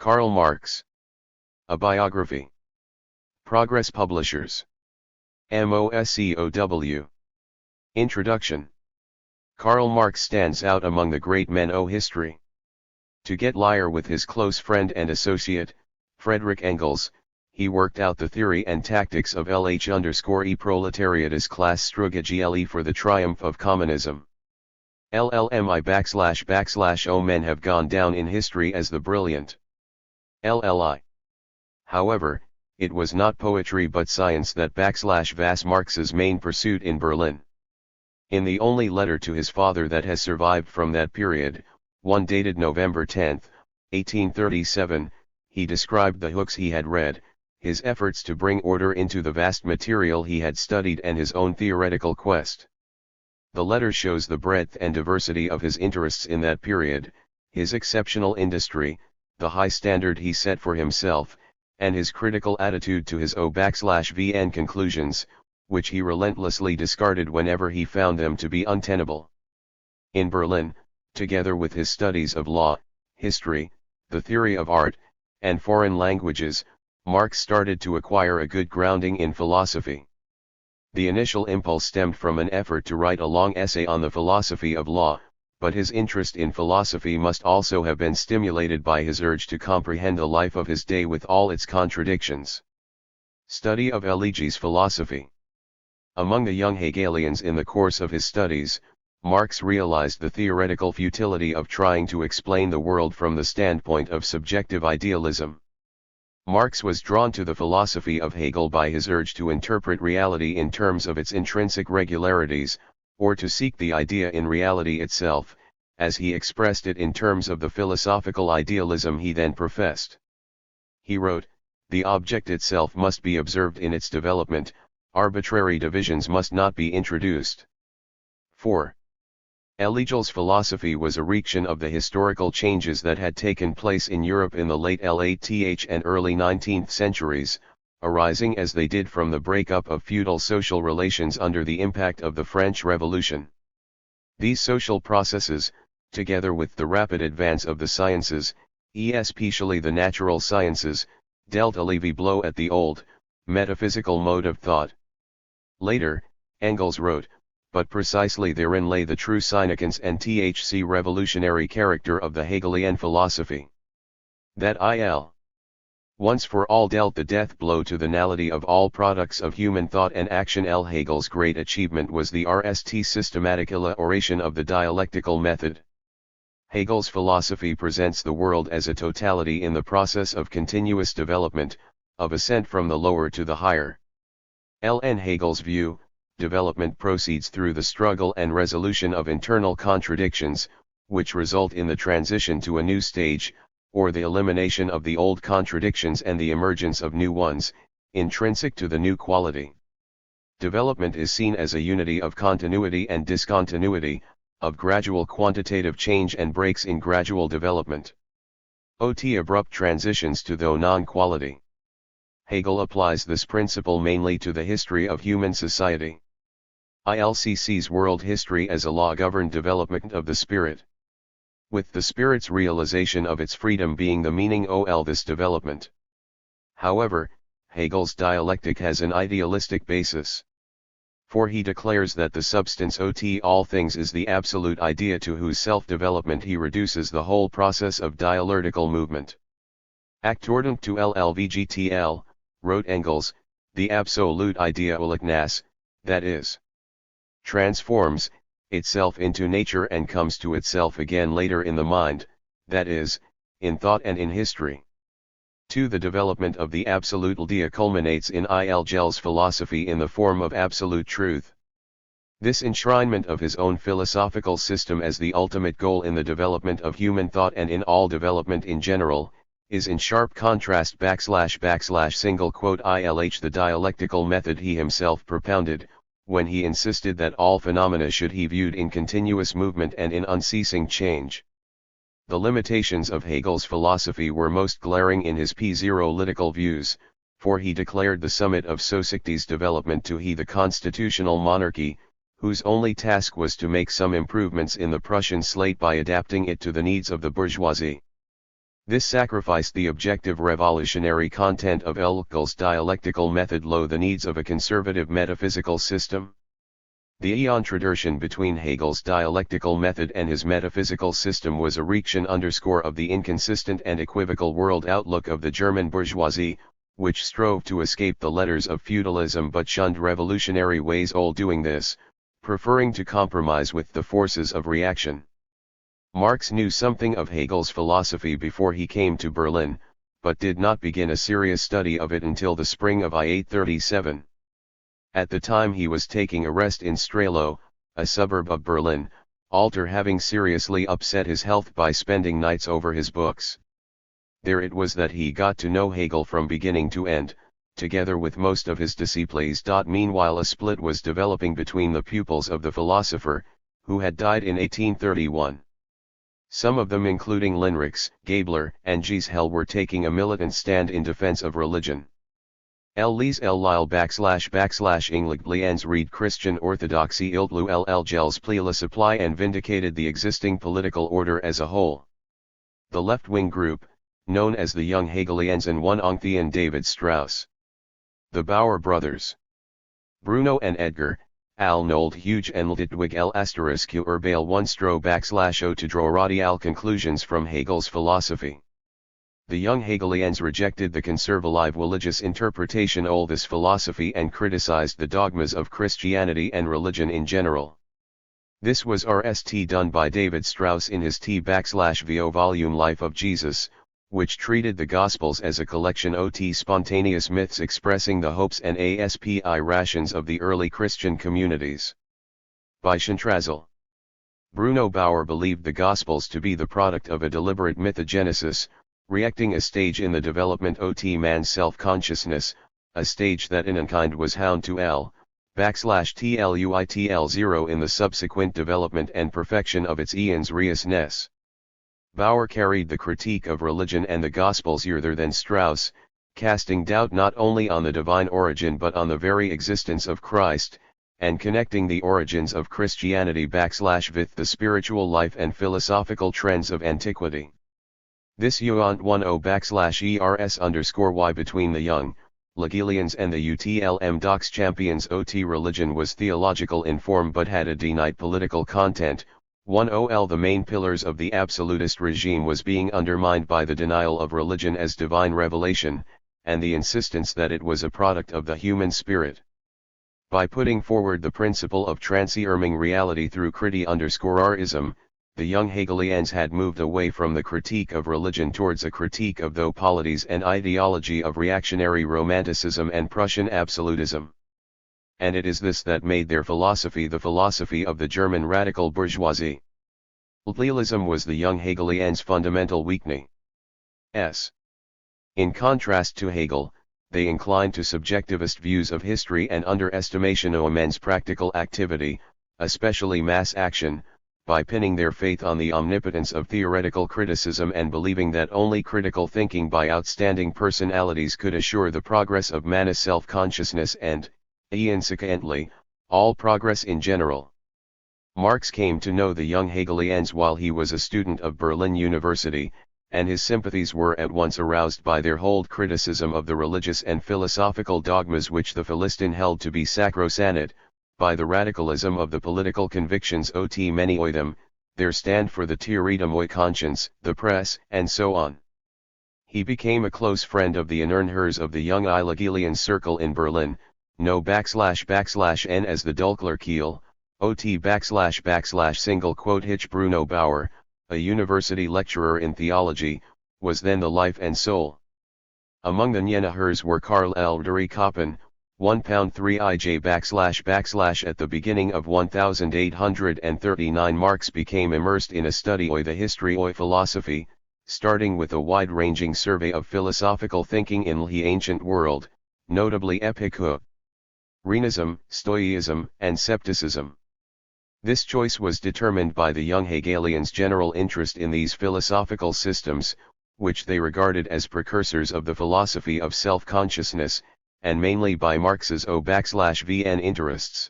Karl Marx. A Biography. Progress Publishers. MOSCOW. Introduction. Karl Marx stands out among the great men of history. To get liar with his close friend and associate, Friedrich Engels, he worked out the theory and tactics of LH_E proletariatist class strategy for the triumph of communism. LLMI_O men have gone down in history as the brilliant. LLI. However, it was not poetry but science that _was Marx's main pursuit in Berlin. In the only letter to his father that has survived from that period, one dated November 10, 1837, he described the books he had read, his efforts to bring order into the vast material he had studied and his own theoretical quest. The letter shows the breadth and diversity of his interests in that period, his exceptional industry, the high standard he set for himself, and his critical attitude to his O_VN conclusions, which he relentlessly discarded whenever he found them to be untenable. In Berlin, together with his studies of law, history, the theory of art, and foreign languages, Marx started to acquire a good grounding in philosophy. The initial impulse stemmed from an effort to write a long essay on the philosophy of law, but his interest in philosophy must also have been stimulated by his urge to comprehend the life of his day with all its contradictions. Study of Elegies philosophy. Among the young Hegelians in the course of his studies, Marx realized the theoretical futility of trying to explain the world from the standpoint of subjective idealism. Marx was drawn to the philosophy of Hegel by his urge to interpret reality in terms of its intrinsic regularities, or to seek the idea in reality itself, as he expressed it in terms of the philosophical idealism he then professed. He wrote, "The object itself must be observed in its development, arbitrary divisions must not be introduced." 4. Hegel's philosophy was a reaction of the historical changes that had taken place in Europe in the late LATH and early 19th centuries, arising as they did from the breakup of feudal social relations under the impact of the French Revolution. These social processes, together with the rapid advance of the sciences, especially the natural sciences, dealt a heavy blow at the old, metaphysical mode of thought. Later, Engels wrote, "But precisely therein lay the true significance and revolutionary character of the Hegelian philosophy. That il once for all dealt the death blow to the nullity of all products of human thought and action. Hegel's great achievement was the systematic elaboration of the dialectical method. Hegel's philosophy presents the world as a totality in the process of continuous development, of ascent from the lower to the higher. In Hegel's view, development proceeds through the struggle and resolution of internal contradictions, which result in the transition to a new stage, or the elimination of the old contradictions and the emergence of new ones, intrinsic to the new quality. Development is seen as a unity of continuity and discontinuity, of gradual quantitative change and breaks in gradual development. Abrupt transitions to the non-quality. Hegel applies this principle mainly to the history of human society. Sees world history as a law-governed development of the spirit, with the spirit's realization of its freedom being the meaning of this development. However, Hegel's dialectic has an idealistic basis. For he declares that the substance all things is the absolute idea to whose self-development he reduces the whole process of dialectical movement. According to LLVGTL, wrote Engels, the absolute idealicness, that is, transforms itself into nature and comes to itself again later in the mind, that is, in thought and in history. 2. The development of the absolute idea culminates in Hegel's philosophy in the form of absolute truth. This enshrinement of his own philosophical system as the ultimate goal in the development of human thought and in all development in general, is in sharp contrast //. The dialectical method he himself propounded, when he insisted that all phenomena should be viewed in continuous movement and in unceasing change. The limitations of Hegel's philosophy were most glaring in his political views, for he declared the summit of society's development to be the constitutional monarchy, whose only task was to make some improvements in the Prussian state by adapting it to the needs of the bourgeoisie. This sacrificed the objective revolutionary content of Hegel's dialectical method low the needs of a conservative metaphysical system. The eon tradition between Hegel's dialectical method and his metaphysical system was a reaction of the inconsistent and equivocal world outlook of the German bourgeoisie, which strove to escape the letters of feudalism but shunned revolutionary ways of doing this, preferring to compromise with the forces of reaction. Marx knew something of Hegel's philosophy before he came to Berlin, but did not begin a serious study of it until the spring of 1837. At the time he was taking a rest in Strelov, a suburb of Berlin, after having seriously upset his health by spending nights over his books. There it was that he got to know Hegel from beginning to end, together with most of his disciples. Meanwhile a split was developing between the pupils of the philosopher, who had died in 1831. Some of them including Linrix, Gabler, and Gieshel were taking a militant stand in defense of religion. Lise Lyle / Engliglians read Christian Orthodoxy Iltlu Gels Plila supply and vindicated the existing political order as a whole. The left-wing group, known as the Young Hegelians and one Oncthean David Strauss. The Bauer brothers. Bruno and Edgar, al Nold Huge en Litwig L asterisk Urbale 1 stro / O to draw radial conclusions from Hegel's philosophy. The Young Hegelians rejected the conservative religious interpretation of this philosophy and criticized the dogmas of Christianity and religion in general. This was done by David Strauss in his T/VO volume Life of Jesus, which treated the Gospels as a collection of spontaneous myths expressing the hopes and aspirations of the early Christian communities. By Chantrazel. Bruno Bauer believed the Gospels to be the product of a deliberate mythogenesis, reacting a stage in the development of man's self-consciousness, a stage that in kind was hound to L/TLUITL0 in the subsequent development and perfection of its eons reusness. Bauer carried the critique of religion and the Gospels further than Strauss, casting doubt not only on the divine origin but on the very existence of Christ, and connecting the origins of Christianity with the spiritual life and philosophical trends of antiquity. This UONT10 /ERS_Y between the Young Hegelians and the UTLM docs champions OT religion was theological in form but had a denied political content. 1OL The main pillars of the absolutist regime was being undermined by the denial of religion as divine revelation, and the insistence that it was a product of the human spirit. By putting forward the principle of transforming reality through criti_rism, the Young Hegelians had moved away from the critique of religion towards a critique of the polities and ideology of reactionary romanticism and Prussian absolutism. And it is this that made their philosophy the philosophy of the German radical bourgeoisie. Liberalism was the Young Hegelians' fundamental weakness. In contrast to Hegel, they inclined to subjectivist views of history and underestimation of men's practical activity, especially mass action, by pinning their faith on the omnipotence of theoretical criticism and believing that only critical thinking by outstanding personalities could assure the progress of man's self-consciousness and, consequently, all progress in general. Marx came to know the Young Hegelians while he was a student of Berlin University, and his sympathies were at once aroused by their whole criticism of the religious and philosophical dogmas which the Philistine held to be sacrosanct, by the radicalism of the political convictions many of them, their stand for the Theoretum of conscience, the press, and so on. He became a close friend of the Innernhers of the Young Hegelian circle in Berlin, /n as the Dulkler Kiel, // Bruno Bauer, a university lecturer in theology, was then the life and soul. Among the Innernhers were KARL Elderi Koppen, 1 pound 3 IJ / at the beginning of 1839 Marx became immersed in a study of the history of philosophy, starting with a wide-ranging survey of philosophical thinking in the ancient world, notably Epicureanism, Stoicism, and Scepticism. This choice was determined by the Young Hegelians' general interest in these philosophical systems, which they regarded as precursors of the philosophy of self-consciousness, and mainly by Marx's O/VN interests.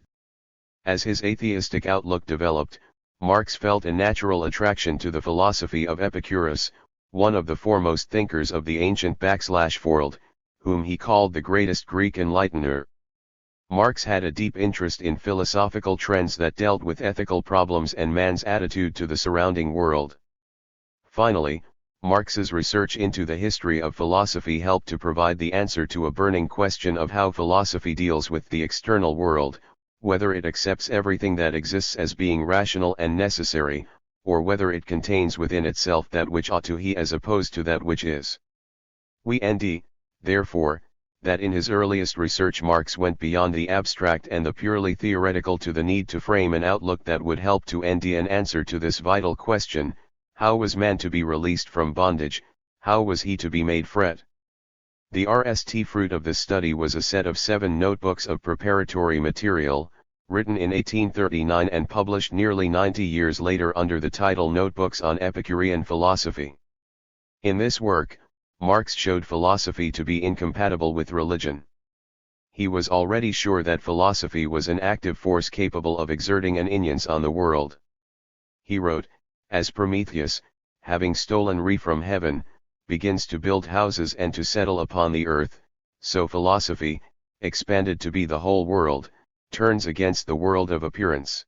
As his atheistic outlook developed, Marx felt a natural attraction to the philosophy of Epicurus, one of the foremost thinkers of the ancient world, whom he called the greatest Greek enlightener. Marx had a deep interest in philosophical trends that dealt with ethical problems and man's attitude to the surrounding world. Finally, Marx's research into the history of philosophy helped to provide the answer to a burning question of how philosophy deals with the external world, whether it accepts everything that exists as being rational and necessary, or whether it contains within itself that which ought to be as opposed to that which is. We end, therefore, that in his earliest research Marx went beyond the abstract and the purely theoretical to the need to frame an outlook that would help to end an answer to this vital question: how was man to be released from bondage, how was he to be made free? The fruit of this study was a set of 7 notebooks of preparatory material, written in 1839 and published nearly 90 years later under the title Notebooks on Epicurean Philosophy. In this work, Marx showed philosophy to be incompatible with religion. He was already sure that philosophy was an active force capable of exerting an influence on the world. He wrote, as Prometheus, having stolen from heaven, begins to build houses and to settle upon the earth, so philosophy, expanded to be the whole world, turns against the world of appearance.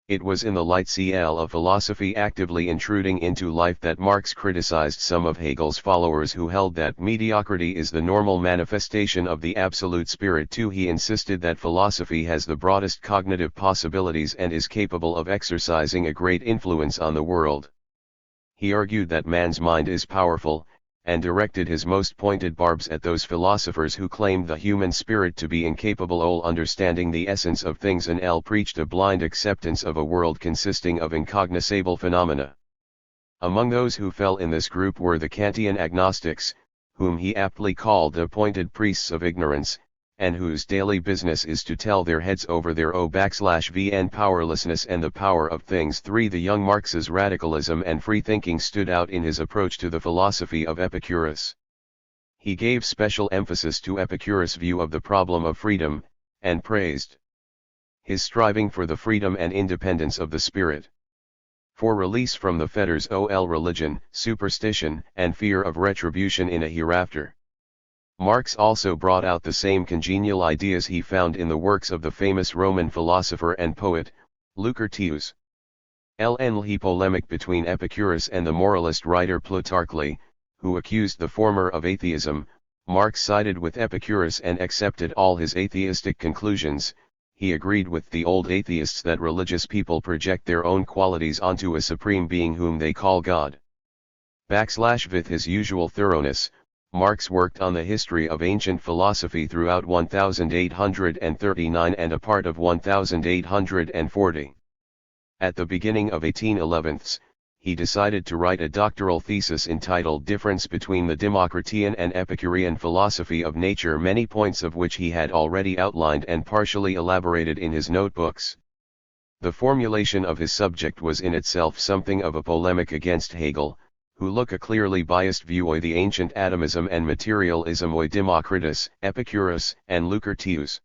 It was in the light of philosophy actively intruding into life that Marx criticized some of Hegel's followers who held that mediocrity is the normal manifestation of the absolute spirit. He insisted that philosophy has the broadest cognitive possibilities and is capable of exercising a great influence on the world. He argued that man's mind is powerful, and directed his most pointed barbs at those philosophers who claimed the human spirit to be incapable of understanding the essence of things, and preached a blind acceptance of a world consisting of incognoscible phenomena. Among those who fell in this group were the Kantian agnostics, whom he aptly called the appointed priests of ignorance, and whose daily business is to tell their heads over their vn powerlessness and the power of things. 3. The young Marx's radicalism and free thinking stood out in his approach to the philosophy of Epicurus. He gave special emphasis to Epicurus' view of the problem of freedom, and praised his striving for the freedom and independence of the spirit. For release from the fetters of religion, superstition, and fear of retribution in a hereafter. Marx also brought out the same congenial ideas he found in the works of the famous Roman philosopher and poet, Lucretius. The polemic between Epicurus and the moralist writer Plutarch, who accused the former of atheism, Marx sided with Epicurus and accepted all his atheistic conclusions. He agreed with the old atheists that religious people project their own qualities onto a supreme being whom they call God. With his usual thoroughness, Marx worked on the history of ancient philosophy throughout 1839 and a part of 1840. At the beginning of 1811, he decided to write a doctoral thesis entitled Difference between the Democritean and Epicurean Philosophy of Nature, many points of which he had already outlined and partially elaborated in his notebooks. The formulation of his subject was in itself something of a polemic against Hegel, who took a clearly biased view of the ancient atomism and materialism of Democritus, Epicurus, and Lucretius.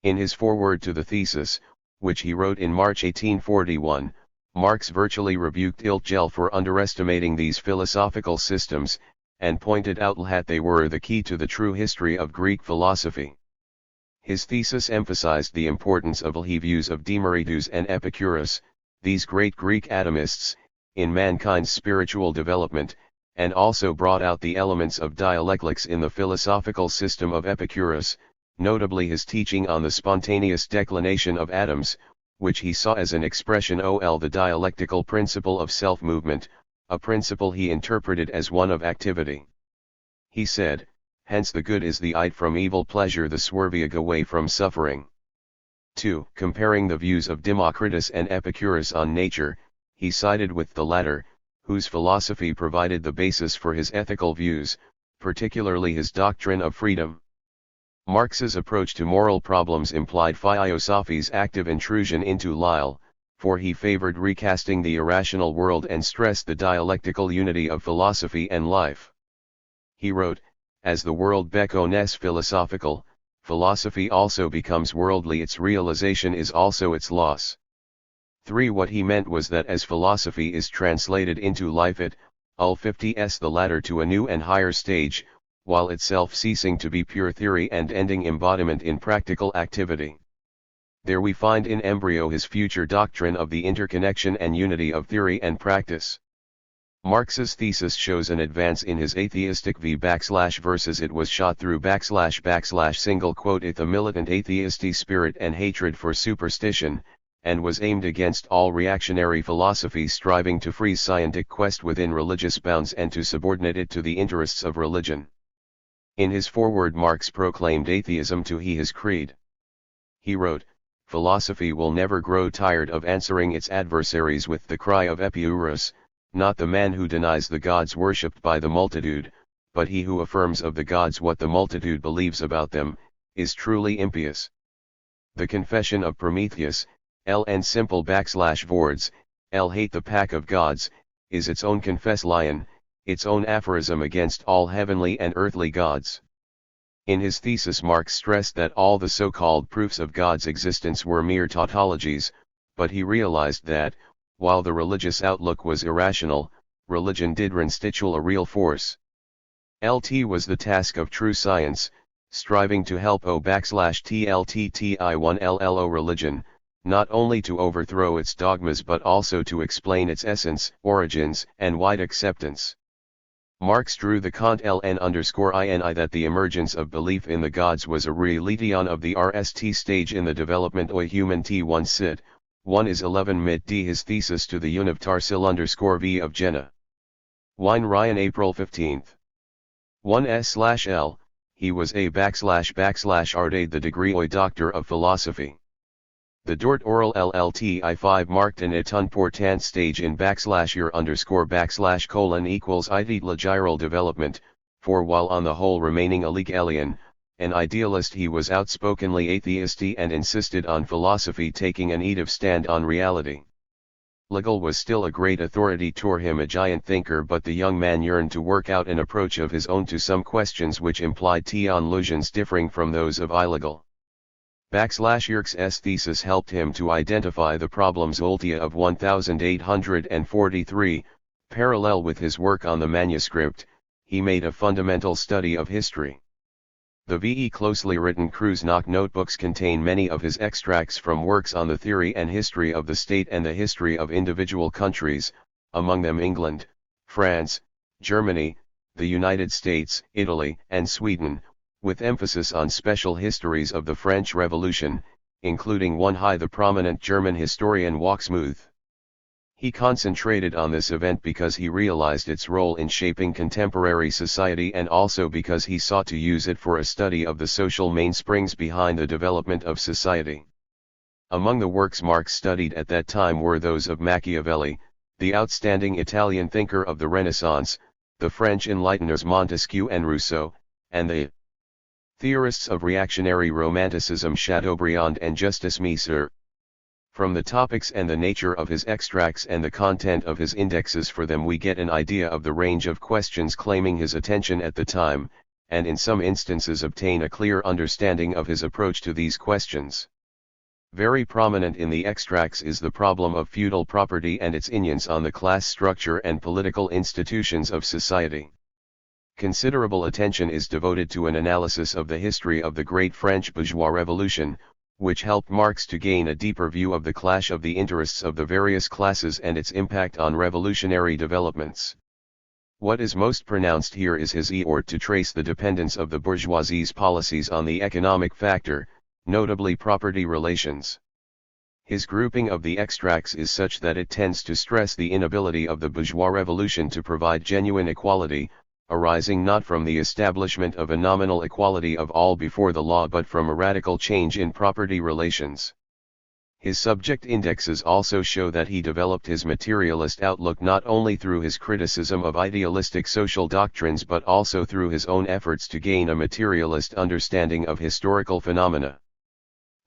In his foreword to the thesis, which he wrote in March 1841, Marx virtually rebuked Hegel for underestimating these philosophical systems, and pointed out that they were the key to the true history of Greek philosophy. His thesis emphasized the importance of the views of Democritus and Epicurus, these great Greek atomists, in mankind's spiritual development, and also brought out the elements of dialectics in the philosophical system of Epicurus, notably his teaching on the spontaneous declination of atoms, which he saw as an expression of the dialectical principle of self-movement, a principle he interpreted as one of activity. He said, hence the good is the id from evil, pleasure the swerving away from suffering. 2. Comparing the views of Democritus and Epicurus on nature, he sided with the latter, whose philosophy provided the basis for his ethical views, particularly his doctrine of freedom. Marx's approach to moral problems implied philosophy's active intrusion into Lyle, for he favored recasting the irrational world and stressed the dialectical unity of philosophy and life. He wrote, as the world becomes philosophical, philosophy also becomes worldly, its realization is also its loss. 3. What he meant was that as philosophy is translated into life, it, ul 50s the latter to a new and higher stage, while itself ceasing to be pure theory and ending embodiment in practical activity. There we find in embryo his future doctrine of the interconnection and unity of theory and practice. Marx's thesis shows an advance in his atheistic versus it was shot through single quote it the militant atheistic spirit and hatred for superstition, and was aimed against all reactionary philosophies striving to freeze scientific quest within religious bounds and to subordinate it to the interests of religion. In his foreword Marx proclaimed atheism to be his creed. He wrote, "Philosophy will never grow tired of answering its adversaries with the cry of Epicurus, not the man who denies the gods worshipped by the multitude, but he who affirms of the gods what the multitude believes about them, is truly impious." The confession of Prometheus, and simple words, hate the pack of gods, is its own confess lion, its own aphorism against all heavenly and earthly gods. In his thesis Marx stressed that all the so-called proofs of God's existence were mere tautologies, but he realized that, while the religious outlook was irrational, religion did constitute a real force. Lt was the task of true science, striving to help O/TLTTI1LLO religion, not only to overthrow its dogmas but also to explain its essence, origins, and wide acceptance. Marx drew the Kant-LN_INI that the emergence of belief in the gods was a realization of the RST stage in the development of human T1 sit. 1 is 11 mit d his thesis to the Univtarsil_V of Jena. Wien Ryan April 15. 1s/L, he was a /Ardade the degree oi Doctor of Philosophy. The Dort Oral LLTI5 marked an important stage in /year_/ equals ideological development, for while on the whole remaining a legalian, an idealist he was outspokenly atheistic and insisted on philosophy taking an editive stand on reality. Hegel was still a great authority toward him a giant thinker but the young man yearned to work out an approach of his own to some questions which implied illusions differing from those of Hegel. Yerkes' thesis helped him to identify the problems ultia of 1843, parallel with his work on the manuscript, he made a fundamental study of history. The VE closely written Kreuznach notebooks contain many of his extracts from works on the theory and history of the state and the history of individual countries, among them England, France, Germany, the United States, Italy, and Sweden, with emphasis on special histories of the French Revolution, including one by the prominent German historian Wachsmuth. He concentrated on this event because he realized its role in shaping contemporary society and also because he sought to use it for a study of the social mainsprings behind the development of society. Among the works Marx studied at that time were those of Machiavelli, the outstanding Italian thinker of the Renaissance, the French enlighteners Montesquieu and Rousseau, and the theorists of reactionary Romanticism Chateaubriand and Justice Miser. From the topics and the nature of his extracts and the content of his indexes for them we get an idea of the range of questions claiming his attention at the time, and in some instances obtain a clear understanding of his approach to these questions. Very prominent in the extracts is the problem of feudal property and its influence on the class structure and political institutions of society. Considerable attention is devoted to an analysis of the history of the Great French Bourgeois Revolution, which helped Marx to gain a deeper view of the clash of the interests of the various classes and its impact on revolutionary developments. What is most pronounced here is his effort to trace the dependence of the bourgeoisie's policies on the economic factor, notably property relations. His grouping of the extracts is such that it tends to stress the inability of the bourgeois revolution to provide genuine equality, arising not from the establishment of a nominal equality of all before the law but from a radical change in property relations. His subject indexes also show that he developed his materialist outlook not only through his criticism of idealistic social doctrines but also through his own efforts to gain a materialist understanding of historical phenomena.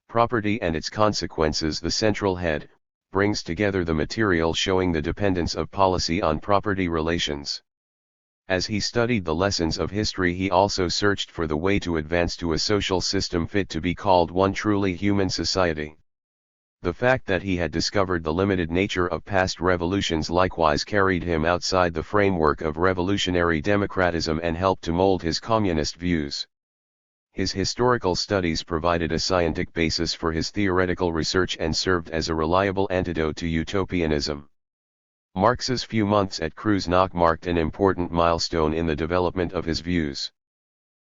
Property and its consequences. The central head brings together the material showing the dependence of policy on property relations. As he studied the lessons of history he also searched for the way to advance to a social system fit to be called one truly human society. The fact that he had discovered the limited nature of past revolutions likewise carried him outside the framework of revolutionary democratism and helped to mold his communist views. His historical studies provided a scientific basis for his theoretical research and served as a reliable antidote to utopianism. Marx's few months at Kreuznach marked an important milestone in the development of his views.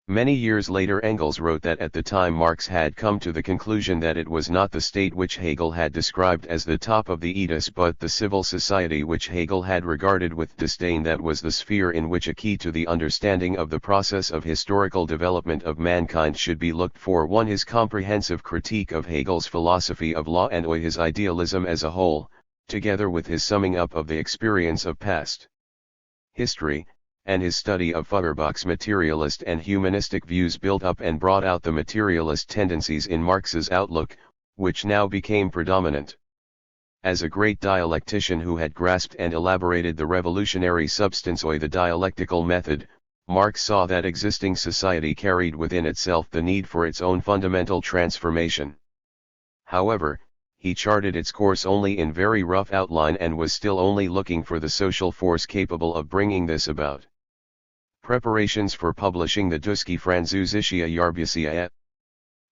Many years later Engels wrote that at the time Marx had come to the conclusion that it was not the state which Hegel had described as the top of the Edis but the civil society which Hegel had regarded with disdain that was the sphere in which a key to the understanding of the process of historical development of mankind should be looked for. One, his comprehensive critique of Hegel's philosophy of law and his idealism as a whole, together with his summing up of the experience of past history, and his study of Feuerbach's materialist and humanistic views built up and brought out the materialist tendencies in Marx's outlook, which now became predominant. As a great dialectician who had grasped and elaborated the revolutionary substance or the dialectical method, Marx saw that existing society carried within itself the need for its own fundamental transformation. However, he charted its course only in very rough outline and was still only looking for the social force capable of bringing this about. Preparations for publishing the Dusky Französische Jahrbuch et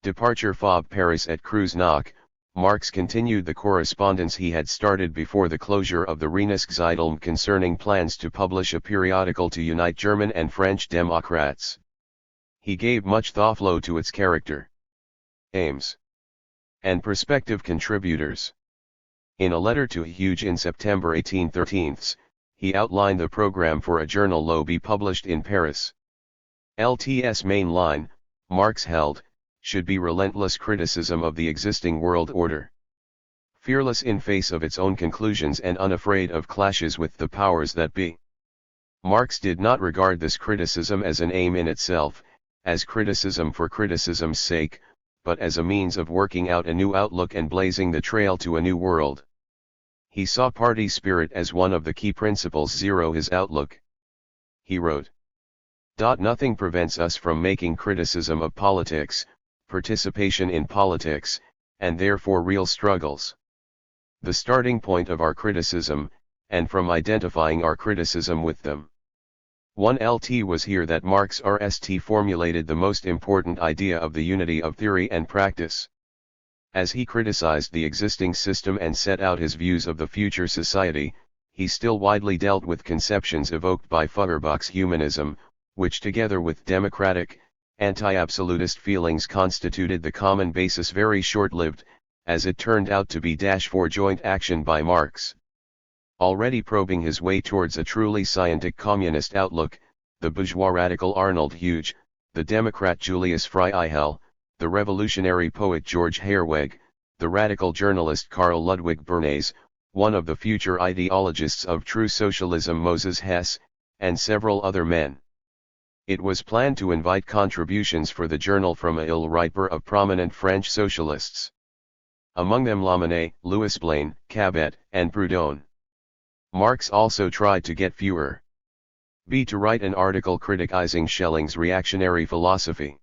Departure Fob Paris at Kreuznach, Marx continued the correspondence he had started before the closure of the Reinigungszeitung concerning plans to publish a periodical to unite German and French Democrats. He gave much thought to its character, aims, and prospective contributors. In a letter to Hughes in September 1813, he outlined the program for a journal to be published in Paris. LT's main line, Marx held, should be relentless criticism of the existing world order. Fearless in face of its own conclusions and unafraid of clashes with the powers that be. Marx did not regard this criticism as an aim in itself, as criticism for criticism's sake, but as a means of working out a new outlook and blazing the trail to a new world. He saw party spirit as one of the key principles. His outlook. He wrote, "Nothing prevents us from making criticism of politics, participation in politics, and therefore real struggles. The starting point of our criticism, and from identifying our criticism with them. 1lt was here that Marx RST formulated the most important idea of the unity of theory and practice. As he criticized the existing system and set out his views of the future society, he still widely dealt with conceptions evoked by Feuerbach's humanism, which together with democratic, anti-absolutist feelings constituted the common basis, very short-lived, as it turned out to be, for joint action by Marx. Already probing his way towards a truly scientific communist outlook, the bourgeois radical Arnold Hughes, the Democrat Julius Freiherr, the revolutionary poet George Herwegh, the radical journalist Karl Ludwig Bernays, one of the future ideologists of true socialism Moses Hess, and several other men. It was planned to invite contributions for the journal from a number of prominent French socialists. Among them Lamennais, Louis Blain, Cabet, and Proudhon. Marx also tried to get Führer B to write an article criticizing Schelling's reactionary philosophy.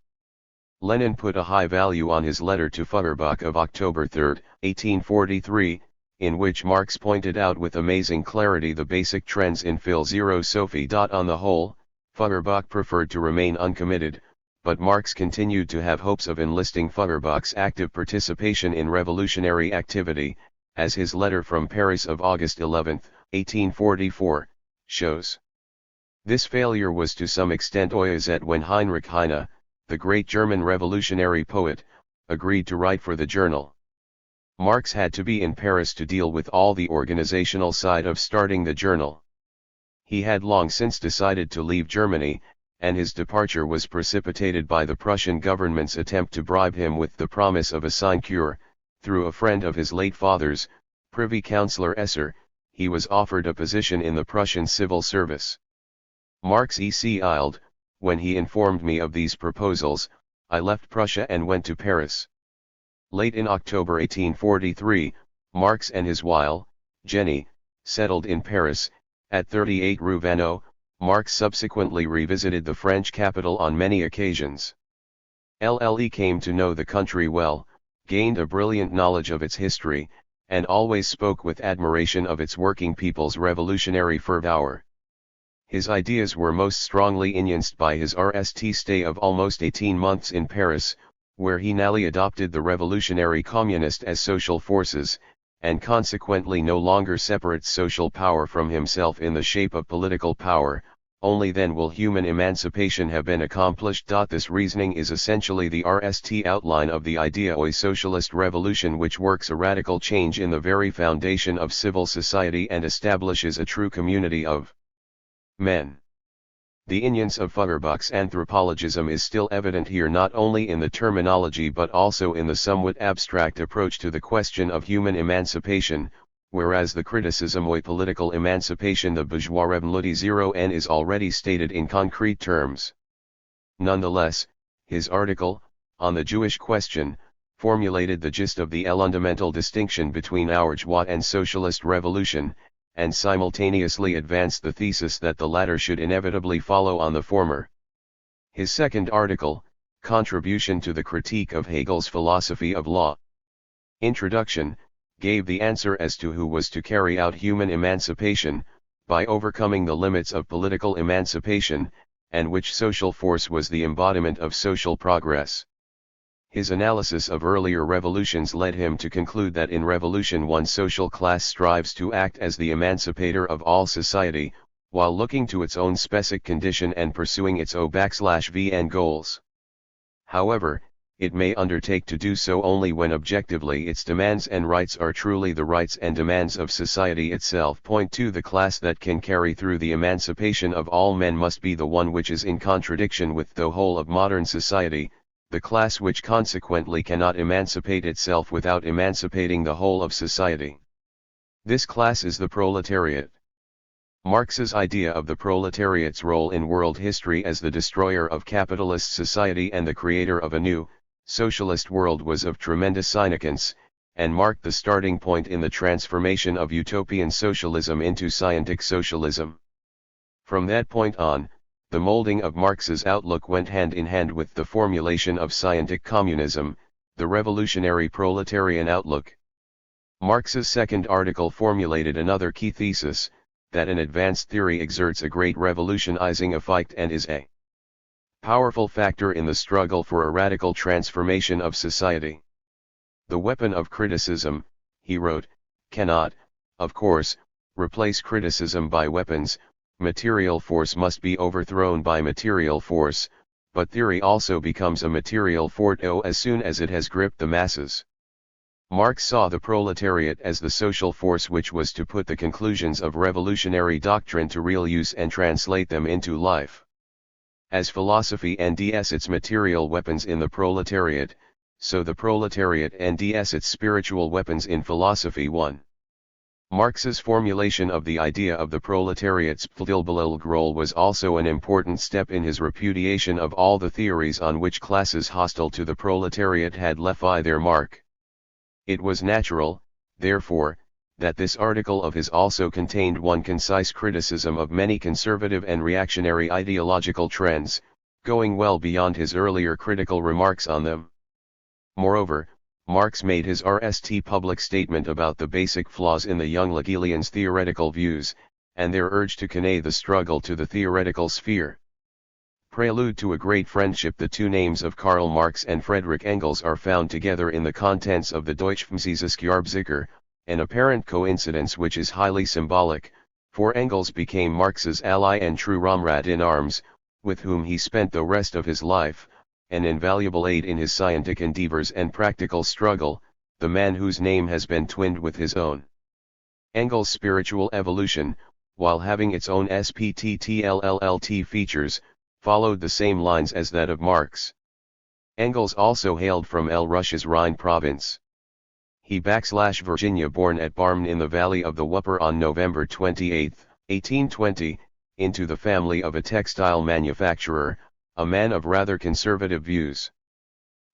Lenin put a high value on his letter to Feuerbach of October 3, 1843, in which Marx pointed out with amazing clarity the basic trends in philosophy. On the whole, Feuerbach preferred to remain uncommitted, but Marx continued to have hopes of enlisting Feuerbach's active participation in revolutionary activity, as his letter from Paris of August 11, 1844, shows. This failure was to some extent oyezet when Heinrich Heine, the great German revolutionary poet, agreed to write for the journal. Marx had to be in Paris to deal with all the organizational side of starting the journal. He had long since decided to leave Germany, and his departure was precipitated by the Prussian government's attempt to bribe him with the promise of a sinecure. Through a friend of his late father's, Privy Councillor Esser, he was offered a position in the Prussian civil service. Marx ECI'd, when he informed me of these proposals, I left Prussia and went to Paris. Late in October 1843, Marx and his wife, Jenny, settled in Paris, at 38 Rue Vanneau. Marx subsequently revisited the French capital on many occasions. Lle came to know the country well, gained a brilliant knowledge of its history, and always spoke with admiration of its working people's revolutionary fervor. His ideas were most strongly influenced by his stay of almost 18 months in Paris, where he newly adopted the revolutionary communist as social forces, and consequently no longer separates social power from himself in the shape of political power. Only then will human emancipation have been accomplished. This reasoning is essentially the outline of the idea of a socialist revolution, which works a radical change in the very foundation of civil society and establishes a true community of men. The influence of Feuerbach's anthropologism is still evident here, not only in the terminology but also in the somewhat abstract approach to the question of human emancipation, whereas the criticism of political emancipation, the bourgeois revolution, is already stated in concrete terms. Nonetheless, his article, on the Jewish question, formulated the gist of the fundamental distinction between our bourgeois and socialist revolution, and simultaneously advanced the thesis that the latter should inevitably follow on the former. His second article, Contribution to the Critique of Hegel's Philosophy of Law. Introduction, gave the answer as to who was to carry out human emancipation, by overcoming the limits of political emancipation, and which social force was the embodiment of social progress. His analysis of earlier revolutions led him to conclude that in revolution one social class strives to act as the emancipator of all society, while looking to its own specific condition and pursuing its O/V goals. However, it may undertake to do so only when objectively its demands and rights are truly the rights and demands of society itself. Point 2. The class that can carry through the emancipation of all men must be the one which is in contradiction with the whole of modern society, the class which consequently cannot emancipate itself without emancipating the whole of society. This class is the proletariat. Marx's idea of the proletariat's role in world history as the destroyer of capitalist society and the creator of a new, socialist world was of tremendous significance, and marked the starting point in the transformation of utopian socialism into scientific socialism. From that point on, the molding of Marx's outlook went hand in hand with the formulation of scientific communism, the revolutionary proletarian outlook. Marx's second article formulated another key thesis, that an advanced theory exerts a great revolutionizing effect and is a powerful factor in the struggle for a radical transformation of society. The weapon of criticism, he wrote, cannot, of course, replace criticism by weapons. Material force must be overthrown by material force, but theory also becomes a material force as soon as it has gripped the masses. Marx saw the proletariat as the social force which was to put the conclusions of revolutionary doctrine to real use and translate them into life. As philosophy nds its material weapons in the proletariat, so the proletariat nds its spiritual weapons in philosophy. 1. Marx's formulation of the idea of the proletariat's political role was also an important step in his repudiation of all the theories on which classes hostile to the proletariat had left their mark. It was natural, therefore, that this article of his also contained one concise criticism of many conservative and reactionary ideological trends, going well beyond his earlier critical remarks on them. Moreover, Marx made his public statement about the basic flaws in the young Hegelians' theoretical views, and their urge to convey the struggle to the theoretical sphere. Prelude to a great friendship. The two names of Karl Marx and Friedrich Engels are found together in the contents of the Deutsche Jahrbucher, an apparent coincidence which is highly symbolic, for Engels became Marx's ally and true comrade in arms, with whom he spent the rest of his life, an invaluable aid in his scientific endeavors and practical struggle, the man whose name has been twinned with his own. Engels' spiritual evolution, while having its own spttllt features, followed the same lines as that of Marx. Engels also hailed from Russia's Rhine province. He Virginia born at Barmen in the valley of the Wupper on November 28, 1820, into the family of a textile manufacturer, a man of rather conservative views.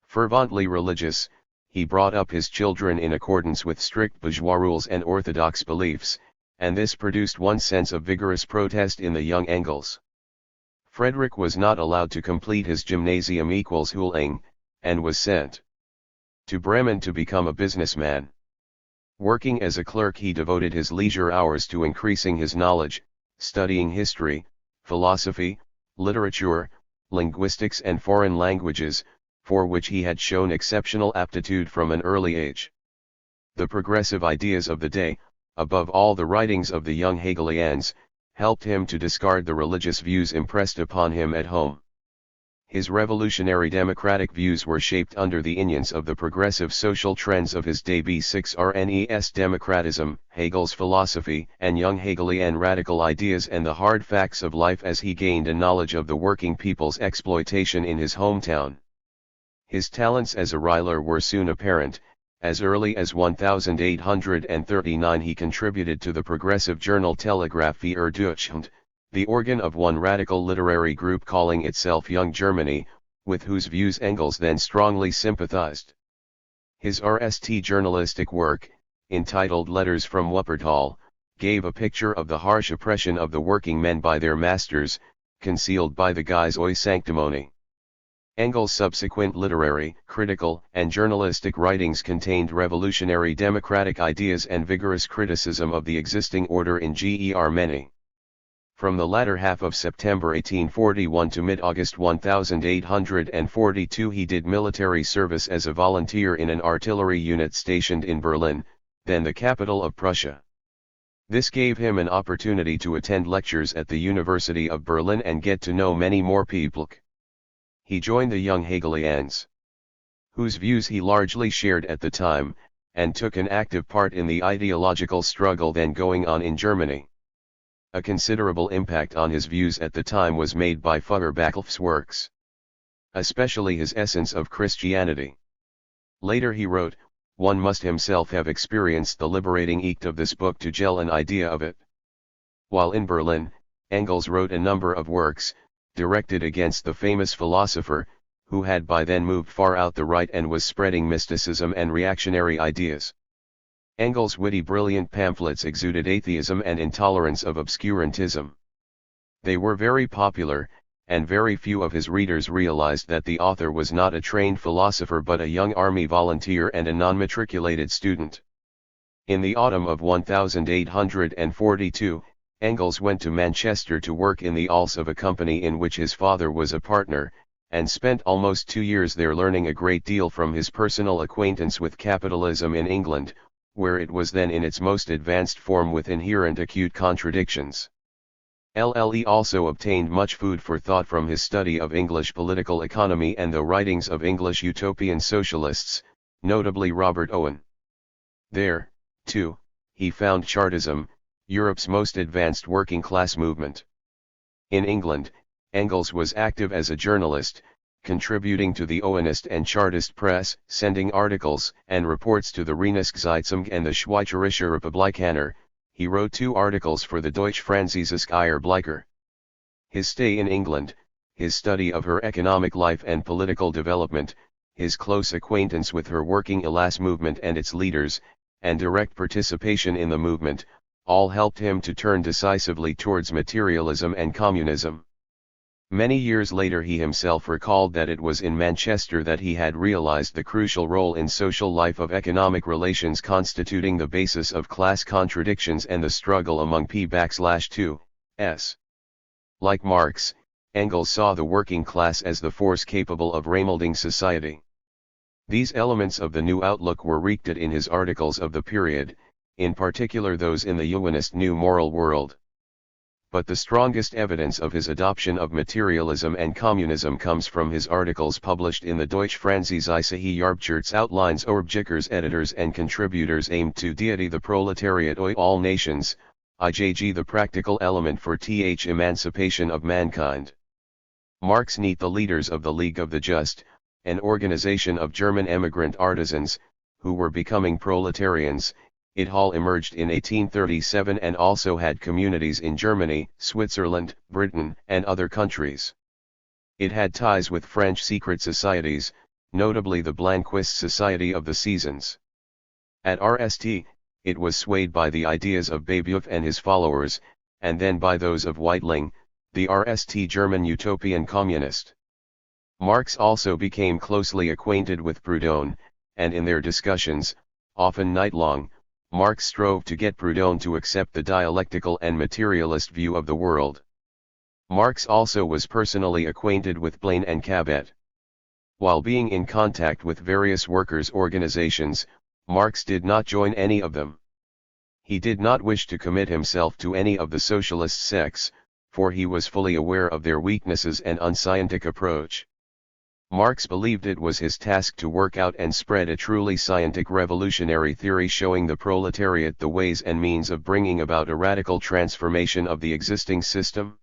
Fervently religious, he brought up his children in accordance with strict bourgeois rules and orthodox beliefs, and this produced one sense of vigorous protest in the young Engels. Friedrich was not allowed to complete his gymnasium Schooling, and was sent to Bremen to become a businessman. Working as a clerk, he devoted his leisure hours to increasing his knowledge, studying history, philosophy, literature, linguistics and foreign languages, for which he had shown exceptional aptitude from an early age. The progressive ideas of the day, above all the writings of the young Hegelians, helped him to discard the religious views impressed upon him at home. His revolutionary democratic views were shaped under the influence of the progressive social trends of his day, B6RNES democratism, Hegel's philosophy, and young Hegelian radical ideas and the hard facts of life as he gained a knowledge of the working people's exploitation in his hometown. His talents as a writer were soon apparent. As early as 1839 he contributed to the progressive journal Telegraph für Deutschland, the organ of one radical literary group calling itself Young Germany, with whose views Engels then strongly sympathized. His RST journalistic work, entitled Letters from Wuppertal, gave a picture of the harsh oppression of the working men by their masters, concealed by the guise of sanctimony. Engels' subsequent literary, critical, and journalistic writings contained revolutionary democratic ideas and vigorous criticism of the existing order in Germany. From the latter half of September 1841 to mid-August 1842 he did military service as a volunteer in an artillery unit stationed in Berlin, then the capital of Prussia. This gave him an opportunity to attend lectures at the University of Berlin and get to know many more people. He joined the young Hegelians, whose views he largely shared at the time, and took an active part in the ideological struggle then going on in Germany. A considerable impact on his views at the time was made by Feuerbach's works, especially his Essence of Christianity. Later he wrote, "One must himself have experienced the liberating act of this book to gel an idea of it." While in Berlin, Engels wrote a number of works, directed against the famous philosopher, who had by then moved far out the right and was spreading mysticism and reactionary ideas. Engels' witty brilliant pamphlets exuded atheism and intolerance of obscurantism. They were very popular, and very few of his readers realized that the author was not a trained philosopher but a young army volunteer and a non-matriculated student. In the autumn of 1842, Engels went to Manchester to work in the halls of a company in which his father was a partner, and spent almost 2 years there learning a great deal from his personal acquaintance with capitalism in England, where it was then in its most advanced form with inherent acute contradictions. Lle also obtained much food for thought from his study of English political economy and the writings of English utopian socialists, notably Robert Owen. There, too, he found Chartism, Europe's most advanced working-class movement. In England, Engels was active as a journalist, contributing to the Owenist and Chartist press, sending articles and reports to the Rheinische-Zeitung and the Schweizerische Republikaner. He wrote 2 articles for the Deutsch-Französische Eierblicker. His stay in England, his study of her economic life and political development, his close acquaintance with her working class movement and its leaders, and direct participation in the movement, all helped him to turn decisively towards materialism and communism. Many years later he himself recalled that it was in Manchester that he had realized the crucial role in social life of economic relations constituting the basis of class contradictions and the struggle among P2S. Like Marx, Engels saw the working class as the force capable of remolding society. These elements of the new outlook were wreaked in his articles of the period, in particular those in the Humanist New Moral World. But the strongest evidence of his adoption of materialism and communism comes from his articles published in the Deutsch-Französische Jahrbuch Outlines Orbjikers editors and contributors aimed to deity the proletariat of all nations, IJG the practical element for th emancipation of mankind. Marx neat the leaders of the League of the Just, an organization of German emigrant artisans, who were becoming proletarians. It all emerged in 1837 and also had communities in Germany, Switzerland, Britain, and other countries. It had ties with French secret societies, notably the Blanquist Society of the Seasons. At RST, it was swayed by the ideas of Babeuf and his followers, and then by those of Weitling, the RST German utopian communist. Marx also became closely acquainted with Proudhon, and in their discussions, often night-long, Marx strove to get Proudhon to accept the dialectical and materialist view of the world. Marx also was personally acquainted with Blaine and Cabet. While being in contact with various workers' organizations, Marx did not join any of them. He did not wish to commit himself to any of the socialist sects, for he was fully aware of their weaknesses and unscientific approach. Marx believed it was his task to work out and spread a truly scientific revolutionary theory showing the proletariat the ways and means of bringing about a radical transformation of the existing system.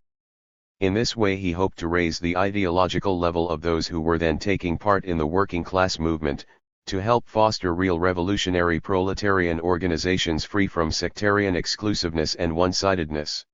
In this way he hoped to raise the ideological level of those who were then taking part in the working class movement, to help foster real revolutionary proletarian organizations free from sectarian exclusiveness and one-sidedness.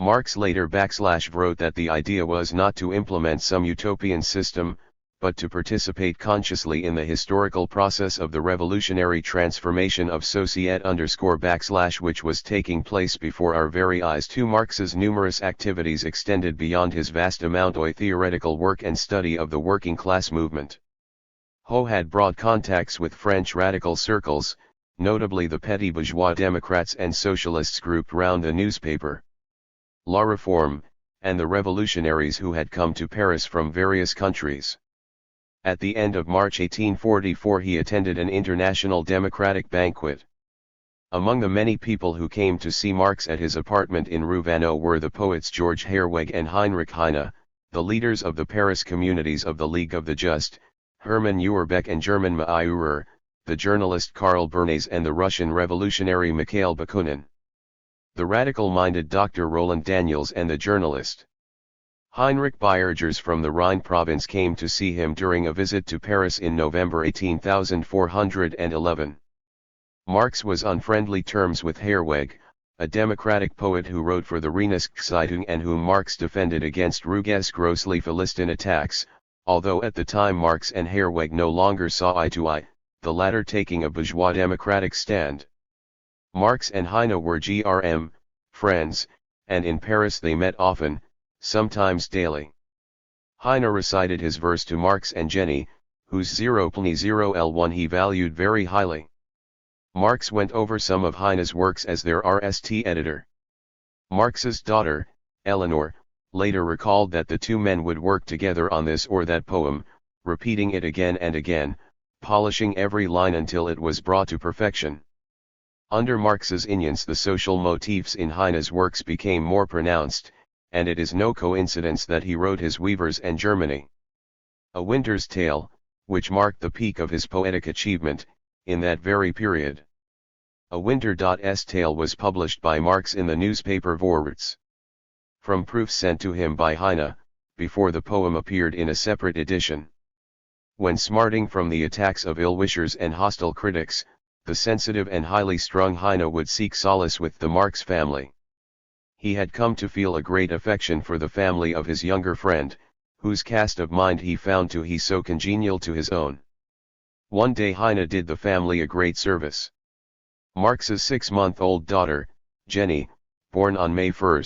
Marx later wrote that the idea was not to implement some utopian system, but to participate consciously in the historical process of the revolutionary transformation of societe_, which was taking place before our very eyes. Marx's numerous activities extended beyond his vast amount of theoretical work and study of the working class movement. Ho had broad contacts with French radical circles, notably the petty bourgeois Democrats and socialists grouped round the newspaper La Réforme, and the revolutionaries who had come to Paris from various countries. At the end of March 1844 he attended an international democratic banquet. Among the many people who came to see Marx at his apartment in Rue Vanneau were the poets George Herwegh and Heinrich Heine, the leaders of the Paris communities of the League of the Just, Hermann Uhrbeck and German Maiurer, the journalist Karl Bernays and the Russian revolutionary Mikhail Bakunin, the radical-minded Dr. Roland Daniels and the journalist Heinrich Biergers from the Rhine province came to see him during a visit to Paris in November 1811. Marx was on friendly terms with Herwegh, a democratic poet who wrote for the Rheinische and whom Marx defended against Ruges' grossly Philistine attacks, although at the time Marx and Herwegh no longer saw eye to eye, the latter taking a bourgeois democratic stand. Marx and Heine were friends, and in Paris they met often, sometimes daily. Heine recited his verse to Marx and Jenny, whose 0.0L1 he valued very highly. Marx went over some of Heine's works as their RST editor. Marx's daughter, Eleanor, later recalled that the two men would work together on this or that poem, repeating it again and again, polishing every line until it was brought to perfection. Under Marx's influence the social motifs in Heine's works became more pronounced, and it is no coincidence that he wrote his Weavers and Germany. A Winter's Tale, which marked the peak of his poetic achievement, in that very period. A Winter's Tale was published by Marx in the newspaper Vorwärts. From proofs sent to him by Heine, before the poem appeared in a separate edition. When smarting from the attacks of ill-wishers and hostile critics, the sensitive and highly strung Heine would seek solace with the Marx family. He had come to feel a great affection for the family of his younger friend, whose cast of mind he found to be so congenial to his own. One day Heine did the family a great service. Marx's 6-month-old daughter, Jenny, born on May 1,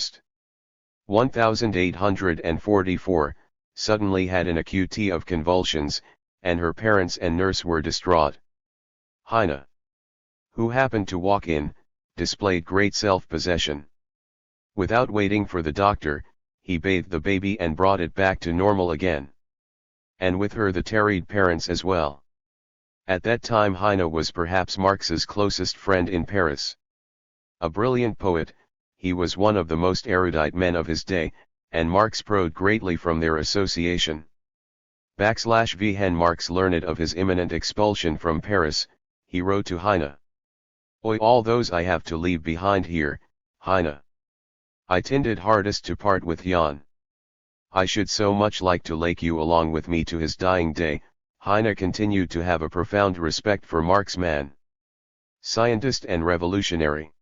1844, suddenly had an acute of convulsions, and her parents and nurse were distraught. Heine, who happened to walk in, displayed great self-possession. Without waiting for the doctor, he bathed the baby and brought it back to normal again. And with her the tarried parents as well. At that time Heine was perhaps Marx's closest friend in Paris. A brilliant poet, he was one of the most erudite men of his day, and Marx profited greatly from their association. When Marx learned of his imminent expulsion from Paris, he wrote to Heine. Oi, all those I have to leave behind here, Heine. I tinded hardest to part with Jan. I should so much like to take you along with me to his dying day. Heine continued to have a profound respect for Marx, man, scientist and revolutionary.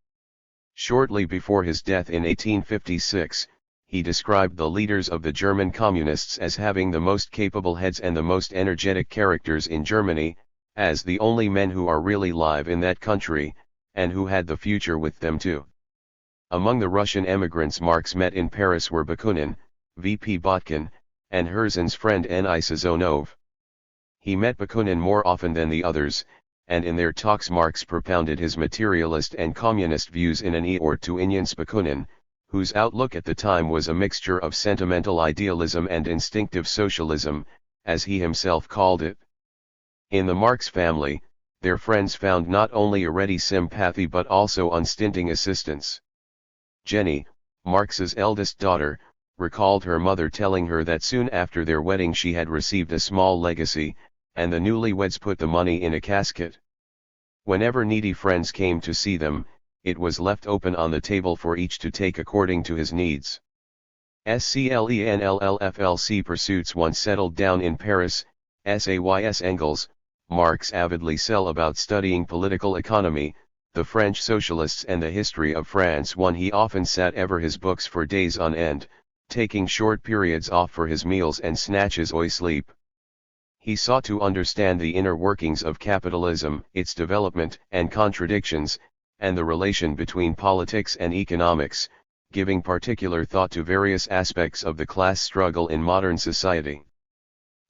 Shortly before his death in 1856, he described the leaders of the German communists as having the most capable heads and the most energetic characters in Germany, as the only men who are really live in that country, and who had the future with them too. Among the Russian emigrants Marx met in Paris were Bakunin, V.P. Botkin, and Herzen's friend N.I. Sazonov. He met Bakunin more often than the others, and in their talks Marx propounded his materialist and communist views in an or to Inyans Bakunin, whose outlook at the time was a mixture of sentimental idealism and instinctive socialism, as he himself called it. In the Marx family, their friends found not only a ready sympathy but also unstinting assistance. Jenny, Marx's eldest daughter, recalled her mother telling her that soon after their wedding she had received a small legacy, and the newlyweds put the money in a casket. Whenever needy friends came to see them, it was left open on the table for each to take according to his needs. SCLENLLFLC pursuits once settled down in Paris, Says Engels, Marx avidly set about studying political economy, the French socialists and the history of France. He often sat ever his books for days on end, taking short periods off for his meals and snatches of sleep. He sought to understand the inner workings of capitalism, its development and contradictions, and the relation between politics and economics, giving particular thought to various aspects of the class struggle in modern society.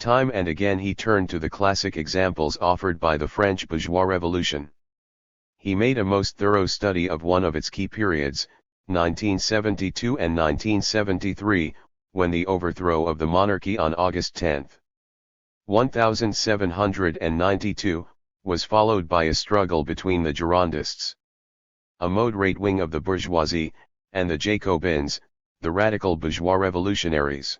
Time and again he turned to the classic examples offered by the French bourgeois revolution. He made a most thorough study of one of its key periods, 1972 and 1973, when the overthrow of the monarchy on August 10, 1792, was followed by a struggle between the Girondists, a moderate wing of the bourgeoisie, and the Jacobins, the radical bourgeois revolutionaries.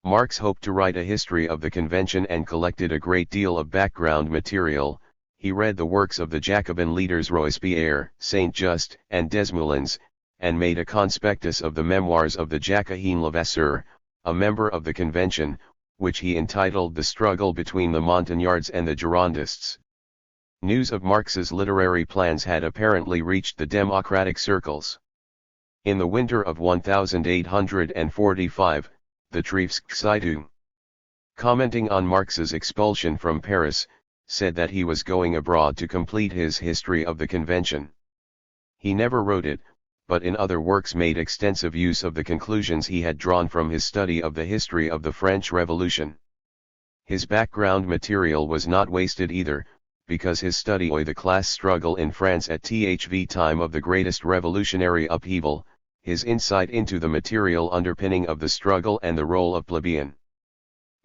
Marx hoped to write a history of the convention and collected a great deal of background material. He read the works of the Jacobin leaders Robespierre, Saint-Just, and Desmoulins, and made a conspectus of the memoirs of the Jacobin Levasseur, a member of the convention, which he entitled The Struggle Between the Montagnards and the Girondists. News of Marx's literary plans had apparently reached the democratic circles. In the winter of 1845, the Triefszeitung, commenting on Marx's expulsion from Paris, said that he was going abroad to complete his history of the convention. He never wrote it, but in other works made extensive use of the conclusions he had drawn from his study of the history of the French Revolution. His background material was not wasted either, because his study of the class struggle in France at the time of the greatest revolutionary upheaval, his insight into the material underpinning of the struggle and the role of plebeian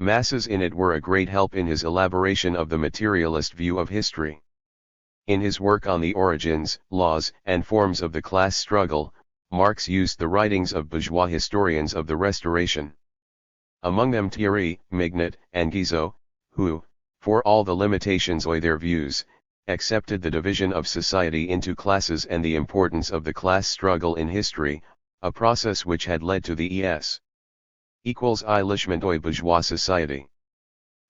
masses in it were a great help in his elaboration of the materialist view of history. In his work on the origins, laws, and forms of the class struggle, Marx used the writings of bourgeois historians of the Restoration. Among them Thierry, Mignot, and Guizot, who, for all the limitations of their views, accepted the division of society into classes and the importance of the class struggle in history, a process which had led to the élimination of bourgeois society.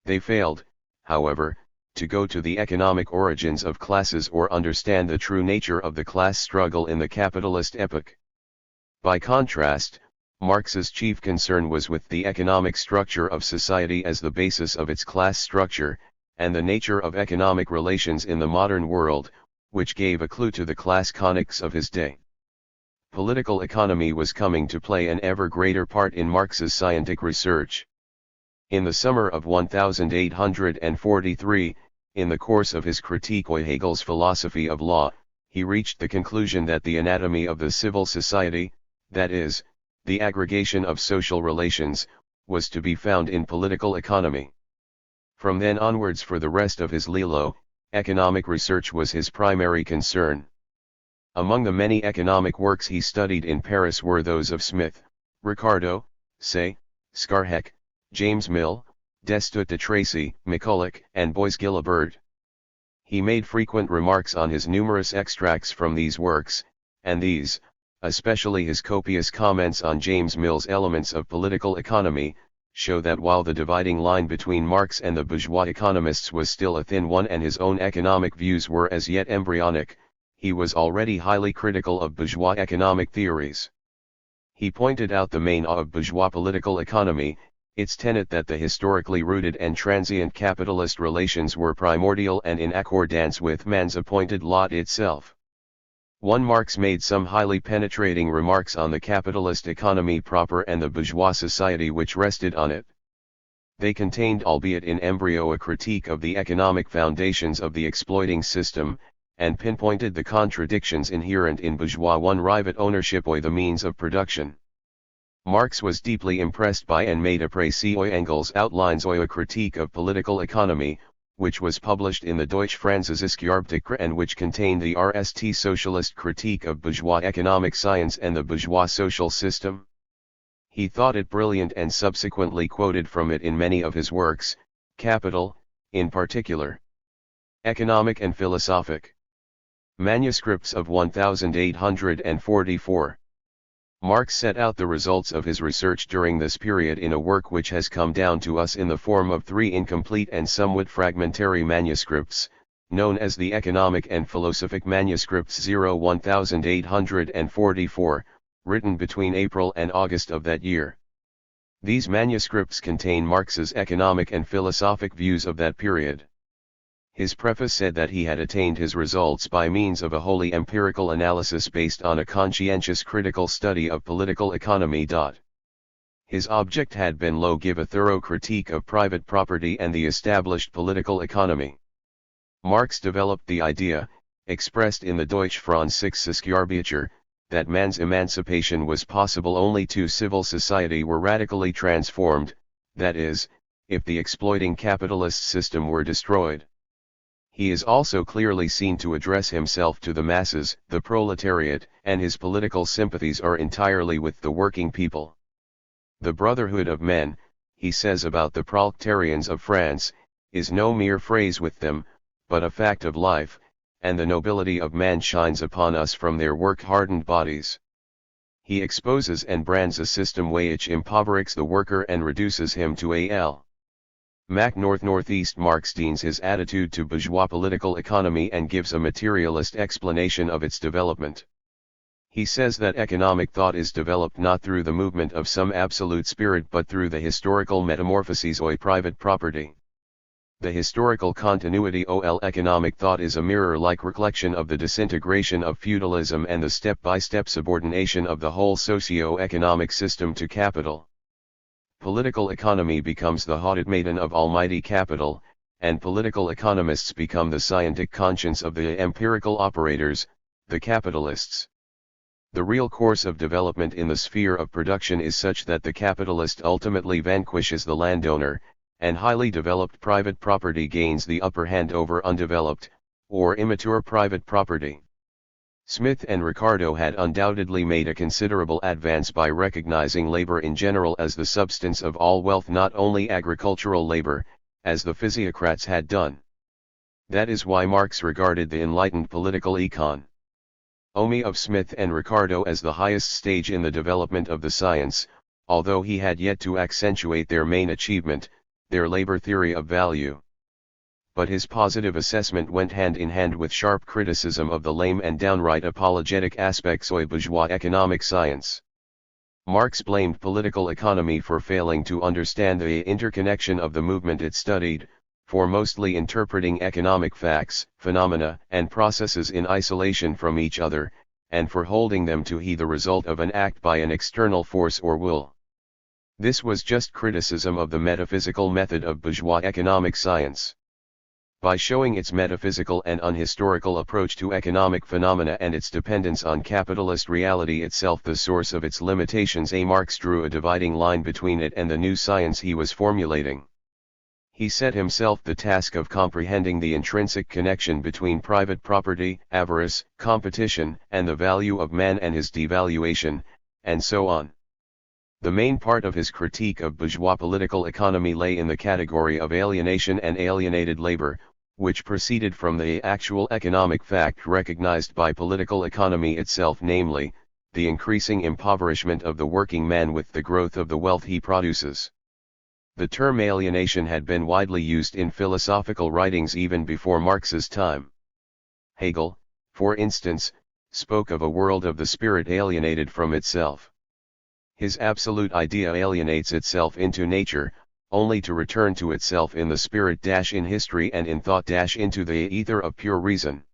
They failed, however, to go to the economic origins of classes or understand the true nature of the class struggle in the capitalist epoch. By contrast, Marx's chief concern was with the economic structure of society as the basis of its class structure, and the nature of economic relations in the modern world, which gave a clue to the class conics of his day. Political economy was coming to play an ever greater part in Marx's scientific research. In the summer of 1843, in the course of his critique of Hegel's philosophy of law, he reached the conclusion that the anatomy of the civil society, that is, the aggregation of social relations, was to be found in political economy. From then onwards for the rest of his Lilo, economic research was his primary concern. Among the many economic works he studied in Paris were those of Smith, Ricardo, Say, Scarheck, James Mill, Destutt de Tracy, McCulloch, and Bois-Guilbert. He made frequent remarks on his numerous extracts from these works, and these, especially his copious comments on James Mill's Elements of Political Economy, show that while the dividing line between Marx and the bourgeois economists was still a thin one and his own economic views were as yet embryonic, he was already highly critical of bourgeois economic theories. He pointed out the main of bourgeois political economy, its tenet that the historically rooted and transient capitalist relations were primordial and in accordance with man's appointed lot itself. Marx made some highly penetrating remarks on the capitalist economy proper and the bourgeois society which rested on it. They contained, albeit in embryo, a critique of the economic foundations of the exploiting system, and pinpointed the contradictions inherent in bourgeois private ownership or the means of production. Marx was deeply impressed by and made apprécier Engels' outlines a critique of political economy, which was published in the Deutsche Französische Jahrbuch and which contained the RST socialist critique of bourgeois economic science and the bourgeois social system. He thought it brilliant and subsequently quoted from it in many of his works, Capital, in particular. Economic and Philosophic. Manuscripts of 1844. Marx set out the results of his research during this period in a work which has come down to us in the form of 3 incomplete and somewhat fragmentary manuscripts, known as the Economic and Philosophic Manuscripts 1844, written between April and August of that year. These manuscripts contain Marx's economic and philosophic views of that period. His preface said that he had attained his results by means of a wholly empirical analysis based on a conscientious critical study of political economy. His object had been to give a thorough critique of private property and the established political economy. Marx developed the idea, expressed in the Deutsche Französische Jahrbuch, that man's emancipation was possible only to civil society were radically transformed, that is, if the exploiting capitalist system were destroyed. He is also clearly seen to address himself to the masses, the proletariat, and his political sympathies are entirely with the working people. The brotherhood of men, he says about the proletarians of France, is no mere phrase with them, but a fact of life, and the nobility of man shines upon us from their work-hardened bodies. He exposes and brands a system which impoverishs the worker and reduces him to a Northeast. Marx deans his attitude to bourgeois political economy and gives a materialist explanation of its development. He says that economic thought is developed not through the movement of some absolute spirit but through the historical metamorphoses of private property. The historical continuity of economic thought is a mirror-like reflection of the disintegration of feudalism and the step-by-step subordination of the whole socio-economic system to capital. Political economy becomes the handmaiden of almighty capital, and political economists become the scientific conscience of the empirical operators, the capitalists. The real course of development in the sphere of production is such that the capitalist ultimately vanquishes the landowner, and highly developed private property gains the upper hand over undeveloped, or immature private property. Smith and Ricardo had undoubtedly made a considerable advance by recognizing labor in general as the substance of all wealth, not only agricultural labor, as the physiocrats had done. That is why Marx regarded the enlightened political economy of Smith and Ricardo as the highest stage in the development of the science, although he had yet to accentuate their main achievement, their labor theory of value. But his positive assessment went hand in hand with sharp criticism of the lame and downright apologetic aspects of bourgeois economic science. Marx blamed political economy for failing to understand the interconnection of the movement it studied, for mostly interpreting economic facts, phenomena, and processes in isolation from each other, and for holding them to be the result of an act by an external force or will. This was just criticism of the metaphysical method of bourgeois economic science. By showing its metaphysical and unhistorical approach to economic phenomena and its dependence on capitalist reality itself the source of its limitations, Marx drew a dividing line between it and the new science he was formulating. He set himself the task of comprehending the intrinsic connection between private property, avarice, competition, and the value of man and his devaluation, and so on. The main part of his critique of bourgeois political economy lay in the category of alienation and alienated labor, which proceeded from the actual economic fact recognized by political economy itself, namely, the increasing impoverishment of the working man with the growth of the wealth he produces. The term alienation had been widely used in philosophical writings even before Marx's time. Hegel, for instance, spoke of a world of the spirit alienated from itself. His absolute idea alienates itself into nature, only to return to itself in the spirit in history and in thought into the ether of pure reason.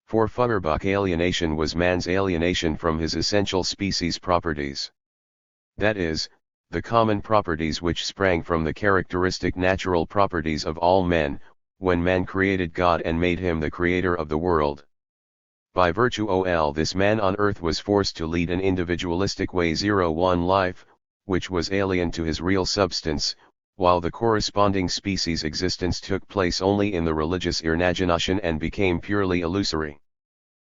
For Feuerbach, alienation was man's alienation from his essential species properties. That is, the common properties which sprang from the characteristic natural properties of all men, when man created God and made him the creator of the world. By virtue of this man on earth was forced to lead an individualistic way 0-1 life, which was alien to his real substance, while the corresponding species existence took place only in the religious imagination and became purely illusory.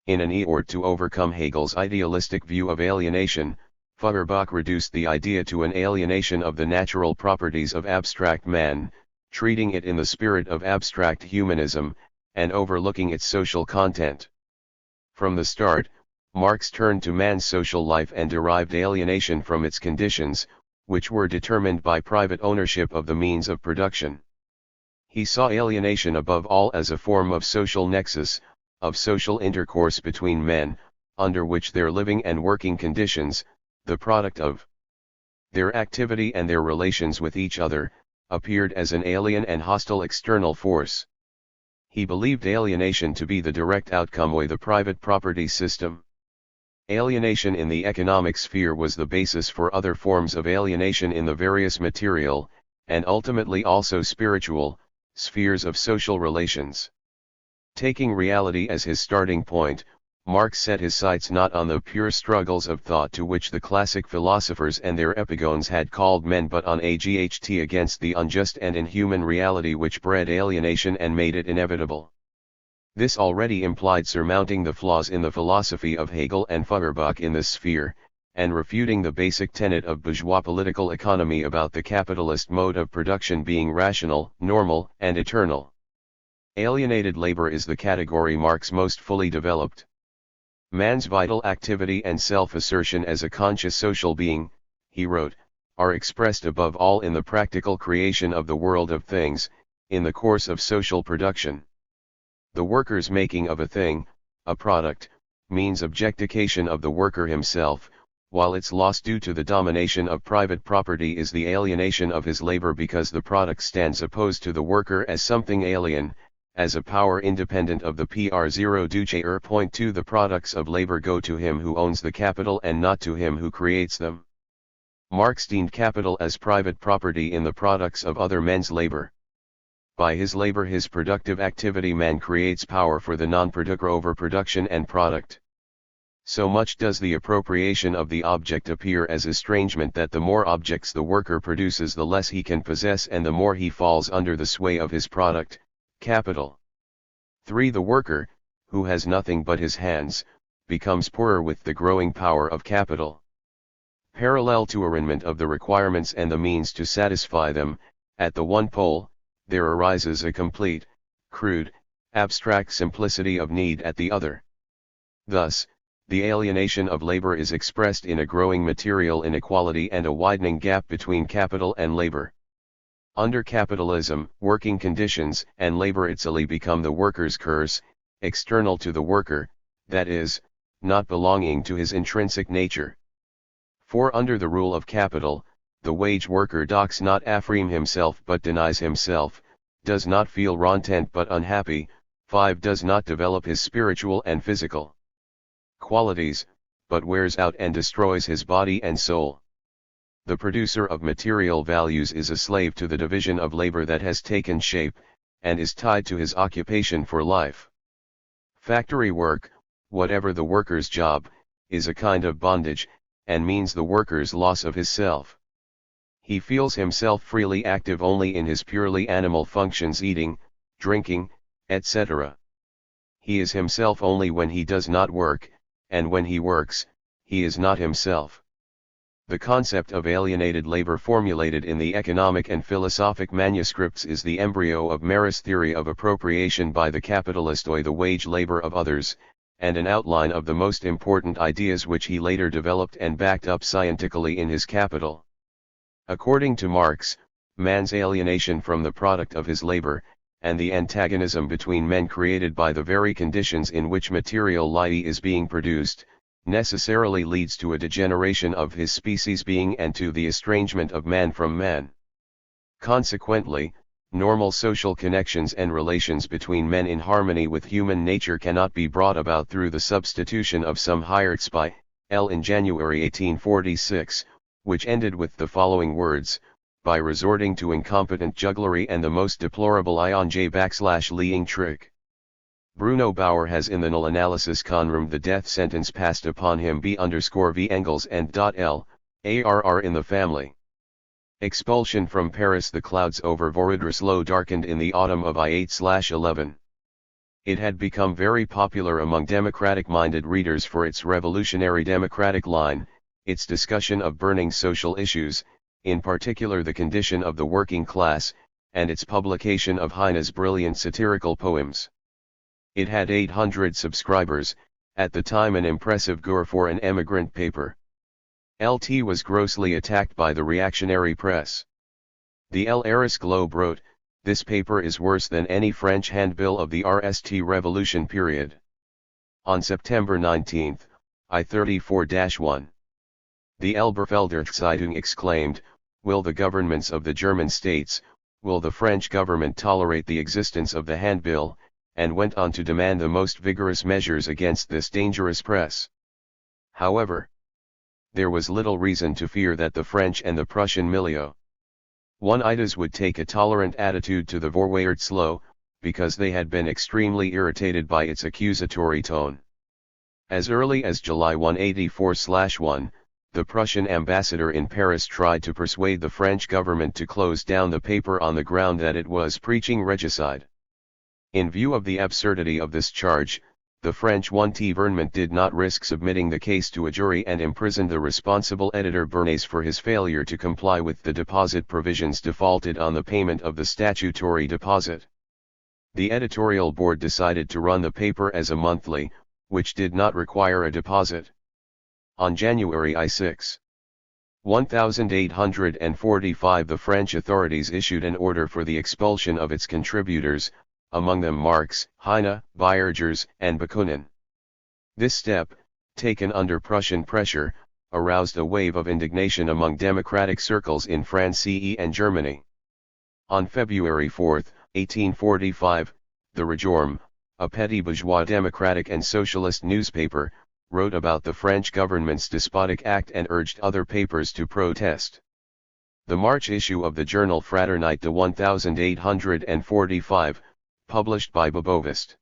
In an effort to overcome Hegel's idealistic view of alienation, Feuerbach reduced the idea to an alienation of the natural properties of abstract man, treating it in the spirit of abstract humanism, and overlooking its social content. From the start, Marx turned to man's social life and derived alienation from its conditions, which were determined by private ownership of the means of production. He saw alienation above all as a form of social nexus, of social intercourse between men, under which their living and working conditions, the product of their activity and their relations with each other, appeared as an alien and hostile external force. He believed alienation to be the direct outcome of the private property system. Alienation in the economic sphere was the basis for other forms of alienation in the various material, and ultimately also spiritual, spheres of social relations. Taking reality as his starting point, Marx set his sights not on the pure struggles of thought to which the classic philosophers and their epigones had called men but on AGHT against the unjust and inhuman reality which bred alienation and made it inevitable. This already implied surmounting the flaws in the philosophy of Hegel and Feuerbach in this sphere, and refuting the basic tenet of bourgeois political economy about the capitalist mode of production being rational, normal, and eternal. Alienated labor is the category Marx most fully developed. Man's vital activity and self-assertion as a conscious social being, he wrote, are expressed above all in the practical creation of the world of things, in the course of social production. The worker's making of a thing, a product, means objectification of the worker himself, while its loss due to the domination of private property is the alienation of his labor because the product stands opposed to the worker as something alien, as a power independent of the PR0 Duce point 2 the products of labor go to him who owns the capital and not to him who creates them. Marx deemed capital as private property in the products of other men's labor. By his labor his productive activity man creates power for the non-producer over production and product. So much does the appropriation of the object appear as estrangement that the more objects the worker produces the less he can possess and the more he falls under the sway of his product, capital. 3. The worker, who has nothing but his hands, becomes poorer with the growing power of capital. Parallel to arrangement of the requirements and the means to satisfy them, at the one pole, there arises a complete, crude, abstract simplicity of need at the other. Thus, the alienation of labor is expressed in a growing material inequality and a widening gap between capital and labor. Under capitalism, working conditions and labor itself become the worker's curse, external to the worker, that is, not belonging to his intrinsic nature. For under the rule of capital, the wage worker does not affirm himself but denies himself, does not feel content but unhappy. 5. Does not develop his spiritual and physical qualities, but wears out and destroys his body and soul. The producer of material values is a slave to the division of labor that has taken shape, and is tied to his occupation for life. Factory work, whatever the worker's job, is a kind of bondage, and means the worker's loss of his self. He feels himself freely active only in his purely animal functions eating, drinking, etc. He is himself only when he does not work, and when he works, he is not himself. The concept of alienated labor formulated in the economic and philosophic manuscripts is the embryo of Marx's theory of appropriation by the capitalist of the wage labor of others, and an outline of the most important ideas which he later developed and backed up scientifically in his Capital. According to Marx, man's alienation from the product of his labor, and the antagonism between men created by the very conditions in which material life is being produced, necessarily leads to a degeneration of his species being and to the estrangement of man from man. Consequently, normal social connections and relations between men in harmony with human nature cannot be brought about through the substitution of some hierarchy. In January 1846, which ended with the following words: by resorting to incompetent jugglery and the most deplorable ing trick. Bruno Bauer has in the null analysis confirmed the death sentence passed upon him B_V Engels and L. ARR in the family. Expulsion from Paris. The clouds over Vorodreslow darkened in the autumn of I8/11. It had become very popular among democratic-minded readers for its revolutionary democratic line, its discussion of burning social issues, in particular the condition of the working class, and its publication of Heine's brilliant satirical poems. It had 800 subscribers, at the time an impressive gore for an emigrant paper. LT was grossly attacked by the reactionary press. The L'Arris Globe wrote, "This paper is worse than any French handbill of the RST Revolution period." On September 19, I34-1. The Elberfelder Zeitung exclaimed, "Will the governments of the German states, will the French government tolerate the existence of the handbill?" and went on to demand the most vigorous measures against this dangerous press. However, there was little reason to fear that the French and the Prussian milieu One-itas would take a tolerant attitude to the Vorwärtsloh, because they had been extremely irritated by its accusatory tone. As early as July 184/1, the Prussian ambassador in Paris tried to persuade the French government to close down the paper on the ground that it was preaching regicide. In view of the absurdity of this charge, the French gouvernement did not risk submitting the case to a jury and imprisoned the responsible editor Bernays for his failure to comply with the deposit provisions, defaulted on the payment of the statutory deposit. The editorial board decided to run the paper as a monthly, which did not require a deposit. On January 6, 1845, the French authorities issued an order for the expulsion of its contributors, among them Marx, Heine, Biergers, and Bakunin. This step, taken under Prussian pressure, aroused a wave of indignation among democratic circles in France and Germany. On February 4, 1845, the Réforme, a petty bourgeois democratic and socialist newspaper, wrote about the French government's despotic act and urged other papers to protest. The March issue of the journal Fraternité 1845, published by Bobovist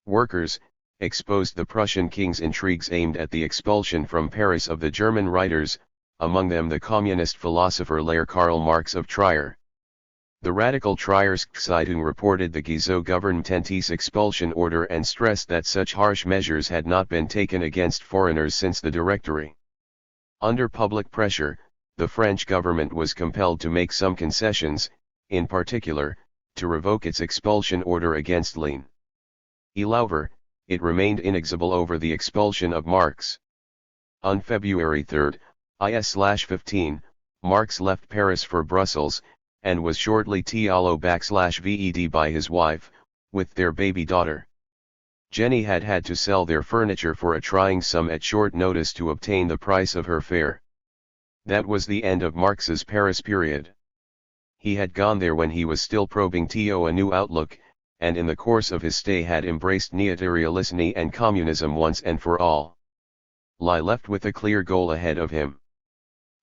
workers, exposed the Prussian king's intrigues aimed at the expulsion from Paris of the German writers, among them the communist philosopher Karl Marx of Trier. The radical Trier's Zeitung reported the Guizot government's expulsion order and stressed that such harsh measures had not been taken against foreigners since the Directory. Under public pressure, the French government was compelled to make some concessions, in particular, to revoke its expulsion order against Lenin. However, it remained inexorable over the expulsion of Marx. On February 3, IS/15, Marx left Paris for Brussels, and was shortly TLO_VED by his wife, with their baby daughter. Jenny had had to sell their furniture for a trying sum at short notice to obtain the price of her fare. That was the end of Marx's Paris period. He had gone there when he was still probing a new outlook, and in the course of his stay had embraced neoterialism and communism once and for all. Left with a clear goal ahead of him.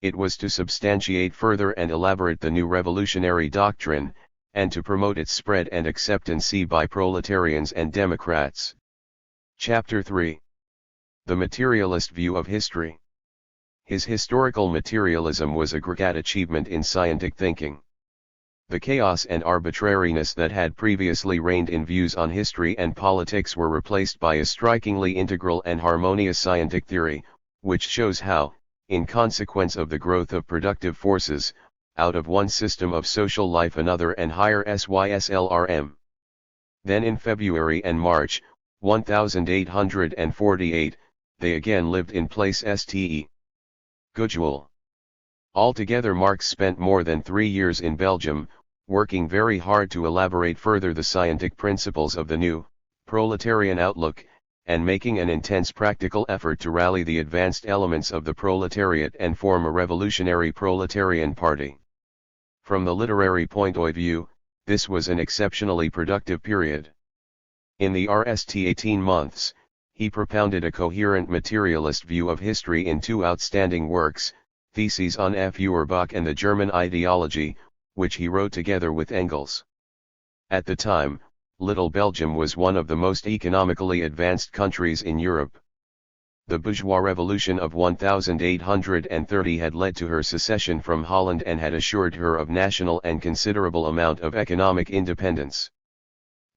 It was to substantiate further and elaborate the new revolutionary doctrine, and to promote its spread and acceptance by proletarians and democrats. Chapter 3. The Materialist View of History. His historical materialism was a great achievement in scientific thinking. The chaos and arbitrariness that had previously reigned in views on history and politics were replaced by a strikingly integral and harmonious scientific theory, which shows how, in consequence of the growth of productive forces, out of one system of social life another and higher SYSLRM. Then in February and March, 1848, they again lived in place Ste. Gudule. Altogether Marx spent more than 3 years in Belgium, working very hard to elaborate further the scientific principles of the new, proletarian outlook, and making an intense practical effort to rally the advanced elements of the proletariat and form a revolutionary proletarian party. From the literary point of view, this was an exceptionally productive period. In the RST 18 months, he propounded a coherent materialist view of history in 2 outstanding works, Theses on Feuerbach and the German Ideology, which he wrote together with Engels. At the time, Little Belgium was one of the most economically advanced countries in Europe. The bourgeois revolution of 1830 had led to her secession from Holland and had assured her of national and considerable amount of economic independence.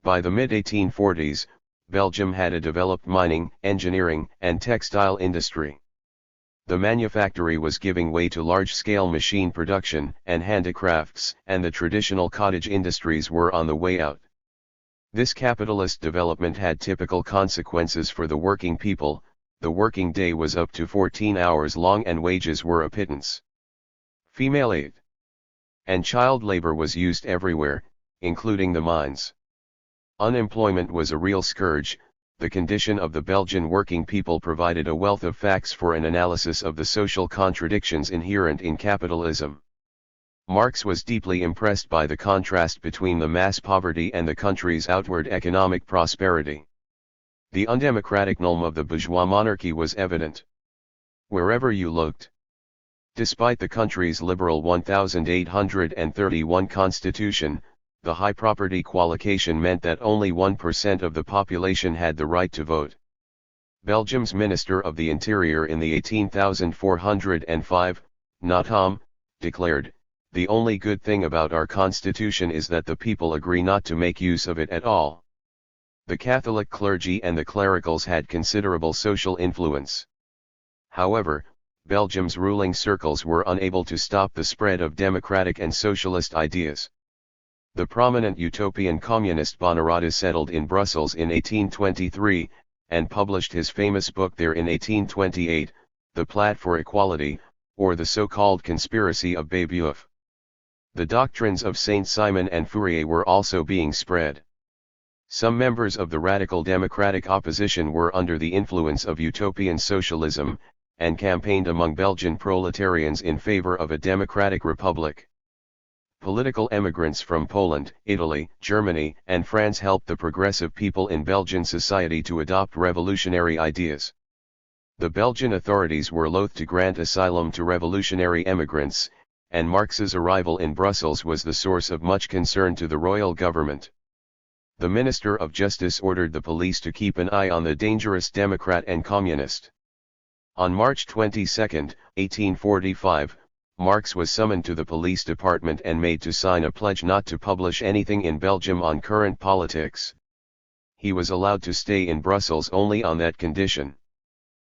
By the mid-1840s, Belgium had a developed mining, engineering, and textile industry. The manufactory was giving way to large-scale machine production and handicrafts, and the traditional cottage industries were on the way out. This capitalist development had typical consequences for the working people. The working day was up to 14 hours long and wages were a pittance. Female aid and child labor was used everywhere, including the mines. Unemployment was a real scourge. The condition of the Belgian working people provided a wealth of facts for an analysis of the social contradictions inherent in capitalism. Marx was deeply impressed by the contrast between the mass poverty and the country's outward economic prosperity. The undemocratic norm of the bourgeois monarchy was evident wherever you looked. Despite the country's liberal 1831 constitution, the high property qualification meant that only 1% of the population had the right to vote. Belgium's Minister of the Interior in the 18405, Nothomb, declared, "The only good thing about our constitution is that the people agree not to make use of it at all." The Catholic clergy and the clericals had considerable social influence. However, Belgium's ruling circles were unable to stop the spread of democratic and socialist ideas. The prominent utopian communist Bonnarod settled in Brussels in 1823, and published his famous book there in 1828, The Plot for Equality, or the so-called Conspiracy of Babeuf. The doctrines of Saint-Simon and Fourier were also being spread. Some members of the radical democratic opposition were under the influence of utopian socialism, and campaigned among Belgian proletarians in favor of a democratic republic. Political emigrants from Poland, Italy, Germany, and France helped the progressive people in Belgian society to adopt revolutionary ideas. The Belgian authorities were loath to grant asylum to revolutionary emigrants, and Marx's arrival in Brussels was the source of much concern to the royal government. The Minister of Justice ordered the police to keep an eye on the dangerous Democrat and Communist. On March 22, 1845, Marx was summoned to the police department and made to sign a pledge not to publish anything in Belgium on current politics. He was allowed to stay in Brussels only on that condition.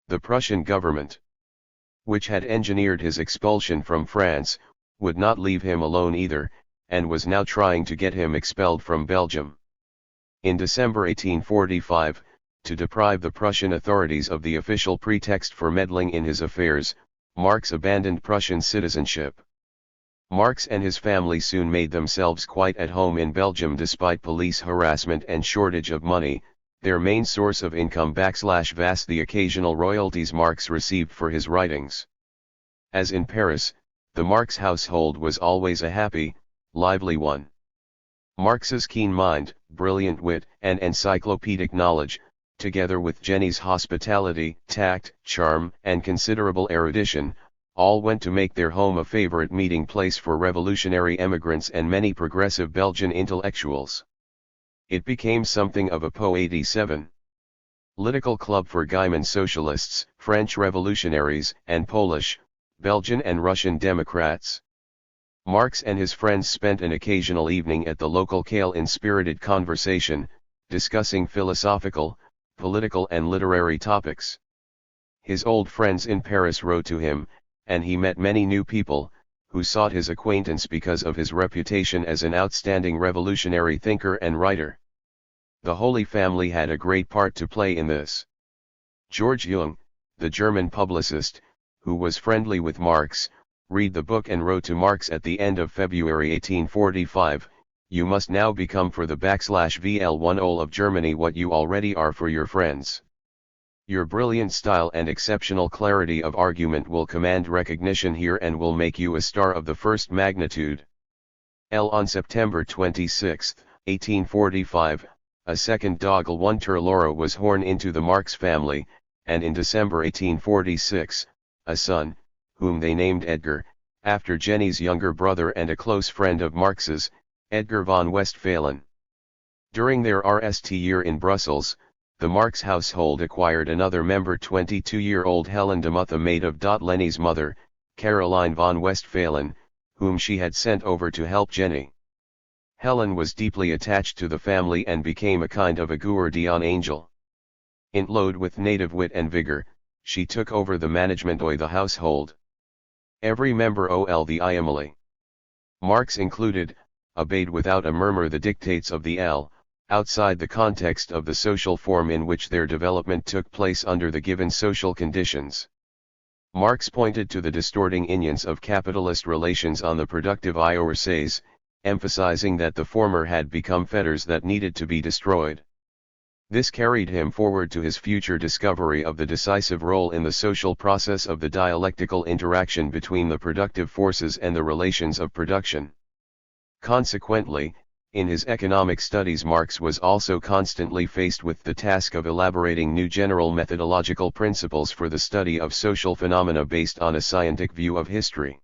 The Prussian government, which had engineered his expulsion from France, would not leave him alone either, and was now trying to get him expelled from Belgium. In December 1845, to deprive the Prussian authorities of the official pretext for meddling in his affairs, Marx abandoned Prussian citizenship. Marx and his family soon made themselves quite at home in Belgium despite police harassment and shortage of money, their main source of income / the occasional royalties Marx received for his writings. As in Paris, the Marx household was always a happy, lively one. Marx's keen mind, brilliant wit, and encyclopedic knowledge, together with Jenny's hospitality, tact, charm, and considerable erudition, all went to make their home a favorite meeting place for revolutionary emigrants and many progressive Belgian intellectuals. It became something of a Po-87 political club for Guiman socialists, French revolutionaries, and Polish, Belgian and Russian Democrats. Marx and his friends spent an occasional evening at the local Kale in spirited conversation, discussing philosophical, political and literary topics. His old friends in Paris wrote to him, and he met many new people, who sought his acquaintance because of his reputation as an outstanding revolutionary thinker and writer. The Holy Family had a great part to play in this. George Jung, the German publicist, who was friendly with Marx, read the book and wrote to Marx at the end of February 1845, "You must now become for the /VL1 of Germany what you already are for your friends. Your brilliant style and exceptional clarity of argument will command recognition here and will make you a star of the first magnitude." On September 26, 1845, a second Dogel Unterlora was born into the Marx family, and in December 1846, a son, whom they named Edgar, after Jenny's younger brother and a close friend of Marx's, Edgar von Westphalen. During their RST year in Brussels, the Marx household acquired another member, 22-year-old Helen de Muth, a maid of Lenny's mother, Caroline von Westphalen, whom she had sent over to help Jenny. Helen was deeply attached to the family and became a kind of a guardian angel. Endowed with native wit and vigor, she took over the management of the household. Every member ol the family, Marx included, obeyed without a murmur the dictates of the L, outside the context of the social form in which their development took place under the given social conditions. Marx pointed to the distorting influence of capitalist relations on the productive IORCs, emphasizing that the former had become fetters that needed to be destroyed. This carried him forward to his future discovery of the decisive role in the social process of the dialectical interaction between the productive forces and the relations of production. Consequently, in his economic studies, Marx was also constantly faced with the task of elaborating new general methodological principles for the study of social phenomena based on a scientific view of history.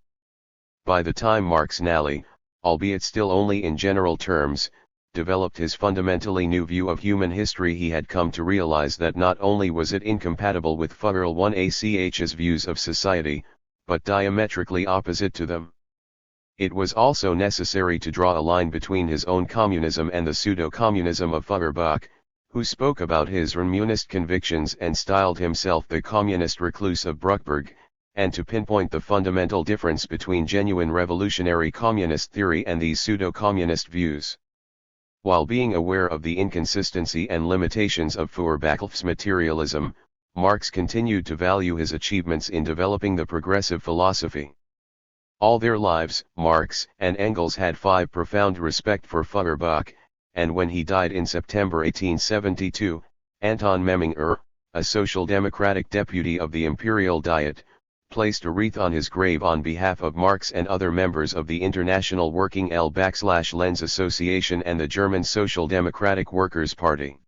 By the time Marx Nally, albeit still only in general terms, developed his fundamentally new view of human history, he had come to realize that not only was it incompatible with KARL 1ACH's views of society, but diametrically opposite to them. It was also necessary to draw a line between his own communism and the pseudo-communism of Feuerbach, who spoke about his Remunist convictions and styled himself the communist recluse of Bruckberg, and to pinpoint the fundamental difference between genuine revolutionary communist theory and these pseudo-communist views. While being aware of the inconsistency and limitations of Feuerbach's materialism, Marx continued to value his achievements in developing the progressive philosophy. All their lives, Marx and Engels had profound respect for Feuerbach, and when he died in September 1872, Anton Memminger, a Social Democratic deputy of the Imperial Diet, placed a wreath on his grave on behalf of Marx and other members of the International Working L/Lens Association and the German Social Democratic Workers' Party.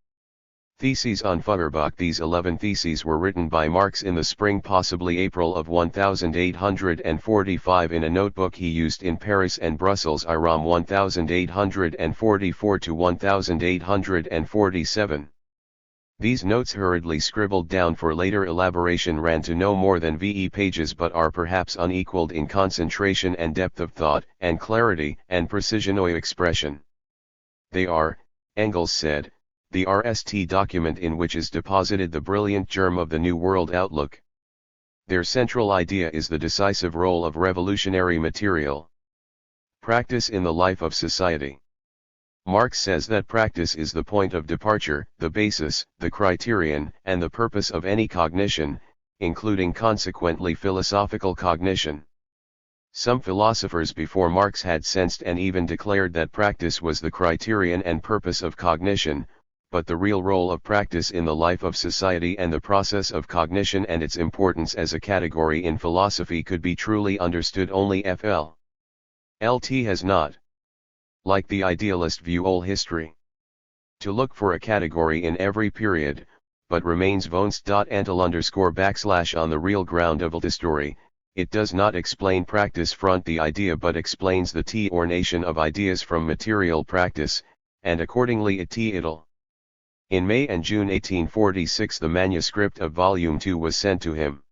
Theses on Feuerbach. These 11 theses were written by Marx in the spring, possibly April of 1845, in a notebook he used in Paris and Brussels around 1844 to 1847. These notes, hurriedly scribbled down for later elaboration, ran to no more than VE pages, but are perhaps unequaled in concentration and depth of thought, and clarity and precision of expression. They are, Engels said, the RST document in which is deposited the brilliant germ of the New World outlook. Their central idea is the decisive role of revolutionary material practice in the life of society. Marx says that practice is the point of departure, the basis, the criterion, and the purpose of any cognition, including consequently philosophical cognition. Some philosophers before Marx had sensed and even declared that practice was the criterion and purpose of cognition, but the real role of practice in the life of society and the process of cognition and its importance as a category in philosophy could be truly understood only FL. LT has not, like the idealist view all history, to look for a category in every period, but remains vonst.antel_/ on the real ground of the story. It does not explain practice front the idea but explains the t-ornation of ideas from material practice, and accordingly it'll. In May and June 1846 the manuscript of Volume 2 was sent to him.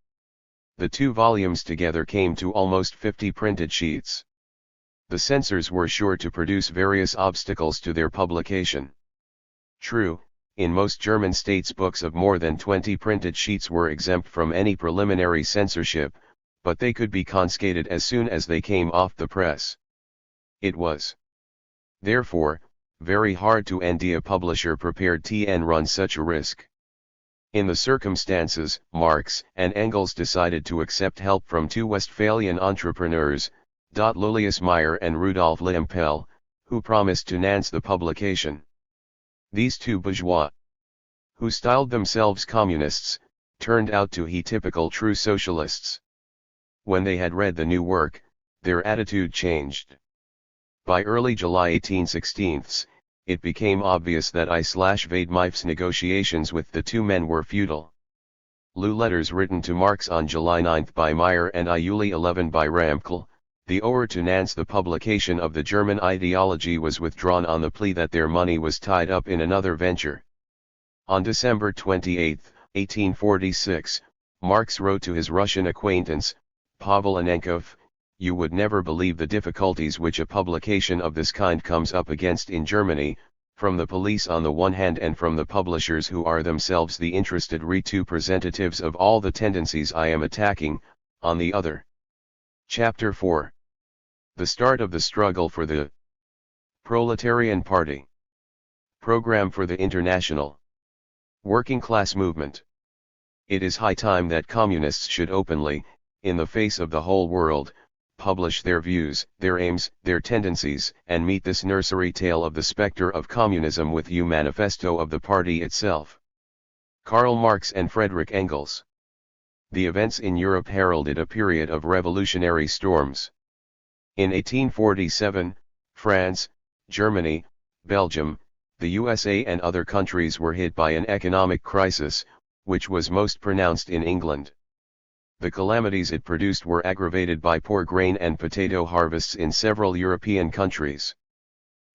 The 2 volumes together came to almost 50 printed sheets. The censors were sure to produce various obstacles to their publication. True, in most German states books of more than 20 printed sheets were exempt from any preliminary censorship, but they could be confiscated as soon as they came off the press. It was, therefore, very hard to find a publisher prepared to run such a risk. In the circumstances, Marx and Engels decided to accept help from 2 Westphalian entrepreneurs, Lullius Meyer and Rudolf Lempel, who promised to finance the publication. These 2 bourgeois, who styled themselves communists, turned out to be typical true socialists. When they had read the new work, their attitude changed. By early July 1816, it became obvious that I/Weidmeiff's negotiations with the 2 men were futile. Lu letters written to Marx on July 9 by Meyer and Iuli 11 by Ramkel. The Oer to Nance. The publication of the German ideology was withdrawn on the plea that their money was tied up in another venture. On December 28, 1846, Marx wrote to his Russian acquaintance, Pavel Anenkov, "You would never believe the difficulties which a publication of this kind comes up against in Germany, from the police on the one hand and from the publishers who are themselves the interested representatives of all the tendencies I am attacking, on the other." Chapter 4. The start of the struggle for the Proletarian Party. Program for the International Working Class Movement. It is high time that communists should openly, in the face of the whole world, publish their views, their aims, their tendencies, and meet this nursery tale of the specter of communism with a manifesto of the party itself. Karl Marx and Friedrich Engels. The events in Europe heralded a period of revolutionary storms. In 1847, France, Germany, Belgium, the USA and other countries were hit by an economic crisis, which was most pronounced in England. The calamities it produced were aggravated by poor grain and potato harvests in several European countries.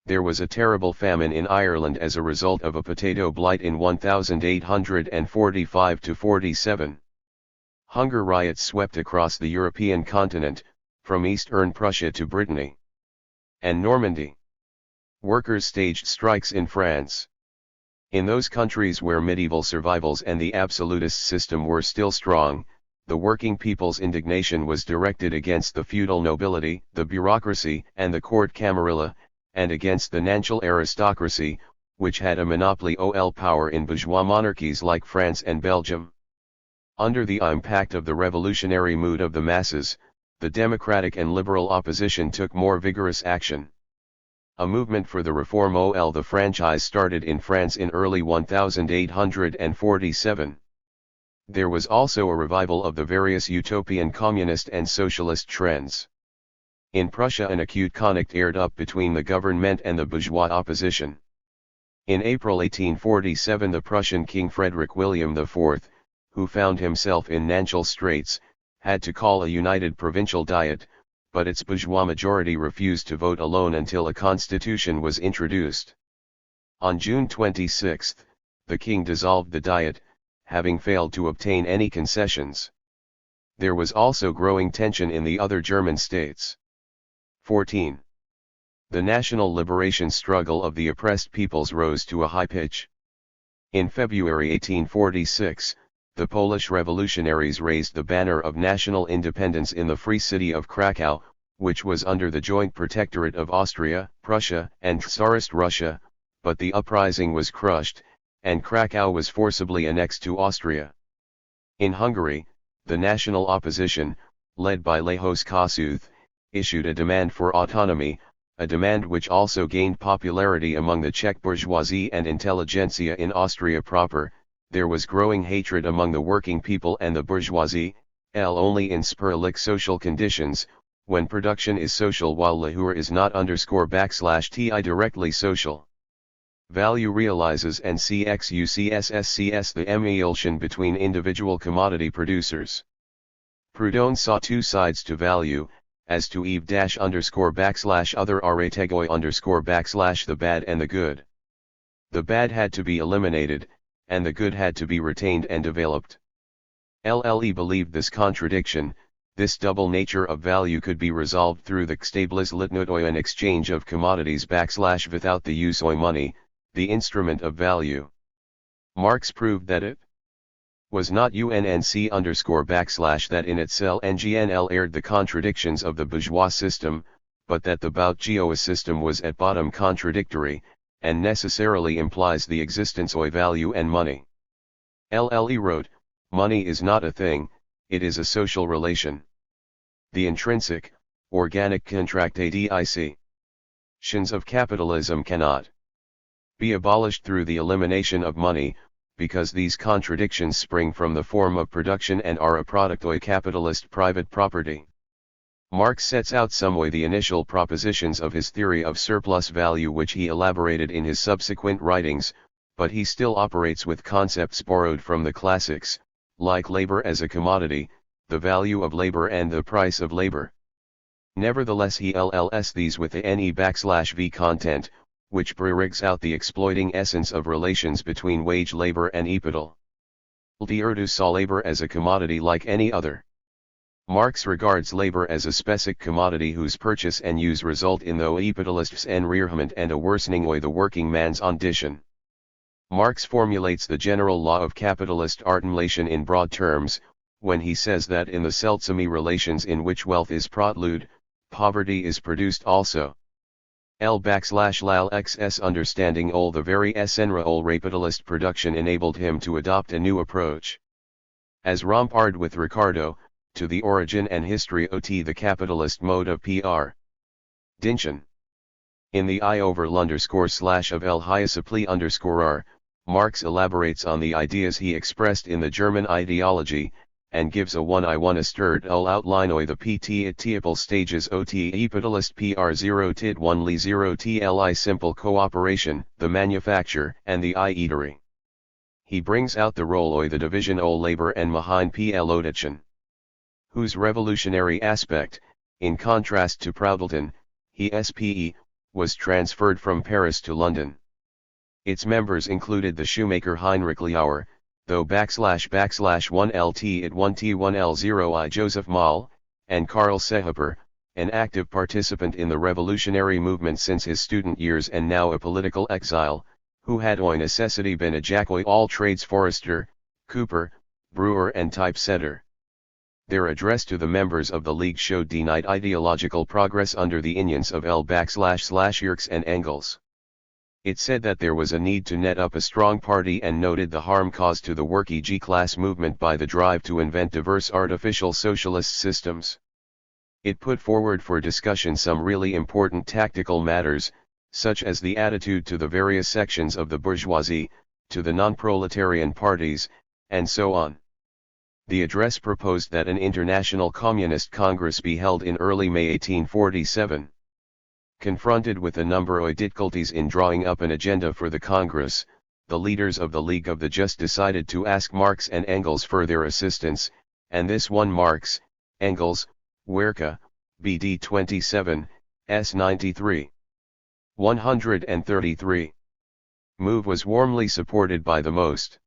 There was a terrible famine in Ireland as a result of a potato blight in 1845-47. Hunger riots swept across the European continent, from Eastern Prussia to Brittany and Normandy. Workers staged strikes in France. In those countries where medieval survivals and the absolutist system were still strong, the working people's indignation was directed against the feudal nobility, the bureaucracy, and the court camarilla, and against the national aristocracy, which had a monopoly of power in bourgeois monarchies like France and Belgium. Under the impact of the revolutionary mood of the masses, the democratic and liberal opposition took more vigorous action. A movement for the reform of the franchise started in France in early 1847. There was also a revival of the various utopian communist and socialist trends. In Prussia an acute conflict aired up between the government and the bourgeois opposition. In April 1847 the Prussian King Frederick William IV, who found himself in financial straits, had to call a united provincial diet, but its bourgeois majority refused to vote alone until a constitution was introduced. On June 26, the king dissolved the diet, having failed to obtain any concessions. There was also growing tension in the other German states. 14. The national liberation struggle of the oppressed peoples rose to a high pitch. In February 1846, the Polish revolutionaries raised the banner of national independence in the free city of Krakow, which was under the joint protectorate of Austria, Prussia, and Tsarist Russia, but the uprising was crushed, and Krakow was forcibly annexed to Austria. In Hungary, the national opposition, led by Lajos Kossuth, issued a demand for autonomy, a demand which also gained popularity among the Czech bourgeoisie and intelligentsia in Austria proper. There was growing hatred among the working people and the bourgeoisie, only in sporadic social conditions, when production is social while labor is not _ti directly social. Value realizes and CXUCSSCS the emulsion between individual commodity producers. Proudhon saw two sides to value, as to eve _other aretegoi _ the bad and the good. The bad had to be eliminated, and the good had to be retained and developed. Lle believed this contradiction, this double nature of value could be resolved through the stabilization and exchange of commodities without the use of money, the instrument of value. Marx proved that it was not UNNC _ that in itself NGNL aired the contradictions of the bourgeois system, but that the bourgeois system was at bottom contradictory, and necessarily implies the existence of value and money. Lle wrote, "Money is not a thing, it is a social relation. The intrinsic, organic contractions of capitalism cannot be abolished through the elimination of money, because these contradictions spring from the form of production and are a product of capitalist private property." Marx sets out some way the initial propositions of his theory of surplus value which he elaborated in his subsequent writings, but he still operates with concepts borrowed from the classics, like labor as a commodity, the value of labor and the price of labor. Nevertheless he LLs these with the NE\V content, which brings out the exploiting essence of relations between wage labor and capital. The Urdu saw labor as a commodity like any other. Marx regards labor as a specific commodity whose purchase and use result in the capitalist's enrearment and a worsening of the working man's condition. Marx formulates the general law of capitalist accumulation in broad terms, when he says that in the seltsami relations in which wealth is produced, poverty is produced also. L\lal xs understanding all the very essential capitalist production enabled him to adopt a new approach. As Rompard with Ricardo, to the origin and history of the capitalist mode of PR. Dinchen. In the I/of L_r, Marx elaborates on the ideas he expressed in the German ideology, and gives a 1I1 outline of the pt stages ot capitalist PR0 tid 1 li 0 tli simple cooperation, the manufacture, and the eatery. He brings out the role of the division o labor and behind PLOditchen, whose revolutionary aspect, in contrast to Proudleton, SPE, was transferred from Paris to London. Its members included the shoemaker Heinrich Liauer, though \1LT at 1T1L0I Joseph Moll, and Karl Seehofer, an active participant in the revolutionary movement since his student years and now a political exile, who had of necessity been a jack of all trades forester, cooper, brewer and typesetter. Their address to the members of the League showed denied ideological progress under the influence of L\Yerkes and Engels. It said that there was a need to net up a strong party and noted the harm caused to the working class movement by the drive to invent diverse artificial socialist systems. It put forward for discussion some really important tactical matters, such as the attitude to the various sections of the bourgeoisie, to the non-proletarian parties, and so on. The address proposed that an international communist congress be held in early May 1847. Confronted with a number of difficulties in drawing up an agenda for the Congress, the leaders of the League of the Just decided to ask Marx and Engels for their assistance, and this won Marx, Engels, Werke, BD 27, S 93. 133. Move was warmly supported by the most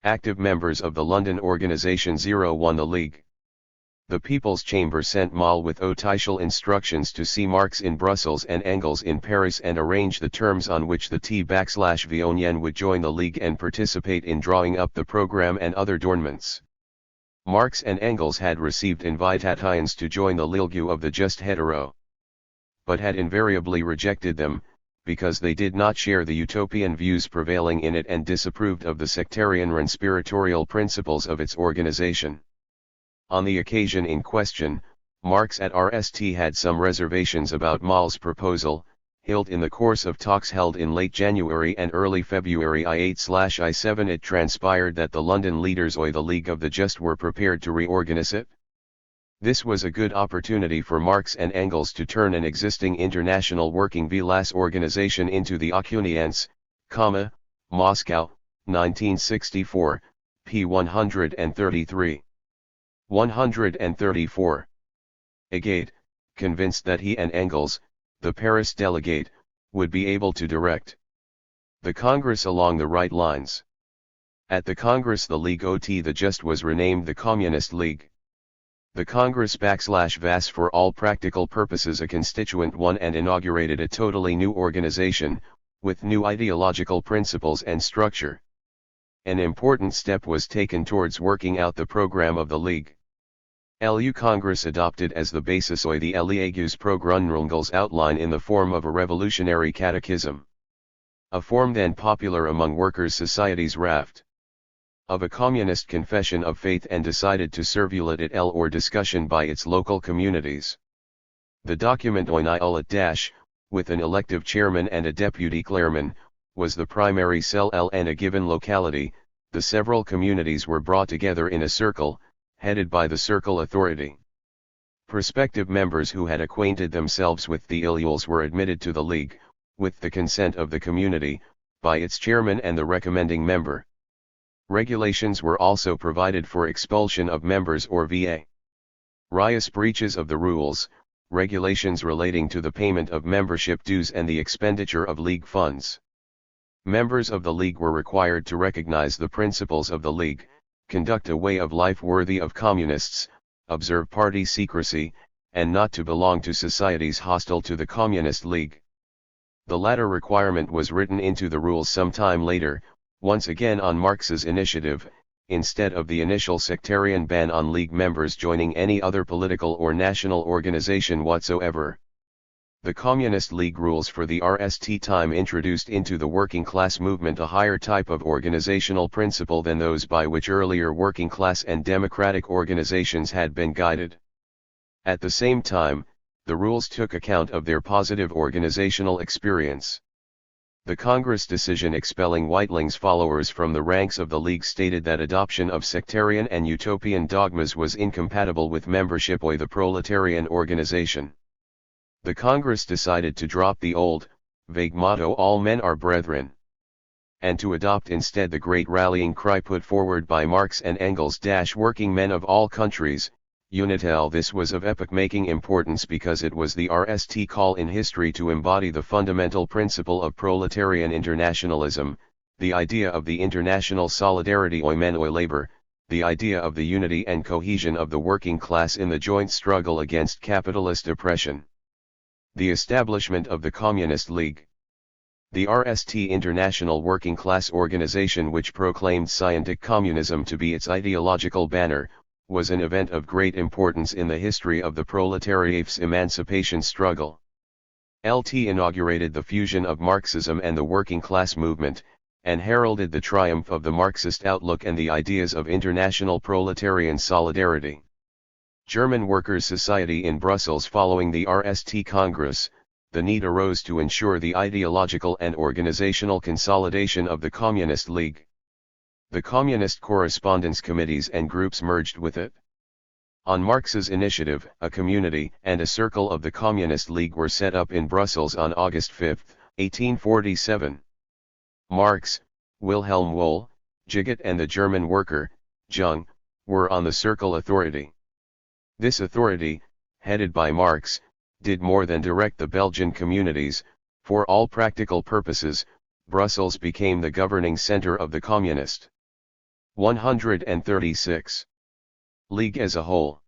active members of the London Organisation 01 the League. The People's Chamber sent Moll with official instructions to see Marx in Brussels and Engels in Paris and arrange the terms on which the T\Vionian would join the League and participate in drawing up the program and other adornments. Marx and Engels had received invitations to join the League of the Just hetero, but had invariably rejected them, because they did not share the utopian views prevailing in it and disapproved of the sectarian conspiratorial principles of its organization. On the occasion in question, Marx at RST had some reservations about Moll's proposal, held in the course of talks held in late January and early February I8/I7 it transpired that the London leaders of the League of the Just were prepared to reorganize it. This was a good opportunity for Marx and Engels to turn an existing international working class organization into the Alliance, Moscow, 1964, p. 133. 134. Agate, convinced that he and Engels, the Paris delegate, would be able to direct the Congress along the right lines. At the Congress the League of the Just was renamed the Communist League. The Congress \VAS for all practical purposes a constituent one and inaugurated a totally new organization, with new ideological principles and structure. An important step was taken towards working out the program of the League. LU Congress adopted as the basis of the LEAGU's Programmungels outline in the form of a revolutionary catechism. A form then popular among workers' societies raft of a communist confession of faith and decided to circulate it or discussion by its local communities. The document with an elective chairman and a deputy chairman, was the primary cell and a given locality, the several communities were brought together in a circle, headed by the circle authority. Prospective members who had acquainted themselves with the illules were admitted to the League, with the consent of the community, by its chairman and the recommending member. Regulations were also provided for expulsion of members or various breaches of the rules, regulations relating to the payment of membership dues and the expenditure of League funds. Members of the League were required to recognize the principles of the League, conduct a way of life worthy of communists, observe party secrecy, and not to belong to societies hostile to the Communist League. The latter requirement was written into the rules some time later, once again on Marx's initiative, instead of the initial sectarian ban on League members joining any other political or national organization whatsoever. The Communist League rules for the RST time introduced into the working class movement a higher type of organizational principle than those by which earlier working class and democratic organizations had been guided. At the same time, the rules took account of their positive organizational experience. The Congress decision expelling Weitling's followers from the ranks of the League stated that adoption of sectarian and utopian dogmas was incompatible with membership of the proletarian organization. The Congress decided to drop the old, vague motto "all men are brethren," and to adopt instead the great rallying cry put forward by Marx and Engels - working men of all countries, unitel. This was of epoch-making importance because it was the RST call in history to embody the fundamental principle of proletarian internationalism, the idea of the international solidarity oi men oi labor, the idea of the unity and cohesion of the working class in the joint struggle against capitalist oppression. The establishment of the Communist League. The RST International Working Class Organization, which proclaimed scientific communism to be its ideological banner, was an event of great importance in the history of the proletariat's emancipation struggle. LT inaugurated the fusion of Marxism and the working class movement, and heralded the triumph of the Marxist outlook and the ideas of international proletarian solidarity. German Workers' Society in Brussels. Following the RST Congress, the need arose to ensure the ideological and organizational consolidation of the Communist League. The Communist Correspondence Committees and groups merged with it. On Marx's initiative, a community and a circle of the Communist League were set up in Brussels on August 5, 1847. Marx, Wilhelm Wohl, Gigot and the German worker, Jung, were on the circle authority. This authority, headed by Marx, did more than direct the Belgian communities. For all practical purposes, Brussels became the governing center of the Communist 136 League as a whole.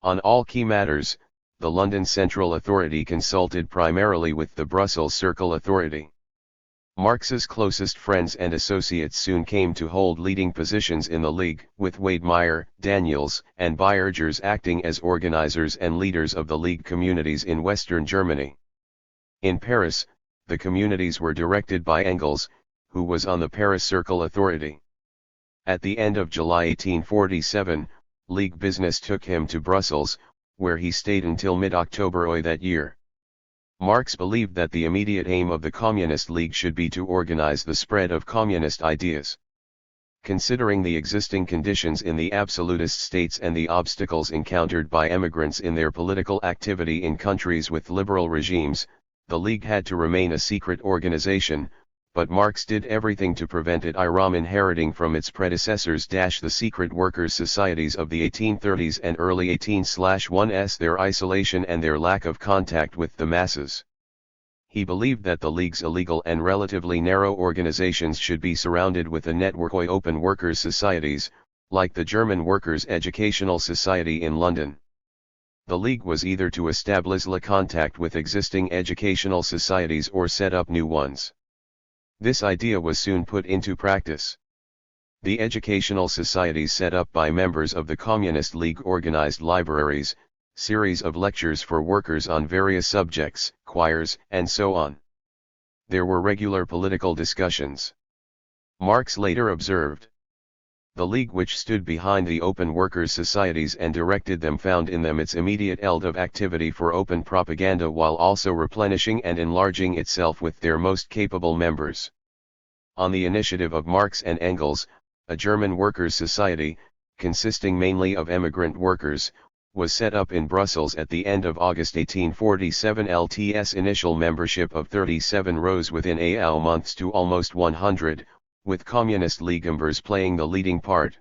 On all key matters, the London Central Authority consulted primarily with the Brussels Circle Authority. Marx's closest friends and associates soon came to hold leading positions in the League, with Wedemeyer, Daniels, and Biergers acting as organizers and leaders of the League communities in Western Germany. In Paris, the communities were directed by Engels, who was on the Paris Circle Authority. At the end of July 1847, League business took him to Brussels, where he stayed until mid-October that year. Marx believed that the immediate aim of the Communist League should be to organize the spread of communist ideas. Considering the existing conditions in the absolutist states and the obstacles encountered by emigrants in their political activity in countries with liberal regimes, the League had to remain a secret organization, but Marx did everything to prevent it from inheriting from its predecessors the secret workers' societies of the 1830s and early 18s, their isolation and their lack of contact with the masses. He believed that the League's illegal and relatively narrow organizations should be surrounded with a network of open workers' societies, like the German Workers' Educational Society in London. The League was either to establish contact with existing educational societies or set up new ones. This idea was soon put into practice. The educational societies set up by members of the Communist League organized libraries, series of lectures for workers on various subjects, choirs, and so on. There were regular political discussions. Marx later observed, "The League which stood behind the open workers' societies and directed them found in them its immediate eld of activity for open propaganda while also replenishing and enlarging itself with their most capable members." On the initiative of Marx and Engels, a German workers' society, consisting mainly of emigrant workers, was set up in Brussels at the end of August 1847. LT's initial membership of 37 rose within a months to almost 100, with communist league members playing the leading part.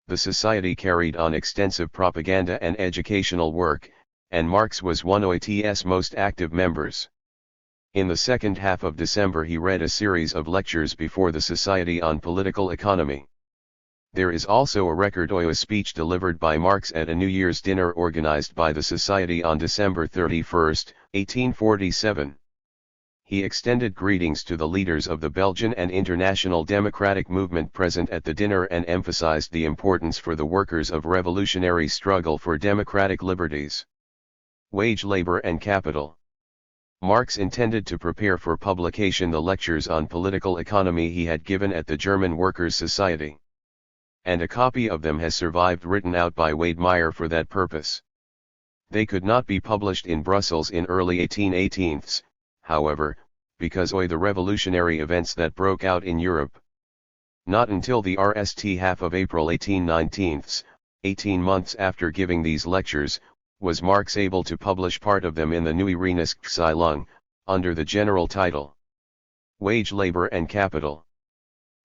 The society carried on extensive propaganda and educational work, and Marx was one of its most active members. In the second half of December he read a series of lectures before the Society on Political Economy. There is also a record of a speech delivered by Marx at a New Year's dinner organized by the Society on December 31, 1847. He extended greetings to the leaders of the Belgian and international democratic movement present at the dinner and emphasized the importance for the workers of revolutionary struggle for democratic liberties. Wage labor and capital. Marx intended to prepare for publication the lectures on political economy he had given at the German Workers' Society. And a copy of them has survived, written out by Wedemeyer for that purpose. They could not be published in Brussels in early 1818s, however, because of the revolutionary events that broke out in Europe. Not until the RST half of April 1819, 18 months after giving these lectures, was Marx able to publish part of them in the Neue Rheinische under the general title Wage, Labor and Capital.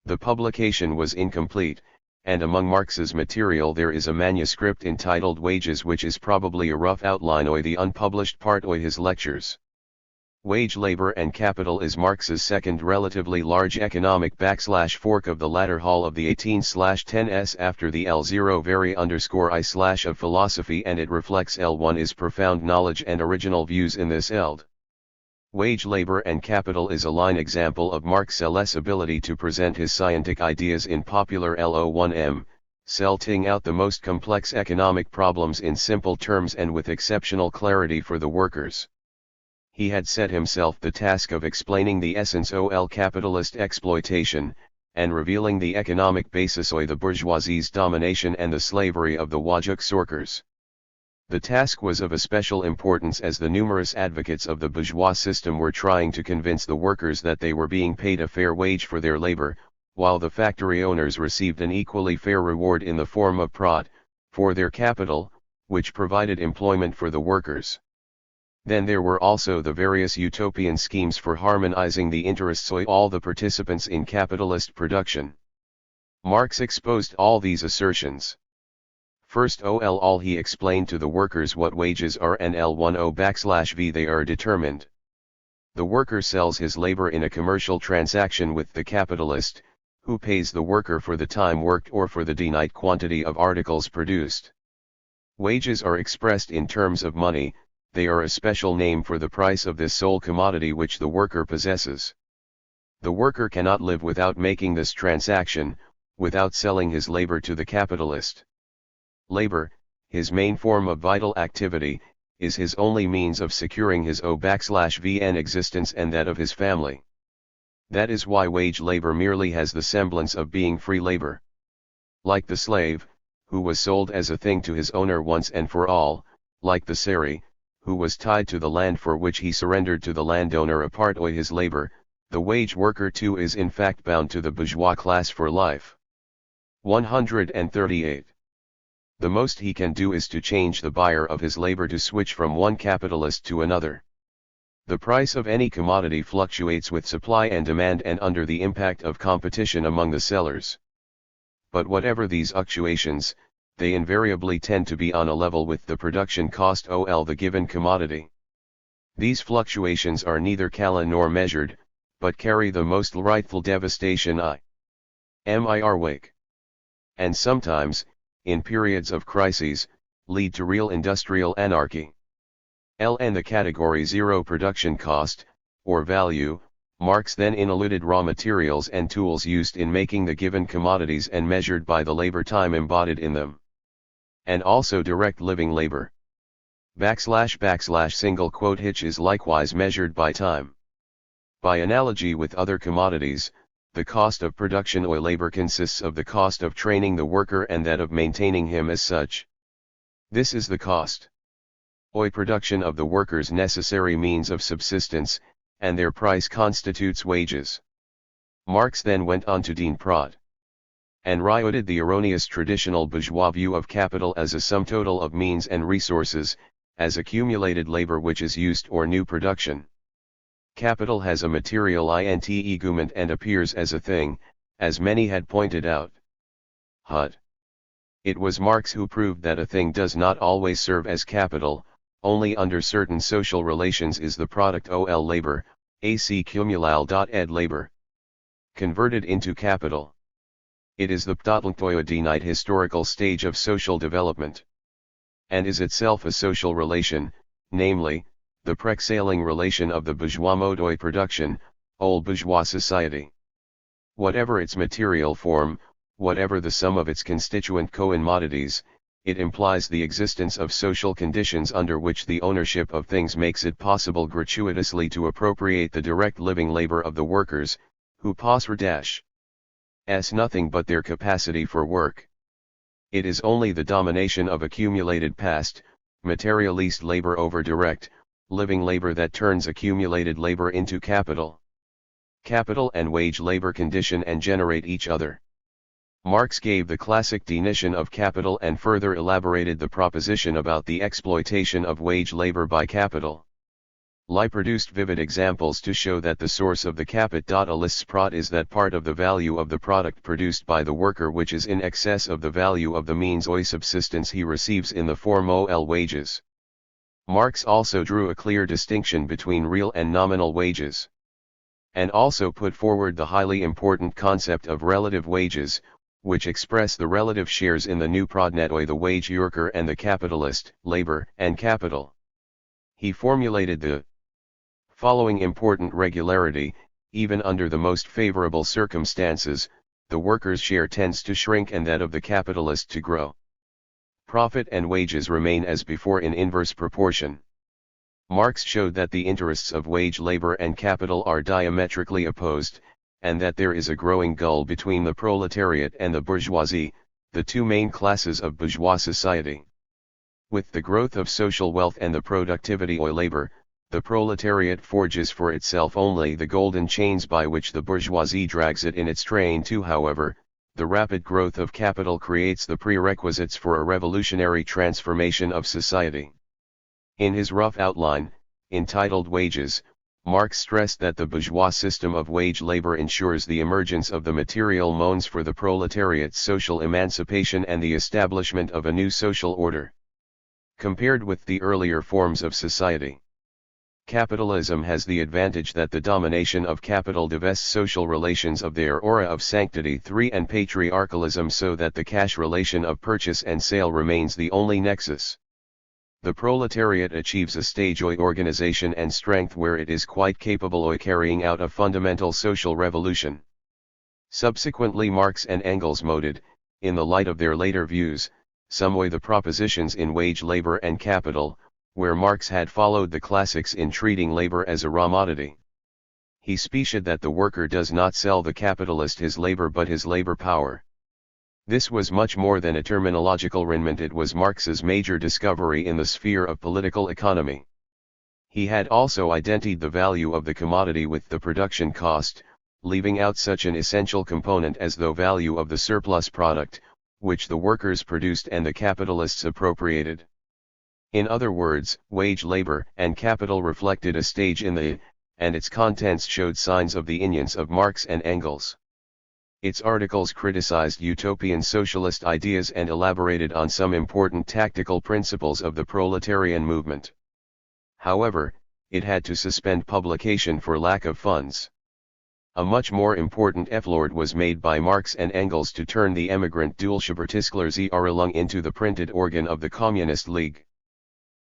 The publication was incomplete, and among Marx's material there is a manuscript entitled Wages, which is probably a rough outline of the unpublished part of his lectures. Wage, Labor and Capital is Marx's second relatively large economic fork of the latter hall of the 18/10s after the L0 of philosophy, and it reflects L1 is profound knowledge and original views in this eld. Wage, Labor and Capital is a line example of Marx's ability to present his scientific ideas in popular Lo1m, setting out the most complex economic problems in simple terms and with exceptional clarity for the workers. He had set himself the task of explaining the essence of capitalist exploitation, and revealing the economic basis of the bourgeoisie's domination and the slavery of the Wajuksorkers. The task was of especial importance as the numerous advocates of the bourgeois system were trying to convince the workers that they were being paid a fair wage for their labor, while the factory owners received an equally fair reward in the form of prod, for their capital, which provided employment for the workers. Then there were also the various utopian schemes for harmonizing the interests of all the participants in capitalist production. Marx exposed all these assertions. First of all he explained to the workers what wages are and L10/V they are determined. The worker sells his labor in a commercial transaction with the capitalist, who pays the worker for the time worked or for the finite quantity of articles produced. Wages are expressed in terms of money. They are a special name for the price of this sole commodity which the worker possesses. The worker cannot live without making this transaction, without selling his labor to the capitalist. Labor, his main form of vital activity, is his only means of securing his O/VN existence and that of his family. That is why wage labor merely has the semblance of being free labor. Like the slave, who was sold as a thing to his owner once and for all, like the Sari, who was tied to the land for which he surrendered to the landowner a part of his labor, the wage worker too is in fact bound to the bourgeois class for life. 138. The most he can do is to change the buyer of his labor to switch from one capitalist to another. The price of any commodity fluctuates with supply and demand and under the impact of competition among the sellers. But whatever these fluctuations, they invariably tend to be on a level with the production cost of the given commodity. These fluctuations are neither calen nor measured, but carry the most rightful devastation in wake. And sometimes, in periods of crises, lead to real industrial anarchy. And the category 0 production cost, or value, Marx then included raw materials and tools used in making the given commodities and measured by the labor time embodied in them. And also direct living labor. Single quote hitch is likewise measured by time. By analogy with other commodities, the cost of production of labor consists of the cost of training the worker and that of maintaining him as such. This is the cost of production of the worker's necessary means of subsistence, and their price constitutes wages. Marx then went on to den prod. And rioted the erroneous traditional bourgeois view of capital as a sum total of means and resources, as accumulated labor which is used or new production. Capital has a material int argument and appears as a thing, as many had pointed out. Hud. It was Marx who proved that a thing does not always serve as capital, only under certain social relations is the product ol labor, ac cumulal.ed labor converted into capital. It is the ptotlingtoyodinite historical stage of social development, and is itself a social relation, namely, the prexailing relation of the bourgeois modoi production, old bourgeois society. Whatever its material form, whatever the sum of its constituent commodities, it implies the existence of social conditions under which the ownership of things makes it possible gratuitously to appropriate the direct living labor of the workers, who possess nothing but their capacity for work. It is only the domination of accumulated past, materialist labor over direct, living labor that turns accumulated labor into capital. Capital and wage labor condition and generate each other. Marx gave the classic definition of capital and further elaborated the proposition about the exploitation of wage labor by capital. Lie produced vivid examples to show that the source of the capitalist's prot is that part of the value of the product produced by the worker which is in excess of the value of the means of subsistence he receives in the form ol wages. Marx also drew a clear distinction between real and nominal wages, and also put forward the highly important concept of relative wages, which express the relative shares in the new prodnetoi, the wage worker and the capitalist, labor and capital. He formulated the following important regularity: even under the most favorable circumstances, the worker's share tends to shrink and that of the capitalist to grow. Profit and wages remain as before in inverse proportion. Marx showed that the interests of wage labor and capital are diametrically opposed, and that there is a growing gulf between the proletariat and the bourgeoisie, the two main classes of bourgeois society. With the growth of social wealth and the productivity of labor, the proletariat forges for itself only the golden chains by which the bourgeoisie drags it in its train too. However, the rapid growth of capital creates the prerequisites for a revolutionary transformation of society. In his rough outline, entitled Wages, Marx stressed that the bourgeois system of wage labor ensures the emergence of the material means for the proletariat's social emancipation and the establishment of a new social order. Compared with the earlier forms of society, capitalism has the advantage that the domination of capital divests social relations of their aura of sanctity 3 and patriarchalism, so that the cash relation of purchase and sale remains the only nexus. The proletariat achieves a stage of organization and strength where it is quite capable of carrying out a fundamental social revolution. Subsequently, Marx and Engels molded, in the light of their later views, some of the propositions in Wage Labor and Capital, where Marx had followed the classics in treating labor as a raw commodity. He specified that the worker does not sell the capitalist his labor but his labor power. This was much more than a terminological refinement, it was Marx's major discovery in the sphere of political economy. He had also identified the value of the commodity with the production cost, leaving out such an essential component as the value of the surplus product, which the workers produced and the capitalists appropriated. In other words, wage labor and capital reflected a stage in the, and its contents showed signs of the inience of Marx and Engels. Its articles criticized utopian socialist ideas and elaborated on some important tactical principles of the proletarian movement. However, it had to suspend publication for lack of funds. A much more important effort was made by Marx and Engels to turn the emigrant Dulcebertiskler Zerlung into the printed organ of the Communist League.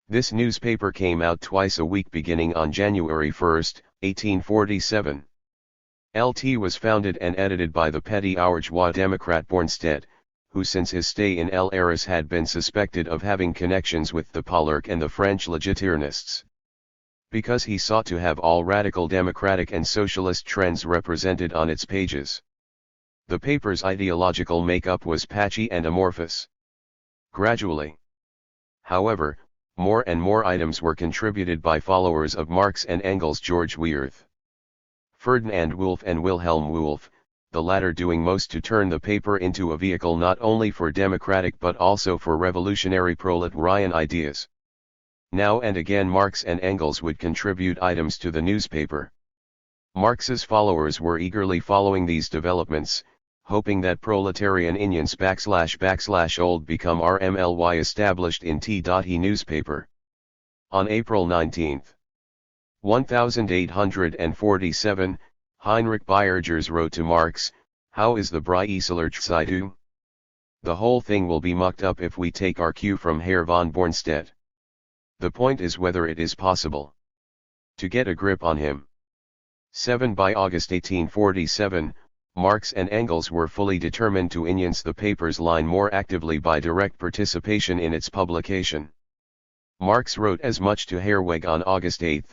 This newspaper came out twice a week beginning on January 1, 1847. LT was founded and edited by the petty bourgeois Democrat Bornstedt, who since his stay in El Aris had been suspected of having connections with the Pollerk and the French Legitimists. Because he sought to have all radical democratic and socialist trends represented on its pages. The paper's ideological makeup was patchy and amorphous. Gradually, however, more and more items were contributed by followers of Marx and Engels, George Weirth, Ferdinand Wolff and Wilhelm Wolff, the latter doing most to turn the paper into a vehicle not only for democratic but also for revolutionary proletarian ideas. Now and again Marx and Engels would contribute items to the newspaper. Marx's followers were eagerly following these developments, hoping that proletarian unions / old become RMLY established in T.He newspaper. On April 19, 1847, Heinrich Biergers wrote to Marx, "How is the Brieseler Zeitung? The whole thing will be mucked up if we take our cue from Herr von Bornstedt. The point is whether it is possible to get a grip on him." 7 By August 1847, Marx and Engels were fully determined to influence the paper's line more actively by direct participation in its publication. Marx wrote as much to Herweg on August 8,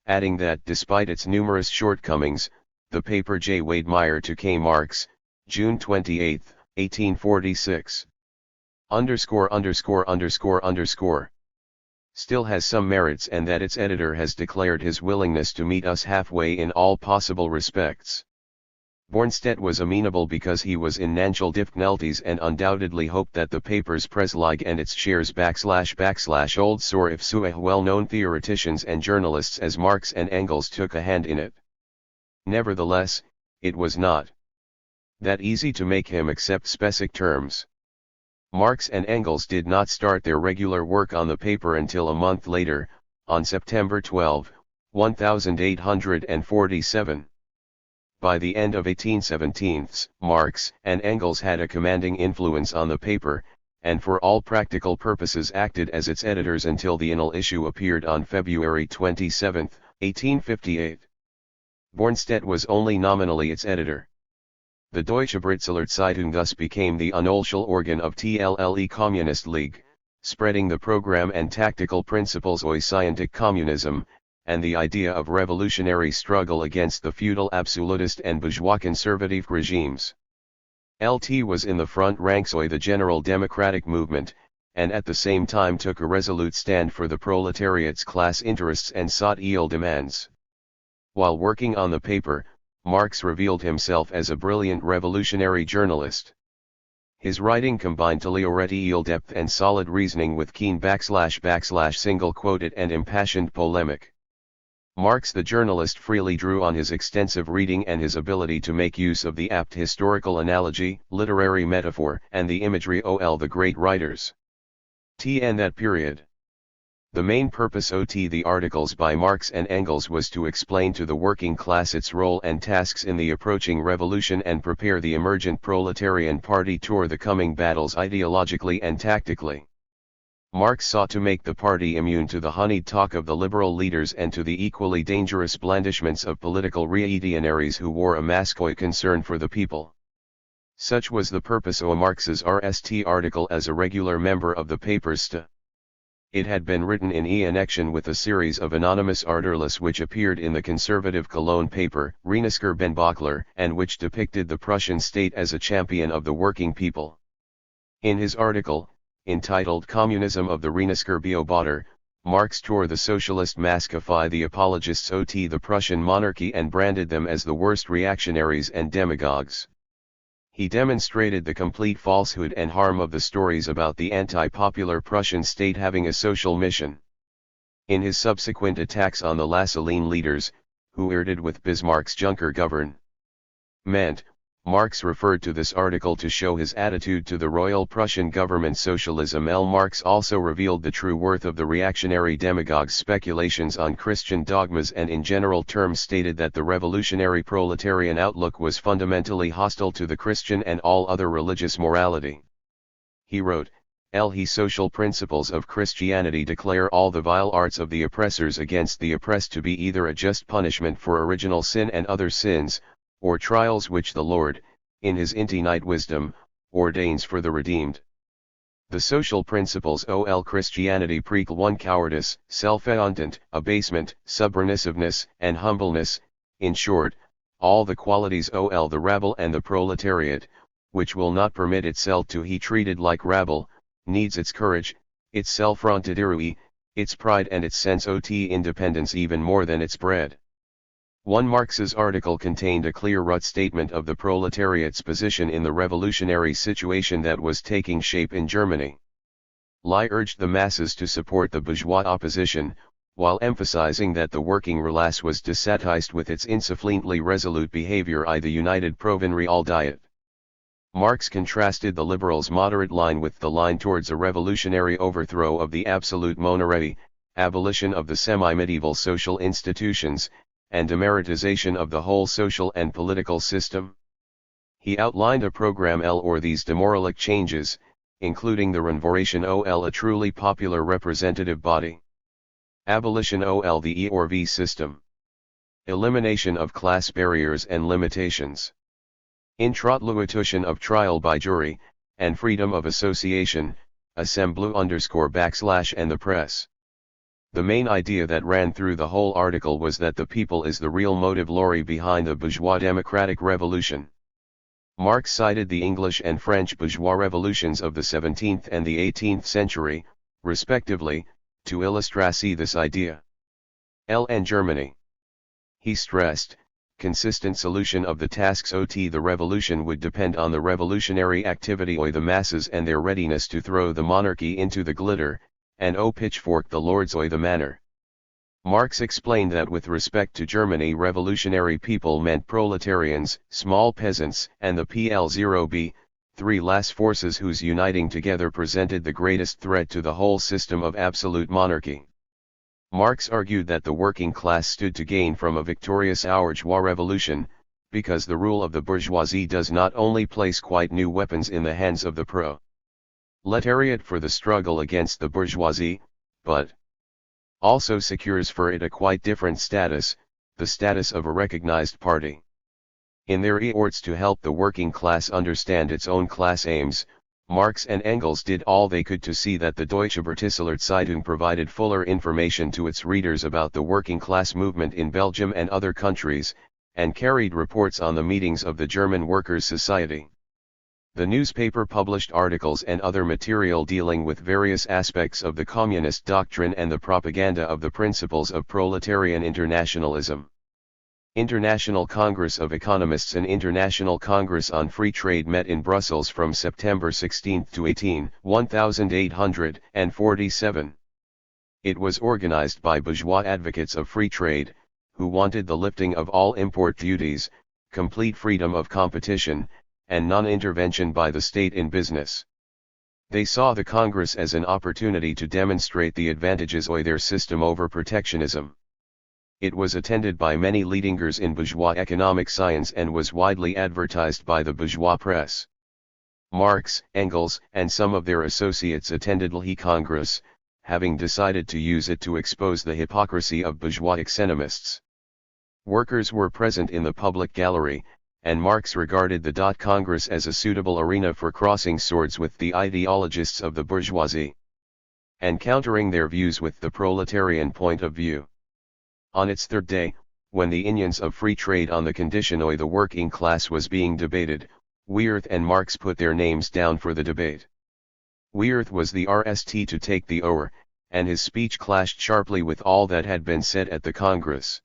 adding that despite its numerous shortcomings, the paper J. Wademeyer to K. Marx, June 28, 1846. Still has some merits, and that its editor has declared his willingness to meet us halfway in all possible respects. Bornstedt was amenable because he was in Nanchel and undoubtedly hoped that the paper's Pressleague and its shares / old soar if so well-known theoreticians and journalists as Marx and Engels took a hand in it. Nevertheless, it was not that easy to make him accept specific terms. Marx and Engels did not start their regular work on the paper until a month later, on September 12, 1847. By the end of 1817, Marx and Engels had a commanding influence on the paper, and for all practical purposes acted as its editors until the annual issue appeared on February 27, 1858. Bornstedt was only nominally its editor. The Deutsche Brieseler Zeitung thus became the unofficial organ of TLLE Communist League, spreading the program and tactical principles of scientific communism, and the idea of revolutionary struggle against the feudal absolutist and bourgeois conservative regimes. LT was in the front ranks of the general democratic movement, and at the same time took a resolute stand for the proletariat's class interests and sought yield demands. While working on the paper, Marx revealed himself as a brilliant revolutionary journalist. His writing combined theoretical depth and solid reasoning with keen / single-quoted and impassioned polemic. Marx the journalist freely drew on his extensive reading and his ability to make use of the apt historical analogy, literary metaphor, and the imagery of the great writers. In that period, the main purpose of the articles by Marx and Engels was to explain to the working class its role and tasks in the approaching revolution and prepare the emergent proletarian party toward the coming battles ideologically and tactically. Marx sought to make the party immune to the honeyed talk of the liberal leaders and to the equally dangerous blandishments of political reactionaries who wore a mask of concern for the people. Such was the purpose of Marx's RST article as a regular member of the paper's st. It had been written in connection with a series of anonymous articles which appeared in the conservative Cologne paper, Rheinisker Benbachler, and which depicted the Prussian state as a champion of the working people. In his article, entitled Communism of the Rheinisker Beobachter, Marx tore the socialist mask of the apologists of the Prussian monarchy and branded them as the worst reactionaries and demagogues. He demonstrated the complete falsehood and harm of the stories about the anti-popular Prussian state having a social mission. In his subsequent attacks on the Lassaline leaders, who irritated with Bismarck's Junker government, Marx referred to this article to show his attitude to the Royal Prussian government socialism. Marx also revealed the true worth of the reactionary demagogues' speculations on Christian dogmas and in general terms stated that the revolutionary proletarian outlook was fundamentally hostile to the Christian and all other religious morality. He wrote, "The social principles of Christianity declare all the vile arts of the oppressors against the oppressed to be either a just punishment for original sin and other sins, or trials which the Lord, in his infinite wisdom, ordains for the redeemed. The social principles of Christianity preach one cowardice, self-effacement, abasement, submissiveness, and humbleness, in short, all the qualities of the rabble and the proletariat, which will not permit itself to be treated like rabble, needs its courage, its self-effacement, its pride and its sense of independence even more than its bread." Marx's article contained a clear-cut statement of the proletariat's position in the revolutionary situation that was taking shape in Germany. Lie urged the masses to support the bourgeois opposition, while emphasizing that the working class was dissatisfied with its insufficiently resolute behavior in the United Province Diet. Marx contrasted the liberals' moderate line with the line towards a revolutionary overthrow of the absolute monarchy, abolition of the semi-medieval social institutions, and demeritization of the whole social and political system. He outlined a program L or these demoralic changes, including the Renvoration OL, a truly popular representative body. Abolition OL, the E or V system. Elimination of class barriers and limitations. Introduction of trial by jury, and freedom of association, assembly _ and the press. The main idea that ran through the whole article was that the people is the real motive lorry behind the bourgeois democratic revolution. Marx cited the English and French bourgeois revolutions of the 17th and the 18th century, respectively, to illustrate this idea. L and Germany. He stressed, consistent solution of the tasks OT the revolution would depend on the revolutionary activity of the masses and their readiness to throw the monarchy into the glitter, and pitchfork the lords the manor. Marx explained that with respect to Germany, revolutionary people meant proletarians, small peasants, and the PL0B, three last forces whose uniting together presented the greatest threat to the whole system of absolute monarchy. Marx argued that the working class stood to gain from a victorious bourgeois revolution, because the rule of the bourgeoisie does not only place quite new weapons in the hands of the proletariat for the struggle against the bourgeoisie, but also secures for it a quite different status, the status of a recognized party. In their efforts to help the working class understand its own class aims, Marx and Engels did all they could to see that the Deutsche Zeitung provided fuller information to its readers about the working class movement in Belgium and other countries, and carried reports on the meetings of the German Workers' Society. The newspaper published articles and other material dealing with various aspects of the communist doctrine and the propaganda of the principles of proletarian internationalism. International Congress of Economists and International Congress on Free Trade met in Brussels from September 16 to 18, 1847. It was organized by bourgeois advocates of free trade, who wanted the lifting of all import duties, complete freedom of competition, and non-intervention by the state in business. They saw the Congress as an opportunity to demonstrate the advantages of their system over protectionism. It was attended by many leadingers in bourgeois economic science and was widely advertised by the bourgeois press. Marx, Engels, and some of their associates attended the Congress, having decided to use it to expose the hypocrisy of bourgeois economists. Workers were present in the public gallery, and Marx regarded the Congress as a suitable arena for crossing swords with the ideologists of the bourgeoisie, and countering their views with the proletarian point of view. On its third day, when the unions of free trade on the condition of the working class was being debated, Weirth and Marx put their names down for the debate. Weirth was the RST to take the oar, and his speech clashed sharply with all that had been said at the Congress.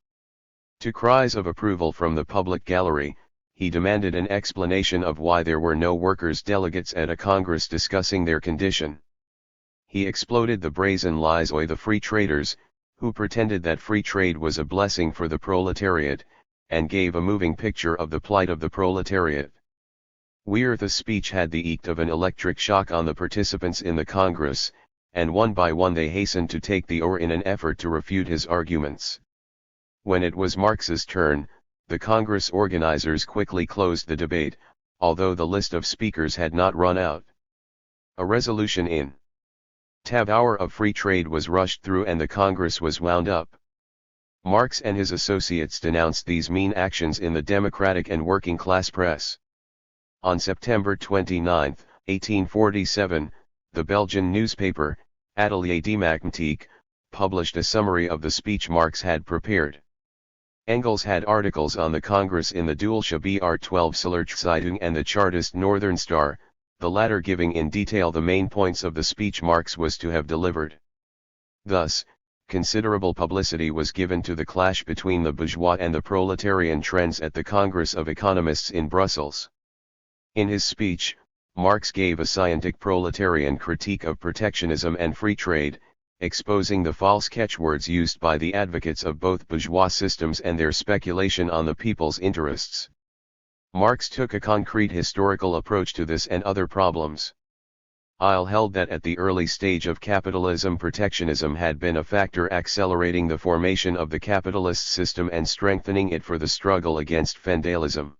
To cries of approval from the public gallery, he demanded an explanation of why there were no workers' delegates at a Congress discussing their condition. He exploded the brazen lies of the free traders, who pretended that free trade was a blessing for the proletariat, and gave a moving picture of the plight of the proletariat. Weirth's speech had the effect of an electric shock on the participants in the Congress, and one by one they hastened to take the oar in an effort to refute his arguments. When it was Marx's turn, the Congress organizers quickly closed the debate, although the list of speakers had not run out. A resolution in favor of free trade was rushed through and the Congress was wound up. Marx and his associates denounced these mean actions in the democratic and working class press. On September 29, 1847, the Belgian newspaper, Atelier Democratique, published a summary of the speech Marx had prepared. Engels had articles on the Congress in the Deutsche Zeitung and the Chartist Northern Star, the latter giving in detail the main points of the speech Marx was to have delivered. Thus, considerable publicity was given to the clash between the bourgeois and the proletarian trends at the Congress of Economists in Brussels. In his speech, Marx gave a scientific proletarian critique of protectionism and free trade, exposing the false catchwords used by the advocates of both bourgeois systems and their speculation on the people's interests. Marx took a concrete historical approach to this and other problems. KARL held that at the early stage of capitalism protectionism had been a factor accelerating the formation of the capitalist system and strengthening it for the struggle against feudalism.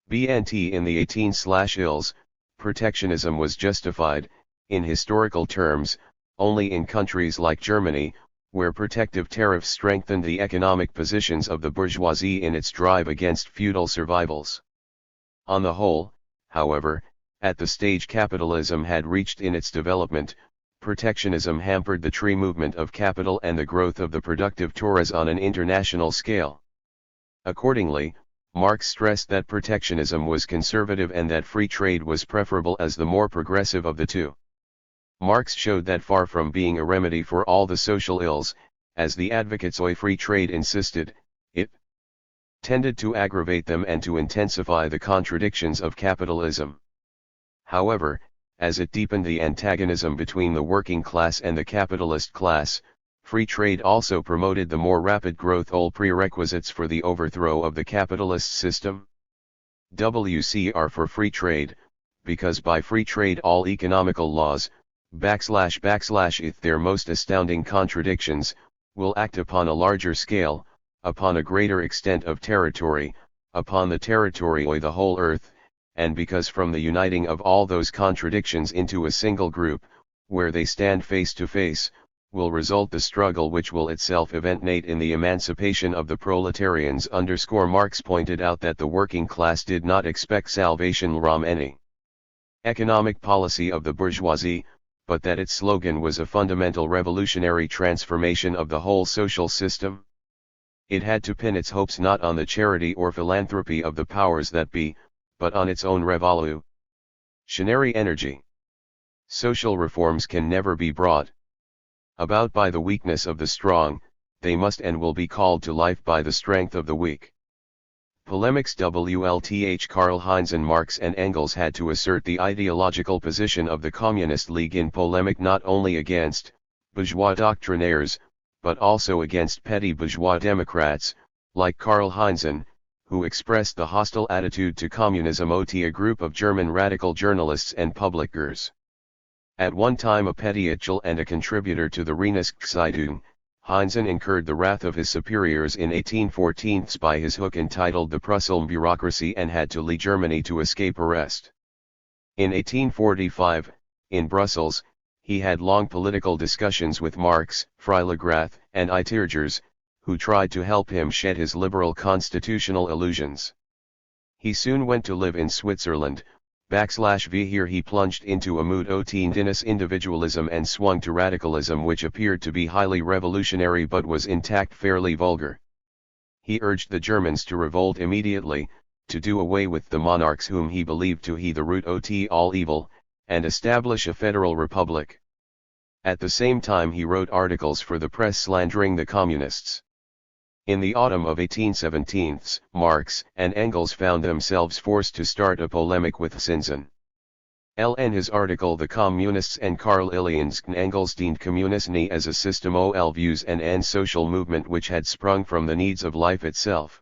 BNT in the 18/ills, protectionism was justified, in historical terms, only in countries like Germany, where protective tariffs strengthened the economic positions of the bourgeoisie in its drive against feudal survivals. On the whole, however, at the stage capitalism had reached in its development, protectionism hampered the free movement of capital and the growth of the productive torres on an international scale. Accordingly, Marx stressed that protectionism was conservative and that free trade was preferable as the more progressive of the two. Marx showed that far from being a remedy for all the social ills, as the advocates of free trade insisted, it tended to aggravate them and to intensify the contradictions of capitalism. However, as it deepened the antagonism between the working class and the capitalist class, free trade also promoted the more rapid growth of prerequisites for the overthrow of the capitalist system. WCR for free trade, because by free trade all economical laws, / if their most astounding contradictions, will act upon a larger scale, upon a greater extent of territory, upon the territory of the whole earth, and because from the uniting of all those contradictions into a single group, where they stand face to face, will result the struggle which will itself eventuate in the emancipation of the proletarians. Marx pointed out that the working class did not expect salvation from any economic policy of the bourgeoisie, but that its slogan was a fundamental revolutionary transformation of the whole social system. It had to pin its hopes not on the charity or philanthropy of the powers that be, but on its own revolutionary energy. Social reforms can never be brought about by the weakness of the strong, they must and will be called to life by the strength of the weak. Polemics WLTH Karl Heinz and Marx and Engels had to assert the ideological position of the Communist League in polemic not only against bourgeois doctrinaires, but also against petty bourgeois Democrats, like Karl Heinz, who expressed the hostile attitude to communism to a group of German radical journalists and publishers. At one time a petty Ichel and a contributor to the Rheineszeitung, Heinz incurred the wrath of his superiors in 1814 by his book entitled The Prussian Bureaucracy and had to leave Germany to escape arrest. In 1845, in Brussels, he had long political discussions with Marx, Freiligrath, and Itirgers, who tried to help him shed his liberal constitutional illusions. He soon went to live in Switzerland, / here he plunged into a mood of tendinous individualism and swung to radicalism which appeared to be highly revolutionary but was intact fairly vulgar. He urged the Germans to revolt immediately, to do away with the monarchs whom he believed to be the root of all evil, and establish a federal republic. At the same time he wrote articles for the press slandering the communists. In the autumn of 1817, Marx and Engels found themselves forced to start a polemic with Sinsen. In his article The Communists and Karl Iliansky Engels deemed communism as a system of views and social movement which had sprung from the needs of life itself.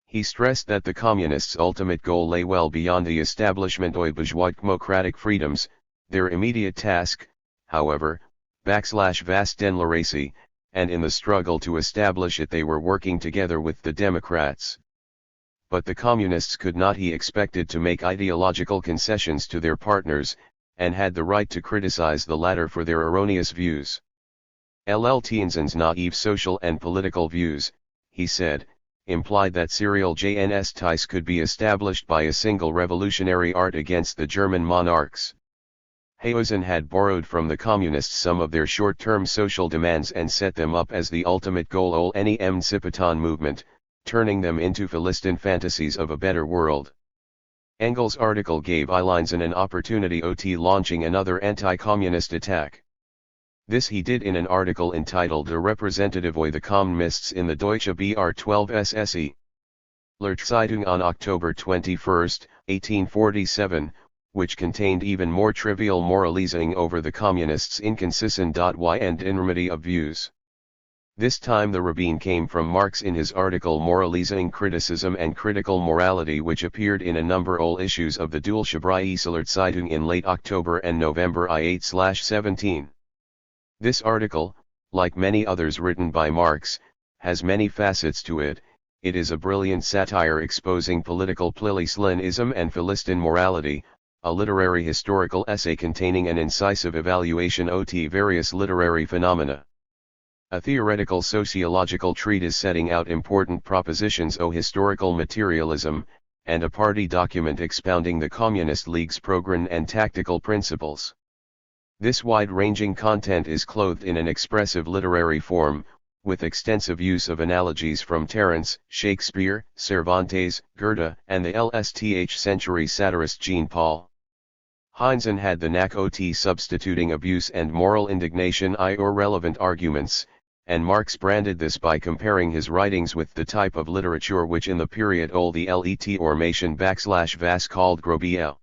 He stressed that the communists' ultimate goal lay well beyond the establishment of bourgeois democratic freedoms, their immediate task, however, /vast denlaracy, and in the struggle to establish it they were working together with the Democrats. But the communists could not be expected to make ideological concessions to their partners, and had the right to criticize the latter for their erroneous views. Tienzin's naive social and political views, he said, implied that serial JNSTIs could be established by a single revolutionary art against the German monarchs. Hayosen had borrowed from the communists some of their short-term social demands and set them up as the ultimate goal of any emancipation movement, turning them into Philistine fantasies of a better world. Engels' article gave Eilensen an opportunity to launching another anti-communist attack. This he did in an article entitled A Representative of the Communists in the Deutsche BR12 SSE. Zeitung on October 21, 1847, which contained even more trivial moralizing over the communists' inconsistent and enormity of views. This time the rabbin came from Marx in his article Moralising Criticism and Critical Morality, which appeared in a number of issues of the Dulce-Breiseler Zeitung in late October and November I8/17. This article, like many others written by Marx, has many facets to it. It is a brilliant satire exposing political Philistinism and Philistine morality, a literary historical essay containing an incisive evaluation of various literary phenomena. A theoretical sociological treatise setting out important propositions of historical materialism, and a party document expounding the Communist League's program and tactical principles. This wide-ranging content is clothed in an expressive literary form, with extensive use of analogies from Terence, Shakespeare, Cervantes, Goethe, and the last century satirist Jean-Paul Heinzen had the knack of substituting abuse and moral indignation or relevant arguments, and Marx branded this by comparing his writings with the type of literature which in the period of the Let/was called Grobiel.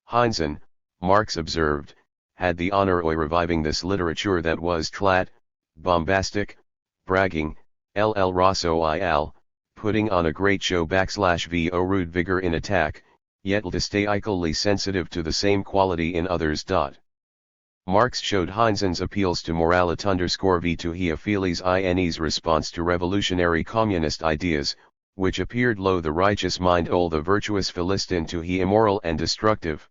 Heinzen, Marx observed, had the honor of reviving this literature that was flat, bombastic, bragging, Rosso putting on a great show vo rude vigor in attack, yet distinctly sensitive to the same quality in others. Marx showed Heinzen's appeals to moralit_v to Heophiles In's response to revolutionary communist ideas, which appeared low the righteous mind ol the virtuous Philistine to he immoral and destructive.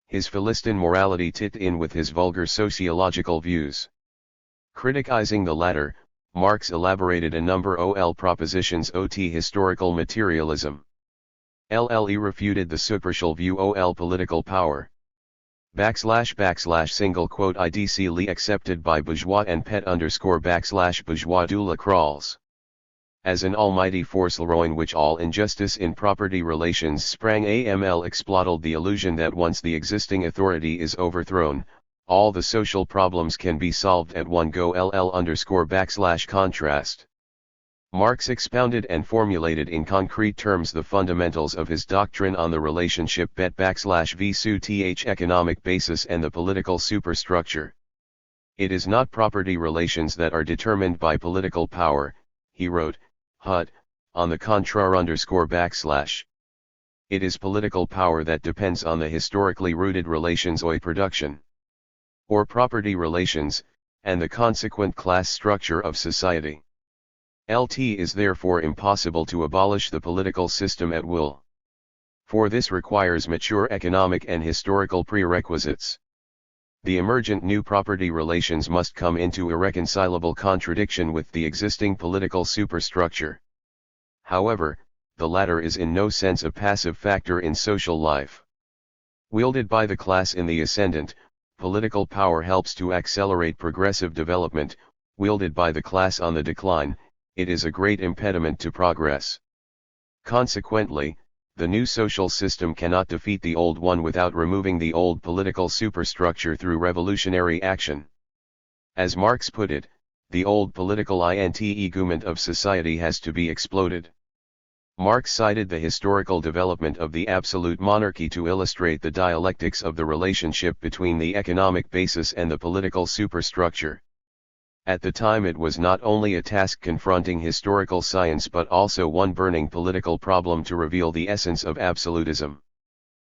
His Philistine morality tit in with his vulgar sociological views. Criticizing the latter, Marx elaborated a number of propositions ot historical materialism. He refuted the superficial view of political power. Single quote idcly accepted by bourgeois and pet_bourgeois de la Kralls. As an almighty force leroin which all injustice in property relations sprang aml exploited the illusion that once the existing authority is overthrown, all the social problems can be solved at one go _contrast. Marx expounded and formulated in concrete terms the fundamentals of his doctrine on the relationship bet_v economic basis and the political superstructure. It is not property relations that are determined by political power, he wrote, on the contrary. It is political power that depends on the historically rooted relations of production, or property relations, and the consequent class structure of society. It is therefore impossible to abolish the political system at will. For this requires mature economic and historical prerequisites. The emergent new property relations must come into irreconcilable contradiction with the existing political superstructure. However, the latter is in no sense a passive factor in social life. Wielded by the class in the ascendant, political power helps to accelerate progressive development. Wielded by the class on the decline, it is a great impediment to progress. Consequently, the new social system cannot defeat the old one without removing the old political superstructure through revolutionary action. As Marx put it, the old political integument of society has to be exploded. Marx cited the historical development of the absolute monarchy to illustrate the dialectics of the relationship between the economic basis and the political superstructure. At the time it was not only a task confronting historical science but also one burning political problem to reveal the essence of absolutism.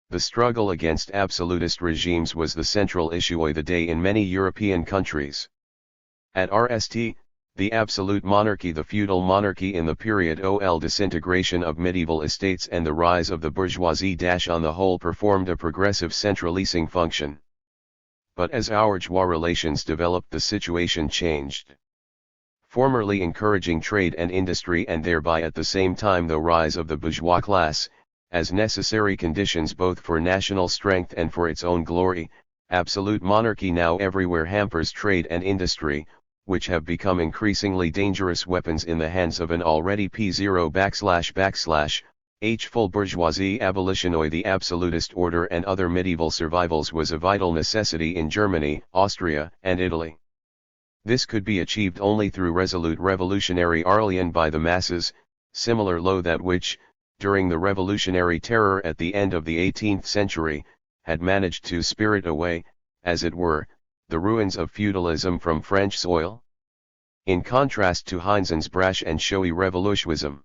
The struggle against absolutist regimes was the central issue of the day in many European countries. At RST, the absolute monarchy, the feudal monarchy in the period of disintegration of medieval estates and the rise of the bourgeoisie on the whole performed a progressive centralizing function. But as bourgeois relations developed, the situation changed. Formerly encouraging trade and industry and thereby at the same time the rise of the bourgeois class, as necessary conditions both for national strength and for its own glory, absolute monarchy now everywhere hampers trade and industry, which have become increasingly dangerous weapons in the hands of an already P0 full bourgeoisie. Abolition of the absolutist order and other medieval survivals was a vital necessity in Germany, Austria, and Italy. This could be achieved only through resolute revolutionary rebellion by the masses, similar to that which, during the revolutionary terror at the end of the 18th century, had managed to spirit away, as it were, the ruins of feudalism from French soil. In contrast to Heinzen's brash and showy revolutionism,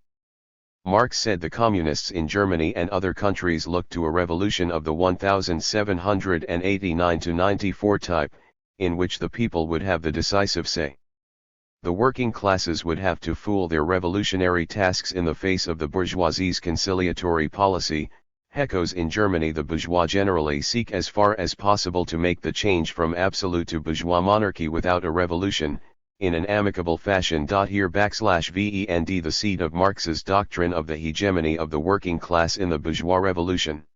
Marx said the communists in Germany and other countries looked to a revolution of the 1789-94 type, in which the people would have the decisive say. The working classes would have to fool their revolutionary tasks in the face of the bourgeoisie's conciliatory policy. Heckos in Germany, the bourgeois generally seek as far as possible to make the change from absolute to bourgeois monarchy without a revolution, in an amicable fashion. Here /VEND the seed of Marx's doctrine of the hegemony of the working class in the bourgeois revolution.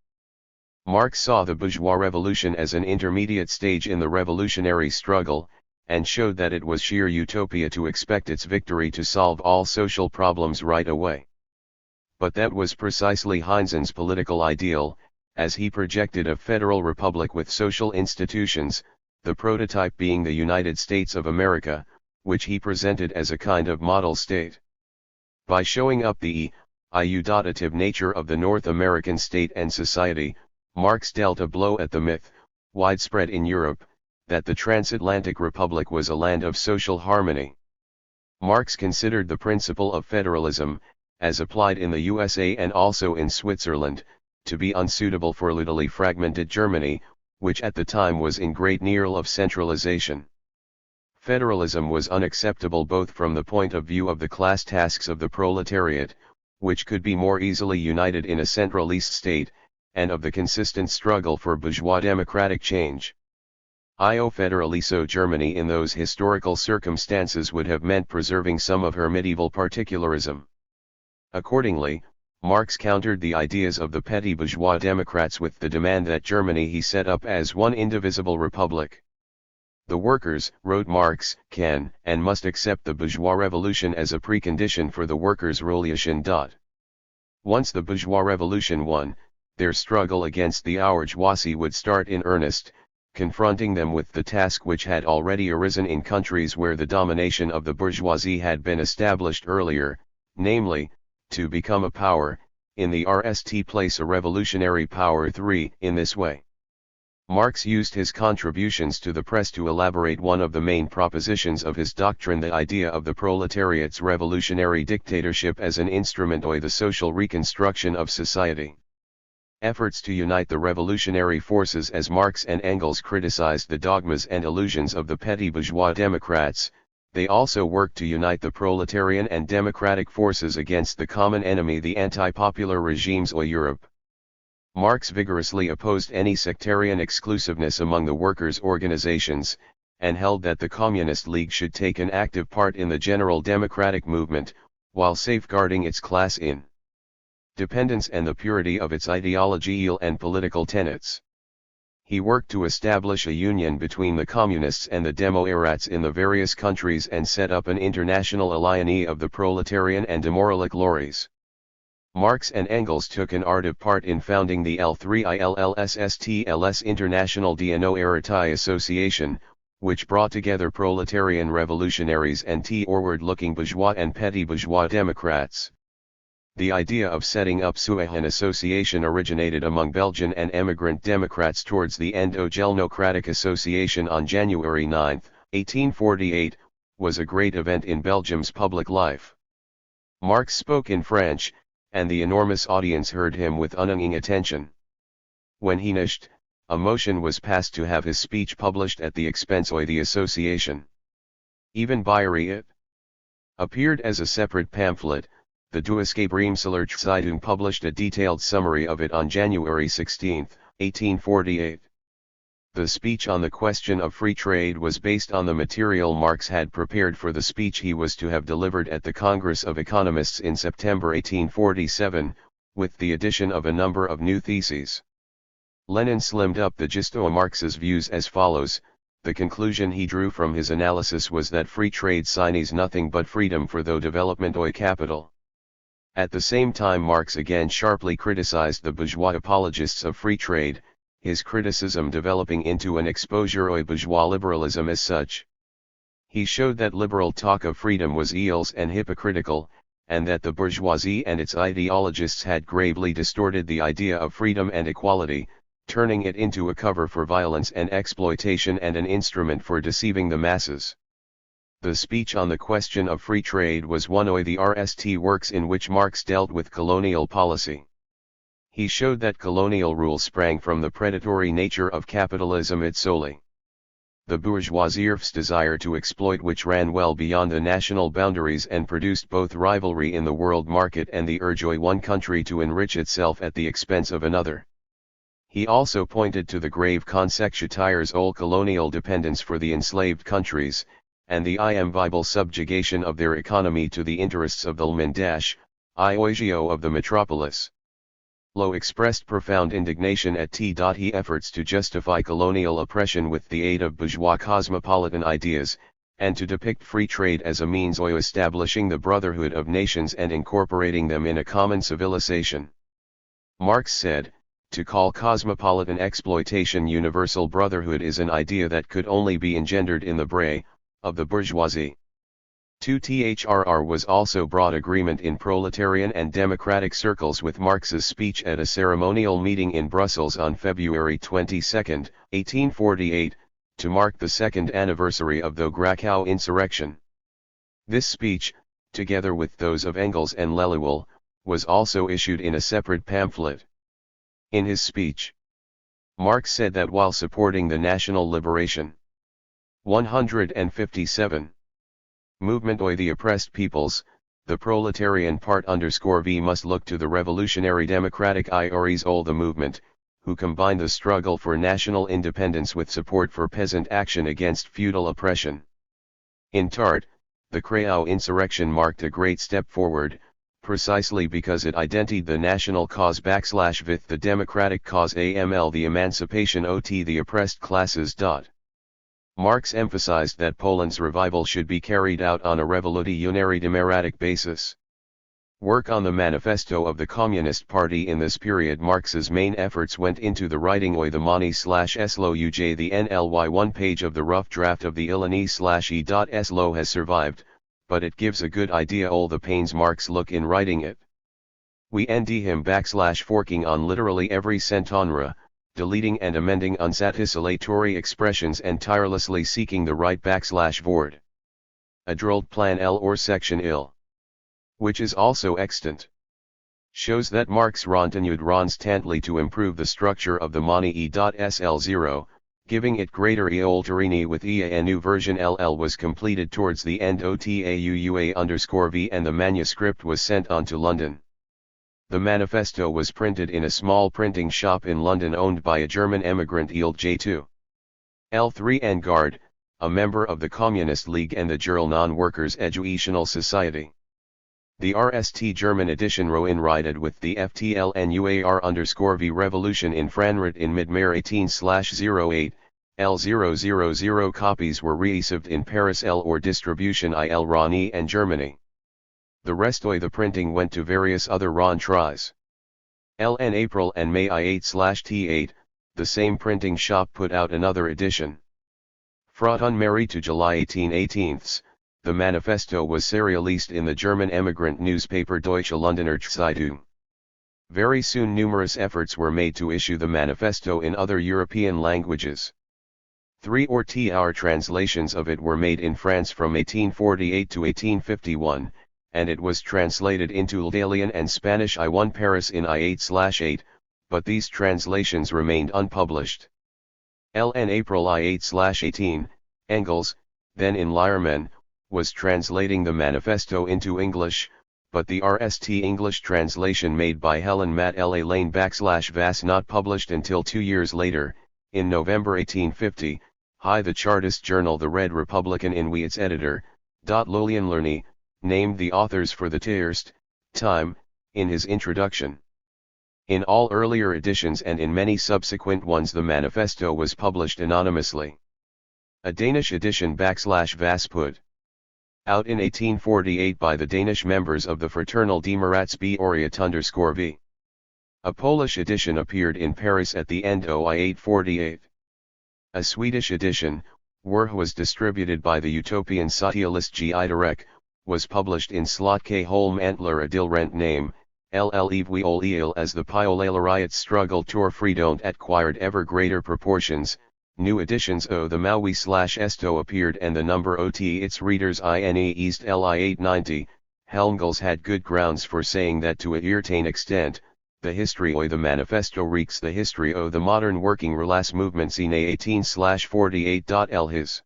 Marx saw the bourgeois revolution as an intermediate stage in the revolutionary struggle, and showed that it was sheer utopia to expect its victory to solve all social problems right away. But that was precisely Heinzen's political ideal, as he projected a federal republic with social institutions, the prototype being the United States of America, which he presented as a kind of model state. By showing up the iudatative nature of the North American state and society, Marx dealt a blow at the myth, widespread in Europe, that the transatlantic republic was a land of social harmony. Marx considered the principle of federalism, as applied in the USA and also in Switzerland, to be unsuitable for ludily fragmented Germany, which at the time was in great need of centralization. Federalism was unacceptable both from the point of view of the class tasks of the proletariat, which could be more easily united in a centralist state, and of the consistent struggle for bourgeois democratic change. Federaliso Germany in those historical circumstances would have meant preserving some of her medieval particularism. Accordingly, Marx countered the ideas of the petty bourgeois democrats with the demand that Germany he set up as one indivisible republic. The workers, wrote Marx, can and must accept the bourgeois revolution as a precondition for the workers' revolution. Once the bourgeois revolution won, their struggle against the bourgeoisie would start in earnest, confronting them with the task which had already arisen in countries where the domination of the bourgeoisie had been established earlier, namely, to become a power, in the RST place a revolutionary power. In this way, Marx used his contributions to the press to elaborate one of the main propositions of his doctrine, the idea of the proletariat's revolutionary dictatorship as an instrument of the social reconstruction of society. Efforts to unite the revolutionary forces, as Marx and Engels criticized the dogmas and illusions of the petty bourgeois democrats, they also worked to unite the proletarian and democratic forces against the common enemy, the anti-popular regimes of Europe. Marx vigorously opposed any sectarian exclusiveness among the workers' organizations, and held that the Communist League should take an active part in the general democratic movement, while safeguarding its class independence and the purity of its ideological and political tenets. He worked to establish a union between the communists and the demoerats in the various countries and set up an international alliance of the proletarian and demoralic lorries. Marx and Engels took an active part in founding the L3ILLSSTLS International Demoerati Association, which brought together proletarian revolutionaries and forward-looking bourgeois and petty bourgeois democrats. The idea of setting up an association originated among Belgian and emigrant Democrats towards the end of Gelnocratic Association on January 9, 1848, was a great event in Belgium's public life. Marx spoke in French, and the enormous audience heard him with unending attention. When he finished, a motion was passed to have his speech published at the expense of the association. Even Yuri it appeared as a separate pamphlet. The Deutsche Zeitung published a detailed summary of it on January 16, 1848. The speech on the question of free trade was based on the material Marx had prepared for the speech he was to have delivered at the Congress of Economists in September 1847, with the addition of a number of new theses. Lenin slimmed up the gist of Marx's views as follows. The conclusion he drew from his analysis was that free trade signs nothing but freedom for the development of capital. At the same time, Marx again sharply criticized the bourgeois apologists of free trade, his criticism developing into an exposure of bourgeois liberalism as such. He showed that liberal talk of freedom was eels and hypocritical, and that the bourgeoisie and its ideologists had gravely distorted the idea of freedom and equality, turning it into a cover for violence and exploitation and an instrument for deceiving the masses. The speech on the question of free trade was one of the RST works in which Marx dealt with colonial policy. He showed that colonial rule sprang from the predatory nature of capitalism it solely. The bourgeoisie's desire to exploit, which ran well beyond the national boundaries and produced both rivalry in the world market and the urge of one country to enrich itself at the expense of another. He also pointed to the grave consequences of colonial dependence for the enslaved countries, and the inevitable subjugation of their economy to the interests of the Iogio of the metropolis. Lowe expressed profound indignation at his efforts to justify colonial oppression with the aid of bourgeois cosmopolitan ideas, and to depict free trade as a means of establishing the brotherhood of nations and incorporating them in a common civilization. Marx said, to call cosmopolitan exploitation universal brotherhood is an idea that could only be engendered in the brain of the bourgeoisie. To THRR was also broad agreement in proletarian and democratic circles with Marx's speech at a ceremonial meeting in Brussels on February 22, 1848, to mark the second anniversary of the Krakow insurrection. This speech, together with those of Engels and Lelewel, was also issued in a separate pamphlet. In his speech, Marx said that while supporting the national liberation 157 movement of the oppressed peoples, the proletarian part _V must look to the revolutionary democratic IREs all the movement, who combine the struggle for national independence with support for peasant action against feudal oppression. In THIRD, the Krakow insurrection marked a great step forward, precisely because it identified the national cause with the democratic cause AML, the emancipation of the oppressed classes. Marx emphasized that Poland's revival should be carried out on a revolutionary democratic basis. Work on the manifesto of the Communist Party. In this period, Marx's main efforts went into the writing of the Mani/Sluj. The NLY 1 page of the rough draft of the Ilani/E.Slo has survived, but it gives a good idea all the pains Marx look in writing it. We end him /forking on literally every centonra, deleting and amending unsatisfactory expressions and tirelessly seeking the right /word. A drilled plan L or section ill, which is also extant, shows that Marx continued constantly to improve the structure of the Mani E.Sl0, giving it greater alterity with a new version LL was completed towards the end OTAUUA_V and the manuscript was sent on to London. The manifesto was printed in a small printing shop in London owned by a German emigrant Eld J2. L3 Engard, a member of the Communist League and the German Workers' Educational Society. The RST German edition coincided with the FTLNUAR_V revolution in Frankfurt in mid-May 18/08, L000 copies were received in Paris L or distribution IL Rani and Germany. The rest of the printing went to various other RON tries. LN April and May 8/T8, the same printing shop put out another edition. From Mary to July 18, the manifesto was serialized in the German emigrant newspaper Deutsche Londoner Zeitung. Very soon numerous efforts were made to issue the manifesto in other European languages. 3 or 4 translations of it were made in France from 1848 to 1851, and it was translated into Italian and Spanish I1 Paris in I8/8, but these translations remained unpublished. LN April I8/18, Engels, then in Leiermann, was translating the manifesto into English, but the RST English translation made by Helen Matt L. A. Lane /Vass not published until 2 years later, in November 1850, the Chartist journal The Red Republican in its editor, Lilian Lerny, named the authors for the first time, in his introduction. In all earlier editions and in many subsequent ones the manifesto was published anonymously. A Danish edition /Vass put out in 1848 by the Danish members of the Fraternal Demokratsby Oriat_V. A Polish edition appeared in Paris at the end of I848. A Swedish edition, which was distributed by the Utopian Socialist G. Direk, was published in Slotke Holm Antler Adilrent name, LL as the Piolalariat struggle tour freedom acquired ever greater proportions, New editions o the Maui/Esto appeared and the number ot its readers ine east li 890, Helmholtz had good grounds for saying that to a certain extent, the history o the manifesto reeks the history o the modern working class movements in 18/48. His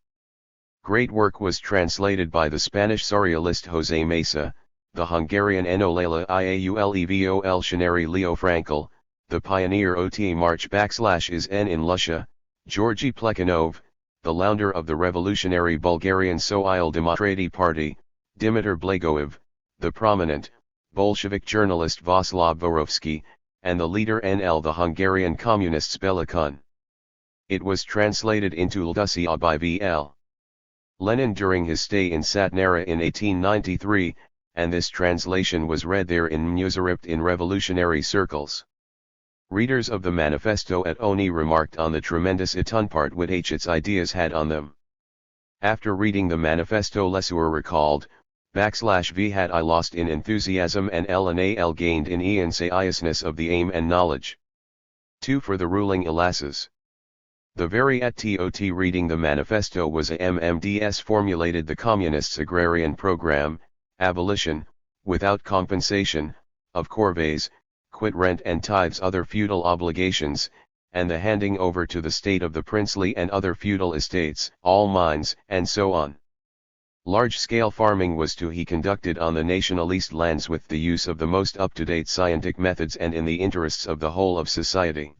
great work was translated by the Spanish surrealist José Mesa, the Hungarian Enolela Iaulevol Leo Frankel, the pioneer ot March/is N in Lussia, Georgy Plekhanov, the founder of the revolutionary Bulgarian Soil Demokrati Party, Dimitar Blagoev, the prominent, Bolshevik journalist Václav Vorovsky, and the leader NL the Hungarian communists Belikun. It was translated into Ldussia by V.L. Lenin during his stay in Satnara in 1893, and this translation was read there in Muzaript in revolutionary circles. Readers of the manifesto at Oni remarked on the tremendous part which its ideas had on them. After reading the manifesto Lesueur recalled, /V had I lost in enthusiasm and L gained in seriousness of the aim and knowledge. 2 For the ruling classes. The very tot reading the manifesto was a MMDS formulated the communists' agrarian program, abolition, without compensation, of corvées, quit rent and tithes other feudal obligations, and the handing over to the state of the princely and other feudal estates, all mines, and so on. Large-scale farming was to be conducted on the nationalist lands with the use of the most up-to-date scientific methods and in the interests of the whole of society.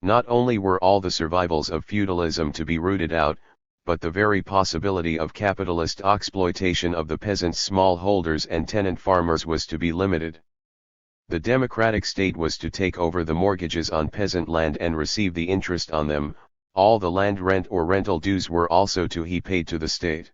Not only were all the survivals of feudalism to be rooted out, but the very possibility of capitalist exploitation of the peasants, smallholders and tenant farmers was to be limited. The democratic state was to take over the mortgages on peasant land and receive the interest on them. All the land rent or rental dues were also to be paid to the state.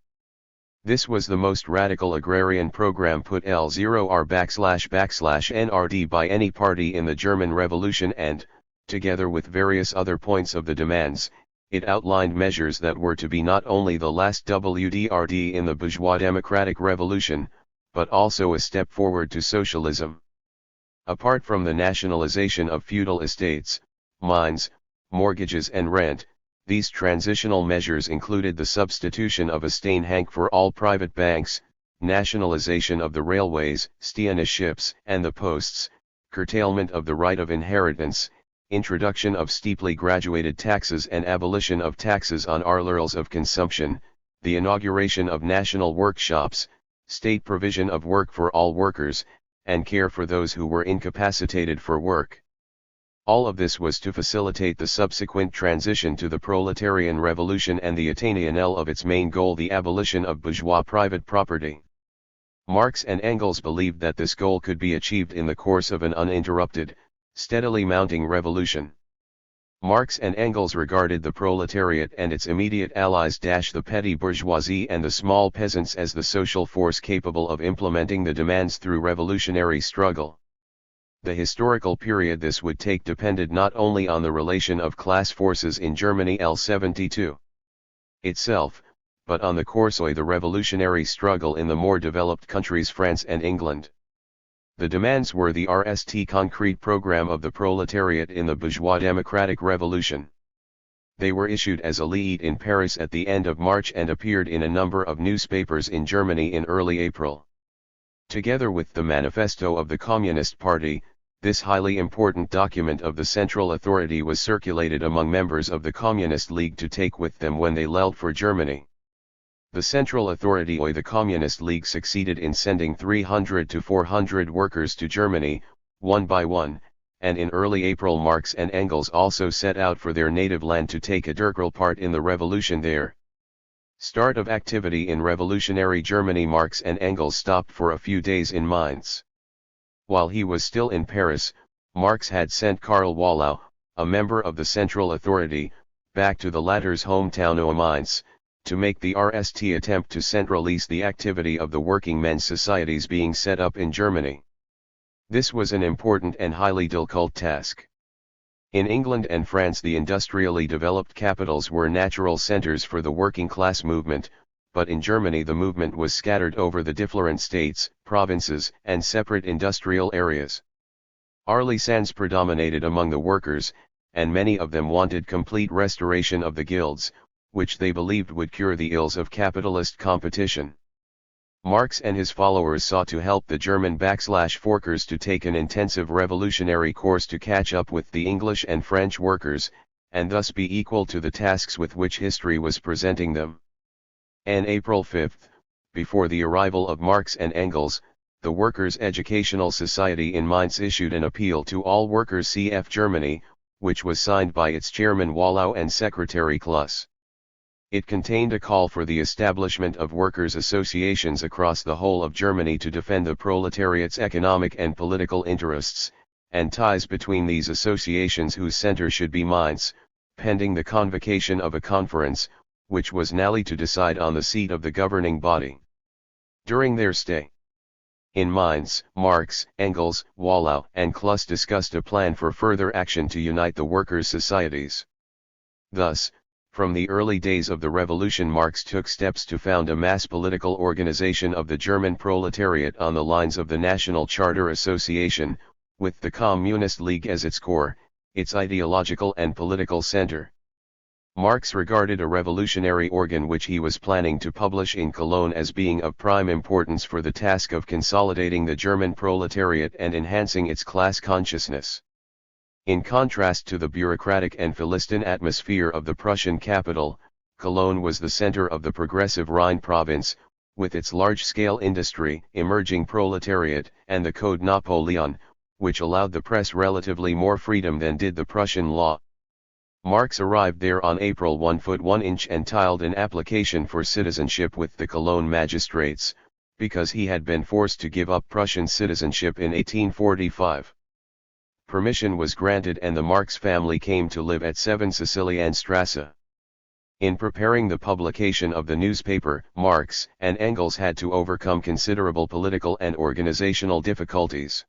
This was the most radical agrarian program put L0R//NRD by any party in the German Revolution and, together with various other points of the demands, it outlined measures that were to be not only the last WDRD in the bourgeois democratic revolution, but also a step forward to socialism. Apart from the nationalization of feudal estates, mines, mortgages and rent, these transitional measures included the substitution of a Steenhank for all private banks, nationalization of the railways, steamships and the posts, curtailment of the right of inheritance, introduction of steeply graduated taxes and abolition of taxes on articles of consumption, the inauguration of national workshops, state provision of work for all workers, and care for those who were incapacitated for work. All of this was to facilitate the subsequent transition to the proletarian revolution and the attainment of its main goal, the abolition of bourgeois private property. Marx and Engels believed that this goal could be achieved in the course of an uninterrupted, steadily mounting revolution. Marx and Engels regarded the proletariat and its immediate allies, the petty bourgeoisie and the small peasants, as the social force capable of implementing the demands through revolutionary struggle. The historical period this would take depended not only on the relation of class forces in Germany L72 itself, but on the course of the revolutionary struggle in the more developed countries France and England. The demands were the RST concrete program of the proletariat in the bourgeois democratic revolution. They were issued as a lead in Paris at the end of March and appeared in a number of newspapers in Germany in early April. Together with the manifesto of the Communist Party, this highly important document of the central authority was circulated among members of the Communist League to take with them when they left for Germany. The central authority or the Communist League succeeded in sending 300 to 400 workers to Germany, one by one, and in early April Marx and Engels also set out for their native land to take a direct part in the revolution there. Start of activity in revolutionary Germany. Marx and Engels stopped for a few days in Mainz. While he was still in Paris, Marx had sent KARL Wallau, a member of the Central Authority, back to the latter's hometown of Mainz, to make the RST attempt to centralize the activity of the working men's societies being set up in Germany. This was an important and highly difficult task. In England and France the industrially developed capitals were natural centers for the working class movement, but in Germany the movement was scattered over the different states, provinces, and separate industrial areas. Artisans predominated among the workers, and many of them wanted complete restoration of the guilds, which they believed would cure the ills of capitalist competition. Marx and his followers sought to help the German /Forkers to take an intensive revolutionary course to catch up with the English and French workers, and thus be equal to the tasks with which history was presenting them. On April 5, before the arrival of Marx and Engels, the Workers' Educational Society in Mainz issued an appeal to all workers CF Germany, which was signed by its chairman Wallau and secretary Kluss. It contained a call for the establishment of workers' associations across the whole of Germany to defend the proletariat's economic and political interests, and ties between these associations whose center should be Mainz, pending the convocation of a conference, which was nally to decide on the seat of the governing body. During their stay in Mainz, Marx, Engels, Wallau, and Kluss discussed a plan for further action to unite the workers' societies. Thus, from the early days of the revolution, Marx took steps to found a mass political organization of the German proletariat on the lines of the National Charter Association, with the Communist League as its core, its ideological and political center. Marx regarded a revolutionary organ which he was planning to publish in Cologne as being of prime importance for the task of consolidating the German proletariat and enhancing its class consciousness. In contrast to the bureaucratic and Philistine atmosphere of the Prussian capital, Cologne was the center of the progressive Rhine province, with its large-scale industry, emerging proletariat, and the Code Napoleon, which allowed the press relatively more freedom than did the Prussian law. Marx arrived there on April 1 and tiled an application for citizenship with the Cologne magistrates, because he had been forced to give up Prussian citizenship in 1845. Permission was granted and the Marx family came to live at 7 Sicilianstrasse. In preparing the publication of the newspaper, Marx and Engels had to overcome considerable political and organizational difficulties.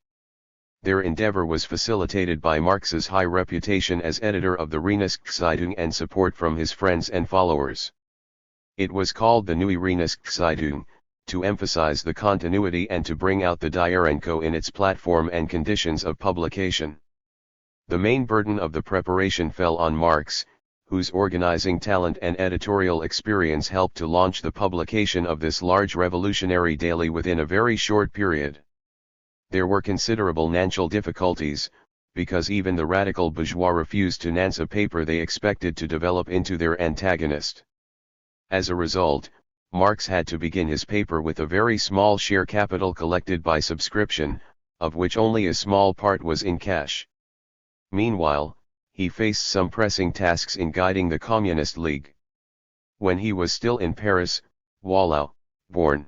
Their endeavor was facilitated by Marx's high reputation as editor of the Rheineszeitung and support from his friends and followers. It was called the Neue Rheineszeitung, to emphasize the continuity and to bring out the Dierenko in its platform and conditions of publication. The main burden of the preparation fell on Marx, whose organizing talent and editorial experience helped to launch the publication of this large revolutionary daily within a very short period. There were considerable financial difficulties, because even the radical bourgeois refused to finance a paper they expected to develop into their antagonist. As a result, Marx had to begin his paper with a very small share capital collected by subscription, of which only a small part was in cash. Meanwhile, he faced some pressing tasks in guiding the Communist League. When he was still in Paris, Wallau, born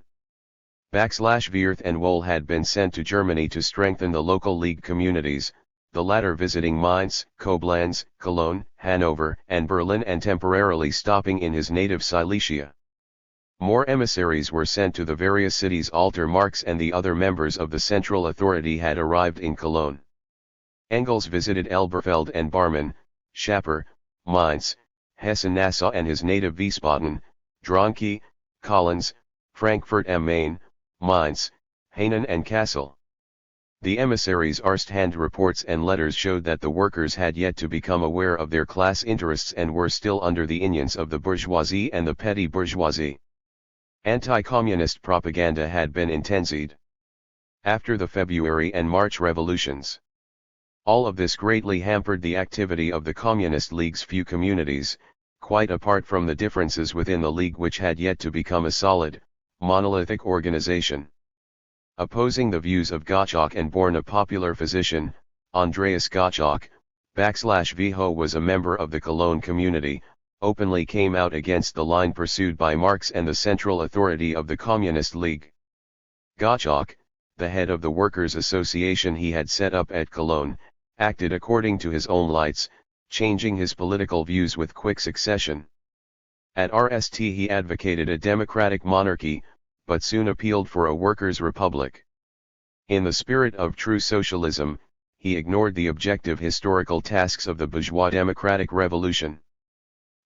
/Wirth and Wohl had been sent to Germany to strengthen the local league communities, the latter visiting Mainz, Koblenz, Cologne, Hanover, and Berlin and temporarily stopping in his native Silesia. More emissaries were sent to the various cities. Marx and the other members of the central authority had arrived in Cologne. Engels visited Elberfeld and Barmen, Schapper, Mainz, Hessen-Nassau and his native Wiesbaden, Dronke, Collins, Frankfurt am Main, Mainz, Hainen and Kassel. The emissaries' first-hand reports and letters showed that the workers had yet to become aware of their class interests and were still under the influence of the bourgeoisie and the petty bourgeoisie. Anti-communist propaganda had been intensified after the February and March revolutions. All of this greatly hampered the activity of the Communist League's few communities, quite apart from the differences within the League which had yet to become a solid, monolithic organization. Opposing the views of Gottschalk and born a popular physician, Andreas Gottschalk, /Viho was a member of the Cologne community, openly came out against the line pursued by Marx and the central authority of the Communist League. Gottschalk, the head of the Workers' Association he had set up at Cologne, acted according to his own lights, changing his political views with quick succession. At RST he advocated a democratic monarchy, but soon appealed for a workers' republic. In the spirit of true socialism, he ignored the objective historical tasks of the bourgeois democratic revolution.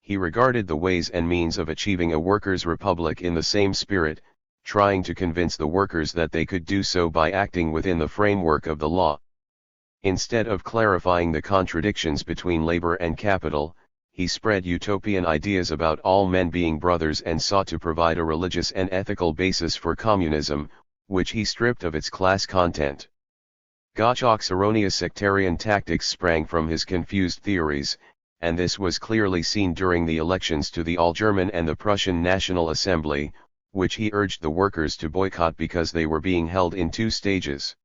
He regarded the ways and means of achieving a workers' republic in the same spirit, trying to convince the workers that they could do so by acting within the framework of the law. Instead of clarifying the contradictions between labor and capital, he spread utopian ideas about all men being brothers and sought to provide a religious and ethical basis for communism, which he stripped of its class content. Gottschalk's erroneous sectarian tactics sprang from his confused theories, and this was clearly seen during the elections to the All-German and the Prussian National Assembly, which he urged the workers to boycott because they were being held in two stages.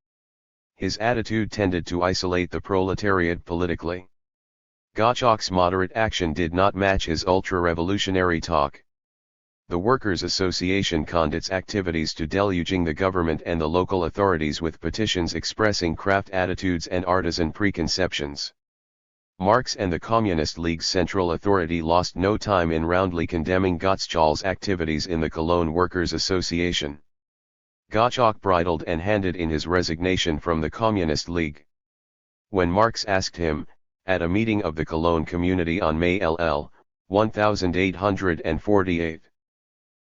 His attitude tended to isolate the proletariat politically. Gottschalk's moderate action did not match his ultra-revolutionary talk. The Workers' Association conned its activities to deluging the government and the local authorities with petitions expressing craft attitudes and artisan preconceptions. Marx and the Communist League's central authority lost no time in roundly condemning Gottschalk's activities in the Cologne Workers' Association. Gottschalk bridled and handed in his resignation from the Communist League. When Marx asked him, at a meeting of the Cologne community on May 1848,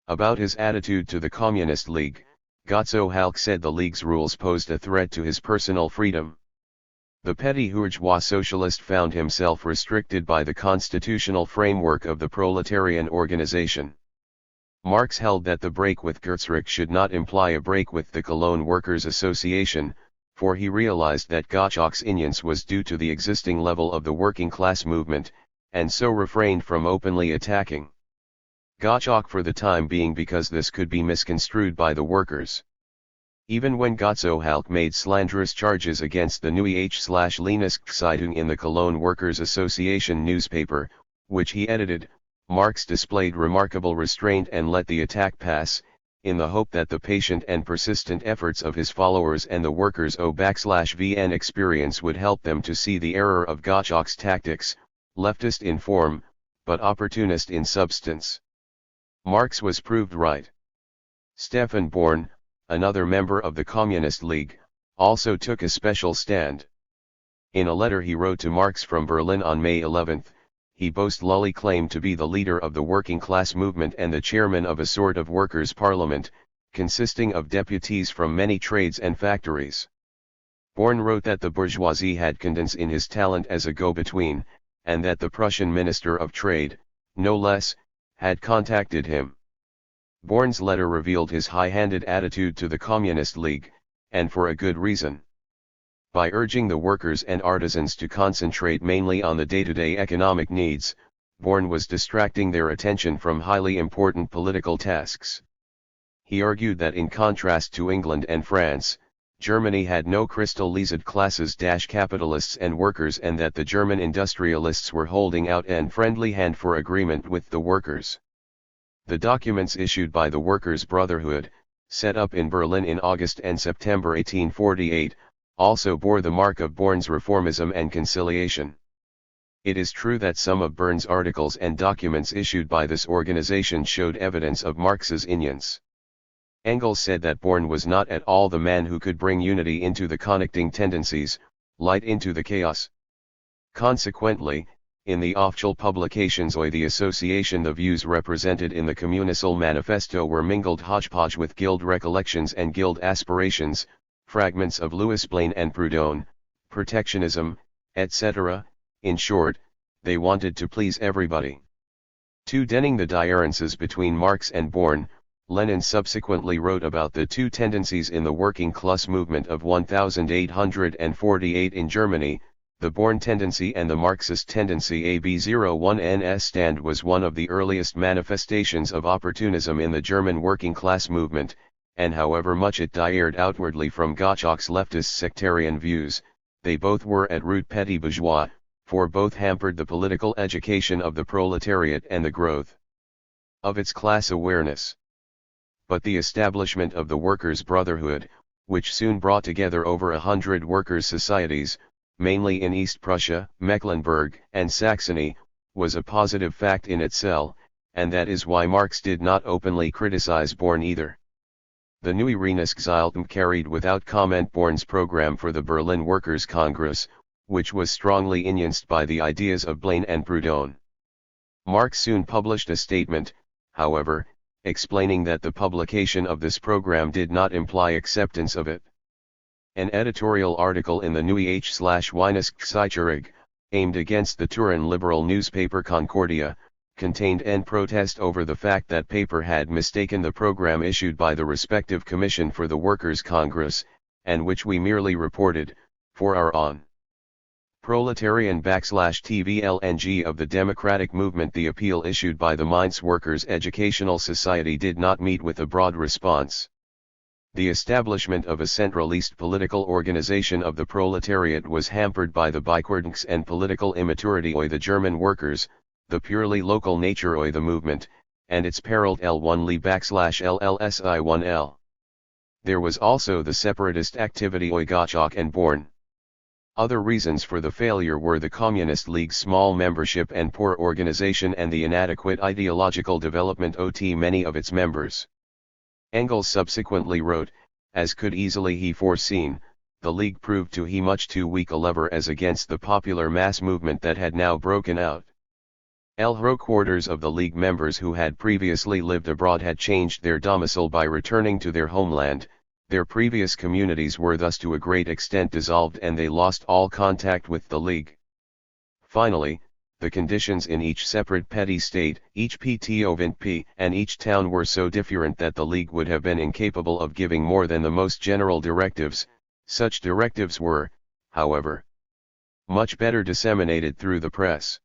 about his attitude to the Communist League, Gottschalk said the League's rules posed a threat to his personal freedom. The petty bourgeois socialist found himself restricted by the constitutional framework of the proletarian organization. Marx held that the break with Gutschrick should not imply a break with the Cologne Workers' Association, for he realized that Gottschalk's ignorance was due to the existing level of the working class movement, and so refrained from openly attacking Gottschalk for the time being because this could be misconstrued by the workers. Even when Gottschalk made slanderous charges against the Neue Leninske Zeitung in the Cologne Workers' Association newspaper, which he edited, Marx displayed remarkable restraint and let the attack pass, in the hope that the patient and persistent efforts of his followers and the workers' O/VN experience would help them to see the error of Gottschalk's tactics, leftist in form, but opportunist in substance. Marx was proved right. Stefan Born, another member of the Communist League, also took a special stand. In a letter he wrote to Marx from Berlin on May 11, he boastfully claimed to be the leader of the working class movement and the chairman of a sort of workers' parliament, consisting of deputies from many trades and factories. Born wrote that the bourgeoisie had confidence in his talent as a go-between, and that the Prussian Minister of Trade, no less, had contacted him. Born's letter revealed his high-handed attitude to the Communist League, and for a good reason. By urging the workers and artisans to concentrate mainly on the day-to-day economic needs, Born was distracting their attention from highly important political tasks. He argued that in contrast to England and France, Germany had no crystallized classes - capitalists and workers, and that the German industrialists were holding out an friendly hand for agreement with the workers. The documents issued by the Workers' Brotherhood, set up in Berlin in August and September 1848, also bore the mark of Born's reformism and conciliation. It is true that some of Born's articles and documents issued by this organization showed evidence of Marx's ignorance. Engels said that Born was not at all the man who could bring unity into the connecting tendencies, light into the chaos. Consequently, in the official publications of the association, the views represented in the Communal Manifesto were mingled hodgepodge with guild recollections and guild aspirations, fragments of Louis Blaine and Proudhon, protectionism, etc. In short, they wanted to please everybody. To denying the differences between Marx and Born, Lenin subsequently wrote about the two tendencies in the working class movement of 1848 in Germany, the Born tendency and the Marxist tendency. AB01NS stand was one of the earliest manifestations of opportunism in the German working class movement, and however much it differed outwardly from Gottschalk's leftist sectarian views, they both were at root petty bourgeois, for both hampered the political education of the proletariat and the growth of its class awareness. But the establishment of the Workers' Brotherhood, which soon brought together over 100 workers' societies, mainly in East Prussia, Mecklenburg, and Saxony, was a positive fact in itself, and that is why Marx did not openly criticize Born either. The Neue Rheinische Zeitung carried without comment Born's program for the Berlin Workers' Congress, which was strongly influenced by the ideas of Blaine and Proudhon. Marx soon published a statement, however, explaining that the publication of this program did not imply acceptance of it. An editorial article in the Neue H/Weihnachtszeitung, aimed against the Turin liberal newspaper Concordia, contained an protest over the fact that paper had mistaken the program issued by the respective Commission for the Workers' Congress, and which we merely reported, for our own proletarian/TVLNG of the democratic movement. The appeal issued by the Mainz Workers' Educational Society did not meet with a broad response. The establishment of a centralist political organization of the proletariat was hampered by the Beikordenks and political immaturity of the German workers, the purely local nature of the movement, and its perilled L1-LLSI1L. There was also the separatist activity of Gottschalk and Born. Other reasons for the failure were the Communist League's small membership and poor organization and the inadequate ideological development of many of its members. Engels subsequently wrote, as could easily he foreseen, the League proved to he much too weak a lever as against the popular mass movement that had now broken out. Quarters of the League members who had previously lived abroad had changed their domicile by returning to their homeland. Their previous communities were thus to a great extent dissolved and they lost all contact with the League. Finally, the conditions in each separate petty state, each PTO and each town were so different that the League would have been incapable of giving more than the most general directives. Such directives were, however, much better disseminated through the press.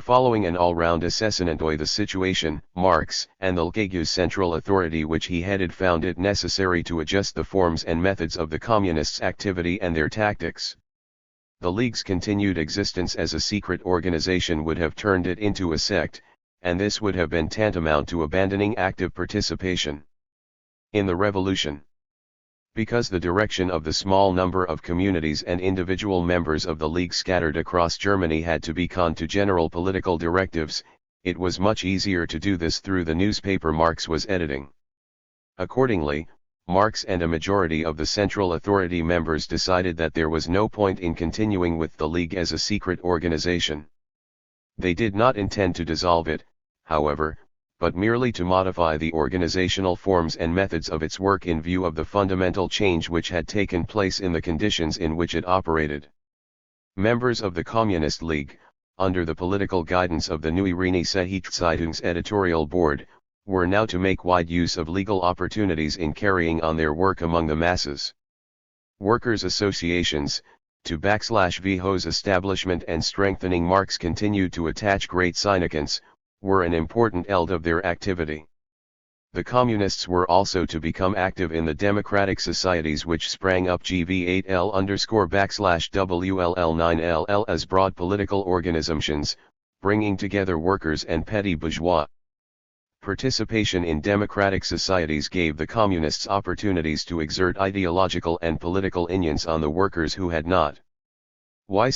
Following an all-round assessment of the situation, Marx and the League's central authority which he headed found it necessary to adjust the forms and methods of the Communists' activity and their tactics. The League's continued existence as a secret organization would have turned it into a sect, and this would have been tantamount to abandoning active participation in the revolution. Because the direction of the small number of communities and individual members of the League scattered across Germany had to be conned to general political directives, it was much easier to do this through the newspaper Marx was editing. Accordingly, Marx and a majority of the Central Authority members decided that there was no point in continuing with the League as a secret organization. They did not intend to dissolve it, however, but merely to modify the organizational forms and methods of its work in view of the fundamental change which had taken place in the conditions in which it operated. Members of the Communist League, under the political guidance of the Neue Zeitungs editorial board, were now to make wide use of legal opportunities in carrying on their work among the masses. Workers' associations, to /Vho's establishment and strengthening Marx continued to attach great significance, were an important element of their activity. The Communists were also to become active in the democratic societies which sprang up GV8L_/WLL9LL as broad political organizations, bringing together workers and petty bourgeois. Participation in democratic societies gave the Communists opportunities to exert ideological and political influence on the workers who had not yet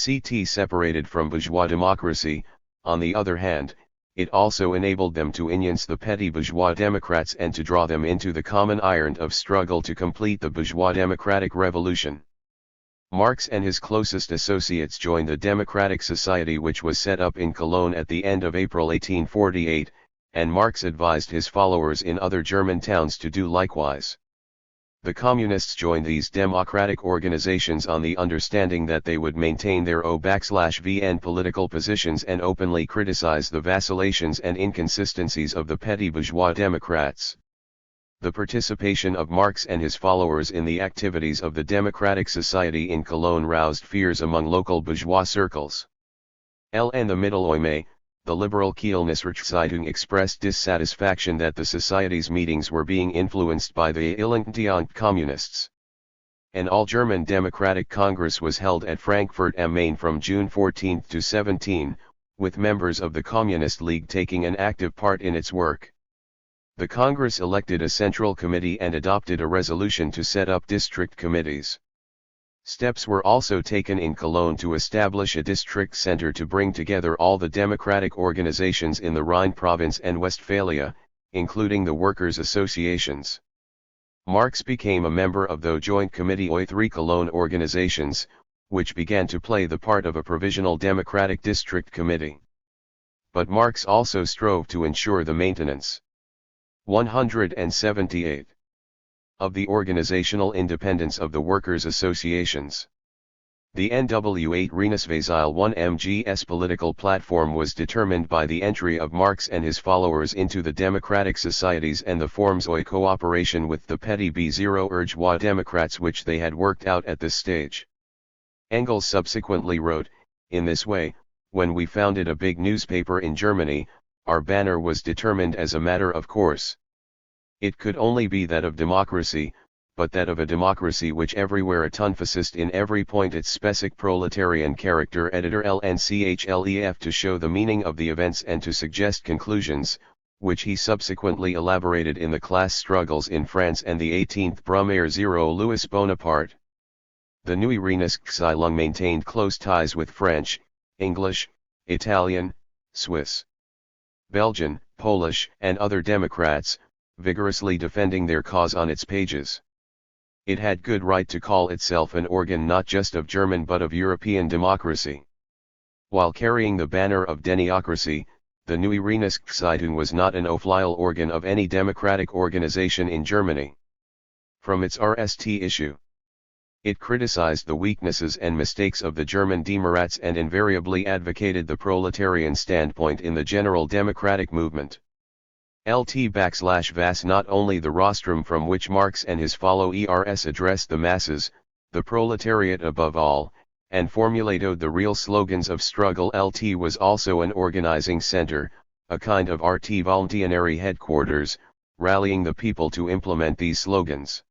separated from bourgeois democracy. On the other hand, it also enabled them to influence the petty bourgeois democrats and to draw them into the common iron of struggle to complete the bourgeois democratic revolution. Marx and his closest associates joined the Democratic Society which was set up in Cologne at the end of April 1848, and Marx advised his followers in other German towns to do likewise. The Communists joined these democratic organizations on the understanding that they would maintain their O/VN political positions and openly criticize the vacillations and inconsistencies of the petty bourgeois democrats. The participation of Marx and his followers in the activities of the Democratic Society in Cologne roused fears among local bourgeois circles. And the middle of May, the liberal Kiel Zeitung expressed dissatisfaction that the Society's meetings were being influenced by the Elendtiont Communists. An all-German Democratic Congress was held at Frankfurt am Main from June 14 to 17, with members of the Communist League taking an active part in its work. The Congress elected a central committee and adopted a resolution to set up district committees. Steps were also taken in Cologne to establish a district center to bring together all the democratic organizations in the Rhine province and Westphalia, including the workers' associations. Marx became a member of the Joint Committee of 3 Cologne organizations, which began to play the part of a provisional democratic district committee. But Marx also strove to ensure the maintenance 178 of the organizational independence of the workers' associations. The NW8 Renasvasil 1MG's political platform was determined by the entry of Marx and his followers into the democratic societies and the forms of cooperation with the petty B0 bourgeois Democrats which they had worked out at this stage. Engels subsequently wrote, "In this way, when we founded a big newspaper in Germany, our banner was determined as a matter of course. It could only be that of democracy, but that of a democracy which everywhere emphasized in every point its specific proletarian character." Editor LNCHLEF to show the meaning of the events and to suggest conclusions, which he subsequently elaborated in the class struggles in France and the 18th Brumaire 0 Louis Bonaparte. The Neue Renascenzeitung maintained close ties with French, English, Italian, Swiss, Belgian, Polish, and other Democrats, vigorously defending their cause on its pages. It had good right to call itself an organ not just of German but of European democracy. While carrying the banner of Deniocracy, the Neue Renascenzeitung was not an official organ of any democratic organization in Germany. From its RST issue, it criticized the weaknesses and mistakes of the German Democrats and invariably advocated the proletarian standpoint in the general democratic movement. LT_VAS not only the rostrum from which Marx and his followers addressed the masses, the proletariat above all, and formulated the real slogans of struggle. LT was also an organizing center, a kind of RT voluntary headquarters, rallying the people to implement these slogans.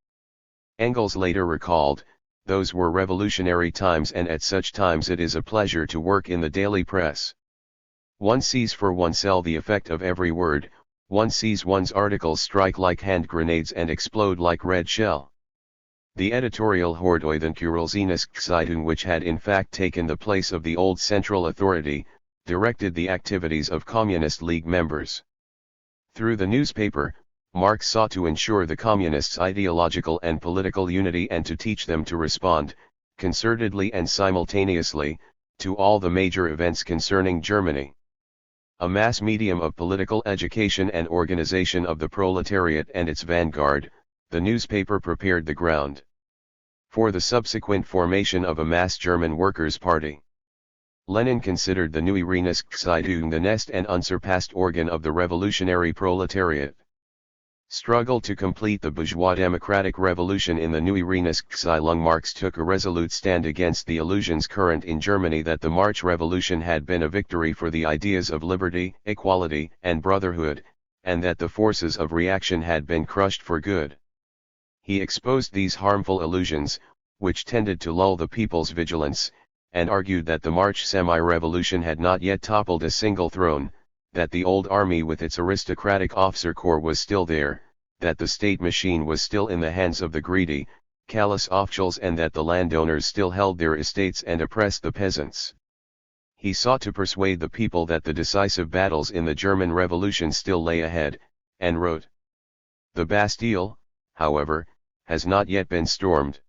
Engels later recalled, "Those were revolutionary times, and at such times it is a pleasure to work in the daily press. One sees for oneself the effect of every word. One sees one's articles strike like hand grenades and explode like red shell." The editorial Hordeuthenkurialzeitung, which had in fact taken the place of the old central authority, directed the activities of Communist League members. Through the newspaper, Marx sought to ensure the Communists' ideological and political unity and to teach them to respond, concertedly and simultaneously, to all the major events concerning Germany. A mass medium of political education and organization of the proletariat and its vanguard, the newspaper prepared the ground for the subsequent formation of a mass German Workers' Party. Lenin considered the Neue Renascenzeitung the nest and unsurpassed organ of the revolutionary proletariat. Struggle to complete the bourgeois democratic revolution in the Neue Renascenzeitung. Marx took a resolute stand against the illusions current in Germany that the March Revolution had been a victory for the ideas of liberty, equality, and brotherhood, and that the forces of reaction had been crushed for good. He exposed these harmful illusions, which tended to lull the people's vigilance, and argued that the March semi-revolution had not yet toppled a single throne, that the old army with its aristocratic officer corps was still there, that the state machine was still in the hands of the greedy, callous officials, and that the landowners still held their estates and oppressed the peasants. He sought to persuade the people that the decisive battles in the German Revolution still lay ahead, and wrote, "The Bastille, however, has not yet been stormed."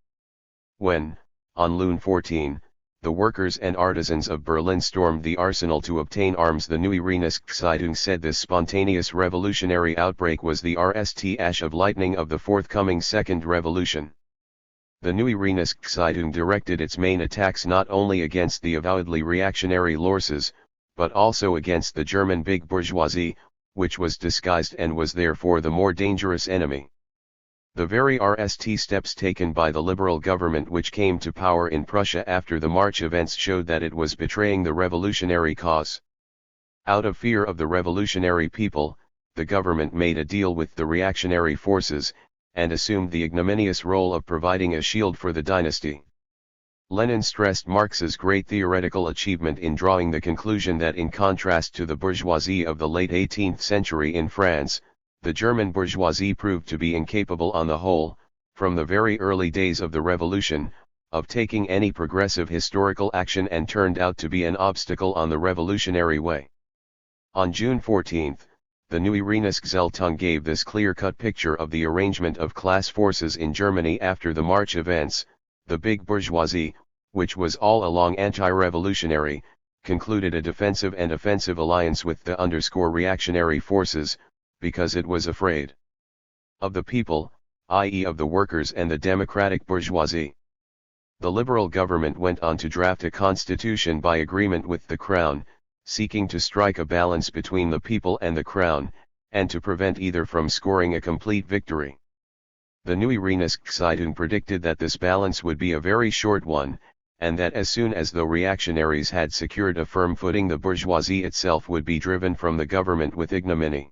When, on June 14, the workers and artisans of Berlin stormed the arsenal to obtain arms, the Neue Renascenzeitung said this spontaneous revolutionary outbreak was the RST of lightning of the forthcoming Second Revolution. The Neue Renascenzeitung directed its main attacks not only against the avowedly reactionary Lorses, but also against the German big bourgeoisie, which was disguised and was therefore the more dangerous enemy. The very RST steps taken by the liberal government which came to power in Prussia after the March events showed that it was betraying the revolutionary cause. Out of fear of the revolutionary people, the government made a deal with the reactionary forces, and assumed the ignominious role of providing a shield for the dynasty. Lenin stressed Marx's great theoretical achievement in drawing the conclusion that in contrast to the bourgeoisie of the late 18th century in France, the German bourgeoisie proved to be incapable on the whole, from the very early days of the revolution, of taking any progressive historical action and turned out to be an obstacle on the revolutionary way. On June 14, the Neue Renascenzeitung gave this clear-cut picture of the arrangement of class forces in Germany after the March events. The big bourgeoisie, which was all along anti-revolutionary, concluded a defensive and offensive alliance with the reactionary forces, because it was afraid of the people, i.e. of the workers and the democratic bourgeoisie. The liberal government went on to draft a constitution by agreement with the Crown, seeking to strike a balance between the people and the Crown, and to prevent either from scoring a complete victory. The Neue Zeitung predicted that this balance would be a very short one, and that as soon as the reactionaries had secured a firm footing, the bourgeoisie itself would be driven from the government with ignominy.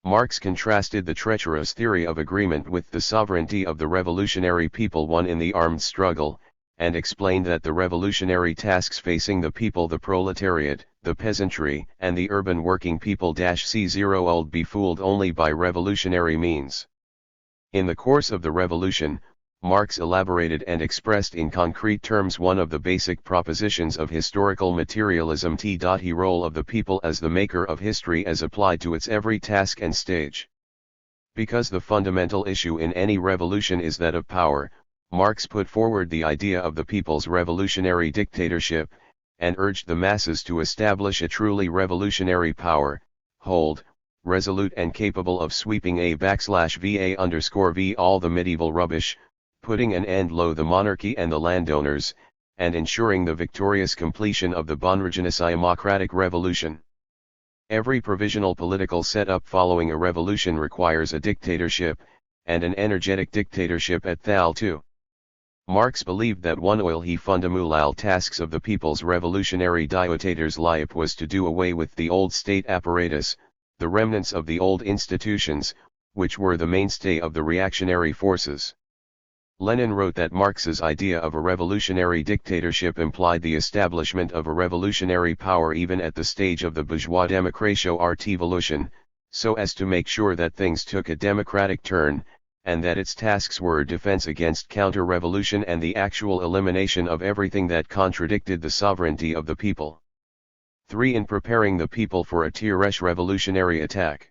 Marx contrasted the treacherous theory of agreement with the sovereignty of the revolutionary people won in the armed struggle, and explained that the revolutionary tasks facing the people, the proletariat, the peasantry, and the urban working people C0 would be fooled only by revolutionary means. In the course of the revolution, Marx elaborated and expressed in concrete terms one of the basic propositions of historical materialism: the role of the people as the maker of history as applied to its every task and stage. Because the fundamental issue in any revolution is that of power, Marx put forward the idea of the people's revolutionary dictatorship, and urged the masses to establish a truly revolutionary power, hold, resolute and capable of sweeping /V all the medieval rubbish, putting an end to the monarchy and the landowners, and ensuring the victorious completion of the Bonregenocratic revolution. Every provisional political setup following a revolution requires a dictatorship, and an energetic dictatorship at that too. Marx believed that one of the fundamental tasks of the people's revolutionary dictator's life was to do away with the old state apparatus, the remnants of the old institutions, which were the mainstay of the reactionary forces. Lenin wrote that Marx's idea of a revolutionary dictatorship implied the establishment of a revolutionary power even at the stage of the bourgeois democratio revolution, so as to make sure that things took a democratic turn, and that its tasks were defense against counter-revolution and the actual elimination of everything that contradicted the sovereignty of the people. 3. In preparing the people for a Third revolutionary attack,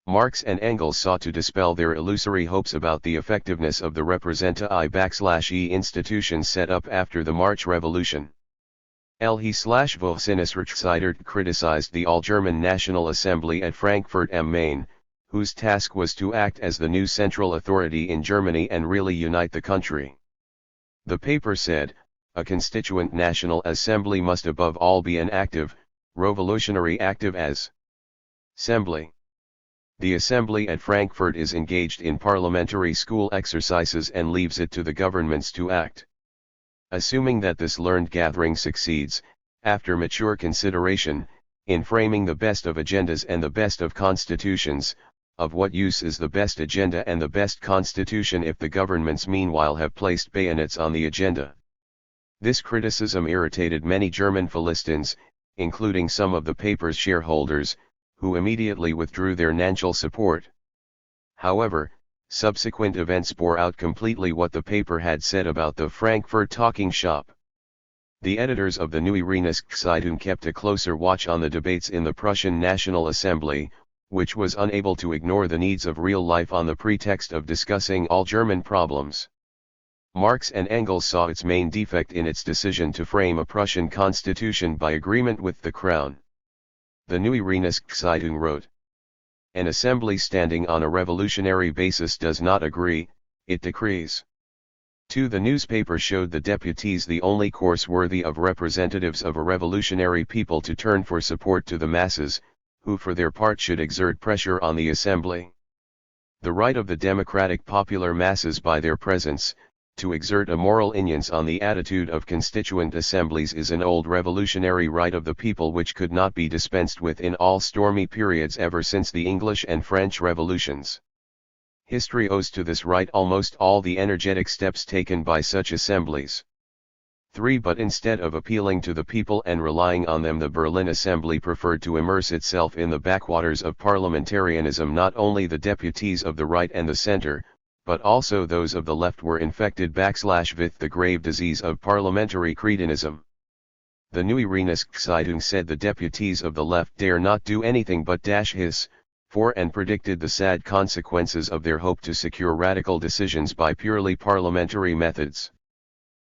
Marx and Engels sought to dispel their illusory hopes about the effectiveness of the representative institutions set up after the March Revolution. Volkseinheitsrechtszeitung criticized the All-German National Assembly at Frankfurt am Main, whose task was to act as the new central authority in Germany and really unite the country. The paper said, a constituent National Assembly must above all be an active, revolutionary active assembly. The assembly at Frankfurt is engaged in parliamentary school exercises and leaves it to the governments to act. Assuming that this learned gathering succeeds, after mature consideration, in framing the best of agendas and the best of constitutions, of what use is the best agenda and the best constitution if the governments meanwhile have placed bayonets on the agenda? This criticism irritated many German Philistines, including some of the paper's shareholders, who immediately withdrew their financial support. However, subsequent events bore out completely what the paper had said about the Frankfurt talking shop. The editors of the Neue Zeitung kept a closer watch on the debates in the Prussian National Assembly, which was unable to ignore the needs of real life on the pretext of discussing all German problems. Marx and Engels saw its main defect in its decision to frame a Prussian constitution by agreement with the Crown. The Neue Zeitung wrote, an assembly standing on a revolutionary basis does not agree, it decrees. 2. The newspaper showed the deputies the only course worthy of representatives of a revolutionary people to turn for support to the masses, who for their part should exert pressure on the assembly. The right of the democratic popular masses by their presence, to exert a moral influence on the attitude of constituent assemblies is an old revolutionary right of the people which could not be dispensed with in all stormy periods ever since the English and French revolutions. History owes to this right almost all the energetic steps taken by such assemblies. 3. But instead of appealing to the people and relying on them, the Berlin Assembly preferred to immerse itself in the backwaters of parliamentarianism. Not only the deputies of the right and the center, but also those of the left were infected with the grave disease of parliamentary cretinism. The Neue Zeitung said the deputies of the left dare not do anything but hiss for and predicted the sad consequences of their hope to secure radical decisions by purely parliamentary methods.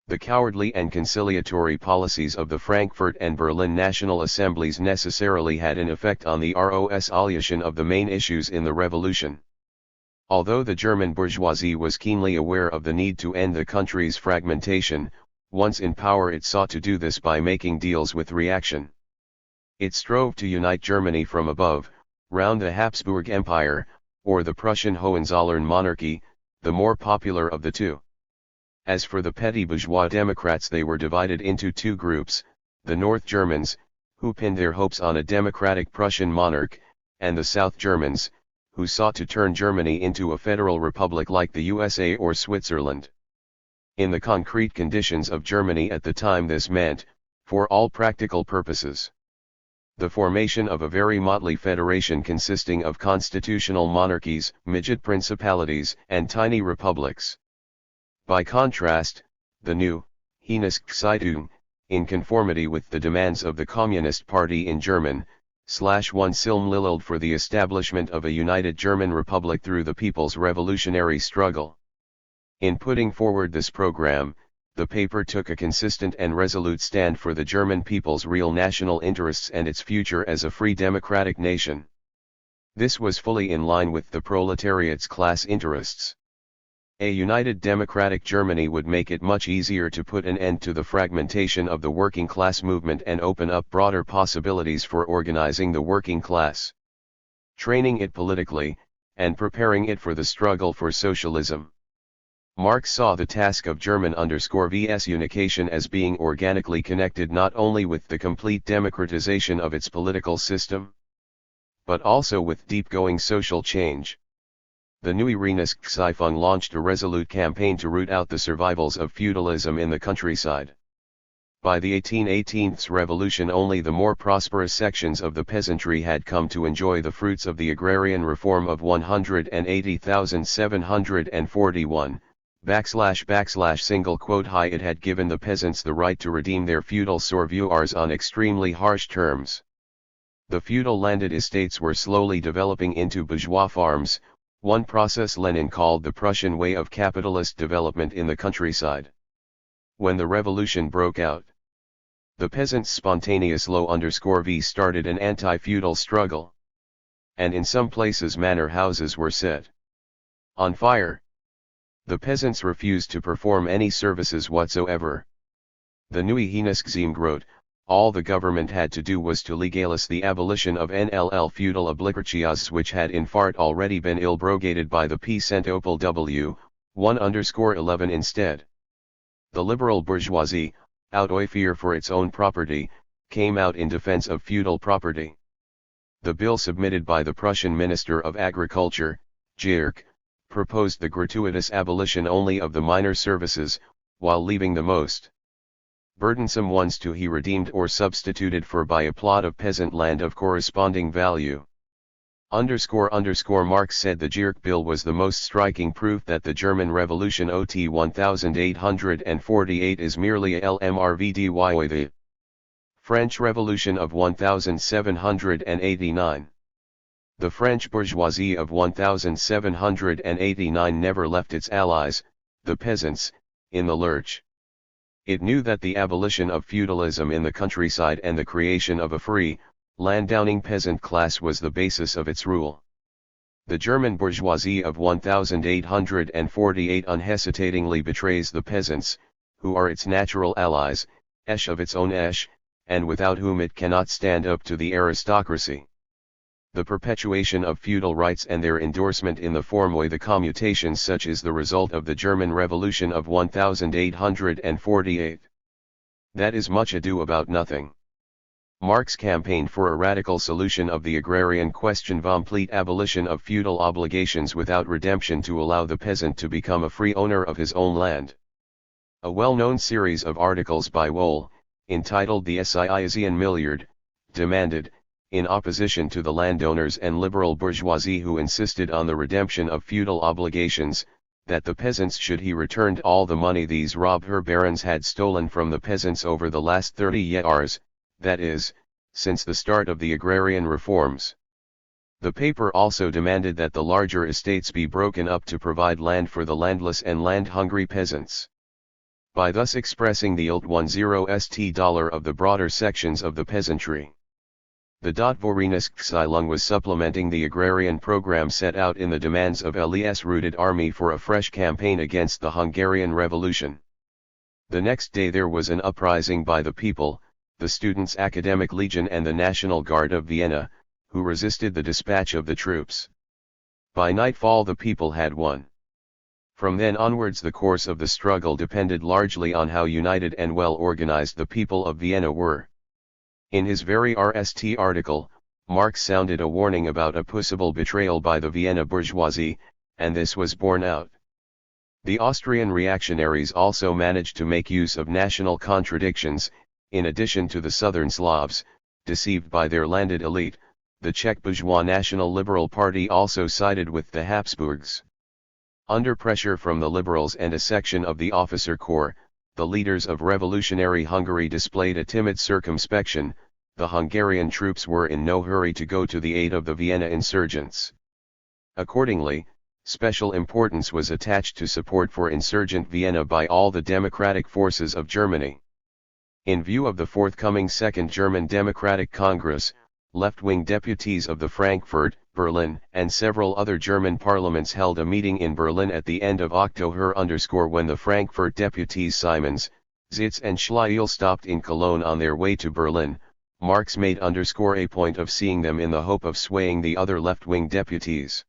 The cowardly and conciliatory policies of the Frankfurt and Berlin National Assemblies necessarily had an effect on the resolution of the main issues in the revolution. Although the German bourgeoisie was keenly aware of the need to end the country's fragmentation, once in power it sought to do this by making deals with reaction. It strove to unite Germany from above, round the Habsburg Empire, or the Prussian Hohenzollern monarchy, the more popular of the two. As for the petty bourgeois Democrats, they were divided into two groups, the North Germans, who pinned their hopes on a democratic Prussian monarch, and the South Germans, who sought to turn Germany into a federal republic like the USA or Switzerland. In the concrete conditions of Germany at the time, this meant, for all practical purposes, the formation of a very motley federation consisting of constitutional monarchies, midget principalities, and tiny republics. By contrast, the new Einheitszeitung, in conformity with the demands of the Communist Party in German, /1 Silm for the establishment of a united German Republic through the people's revolutionary struggle. In putting forward this program, the paper took a consistent and resolute stand for the German people's real national interests and its future as a free democratic nation. This was fully in line with the proletariat's class interests. A united democratic Germany would make it much easier to put an end to the fragmentation of the working class movement and open up broader possibilities for organizing the working class, training it politically, and preparing it for the struggle for socialism. Marx saw the task of German_vs unification as being organically connected not only with the complete democratization of its political system, but also with deep-going social change. The Neue Einheitszeitung launched a resolute campaign to root out the survivals of feudalism in the countryside. By the 1818th revolution, only the more prosperous sections of the peasantry had come to enjoy the fruits of the agrarian reform of 180,741, // it had given the peasants the right to redeem their feudal servitors on extremely harsh terms. The feudal landed estates were slowly developing into bourgeois farms, one process Lenin called the Prussian way of capitalist development in the countryside. When the revolution broke out, the peasants' spontaneous low_v started an anti-feudal struggle. And in some places manor houses were set on fire. The peasants refused to perform any services whatsoever. The Neue Einheitszeitung wrote, all the government had to do was to legalize the abolition of NLL feudal obligations, which had in part already been abrogated by the Peace and Opel W. 1_11 instead. The liberal bourgeoisie, out of fear for its own property, came out in defense of feudal property. The bill submitted by the Prussian Minister of Agriculture, Gierk, proposed the gratuitous abolition only of the minor services, while leaving the most burdensome ones to be redeemed or substituted for by a plot of peasant land of corresponding value. Marx said the Gierk bill was the most striking proof that the German Revolution OT 1848 is merely a LMRVDY the French Revolution of 1789. The French bourgeoisie of 1789 never left its allies, the peasants, in the lurch. It knew that the abolition of feudalism in the countryside and the creation of a free, landowning peasant class was the basis of its rule. The German bourgeoisie of 1848 unhesitatingly betrays the peasants, who are its natural allies, of its own and without whom it cannot stand up to the aristocracy. The perpetuation of feudal rights and their endorsement in the form of the commutations such is the result of the German Revolution of 1848. That is much ado about nothing. Marx campaigned for a radical solution of the agrarian question, complete abolition of feudal obligations without redemption to allow the peasant to become a free owner of his own land. A well-known series of articles by Wohl, entitled The Siesian Milliard, demanded, in opposition to the landowners and liberal bourgeoisie who insisted on the redemption of feudal obligations, that the peasants should be returned all the money these robber barons had stolen from the peasants over the last 30 years, that is, since the start of the agrarian reforms. The paper also demanded that the larger estates be broken up to provide land for the landless and land-hungry peasants. By thus expressing the $10 of the broader sections of the peasantry, The Dotvorensky was supplementing the agrarian program set out in the demands of LES-rooted army for a fresh campaign against the Hungarian Revolution. The next day there was an uprising by the people, the Students' Academic Legion and the National Guard of Vienna, who resisted the dispatch of the troops. By nightfall the people had won. From then onwards the course of the struggle depended largely on how united and well organized the people of Vienna were. In his very RST article, Marx sounded a warning about a possible betrayal by the Vienna bourgeoisie, and this was borne out. The Austrian reactionaries also managed to make use of national contradictions. In addition to the southern Slavs, deceived by their landed elite, the Czech bourgeois National Liberal Party also sided with the Habsburgs. Under pressure from the liberals and a section of the officer corps, the leaders of revolutionary Hungary displayed a timid circumspection. The Hungarian troops were in no hurry to go to the aid of the Vienna insurgents. Accordingly, special importance was attached to support for insurgent Vienna by all the democratic forces of Germany. In view of the forthcoming Second German Democratic Congress, left-wing deputies of the Frankfurt, Berlin, and several other German parliaments held a meeting in Berlin at the end of October. When the Frankfurt deputies Simons, Zitz and Schleil stopped in Cologne on their way to Berlin, Marx made a point of seeing them in the hope of swaying the other left-wing deputies.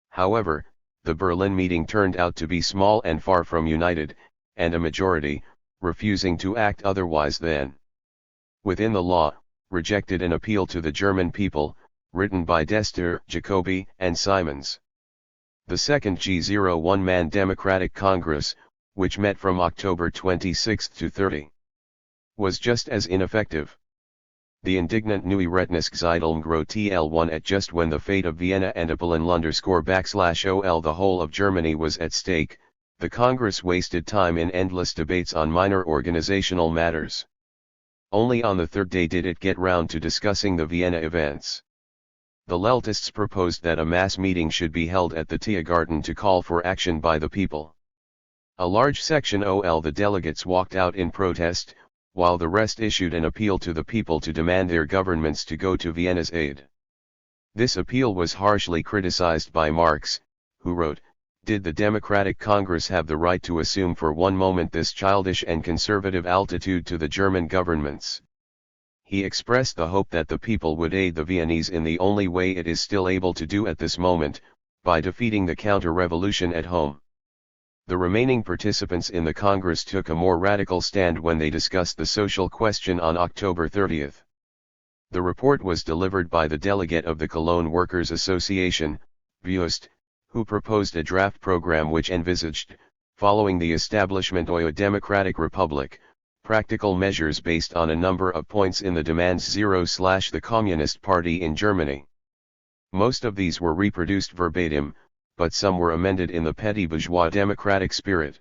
However, the Berlin meeting turned out to be small and far from united, and a majority, refusing to act otherwise than within the law, rejected an appeal to the German people, written by Dester, Jacobi, and Simons. The second G01-man Democratic Congress, which met from October 26 to 30, was just as ineffective. The indignant Neue Retnungszeitungro TL1 at just when the fate of Vienna and Apollon_/OL the whole of Germany was at stake, the Congress wasted time in endless debates on minor organizational matters. Only on the third day did it get round to discussing the Vienna events. The Leltists proposed that a mass meeting should be held at the Tiergarten to call for action by the people. A large section of the delegates walked out in protest, while the rest issued an appeal to the people to demand their governments to go to Vienna's aid. This appeal was harshly criticized by Marx, who wrote, "Did the Democratic Congress have the right to assume for one moment this childish and conservative altitude to the German governments?" He expressed the hope that the people would aid the Viennese in the only way it is still able to do at this moment, by defeating the counter-revolution at home. The remaining participants in the Congress took a more radical stand when they discussed the social question on October 30. The report was delivered by the delegate of the Cologne Workers' Association, Bust, who proposed a draft program which envisaged, following the establishment of a democratic republic, practical measures based on a number of points in the demands the Communist Party in Germany. Most of these were reproduced verbatim, but some were amended in the petty bourgeois democratic spirit.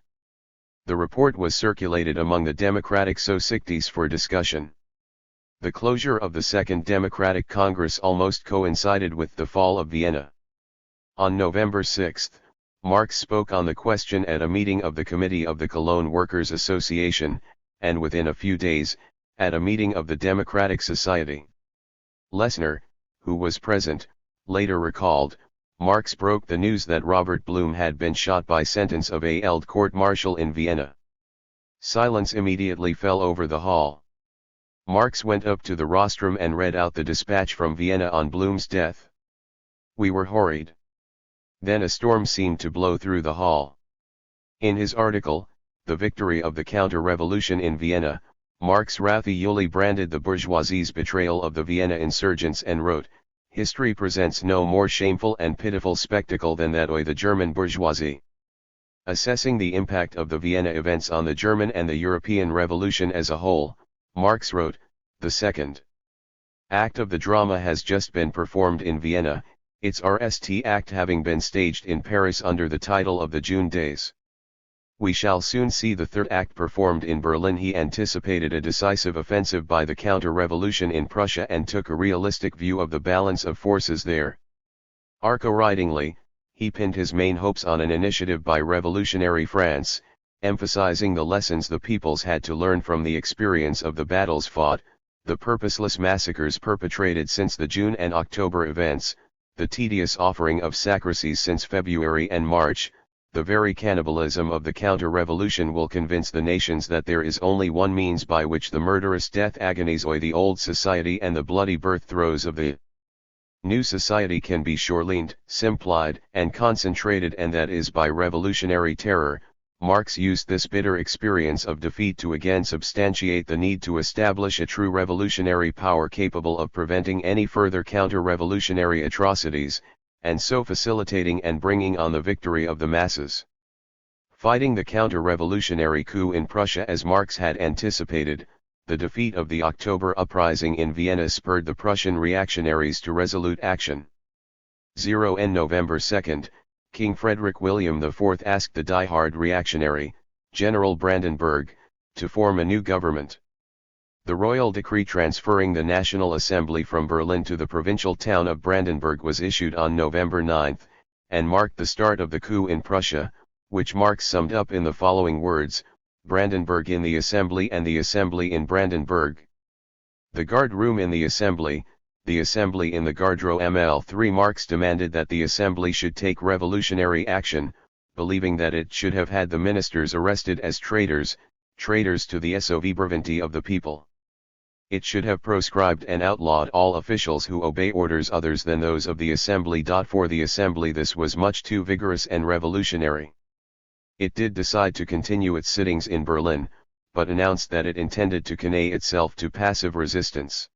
The report was circulated among the democratic societies for discussion. The closure of the Second Democratic Congress almost coincided with the fall of Vienna. On November 6, Marx spoke on the question at a meeting of the Committee of the Cologne Workers' Association, and within a few days, at a meeting of the Democratic Society. Lessner, who was present, later recalled, Marx broke the news that Robert Blum had been shot by sentence of a held court-martial in Vienna. Silence immediately fell over the hall. Marx went up to the rostrum and read out the dispatch from Vienna on Blum's death. We were horried. Then a storm seemed to blow through the hall. In his article, The Victory of the Counter-Revolution in Vienna, Marx Yuri branded the bourgeoisie's betrayal of the Vienna insurgents and wrote, "History presents no more shameful and pitiful spectacle than that of the German bourgeoisie." Assessing the impact of the Vienna events on the German and the European Revolution as a whole, Marx wrote, "The second act of the drama has just been performed in Vienna, its RST act having been staged in Paris under the title of the June Days. We shall soon see the third act performed in Berlin." He anticipated a decisive offensive by the counter-revolution in Prussia and took a realistic view of the balance of forces there. Overridingly, he pinned his main hopes on an initiative by revolutionary France, emphasizing the lessons the peoples had to learn from the experience of the battles fought, the purposeless massacres perpetrated since the June and October events, the tedious offering of sacrifices since February and March, the very cannibalism of the counter-revolution will convince the nations that there is only one means by which the murderous death agonies of the old society and the bloody birth throes of the new society can be shortlined, simplified, and concentrated, and that is by revolutionary terror. Marx used this bitter experience of defeat to again substantiate the need to establish a true revolutionary power capable of preventing any further counter-revolutionary atrocities, and so facilitating and bringing on the victory of the masses. Fighting the counter-revolutionary coup in Prussia as Marx had anticipated, the defeat of the October uprising in Vienna spurred the Prussian reactionaries to resolute action. On November 2, King Frederick William IV asked the die-hard reactionary, General Brandenburg, to form a new government. The royal decree transferring the National Assembly from Berlin to the provincial town of Brandenburg was issued on November 9, and marked the start of the coup in Prussia, which Marx summed up in the following words: Brandenburg in the Assembly and the Assembly in Brandenburg. The guard room in the Assembly in the Guardroom ML3. Marx demanded that the Assembly should take revolutionary action, believing that it should have had the ministers arrested as traitors to the sovereignty of the people. It should have proscribed and outlawed all officials who obey orders others than those of the Assembly. For the Assembly this was much too vigorous and revolutionary. It did decide to continue its sittings in Berlin, but announced that it intended to commit itself to passive resistance.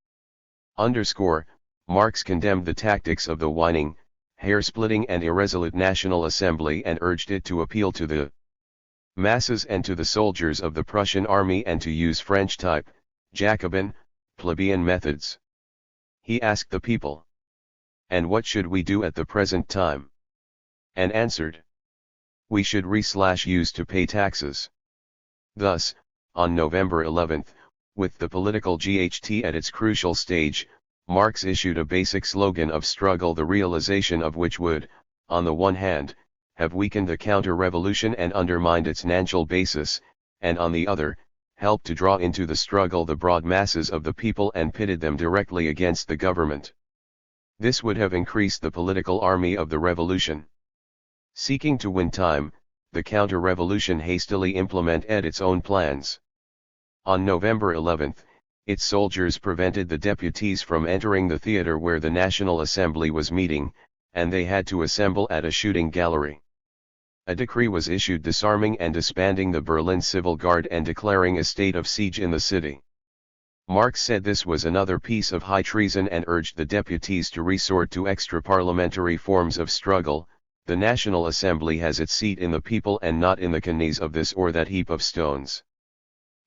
Marx condemned the tactics of the whining, hair-splitting and irresolute National Assembly and urged it to appeal to the masses and to the soldiers of the Prussian army and to use French-type, Jacobin, plebeian methods. He asked the people, "And what should we do at the present time?" And answered, "We should use to pay taxes." Thus, on November 11, with the political GHT at its crucial stage, Marx issued a basic slogan of struggle, the realization of which would, on the one hand, have weakened the counter-revolution and undermined its national basis, and on the other, helped to draw into the struggle the broad masses of the people and pitted them directly against the government. This would have increased the political army of the revolution. Seeking to win time, the counter-revolution hastily implemented its own plans. On November 11, its soldiers prevented the deputies from entering the theater where the National Assembly was meeting, and they had to assemble at a shooting gallery. A decree was issued disarming and disbanding the Berlin Civil Guard and declaring a state of siege in the city. Marx said this was another piece of high treason and urged the deputies to resort to extra-parliamentary forms of struggle. The National Assembly has its seat in the people and not in the knees of this or that heap of stones.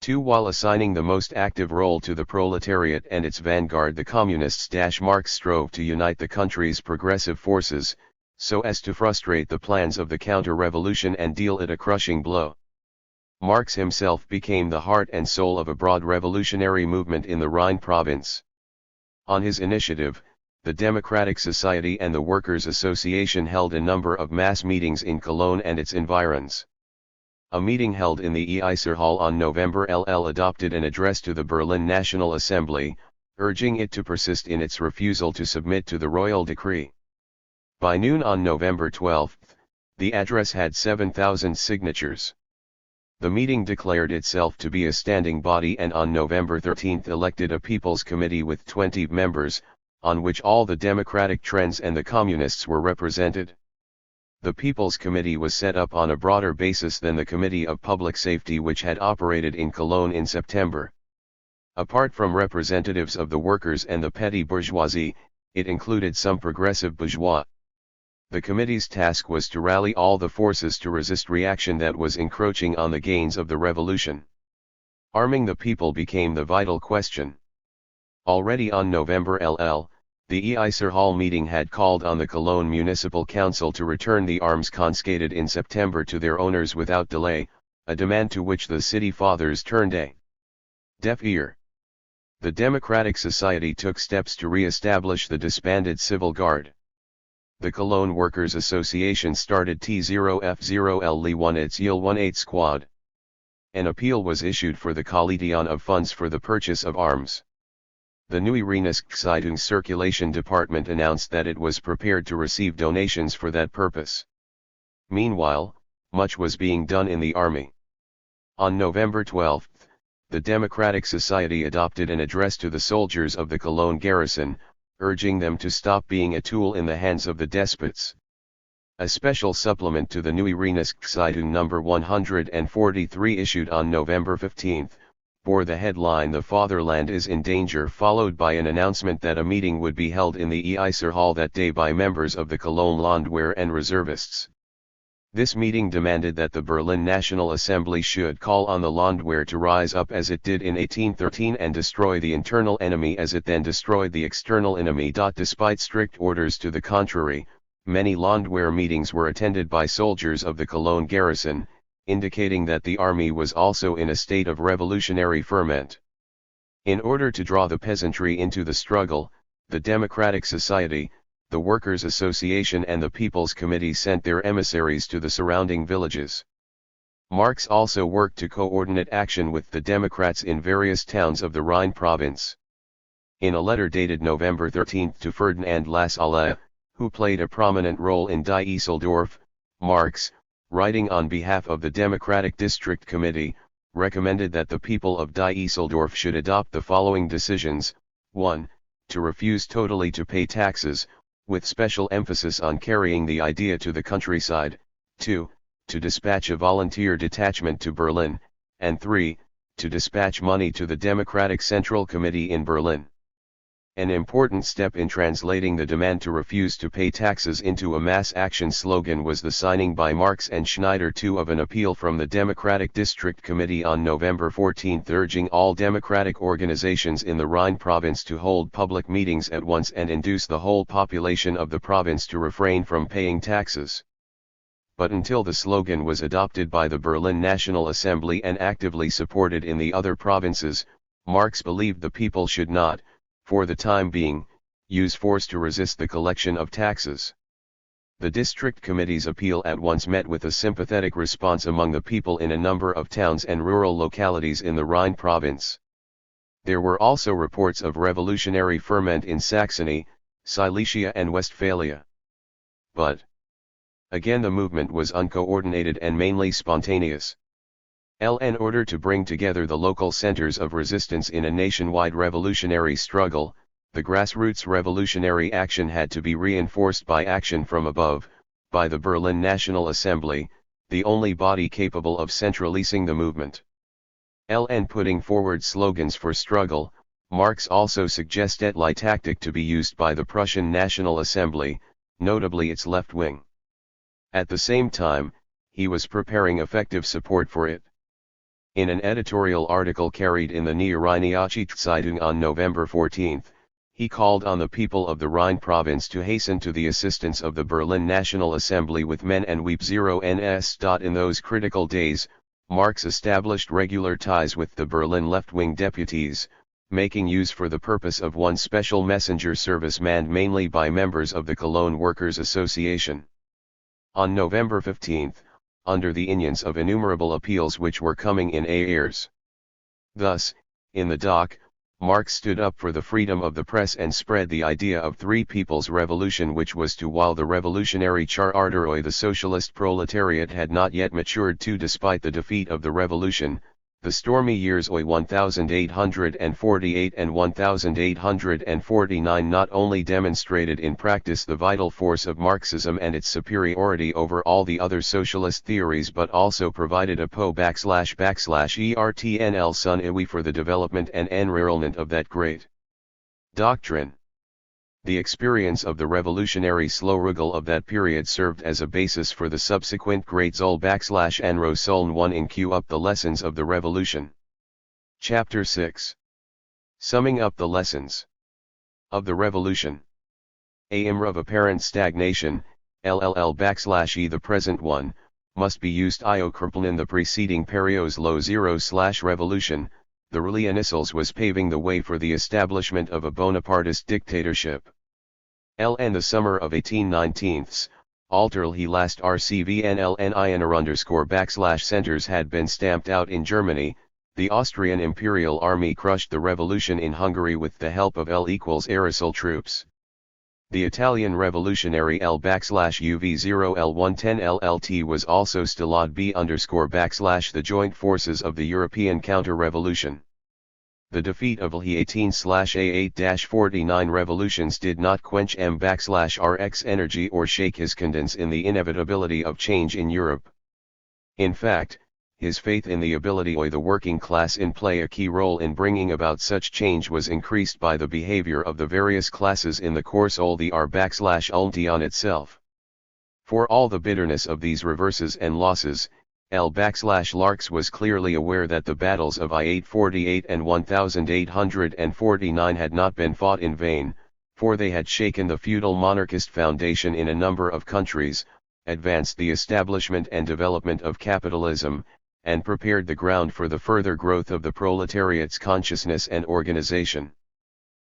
2. While assigning the most active role to the proletariat and its vanguard, the communists. Marx strove to unite the country's progressive forces, so as to frustrate the plans of the counter-revolution and deal it a crushing blow. Marx himself became the heart and soul of a broad revolutionary movement in the Rhine province. On his initiative, the Democratic Society and the Workers' Association held a number of mass meetings in Cologne and its environs. A meeting held in the Eiser Hall on November adopted an address to the Berlin National Assembly, urging it to persist in its refusal to submit to the royal decree. By noon on November 12, the address had 7,000 signatures. The meeting declared itself to be a standing body and on November 13 elected a People's Committee with 20 members, on which all the democratic trends and the communists were represented. The People's Committee was set up on a broader basis than the Committee of Public Safety which had operated in Cologne in September. Apart from representatives of the workers and the petty bourgeoisie, it included some progressive bourgeois. The committee's task was to rally all the forces to resist reaction that was encroaching on the gains of the revolution. Arming the people became the vital question. Already on November the Eiser Hall meeting had called on the Cologne Municipal Council to return the arms confiscated in September to their owners without delay, a demand to which the city fathers turned a deaf ear. The Democratic Society took steps to re-establish the disbanded Civil Guard. The Cologne Workers' Association started T0F0L1 its YL-18 squad. An appeal was issued for the collation of funds for the purchase of arms. The Neue Rheinischen circulation department announced that it was prepared to receive donations for that purpose. Meanwhile, much was being done in the army. On November 12, the Democratic Society adopted an address to the soldiers of the Cologne garrison, urging them to stop being a tool in the hands of the despots. A special supplement to the Neue Rheinische number 143 issued on November 15, bore the headline "The Fatherland is in Danger," followed by an announcement that a meeting would be held in the Eiser Hall that day by members of the Cologne Landwehr and reservists. This meeting demanded that the Berlin National Assembly should call on the Landwehr to rise up as it did in 1813 and destroy the internal enemy as it then destroyed the external enemy. Despite strict orders to the contrary, many Landwehr meetings were attended by soldiers of the Cologne garrison, indicating that the army was also in a state of revolutionary ferment. In order to draw the peasantry into the struggle, the Democratic Society, the Workers' Association and the People's Committee sent their emissaries to the surrounding villages. Marx also worked to coordinate action with the Democrats in various towns of the Rhine province. In a letter dated November 13 to Ferdinand Lassalle, who played a prominent role in Die Iseldorf, Marx, writing on behalf of the Democratic District Committee, recommended that the people of Die Iseldorf should adopt the following decisions: 1. To refuse totally to pay taxes, with special emphasis on carrying the idea to the countryside; 2. To dispatch a volunteer detachment to Berlin; and 3. To dispatch money to the Democratic Central Committee in Berlin. An important step in translating the demand to refuse to pay taxes into a mass action slogan was the signing by Marx and Schneider II of an appeal from the Democratic District Committee on November 14 urging all democratic organizations in the Rhine province to hold public meetings at once and induce the whole population of the province to refrain from paying taxes. But until the slogan was adopted by the Berlin National Assembly and actively supported in the other provinces, Marx believed the people should not, for the time being, use force to resist the collection of taxes. The district committee's appeal at once met with a sympathetic response among the people in a number of towns and rural localities in the Rhine province. There were also reports of revolutionary ferment in Saxony, Silesia and Westphalia. But again the movement was uncoordinated and mainly spontaneous. In order to bring together the local centers of resistance in a nationwide revolutionary struggle, the grassroots revolutionary action had to be reinforced by action from above, by the Berlin National Assembly, the only body capable of centralizing the movement. Putting forward slogans for struggle, Marx also suggested a tactic to be used by the Prussian National Assembly, notably its left wing. At the same time, he was preparing effective support for it. In an editorial article carried in the Neue Rheinische Zeitung on November 14, he called on the people of the Rhine province to hasten to the assistance of the Berlin National Assembly with men and weep 0 ns. In those critical days, Marx established regular ties with the Berlin left-wing deputies, making use for the purpose of one special messenger service manned mainly by members of the Cologne Workers' Association. On November 15, under the influence of innumerable appeals which were coming in ears. Thus, in the dock, Marx stood up for the freedom of the press and spread the idea of three people's revolution, which was to while the revolutionary Charteroi the socialist proletariat had not yet matured to despite the defeat of the revolution. The stormy years 1848 and 1849 not only demonstrated in practice the vital force of Marxism and its superiority over all the other socialist theories, but also provided a po_ertnl sun iwi for the development and enrollment of that great doctrine. The experience of the revolutionary Slowrugel of that period served as a basis for the subsequent Great Zoll_Anro-Soln 1 in Q up the lessons of the revolution. Chapter 6. Summing up the lessons of the revolution. A imra of apparent stagnation, LLL_E the present one, must be used iokrpl in the preceding perios low zero/revolution, the Relianisals was paving the way for the establishment of a Bonapartist dictatorship. In the summer of 1819, Alterl he last RCVNLNINR_/ centers had been stamped out in Germany, The Austrian Imperial Army crushed the revolution in Hungary with the help of L=Arysil troops. The Italian revolutionary L\UV0L110 LLT was also Stalag B_the joint forces of the European counter-revolution. The defeat of LH18/A8-49 revolutions did not quench M\RX energy or shake his confidence in the inevitability of change in Europe. In fact, his faith in the ability of the working class in play a key role in bringing about such change was increased by the behavior of the various classes in the course of the R\Ultion itself. For all the bitterness of these reverses and losses, L\Larx was clearly aware that the battles of I-848 and 1849 had not been fought in vain, for they had shaken the feudal monarchist foundation in a number of countries, advanced the establishment and development of capitalism, and prepared the ground for the further growth of the proletariat's consciousness and organization.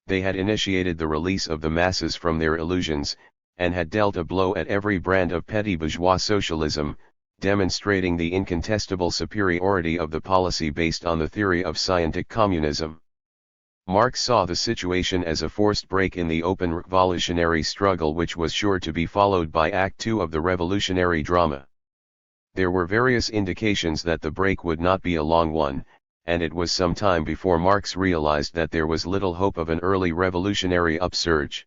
They had initiated the release of the masses from their illusions, and had dealt a blow at every brand of petty bourgeois socialism, demonstrating the incontestable superiority of the policy based on the theory of scientific communism. Marx saw the situation as a forced break in the open revolutionary struggle which was sure to be followed by Act II of the revolutionary drama. There were various indications that the break would not be a long one, and it was some time before Marx realized that there was little hope of an early revolutionary upsurge.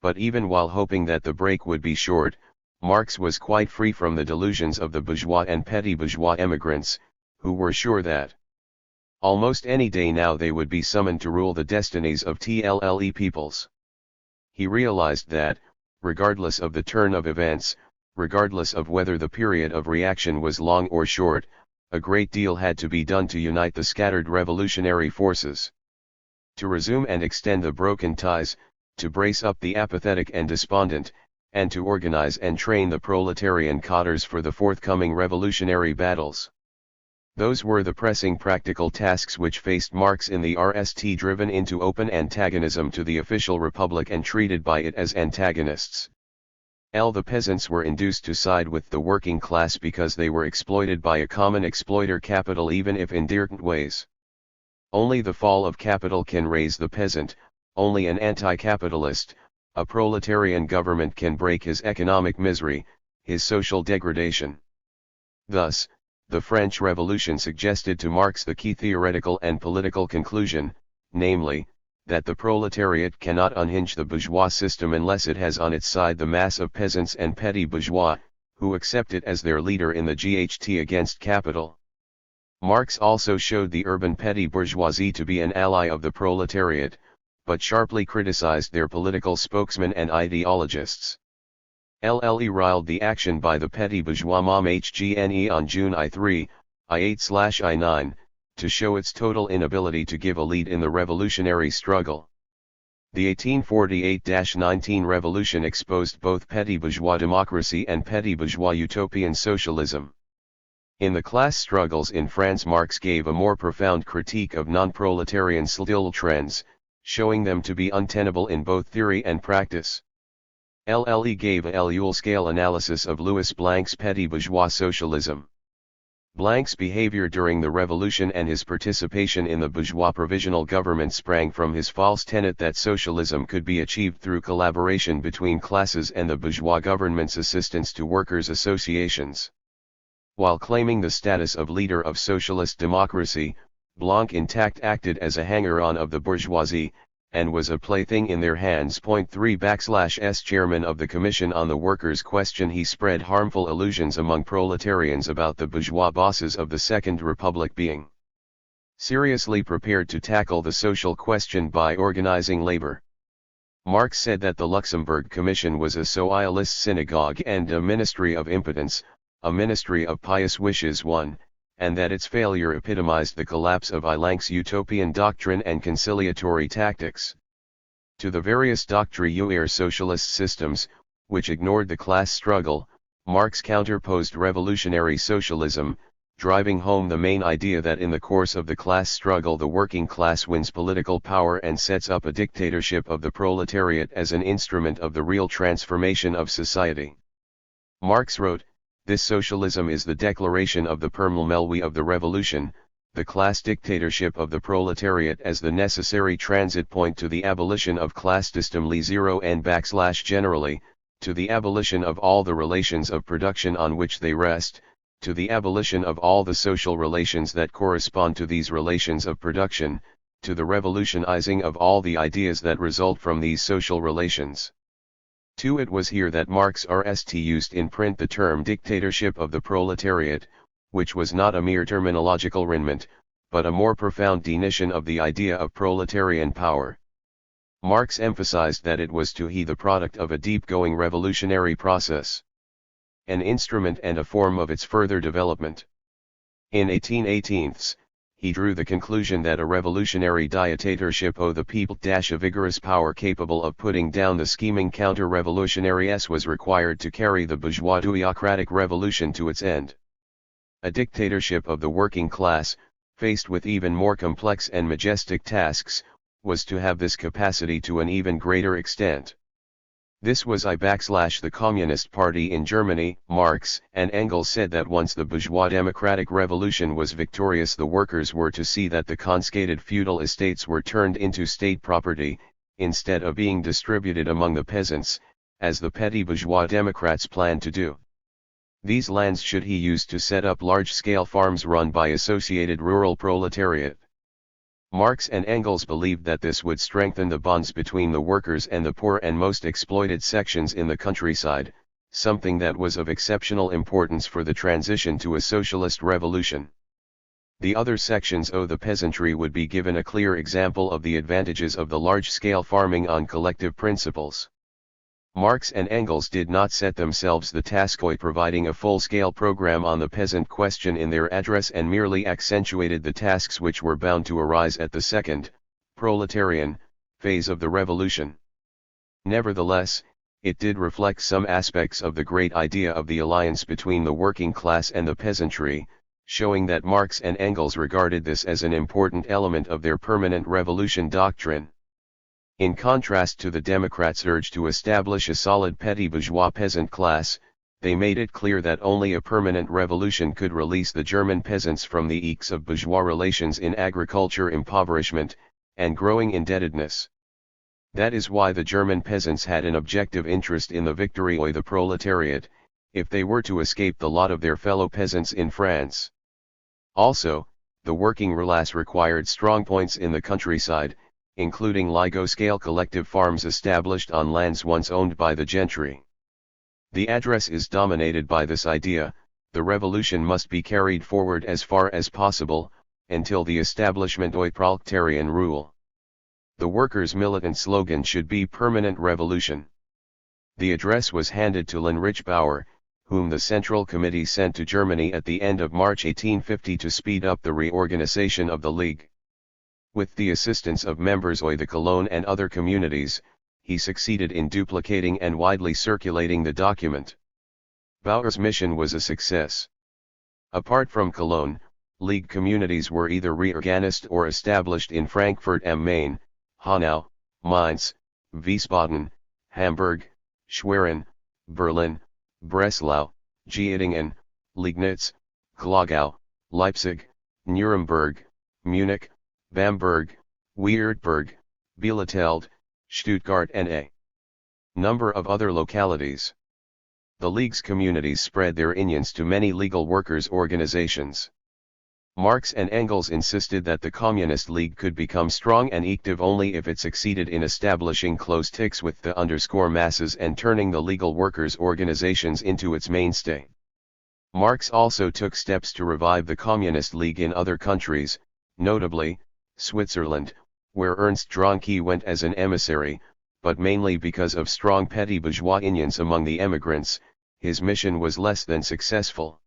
But even while hoping that the break would be short, Marx was quite free from the delusions of the bourgeois and petty bourgeois emigrants, who were sure that almost any day now they would be summoned to rule the destinies of TLLE peoples. He realized that, regardless of the turn of events, regardless of whether the period of reaction was long or short, a great deal had to be done to unite the scattered revolutionary forces. To resume and extend the broken ties, to brace up the apathetic and despondent, and to organize and train the proletarian cadres for the forthcoming revolutionary battles. Those were the pressing practical tasks which faced Marx in the RST, driven into open antagonism to the official republic and treated by it as antagonists. The peasants were induced to side with the working class because they were exploited by a common exploiter capital, even if in different ways. Only the fall of capital can raise the peasant, only an anti-capitalist, a proletarian government can break his economic misery, his social degradation. Thus, the French Revolution suggested to Marx the key theoretical and political conclusion, namely, that the proletariat cannot unhinge the bourgeois system unless it has on its side the mass of peasants and petty bourgeois, who accept it as their leader in the GHT against capital. Marx also showed the urban petty bourgeoisie to be an ally of the proletariat, but sharply criticized their political spokesmen and ideologists. LLE riled the action by the petty bourgeois MARX on June I3, I8/I9, to show its total inability to give a lead in the revolutionary struggle. The 1848-19 revolution exposed both petty bourgeois democracy and petty bourgeois utopian socialism. In the class struggles in France, Marx gave a more profound critique of non-proletarian still trends, showing them to be untenable in both theory and practice. LLE gave a L-Ule scale analysis of Louis Blanc's petty bourgeois socialism. Blanc's behavior during the revolution and his participation in the bourgeois provisional government sprang from his false tenet that socialism could be achieved through collaboration between classes and the bourgeois government's assistance to workers' associations. While claiming the status of leader of socialist democracy, Blanc intact acted as a hanger-on of the bourgeoisie, and was a plaything in their hands. 3 chairman of the Commission on the Workers' Question. He spread harmful illusions among proletarians about the bourgeois bosses of the Second Republic being seriously prepared to tackle the social question by organizing labor. Marx said that the Luxembourg Commission was a socialist synagogue and a ministry of impotence, a ministry of pious wishes. And that its failure epitomized the collapse of Blanc's utopian doctrine and conciliatory tactics. To the various doctrinaire socialist systems, which ignored the class struggle, Marx counterposed revolutionary socialism, driving home the main idea that in the course of the class struggle the working class wins political power and sets up a dictatorship of the proletariat as an instrument of the real transformation of society. Marx wrote, "This socialism is the declaration of the permelmelwe of the revolution, the class dictatorship of the proletariat as the necessary transit point to the abolition of class system zero and generally, to the abolition of all the relations of production on which they rest, to the abolition of all the social relations that correspond to these relations of production, to the revolutionizing of all the ideas that result from these social relations. 2. It was here that Marx used in print the term dictatorship of the proletariat, which was not a mere terminological refinement, but a more profound definition of the idea of proletarian power. Marx emphasized that it was to he the product of a deep-going revolutionary process, an instrument and a form of its further development. In 1818, he drew the conclusion that a revolutionary dictatorship of the people a vigorous power capable of putting down the scheming counter-revolutionaries was required to carry the bourgeois theocratic revolution to its end. A dictatorship of the working class, faced with even more complex and majestic tasks, was to have this capacity to an even greater extent. This was the Communist Party in Germany. Marx and Engels said that once the bourgeois democratic revolution was victorious, the workers were to see that the confiscated feudal estates were turned into state property, instead of being distributed among the peasants, as the petty bourgeois democrats planned to do. These lands should he use to set up large-scale farms run by associated rural proletariat. Marx and Engels believed that this would strengthen the bonds between the workers and the poor and most exploited sections in the countryside, something that was of exceptional importance for the transition to a socialist revolution. The other sections of the peasantry would be given a clear example of the advantages of the large-scale farming on collective principles. Marx and Engels did not set themselves the task of providing a full-scale program on the peasant question in their address and merely accentuated the tasks which were bound to arise at the second, proletarian, phase of the revolution. Nevertheless, it did reflect some aspects of the great idea of the alliance between the working class and the peasantry, showing that Marx and Engels regarded this as an important element of their permanent revolution doctrine. In contrast to the Democrats' urge to establish a solid petty bourgeois peasant class, they made it clear that only a permanent revolution could release the German peasants from the aches of bourgeois relations in agriculture, impoverishment, and growing indebtedness. That is why the German peasants had an objective interest in the victory of the proletariat, if they were to escape the lot of their fellow peasants in France. Also, the working class required strong points in the countryside, including large-scale collective farms established on lands once owned by the gentry. The address is dominated by this idea: the revolution must be carried forward as far as possible, until the establishment of proletarian rule. The workers' militant slogan should be permanent revolution. The address was handed to Heinrich Bauer, whom the Central Committee sent to Germany at the end of March 1850 to speed up the reorganization of the League. With the assistance of members of the Cologne and other communities, he succeeded in duplicating and widely circulating the document. Bauer's mission was a success. Apart from Cologne, League communities were either reorganized or established in Frankfurt am Main, Hanau, Mainz, Wiesbaden, Hamburg, Schwerin, Berlin, Breslau, Göttingen, Liegnitz, Glogau, Leipzig, Nuremberg, Munich, Bamberg, Würzburg, Bielefeld, Stuttgart and a number of other localities. The League's communities spread their unions to many legal workers' organizations. Marx and Engels insisted that the Communist League could become strong and active only if it succeeded in establishing close ties with the masses and turning the legal workers' organizations into its mainstay. Marx also took steps to revive the Communist League in other countries, notably Switzerland, where Ernst Dronke went as an emissary, but mainly because of strong petty bourgeois unions among the emigrants, his mission was less than successful.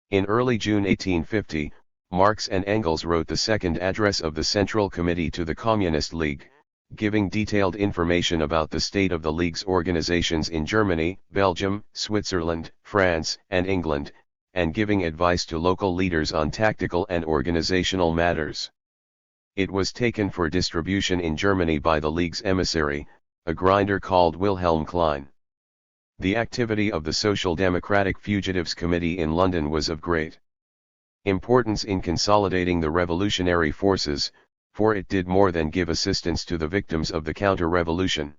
In early June 1850, Marx and Engels wrote the second address of the Central Committee to the Communist League, giving detailed information about the state of the League's organizations in Germany, Belgium, Switzerland, France, and England, and giving advice to local leaders on tactical and organizational matters. It was taken for distribution in Germany by the League's emissary, a grinder called Wilhelm Klein. The activity of the Social Democratic Fugitives Committee in London was of great Importance in consolidating the revolutionary forces, for it did more than give assistance to the victims of the counter-revolution.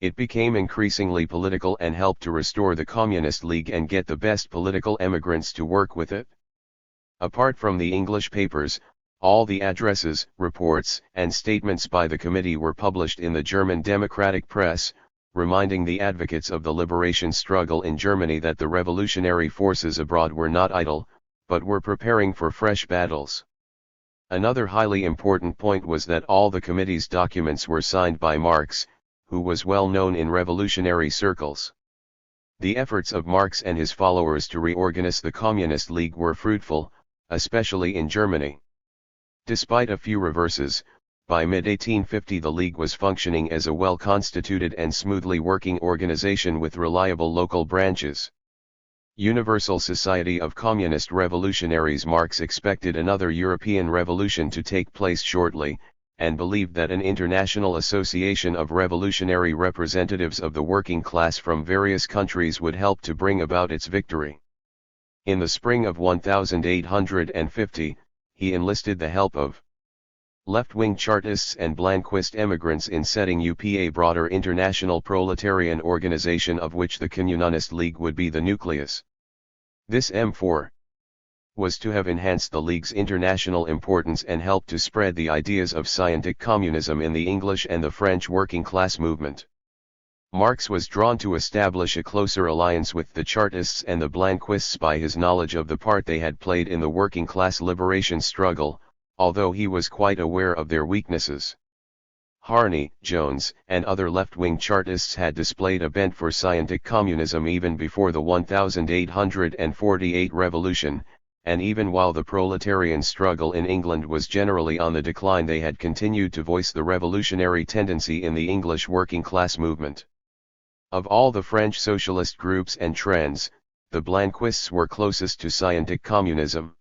It became increasingly political and helped to restore the Communist League and get the best political emigrants to work with it. Apart from the English papers, all the addresses, reports, and statements by the committee were published in the German democratic press, reminding the advocates of the liberation struggle in Germany that the revolutionary forces abroad were not idle, but were preparing for fresh battles. Another highly important point was that all the committee's documents were signed by Marx, who was well known in revolutionary circles. The efforts of Marx and his followers to reorganize the Communist League were fruitful, especially in Germany. Despite a few reverses, by mid-1850 the League was functioning as a well-constituted and smoothly working organization with reliable local branches. Universal Society of Communist Revolutionaries. Marx expected another European revolution to take place shortly, and believed that an international association of revolutionary representatives of the working class from various countries would help to bring about its victory. In the spring of 1850, he enlisted the help of left-wing Chartists and Blanquist emigrants in setting up a broader international proletarian organization of which the Communist League would be the nucleus. This M4 was to have enhanced the League's international importance and helped to spread the ideas of scientific communism in the English and the French working class movement. Marx was drawn to establish a closer alliance with the Chartists and the Blanquists by his knowledge of the part they had played in the working class liberation struggle, although he was quite aware of their weaknesses. Harney, Jones, and other left-wing Chartists had displayed a bent for scientific communism even before the 1848 revolution, and even while the proletarian struggle in England was generally on the decline they had continued to voice the revolutionary tendency in the English working class movement. Of all the French socialist groups and trends, the Blanquists were closest to scientific communism.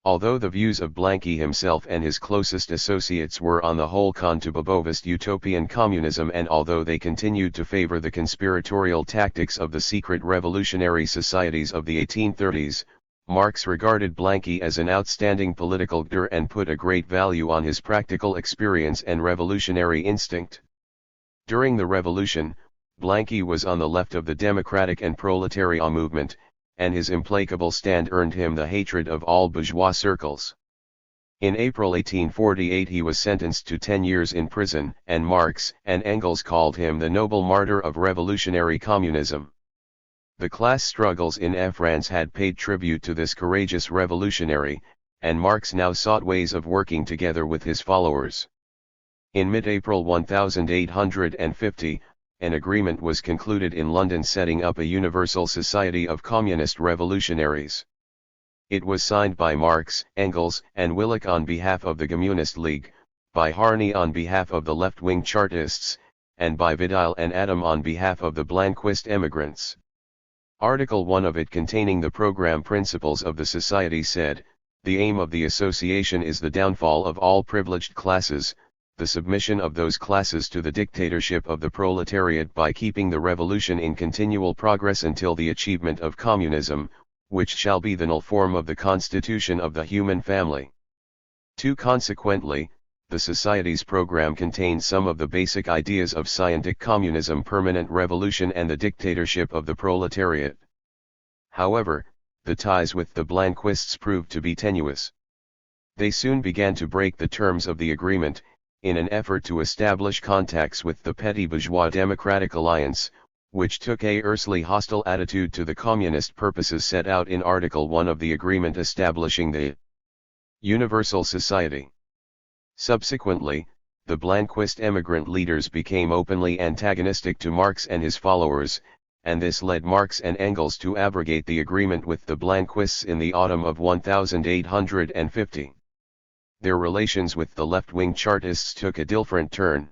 Although the views of Blanqui himself and his closest associates were on the whole conto-Bobovist utopian communism, and although they continued to favor the conspiratorial tactics of the secret revolutionary societies of the 1830s, Marx regarded Blanqui as an outstanding political leader and put a great value on his practical experience and revolutionary instinct. During the revolution, Blanqui was on the left of the democratic and proletariat movement, and his implacable stand earned him the hatred of all bourgeois circles. In April 1848 he was sentenced to 10 years in prison, and Marx and Engels called him the noble martyr of revolutionary communism. The class struggles in France had paid tribute to this courageous revolutionary, and Marx now sought ways of working together with his followers. In mid-April 1850, an agreement was concluded in London setting up a Universal Society of Communist Revolutionaries. It was signed by Marx, Engels, and Willich on behalf of the Communist League, by Harney on behalf of the left-wing Chartists, and by Vidal and Adam on behalf of the Blanquist emigrants. Article 1 of it, containing the program principles of the society, said, "The aim of the association is the downfall of all privileged classes, the submission of those classes to the dictatorship of the proletariat by keeping the revolution in continual progress until the achievement of communism, which shall be the null form of the constitution of the human family." 2. Consequently, the Society's program contains some of the basic ideas of scientific communism, permanent revolution, and the dictatorship of the proletariat. However, the ties with the Blanquists proved to be tenuous. They soon began to break the terms of the agreement, in an effort to establish contacts with the petty bourgeois Democratic Alliance, which took a earthly hostile attitude to the communist purposes set out in Article 1 of the agreement establishing the Universal Society. Subsequently, the Blanquist emigrant leaders became openly antagonistic to Marx and his followers, and this led Marx and Engels to abrogate the agreement with the Blanquists in the autumn of 1850. Their relations with the left-wing Chartists took a different turn.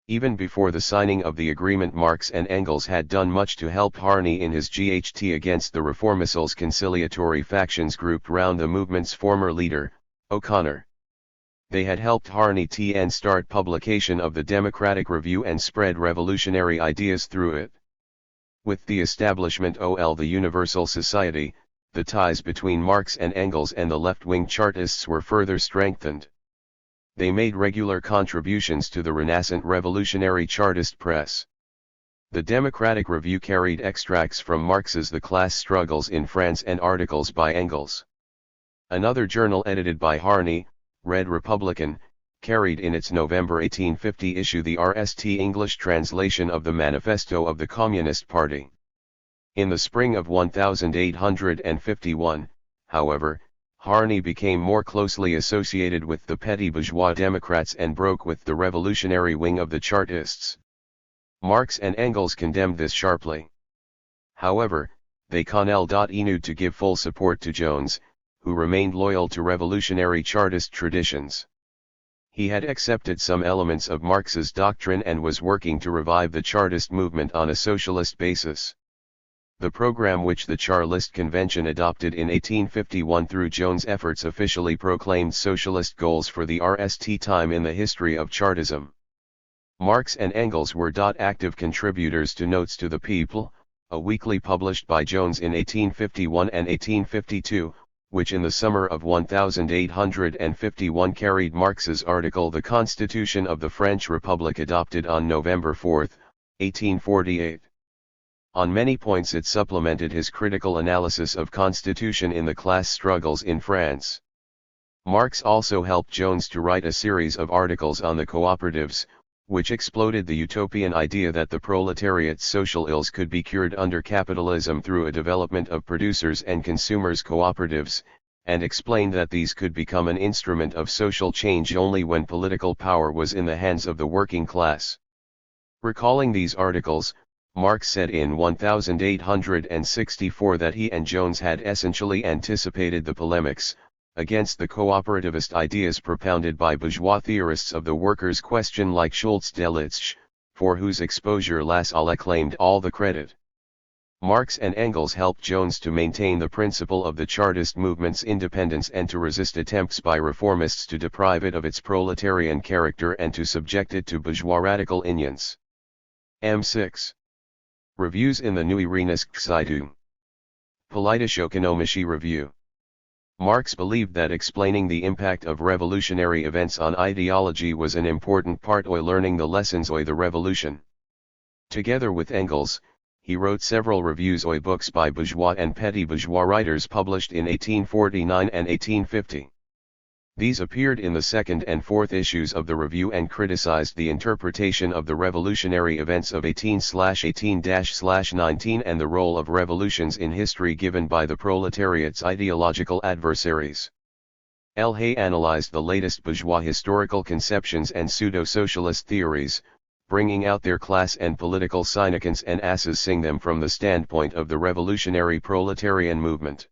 Even before the signing of the agreement, Marx and Engels had done much to help Harney in his GHT against the Reformists' conciliatory factions grouped round the movement's former leader, O'Connor. They had helped Harney and start publication of the Democratic Review and spread revolutionary ideas through it. With the establishment of the Universal Society, the ties between Marx and Engels and the left-wing Chartists were further strengthened. They made regular contributions to the renascent revolutionary Chartist press. The Democratic Review carried extracts from Marx's The Class Struggles in France and articles by Engels. Another journal edited by Harney, Red Republican, carried in its November 1850 issue the RST English translation of the Manifesto of the Communist Party. In the spring of 1851, however, Harney became more closely associated with the petty bourgeois Democrats and broke with the revolutionary wing of the Chartists. Marx and Engels condemned this sharply. However, they continued to give full support to Jones, who remained loyal to revolutionary Chartist traditions. He had accepted some elements of Marx's doctrine and was working to revive the Chartist movement on a socialist basis. The program which the Charlist Convention adopted in 1851 through Jones' efforts officially proclaimed socialist goals for the RST time in the history of Chartism. Marx and Engels were active contributors to Notes to the People, a weekly published by Jones in 1851 and 1852, which in the summer of 1851 carried Marx's article The Constitution of the French Republic adopted on November 4, 1848. On many points it supplemented his critical analysis of constitution in the class struggles in France. Marx also helped Jones to write a series of articles on the cooperatives, which exploded the utopian idea that the proletariat's social ills could be cured under capitalism through a development of producers and consumers' cooperatives, and explained that these could become an instrument of social change only when political power was in the hands of the working class. Recalling these articles, Marx said in 1864 that he and Jones had essentially anticipated the polemics against the cooperativist ideas propounded by bourgeois theorists of the workers' question like Schultz Delitzsch, for whose exposure Lassalle claimed all the credit. Marx and Engels helped Jones to maintain the principle of the Chartist movement's independence and to resist attempts by reformists to deprive it of its proletarian character and to subject it to bourgeois radical unions. M6. Reviews in the Neue Rheinische Politisch-ökonomische Review. Marx believed that explaining the impact of revolutionary events on ideology was an important part of learning the lessons of the revolution. Together with Engels, he wrote several reviews of books by bourgeois and petty bourgeois writers published in 1849 and 1850. These appeared in the second and fourth issues of the review and criticized the interpretation of the revolutionary events of 18/18-19 and the role of revolutions in history given by the proletariat's ideological adversaries. L. Hay analyzed the latest bourgeois historical conceptions and pseudo-socialist theories, bringing out their class and political significance and assessing them from the standpoint of the revolutionary proletarian movement.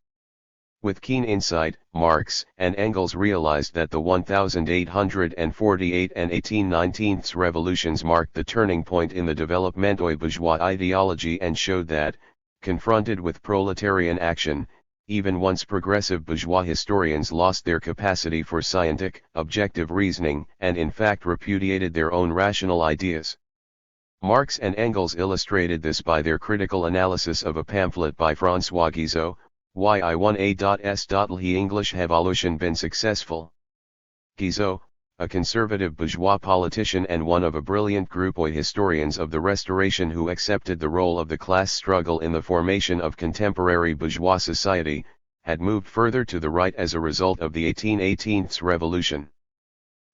With keen insight, Marx and Engels realized that the 1848 and 1819 revolutions marked the turning point in the development of bourgeois ideology and showed that, confronted with proletarian action, even once progressive bourgeois historians lost their capacity for scientific, objective reasoning and in fact repudiated their own rational ideas. Marx and Engels illustrated this by their critical analysis of a pamphlet by François Guizot, Why I1A.S. English Evolution Been Successful? Guizot, a conservative bourgeois politician and one of a brilliant group of historians of the Restoration who accepted the role of the class struggle in the formation of contemporary bourgeois society, had moved further to the right as a result of the 1818 Revolution.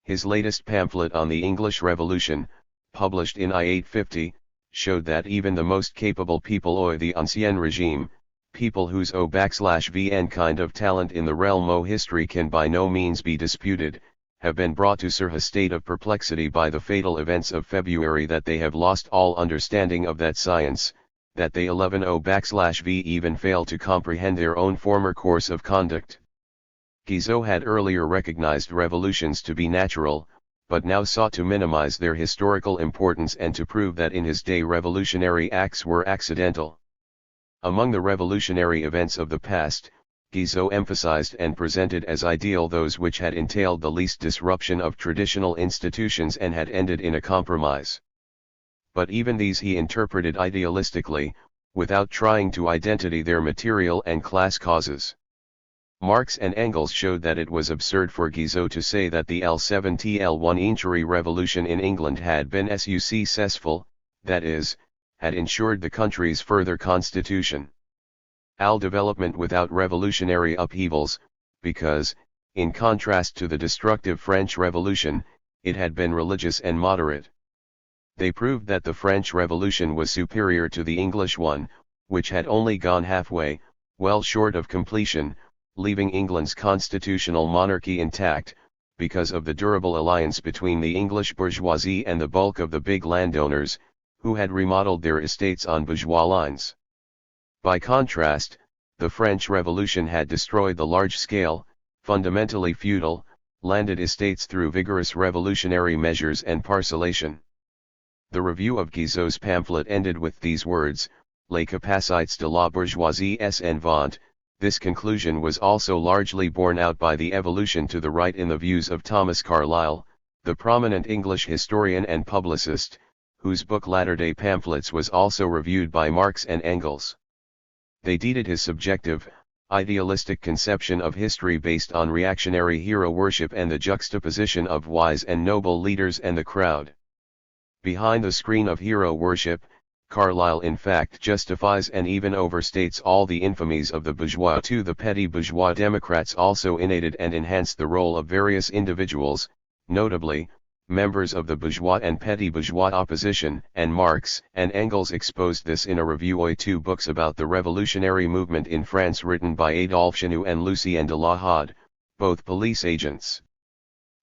His latest pamphlet on the English Revolution, published in I-850, showed that even the most capable people of the Ancien Regime, people whose O/VN kind of talent in the realm of history can by no means be disputed, have been brought to such a state of perplexity by the fatal events of February that they have lost all understanding of that science, that they 11 O/V even fail to comprehend their own former course of conduct. Guizot had earlier recognized revolutions to be natural, but now sought to minimize their historical importance and to prove that in his day revolutionary acts were accidental. Among the revolutionary events of the past, Guizot emphasized and presented as ideal those which had entailed the least disruption of traditional institutions and had ended in a compromise. But even these he interpreted idealistically, without trying to identify their material and class causes. Marx and Engels showed that it was absurd for Guizot to say that the L7-TL1 revolution in England had been successful, that is, had ensured the country's further constitution. Development without revolutionary upheavals, because, in contrast to the destructive French Revolution, it had been religious and moderate. They proved that the French Revolution was superior to the English one, which had only gone halfway, well short of completion, leaving England's constitutional monarchy intact, because of the durable alliance between the English bourgeoisie and the bulk of the big landowners, who had remodeled their estates on bourgeois lines. By contrast, the French Revolution had destroyed the large-scale, fundamentally feudal, landed estates through vigorous revolutionary measures and parcellation. The review of Guizot's pamphlet ended with these words, Les capacités de la bourgeoisie en vente. This conclusion was also largely borne out by the evolution to the right in the views of Thomas Carlyle, the prominent English historian and publicist, whose book Latter-day Pamphlets was also reviewed by Marx and Engels. They deeded his subjective, idealistic conception of history based on reactionary hero worship and the juxtaposition of wise and noble leaders and the crowd. Behind the screen of hero worship, Carlyle in fact justifies and even overstates all the infamies of the bourgeois too. The petty bourgeois Democrats also innated and enhanced the role of various individuals, notably, members of the bourgeois and petty bourgeois opposition, and Marx and Engels exposed this in a review of 2 books about the revolutionary movement in France written by Adolphe Chenu and Lucien de la Hode, both police agents.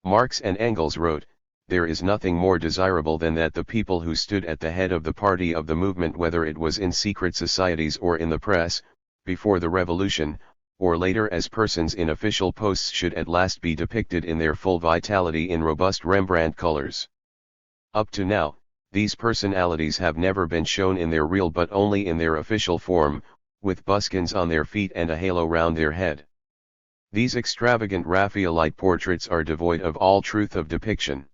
Marx and Engels wrote, "There is nothing more desirable than that the people who stood at the head of the party of the movement, whether it was in secret societies or in the press, before the revolution, or later as persons in official posts, should at last be depicted in their full vitality in robust Rembrandt colors. Up to now, these personalities have never been shown in their real but only in their official form, with buskins on their feet and a halo round their head. These extravagant Raphaelite portraits are devoid of all truth of depiction."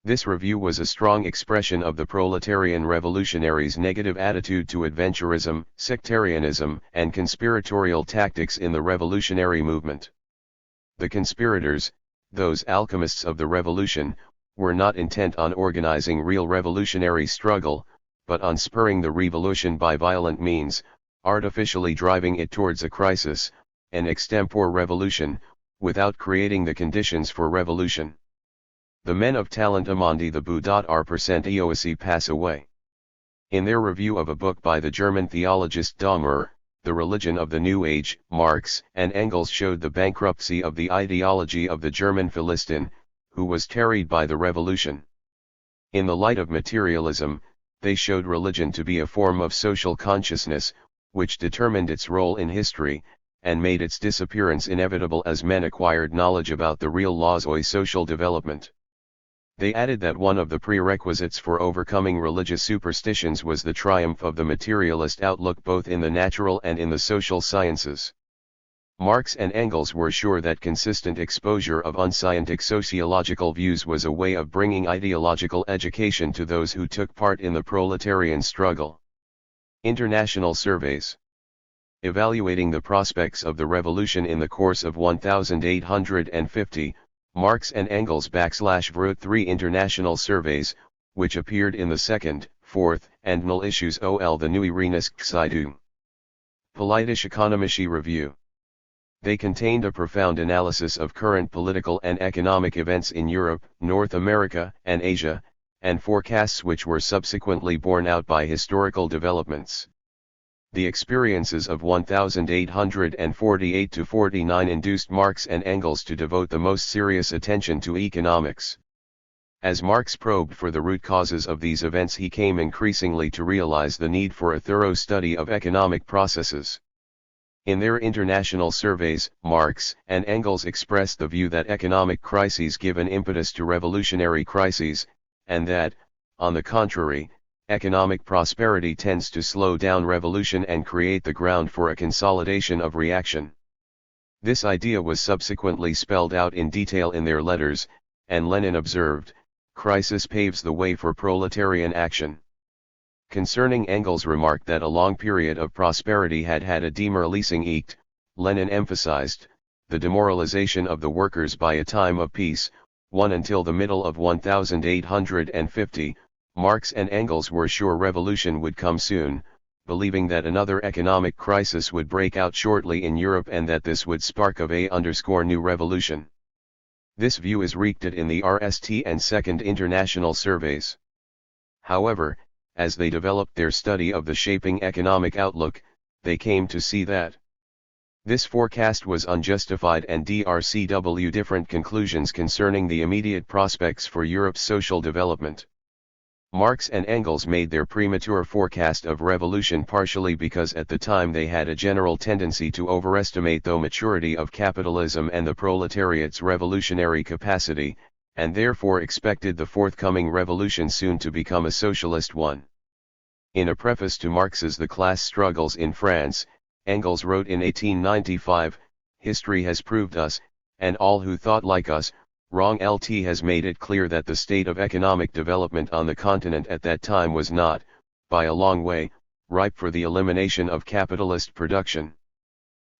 This review was a strong expression of the proletarian revolutionaries' negative attitude to adventurism, sectarianism, and conspiratorial tactics in the revolutionary movement. The conspirators, those alchemists of the revolution, were not intent on organizing real revolutionary struggle, but on spurring the revolution by violent means, artificially driving it towards a crisis, an extempore revolution, without creating the conditions for revolution. The men of talent among the bout% EOSI pass away. In their review of a book by the German theologist Dahmer, The Religion of the New Age, Marx and Engels showed the bankruptcy of the ideology of the German Philistine, who was tarried by the revolution. In the light of materialism, they showed religion to be a form of social consciousness, which determined its role in history, and made its disappearance inevitable as men acquired knowledge about the real laws of social development. They added that one of the prerequisites for overcoming religious superstitions was the triumph of the materialist outlook both in the natural and in the social sciences. Marx and Engels were sure that consistent exposure of unscientific sociological views was a way of bringing ideological education to those who took part in the proletarian struggle. International surveys. Evaluating the prospects of the revolution in the course of 1850, Marx and Engels wrote 3 international surveys, which appeared in the 2nd, 4th, and null issues ol the Neue Rheinische Politische Ökonomische Review. They contained a profound analysis of current political and economic events in Europe, North America, and Asia, and forecasts which were subsequently borne out by historical developments. The experiences of 1848–49 induced Marx and Engels to devote the most serious attention to economics. As Marx probed for the root causes of these events, he came increasingly to realize the need for a thorough study of economic processes. In their international surveys, Marx and Engels expressed the view that economic crises give an impetus to revolutionary crises, and that, on the contrary, economic prosperity tends to slow down revolution and create the ground for a consolidation of reaction. This idea was subsequently spelled out in detail in their letters, and Lenin observed, "Crisis paves the way for proletarian action." Concerning Engels' remark that a long period of prosperity had had a demoralizing, Lenin emphasized, the demoralization of the workers by a time of peace, one until the middle of 1850, Marx and Engels were sure revolution would come soon, believing that another economic crisis would break out shortly in Europe and that this would spark of a new revolution. This view is repeated in the RST and Second International Surveys. However, as they developed their study of the shaping economic outlook, they came to see that this forecast was unjustified and drew different conclusions concerning the immediate prospects for Europe's social development. Marx and Engels made their premature forecast of revolution partially because at the time they had a general tendency to overestimate the maturity of capitalism and the proletariat's revolutionary capacity, and therefore expected the forthcoming revolution soon to become a socialist one. In a preface to Marx's The Class Struggles in France, Engels wrote in 1895, "History has proved us, and all who thought like us, wrong. LT has made it clear that the state of economic development on the continent at that time was not, by a long way, ripe for the elimination of capitalist production."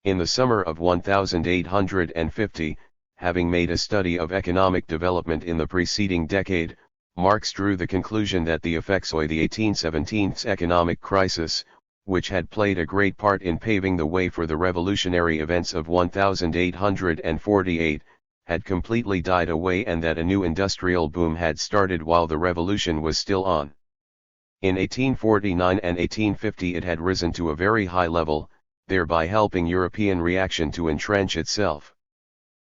In the summer of 1850, having made a study of economic development in the preceding decade, Marx drew the conclusion that the effects of the 1817 economic crisis, which had played a great part in paving the way for the revolutionary events of 1848, had completely died away and that a new industrial boom had started while the revolution was still on. In 1849 and 1850 it had risen to a very high level, thereby helping European reaction to entrench itself.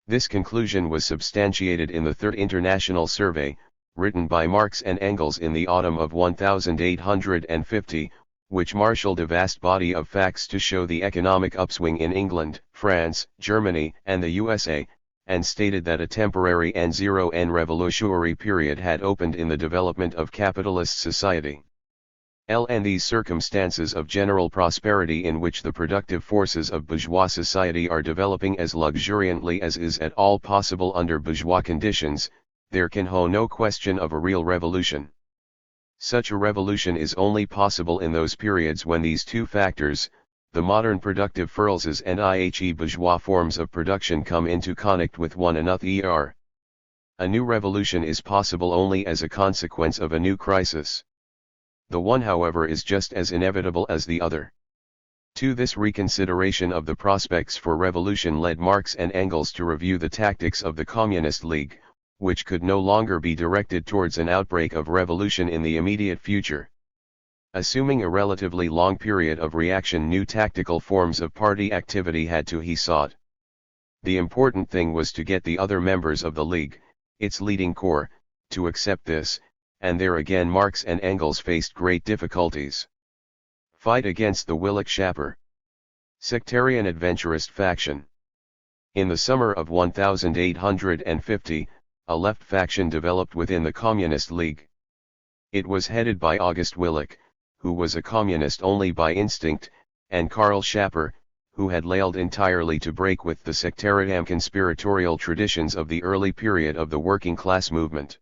This conclusion was substantiated in the Third International Survey, written by Marx and Engels in the autumn of 1850, which marshaled a vast body of facts to show the economic upswing in England, France, Germany, and the USA, and stated that a temporary and zero-end revolutionary period had opened in the development of capitalist society. And these circumstances of general prosperity in which the productive forces of bourgeois society are developing as luxuriantly as is at all possible under bourgeois conditions, there can be no question of a real revolution. Such a revolution is only possible in those periods when these two factors, the modern productive forces and bourgeois forms of production, come into contact with one another. A new revolution is possible only as a consequence of a new crisis. The one, however, is just as inevitable as the other. To this reconsideration of the prospects for revolution led Marx and Engels to review the tactics of the Communist League, which could no longer be directed towards an outbreak of revolution in the immediate future. Assuming a relatively long period of reaction, new tactical forms of party activity had to be sought. The important thing was to get the other members of the League, its leading corps, to accept this, and there again Marx and Engels faced great difficulties. Fight against the Willich-Schapper sectarian adventurist faction. In the summer of 1850, a left faction developed within the Communist League. It was headed by August Willich, who was a communist only by instinct, and KARL Schapper, who had failed entirely to break with the sectarian conspiratorial traditions of the early period of the working class movement.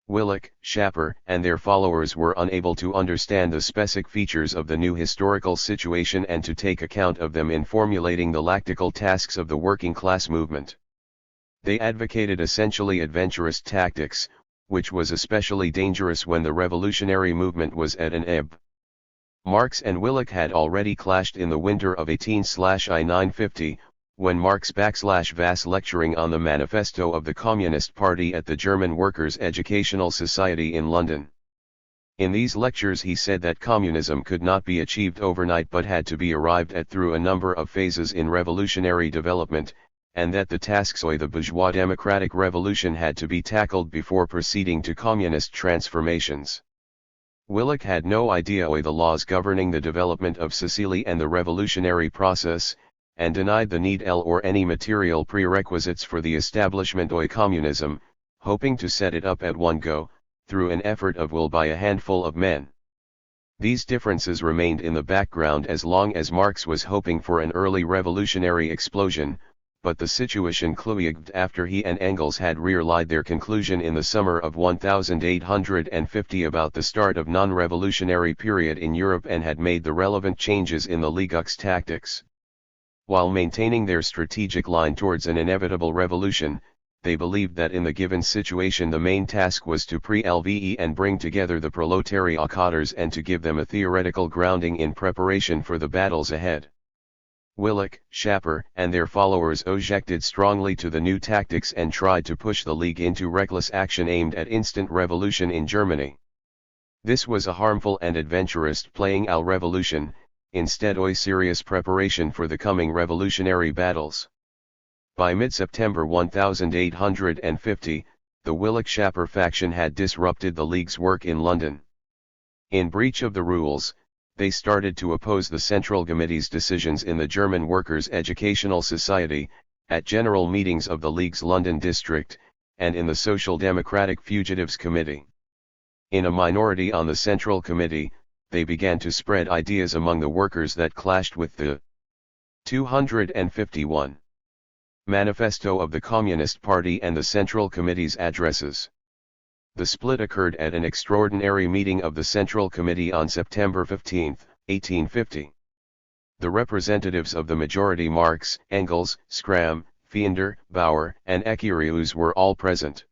Willich, Schapper, and their followers were unable to understand the specific features of the new historical situation and to take account of them in formulating the tactical tasks of the working class movement. They advocated essentially adventurous tactics, which was especially dangerous when the revolutionary movement was at an ebb. Marx and Willich had already clashed in the winter of 18/950, when Marx was lecturing on the manifesto of the Communist Party at the German Workers' Educational Society in London. In these lectures he said that communism could not be achieved overnight but had to be arrived at through a number of phases in revolutionary development, and that the tasks of the bourgeois democratic revolution had to be tackled before proceeding to communist transformations. Willich had no idea of the laws governing the development of society and the revolutionary process, and denied the need or any material prerequisites for the establishment of communism, hoping to set it up at one go, through an effort of will by a handful of men. These differences remained in the background as long as Marx was hoping for an early revolutionary explosion, but the situation kluiged after he and Engels had realized their conclusion in the summer of 1850 about the start of non-revolutionary period in Europe and had made the relevant changes in the League's tactics. While maintaining their strategic line towards an inevitable revolution, they believed that in the given situation the main task was to pre-LVE and bring together the proletariators and to give them a theoretical grounding in preparation for the battles ahead. Willich, Schapper, and their followers objected strongly to the new tactics and tried to push the League into reckless action aimed at instant revolution in Germany. This was a harmful and adventurous playing à la revolution, instead a serious preparation for the coming revolutionary battles. By mid-September 1850, the Willich-Schapper faction had disrupted the League's work in London. In breach of the rules, they started to oppose the Central Committee's decisions in the German Workers' Educational Society, at general meetings of the League's London district, and in the Social Democratic Fugitives Committee. In a minority on the Central Committee, they began to spread ideas among the workers that clashed with the 251 Manifesto of the Communist Party and the Central Committee's addresses. The split occurred at an extraordinary meeting of the Central Committee on September 15, 1850. The representatives of the majority Marx, Engels, Schramm, Fiender, Bauer, and Ecurius were all present.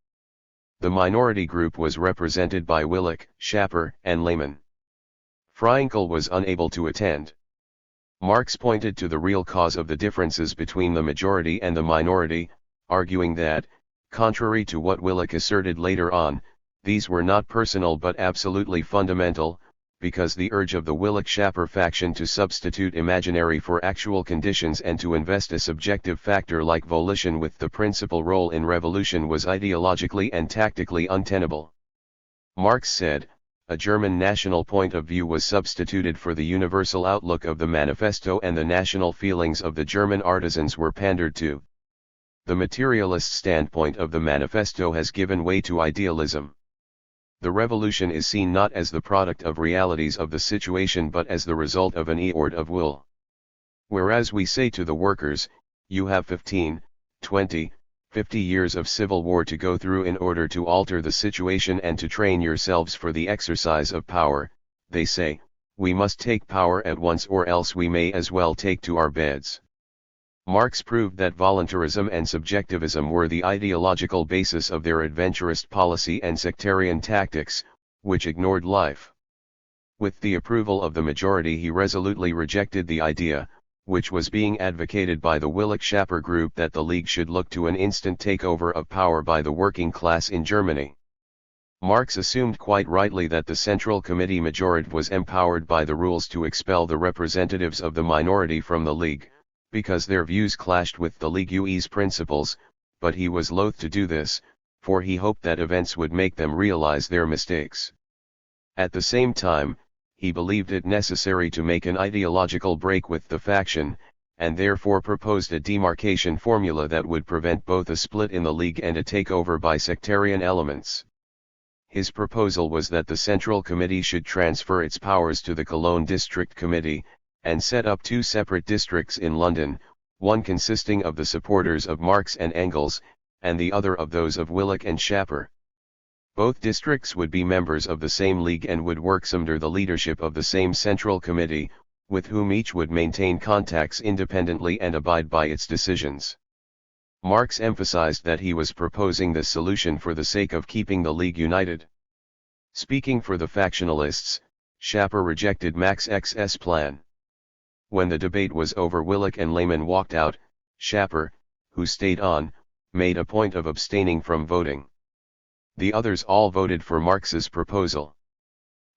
The minority group was represented by Willich, Schapper, and Lehmann. Freinkel was unable to attend. Marx pointed to the real cause of the differences between the majority and the minority, arguing that, contrary to what Willich asserted later on, these were not personal but absolutely fundamental, because the urge of the Willich-Schapper faction to substitute imaginary for actual conditions and to invest a subjective factor like volition with the principal role in revolution was ideologically and tactically untenable. Marx said, a German national point of view was substituted for the universal outlook of the manifesto and the national feelings of the German artisans were pandered to. The materialist standpoint of the manifesto has given way to idealism. The revolution is seen not as the product of realities of the situation but as the result of an effort of will. Whereas we say to the workers, you have 15, 20, 50 years of civil war to go through in order to alter the situation and to train yourselves for the exercise of power, they say, we must take power at once or else we may as well take to our beds. Marx proved that voluntarism and subjectivism were the ideological basis of their adventurist policy and sectarian tactics, which ignored life. With the approval of the majority he resolutely rejected the idea, which was being advocated by the Willich-Schapper group that the League should look to an instant takeover of power by the working class in Germany. Marx assumed quite rightly that the Central Committee majority was empowered by the rules to expel the representatives of the minority from the League, because their views clashed with the League's principles, but he was loath to do this, for he hoped that events would make them realize their mistakes. At the same time, he believed it necessary to make an ideological break with the faction, and therefore proposed a demarcation formula that would prevent both a split in the League and a takeover by sectarian elements. His proposal was that the Central Committee should transfer its powers to the Cologne District Committee, and set up two separate districts in London, one consisting of the supporters of Marx and Engels, and the other of those of Willich and Schapper. Both districts would be members of the same League and would work under the leadership of the same Central Committee, with whom each would maintain contacts independently and abide by its decisions. Marx emphasized that he was proposing this solution for the sake of keeping the League united. Speaking for the factionalists, Schapper rejected Max X's plan. When the debate was over, Willich and Lehmann walked out. Schapper, who stayed on, made a point of abstaining from voting. The others all voted for Marx's proposal.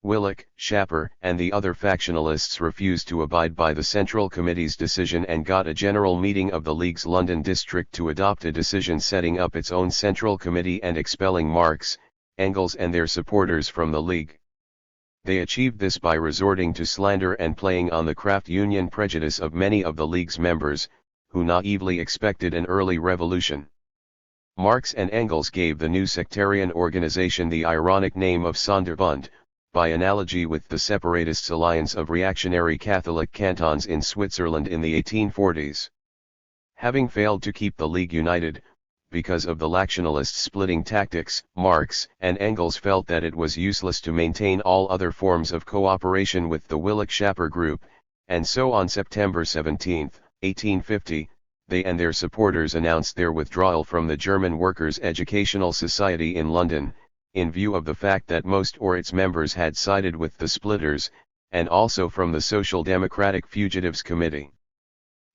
Willich, Schapper, and the other factionalists refused to abide by the Central Committee's decision and got a general meeting of the League's London district to adopt a decision setting up its own Central Committee and expelling Marx, Engels and their supporters from the League. They achieved this by resorting to slander and playing on the craft union prejudice of many of the League's members, who naively expected an early revolution. Marx and Engels gave the new sectarian organization the ironic name of Sonderbund, by analogy with the separatists' alliance of reactionary Catholic cantons in Switzerland in the 1840s. Having failed to keep the League united, because of the Laxionalist splitting tactics, Marx and Engels felt that it was useless to maintain all other forms of cooperation with the Willich-Schapper group, and so on September 17, 1850, they and their supporters announced their withdrawal from the German Workers' Educational Society in London, in view of the fact that most or its members had sided with the splitters, and also from the Social Democratic Fugitives Committee.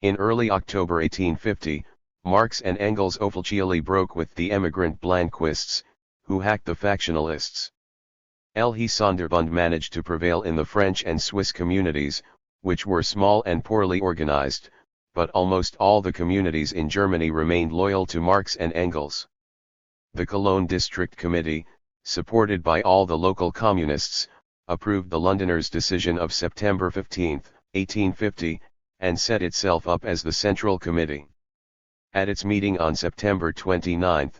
In early October 1850, Marx and Engels officially broke with the emigrant Blanquists, who hacked the factionalists. Le Sonderbund managed to prevail in the French and Swiss communities, which were small and poorly organized, but almost all the communities in Germany remained loyal to Marx and Engels. The Cologne District Committee, supported by all the local communists, approved the Londoners' decision of September 15, 1850, and set itself up as the Central Committee. At its meeting on September 29,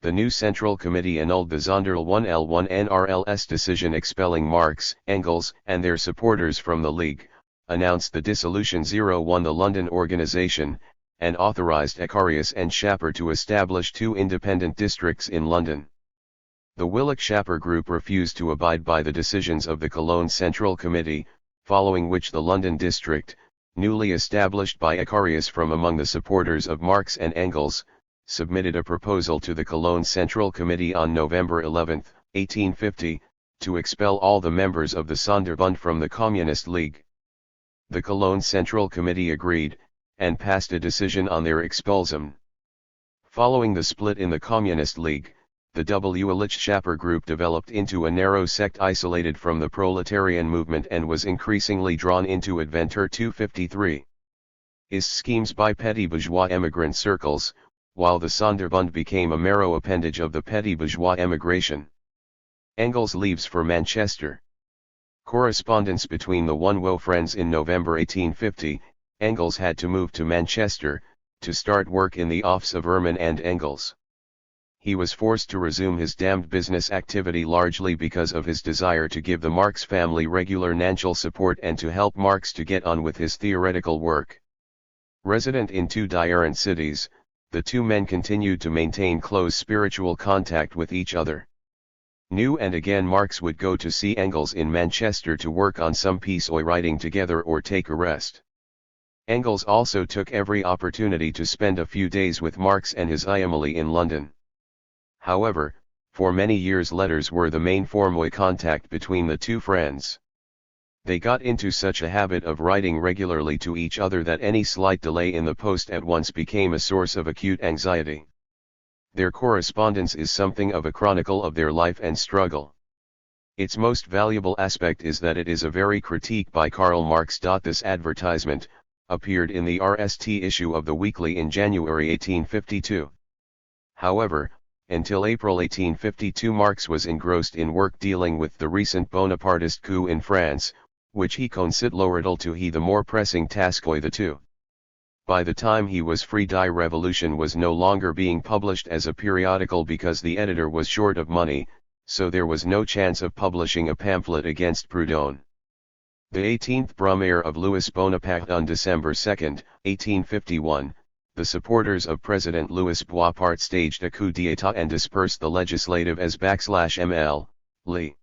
the new Central Committee annulled the Sonderl 1L1 NRLS decision expelling Marx, Engels, and their supporters from the League, announced the dissolution 01 the London organization, and authorized Ecarius and Schapper to establish 2 independent districts in London. The Willich-Schapper group refused to abide by the decisions of the Cologne Central Committee, following which the London district, newly established by Ecarius from among the supporters of Marx and Engels, submitted a proposal to the Cologne Central Committee on November 11, 1850, to expel all the members of the Sonderbund from the Communist League. The Cologne Central Committee agreed, and passed a decision on their expulsion. Following the split in the Communist League, the Willich-Schapper group developed into a narrow sect isolated from the proletarian movement and was increasingly drawn into Adventure 253. Is schemes by petty bourgeois emigrant circles, while the Sonderbund became a marrow appendage of the petty bourgeois emigration. Engels leaves for Manchester. Correspondence between the One-Wo friends in November 1850, Engels had to move to Manchester, to start work in the office of Ehrman and Engels. He was forced to resume his damned business activity largely because of his desire to give the Marx family regular financial support and to help Marx to get on with his theoretical work. Resident in 2 different cities, the 2 men continued to maintain close spiritual contact with each other. Now and again Marx would go to see Engels in Manchester to work on some piece or writing together or take a rest. Engels also took every opportunity to spend a few days with Marx and his family in London. However, for many years letters were the main form of contact between the 2 friends. They got into such a habit of writing regularly to each other that any slight delay in the post at once became a source of acute anxiety. Their correspondence is something of a chronicle of their life and struggle. Its most valuable aspect is that it is a very critique by Karl Marx. This advertisement appeared in the RST issue of the Weekly in January 1852. However, until April 1852 Marx was engrossed in work dealing with the recent Bonapartist coup in France, which he considered to he the more pressing task of the 2. By the time he was free, Die Revolution was no longer being published as a periodical because the editor was short of money, so there was no chance of publishing a pamphlet against Proudhon. The 18th Brumaire of Louis Bonaparte on December 2, 1851, the supporters of President Louis Bonaparte staged a coup d'état and dispersed the legislative as /ML, Lee.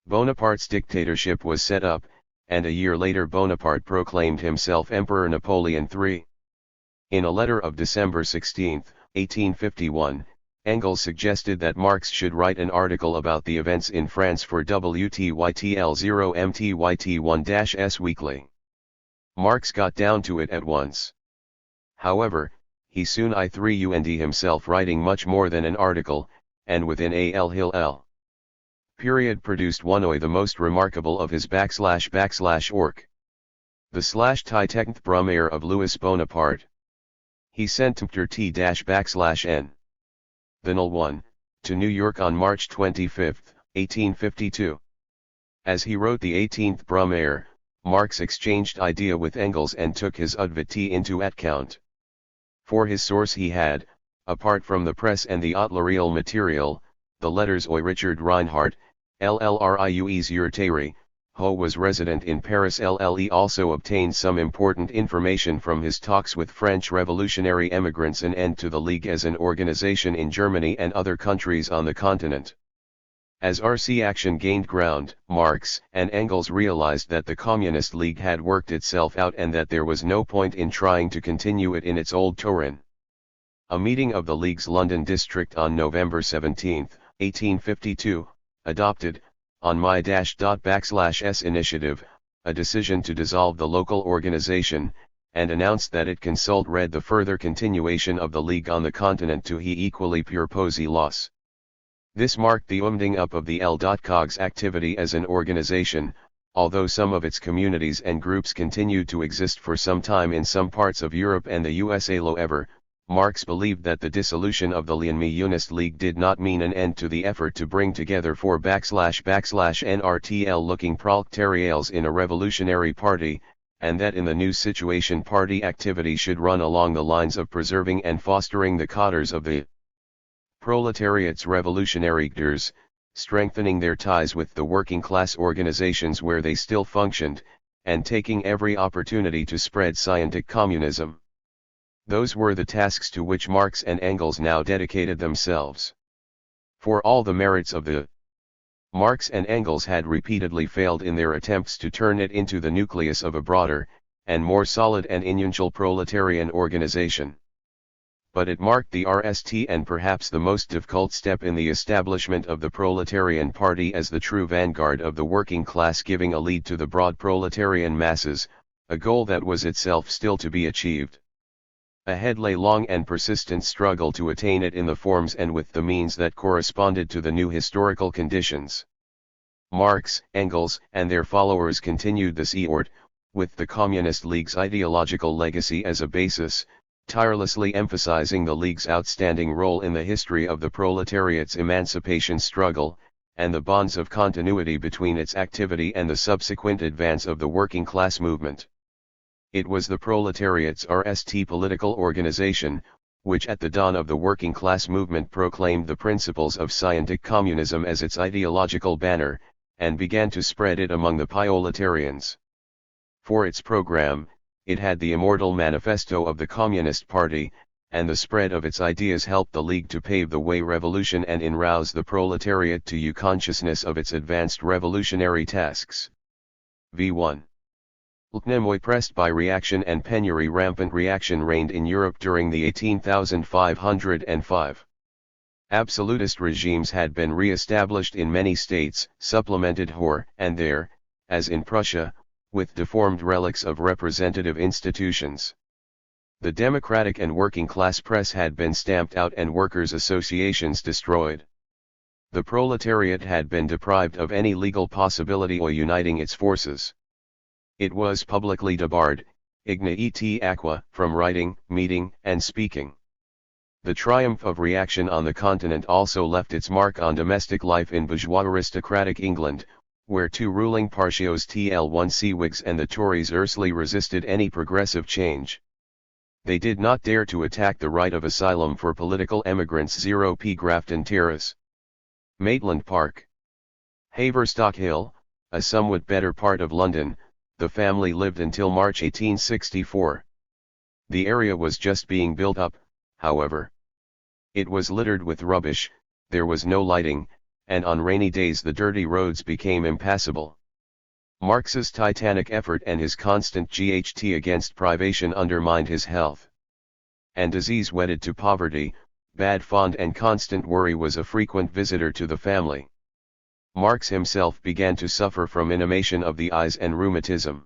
Bonaparte's dictatorship was set up, and a year later Bonaparte proclaimed himself Emperor Napoleon III. In a letter of December 16, 1851, Engels suggested that Marx should write an article about the events in France for WTYTL0MTYT1-S Weekly. Marx got down to it at once. However, he soon I3UND himself writing much more than an article, and within A.L. Hill L. period produced one of the most remarkable of his // orc. The /10th Brumaire of Louis Bonaparte. He sent T-/N. The Null 1, to New York on March 25, 1852. As he wrote the 18th Brumaire, Marx exchanged idea with Engels and took his Udvit into account. For his source he had, apart from the press and the autorial material, the letters of Richard Reinhardt, LLRIUE's Urtari, Ho was resident in Paris. Lle also obtained some important information from his talks with French revolutionary emigrants. An end to the League as an organization in Germany and other countries on the continent. As RC action gained ground, Marx and Engels realized that the Communist League had worked itself out and that there was no point in trying to continue it in its old terrain. A meeting of the League's London district on November 17, 1852, adopted, on my-s initiative, a decision to dissolve the local organization, and announced that it consulted the further continuation of the League on the continent to he equally purposi loss. This marked the umding up of the L.Cog's activity as an organization, although some of its communities and groups continued to exist for some time in some parts of Europe and the USA. However, Marx believed that the dissolution of the Leninist League did not mean an end to the effort to bring together /NRTL-looking proletariats in a revolutionary party, and that in the new situation party activity should run along the lines of preserving and fostering the cadres of the proletariat's revolutionary leaders, strengthening their ties with the working class organizations where they still functioned, and taking every opportunity to spread scientific communism. Those were the tasks to which Marx and Engels now dedicated themselves. For all the merits of the Marx and Engels had repeatedly failed in their attempts to turn it into the nucleus of a broader, and more solid and unusual proletarian organization. But it marked the RST and perhaps the most difficult step in the establishment of the proletarian party as the true vanguard of the working class, giving a lead to the broad proletarian masses, a goal that was itself still to be achieved. Ahead lay long and persistent struggle to attain it in the forms and with the means that corresponded to the new historical conditions. Marx, Engels, and their followers continued this effort, with the Communist League's ideological legacy as a basis, tirelessly emphasizing the League's outstanding role in the history of the proletariat's emancipation struggle, and the bonds of continuity between its activity and the subsequent advance of the working class movement. It was the proletariat's RST political organization, which at the dawn of the working class movement proclaimed the principles of scientific communism as its ideological banner, and began to spread it among the proletarians. For its program, it had the immortal manifesto of the Communist Party, and the spread of its ideas helped the League to pave the way revolution and arouse the proletariat to consciousness of its advanced revolutionary tasks. V1. Lknemoy pressed by reaction and penury. Rampant reaction reigned in Europe during the 18,505. Absolutist regimes had been re-established in many states, supplemented here and there, as in Prussia, with deformed relics of representative institutions. The democratic and working class press had been stamped out and workers' associations destroyed. The proletariat had been deprived of any legal possibility of uniting its forces. It was publicly debarred, igna et aqua, from writing, meeting, and speaking. The triumph of reaction on the continent also left its mark on domestic life in bourgeois aristocratic England, where two ruling partios TL1C Whigs and the Tories earnestly resisted any progressive change. They did not dare to attack the right of asylum for political emigrants. 0p Grafton Terrace, Maitland Park, Haverstock Hill, a somewhat better part of London. The family lived until March 1864. The area was just being built up, however. It was littered with rubbish, there was no lighting, and on rainy days the dirty roads became impassable. Marx's titanic effort and his constant GHT against privation undermined his health. And disease wedded to poverty, bad fond and constant worry was a frequent visitor to the family. Marx himself began to suffer from inflammation of the eyes and rheumatism.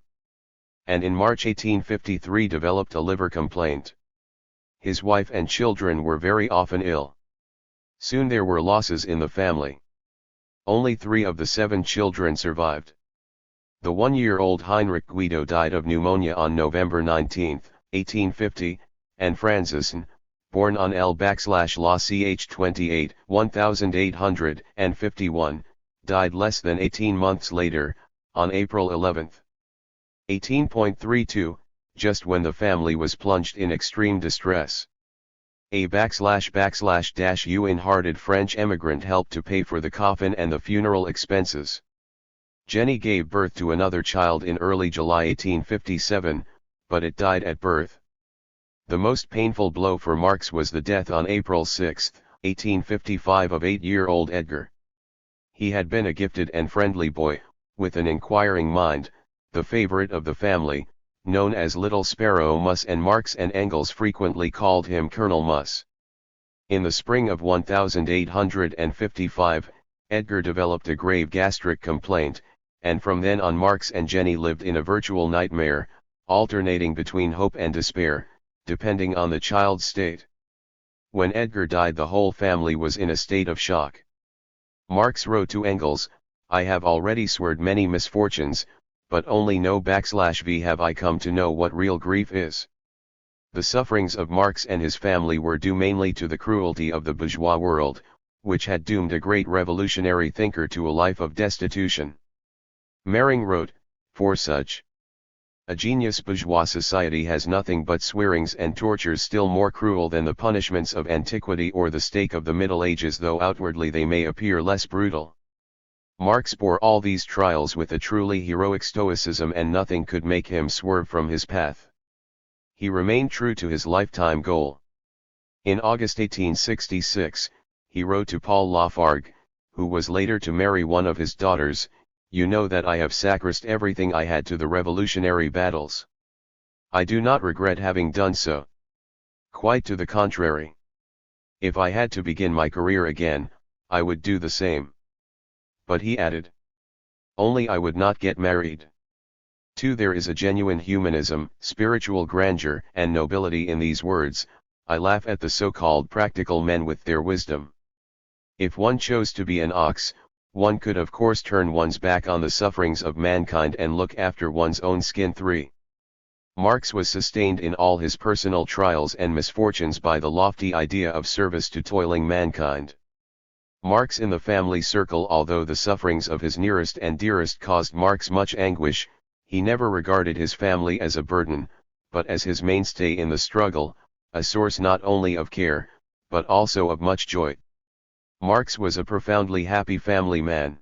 And in March 1853 developed a liver complaint. His wife and children were very often ill. Soon there were losses in the family. Only 3 of the 7 children survived. The 1-year-old Heinrich Guido died of pneumonia on November 19, 1850, and Franzisen, born on L/LA-CH 1851, died less than 18 months later, on April 11. 18.32, just when the family was plunged in extreme distress. A //-hearted French emigrant helped to pay for the coffin and the funeral expenses. Jenny gave birth to another child in early July 1857, but it died at birth. The most painful blow for Marx was the death on April 6, 1855 of 8-year-old Edgar. He had been a gifted and friendly boy, with an inquiring mind, the favorite of the family, known as Little Sparrow Muss, and Marx and Engels frequently called him Colonel Muss. In the spring of 1855, Edgar developed a grave gastric complaint, and from then on Marx and Jenny lived in a virtual nightmare, alternating between hope and despair, depending on the child's state. When Edgar died, the whole family was in a state of shock. Marx wrote to Engels, "I have already suffered many misfortunes, but only /v have I come to know what real grief is." The sufferings of Marx and his family were due mainly to the cruelty of the bourgeois world, which had doomed a great revolutionary thinker to a life of destitution. Mering wrote, "For such a genius bourgeois society has nothing but swearings and tortures still more cruel than the punishments of antiquity or the stake of the Middle Ages, though outwardly they may appear less brutal." Marx bore all these trials with a truly heroic stoicism, and nothing could make him swerve from his path. He remained true to his lifetime goal. In August 1866, he wrote to Paul Lafargue, who was later to marry one of his daughters, "You know that I have sacrificed everything I had to the revolutionary battles. I do not regret having done so. Quite to the contrary. If I had to begin my career again, I would do the same." But he added, "Only I would not get married." Too, there is a genuine humanism, spiritual grandeur, and nobility in these words. I laugh at the so-called practical men with their wisdom. If one chose to be an ox, one could of course turn one's back on the sufferings of mankind and look after one's own skin. 3. Marx was sustained in all his personal trials and misfortunes by the lofty idea of service to toiling mankind. Marx in the family circle, although the sufferings of his nearest and dearest caused Marx much anguish, he never regarded his family as a burden, but as his mainstay in the struggle, a source not only of care, but also of much joy. Marx was a profoundly happy family man.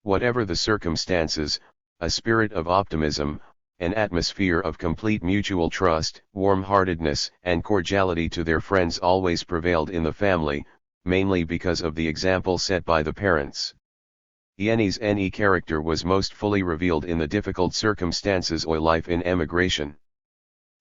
Whatever the circumstances, a spirit of optimism, an atmosphere of complete mutual trust, warm-heartedness, and cordiality to their friends always prevailed in the family, mainly because of the example set by the parents. Jenny's character was most fully revealed in the difficult circumstances of life in emigration.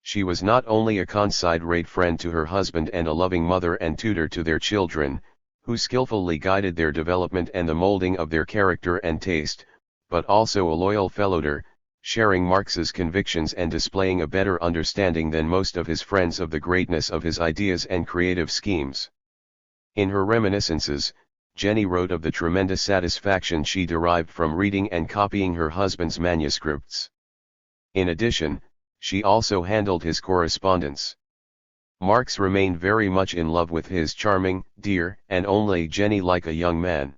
She was not only a considerate friend to her husband and a loving mother and tutor to their children, who skillfully guided their development and the molding of their character and taste, but also a loyal fellower, sharing Marx's convictions and displaying a better understanding than most of his friends of the greatness of his ideas and creative schemes. In her reminiscences, Jenny wrote of the tremendous satisfaction she derived from reading and copying her husband's manuscripts. In addition, she also handled his correspondence. Marx remained very much in love with his charming, dear, and only Jenny like a young man.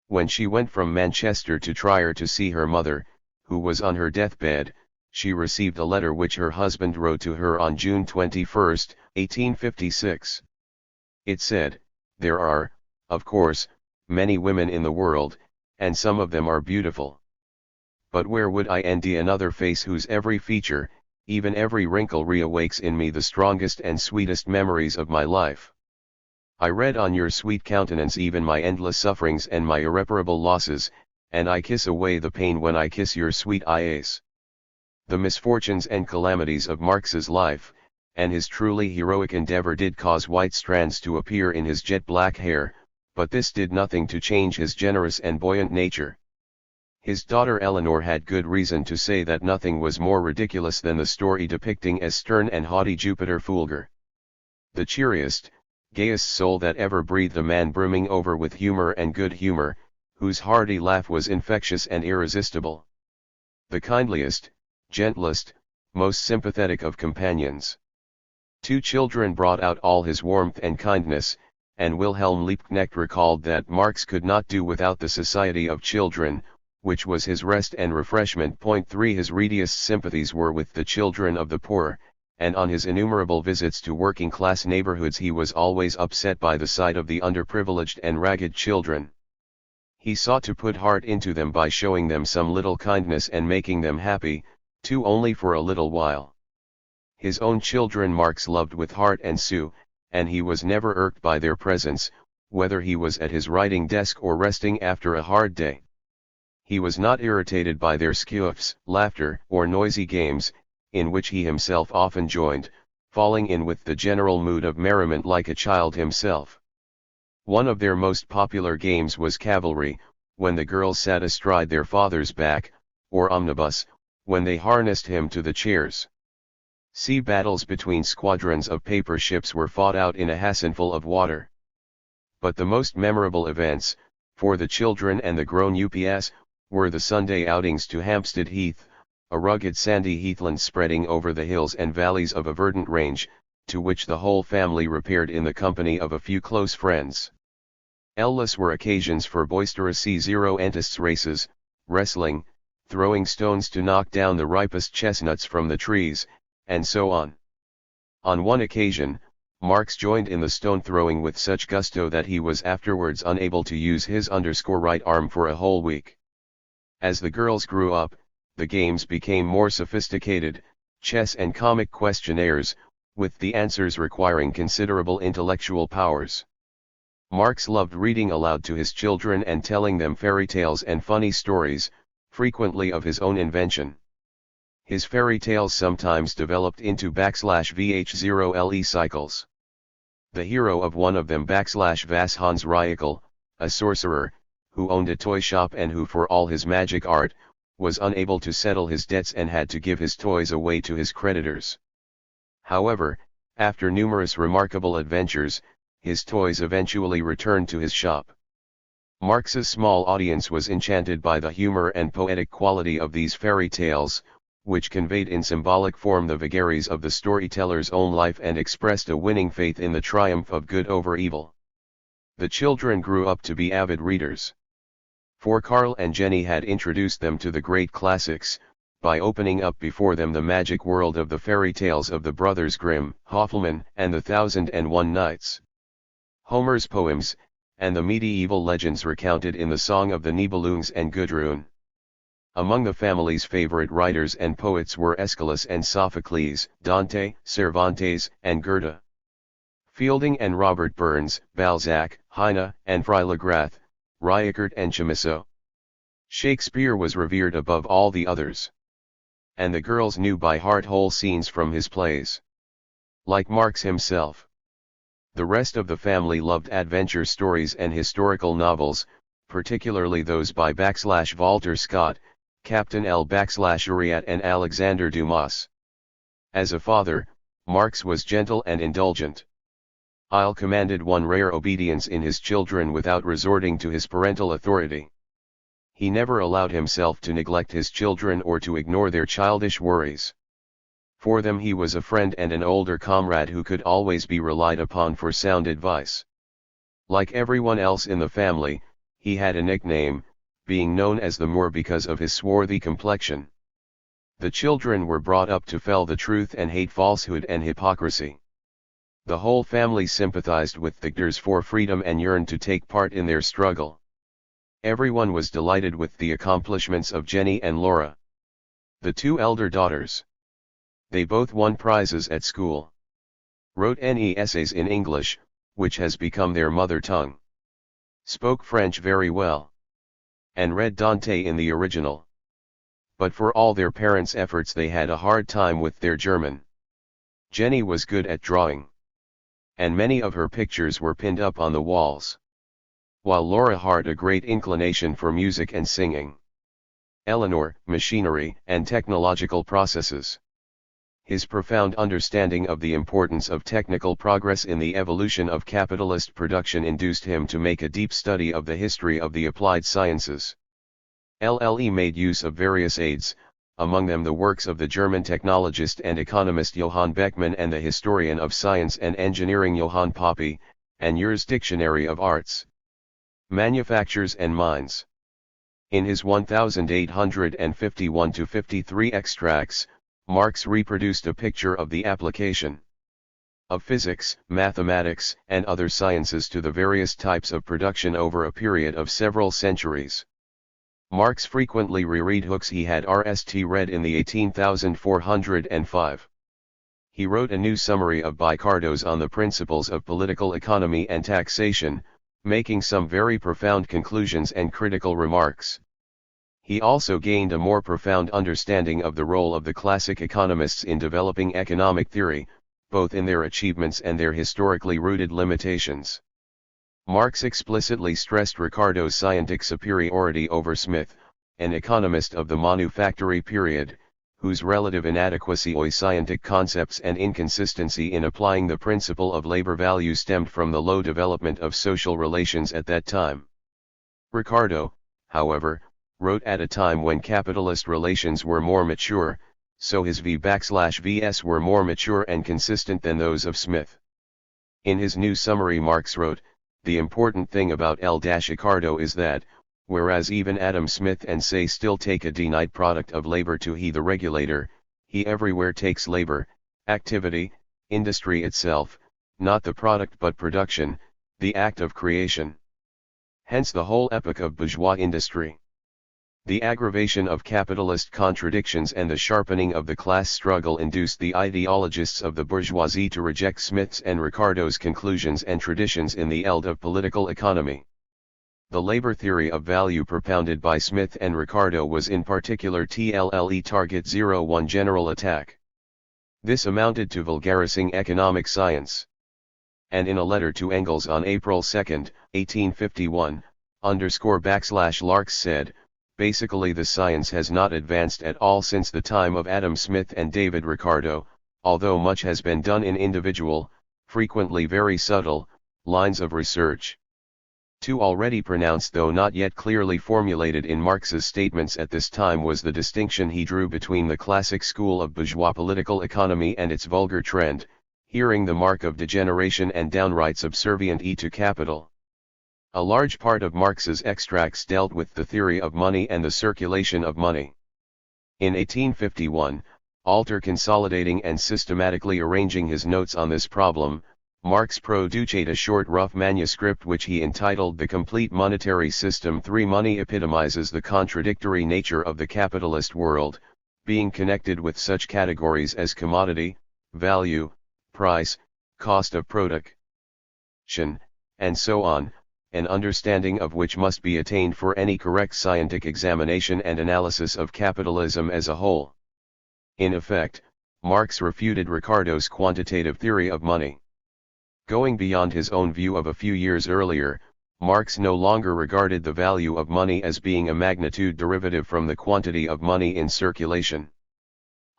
When she went from Manchester to Trier to see her mother, who was on her deathbed, she received a letter which her husband wrote to her on June 21, 1856. It said, "There are, of course, many women in the world, and some of them are beautiful. But where would I end another face whose every feature, even every wrinkle, reawakes in me the strongest and sweetest memories of my life? I read on your sweet countenance even my endless sufferings and my irreparable losses, and I kiss away the pain when I kiss your sweet eyes." The misfortunes and calamities of Marx's life, and his truly heroic endeavor, did cause white strands to appear in his jet-black hair, but this did nothing to change his generous and buoyant nature. His daughter Eleanor had good reason to say that nothing was more ridiculous than the story depicting as stern and haughty Jupiter Fulger. The cheeriest, gayest soul that ever breathed, a man brimming over with humor and good humor, whose hearty laugh was infectious and irresistible. The kindliest, gentlest, most sympathetic of companions. 2 children brought out all his warmth and kindness, and Wilhelm Liebknecht recalled that Marx could not do without the society of children, which was his rest and refreshment. 3 His readiest sympathies were with the children of the poor, and on his innumerable visits to working-class neighborhoods he was always upset by the sight of the underprivileged and ragged children. He sought to put heart into them by showing them some little kindness and making them happy, too, only for a little while. His own children Marx loved with heart and soul, and he was never irked by their presence, whether he was at his writing desk or resting after a hard day. He was not irritated by their scoffs, laughter, or noisy games, in which he himself often joined, falling in with the general mood of merriment like a child himself. One of their most popular games was cavalry, when the girls sat astride their father's back, or omnibus, when they harnessed him to the chairs. Sea battles between squadrons of paper ships were fought out in a hassenful of water. But the most memorable events, for the children and the grown ups, were the Sunday outings to Hampstead Heath, a rugged sandy heathland spreading over the hills and valleys of a verdant range, to which the whole family repaired in the company of a few close friends. Endless were occasions for boisterous zero-entists races, wrestling, throwing stones to knock down the ripest chestnuts from the trees, and so on. On one occasion, Marx joined in the stone-throwing with such gusto that he was afterwards unable to use his right arm for a whole week. As the girls grew up, the games became more sophisticated, chess and comic questionnaires, with the answers requiring considerable intellectual powers. Marx loved reading aloud to his children and telling them fairy tales and funny stories, frequently of his own invention. His fairy tales sometimes developed into \VH0LE cycles. The hero of one of them \vas Hans Riekel, a sorcerer, who owned a toy shop and who for all his magic art, was unable to settle his debts and had to give his toys away to his creditors. However, after numerous remarkable adventures, his toys eventually returned to his shop. Marx's small audience was enchanted by the humor and poetic quality of these fairy tales, which conveyed in symbolic form the vagaries of the storyteller's own life and expressed a winning faith in the triumph of good over evil. The children grew up to be avid readers. For KARL and Jenny had introduced them to the great classics, by opening up before them the magic world of the fairy tales of the brothers Grimm, Hoffelmann, and the 1001 Nights. Homer's poems, and the medieval legends recounted in the Song of the Nibelungs and Gudrun. Among the family's favorite writers and poets were Aeschylus and Sophocles, Dante, Cervantes, and Goethe. Fielding and Robert Burns, Balzac, Heine, and Freiligrath, Riecart and Chamisso. Shakespeare was revered above all the others. And the girls knew by heart whole scenes from his plays. Like Marx himself. The rest of the family loved adventure stories and historical novels, particularly those by \Walter Scott, Captain L\Uriat and Alexander Dumas. As a father, Marx was gentle and indulgent. Il commanded one rare obedience in his children without resorting to his parental authority. He never allowed himself to neglect his children or to ignore their childish worries. For them he was a friend and an older comrade who could always be relied upon for sound advice. Like everyone else in the family, he had a nickname, being known as the Moor because of his swarthy complexion. The children were brought up to tell the truth and hate falsehood and hypocrisy. The whole family sympathized with the Gers for freedom and yearned to take part in their struggle. Everyone was delighted with the accomplishments of Jenny and Laura, the two elder daughters. They both won prizes at school. Wrote NE essays in English, which has become their mother tongue. Spoke French very well. And read Dante in the original. But for all their parents' efforts they had a hard time with their German. Jenny was good at drawing. And many of her pictures were pinned up on the walls. While Laura had a great inclination for music and singing. Eleanor, machinery and technological processes. His profound understanding of the importance of technical progress in the evolution of capitalist production induced him to make a deep study of the history of the applied sciences. LLE made use of various aids, among them the works of the German technologist and economist Johann Beckmann and the historian of science and engineering Johann Poppe, and Yuri's Dictionary of Arts, Manufactures and Mines. In his 1851-53 extracts, Marx reproduced a picture of the application. of physics, mathematics, and other sciences to the various types of production over a period of several centuries. Marx frequently reread hooks he had read in the 18405. He wrote a new summary of Ricardo's on the principles of political economy and taxation, making some very profound conclusions and critical remarks. He also gained a more profound understanding of the role of the classic economists in developing economic theory, both in their achievements and their historically rooted limitations. Marx explicitly stressed Ricardo's scientific superiority over Smith, an economist of the manufactory period, whose relative inadequacy of scientific concepts and inconsistency in applying the principle of labor value stemmed from the low development of social relations at that time. Ricardo, however, wrote at a time when capitalist relations were more mature, so his V/Vs were more mature and consistent than those of Smith. In his new summary Marx wrote, "The important thing about Ricardo is that, whereas even Adam Smith and Say still take a denied product of labor to he the regulator, he everywhere takes labor, activity, industry itself, not the product but production, the act of creation. Hence the whole epoch of bourgeois industry. The aggravation of capitalist contradictions and the sharpening of the class struggle induced the ideologists of the bourgeoisie to reject Smith's and Ricardo's conclusions and traditions in the field of political economy. The labor theory of value propounded by Smith and Ricardo was in particular TLLE Target 01 general attack. This amounted to vulgarizing economic science. And in a letter to Engels on April 2, 1851, _Larks said, basically the science has not advanced at all since the time of Adam Smith and David Ricardo, although much has been done in individual, frequently very subtle, lines of research. Two already pronounced though not yet clearly formulated in Marx's statements at this time was the distinction he drew between the classic school of bourgeois political economy and its vulgar trend, hearing the mark of degeneration and downright subservient to capital. A large part of Marx's extracts dealt with the theory of money and the circulation of money. In 1851, after consolidating and systematically arranging his notes on this problem, Marx produced a short rough manuscript which he entitled The Complete Monetary System. Money epitomizes the contradictory nature of the capitalist world, being connected with such categories as commodity, value, price, cost of production, and so on, an understanding of which must be attained for any correct scientific examination and analysis of capitalism as a whole. In effect, Marx refuted Ricardo's quantitative theory of money. Going beyond his own view of a few years earlier, Marx no longer regarded the value of money as being a magnitude derivative from the quantity of money in circulation.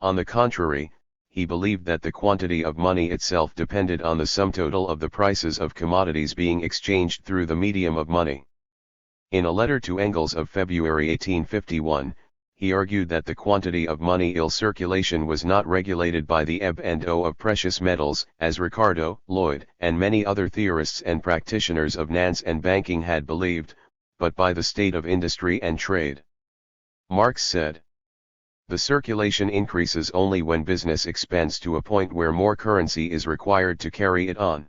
On the contrary, he believed that the quantity of money itself depended on the sum total of the prices of commodities being exchanged through the medium of money. In a letter to Engels of February 1851, he argued that the quantity of money in circulation was not regulated by the ebb and flow of precious metals, as Ricardo, Lloyd, and many other theorists and practitioners of finance and banking had believed, but by the state of industry and trade. Marx said, "The circulation increases only when business expands to a point where more currency is required to carry it on.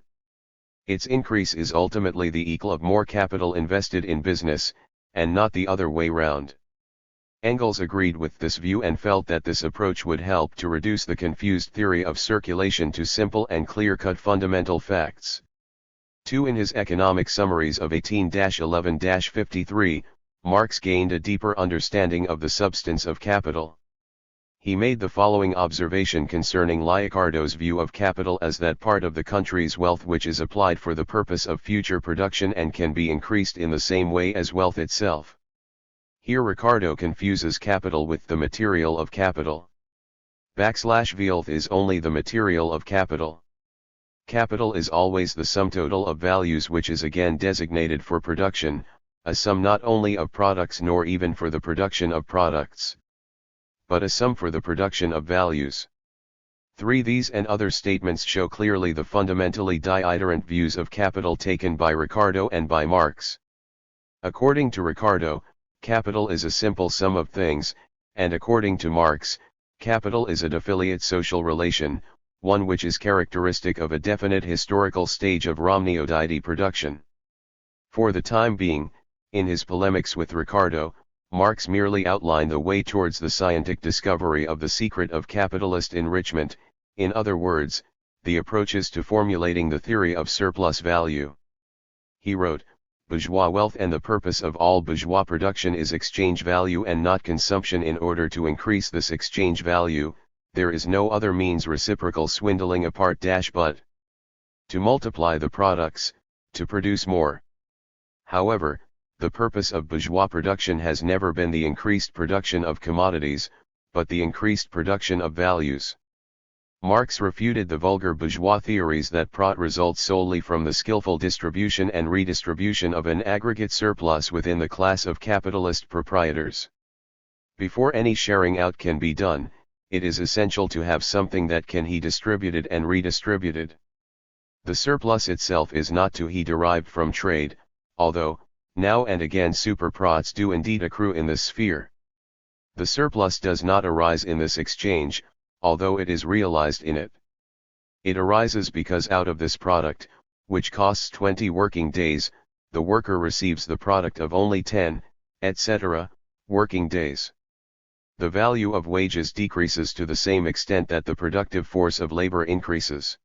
Its increase is ultimately the equal of more capital invested in business, and not the other way round." Engels agreed with this view and felt that this approach would help to reduce the confused theory of circulation to simple and clear-cut fundamental facts. 2. In his economic summaries of 18-11-53, Marx gained a deeper understanding of the substance of capital. He made the following observation concerning Ricardo's view of capital as that part of the country's wealth which is applied for the purpose of future production and can be increased in the same way as wealth itself. Here Ricardo confuses capital with the material of capital. Wealth is only the material of capital. Capital is always the sum total of values which is again designated for production, a sum not only of products nor even for the production of products, but a sum for the production of values. 3. These and other statements show clearly the fundamentally different views of capital taken by Ricardo and by Marx. According to Ricardo, capital is a simple sum of things, and according to Marx, capital is a affiliate social relation, one which is characteristic of a definite historical stage of Romneodydy production. For the time being, in his polemics with Ricardo, Marx merely outlined the way towards the scientific discovery of the secret of capitalist enrichment, in other words, the approaches to formulating the theory of surplus value. He wrote, "Bourgeois wealth and the purpose of all bourgeois production is exchange value and not consumption. In order to increase this exchange value, there is no other means reciprocal swindling apart but to multiply the products, to produce more." However, the purpose of bourgeois production has never been the increased production of commodities, but the increased production of values. Marx refuted the vulgar bourgeois theories that profit results solely from the skillful distribution and redistribution of an aggregate surplus within the class of capitalist proprietors. Before any sharing out can be done, it is essential to have something that can be distributed and redistributed. The surplus itself is not to be derived from trade, although, now and again superproducts do indeed accrue in this sphere. The surplus does not arise in this exchange, although it is realized in it. It arises because out of this product, which costs 20 working days, the worker receives the product of only 10, etc., working days. The value of wages decreases to the same extent that the productive force of labor increases.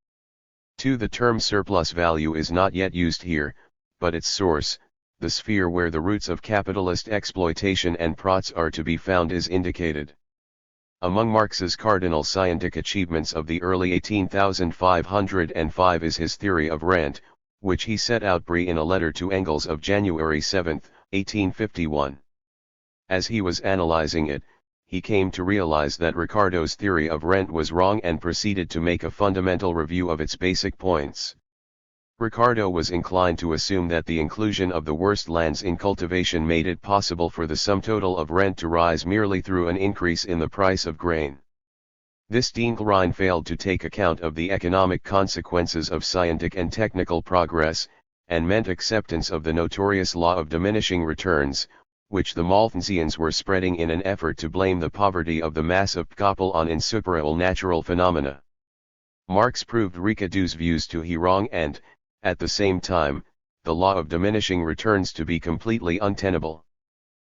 The term surplus value is not yet used here, but its source, the sphere where the roots of capitalist exploitation and profits are to be found, is indicated. Among Marx's cardinal scientific achievements of the early 18,505 is his theory of rent, which he set out in a letter to Engels of January 7, 1851. As he was analyzing it, he came to realize that Ricardo's theory of rent was wrong and proceeded to make a fundamental review of its basic points. Ricardo was inclined to assume that the inclusion of the worst lands in cultivation made it possible for the sum total of rent to rise merely through an increase in the price of grain. This doctrine failed to take account of the economic consequences of scientific and technical progress, and meant acceptance of the notorious law of diminishing returns, which the Malthusians were spreading in an effort to blame the poverty of the mass of people on insuperable natural phenomena. Marx proved Ricardo's views to be wrong and, at the same time, the law of diminishing returns to be completely untenable.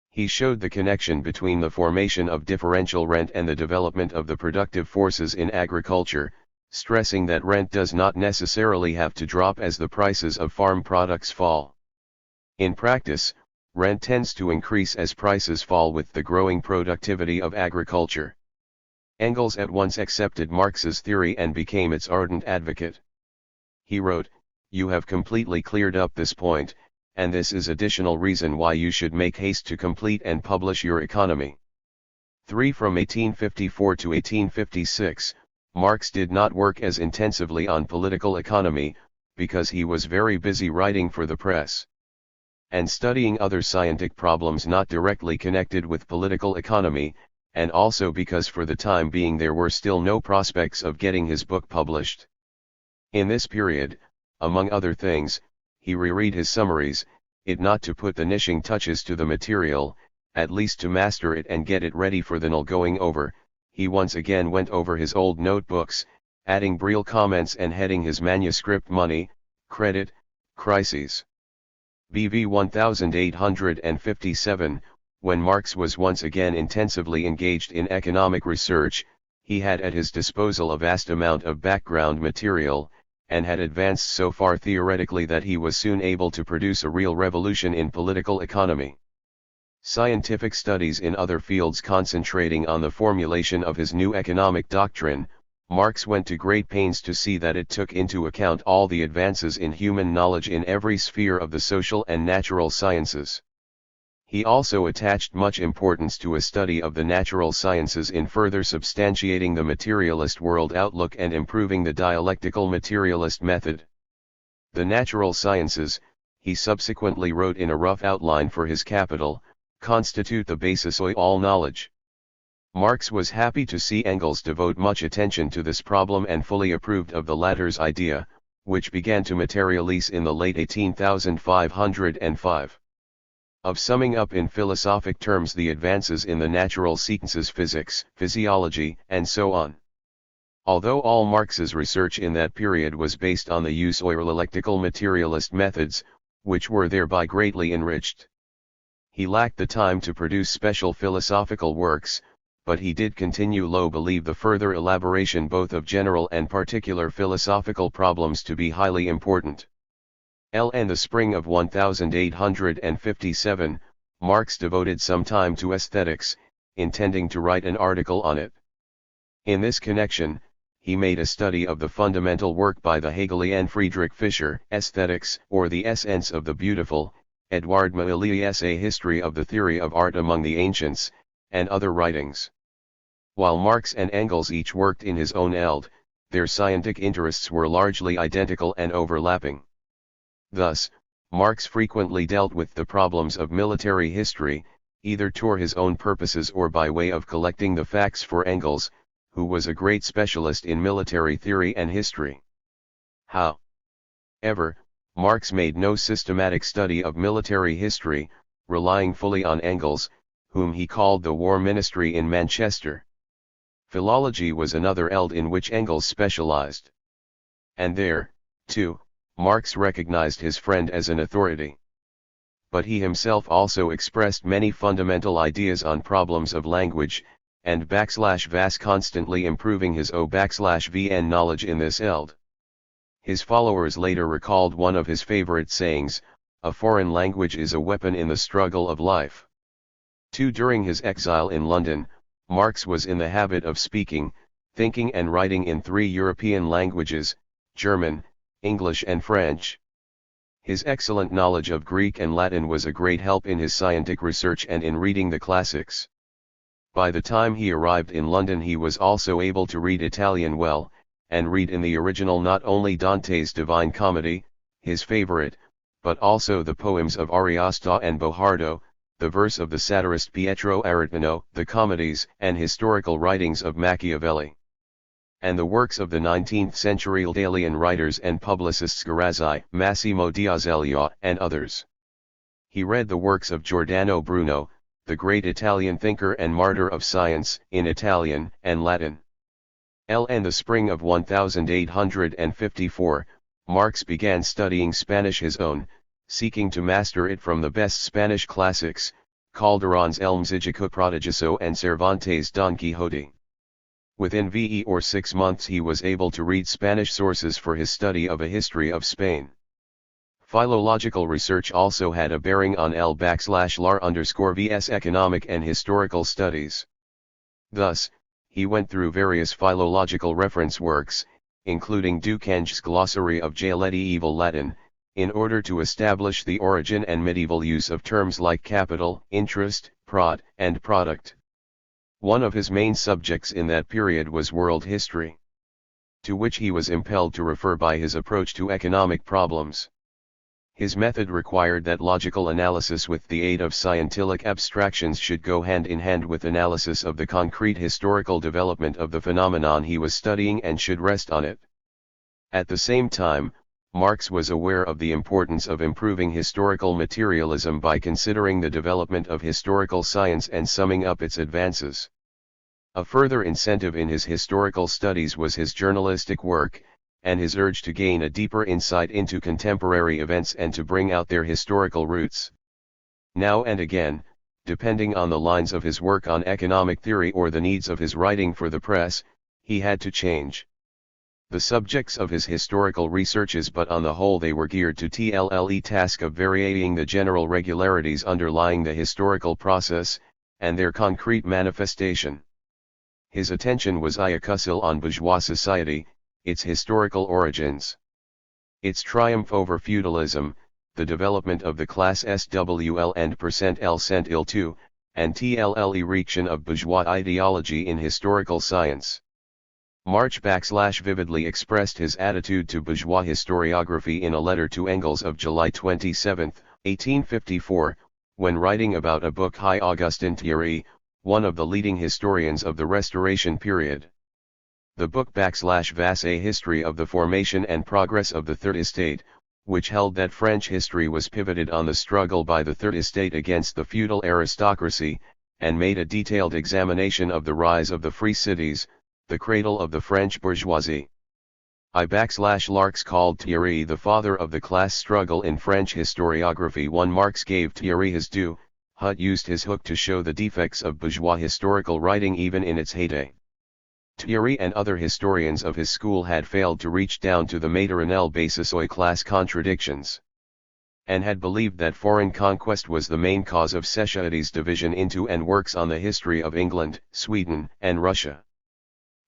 He showed the connection between the formation of differential rent and the development of the productive forces in agriculture, stressing that rent does not necessarily have to drop as the prices of farm products fall. In practice, rent tends to increase as prices fall with the growing productivity of agriculture. Engels at once accepted Marx's theory and became its ardent advocate. He wrote, "You have completely cleared up this point, and this is additional reason why you should make haste to complete and publish your economy." From 1854 to 1856, Marx did not work as intensively on political economy, because he was very busy writing for the press and studying other scientific problems not directly connected with political economy, and also because for the time being there were still no prospects of getting his book published. In this period, among other things, he reread his summaries, it not to put the finishing touches to the material, at least to master it and get it ready for the going over. He once again went over his old notebooks, adding brilliant comments and heading his manuscript Money, Credit, Crises. BV 1857, when Marx was once again intensively engaged in economic research, he had at his disposal a vast amount of background material, and had advanced so far theoretically that he was soon able to produce a real revolution in political economy. Scientific studies in other fields concentrating on the formulation of his new economic doctrine, Marx went to great pains to see that it took into account all the advances in human knowledge in every sphere of the social and natural sciences. He also attached much importance to a study of the natural sciences in further substantiating the materialist world outlook and improving the dialectical materialist method. The natural sciences, he subsequently wrote in a rough outline for his Capital, constitute the basis of all knowledge. Marx was happy to see Engels devote much attention to this problem and fully approved of the latter's idea, which began to materialize in the late 18,505. Of summing up in philosophic terms the advances in the natural sciences, physics, physiology, and so on. Although all Marx's research in that period was based on the use of dialectical materialist methods, which were thereby greatly enriched. He lacked the time to produce special philosophical works, but he did continue to believe the further elaboration both of general and particular philosophical problems to be highly important. In the spring of 1857, Marx devoted some time to aesthetics, intending to write an article on it. In this connection, he made a study of the fundamental work by the Hegelian Friedrich Fischer, Aesthetics, or the Essence of the Beautiful, Edouard Maillet's A History of the Theory of Art Among the Ancients, and other writings. While Marx and Engels each worked in his own field, their scientific interests were largely identical and overlapping. Thus, Marx frequently dealt with the problems of military history, either for his own purposes or by way of collecting the facts for Engels, who was a great specialist in military theory and history. However, Marx made no systematic study of military history, relying fully on Engels, whom he called the War Ministry in Manchester. Philology was another field in which Engels specialized. And there, too, Marx recognized his friend as an authority. But he himself also expressed many fundamental ideas on problems of language, and /was constantly improving his /VN knowledge in this field. His followers later recalled one of his favorite sayings, "A foreign language is a weapon in the struggle of life." During his exile in London, Marx was in the habit of speaking, thinking and writing in 3 European languages, German, English and French. His excellent knowledge of Greek and Latin was a great help in his scientific research and in reading the classics. By the time he arrived in London he was also able to read Italian well, and read in the original not only Dante's Divine Comedy, his favorite, but also the poems of Ariosto and Bojardo, the verse of the satirist Pietro Aretino, the comedies and historical writings of Machiavelli, and the works of the 19th-century Italian writers and publicists Guerrazzi, Massimo D'Azeglio, and others. He read the works of Giordano Bruno, the great Italian thinker and martyr of science, in Italian and Latin. In the spring of 1854, Marx began studying Spanish his own, seeking to master it from the best Spanish classics, Calderon's El Mxico Prodigioso and Cervantes' Don Quixote. Within 6 months he was able to read Spanish sources for his study of a history of Spain. Philological research also had a bearing on L/lar_vs economic and historical studies. Thus, he went through various philological reference works, including Ducange's Glossary of Medieval Latin, in order to establish the origin and medieval use of terms like capital, interest, prod, and product. One of his main subjects in that period was world history, to which he was impelled to refer by his approach to economic problems. His method required that logical analysis with the aid of scientific abstractions should go hand in hand with analysis of the concrete historical development of the phenomenon he was studying and should rest on it. At the same time, Marx was aware of the importance of improving historical materialism by considering the development of historical science and summing up its advances. A further incentive in his historical studies was his journalistic work, and his urge to gain a deeper insight into contemporary events and to bring out their historical roots. Now and again, depending on the lines of his work on economic theory or the needs of his writing for the press, he had to change the subjects of his historical researches, but on the whole they were geared to the task of varying the general regularities underlying the historical process, and their concrete manifestation. His attention was iacusile on bourgeois society, its historical origins, its triumph over feudalism, the development of the class SWL and %L II, and TLL erection of bourgeois ideology in historical science. Marx vividly expressed his attitude to bourgeois historiography in a letter to Engels of July 27, 1854, when writing about a book by Augustin Thierry, one of the leading historians of the Restoration period. The book /was a history of the formation and progress of the Third Estate, which held that French history was pivoted on the struggle by the Third Estate against the feudal aristocracy, and made a detailed examination of the rise of the free cities, the cradle of the French bourgeoisie. Larx called Thierry the father of the class struggle in French historiography. One Marx gave Thierry his due. Hutt used his hook to show the defects of bourgeois historical writing even in its heyday. Thierry and other historians of his school had failed to reach down to the maternelle basis oy class contradictions, and had believed that foreign conquest was the main cause of Society's division into and works on the history of England, Sweden, and Russia.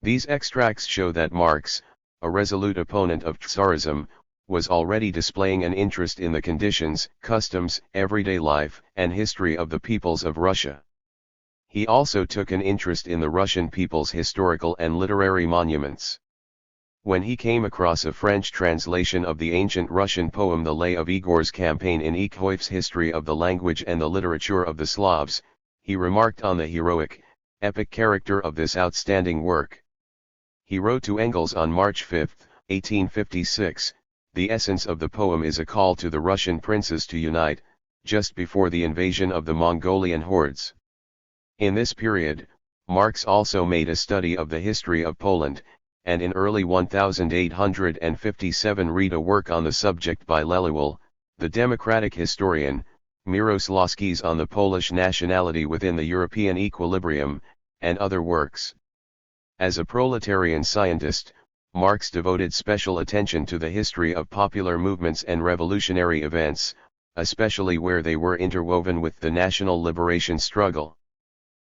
These extracts show that Marx, a resolute opponent of Tsarism, was already displaying an interest in the conditions, customs, everyday life, and history of the peoples of Russia. He also took an interest in the Russian people's historical and literary monuments. When he came across a French translation of the ancient Russian poem The Lay of Igor's Campaign in Eekhoif's History of the Language and the Literature of the Slavs, he remarked on the heroic, epic character of this outstanding work. He wrote to Engels on March 5, 1856, "The essence of the poem is a call to the Russian princes to unite, just before the invasion of the Mongolian hordes." In this period, Marx also made a study of the history of Poland, and in early 1857 read a work on the subject by Leluel, the democratic historian, Mirosławski's on the Polish nationality within the European equilibrium, and other works. As a proletarian scientist, Marx devoted special attention to the history of popular movements and revolutionary events, especially where they were interwoven with the national liberation struggle.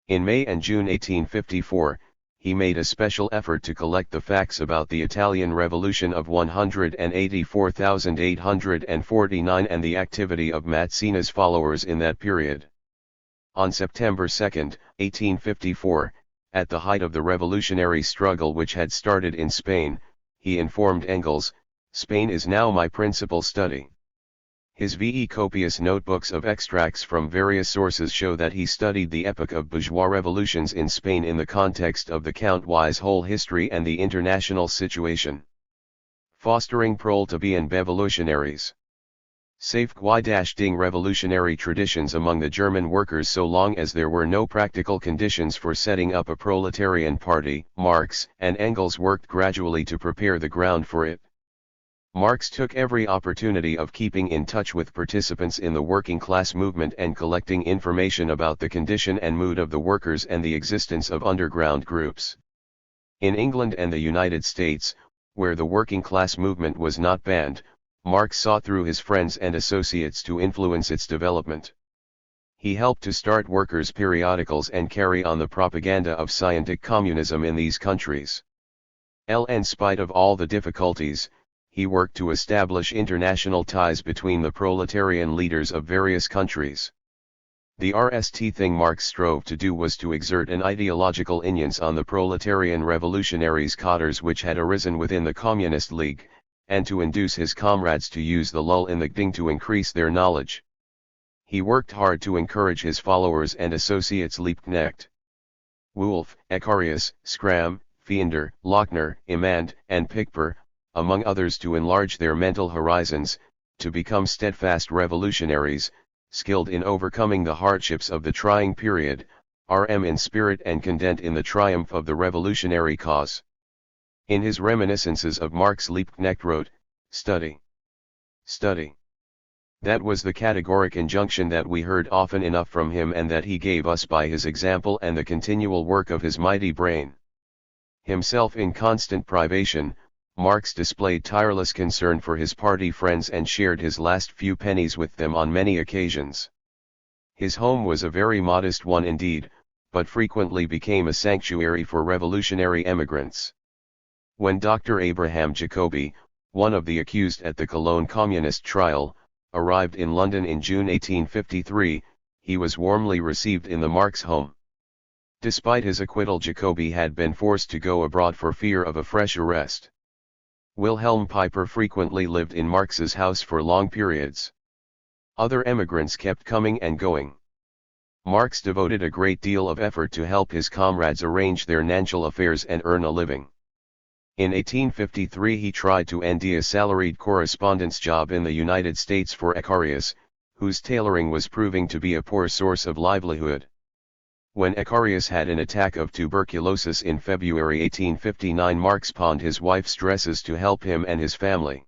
In May and June 1854, he made a special effort to collect the facts about the Italian Revolution of 184,849 and the activity of Mazzini's followers in that period. On September 2, 1854, at the height of the revolutionary struggle which had started in Spain, he informed Engels, "Spain is now my principal study." His copious notebooks of extracts from various sources show that he studied the epoch of bourgeois revolutions in Spain in the context of the Count-wise whole history and the international situation. Fostering proletarian revolutionaries. Safeguarding revolutionary traditions among the German workers. So long as there were no practical conditions for setting up a proletarian party, Marx and Engels worked gradually to prepare the ground for it. Marx took every opportunity of keeping in touch with participants in the working class movement and collecting information about the condition and mood of the workers and the existence of underground groups. In England and the United States, where the working class movement was not banned, Marx sought through his friends and associates to influence its development. He helped to start workers' periodicals and carry on the propaganda of scientific communism in these countries. In spite of all the difficulties, he worked to establish international ties between the proletarian leaders of various countries. The first thing Marx strove to do was to exert an ideological influence on the proletarian revolutionaries' cadres which had arisen within the Communist League, and to induce his comrades to use the lull in the ding to increase their knowledge. He worked hard to encourage his followers and associates Liebknecht, Wolff, Ecarius, Schramm, Fiender, Lochner, Immand, and Pickper, among others, to enlarge their mental horizons, to become steadfast revolutionaries, skilled in overcoming the hardships of the trying period, in spirit and content in the triumph of the revolutionary cause. In his reminiscences of Marx, Liebknecht wrote, "Study. Study." That was the categoric injunction that we heard often enough from him and that he gave us by his example and the continual work of his mighty brain. Himself in constant privation, Marx displayed tireless concern for his party friends and shared his last few pennies with them on many occasions. His home was a very modest one indeed, but frequently became a sanctuary for revolutionary emigrants. When Dr. Abraham Jacobi, one of the accused at the Cologne Communist trial, arrived in London in June 1853, he was warmly received in the Marx home. Despite his acquittal, Jacobi had been forced to go abroad for fear of a fresh arrest. Wilhelm Pieper frequently lived in Marx's house for long periods. Other emigrants kept coming and going. Marx devoted a great deal of effort to help his comrades arrange their financial affairs and earn a living. In 1853 he tried to end a salaried correspondence job in the United States for Ecarius, whose tailoring was proving to be a poor source of livelihood. When Icarius had an attack of tuberculosis in February 1859, Marx pawned his wife's dresses to help him and his family.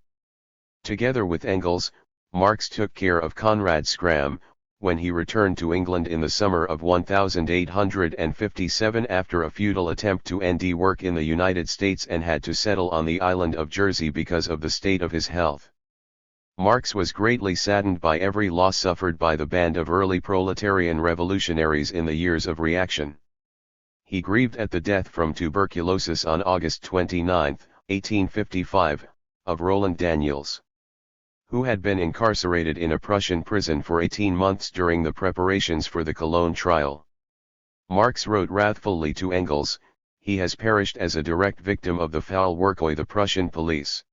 Together with Engels, Marx took care of Conrad Scram, when he returned to England in the summer of 1857 after a futile attempt to end work in the United States and had to settle on the island of Jersey because of the state of his health. Marx was greatly saddened by every loss suffered by the band of early proletarian revolutionaries in the years of reaction. He grieved at the death from tuberculosis on August 29, 1855, of Roland Daniels, who had been incarcerated in a Prussian prison for 18 months during the preparations for the Cologne trial. Marx wrote wrathfully to Engels, "He has perished as a direct victim of the foul work of the Prussian police."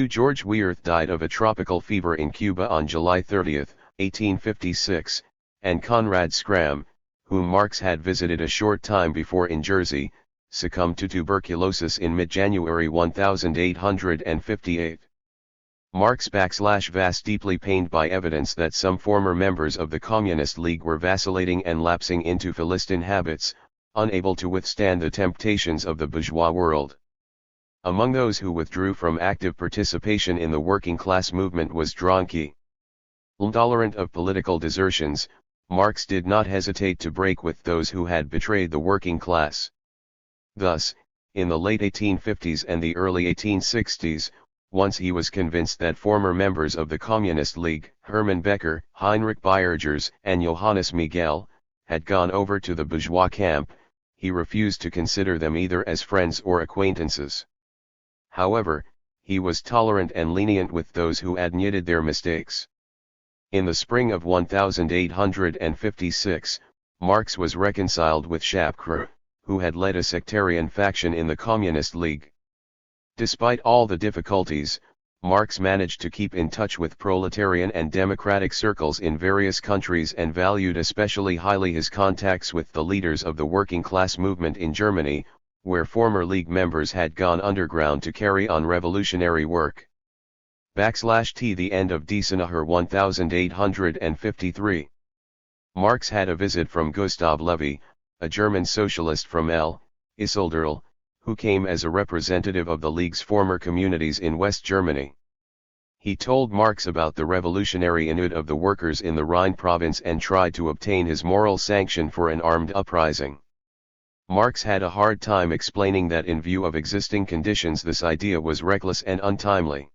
George Weirth died of a tropical fever in Cuba on July 30, 1856, and Conrad Scram, whom Marx had visited a short time before in Jersey, succumbed to tuberculosis in mid-January 1858. Marx was deeply pained by evidence that some former members of the Communist League were vacillating and lapsing into Philistine habits, unable to withstand the temptations of the bourgeois world. Among those who withdrew from active participation in the working class movement was Dronke. Intolerant of political desertions, Marx did not hesitate to break with those who had betrayed the working class. Thus, in the late 1850s and the early 1860s, once he was convinced that former members of the Communist League, Hermann Becker, Heinrich Biergers, and Johannes Miguel, had gone over to the bourgeois camp, he refused to consider them either as friends or acquaintances. However, he was tolerant and lenient with those who admitted their mistakes. In the spring of 1856, Marx was reconciled with Schapker, who had led a sectarian faction in the Communist League. Despite all the difficulties, Marx managed to keep in touch with proletarian and democratic circles in various countries and valued especially highly his contacts with the leaders of the working class movement in Germany, where former League members had gone underground to carry on revolutionary work. The end of December 1853. Marx had a visit from Gustav Levy, a German socialist from Isilderl, who came as a representative of the League's former communities in West Germany. He told Marx about the revolutionary inute of the workers in the Rhine province and tried to obtain his moral sanction for an armed uprising. Marx had a hard time explaining that in view of existing conditions this idea was reckless and untimely.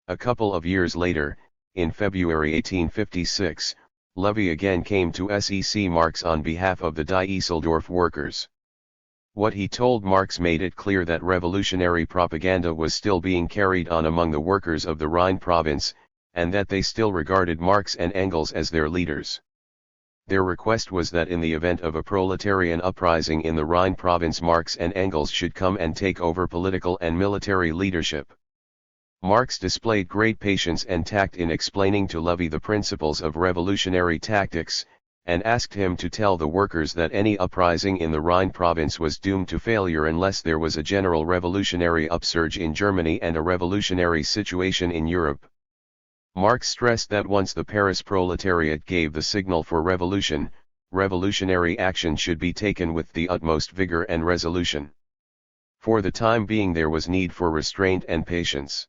A couple of years later, in February 1856, Levy again came to SEC Marx on behalf of the Die Iseldorf workers. What he told Marx made it clear that revolutionary propaganda was still being carried on among the workers of the Rhine province, and that they still regarded Marx and Engels as their leaders. Their request was that in the event of a proletarian uprising in the Rhine province, Marx and Engels should come and take over political and military leadership. Marx displayed great patience and tact in explaining to Levy the principles of revolutionary tactics, and asked him to tell the workers that any uprising in the Rhine province was doomed to failure unless there was a general revolutionary upsurge in Germany and a revolutionary situation in Europe. Marx stressed that once the Paris proletariat gave the signal for revolution, revolutionary action should be taken with the utmost vigor and resolution. For the time being there was need for restraint and patience.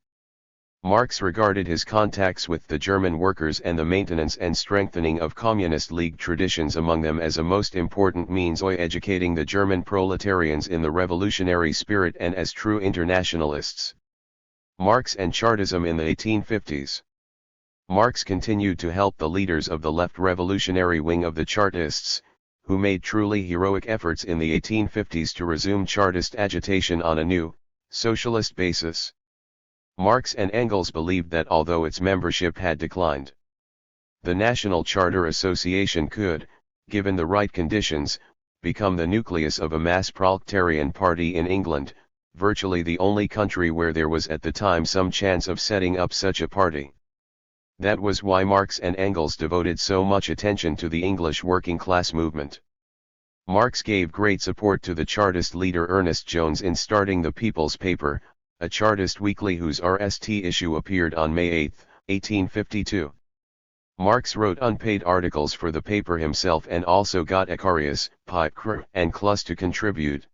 Marx regarded his contacts with the German workers and the maintenance and strengthening of Communist League traditions among them as a most important means of educating the German proletarians in the revolutionary spirit and as true internationalists. Marx and Chartism in the 1850s. Marx continued to help the leaders of the left revolutionary wing of the Chartists, who made truly heroic efforts in the 1850s to resume Chartist agitation on a new, socialist basis. Marx and Engels believed that although its membership had declined, the National Charter Association could, given the right conditions, become the nucleus of a mass proletarian party in England, virtually the only country where there was at the time some chance of setting up such a party. That was why Marx and Engels devoted so much attention to the English working class movement. Marx gave great support to the Chartist leader Ernest Jones in starting the People's Paper, a Chartist weekly whose RST issue appeared on May 8, 1852. Marx wrote unpaid articles for the paper himself and also got Ekarius, Piper, and Klus to contribute.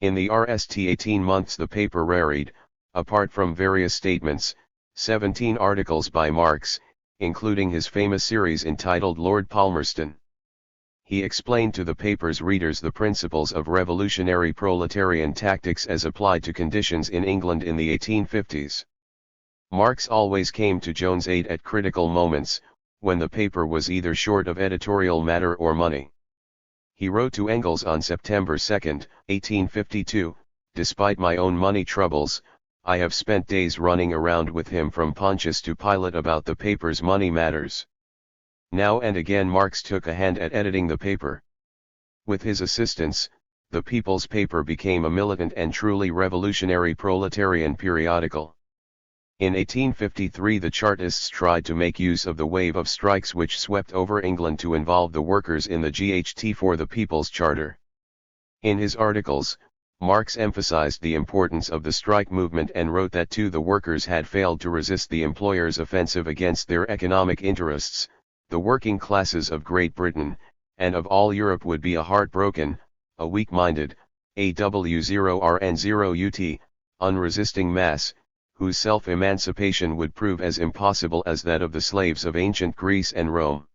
In the rst 18 months the paper raried, apart from various statements, 17 articles by Marx, including his famous series entitled Lord Palmerston. He explained to the paper's readers the principles of revolutionary proletarian tactics as applied to conditions in England in the 1850s. Marx always came to Joan's aid at critical moments, when the paper was either short of editorial matter or money. He wrote to Engels on September 2, 1852, "Despite my own money troubles, I have spent days running around with him from Pontius to Pilate about the paper's money matters." Now and again Marx took a hand at editing the paper. With his assistance, the People's Paper became a militant and truly revolutionary proletarian periodical. In 1853 the Chartists tried to make use of the wave of strikes which swept over England to involve the workers in the GHT for the People's Charter. In his articles, Marx emphasized the importance of the strike movement and wrote that the workers had failed to resist the employers' offensive against their economic interests, the working classes of Great Britain, and of all Europe would be a heartbroken, a weak-minded, AW0RN0UT, unresisting mass, whose self-emancipation would prove as impossible as that of the slaves of ancient Greece and Rome.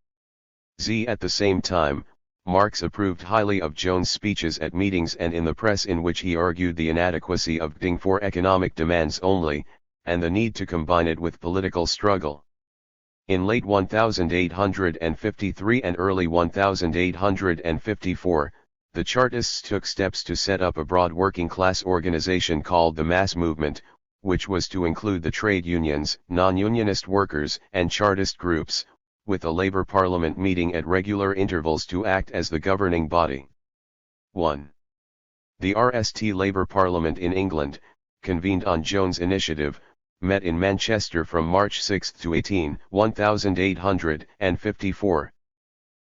At the same time, Marx approved highly of Joan's speeches at meetings and in the press in which he argued the inadequacy of bidding for economic demands only, and the need to combine it with political struggle. In late 1853 and early 1854, the Chartists took steps to set up a broad working-class organization called the Mass Movement, which was to include the trade unions, non-unionist workers, and Chartist groups, with a labor parliament meeting at regular intervals to act as the governing body. 1. The RST Labour Parliament in England, convened on Joan's initiative, met in Manchester from March 6 to 18, 1854.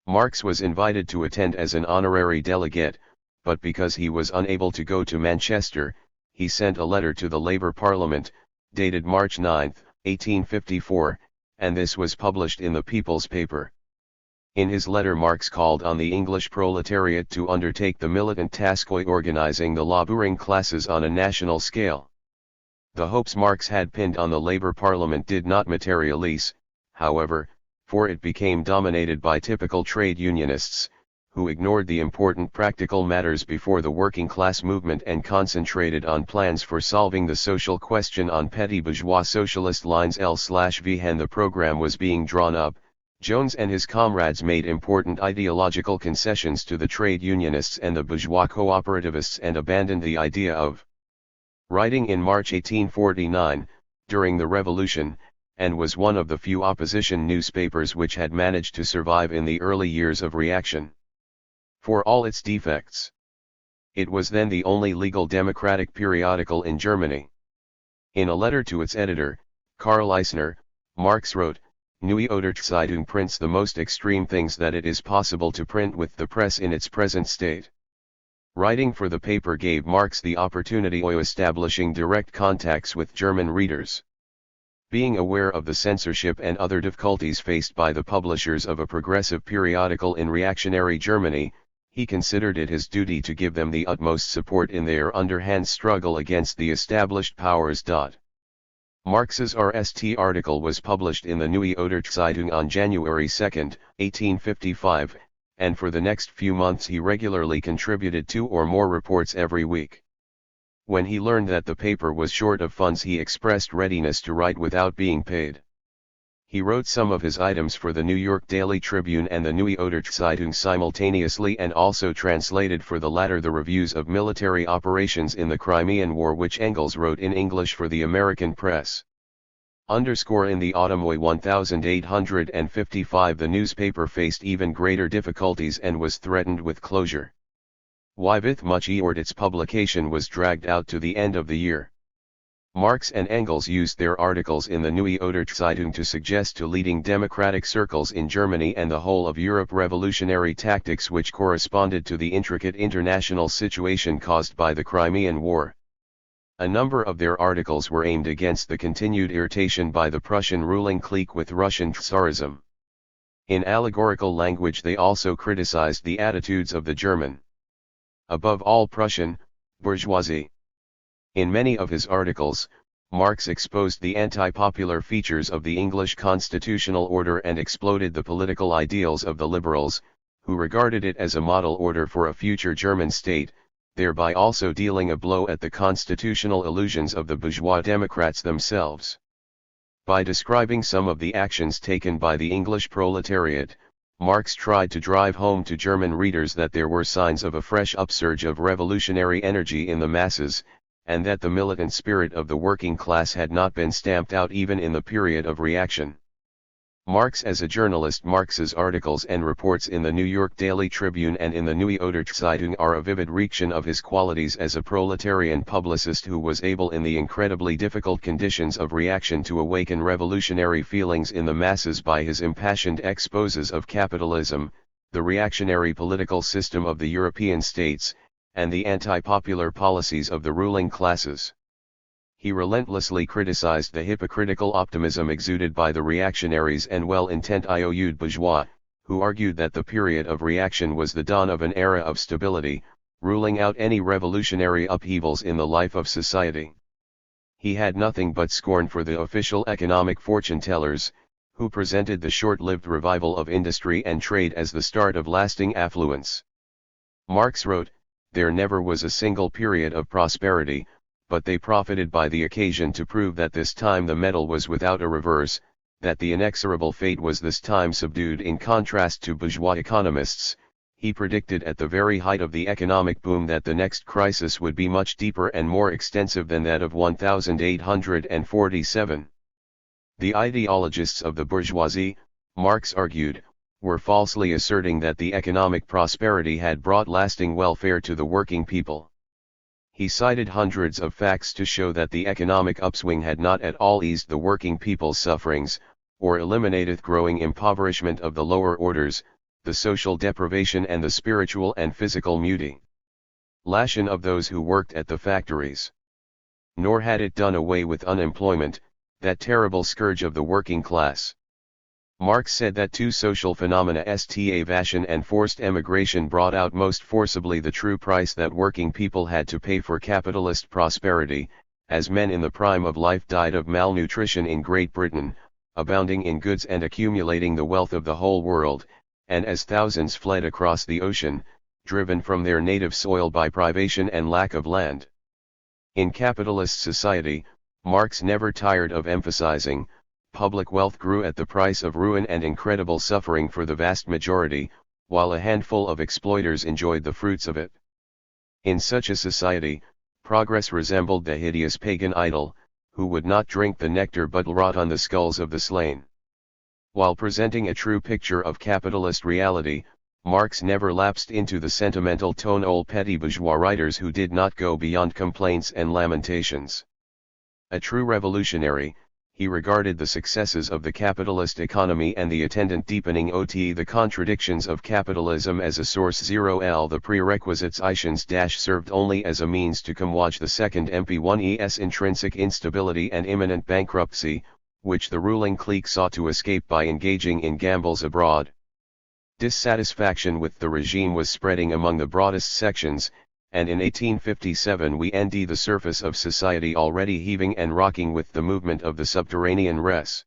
Marx was invited to attend as an honorary delegate, but because he was unable to go to Manchester, he sent a letter to the Labour Parliament, dated March 9, 1854, and this was published in the People's Paper. In his letter Marx called on the English proletariat to undertake the militant task of organizing the labouring classes on a national scale. The hopes Marx had pinned on the Labour Parliament did not materialize, however, for it became dominated by typical trade unionists, who ignored the important practical matters before the working class movement and concentrated on plans for solving the social question on petty bourgeois socialist lines. When the program was being drawn up, Jones and his comrades made important ideological concessions to the trade unionists and the bourgeois cooperativists and abandoned the idea of writing in March 1849, during the Revolution, and was one of the few opposition newspapers which had managed to survive in the early years of reaction. For all its defects, it was then the only legal democratic periodical in Germany. In a letter to its editor, KARL Marx wrote, "Neue Zeitung prints the most extreme things that it is possible to print with the press in its present state." Writing for the paper gave Marx the opportunity of establishing direct contacts with German readers. Being aware of the censorship and other difficulties faced by the publishers of a progressive periodical in reactionary Germany, he considered it his duty to give them the utmost support in their underhand struggle against the established powers. Marx's RST article was published in the Neue Zeitung on January 2, 1855, and for the next few months he regularly contributed 2 or more reports every week. When he learned that the paper was short of funds he expressed readiness to write without being paid. He wrote some of his items for the New York Daily Tribune and the Neue Zeitung simultaneously and also translated for the latter the reviews of military operations in the Crimean War which Engels wrote in English for the American press. In the autumn of 1855 the newspaper faced even greater difficulties and was threatened with closure. With much effort its publication was dragged out to the end of the year. Marx and Engels used their articles in the Neue Zeitung to suggest to leading democratic circles in Germany and the whole of Europe revolutionary tactics which corresponded to the intricate international situation caused by the Crimean War. A number of their articles were aimed against the continued irritation by the Prussian ruling clique with Russian Tsarism. In allegorical language they also criticized the attitudes of the German, above all Prussian, bourgeoisie. In many of his articles, Marx exposed the anti-popular features of the English constitutional order and exploded the political ideals of the liberals, who regarded it as a model order for a future German state, thereby also dealing a blow at the constitutional illusions of the bourgeois democrats themselves. By describing some of the actions taken by the English proletariat, Marx tried to drive home to German readers that there were signs of a fresh upsurge of revolutionary energy in the masses, and that the militant spirit of the working class had not been stamped out even in the period of reaction. Marx as a journalist. Marx's articles and reports in the New York Daily Tribune and in the Neue Oder Zeitung are a vivid reaction of his qualities as a proletarian publicist who was able in the incredibly difficult conditions of reaction to awaken revolutionary feelings in the masses by his impassioned exposes of capitalism, the reactionary political system of the European states, and the anti-popular policies of the ruling classes. He relentlessly criticized the hypocritical optimism exuded by the reactionaries and well-intent IOU'd bourgeois, who argued that the period of reaction was the dawn of an era of stability, ruling out any revolutionary upheavals in the life of society. He had nothing but scorn for the official economic fortune-tellers, who presented the short-lived revival of industry and trade as the start of lasting affluence. Marx wrote, "There never was a single period of prosperity, but they profited by the occasion to prove that this time the medal was without a reverse, that the inexorable fate was this time subdued." In contrast to bourgeois economists, he predicted at the very height of the economic boom that the next crisis would be much deeper and more extensive than that of 1847. The ideologists of the bourgeoisie, Marx argued, were falsely asserting that the economic prosperity had brought lasting welfare to the working people. He cited hundreds of facts to show that the economic upswing had not at all eased the working people's sufferings, or eliminated growing impoverishment of the lower orders, the social deprivation and the spiritual and physical mutilation of those who worked at the factories. Nor had it done away with unemployment, that terrible scourge of the working class. Marx said that two social phenomena, starvation and forced emigration, brought out most forcibly the true price that working people had to pay for capitalist prosperity, as men in the prime of life died of malnutrition in Great Britain, abounding in goods and accumulating the wealth of the whole world, and as thousands fled across the ocean, driven from their native soil by privation and lack of land. In capitalist society, Marx never tired of emphasizing, public wealth grew at the price of ruin and incredible suffering for the vast majority, while a handful of exploiters enjoyed the fruits of it. In such a society, progress resembled the hideous pagan idol, who would not drink the nectar but rot on the skulls of the slain. While presenting a true picture of capitalist reality, Marx never lapsed into the sentimental tone old petty bourgeois writers who did not go beyond complaints and lamentations. A true revolutionary, he regarded the successes of the capitalist economy and the attendant deepening the contradictions of capitalism as a source 0l. The prerequisites served only as a means to comwatch the second MP1's intrinsic instability and imminent bankruptcy, which the ruling clique sought to escape by engaging in gambles abroad. Dissatisfaction with the regime was spreading among the broadest sections, and in 1857 we end the surface of society already heaving and rocking with the movement of the subterranean res.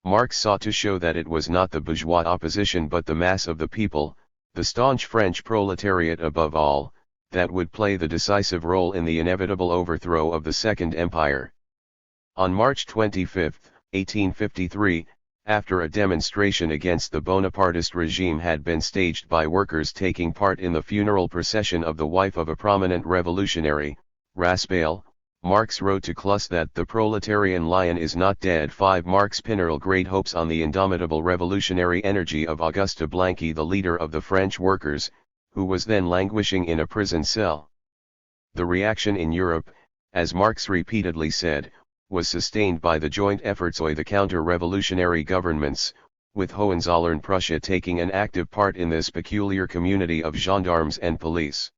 Marx sought to show that it was not the bourgeois opposition but the mass of the people, the staunch French proletariat above all, that would play the decisive role in the inevitable overthrow of the Second Empire. On March 25, 1853, after a demonstration against the Bonapartist regime had been staged by workers taking part in the funeral procession of the wife of a prominent revolutionary, Raspail, Marx wrote to Cluss that the proletarian lion is not dead. 5 Marx pinned great hopes on the indomitable revolutionary energy of Auguste Blanqui, the leader of the French workers, who was then languishing in a prison cell. The reaction in Europe, as Marx repeatedly said, was sustained by the joint efforts of the counter-revolutionary governments, with Hohenzollern Prussia taking an active part in this peculiar community of gendarmes and police.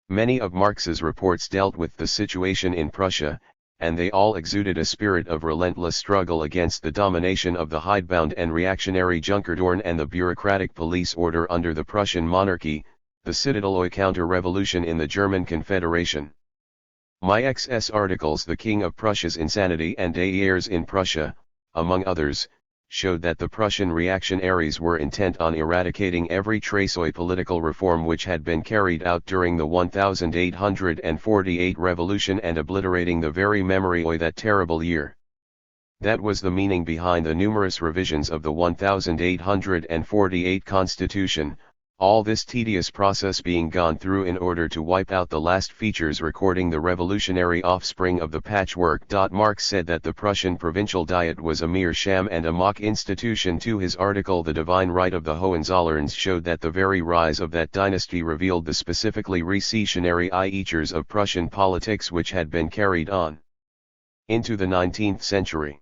Many of Marx's reports dealt with the situation in Prussia, and they all exuded a spirit of relentless struggle against the domination of the hidebound and reactionary Junkerdorn and the bureaucratic police order under the Prussian monarchy, the Citadeloy counter-revolution in the German Confederation. MARX's articles The King of Prussia's Insanity and 8 Years in Prussia, among others, showed that the Prussian reactionaries were intent on eradicating every trace of political reform which had been carried out during the 1848 revolution and obliterating the very memory of that terrible year. That was the meaning behind the numerous revisions of the 1848 Constitution, all this tedious process being gone through in order to wipe out the last features recording the revolutionary offspring of the patchwork. Marx said that the Prussian provincial diet was a mere sham and a mock institution. To his article The Divine Right of the Hohenzollerns showed that the very rise of that dynasty revealed the specifically reactionary features of Prussian politics which had been carried on into the 19th century.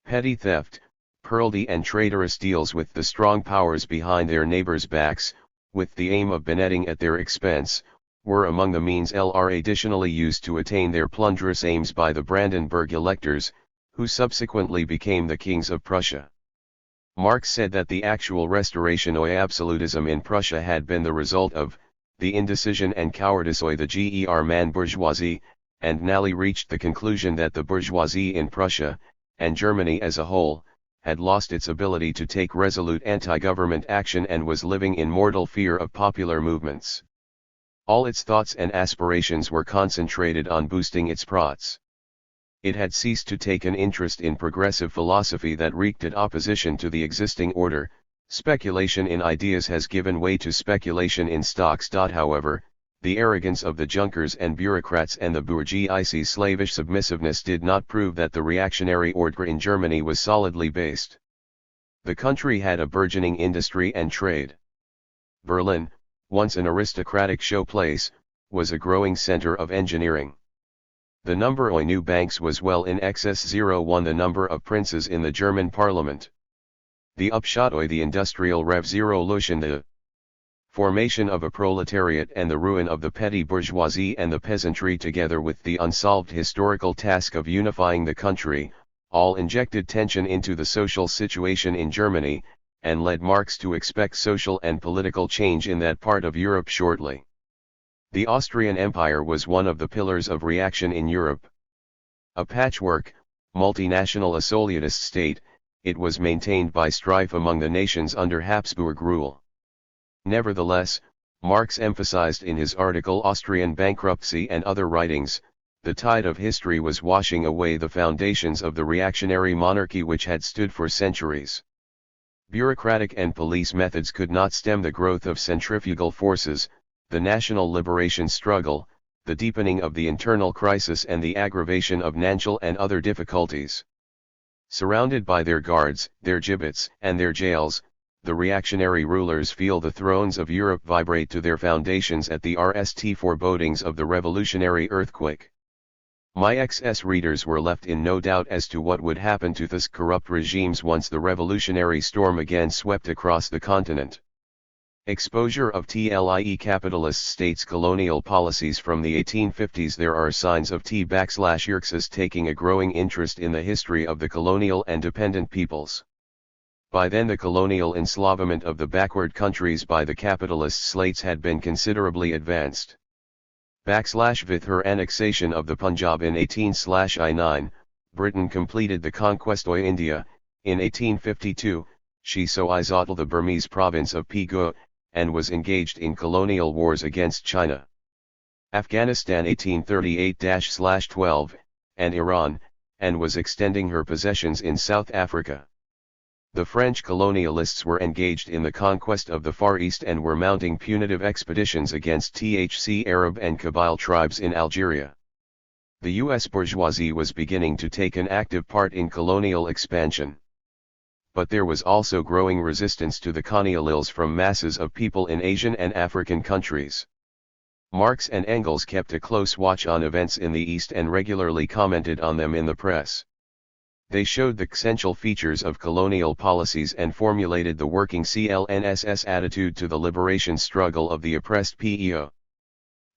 Petty theft, cruelty and traitorous deals with the strong powers behind their neighbors' backs, with the aim of benefiting at their expense, were among the means additionally used to attain their plunderous aims by the Brandenburg electors, who subsequently became the kings of Prussia. Marx said that the actual restoration of absolutism in Prussia had been the result of the indecision and cowardice of the German bourgeoisie, and Nally reached the conclusion that the bourgeoisie in Prussia, and Germany as a whole, had lost its ability to take resolute anti-government action and was living in mortal fear of popular movements. All its thoughts and aspirations were concentrated on boosting its prots. It had ceased to take an interest in progressive philosophy that reeked at opposition to the existing order. Speculation in ideas has given way to speculation in stocks. However, the arrogance of the Junkers and bureaucrats and the bourgeoisie's slavish submissiveness did not prove that the reactionary order in Germany was solidly based. The country had a burgeoning industry and trade. Berlin, once an aristocratic showplace, was a growing center of engineering. The number of new banks was well in excess of the number of princes in the German parliament. The upshot of the industrial revolution, the formation of a proletariat and the ruin of the petty bourgeoisie and the peasantry together with the unsolved historical task of unifying the country, all injected tension into the social situation in Germany, and led Marx to expect social and political change in that part of Europe shortly. The Austrian Empire was one of the pillars of reaction in Europe. A patchwork, multinational absolutist state, it was maintained by strife among the nations under Habsburg rule. Nevertheless, Marx emphasized in his article Austrian Bankruptcy and Other Writings, the tide of history was washing away the foundations of the reactionary monarchy which had stood for centuries. Bureaucratic and police methods could not stem the growth of centrifugal forces, the national liberation struggle, the deepening of the internal crisis and the aggravation of national and other difficulties. Surrounded by their guards, their gibbets, and their jails, the reactionary rulers feel the thrones of Europe vibrate to their foundations at the forebodings of the revolutionary earthquake. MARX's readers were left in no doubt as to what would happen to these corrupt regimes once the revolutionary storm again swept across the continent. Exposure of capitalist states' colonial policies. From the 1850s there are signs of T/Marx taking a growing interest in the history of the colonial and dependent peoples. By then the colonial enslavement of the backward countries by the capitalist slates had been considerably advanced. With her annexation of the Punjab in 18/9, Britain completed the conquest of India. In 1852, she seized the Burmese province of Pegu, and was engaged in colonial wars against China, Afghanistan 1838-12, and Iran, and was extending her possessions in South Africa. The French colonialists were engaged in the conquest of the Far East and were mounting punitive expeditions against Arab and Kabyle tribes in Algeria. The U.S. bourgeoisie was beginning to take an active part in colonial expansion. But there was also growing resistance to the colonialism from masses of people in Asian and African countries. Marx and Engels kept a close watch on events in the East and regularly commented on them in the press. They showed the essential features of colonial policies and formulated the working CLNS's attitude to the liberation struggle of the oppressed PEO.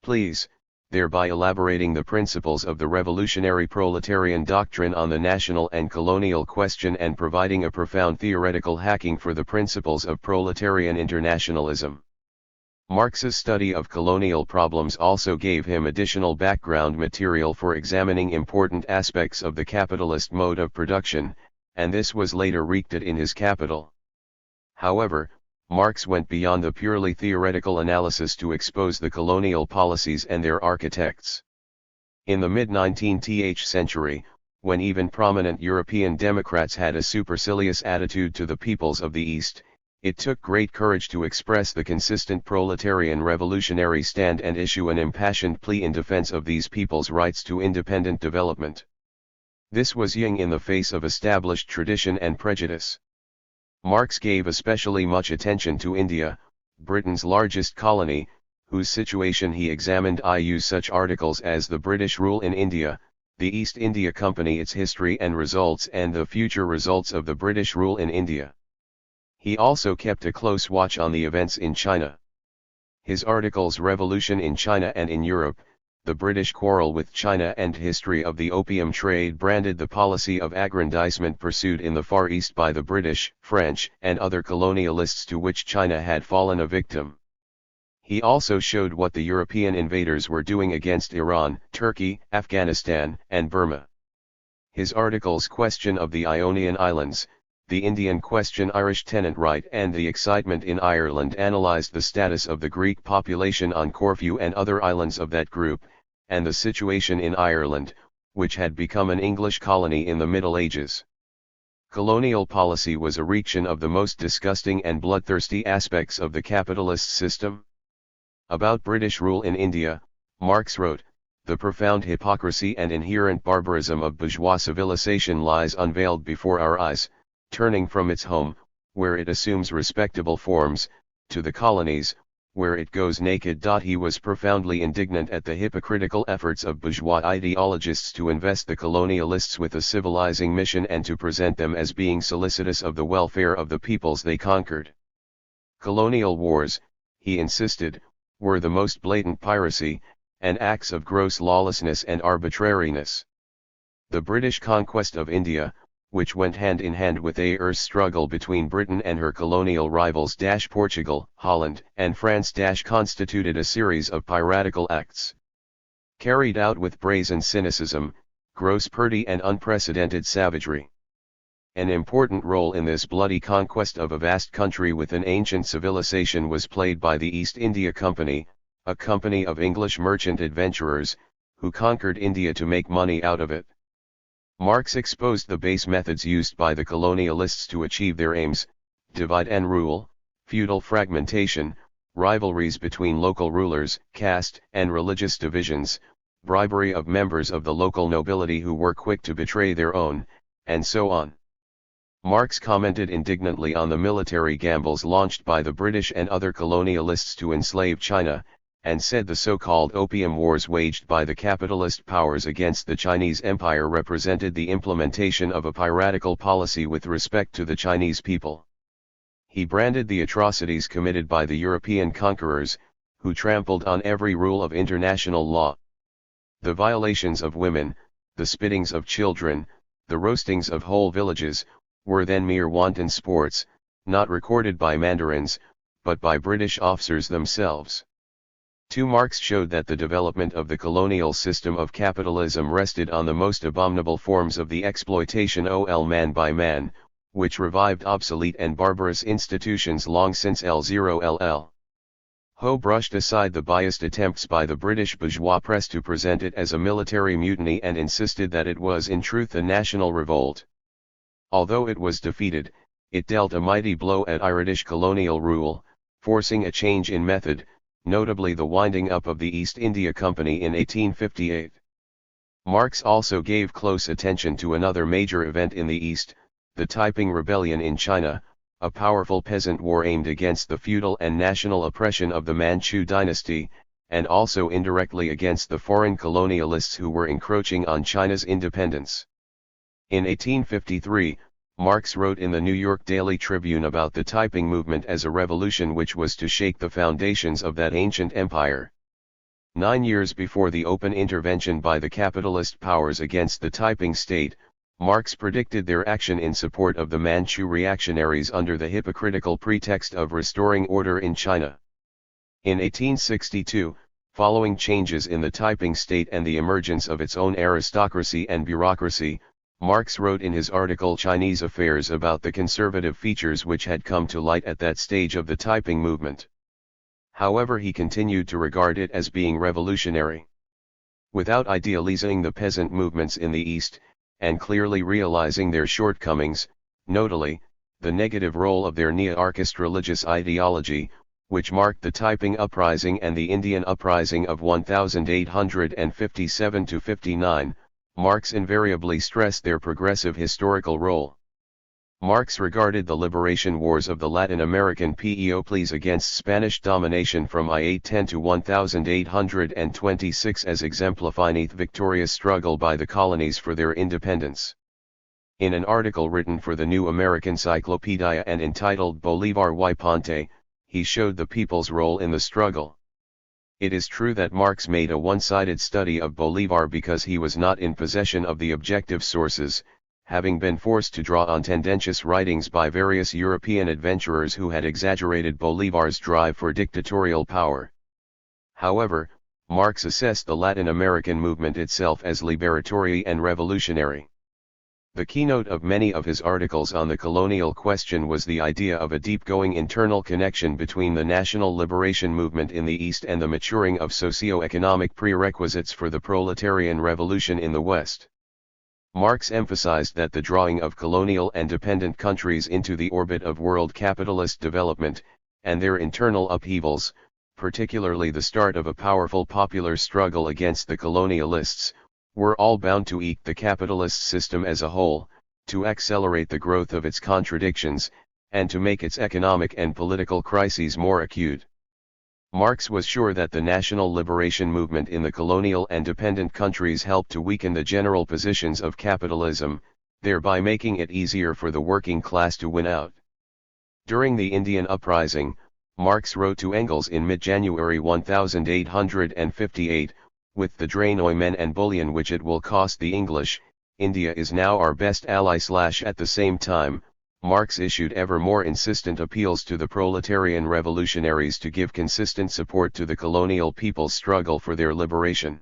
Please, thereby elaborating the principles of the revolutionary proletarian doctrine on the national and colonial question and providing a profound theoretical hacking for the principles of proletarian internationalism. Marx's study of colonial problems also gave him additional background material for examining important aspects of the capitalist mode of production, and this was later wreaked in his Capital. However, Marx went beyond the purely theoretical analysis to expose the colonial policies and their architects. In the mid-19th century, when even prominent European Democrats had a supercilious attitude to the peoples of the East, it took great courage to express the consistent proletarian revolutionary stand and issue an impassioned plea in defense of these peoples' rights to independent development. This was young in the face of established tradition and prejudice. Marx gave especially much attention to India, Britain's largest colony, whose situation he examined. I use such articles as The British Rule in India, The East India Company, Its History and Results, and The Future Results of the British Rule in India. He also kept a close watch on the events in China. His articles Revolution in China and in Europe, The British Quarrel with China and History of the Opium Trade branded the policy of aggrandizement pursued in the Far East by the British, French, and other colonialists to which China had fallen a victim. He also showed what the European invaders were doing against Iran, Turkey, Afghanistan, and Burma. His articles Question of the Ionian Islands, The Indian Question, Irish Tenant Right, and The Excitement in Ireland analyzed the status of the Greek population on Corfu and other islands of that group, and the situation in Ireland, which had become an English colony in the Middle Ages. Colonial policy was a reaction of the most disgusting and bloodthirsty aspects of the capitalist system. About British rule in India, Marx wrote, "The profound hypocrisy and inherent barbarism of bourgeois civilization lies unveiled before our eyes, turning from its home, where it assumes respectable forms, to the colonies, where it goes naked." He was profoundly indignant at the hypocritical efforts of bourgeois ideologists to invest the colonialists with a civilizing mission and to present them as being solicitous of the welfare of the peoples they conquered. Colonial wars, he insisted, were the most blatant piracy, and acts of gross lawlessness and arbitrariness. The British conquest of India, which went hand in hand with a struggle between Britain and her colonial rivals Portugal, Holland, and France constituted a series of piratical acts. Carried out with brazen cynicism, gross perfidy and unprecedented savagery. An important role in this bloody conquest of a vast country with an ancient civilization was played by the East India Company, a company of English merchant adventurers, who conquered India to make money out of it. Marx exposed the base methods used by the colonialists to achieve their aims: divide and rule, feudal fragmentation, rivalries between local rulers, caste and religious divisions, bribery of members of the local nobility who were quick to betray their own, and so on. Marx commented indignantly on the military gambles launched by the British and other colonialists to enslave China, and said the so-called opium wars waged by the capitalist powers against the Chinese Empire represented the implementation of a piratical policy with respect to the Chinese people. He branded the atrocities committed by the European conquerors, who trampled on every rule of international law. The violations of women, the spittings of children, the roastings of whole villages, were then mere wanton sports, not recorded by mandarins, but by British officers themselves. Marx showed that the development of the colonial system of capitalism rested on the most abominable forms of the exploitation of man by man, which revived obsolete and barbarous institutions long since L0LL. Ho brushed aside the biased attempts by the British bourgeois press to present it as a military mutiny and insisted that it was in truth a national revolt. Although it was defeated, it dealt a mighty blow at Irish colonial rule, forcing a change in method, notably the winding up of the East India Company in 1858. Marx also gave close attention to another major event in the East, the Taiping Rebellion in China, a powerful peasant war aimed against the feudal and national oppression of the Manchu dynasty, and also indirectly against the foreign colonialists who were encroaching on China's independence. In 1853, Marx wrote in the New York Daily Tribune about the Taiping movement as a revolution which was to shake the foundations of that ancient empire. 9 years before the open intervention by the capitalist powers against the typing state, Marx predicted their action in support of the Manchu reactionaries under the hypocritical pretext of restoring order in China. In 1862, following changes in the typing state and the emergence of its own aristocracy and bureaucracy, Marx wrote in his article Chinese Affairs about the conservative features which had come to light at that stage of the typing movement. However, he continued to regard it as being revolutionary. Without idealizing the peasant movements in the East, and clearly realizing their shortcomings, notably, the negative role of their neo-anarchist religious ideology, which marked the typing uprising and the Indian uprising of 1857–59, Marx invariably stressed their progressive historical role. Marx regarded the liberation wars of the Latin American peoples against Spanish domination from I-810 to 1826 as exemplifying the victorious struggle by the colonies for their independence. In an article written for the New American Cyclopedia and entitled Bolívar y Ponte, he showed the people's role in the struggle. It is true that Marx made a one-sided study of Bolívar because he was not in possession of the objective sources, having been forced to draw on tendentious writings by various European adventurers who had exaggerated Bolívar's drive for dictatorial power. However, Marx assessed the Latin American movement itself as liberatory and revolutionary. The keynote of many of his articles on the colonial question was the idea of a deep-going internal connection between the national liberation movement in the East and the maturing of socio-economic prerequisites for the proletarian revolution in the West. Marx emphasized that the drawing of colonial and dependent countries into the orbit of world capitalist development, and their internal upheavals, particularly the start of a powerful popular struggle against the colonialists, were all bound to eke the capitalist system as a whole, to accelerate the growth of its contradictions, and to make its economic and political crises more acute. Marx was sure that the national liberation movement in the colonial and dependent countries helped to weaken the general positions of capitalism, thereby making it easier for the working class to win out. During the Indian uprising, Marx wrote to Engels in mid-January 1858, "With the drainoimen and bullion which it will cost the English, India is now our best ally." At the same time, Marx issued ever more insistent appeals to the proletarian revolutionaries to give consistent support to the colonial people's struggle for their liberation.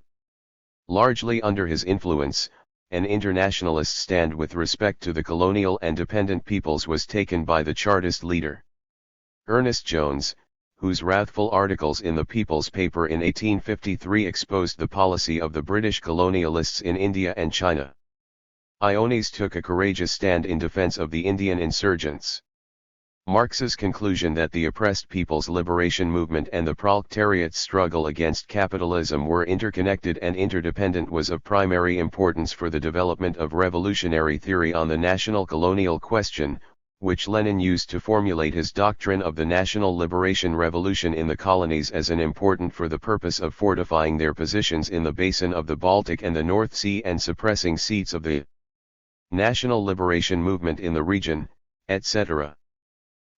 Largely under his influence, an internationalist stand with respect to the colonial and dependent peoples was taken by the Chartist leader Ernest Jones, whose wrathful articles in the People's Paper in 1853 exposed the policy of the British colonialists in India and China. Iones took a courageous stand in defense of the Indian insurgents. Marx's conclusion that the oppressed people's liberation movement and the proletariat's struggle against capitalism were interconnected and interdependent was of primary importance for the development of revolutionary theory on the national colonial question, which Lenin used to formulate his doctrine of the national liberation revolution in the colonies as an important for the purpose of fortifying their positions in the basin of the Baltic and the North Sea and suppressing seats of the national liberation movement in the region, etc.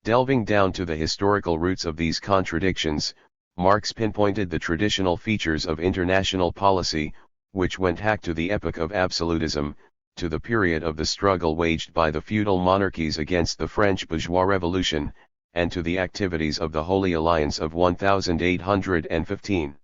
Delving down to the historical roots of these contradictions, Marx pinpointed the traditional features of international policy, which went back to the epoch of absolutism, to the period of the struggle waged by the feudal monarchies against the French bourgeois revolution, and to the activities of the Holy Alliance of 1815.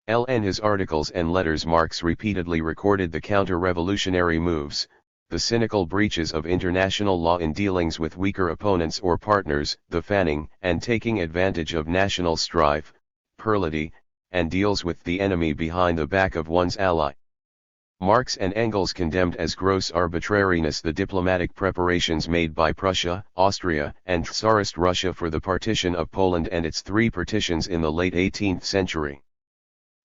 In his articles and letters, Marx repeatedly recorded the counter-revolutionary moves, the cynical breaches of international law in dealings with weaker opponents or partners, the fanning and taking advantage of national strife, puerility, and deals with the enemy behind the back of one's ally. Marx and Engels condemned as gross arbitrariness the diplomatic preparations made by Prussia, Austria, and Tsarist Russia for the partition of Poland and its three partitions in the late 18th century.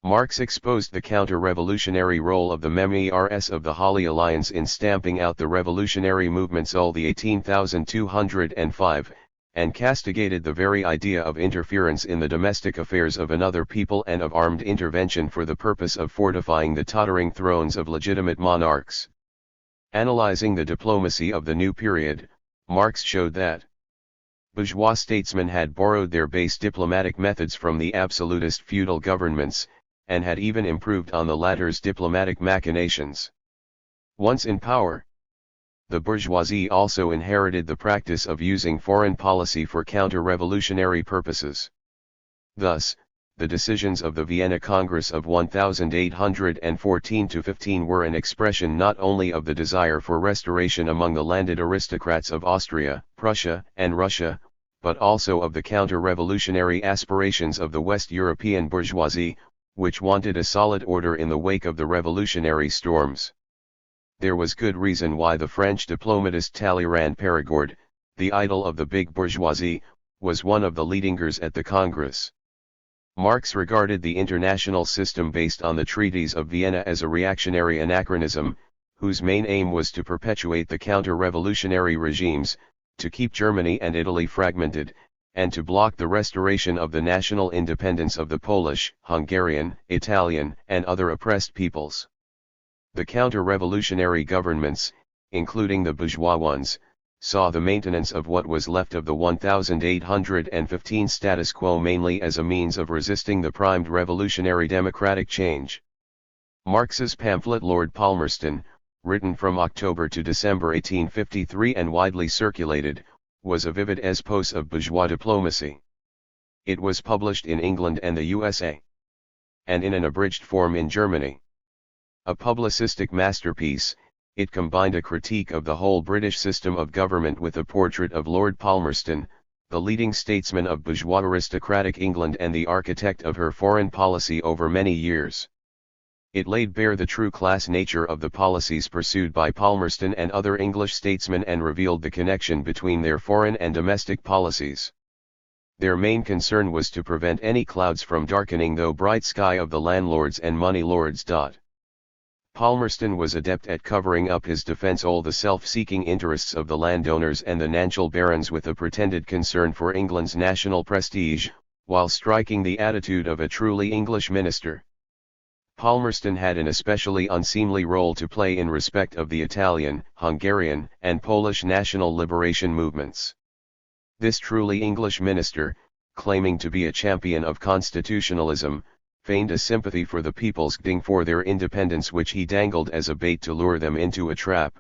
Marx exposed the counter-revolutionary role of the MERS of the Holy Alliance in stamping out the revolutionary movements all the 18,205, and castigated the very idea of interference in the domestic affairs of another people and of armed intervention for the purpose of fortifying the tottering thrones of legitimate monarchs. Analyzing the diplomacy of the new period, Marx showed that bourgeois statesmen had borrowed their base diplomatic methods from the absolutist feudal governments, and had even improved on the latter's diplomatic machinations. Once in power, the bourgeoisie also inherited the practice of using foreign policy for counter-revolutionary purposes. Thus, the decisions of the Vienna Congress of 1814-15 were an expression not only of the desire for restoration among the landed aristocrats of Austria, Prussia, and Russia, but also of the counter-revolutionary aspirations of the West European bourgeoisie, which wanted a solid order in the wake of the revolutionary storms. There was good reason why the French diplomatist Talleyrand Perigord, the idol of the big bourgeoisie, was one of the leadingers at the Congress. Marx regarded the international system based on the treaties of Vienna as a reactionary anachronism, whose main aim was to perpetuate the counter-revolutionary regimes, to keep Germany and Italy fragmented, and to block the restoration of the national independence of the Polish, Hungarian, Italian, and other oppressed peoples. The counter-revolutionary governments, including the bourgeois ones, saw the maintenance of what was left of the 1815 status quo mainly as a means of resisting the primed revolutionary democratic change. Marx's pamphlet Lord Palmerston, written from October to December 1853 and widely circulated, was a vivid espouse of bourgeois diplomacy. It was published in England and the USA, and in an abridged form in Germany. A publicistic masterpiece, it combined a critique of the whole British system of government with a portrait of Lord Palmerston, the leading statesman of bourgeois aristocratic England and the architect of her foreign policy over many years. It laid bare the true class nature of the policies pursued by Palmerston and other English statesmen and revealed the connection between their foreign and domestic policies. Their main concern was to prevent any clouds from darkening the bright sky of the landlords and money lords. Palmerston was adept at covering up his defense all the self-seeking interests of the landowners and the national barons with a pretended concern for England's national prestige, while striking the attitude of a truly English minister. Palmerston had an especially unseemly role to play in respect of the Italian, Hungarian, and Polish national liberation movements. This truly English minister, claiming to be a champion of constitutionalism, feigned a sympathy for the people's gting for their independence which he dangled as a bait to lure them into a trap.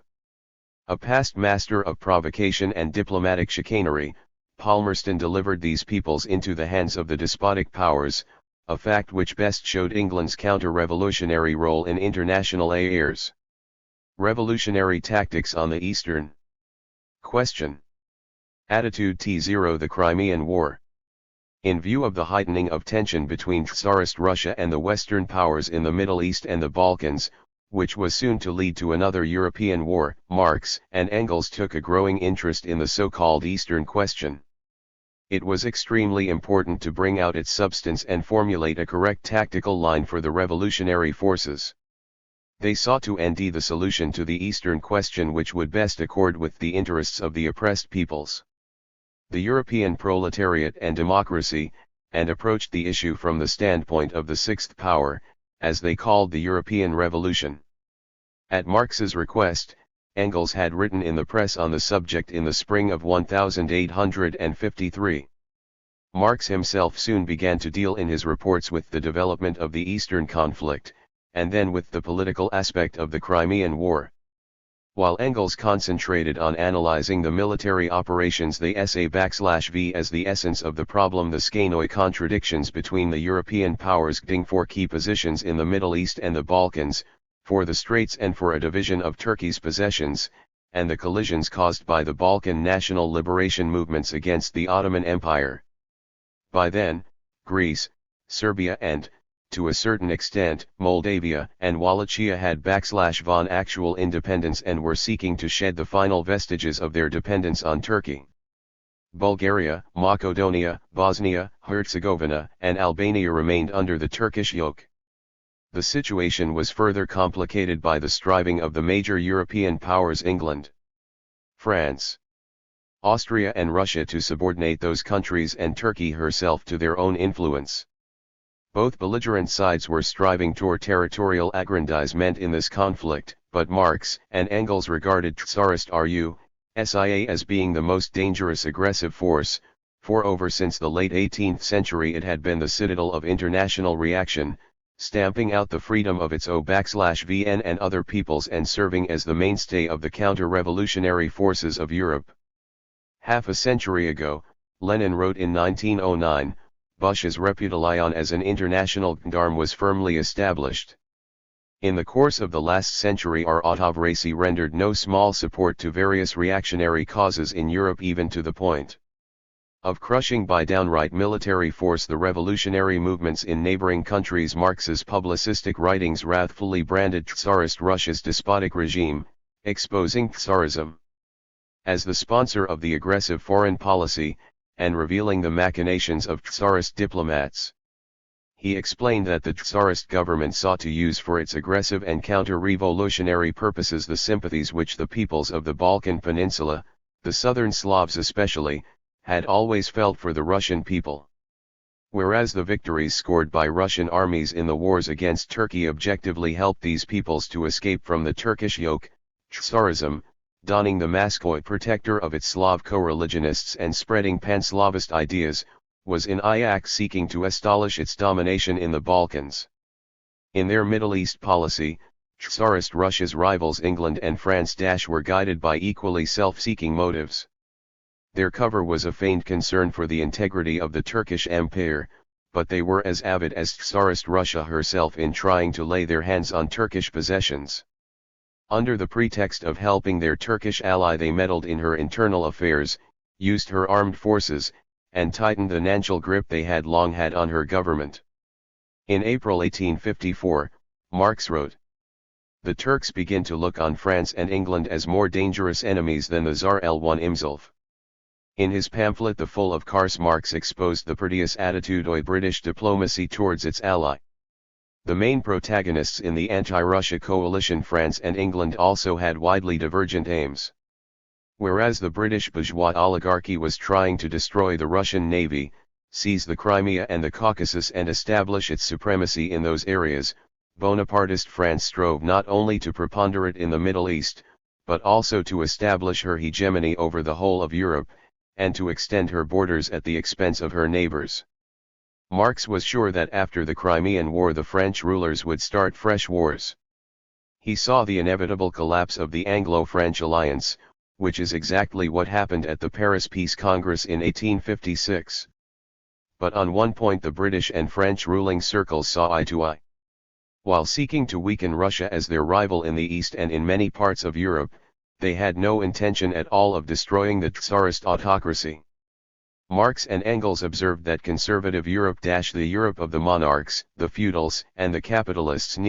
A past master of provocation and diplomatic chicanery, Palmerston delivered these peoples into the hands of the despotic powers, a fact which best showed England's counter-revolutionary role in international affairs. Revolutionary tactics on the Eastern Question. Attitude T0 The Crimean War. In view of the heightening of tension between Tsarist Russia and the Western powers in the Middle East and the Balkans, which was soon to lead to another European war, Marx and Engels took a growing interest in the so-called Eastern question. It was extremely important to bring out its substance and formulate a correct tactical line for the revolutionary forces. They sought to find the solution to the Eastern question which would best accord with the interests of the oppressed peoples. The European proletariat and democracy, and approached the issue from the standpoint of the sixth power, as they called the European Revolution. At Marx's request, Engels had written in the press on the subject in the spring of 1853. Marx himself soon began to deal in his reports with the development of the Eastern conflict, and then with the political aspect of the Crimean War. While Engels concentrated on analyzing the military operations the SA\V as the essence of the problem, the Skanoi contradictions between the European powers gting for key positions in the Middle East and the Balkans, for the Straits and for a division of Turkey's possessions, and the collisions caused by the Balkan national liberation movements against the Ottoman Empire. By then, Greece, Serbia and, to a certain extent, Moldavia and Wallachia had /von actual independence and were seeking to shed the final vestiges of their dependence on Turkey. Bulgaria, Macedonia, Bosnia, Herzegovina, and Albania remained under the Turkish yoke. The situation was further complicated by the striving of the major European powers England, France, Austria and Russia to subordinate those countries and Turkey herself to their own influence. Both belligerent sides were striving toward territorial aggrandizement in this conflict, but Marx and Engels regarded Tsarist Russia as being the most dangerous aggressive force, for since the late 18th century it had been the citadel of international reaction, stamping out the freedom of its O/VN and other peoples and serving as the mainstay of the counter-revolutionary forces of Europe. Half a century ago, Lenin wrote in 1909, Bush's reputation as an international gendarme was firmly established. In the course of the last century our autocracy rendered no small support to various reactionary causes in Europe, even to the point of crushing by downright military force the revolutionary movements in neighboring countries. Marx's publicistic writings wrathfully branded Tsarist Russia's despotic regime, exposing Tsarism as the sponsor of the aggressive foreign policy, and revealing the machinations of Tsarist diplomats. He explained that the Tsarist government sought to use for its aggressive and counter-revolutionary purposes the sympathies which the peoples of the Balkan Peninsula, the southern Slavs especially, had always felt for the Russian people. Whereas the victories scored by Russian armies in the wars against Turkey objectively helped these peoples to escape from the Turkish yoke, Tsarism, donning the mascot protector of its Slav co-religionists and spreading pan-Slavist ideas, was in act seeking to establish its domination in the Balkans. In their Middle East policy, Tsarist Russia's rivals England and France were guided by equally self-seeking motives. Their cover was a feigned concern for the integrity of the Turkish Empire, but they were as avid as Tsarist Russia herself in trying to lay their hands on Turkish possessions. Under the pretext of helping their Turkish ally they meddled in her internal affairs, used her armed forces, and tightened the financial grip they had long had on her government. In April 1854, Marx wrote, "The Turks begin to look on France and England as more dangerous enemies than the Tsar L1 himself." In his pamphlet The Fall of Karl Marx exposed the perverse attitude of British diplomacy towards its ally. The main protagonists in the anti-Russia coalition, France and England, also had widely divergent aims. Whereas the British bourgeois oligarchy was trying to destroy the Russian navy, seize the Crimea and the Caucasus and establish its supremacy in those areas, Bonapartist France strove not only to preponderate in the Middle East, but also to establish her hegemony over the whole of Europe, and to extend her borders at the expense of her neighbors. Marx was sure that after the Crimean War the French rulers would start fresh wars. He saw the inevitable collapse of the Anglo-French alliance, which is exactly what happened at the Paris Peace Congress in 1856. But on one point the British and French ruling circles saw eye to eye. While seeking to weaken Russia as their rival in the East and in many parts of Europe, they had no intention at all of destroying the Tsarist autocracy. Marx and Engels observed that conservative Europe, the Europe of the monarchs, the feudals, and the capitalists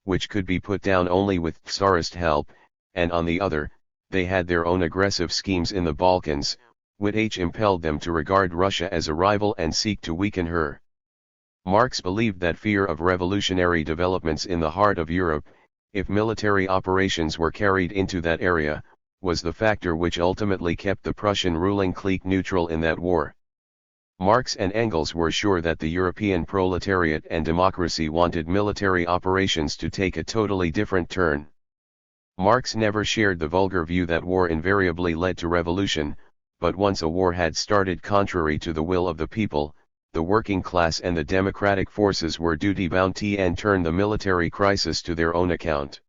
which could be put down only with Tsarist help, and on the other, they had their own aggressive schemes in the Balkans, which impelled them to regard Russia as a rival and seek to weaken her. Marx believed that fear of revolutionary developments in the heart of Europe, if military operations were carried into that area, was the factor which ultimately kept the Prussian ruling clique neutral in that war. Marx and Engels were sure that the European proletariat and democracy wanted military operations to take a totally different turn. Marx never shared the vulgar view that war invariably led to revolution, but once a war had started contrary to the will of the people, the working class and the democratic forces were duty-bound to turn the military crisis to their own account.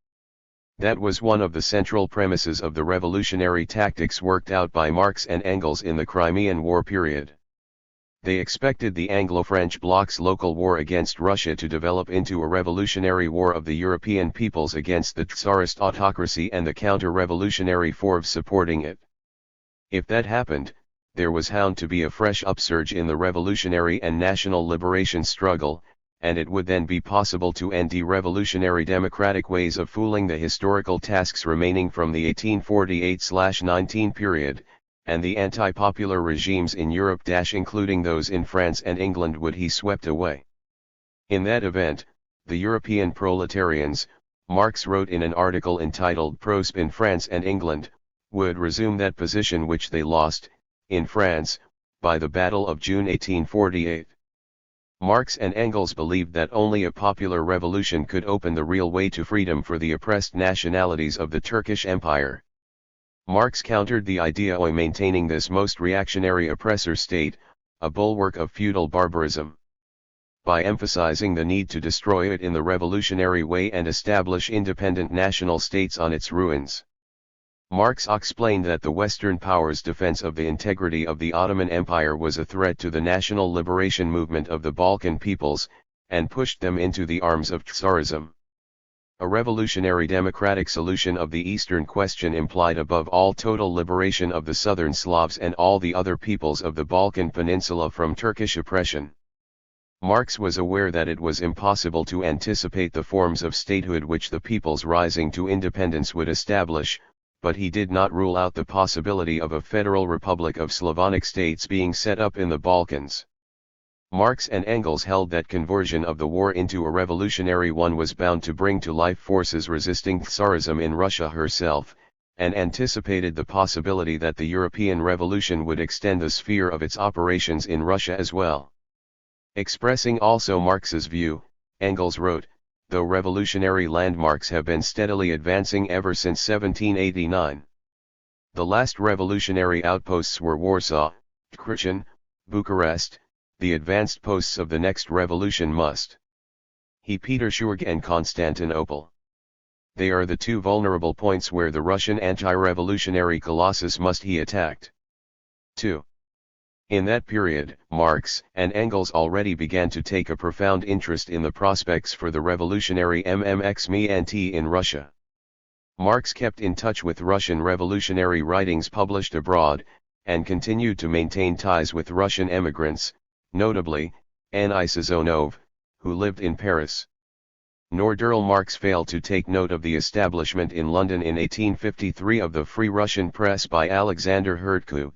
That was one of the central premises of the revolutionary tactics worked out by Marx and Engels in the Crimean War period. They expected the Anglo-French bloc's local war against Russia to develop into a revolutionary war of the European peoples against the Tsarist autocracy and the counter-revolutionary force supporting it. If that happened, there was bound to be a fresh upsurge in the revolutionary and national liberation struggle, and it would then be possible to end the revolutionary democratic ways of fooling the historical tasks remaining from the 1848-19 period, and the anti-popular regimes in Europe including those in France and England would be swept away. In that event, the European proletarians, Marx wrote in an article entitled Prospe in France and England, would resume that position which they lost, in France, by the Battle of June 1848. Marx and Engels believed that only a popular revolution could open the real way to freedom for the oppressed nationalities of the Turkish Empire. Marx countered the idea of maintaining this most reactionary oppressor state, a bulwark of feudal barbarism. by emphasizing the need to destroy it in the revolutionary way and establish independent national states on its ruins. Marx explained that the Western powers' defense of the integrity of the Ottoman Empire was a threat to the national liberation movement of the Balkan peoples, and pushed them into the arms of Tsarism. A revolutionary democratic solution of the Eastern question implied above all total liberation of the Southern Slavs and all the other peoples of the Balkan Peninsula from Turkish oppression. Marx was aware that it was impossible to anticipate the forms of statehood which the peoples rising to independence would establish, but he did not rule out the possibility of a federal republic of Slavonic states being set up in the Balkans. Marx and Engels held that conversion of the war into a revolutionary one was bound to bring to life forces resisting Tsarism in Russia herself, and anticipated the possibility that the European Revolution would extend the sphere of its operations in Russia as well. Expressing also Marx's view, Engels wrote, "Though revolutionary landmarks have been steadily advancing ever since 1789. The last revolutionary outposts were Warsaw, Krzyn, Bucharest, the advanced posts of the next revolution must be Petersburg and Constantinople. They are the two vulnerable points where the Russian anti-revolutionary colossus must be attacked." 2. In that period, Marx and Engels already began to take a profound interest in the prospects for the revolutionary movement in Russia. Marx kept in touch with Russian revolutionary writings published abroad, and continued to maintain ties with Russian emigrants, notably, N.I. Sazonov, who lived in Paris. Nor did Marx fail to take note of the establishment in London in 1853 of the Free Russian Press by Alexander Hurtko.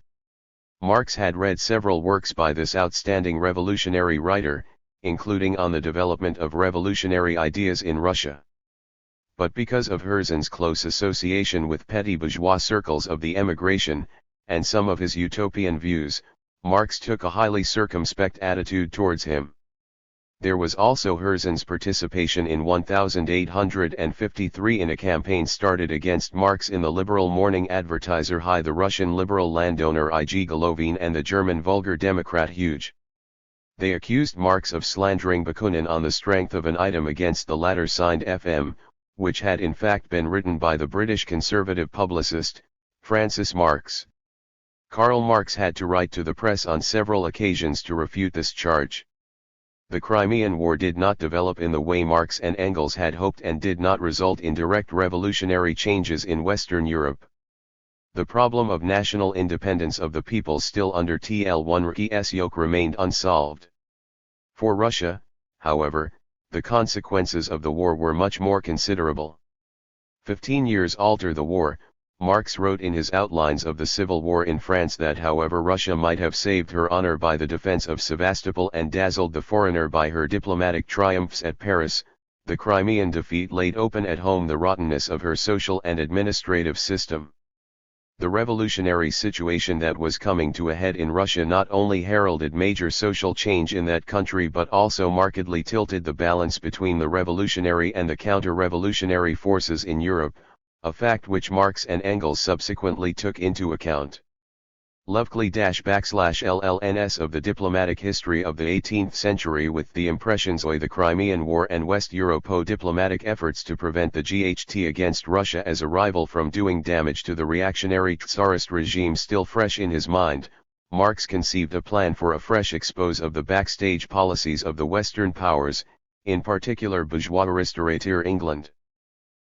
Marx had read several works by this outstanding revolutionary writer, including on the development of revolutionary ideas in Russia. But because of Herzen's close association with petty bourgeois circles of the emigration, and some of his utopian views, Marx took a highly circumspect attitude towards him. There was also Herzen's participation in 1853 in a campaign started against Marx in the liberal morning advertiser the Russian liberal landowner I.G. Golovin and the German vulgar Democrat Huge. They accused Marx of slandering Bakunin on the strength of an item against the latter signed FM, which had in fact been written by the British conservative publicist, Francis Marx. Karl Marx had to write to the press on several occasions to refute this charge. The Crimean War did not develop in the way Marx and Engels had hoped and did not result in direct revolutionary changes in Western Europe. The problem of national independence of the peoples still under TL1's yoke remained unsolved. For Russia, however, the consequences of the war were much more considerable. 15 years alter the war. Marx wrote in his outlines of the civil war in France that however Russia might have saved her honor by the defense of Sevastopol and dazzled the foreigner by her diplomatic triumphs at Paris, the Crimean defeat laid open at home the rottenness of her social and administrative system. The revolutionary situation that was coming to a head in Russia not only heralded major social change in that country but also markedly tilted the balance between the revolutionary and the counter-revolutionary forces in Europe, a fact which Marx and Engels subsequently took into account. Lovely-LLNS of the diplomatic history of the 18th century with the impressions of the Crimean War and West Europe diplomatic efforts to prevent the GHT against Russia as a rival from doing damage to the reactionary Tsarist regime still fresh in his mind, Marx conceived a plan for a fresh expose of the backstage policies of the Western powers, in particular bourgeois restaurateur England.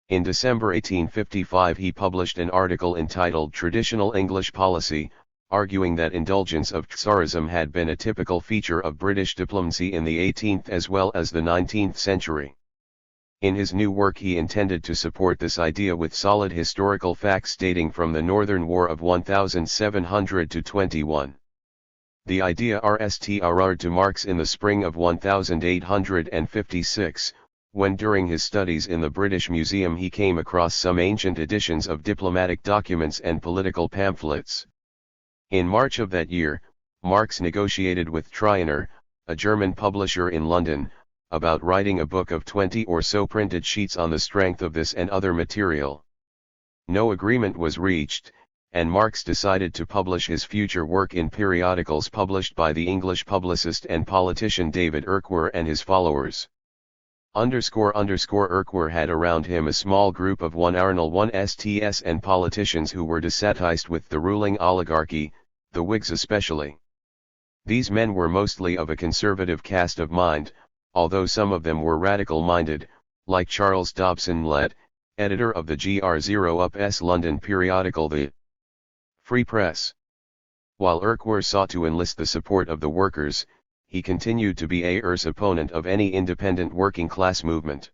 In December 1855 he published an article entitled Traditional English Policy, arguing that indulgence of Tsarism had been a typical feature of British diplomacy in the 18th as well as the 19th century. In his new work he intended to support this idea with solid historical facts dating from the Northern War of 1721. The idea restored to Marx in the spring of 1856, when during his studies in the British Museum he came across some ancient editions of diplomatic documents and political pamphlets. In March of that year, Marx negotiated with Triener, a German publisher in London, about writing a book of 20 or so printed sheets on the strength of this and other material. No agreement was reached, and Marx decided to publish his future work in periodicals published by the English publicist and politician David Urquhart and his followers. Urquhart had around him a small group of Arnal and politicians who were dissatisfied with the ruling oligarchy, the Whigs especially. These men were mostly of a conservative cast of mind, although some of them were radical-minded, like Charles Dobson Lett, editor of the GR0UP's London periodical The Free Press. While Urquhart sought to enlist the support of the workers, he continued to be a fierce opponent of any independent working-class movement.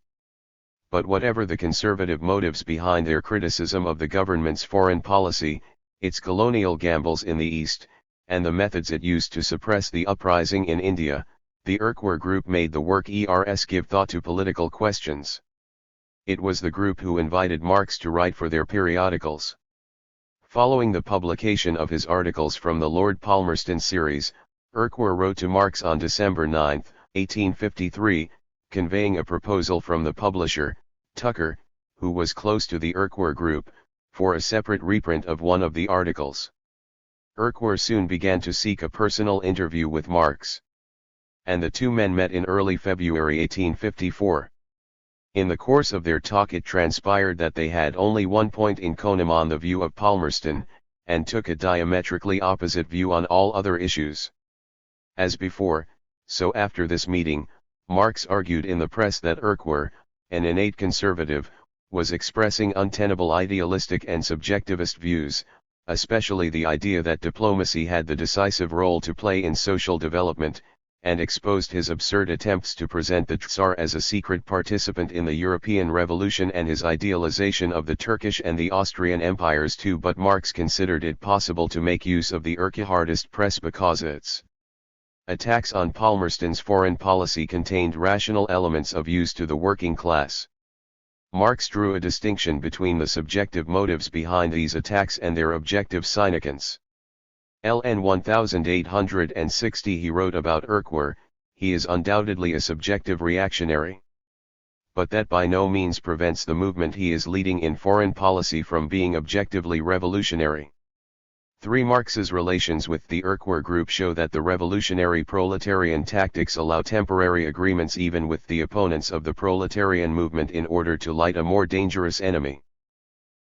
But whatever the conservative motives behind their criticism of the government's foreign policy, its colonial gambles in the East, and the methods it used to suppress the uprising in India, the Urquhart group made the work give thought to political questions. It was the group who invited Marx to write for their periodicals. Following the publication of his articles from the Lord Palmerston series, Urquhart wrote to Marx on December 9, 1853, conveying a proposal from the publisher, Tucker, who was close to the Urquhart group, for a separate reprint of one of the articles. Urquhart soon began to seek a personal interview with Marx, and the two men met in early February 1854. In the course of their talk it transpired that they had only one point in common on the view of Palmerston, and took a diametrically opposite view on all other issues. As before, so after this meeting, Marx argued in the press that Urquhart, an innate conservative, was expressing untenable idealistic and subjectivist views, especially the idea that diplomacy had the decisive role to play in social development, and exposed his absurd attempts to present the Tsar as a secret participant in the European Revolution and his idealization of the Turkish and the Austrian empires too. But Marx considered it possible to make use of the Urquhartist press because its attacks on Palmerston's foreign policy contained rational elements of use to the working class. Marx drew a distinction between the subjective motives behind these attacks and their objective significance. LN 1860 he wrote about Urquhart, he is undoubtedly a subjective reactionary. But that by no means prevents the movement he is leading in foreign policy from being objectively revolutionary. 3. Marx's relations with the Urquhart group show that the revolutionary proletarian tactics allow temporary agreements even with the opponents of the proletarian movement in order to light a more dangerous enemy.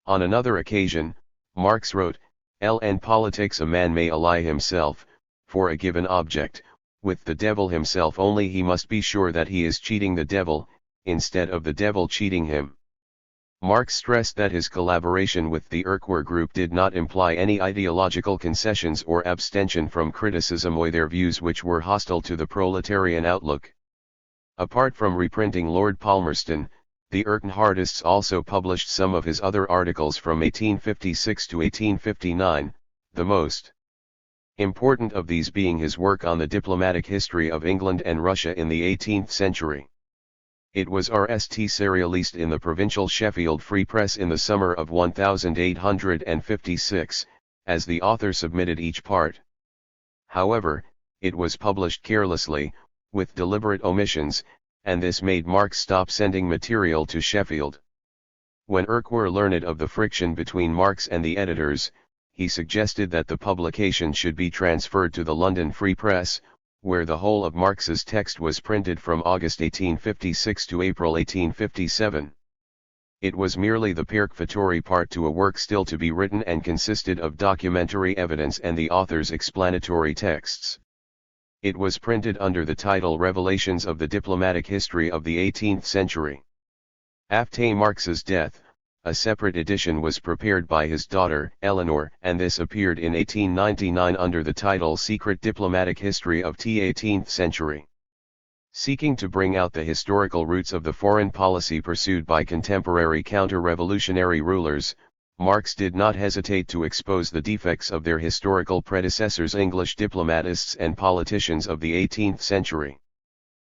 On another occasion, Marx wrote, "In politics a man may ally himself, for a given object, with the devil himself, only he must be sure that he is cheating the devil, instead of the devil cheating him." Marx stressed that his collaboration with the Urquhart group did not imply any ideological concessions or abstention from criticism of their views which were hostile to the proletarian outlook. Apart from reprinting Lord Palmerston, the Urquhartists also published some of his other articles from 1856 to 1859, the most important of these being his work on the diplomatic history of England and Russia in the 18th century. It was released in the provincial Sheffield Free Press in the summer of 1856, as the author submitted each part. However, it was published carelessly, with deliberate omissions, and this made Marx stop sending material to Sheffield. When Urquhart learned of the friction between Marx and the editors, he suggested that the publication should be transferred to the London Free Press, where the whole of Marx's text was printed from August 1856 to April 1857. It was merely the perquisitory part to a work still to be written and consisted of documentary evidence and the author's explanatory texts. It was printed under the title Revelations of the Diplomatic History of the 18th Century. After Marx's death, a separate edition was prepared by his daughter, Eleanor, and this appeared in 1899 under the title Secret Diplomatic History of the 18th Century. Seeking to bring out the historical roots of the foreign policy pursued by contemporary counter-revolutionary rulers, Marx did not hesitate to expose the defects of their historical predecessors, English diplomatists and politicians of the 18th century.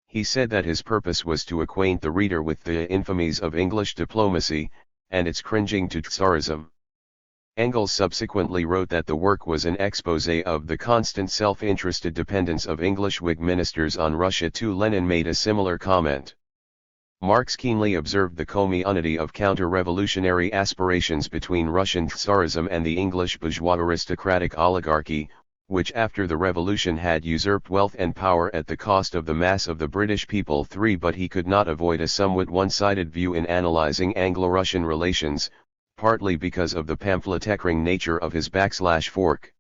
He said that his purpose was to acquaint the reader with the infamies of English diplomacy, and its cringing to Tsarism. Engels subsequently wrote that the work was an exposé of the constant self-interested dependence of English Whig ministers on Russia too. Lenin made a similar comment. Marx keenly observed the community of counter-revolutionary aspirations between Russian Tsarism and the English bourgeois aristocratic oligarchy, which after the revolution had usurped wealth and power at the cost of the mass of the British people. But he could not avoid a somewhat one-sided view in analyzing Anglo-Russian relations, partly because of the pamphleteering nature of his fork.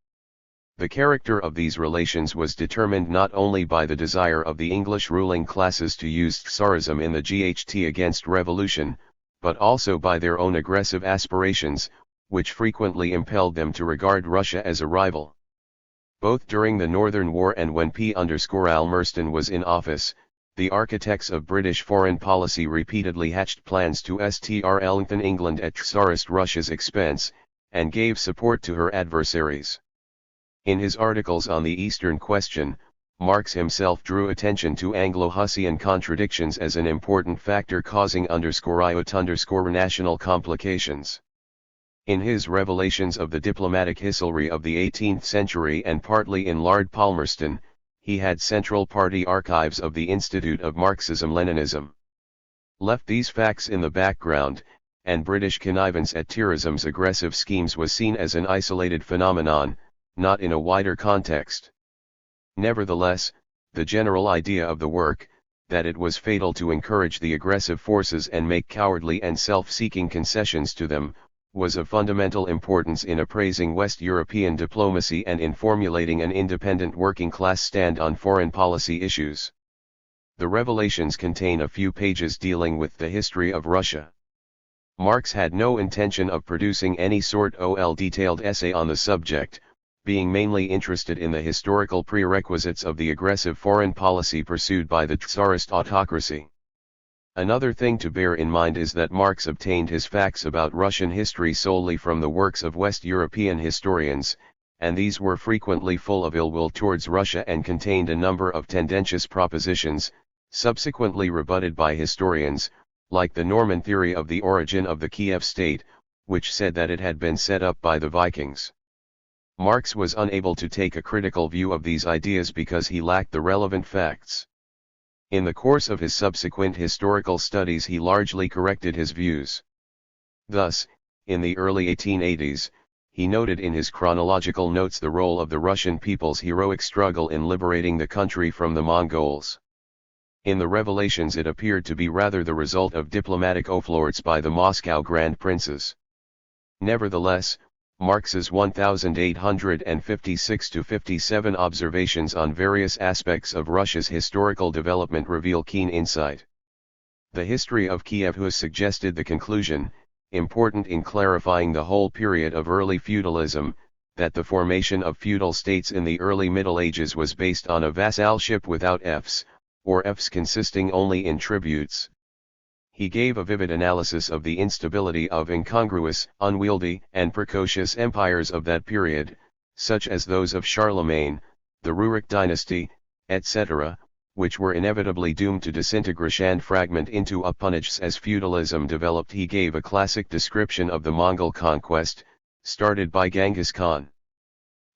The character of these relations was determined not only by the desire of the English ruling classes to use Tsarism in the GHT against revolution, but also by their own aggressive aspirations, which frequently impelled them to regard Russia as a rival. Both during the Northern War and when P.Almerston was in office, the architects of British foreign policy repeatedly hatched plans to strengthen England at Tsarist Russia's expense, and gave support to her adversaries. In his articles on the Eastern question, Marx himself drew attention to Anglo-Hussian contradictions as an important factor causing _national complications. In his revelations of the diplomatic history of the 18th century and partly in Lord Palmerston, he had Central Party archives of the Institute of Marxism-Leninism. Left these facts in the background, and British connivance at Tsarism's aggressive schemes was seen as an isolated phenomenon, not in a wider context. Nevertheless, the general idea of the work, that it was fatal to encourage the aggressive forces and make cowardly and self-seeking concessions to them, was of fundamental importance in appraising West European diplomacy and in formulating an independent working-class stand on foreign policy issues. The revelations contain a few pages dealing with the history of Russia. Marx had no intention of producing any sort of detailed essay on the subject, being mainly interested in the historical prerequisites of the aggressive foreign policy pursued by the Tsarist autocracy. Another thing to bear in mind is that Marx obtained his facts about Russian history solely from the works of West European historians, and these were frequently full of ill will towards Russia and contained a number of tendentious propositions, subsequently rebutted by historians, like the Norman theory of the origin of the Kiev state, which said that it had been set up by the Vikings. Marx was unable to take a critical view of these ideas because he lacked the relevant facts. In the course of his subsequent historical studies he largely corrected his views. Thus, in the early 1880s, he noted in his chronological notes the role of the Russian people's heroic struggle in liberating the country from the Mongols. In the revelations it appeared to be rather the result of diplomatic offlords by the Moscow Grand Princes. Nevertheless, Marx's 1856-57 observations on various aspects of Russia's historical development reveal keen insight. The history of Kiev has suggested the conclusion, important in clarifying the whole period of early feudalism, that the formation of feudal states in the early Middle Ages was based on a vassalship without fiefs, or fiefs consisting only in tributes. He gave a vivid analysis of the instability of incongruous, unwieldy, and precocious empires of that period, such as those of Charlemagne, the Rurik dynasty, etc., which were inevitably doomed to disintegration and fragment into appanages as feudalism developed. He gave a classic description of the Mongol conquest, started by Genghis Khan.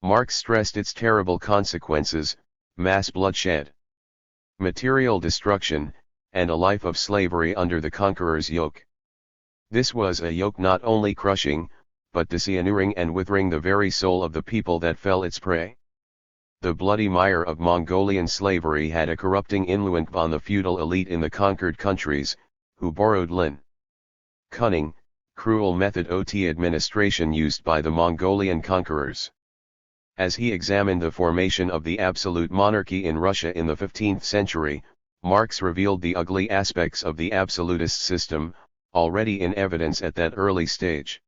Marx stressed its terrible consequences: mass bloodshed, material destruction, and a life of slavery under the conqueror's yoke. This was a yoke not only crushing, but dishonoring and withering the very soul of the people that fell its prey. The bloody mire of Mongolian slavery had a corrupting influence on the feudal elite in the conquered countries, who borrowed cunning, cruel method of administration used by the Mongolian conquerors. As he examined the formation of the absolute monarchy in Russia in the 15th century, Marx revealed the ugly aspects of the absolutist system, already in evidence at that early stage.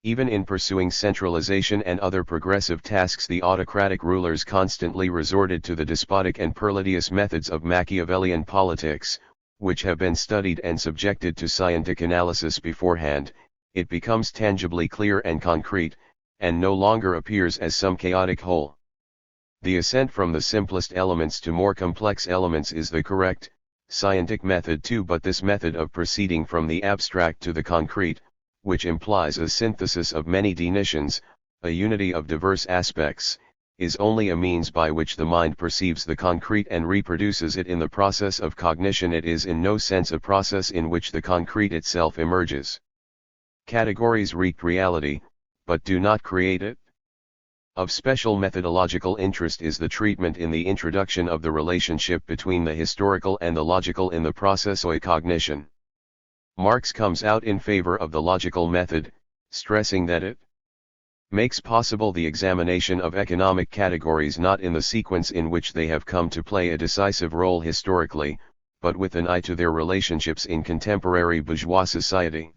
Even in pursuing centralization and other progressive tasks, the autocratic rulers constantly resorted to the despotic and pernicious methods of Machiavellian politics, which have been studied and subjected to scientific analysis beforehand. It becomes tangibly clear and concrete, and no longer appears as some chaotic whole. The ascent from the simplest elements to more complex elements is the correct, scientific method too, but this method of proceeding from the abstract to the concrete, which implies a synthesis of many definitions, a unity of diverse aspects, is only a means by which the mind perceives the concrete and reproduces it in the process of cognition. It is in no sense a process in which the concrete itself emerges. Categories wreak reality, but do not create it. Of special methodological interest is the treatment in the introduction of the relationship between the historical and the logical in the process of cognition. Marx comes out in favor of the logical method, stressing that it makes possible the examination of economic categories not in the sequence in which they have come to play a decisive role historically, but with an eye to their relationships in contemporary bourgeois society.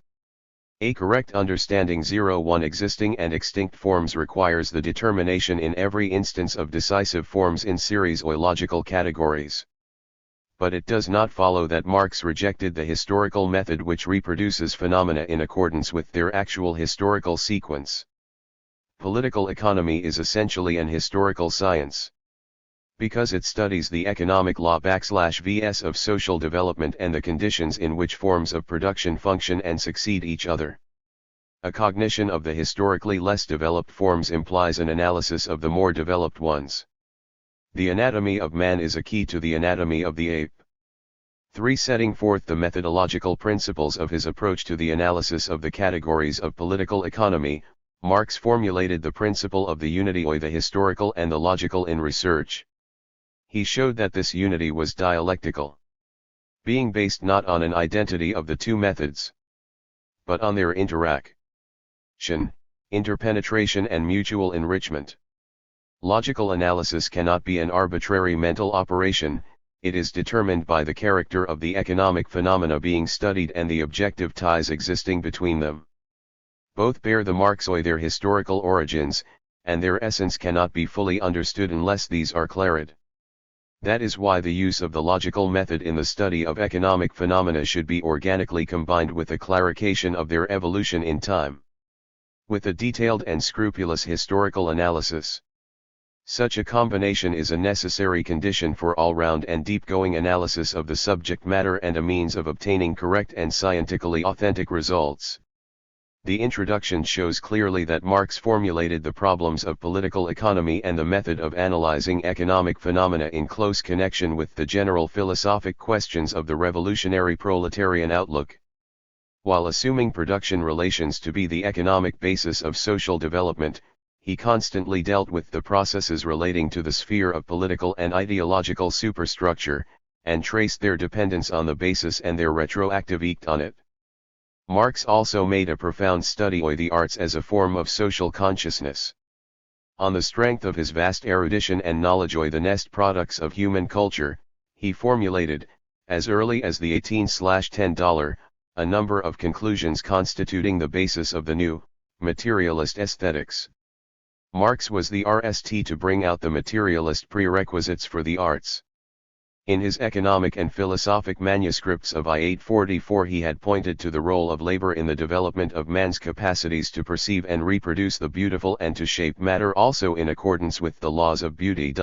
A correct understanding 01 existing and extinct forms requires the determination in every instance of decisive forms in series or logical categories. But it does not follow that Marx rejected the historical method which reproduces phenomena in accordance with their actual historical sequence. Political economy is essentially an historical science. Because it studies the economic law /vs of social development and the conditions in which forms of production function and succeed each other. A cognition of the historically less developed forms implies an analysis of the more developed ones. The anatomy of man is a key to the anatomy of the ape. 3. Setting forth the methodological principles of his approach to the analysis of the categories of political economy, Marx formulated the principle of the unity of the historical and the logical in research. He showed that this unity was dialectical, being based not on an identity of the two methods, but on their interaction, interpenetration and mutual enrichment. Logical analysis cannot be an arbitrary mental operation, it is determined by the character of the economic phenomena being studied and the objective ties existing between them. Both bear the marks of their historical origins, and their essence cannot be fully understood unless these are clarified. That is why the use of the logical method in the study of economic phenomena should be organically combined with a clarification of their evolution in time, with a detailed and scrupulous historical analysis. Such a combination is a necessary condition for all-round and deep-going analysis of the subject matter and a means of obtaining correct and scientifically authentic results. The introduction shows clearly that Marx formulated the problems of political economy and the method of analyzing economic phenomena in close connection with the general philosophic questions of the revolutionary proletarian outlook. While assuming production relations to be the economic basis of social development, he constantly dealt with the processes relating to the sphere of political and ideological superstructure, and traced their dependence on the basis and their retroactive effect on it. Marx also made a profound study of the arts as a form of social consciousness. On the strength of his vast erudition and knowledge of the nest products of human culture, he formulated, as early as the 18-10, a number of conclusions constituting the basis of the new, materialist aesthetics. Marx was the RST to bring out the materialist prerequisites for the arts. In his economic and philosophic manuscripts of I-844 he had pointed to the role of labor in the development of man's capacities to perceive and reproduce the beautiful and to shape matter also in accordance with the laws of beauty.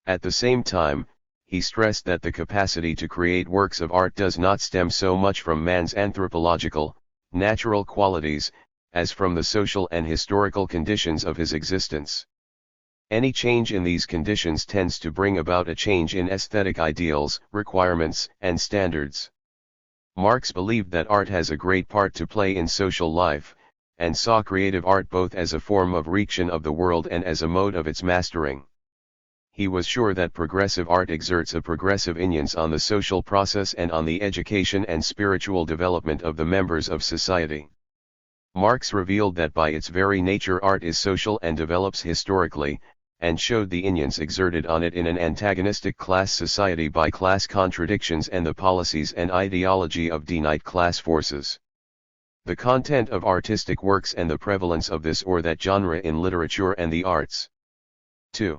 At the same time, he stressed that the capacity to create works of art does not stem so much from man's anthropological, natural qualities, as from the social and historical conditions of his existence. Any change in these conditions tends to bring about a change in aesthetic ideals, requirements, and standards. Marx believed that art has a great part to play in social life, and saw creative art both as a form of reaction of the world and as a mode of its mastering. He was sure that progressive art exerts a progressive influence on the social process and on the education and spiritual development of the members of society. Marx revealed that by its very nature art is social and develops historically, and showed the influence exerted on it in an antagonistic class society by class contradictions and the policies and ideology of denied class forces. The content of artistic works and the prevalence of this or that genre in literature and the arts, 2.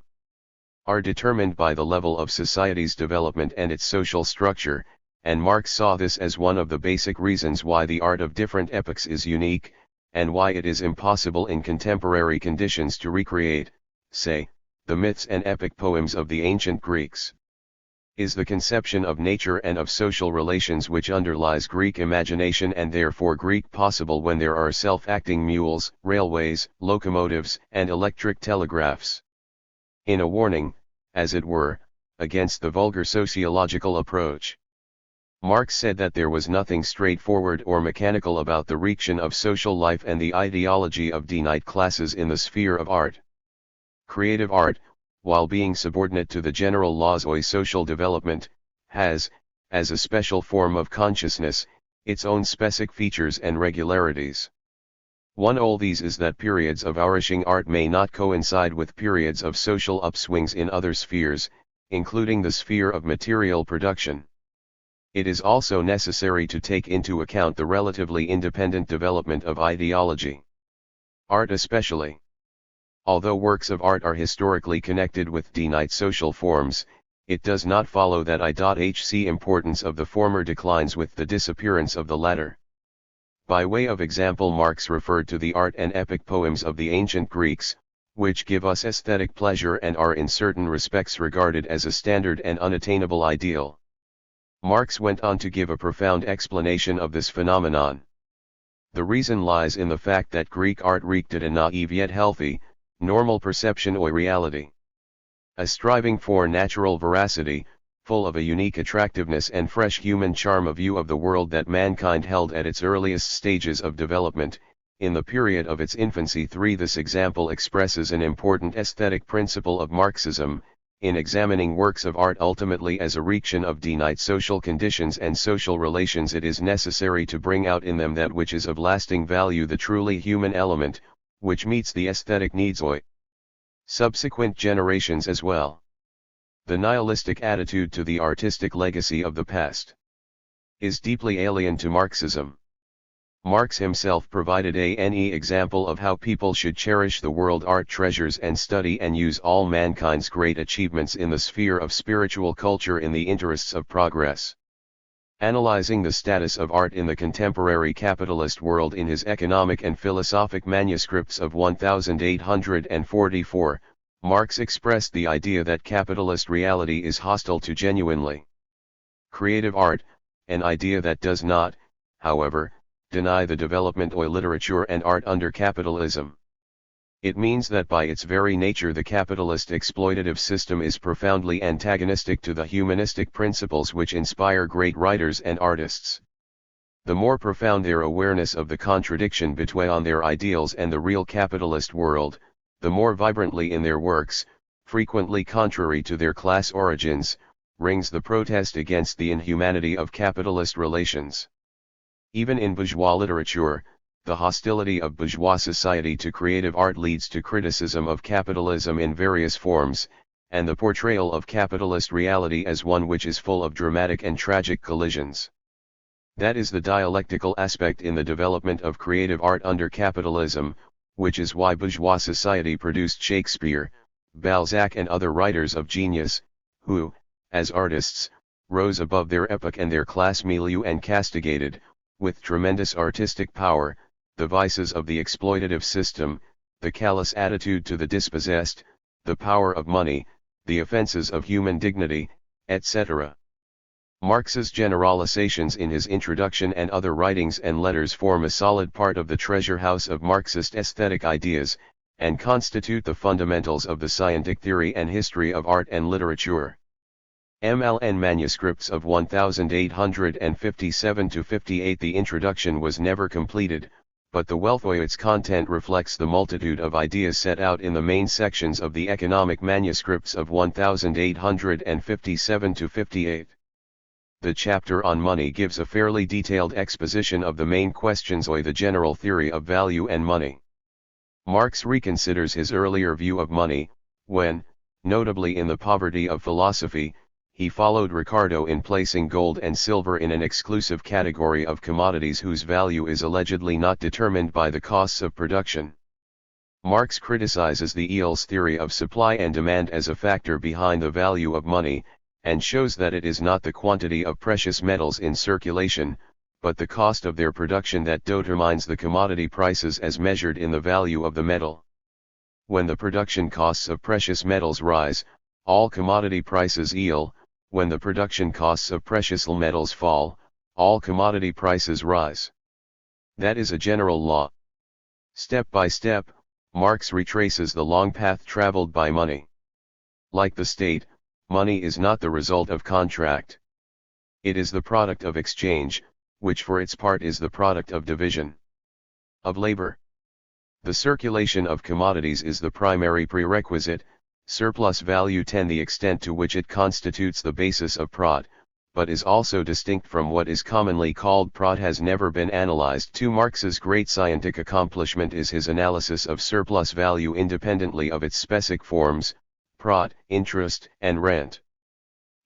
are determined by the level of society's development and its social structure, and Marx saw this as one of the basic reasons why the art of different epochs is unique, and why it is impossible in contemporary conditions to recreate, say, the myths and epic poems of the ancient Greeks. Is the conception of nature and of social relations which underlies Greek imagination and therefore Greek possible when there are self-acting mules, railways, locomotives, and electric telegraphs. in a warning, as it were, against the vulgar sociological approach. Marx said that there was nothing straightforward or mechanical about the region of social life and the ideology of denite classes in the sphere of art. Creative art, while being subordinate to the general laws of social development, has, as a special form of consciousness, its own specific features and regularities. One of these is that periods of flourishing art may not coincide with periods of social upswings in other spheres, including the sphere of material production. It is also necessary to take into account the relatively independent development of ideology. Art especially. Although works of art are historically connected with denite social forms, it does not follow that the importance of the former declines with the disappearance of the latter. By way of example, Marx referred to the art and epic poems of the ancient Greeks, which give us aesthetic pleasure and are in certain respects regarded as a standard and unattainable ideal. Marx went on to give a profound explanation of this phenomenon. The reason lies in the fact that Greek art reeked at a naive yet healthy, normal perception of reality. A striving for natural veracity, full of a unique attractiveness and fresh human charm, a view of the world that mankind held at its earliest stages of development, in the period of its infancy. This example expresses an important aesthetic principle of Marxism. In examining works of art ultimately as a region of denite social conditions and social relations, it is necessary to bring out in them that which is of lasting value, the truly human element, which meets the aesthetic needs of subsequent generations as well. The nihilistic attitude to the artistic legacy of the past is deeply alien to Marxism. Marx himself provided an example of how people should cherish the world art treasures and study and use all mankind's great achievements in the sphere of spiritual culture in the interests of progress. Analyzing the status of art in the contemporary capitalist world in his economic and philosophic manuscripts of 1844, Marx expressed the idea that capitalist reality is hostile to genuinely creative art, an idea that does not, however, deny the development of literature and art under capitalism. It means that by its very nature the capitalist exploitative system is profoundly antagonistic to the humanistic principles which inspire great writers and artists. The more profound their awareness of the contradiction between their ideals and the real capitalist world, the more vibrantly in their works, frequently contrary to their class origins, rings the protest against the inhumanity of capitalist relations. Even in bourgeois literature, the hostility of bourgeois society to creative art leads to criticism of capitalism in various forms, and the portrayal of capitalist reality as one which is full of dramatic and tragic collisions. That is the dialectical aspect in the development of creative art under capitalism, which is why bourgeois society produced Shakespeare, Balzac and other writers of genius, who, as artists, rose above their epoch and their class milieu and castigated, with tremendous artistic power, the vices of the exploitative system, the callous attitude to the dispossessed, the power of money, the offenses of human dignity, etc. Marx's generalizations in his introduction and other writings and letters form a solid part of the treasure house of Marxist aesthetic ideas, and constitute the fundamentals of the scientific theory and history of art and literature. MLN manuscripts of 1857–58. The introduction was never completed, but the wealth of its content reflects the multitude of ideas set out in the main sections of the economic manuscripts of 1857–58. The chapter on money gives a fairly detailed exposition of the main questions of the general theory of value and money. Marx reconsiders his earlier view of money, when, notably in The Poverty of Philosophy, he followed Ricardo in placing gold and silver in an exclusive category of commodities whose value is allegedly not determined by the costs of production. Marx criticizes the Eales theory of supply and demand as a factor behind the value of money, and shows that it is not the quantity of precious metals in circulation, but the cost of their production that determines the commodity prices as measured in the value of the metal. When the production costs of precious metals rise, all commodity prices fall. When the production costs of precious metals fall, all commodity prices rise. That is a general law. Step by step, Marx retraces the long path traveled by money. Like the state, money is not the result of contract. It is the product of exchange, which for its part is the product of division of labor. The circulation of commodities is the primary prerequisite, surplus value 10 the extent to which it constitutes the basis of prod, but is also distinct from what is commonly called prod has never been analyzed. 2 Marx's great scientific accomplishment is his analysis of surplus value independently of its specific forms, prod, interest, and rent.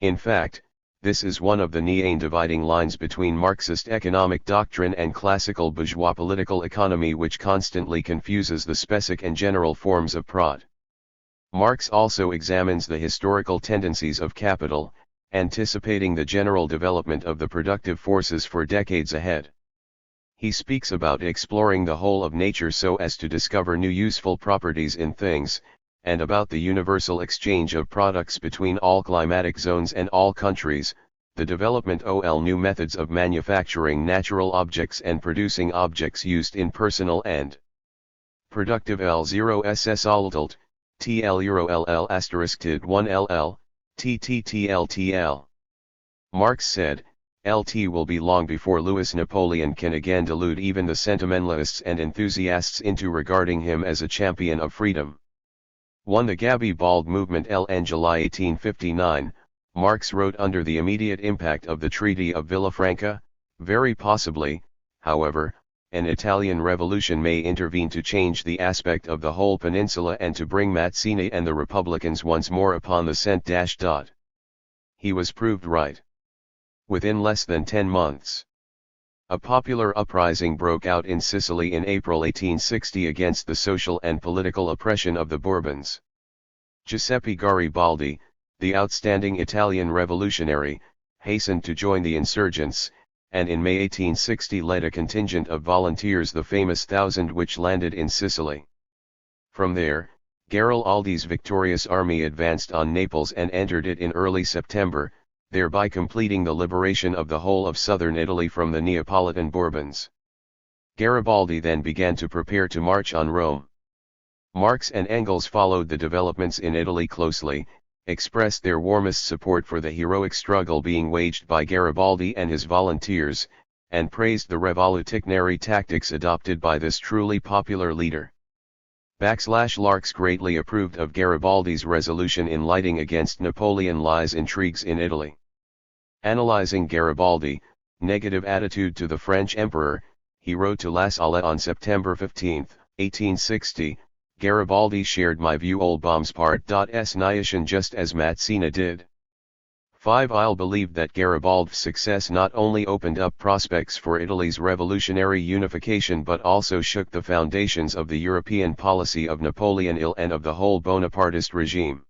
In fact, this is one of the main dividing lines between Marxist economic doctrine and classical bourgeois political economy, which constantly confuses the specific and general forms of prod. Marx also examines the historical tendencies of capital, anticipating the general development of the productive forces for decades ahead. He speaks about exploring the whole of nature so as to discover new useful properties in things, and about the universal exchange of products between all climatic zones and all countries, the development of new methods of manufacturing natural objects and producing objects used in personal and productive L0 SS altalt, TL Euro LL asterisk TID 1 LL, TTTLTL. Marx said, LT will be long before Louis Napoleon can again delude even the sentimentalists and enthusiasts into regarding him as a champion of freedom. 1. The Gabby-Bald movement in July 1859, Marx wrote under the immediate impact of the Treaty of Villafranca, very possibly, however, an Italian revolution may intervene to change the aspect of the whole peninsula and to bring Mazzini and the Republicans once more upon the scent. He was proved right. Within less than 10 months, a popular uprising broke out in Sicily in April 1860 against the social and political oppression of the Bourbons. Giuseppe Garibaldi, the outstanding Italian revolutionary, hastened to join the insurgents, and in May 1860 led a contingent of volunteers, the famous 1,000, which landed in Sicily. From there, Garibaldi's victorious army advanced on Naples and entered it in early September, thereby completing the liberation of the whole of southern Italy from the Neapolitan Bourbons. Garibaldi then began to prepare to march on Rome. Marx and Engels followed the developments in Italy closely, expressed their warmest support for the heroic struggle being waged by Garibaldi and his volunteers, and praised the revolutionary tactics adopted by this truly popular leader. Larx greatly approved of Garibaldi's resolution in lighting against Napoleon's intrigues in Italy. Analyzing Garibaldi, negative attitude to the French emperor, he wrote to La Salle on September 15, 1860, Garibaldi shared my view old bombs part.s nation just as Mazzini did. 5. I'll believe that Garibaldi's success not only opened up prospects for Italy's revolutionary unification but also shook the foundations of the European policy of Napoleon IL and of the whole Bonapartist regime.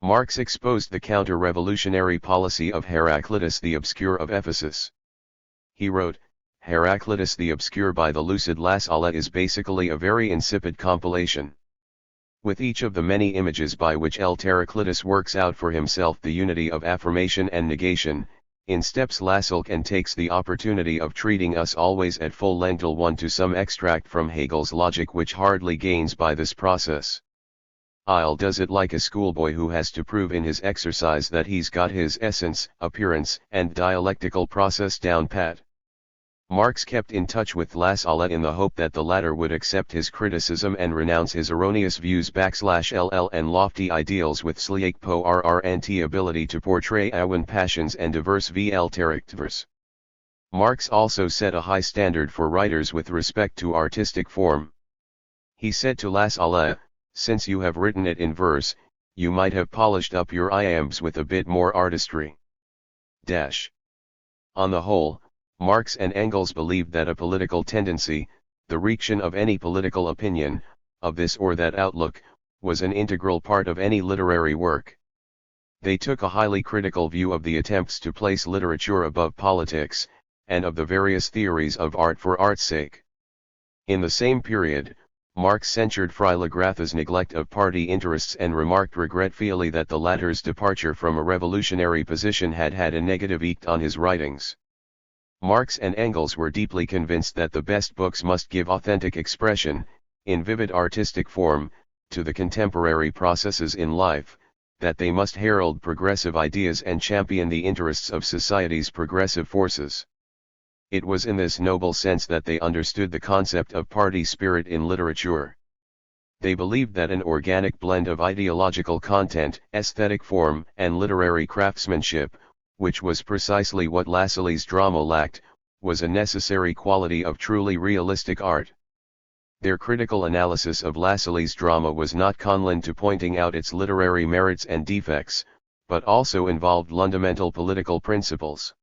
Marx exposed the counter-revolutionary policy of Heraclitus the Obscure of Ephesus. He wrote, Heraclitus the Obscure by the lucid La Salle is basically a very insipid compilation. With each of the many images by which Heraclitus works out for himself the unity of affirmation and negation, in steps Lassalle and takes the opportunity of treating us always at full length. 1 to some extract from Hegel's logic which hardly gains by this process. I'll does it like a schoolboy who has to prove in his exercise that he's got his essence, appearance, and dialectical process down pat. Marx kept in touch with La Salle in the hope that the latter would accept his criticism and renounce his erroneous views /LL and lofty ideals with sliak po rrnt ability to portray awan passions and diverse VL characters. Marx also set a high standard for writers with respect to artistic form. He said to La Salle, since you have written it in verse, you might have polished up your iambs with a bit more artistry. On the whole, Marx and Engels believed that a political tendency, the reaction of any political opinion, of this or that outlook, was an integral part of any literary work. They took a highly critical view of the attempts to place literature above politics, and of the various theories of art for art's sake. In the same period, Marx censured Freiligrath's neglect of party interests and remarked regretfully that the latter's departure from a revolutionary position had had a negative effect on his writings. Marx and Engels were deeply convinced that the best books must give authentic expression, in vivid artistic form, to the contemporary processes in life, that they must herald progressive ideas and champion the interests of society's progressive forces. It was in this noble sense that they understood the concept of party spirit in literature. They believed that an organic blend of ideological content, aesthetic form, and literary craftsmanship, which was precisely what Lassault's drama lacked, was a necessary quality of truly realistic art. Their critical analysis of Lassault's drama was not confined to pointing out its literary merits and defects, but also involved fundamental political principles.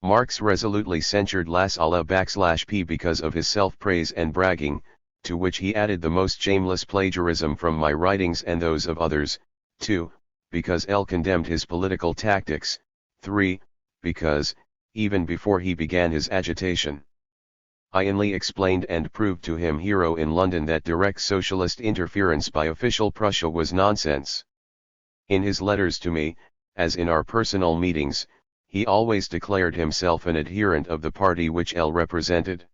Marx resolutely censured Lassault_P because of his self-praise and bragging, to which he added the most shameless plagiarism from my writings and those of others. 2. Because L condemned his political tactics. 3. Because, even before he began his agitation, I inly explained and proved to him here in London that direct socialist interference by official Prussia was nonsense. In his letters to me, as in our personal meetings, he always declared himself an adherent of the party which L represented.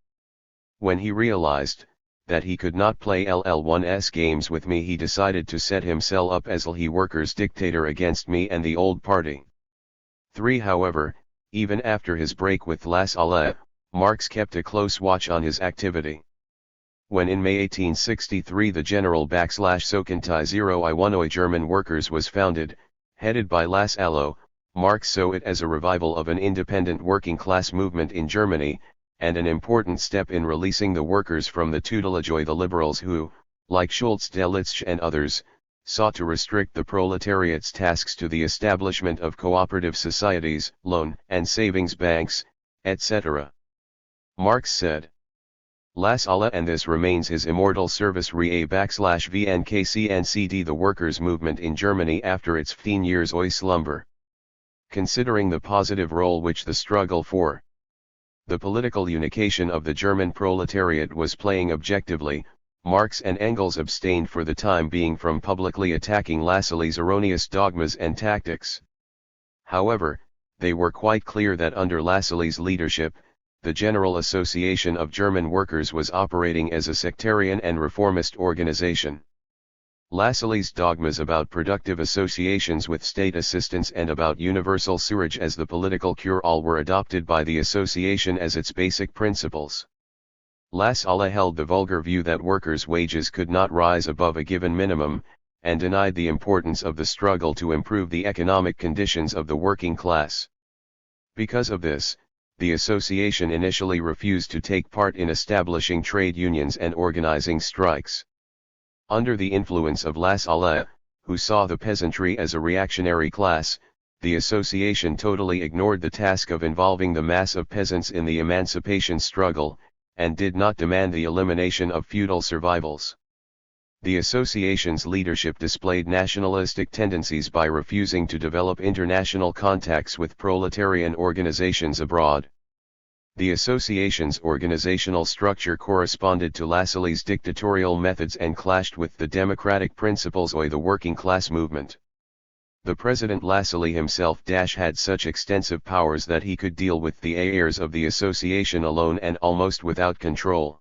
When he realized that he could not play LL1's games with me, he decided to set himself up as LH workers' dictator against me and the old party. 3. However, even after his break with Lassault, Marx kept a close watch on his activity. When in May 1863 the General /Sokantai 01 German Workers was founded, headed by Lassault, Marx saw it as a revival of an independent working-class movement in Germany, and an important step in releasing the workers from the tutelage of the liberals who, like Schulz Delitzsch and others, sought to restrict the proletariat's tasks to the establishment of cooperative societies, loan and savings banks, etc. Marx said, Lassault, and this remains his immortal service /VNKCNCD, the workers' movement in Germany after its 15 years slumber. Considering the positive role which the struggle for the political unification of the German proletariat was playing objectively, Marx and Engels abstained for the time being from publicly attacking Lassault's erroneous dogmas and tactics. However, they were quite clear that under Lassault's leadership, the General Association of German Workers was operating as a sectarian and reformist organization. Lassault's dogmas about productive associations with state assistance and about universal suffrage as the political cure-all were adopted by the association as its basic principles. Lassault held the vulgar view that workers' wages could not rise above a given minimum, and denied the importance of the struggle to improve the economic conditions of the working class. Because of this, the association initially refused to take part in establishing trade unions and organizing strikes. Under the influence of Lassault, who saw the peasantry as a reactionary class, the association totally ignored the task of involving the mass of peasants in the emancipation struggle, and did not demand the elimination of feudal survivals. The association's leadership displayed nationalistic tendencies by refusing to develop international contacts with proletarian organizations abroad. The association's organizational structure corresponded to Lassault's dictatorial methods and clashed with the democratic principles of the working class movement. The President Lassault himself had such extensive powers that he could deal with the affairs of the association alone and almost without control.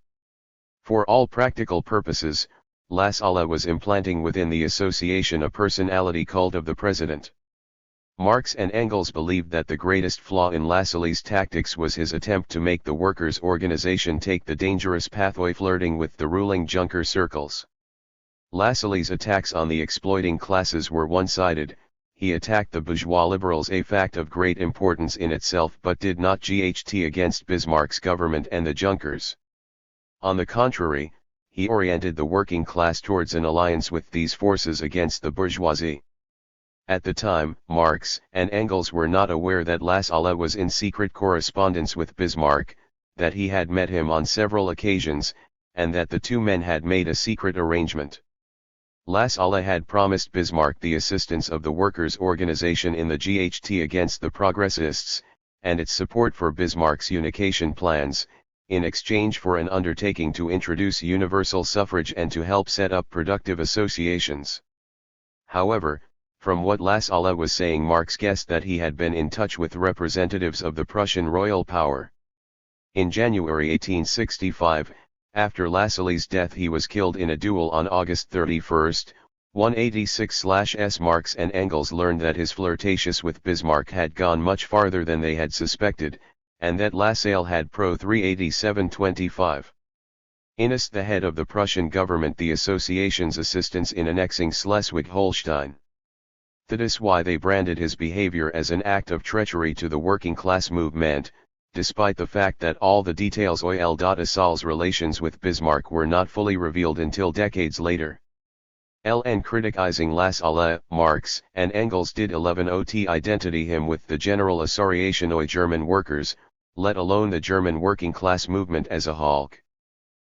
For all practical purposes, Lassault was implanting within the association a personality cult of the president. Marx and Engels believed that the greatest flaw in Lassault's tactics was his attempt to make the workers' organization take the dangerous pathway flirting with the ruling Junker circles. Lassault's attacks on the exploiting classes were one-sided. He attacked the bourgeois liberals, a fact of great importance in itself, but did not GHT against Bismarck's government and the Junkers. On the contrary, he oriented the working class towards an alliance with these forces against the bourgeoisie. At the time, Marx and Engels were not aware that Lassault was in secret correspondence with Bismarck, that he had met him on several occasions, and that the two men had made a secret arrangement. Lassault had promised Bismarck the assistance of the workers' organization in the GHT against the progressists, and its support for Bismarck's unification plans, in exchange for an undertaking to introduce universal suffrage and to help set up productive associations. However, from what Lassault was saying, Marx guessed that he had been in touch with representatives of the Prussian royal power. In January 1865, after Lassault's death, he was killed in a duel on August 31, 186/S Marx and Engels learned that his flirtatious with Bismarck had gone much farther than they had suspected, and that Lassalle had Pro 387/25. Innes, the head of the Prussian government, the association's assistance in annexing Schleswig-Holstein. That is why they branded his behavior as an act of treachery to the working class movement, despite the fact that all the details of Lassalle's relations with Bismarck were not fully revealed until decades later. LN criticizing Lassalle, Marx and Engels did 11 ot identity him with the general association of German workers, let alone the German working class movement as a whole.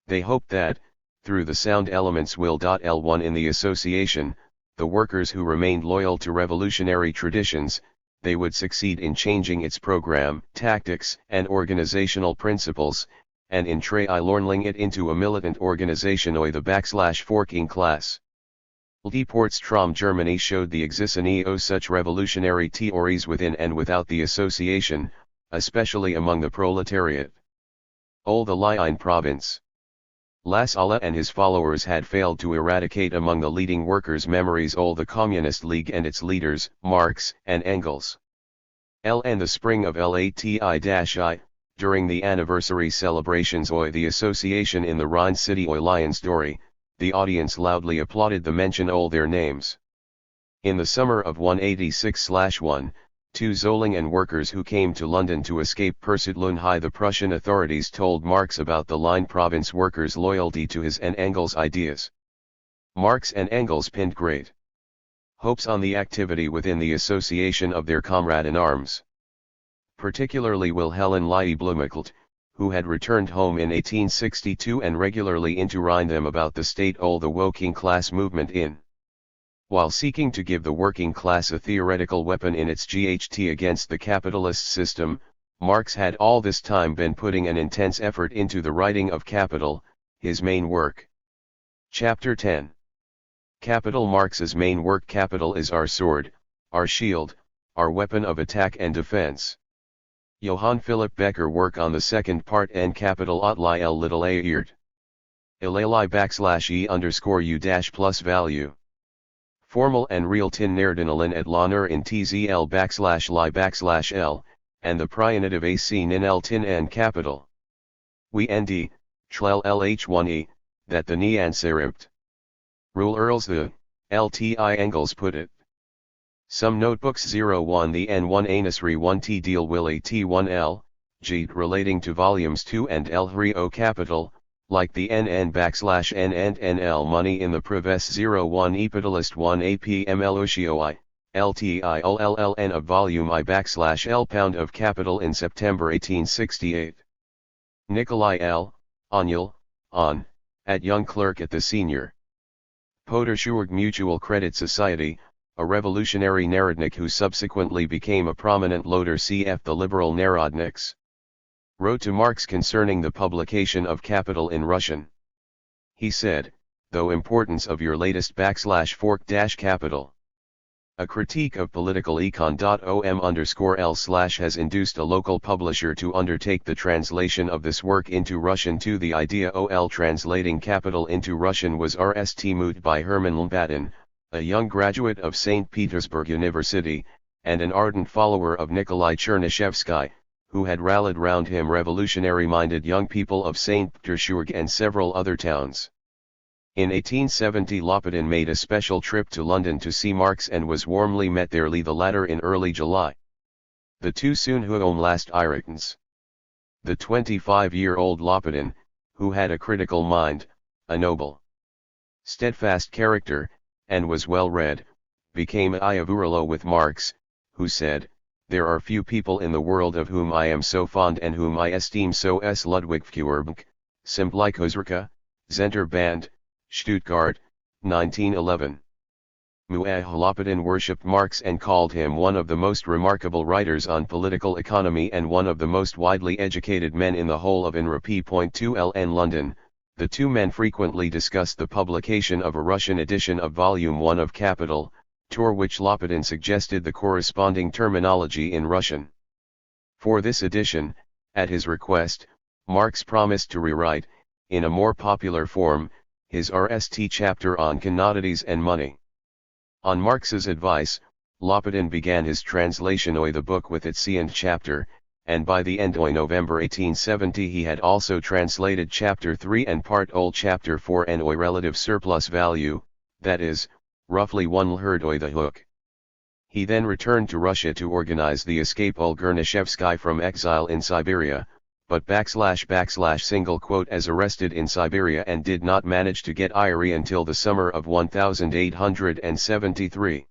They hoped that, through the sound elements will.L1 in the association, the workers who remained loyal to revolutionary traditions, they would succeed in changing its program, tactics and organizational principles, and in transforming it into a militant organization of the /forking class. Deportstrom Germany showed the existence of such revolutionary theories within and without the association, especially among the proletariat. The Lion province. Lassalle and his followers had failed to eradicate among the leading workers' memories of the Communist League and its leaders, Marx and Engels. In the spring of LATI-I, during the anniversary celebrations of the association in the Rhine city of Lionsdorf, the audience loudly applauded the mention of their names. In the summer of 186/1, 2 Zolingen workers who came to London to escape Persecution, the Prussian authorities told Marx about the Line province workers' loyalty to his and Engels' ideas. Marx and Engels pinned great hopes on the activity within the association of their comrade-in-arms. Particularly Wilhelm Lieblumichelt, who had returned home in 1862 and regularly interrogated them about the state of the working class movement in. While seeking to give the working class a theoretical weapon in its GHT against the capitalist system, Marx had all this time been putting an intense effort into the writing of Capital, his main work. Chapter 10. Capital. Marx's main work. Capital is our sword, our shield, our weapon of attack and defense. Johann Philipp Becker work on the second part. N Capital Otli L little a eart. /e_u dash plus value. Formal and real tin nerdinalin at laner in tzl /li/l, and the prionitive ac nin l tin n capital. We nd, trel lh1e, that the ni anseript. Rule earls the, lti Engels put it. Some notebooks 01 the n1 anusri 1t deal will at1l, g relating to volumes 2 and l3 o capital, like the n and nl money in the Preves 01 epitalist 1 apmlocioi, ltiOLLN of volume I/L pound of capital in September 1868. Nikolai L. Onyel, on, at young clerk at the senior Poderschurg Mutual Credit Society, a revolutionary Narodnik who subsequently became a prominent loader cf. the liberal Narodniks. Wrote to Marx concerning the publication of Capital in Russian. He said, though importance of your latest /fork-capital. A critique of political econ.om_l/ has induced a local publisher to undertake the translation of this work into Russian. To the idea ol translating Capital into Russian was RST moved by Herman Lombatin, a young graduate of St. Petersburg University, and an ardent follower of Nikolai Chernyshevsky, who had rallied round him revolutionary-minded young people of St. Petersburg and several other towns. In 1870 Lopatin made a special trip to London to see Marx and was warmly met there, the latter in early July. The two soon home last Irons. The 25-year-old Lopatin, who had a critical mind, a noble, steadfast character, and was well read, became Iavurilo with Marx, who said, "There are few people in the world of whom I am so fond and whom I esteem so s Ludwig Feuerbach, Symplikozerka, Zenterband, Stuttgart, 1911. Lopatin worshipped Marx and called him one of the most remarkable writers on political economy and one of the most widely educated men in the whole of INRA.2 London. The two men frequently discussed the publication of a Russian edition of Volume 1 of Capital, to which Lopatin suggested the corresponding terminology in Russian. For this edition, at his request, Marx promised to rewrite, in a more popular form, his RST chapter on commodities and money. On Marx's advice, Lopatin began his translation of the book with its second chapter, and by the end of November 1870 he had also translated chapter 3 and part old chapter 4 and oy relative surplus value, that is, roughly 1/3 of the hook. He then returned to Russia to organize the escape of Gernishevsky from exile in Siberia, but as arrested in Siberia and did not manage to get Yuri until the summer of 1873.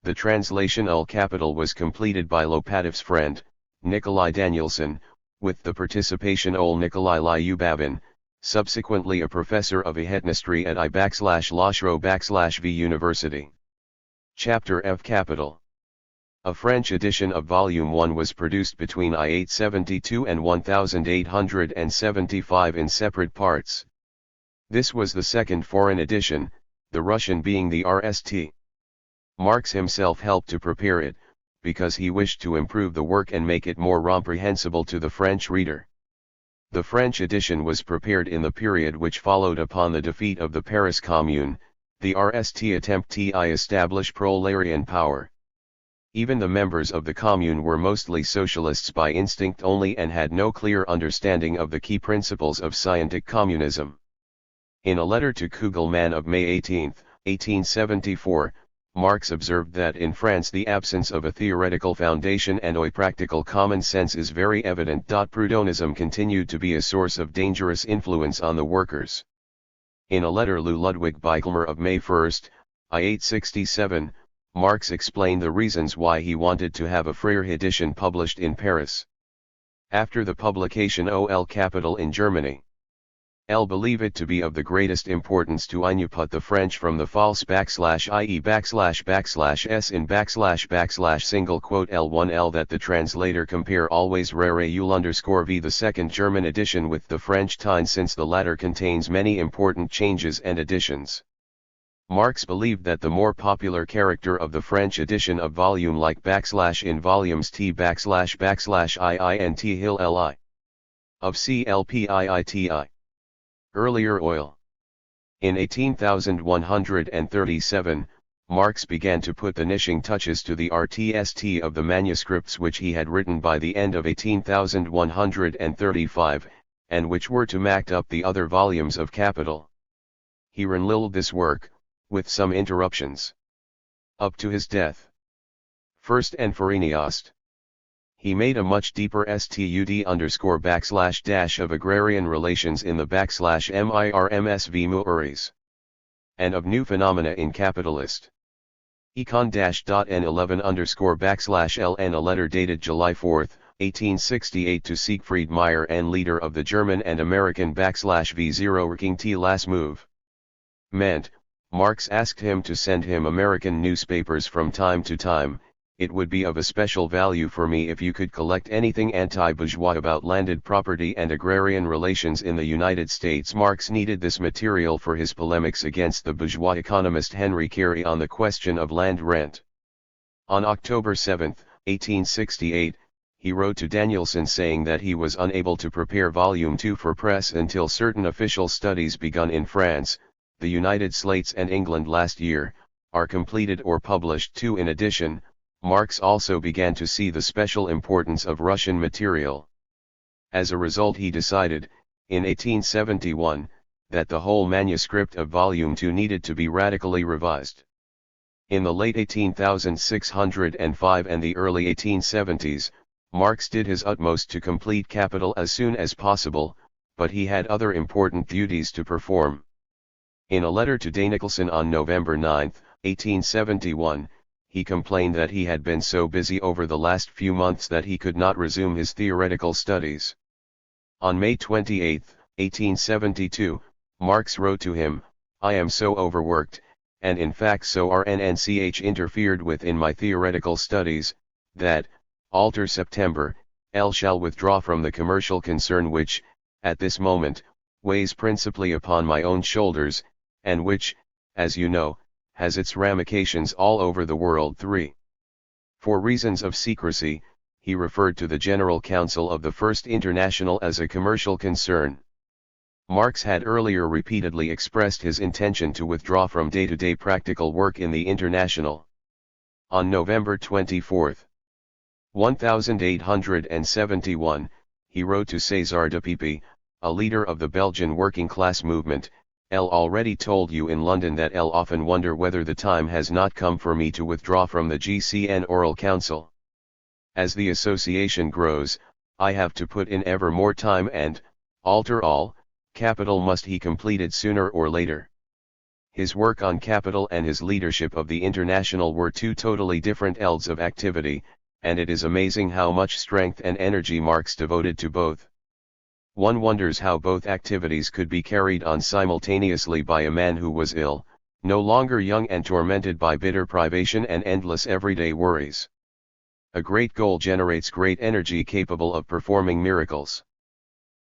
The translation ul capital was completed by Lopatov's friend, Nikolai Danielson, with the participation ol Nikolai Lyubavin, subsequently a professor of ethnohistory at I/Lashro/V University. Chapter F Capital. A French edition of Volume 1 was produced between I-872 and 1875 in separate parts. This was the second foreign edition, the Russian being the RST. Marx himself helped to prepare it, because he wished to improve the work and make it more comprehensible to the French reader. The French edition was prepared in the period which followed upon the defeat of the Paris Commune, the RST attempt to establish proletarian power. Even the members of the Commune were mostly socialists by instinct only and had no clear understanding of the key principles of scientific communism. In a letter to Kugelmann of May 18, 1874, Marx observed that in France the absence of a theoretical foundation and a practical common sense is very evident. Proudhonism continued to be a source of dangerous influence on the workers. In a letter to Ludwig Bichelmer of May 1, I-867, Marx explained the reasons why he wanted to have a Freire edition published in Paris. After the publication ol Capital in Germany, L believe it to be of the greatest importance to unput the French from the false /ie /s in /L1L that the translator compare always rare _v the second German edition with the French Tine since the latter contains many important changes and additions. Marx believed that the more popular character of the French edition of volume like in volumes T /II and T Hill Li of CLPIITI. Earlier oil. In 18,137, Marx began to put the finishing touches to the RTST of the manuscripts which he had written by the end of 18,135, and which were to make up the other volumes of Capital. He renewed this work, with some interruptions, up to his death. First and foremost, he made a much deeper stud _/ of agrarian relations in the /mirmsv muuris, and of new phenomena in capitalist econ-n11 _ /ln a letter dated July 4, 1868 to Siegfried Meyer and leader of the German and American /V0 working T last move. Meant, Marx asked him to send him American newspapers from time to time. It would be of a special value for me if you could collect anything anti-bourgeois about landed property and agrarian relations in the United States. Marx needed this material for his polemics against the bourgeois economist Henry Carey on the question of land rent. On October 7, 1868, he wrote to Danielson saying that he was unable to prepare Volume 2 for press until certain official studies begun in France, the United States and England last year, are completed or published too. In addition, Marx also began to see the special importance of Russian material. As a result he decided, in 1871, that the whole manuscript of Volume 2 needed to be radically revised. In the late 18,605 and the early 1870s, Marx did his utmost to complete Capital as soon as possible, but he had other important duties to perform. In a letter to Danielson on November 9, 1871, he complained that he had been so busy over the last few months that he could not resume his theoretical studies. On May 28, 1872, Marx wrote to him, "I am so overworked, and in fact so RNNCH interfered with in my theoretical studies, that, alter September, L shall withdraw from the commercial concern which, at this moment, weighs principally upon my own shoulders, and which, as you know, has its ramifications all over the world." 3. For reasons of secrecy, he referred to the General Council of the First International as a commercial concern. Marx had earlier repeatedly expressed his intention to withdraw from day-to-day practical work in the International. On November 24, 1871, he wrote to César de Pepy, a leader of the Belgian working class movement, "L already told you in London that L often wonder whether the time has not come for me to withdraw from the GCN Oral Council. As the association grows, I have to put in ever more time and, alter all, capital must he completed sooner or later." His work on capital and his leadership of the International were two totally different fields of activity, and it is amazing how much strength and energy Marx devoted to both. One wonders how both activities could be carried on simultaneously by a man who was ill, no longer young and tormented by bitter privation and endless everyday worries. A great goal generates great energy capable of performing miracles.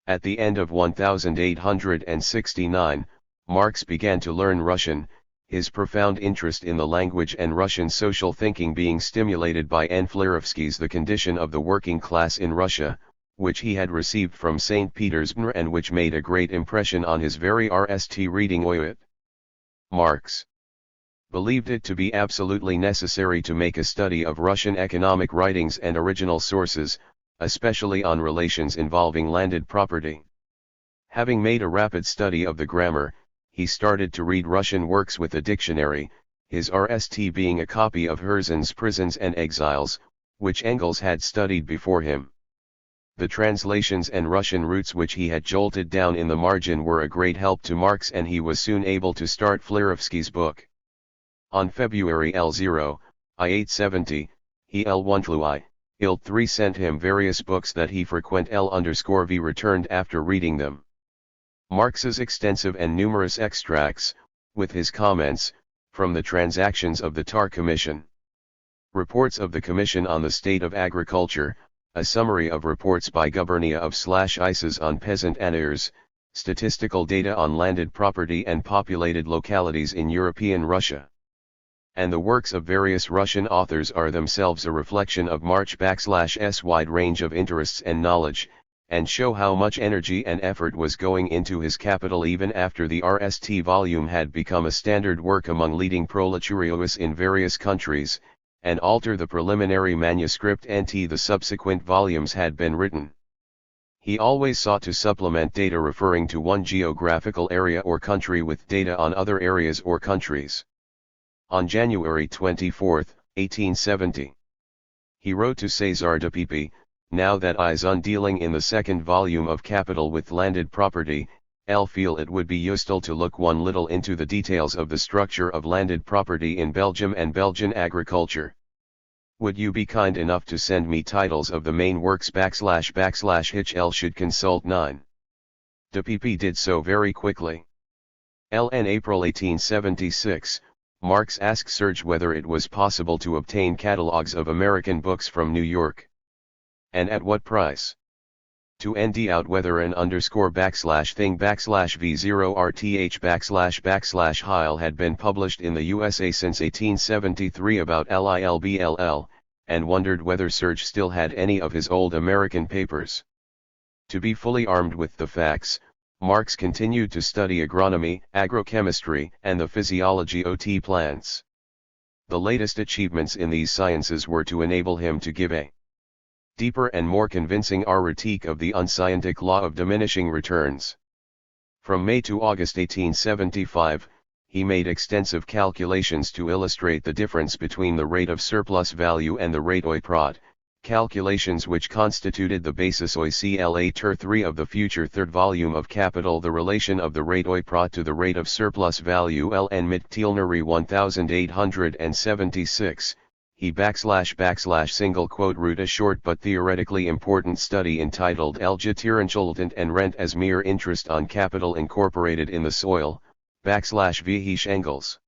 At the end of 1869, Marx began to learn Russian, his profound interest in the language and Russian social thinking being stimulated by N. Flerovsky's The Condition of the Working Class in Russia, which he had received from St. Petersburg and which made a great impression on his very RST reading it. Marx believed it to be absolutely necessary to make a study of Russian economic writings and original sources, especially on relations involving landed property. Having made a rapid study of the grammar, he started to read Russian works with a dictionary, his RST being a copy of Herzen's Prisons and Exiles, which Engels had studied before him. The translations and Russian roots which he had jotted down in the margin were a great help to Marx, and he was soon able to start Flerovsky's book. On February 0, 1870, he L1 sent him various books that he frequent L_V returned after reading them. Marx's extensive and numerous extracts, with his comments, from the transactions of the Tar Commission. Reports of the Commission on the State of Agriculture, a summary of reports by Gubernia of /ISIS on peasant anniers, statistical data on landed property and populated localities in European Russia. And the works of various Russian authors are themselves a reflection of Marx/S wide range of interests and knowledge, and show how much energy and effort was going into his capital even after the RST volume had become a standard work among leading proletariats in various countries, and alter the preliminary manuscript until the subsequent volumes had been written. He always sought to supplement data referring to one geographical area or country with data on other areas or countries. On January 24, 1870, he wrote to César de Pepy, "Now that I's on dealing in the second volume of Capital with landed property, I'll feel it would be useful to look one little into the details of the structure of landed property in Belgium and Belgian agriculture. Would you be kind enough to send me titles of the main works / which L should consult 9. De Pepy did so very quickly. In April 1876, Marx asked Serge whether it was possible to obtain catalogs of American books from New York. And at what price? To end out whether an _thing /V0RTH Heil had been published in the USA since 1873 about LILBLL, and wondered whether Serge still had any of his old American papers. To be fully armed with the facts, Marx continued to study agronomy, agrochemistry, and the physiology of plants. The latest achievements in these sciences were to enable him to give a deeper and more convincing critique of the unscientific law of diminishing returns. From May to August 1875, he made extensive calculations to illustrate the difference between the rate of surplus value and the rate oi prod, calculations which constituted the basis oi CLA ter 3 of the future third volume of Capital. The relation of the rate oi prod to the rate of surplus value LN mit Thielneri 1876. He / wrote a short but theoretically important study entitled Elgetierenschuld and Rent as Mere Interest on Capital Incorporated in the Soil, / Engels.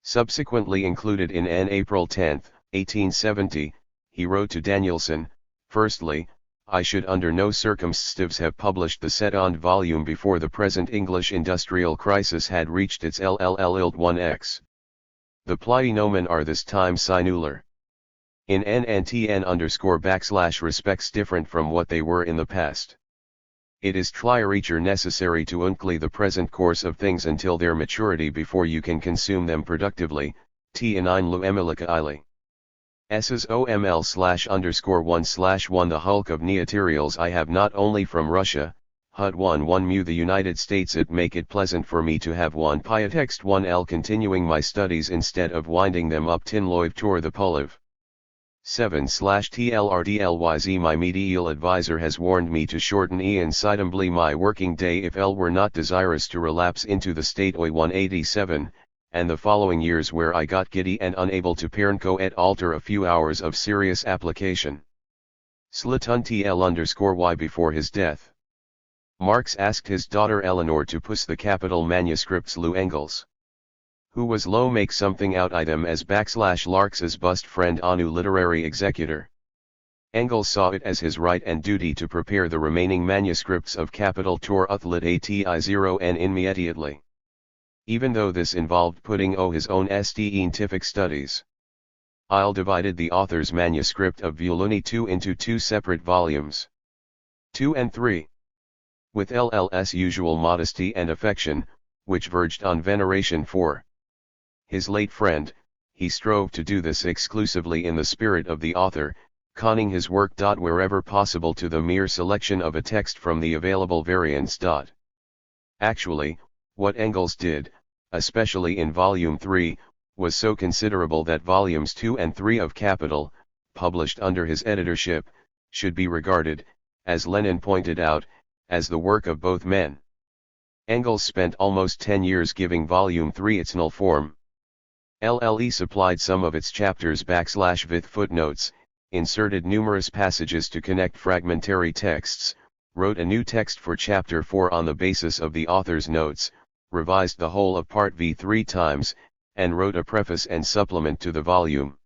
Subsequently included in N. April 10, 1870, he wrote to Danielson, "Firstly, I should under no circumstances have published the second volume before the present English industrial crisis had reached its LLL-1x. The plynomen are this time singular. In N and Tn _respects different from what they were in the past. it is Tlireacher necessary to uncly the present course of things until their maturity before you can consume them productively, t in ein lu emilika ili. Ss oml/_1/1 The hulk of neoterials I have not only from Russia, HUD 1 mu the United States it make it pleasant for me to have one Pyatext 1L continuing my studies instead of winding them up tin loiv tor the Poliv. 7/TLRDLYZ My medial advisor has warned me to shorten incidentally my working day if L were not desirous to relapse into the state OI 187, and the following years where I got giddy and unable to Pernko et alter a few hours of serious application. Slitun TL_Y before his death. Marx asked his daughter Eleanor to puss the capital manuscripts Lou Engels, who was lo make something out item as /Larx's bust friend Anu literary executor. Engels saw it as his right and duty to prepare the remaining manuscripts of Capital Tor Uthlit ATI0N immediately. Even though this involved putting his own scientific studies. I'll divided the author's manuscript of Violuni 2 into two separate volumes. 2 and 3. With LL's usual modesty and affection, which verged on veneration for his late friend, he strove to do this exclusively in the spirit of the author, conning his work. Wherever possible to the mere selection of a text from the available variants. Actually, what Engels did, especially in Volume 3, was so considerable that Volumes 2 and 3 of Capital, published under his editorship, should be regarded, as Lenin pointed out, as the work of both men. Engels spent almost 10 years giving Volume 3 its null form. LLE supplied some of its chapters /with footnotes, inserted numerous passages to connect fragmentary texts, wrote a new text for Chapter 4 on the basis of the author's notes, revised the whole of Part V 3 times, and wrote a preface and supplement to the volume.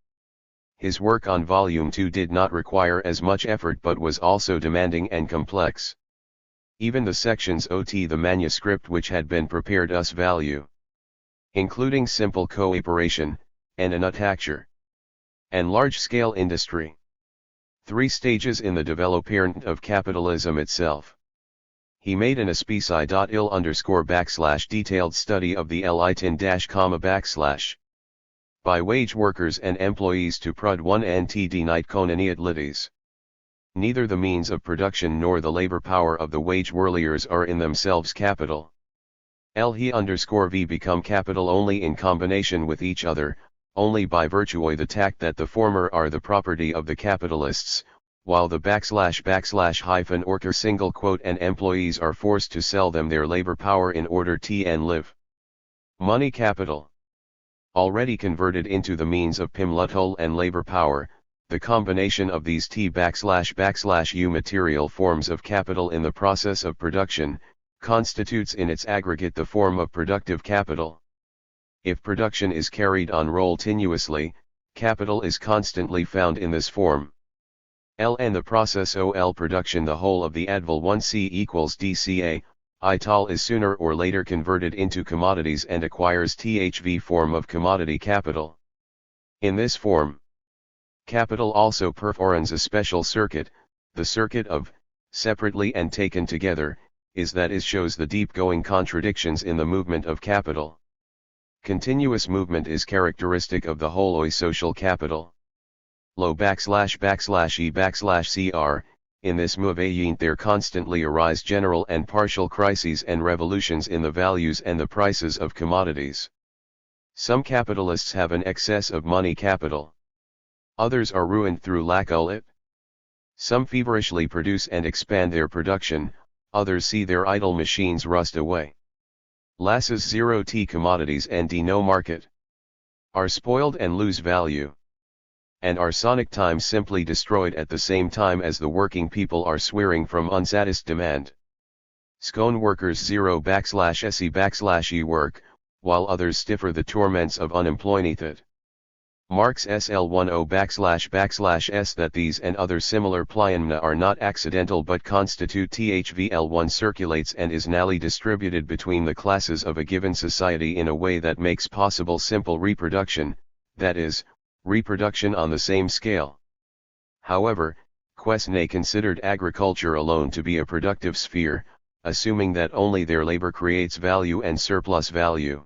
His work on Volume 2 did not require as much effort but was also demanding and complex. Even the sections OT the manuscript which had been prepared us value, including simple cooperation, and annotature, and large-scale industry. 3 stages in the development of capitalism itself. He made an /detailed study of the litin-, by wage workers and employees to prud 1 ntd night konaniat litis. Neither the means of production nor the labor power of the wage whirliers are in themselves capital. He_V become capital only in combination with each other, only by virtue of the tact that the former are the property of the capitalists, while the // single quote and employees are forced to sell them their labor power in order to live. Money capital. Already converted into the means of pimluthol and labor power, the combination of these /u material forms of capital in the process of production, constitutes in its aggregate the form of productive capital. If production is carried on continuously, capital is constantly found in this form. L and the process OL production the whole of the adval 1C equals dCA, ITAL is sooner or later converted into commodities and acquires THV form of commodity capital. In this form, capital also performs a special circuit, the circuit of, separately and taken together, shows the deep-going contradictions in the movement of capital. Continuous movement is characteristic of the whole social capital. Lo /e/cr, in this movement there constantly arise general and partial crises and revolutions in the values and the prices of commodities. Some capitalists have an excess of money capital. Others are ruined through lack of it. Some feverishly produce and expand their production, others see their idle machines rust away. Lasses 0t commodities and no market. Are spoiled and lose value. And are sonic time simply destroyed at the same time as the working people are swearing from unsatisfied demand. Scone workers 0/se/e work, while others stiffer the torments of unemployment. Marx SL10 // that these and other similar phenomena are not accidental but constitute THVL1 circulates and is nally distributed between the classes of a given society in a way that makes possible simple reproduction, that is, reproduction on the same scale. However, Quesnay considered agriculture alone to be a productive sphere, assuming that only their labor creates value and surplus value.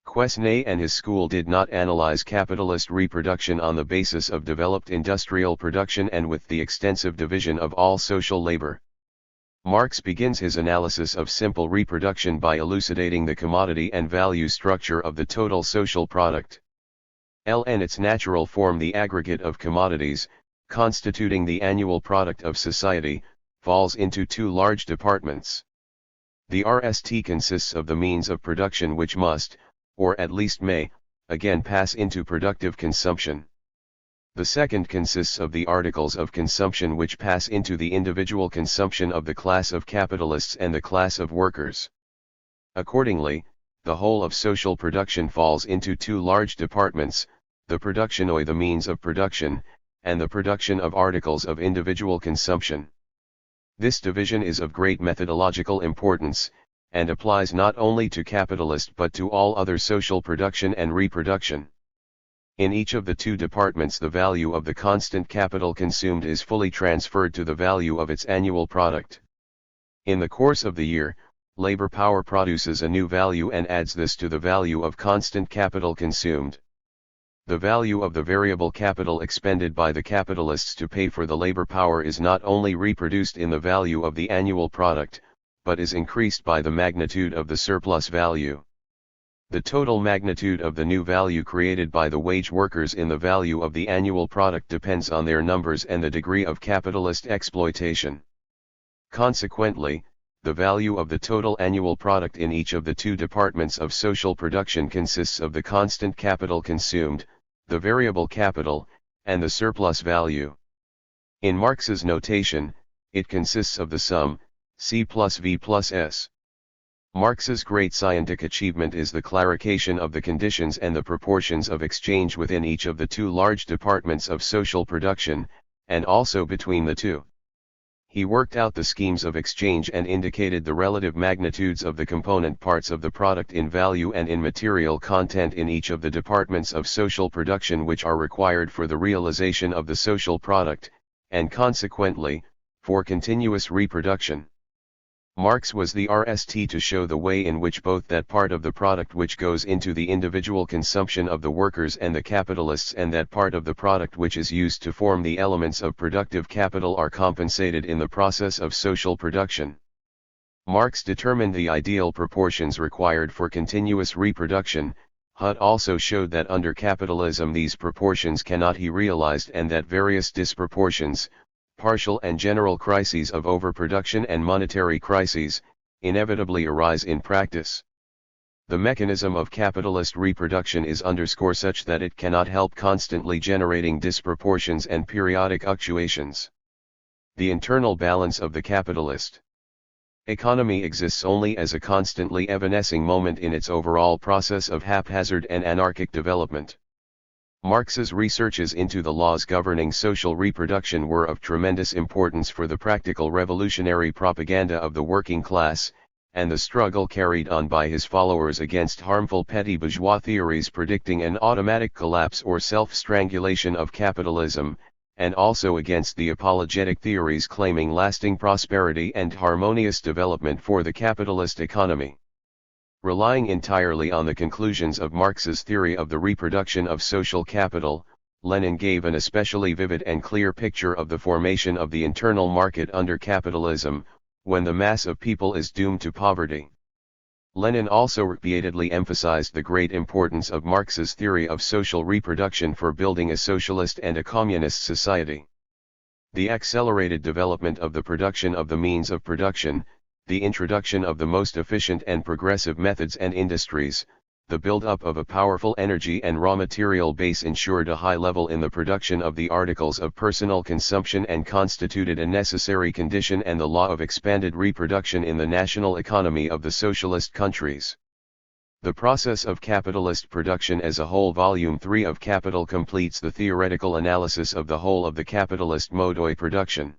Quesnay and his school did not analyze capitalist reproduction on the basis of developed industrial production and with the extensive division of all social labor. Marx begins his analysis of simple reproduction by elucidating the commodity and value structure of the total social product. In its natural form, the aggregate of commodities, constituting the annual product of society, falls into two large departments. The RST consists of the means of production which must, or at least may, again pass into productive consumption. The second consists of the articles of consumption which pass into the individual consumption of the class of capitalists and the class of workers. Accordingly, the whole of social production falls into two large departments, the productionoi, the means of production, and the production of articles of individual consumption. This division is of great methodological importance, and applies not only to capitalist but to all other social production and reproduction. In each of the two departments, the value of the constant capital consumed is fully transferred to the value of its annual product. In the course of the year, labor power produces a new value and adds this to the value of constant capital consumed. The value of the variable capital expended by the capitalists to pay for the labor power is not only reproduced in the value of the annual product, but is increased by the magnitude of the surplus value. The total magnitude of the new value created by the wage workers in the value of the annual product depends on their numbers and the degree of capitalist exploitation. Consequently, the value of the total annual product in each of the two departments of social production consists of the constant capital consumed, the variable capital, and the surplus value. In Marx's notation, it consists of the sum, C plus V plus S. Marx's great scientific achievement is the clarification of the conditions and the proportions of exchange within each of the two large departments of social production, and also between the two. He worked out the schemes of exchange and indicated the relative magnitudes of the component parts of the product in value and in material content in each of the departments of social production which are required for the realization of the social product, and consequently, for continuous reproduction. Marx was the RST to show the way in which both that part of the product which goes into the individual consumption of the workers and the capitalists and that part of the product which is used to form the elements of productive capital are compensated in the process of social production. Marx determined the ideal proportions required for continuous reproduction. Hutt also showed that under capitalism these proportions cannot be realized and that various disproportions, partial and general crises of overproduction and monetary crises, inevitably arise in practice. The mechanism of capitalist reproduction is underscored such that it cannot help constantly generating disproportions and periodic fluctuations. The internal balance of the capitalist economy exists only as a constantly evanescing moment in its overall process of haphazard and anarchic development. Marx's researches into the laws governing social reproduction were of tremendous importance for the practical revolutionary propaganda of the working class, and the struggle carried on by his followers against harmful petty bourgeois theories predicting an automatic collapse or self-strangulation of capitalism, and also against the apologetic theories claiming lasting prosperity and harmonious development for the capitalist economy. Relying entirely on the conclusions of Marx's theory of the reproduction of social capital, Lenin gave an especially vivid and clear picture of the formation of the internal market under capitalism, when the mass of people is doomed to poverty. Lenin also repeatedly emphasized the great importance of Marx's theory of social reproduction for building a socialist and a communist society. The accelerated development of the production of the means of production, the introduction of the most efficient and progressive methods and industries, the build-up of a powerful energy and raw material base ensured a high level in the production of the articles of personal consumption and constituted a necessary condition and the law of expanded reproduction in the national economy of the socialist countries. The process of capitalist production as a whole. Volume 3 of Capital completes the theoretical analysis of the whole of the capitalist mode of production.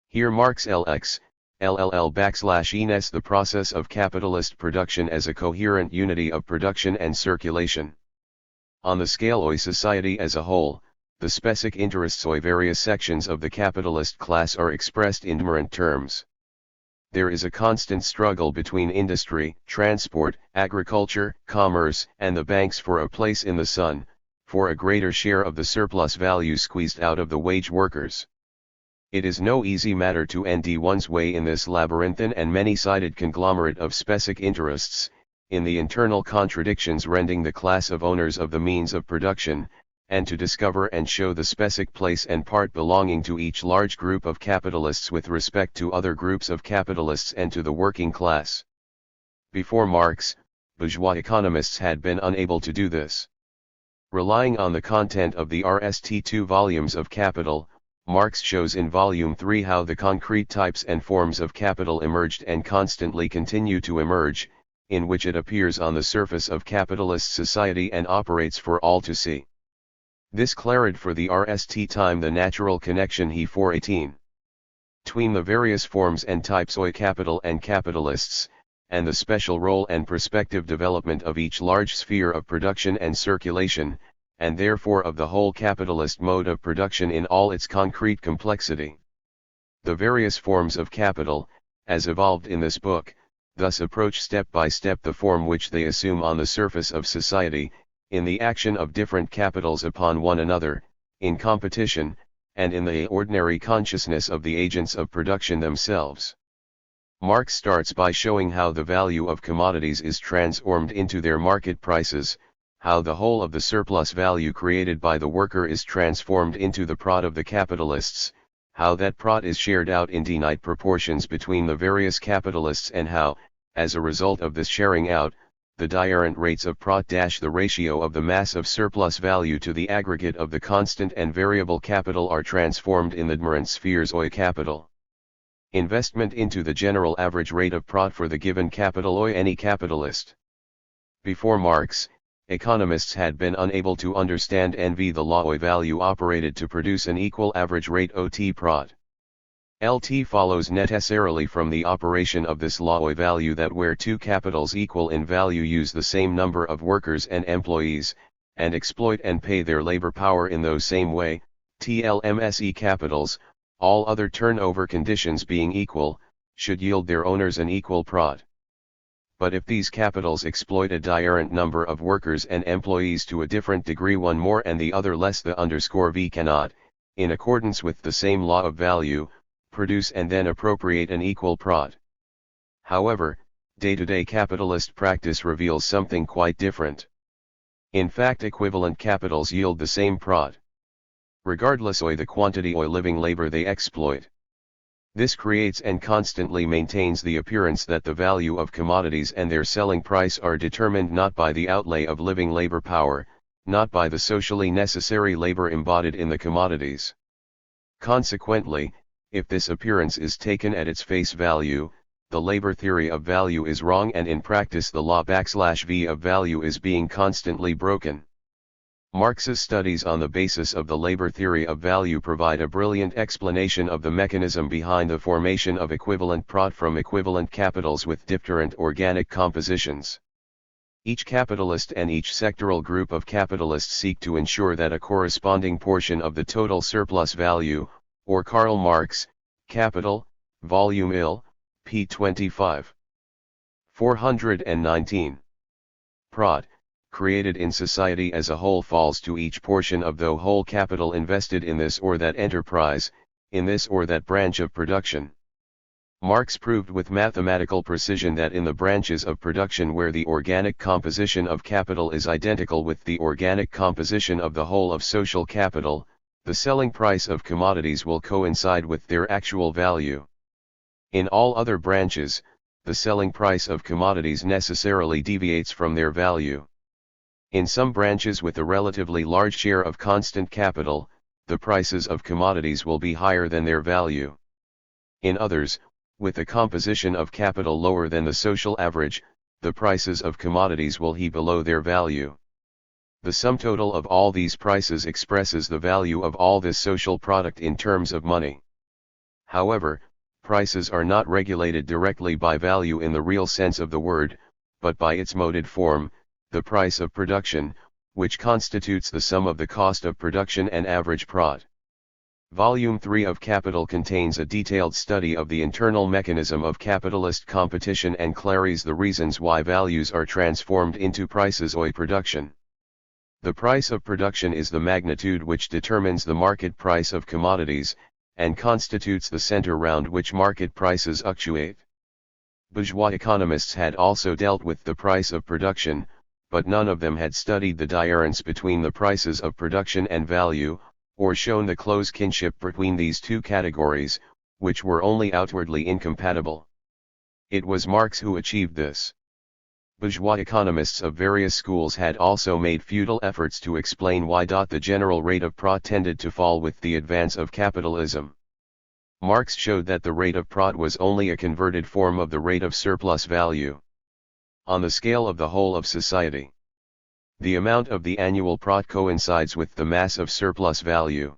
Here Marx LX LLL_ENS the process of capitalist production as a coherent unity of production and circulation. On the scale of society as a whole, the specific interests of various sections of the capitalist class are expressed in different terms. There is a constant struggle between industry, transport, agriculture, commerce, and the banks for a place in the sun, for a greater share of the surplus value squeezed out of the wage workers. It is no easy matter to end one's way in this labyrinthine and many-sided conglomerate of specific interests, in the internal contradictions rending the class of owners of the means of production, and to discover and show the specific place and part belonging to each large group of capitalists with respect to other groups of capitalists and to the working class. Before Marx, bourgeois economists had been unable to do this. Relying on the content of the RST2 volumes of Capital, Marx shows in Volume 3 how the concrete types and forms of capital emerged and constantly continue to emerge, in which it appears on the surface of capitalist society and operates for all to see. This clarified for the RST time the natural connection he 418 between the various forms and types of capital and capitalists, and the special role and prospective development of each large sphere of production and circulation, and therefore of the whole capitalist mode of production in all its concrete complexity. The various forms of capital, as evolved in this book, thus approach step by step the form which they assume on the surface of society, in the action of different capitals upon one another, in competition, and in the ordinary consciousness of the agents of production themselves. Marx starts by showing how the value of commodities is transformed into their market prices, how the whole of the surplus value created by the worker is transformed into the prod of the capitalists, how that prod is shared out in finite proportions between the various capitalists, and how, as a result of this sharing out, the different rates of prod the ratio of the mass of surplus value to the aggregate of the constant and variable capital are transformed in the different spheres of capital. Investment into the general average rate of prod for the given capital of any capitalist. Before Marx, economists had been unable to understand the law of value operated to produce an equal average rate ot prod. LT follows necessarily from the operation of this law of value that where two capitals equal in value use the same number of workers and employees, and exploit and pay their labor power in those same way, TLMSE capitals, all other turnover conditions being equal, should yield their owners an equal prod. But if these capitals exploit a different number of workers and employees to a different degree, one more and the other less, the _V cannot, in accordance with the same law of value, produce and then appropriate an equal prod. However, day-to-day capitalist practice reveals something quite different. In fact, equivalent capitals yield the same prod, regardless of the quantity of living labor they exploit. This creates and constantly maintains the appearance that the value of commodities and their selling price are determined not by the outlay of living labor power, not by the socially necessary labor embodied in the commodities. Consequently, if this appearance is taken at its face value, the labor theory of value is wrong, and in practice the law \V of value is being constantly broken. Marx's studies on the basis of the labor theory of value provide a brilliant explanation of the mechanism behind the formation of equivalent prod from equivalent capitals with different organic compositions. Each capitalist and each sectoral group of capitalists seek to ensure that a corresponding portion of the total surplus value, or Karl Marx, Capital, Volume IL, p. 25. 419. Prod, created in society as a whole, falls to each portion of the whole capital invested in this or that enterprise, in this or that branch of production. Marx proved with mathematical precision that in the branches of production where the organic composition of capital is identical with the organic composition of the whole of social capital, the selling price of commodities will coincide with their actual value. In all other branches, the selling price of commodities necessarily deviates from their value. In some branches with a relatively large share of constant capital, the prices of commodities will be higher than their value. In others, with a composition of capital lower than the social average, the prices of commodities will be below their value. The sum total of all these prices expresses the value of all this social product in terms of money. However, prices are not regulated directly by value in the real sense of the word, but by its moded form, the price of production, which constitutes the sum of the cost of production and average prod. Volume 3 of Capital contains a detailed study of the internal mechanism of capitalist competition and clarifies the reasons why values are transformed into prices or production. The price of production is the magnitude which determines the market price of commodities, and constitutes the center round which market prices fluctuate. Bourgeois economists had also dealt with the price of production, but none of them had studied the difference between the prices of production and value, or shown the close kinship between these two categories, which were only outwardly incompatible. It was Marx who achieved this. Bourgeois economists of various schools had also made futile efforts to explain why the general rate of prod tended to fall with the advance of capitalism. Marx showed that the rate of prod was only a converted form of the rate of surplus value. On the scale of the whole of society, the amount of the annual prod coincides with the mass of surplus value.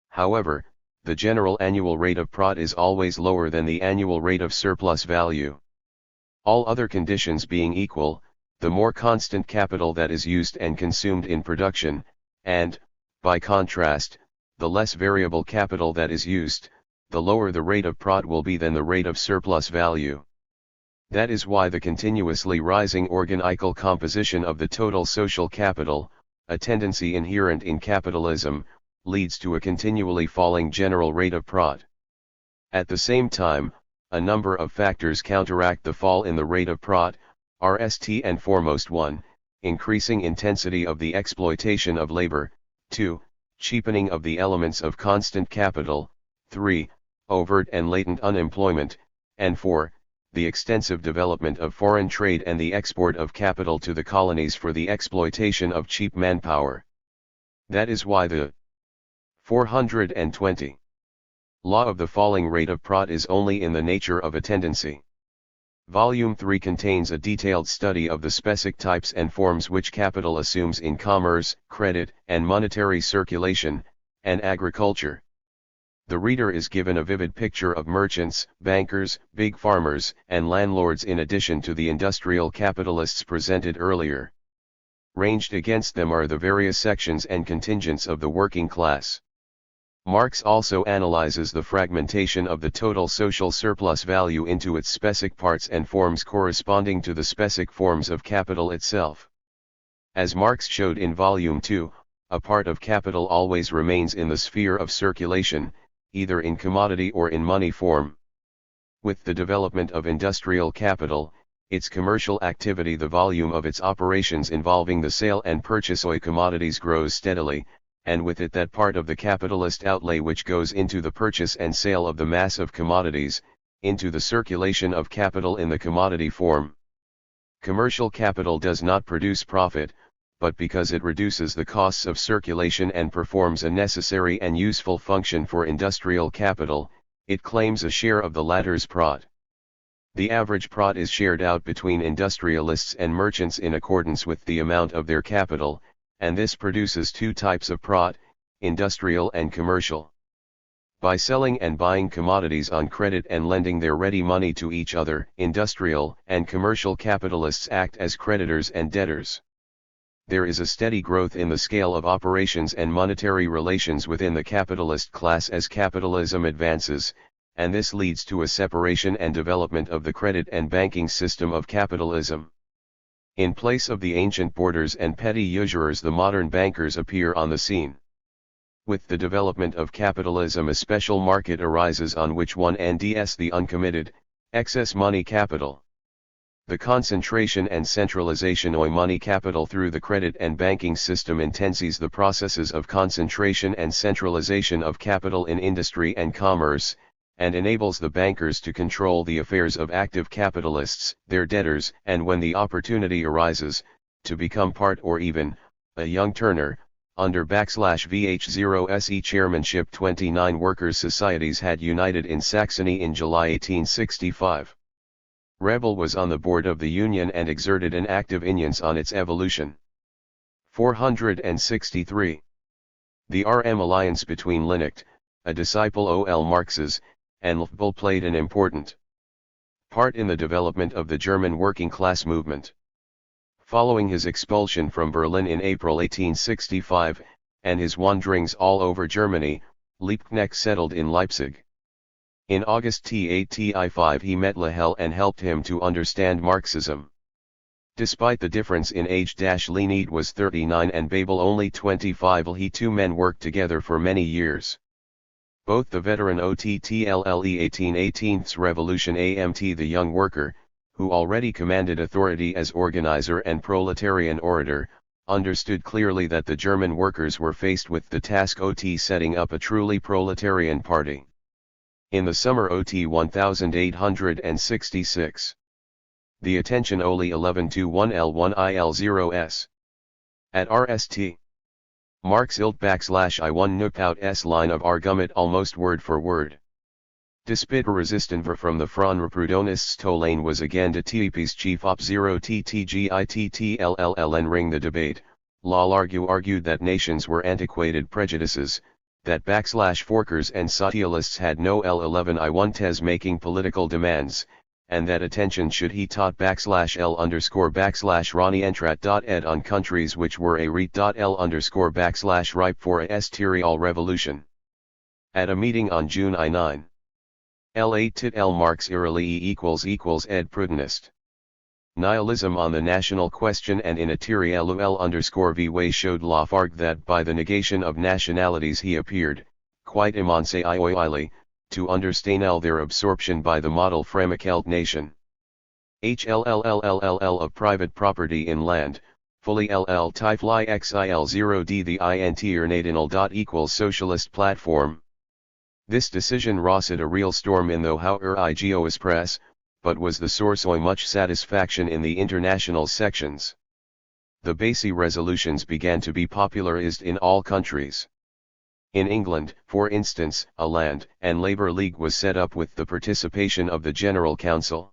However, the general annual rate of prod is always lower than the annual rate of surplus value. All other conditions being equal, the more constant capital that is used and consumed in production, and, by contrast, the less variable capital that is used, the lower the rate of prod will be than the rate of surplus value. That is why the continuously rising organical composition of the total social capital, a tendency inherent in capitalism, leads to a continually falling general rate of prod. At the same time, a number of factors counteract the fall in the rate of prod, RST and foremost 1, increasing intensity of the exploitation of labor, 2, cheapening of the elements of constant capital, 3, overt and latent unemployment, and 4, the extensive development of foreign trade and the export of capital to the colonies for the exploitation of cheap manpower. That is why the 420 law of the falling rate of prod is only in the nature of a tendency. Volume 3 contains a detailed study of the specific types and forms which capital assumes in commerce, credit, and monetary circulation, and agriculture. The reader is given a vivid picture of merchants, bankers, big farmers, and landlords in addition to the industrial capitalists presented earlier. Ranged against them are the various sections and contingents of the working class. Marx also analyzes the fragmentation of the total social surplus value into its specific parts and forms corresponding to the specific forms of capital itself. As Marx showed in Volume 2, a part of capital always remains in the sphere of circulation, either in commodity or in money form. With the development of industrial capital, its commercial activity, the volume of its operations involving the sale and purchase of commodities grows steadily, and with it that part of the capitalist outlay which goes into the purchase and sale of the mass of commodities, into the circulation of capital in the commodity form. Commercial capital does not produce profit, but because it reduces the costs of circulation and performs a necessary and useful function for industrial capital, it claims a share of the latter's prod. The average prod is shared out between industrialists and merchants in accordance with the amount of their capital, and this produces two types of prod, industrial and commercial. By selling and buying commodities on credit and lending their ready money to each other, industrial and commercial capitalists act as creditors and debtors. There is a steady growth in the scale of operations and monetary relations within the capitalist class as capitalism advances, and this leads to a separation and development of the credit and banking system of capitalism. In place of the ancient boarders and petty usurers, the modern bankers appear on the scene. With the development of capitalism, a special market arises on which one ends the uncommitted, excess money capital. The concentration and centralization of money capital through the credit and banking system intensifies the processes of concentration and centralization of capital in industry and commerce, and enables the bankers to control the affairs of active capitalists, their debtors, and when the opportunity arises, to become part or even, a young Turner, under /VH0SE chairmanship. 29 workers' societies had united in Saxony in July 1865. Rebel was on the board of the union and exerted an active influence on its evolution. 463. The RM alliance between Linecht, a disciple of Marx's, and Lfbul played an important part in the development of the German working class movement. Following his expulsion from Berlin in April 1865, and his wanderings all over Germany, Liebknecht settled in Leipzig. In August 1885 he met Lehel and helped him to understand Marxism. Despite the difference in age, Liebknecht was 39 and Babel only 25. The two men worked together for many years. Both the veteran OTTLLE 1818's Revolution AMT, the young worker, who already commanded authority as organizer and proletarian orator, understood clearly that the German workers were faced with the task of setting up a truly proletarian party. In the summer OT 1866. The attention Oli 11-1 L1 IL0S. At RST. Marx ilt /I1 nook out S line of argument almost word for word. Despite resistant from the Fronreprodonists Tolaine was again de TP's chief op 0 TTGITTLLL and ring the debate. Law argued that nations were antiquated prejudices, that /Forkers and socialists had no L11 I1 tes making political demands, and that attention should he taught /L_/Ronnie_Entrat.ed on countries which were a REIT.L_/ripe for a Styrial revolution. At a meeting on June 9. L8 tit L Marx irreli == ed Prudenist. Nihilism on the national question and in a Tiri L_v way showed Lafargue that by the negation of nationalities he appeared, quite immense ioili, to understand their absorption by the model Fremekeld nation. HLLLLLL of private property in land, fully LL Tyfly XIL0D the international. Socialist platform. This decision roused a real storm in the Hauer press, but was the source of much satisfaction in the international sections. The Basel resolutions began to be popularized in all countries. In England, for instance, a Land and Labour League was set up with the participation of the General Council.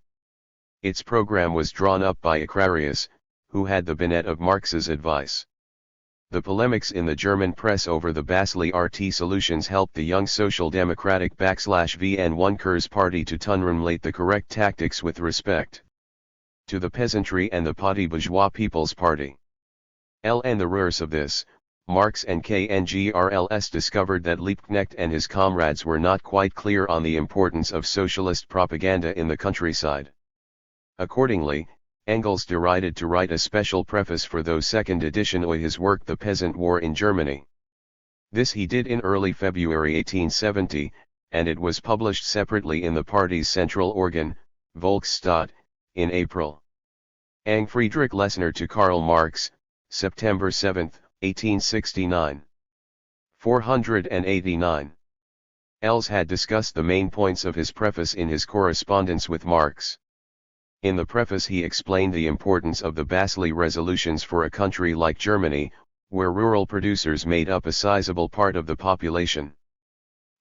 Its program was drawn up by Acrarius, who had the bayonet of Marx's advice. The polemics in the German press over the Basel RT solutions helped the young Social Democratic /VN1 Kurs party to tunrumulate the correct tactics with respect to the peasantry and the petty bourgeois People's Party. L and the reverse of this, Marx and KNGRLS discovered that Liebknecht and his comrades were not quite clear on the importance of socialist propaganda in the countryside. Accordingly, Engels decided to write a special preface for the second edition of his work The Peasant War in Germany. This he did in early February 1870, and it was published separately in the party's central organ, Volksstaat, in April. Ang Friedrich Lessner to Karl Marx, September 7, 1869. 489. Els had discussed the main points of his preface in his correspondence with Marx. In the preface he explained the importance of the Basel resolutions for a country like Germany, where rural producers made up a sizable part of the population.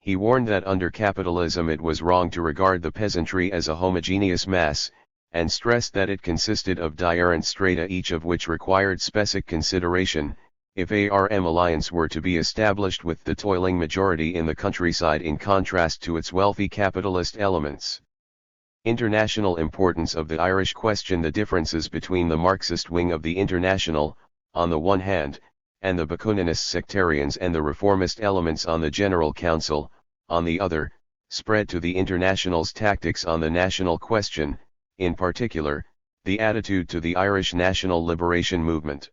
He warned that under capitalism it was wrong to regard the peasantry as a homogeneous mass, and stressed that it consisted of different strata each of which required specific consideration, if a RM alliance were to be established with the toiling majority in the countryside in contrast to its wealthy capitalist elements. International importance of the Irish question. The differences between the Marxist wing of the International, on the one hand, and the Bakuninist sectarians and the reformist elements on the General Council, on the other, spread to the International's tactics on the national question, in particular, the attitude to the Irish national liberation movement.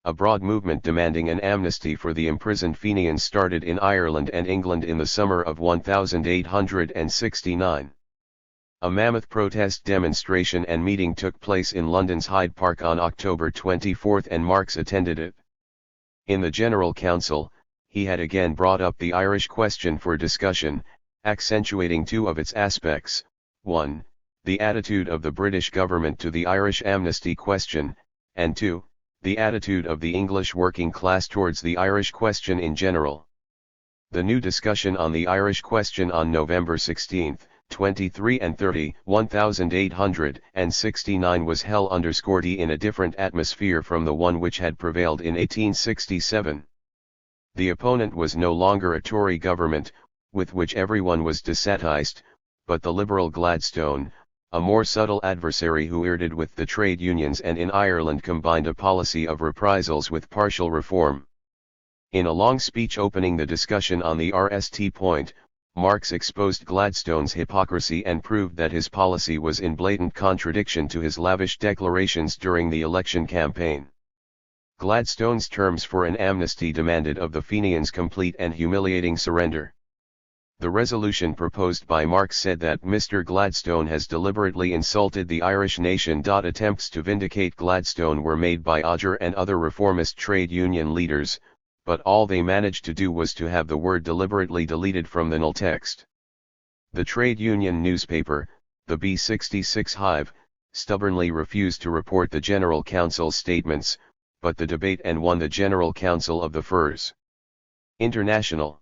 A broad movement demanding an amnesty for the imprisoned Fenians started in Ireland and England in the summer of 1869. A mammoth protest demonstration and meeting took place in London's Hyde Park on October 24 and Marx attended it. In the General Council, he had again brought up the Irish question for discussion, accentuating two of its aspects: 1. The attitude of the British government to the Irish amnesty question, and 2. The attitude of the English working class towards the Irish question in general. The new discussion on the Irish question on November 16, 23 and 30, 1869 was held in a different atmosphere from the one which had prevailed in 1867. The opponent was no longer a Tory government, with which everyone was dissatisfied, but the Liberal Gladstone, a more subtle adversary who irritated with the trade unions and in Ireland combined a policy of reprisals with partial reform. In a long speech opening the discussion on the RST point, Marx exposed Gladstone's hypocrisy and proved that his policy was in blatant contradiction to his lavish declarations during the election campaign. Gladstone's terms for an amnesty demanded of the Fenians complete and humiliating surrender. The resolution proposed by Marx said that Mr. Gladstone has deliberately insulted the Irish nation. Attempts to vindicate Gladstone were made by Odger and other reformist trade union leaders, but all they managed to do was to have the word deliberately deleted from the null text. The trade union newspaper, the B66 Hive, stubbornly refused to report the General Council's statements, but the debate and won the General Council of the Furs. International.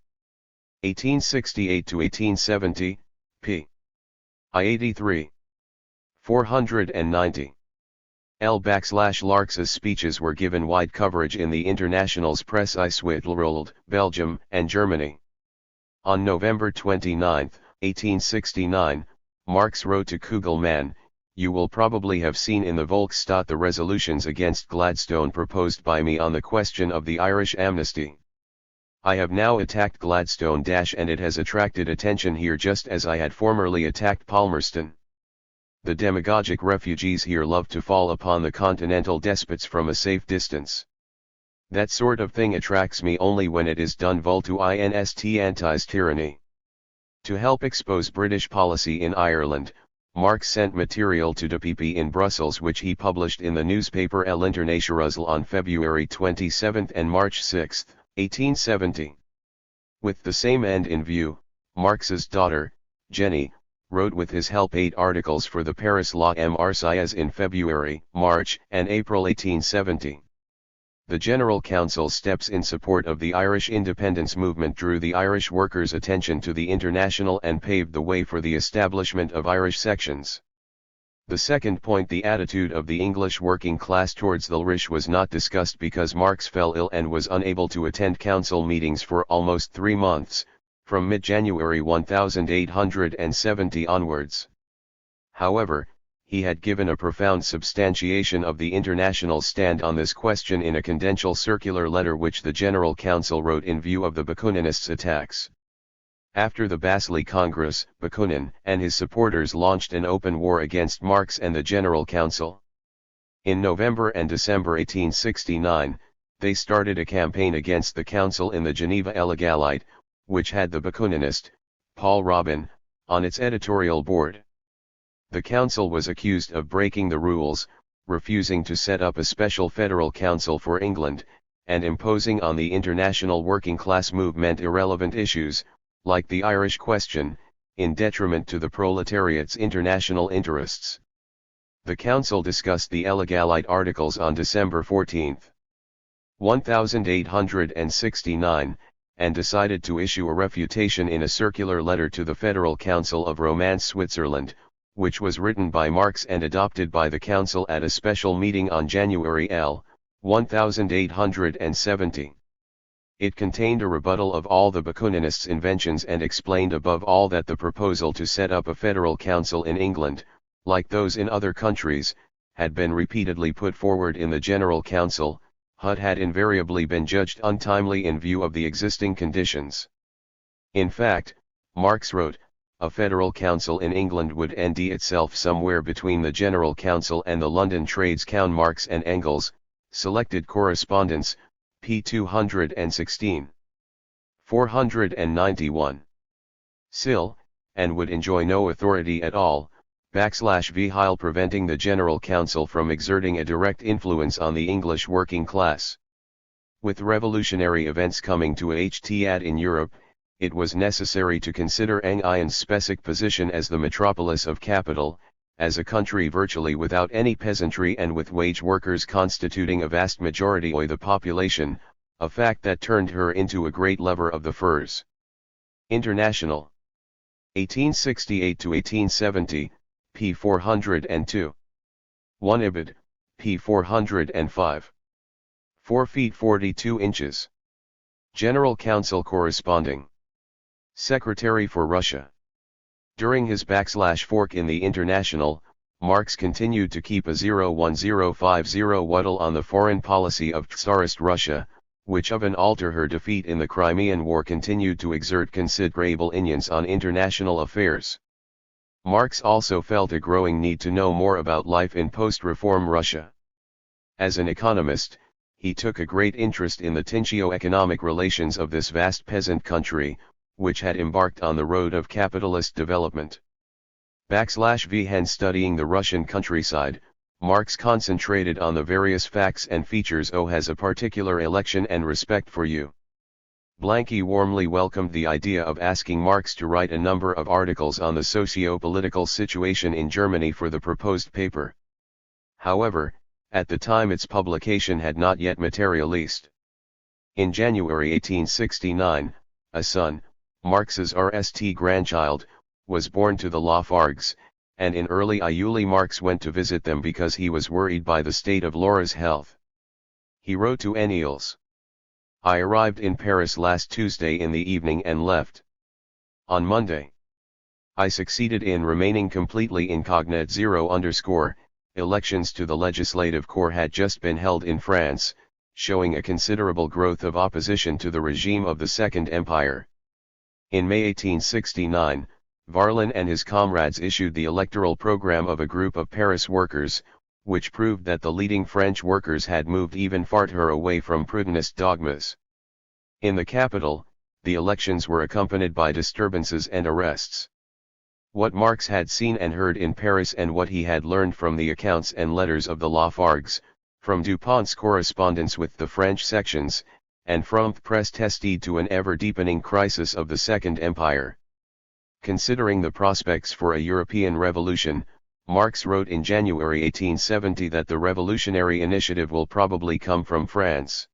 1868–1870, p. I-83. 490. L/Larx's speeches were given wide coverage in the International's press in Zwitserland, Belgium, and Germany. On November 29, 1869, Marx wrote to Kugelmann, "You will probably have seen in the Volksstaat the resolutions against Gladstone proposed by me on the question of the Irish amnesty. I have now attacked Gladstone and it has attracted attention here just as I had formerly attacked Palmerston. The demagogic refugees here love to fall upon the continental despots from a safe distance. That sort of thing attracts me only when it is done vultu-inst antis-tyranny." To help expose British policy in Ireland, Marx sent material to DPP in Brussels which he published in the newspaper El Internacional on February 27 and March 6, 1870. With the same end in view, Marx's daughter, Jenny, wrote with his help 8 articles for the Paris La Marseillaise in February, March, and April 1870. The General Council's steps in support of the Irish independence movement drew the Irish workers' attention to the International and paved the way for the establishment of Irish sections. The second point, the attitude of the English working class towards the Irish, was not discussed because Marx fell ill and was unable to attend council meetings for almost 3 months, from mid-January 1870 onwards. However, he had given a profound substantiation of the International stand on this question in a confidential circular letter which the General Council wrote in view of the Bakuninists' attacks. After the Basel Congress, Bakunin and his supporters launched an open war against Marx and the General Council. In November and December 1869, they started a campaign against the Council in the Geneva Illegalite, which had the Bakuninist, Paul Robin, on its editorial board. The Council was accused of breaking the rules, refusing to set up a special federal council for England, and imposing on the international working class movement irrelevant issues, like the Irish question, in detriment to the proletariat's international interests. The Council discussed the Illegalite articles on December 14, 1869, and decided to issue a refutation in a circular letter to the Federal Council of Romance Switzerland, which was written by Marx and adopted by the Council at a special meeting on January 1870. It contained a rebuttal of all the Bakuninists' inventions and explained above all that the proposal to set up a federal council in England, like those in other countries, had been repeatedly put forward in the General Council, but had invariably been judged untimely in view of the existing conditions. In fact, Marx wrote, a federal council in England would end itself somewhere between the General Council and the London Trades Council. Marx and Engels, Selected Correspondence, p. 216. 491. Still, and would enjoy no authority at all, /vihile preventing the General Council from exerting a direct influence on the English working class. With revolutionary events coming to a head in Europe, it was necessary to consider England's specific position as the metropolis of capital, as a country virtually without any peasantry and with wage workers constituting a vast majority of the population, a fact that turned her into a great lever of the Furs. International. 1868–1870, p. 402. 1 Ibid, p. 405. 4 feet 42 inches. General Council Corresponding Secretary for Russia. During his /fork in the International, Marx continued to keep a 01050 waddle on the foreign policy of Tsarist Russia, which of an alter her defeat in the Crimean War continued to exert considerable influence on international affairs. Marx also felt a growing need to know more about life in post-reform Russia. As an economist, he took a great interest in the tengio-economic relations of this vast peasant country, which had embarked on the road of capitalist development. When studying the Russian countryside, Marx concentrated on the various facts and features has a particular election and respect for you. Blanky warmly welcomed the idea of asking Marx to write a number of articles on the socio-political situation in Germany for the proposed paper. However, at the time its publication had not yet materialized. In January 1869, a son, Marx's RST grandchild, was born to the Lafargues, and in early Iuli Marx went to visit them because he was worried by the state of Laura's health. He wrote to Niels. I arrived in Paris last Tuesday in the evening and left on Monday. I succeeded in remaining completely incognito. Elections to the Legislative Corps had just been held in France, showing a considerable growth of opposition to the regime of the Second Empire. In May 1869, Varlin and his comrades issued the electoral program of a group of Paris workers, which proved that the leading French workers had moved even farther away from Proudhonist dogmas. In the capital, the elections were accompanied by disturbances and arrests. What Marx had seen and heard in Paris and what he had learned from the accounts and letters of the Lafargues, from Dupont's correspondence with the French sections, and from the press tested to an ever-deepening crisis of the Second Empire. Considering the prospects for a European revolution, Marx wrote in January 1870 that the revolutionary initiative will probably come from France.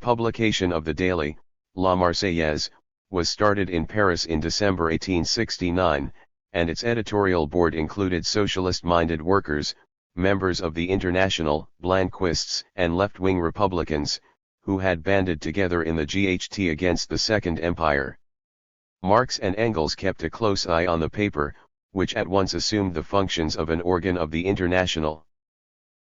Publication of the daily, La Marseillaise, was started in Paris in December 1869, and its editorial board included socialist-minded workers, members of the International, Blanquists, and left-wing Republicans, who had banded together in the GHT against the Second Empire. Marx and Engels kept a close eye on the paper, which at once assumed the functions of an organ of the International.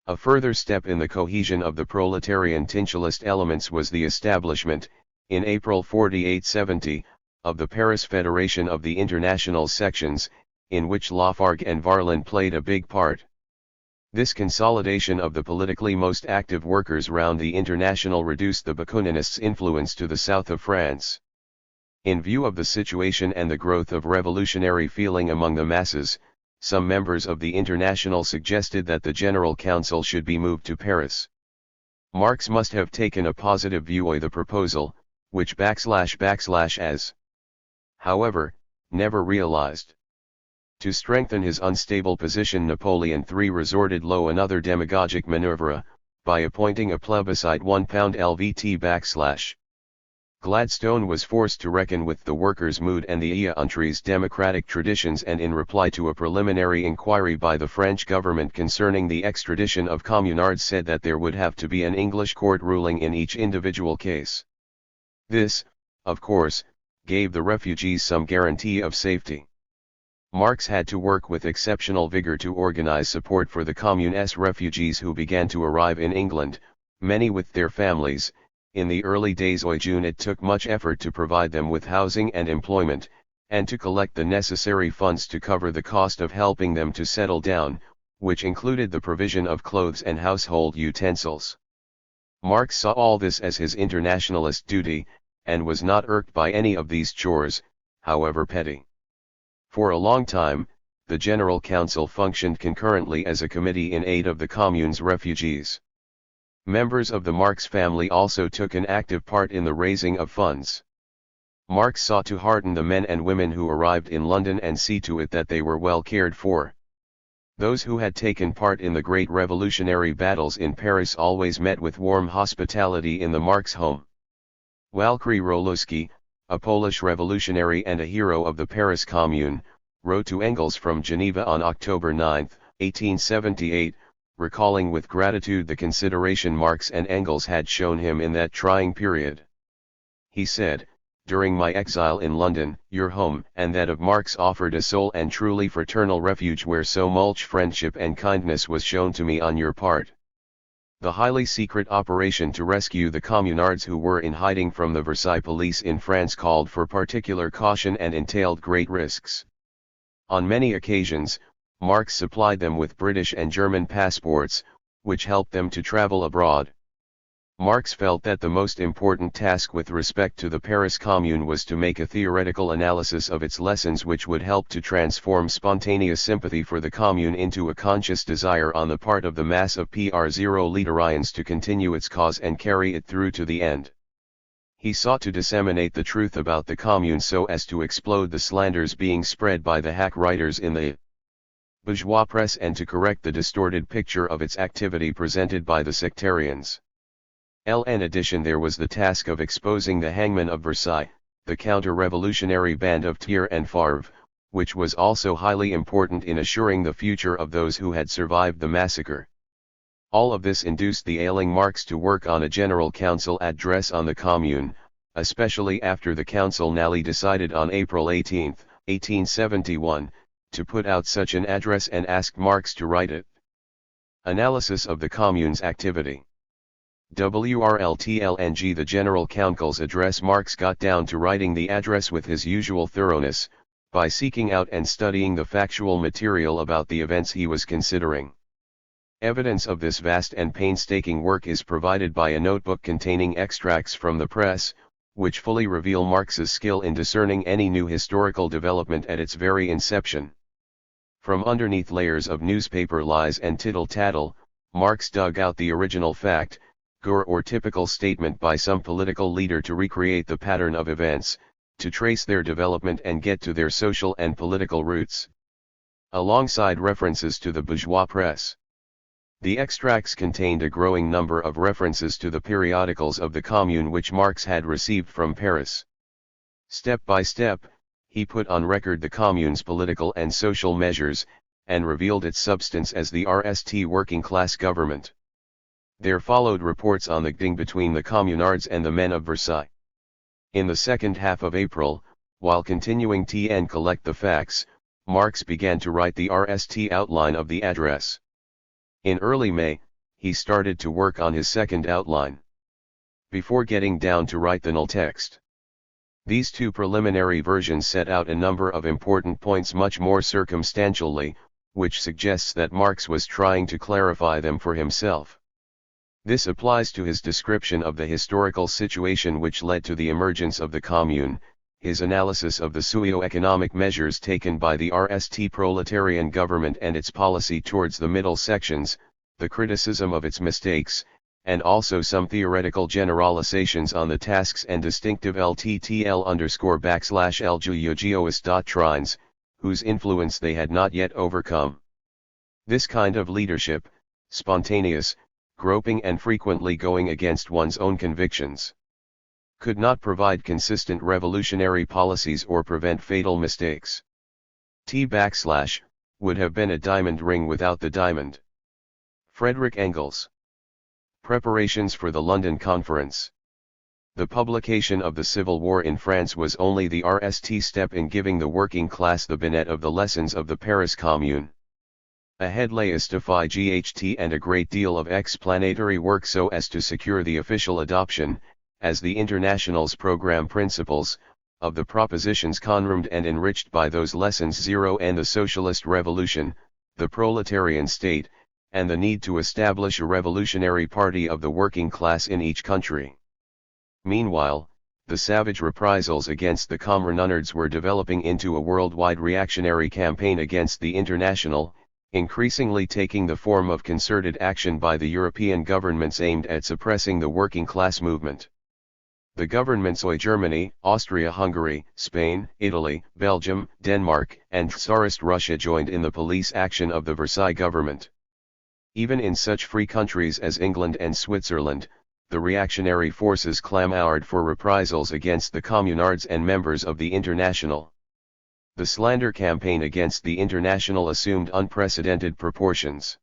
A further step in the cohesion of the proletarian tinchelist elements was the establishment, in April 1870, of the Paris Federation of the International Sections, in which Lafargue and Varlin played a big part. This consolidation of the politically most active workers round the International reduced the Bakuninists' influence to the south of France. In view of the situation and the growth of revolutionary feeling among the masses, some members of the International suggested that the General Council should be moved to Paris. Marx must have taken a positive view of the proposal, which as, however, never realized. To strengthen his unstable position, Napoleon III resorted to another demagogic maneuver, by appointing a plebiscite £1 LVT Gladstone was forced to reckon with the workers' mood and the country's democratic traditions, and in reply to a preliminary inquiry by the French government concerning the extradition of communards said that there would have to be an English court ruling in each individual case. This, of course, gave the refugees some guarantee of safety. Marx had to work with exceptional vigor to organize support for the Communist refugees who began to arrive in England, many with their families. In the early days of June it took much effort to provide them with housing and employment, and to collect the necessary funds to cover the cost of helping them to settle down, which included the provision of clothes and household utensils. Marx saw all this as his internationalist duty, and was not irked by any of these chores, however petty. For a long time, the General Council functioned concurrently as a committee in aid of the Commune's refugees. Members of the Marx family also took an active part in the raising of funds. Marx sought to hearten the men and women who arrived in London and see to it that they were well cared for. Those who had taken part in the great revolutionary battles in Paris always met with warm hospitality in the Marx home. Walkry Rolowski, a Polish revolutionary and a hero of the Paris Commune, wrote to Engels from Geneva on October 9, 1878, recalling with gratitude the consideration Marx and Engels had shown him in that trying period. He said, During my exile in London, your home and that of Marx offered a sole and truly fraternal refuge where so much friendship and kindness was shown to me on your part. The highly secret operation to rescue the communards who were in hiding from the Versailles police in France called for particular caution and entailed great risks. On many occasions, Marx supplied them with British and German passports, which helped them to travel abroad. Marx felt that the most important task with respect to the Paris Commune was to make a theoretical analysis of its lessons which would help to transform spontaneous sympathy for the Commune into a conscious desire on the part of the mass of PR0 leaderians to continue its cause and carry it through to the end. He sought to disseminate the truth about the Commune so as to explode the slanders being spread by the hack writers in the bourgeois press and to correct the distorted picture of its activity presented by the sectarians. In addition, there was the task of exposing the hangman of Versailles, the counter-revolutionary band of Thiers and Favre, which was also highly important in assuring the future of those who had survived the massacre. All of this induced the ailing Marx to work on a general council address on the Commune, especially after the Council Nally decided on April 18, 1871, to put out such an address and asked Marx to write it. Analysis of the Commune's activity. WRLTLNG. The General Council's address. Marx got down to writing the address with his usual thoroughness, by seeking out and studying the factual material about the events he was considering. Evidence of this vast and painstaking work is provided by a notebook containing extracts from the press, which fully reveal Marx's skill in discerning any new historical development at its very inception. From underneath layers of newspaper lies and tittle-tattle, Marx dug out the original fact, or typical statement by some political leader to recreate the pattern of events, to trace their development and get to their social and political roots. Alongside references to the bourgeois press. The extracts contained a growing number of references to the periodicals of the Commune which Marx had received from Paris. Step by step, he put on record the Commune's political and social measures, and revealed its substance as the RST working class government. There followed reports on the ding between the communards and the men of Versailles. In the second half of April, while continuing to collect the facts, Marx began to write the RST outline of the address. In early May, he started to work on his second outline. Before getting down to write the null text. These two preliminary versions set out a number of important points much more circumstantially, which suggests that Marx was trying to clarify them for himself. This applies to his description of the historical situation which led to the emergence of the Commune, his analysis of the socio-economic measures taken by the RST proletarian government and its policy towards the middle sections, the criticism of its mistakes, and also some theoretical generalizations on the tasks and distinctive LTTL_/LGUGOIS doctrines, whose influence they had not yet overcome. This kind of leadership, spontaneous, groping and frequently going against one's own convictions, could not provide consistent revolutionary policies or prevent fatal mistakes. Would have been a diamond ring without the diamond. Frederick Engels. Preparations for the London Conference. The publication of the Civil War in France was only the RST step in giving the working class the bayonet of the lessons of the Paris Commune. Ahead lay a stiffy GHT and a great deal of explanatory work so as to secure the official adoption, as the International's program principles, of the propositions confirmed and enriched by those lessons 0 and the socialist revolution, the proletarian state, and the need to establish a revolutionary party of the working class in each country. Meanwhile, the savage reprisals against the Communards were developing into a worldwide reactionary campaign against the International, increasingly taking the form of concerted action by the European governments aimed at suppressing the working class movement. The governments of Germany, Austria-Hungary, Spain, Italy, Belgium, Denmark, and Tsarist Russia joined in the police action of the Versailles government. Even in such free countries as England and Switzerland, the reactionary forces clamoured for reprisals against the communards and members of the International. The slander campaign against the International assumed unprecedented proportions.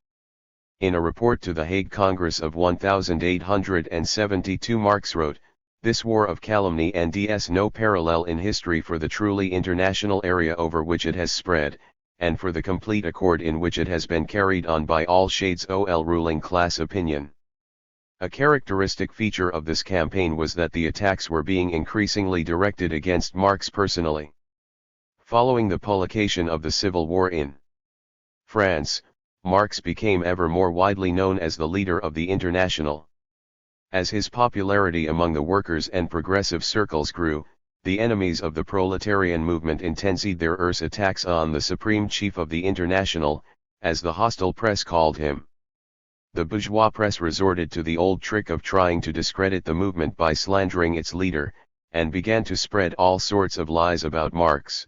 In a report to the Hague Congress of 1872, Marx wrote, This war of calumny and DS no parallel in history for the truly international area over which it has spread, and for the complete accord in which it has been carried on by all shades of ruling class opinion. A characteristic feature of this campaign was that the attacks were being increasingly directed against Marx personally. Following the publication of the Civil War in France, Marx became ever more widely known as the leader of the International. As his popularity among the workers and progressive circles grew, the enemies of the proletarian movement intensified their attacks on the supreme chief of the International, as the hostile press called him. The bourgeois press resorted to the old trick of trying to discredit the movement by slandering its leader, and began to spread all sorts of lies about Marx.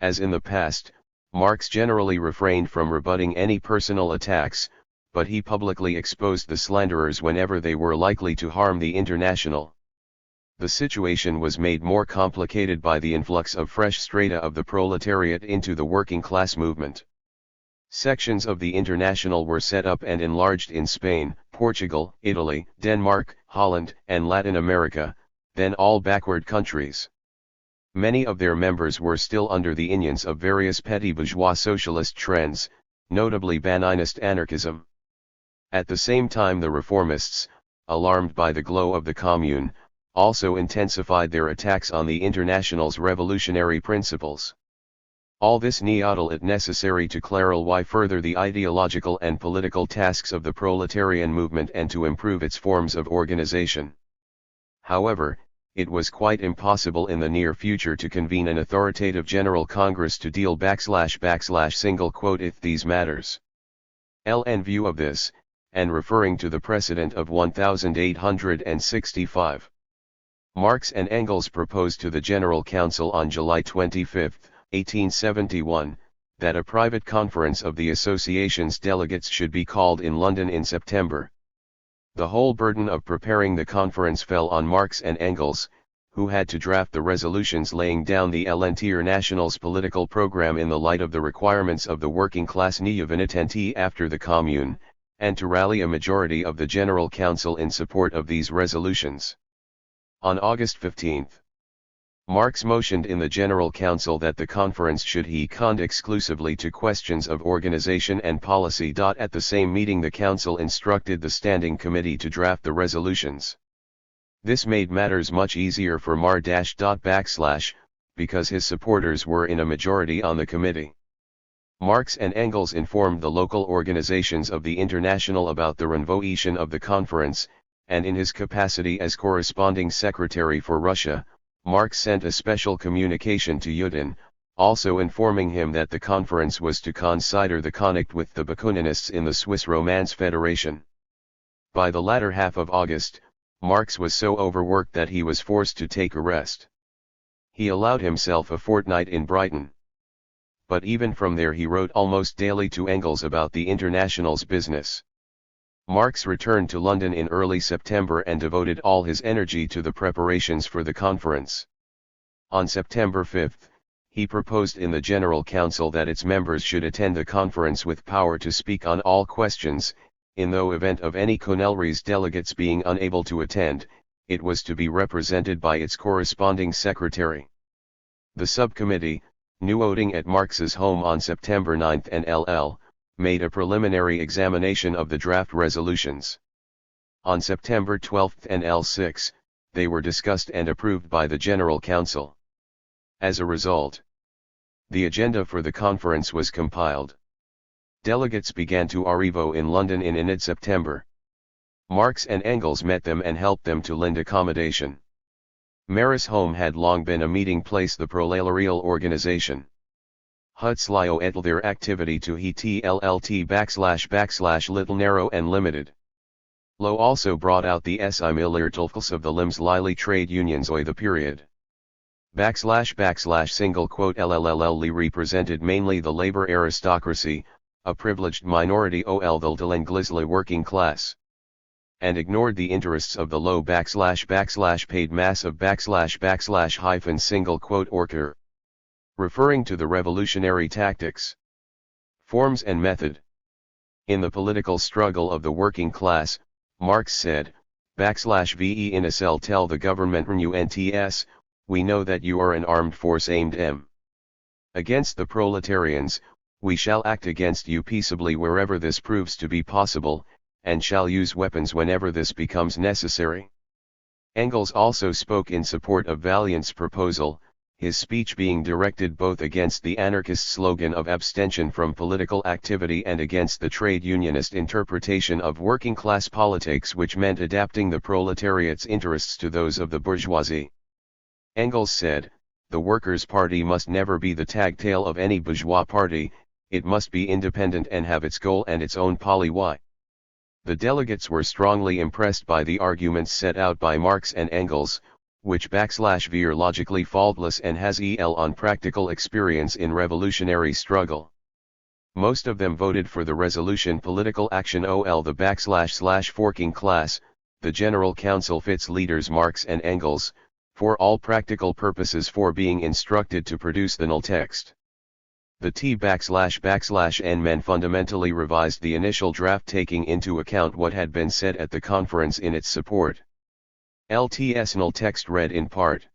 As in the past, Marx generally refrained from rebutting any personal attacks, but he publicly exposed the slanderers whenever they were likely to harm the International. The situation was made more complicated by the influx of fresh strata of the proletariat into the working class movement. Sections of the International were set up and enlarged in Spain, Portugal, Italy, Denmark, Holland, and Latin America, then all backward countries. Many of their members were still under the influence of various petty bourgeois socialist trends, notably Baninist anarchism. At the same time the reformists, alarmed by the glow of the Commune, also intensified their attacks on the International's revolutionary principles. All this made it necessary to clarify further the ideological and political tasks of the proletarian movement and to improve its forms of organization. However, it was quite impossible in the near future to convene an authoritative General Congress to deal with these matters. In view of this, and referring to the precedent of 1865, Marx and Engels proposed to the General Council on July 25, 1871, that a private conference of the association's delegates should be called in London in September. The whole burden of preparing the conference fell on Marx and Engels, who had to draft the resolutions laying down the L'International's political program in the light of the requirements of the working class Niavanitenti after the Commune, and to rally a majority of the General Council in support of these resolutions. On August 15, Marx motioned in the General Council that the conference should heed exclusively to questions of organization and policy. At the same meeting the Council instructed the Standing Committee to draft the resolutions. This made matters much easier for Marx, because his supporters were in a majority on the committee. Marx and Engels informed the local organizations of the International about the convocation of the conference, and in his capacity as corresponding secretary for Russia, Marx sent a special communication to Yuri, also informing him that the conference was to consider the conflict with the Bakuninists in the Swiss Romance Federation. By the latter half of August, Marx was so overworked that he was forced to take a rest. He allowed himself a fortnight in Brighton. But even from there he wrote almost daily to Engels about the International's business. Marx returned to London in early September and devoted all his energy to the preparations for the conference. On September 5, he proposed in the General Council that its members should attend the conference with power to speak on all questions. In the event of any Connelly's delegates being unable to attend, it was to be represented by its corresponding secretary. The subcommittee, meeting at Marx's home on September 9 and made a preliminary examination of the draft resolutions. On September 12 and 6, they were discussed and approved by the General Council. As a result, the agenda for the conference was compiled. Delegates began to arrive in London in mid-September. Marx and Engels met them and helped them to lend accommodation. Maris home had long been a meeting place the proletarial organization. Hutzlio et their activity to // little narrow and limited. Low also brought out the similarities of the limbs lily trade unions oi the period. / LLLly represented mainly the labor aristocracy, a privileged minority ol the Glizla working class. And ignored the interests of the low / paid mass of / orker. Referring to the revolutionary tactics, forms and method. In the political struggle of the working class, Marx said, /VE in a cell tell the government RNUNTS, we know that you are an armed force aimed against the proletarians, we shall act against you peaceably wherever this proves to be possible, and shall use weapons whenever this becomes necessary. Engels also spoke in support of Vaillant's proposal, his speech being directed both against the anarchist slogan of abstention from political activity and against the trade unionist interpretation of working-class politics, which meant adapting the proletariat's interests to those of the bourgeoisie. Engels said, "The Workers' Party must never be the tag-tail of any bourgeois party, it must be independent and have its goal and its own policy." The delegates were strongly impressed by the arguments set out by Marx and Engels, which /veer logically faultless and has on practical experience in revolutionary struggle. Most of them voted for the resolution political action ol the /forking class, the General Council fits leaders Marx and Engels, for all practical purposes for being instructed to produce the null text. The T/N men fundamentally revised the initial draft taking into account what had been said at the conference in its support. LTS null text read in part.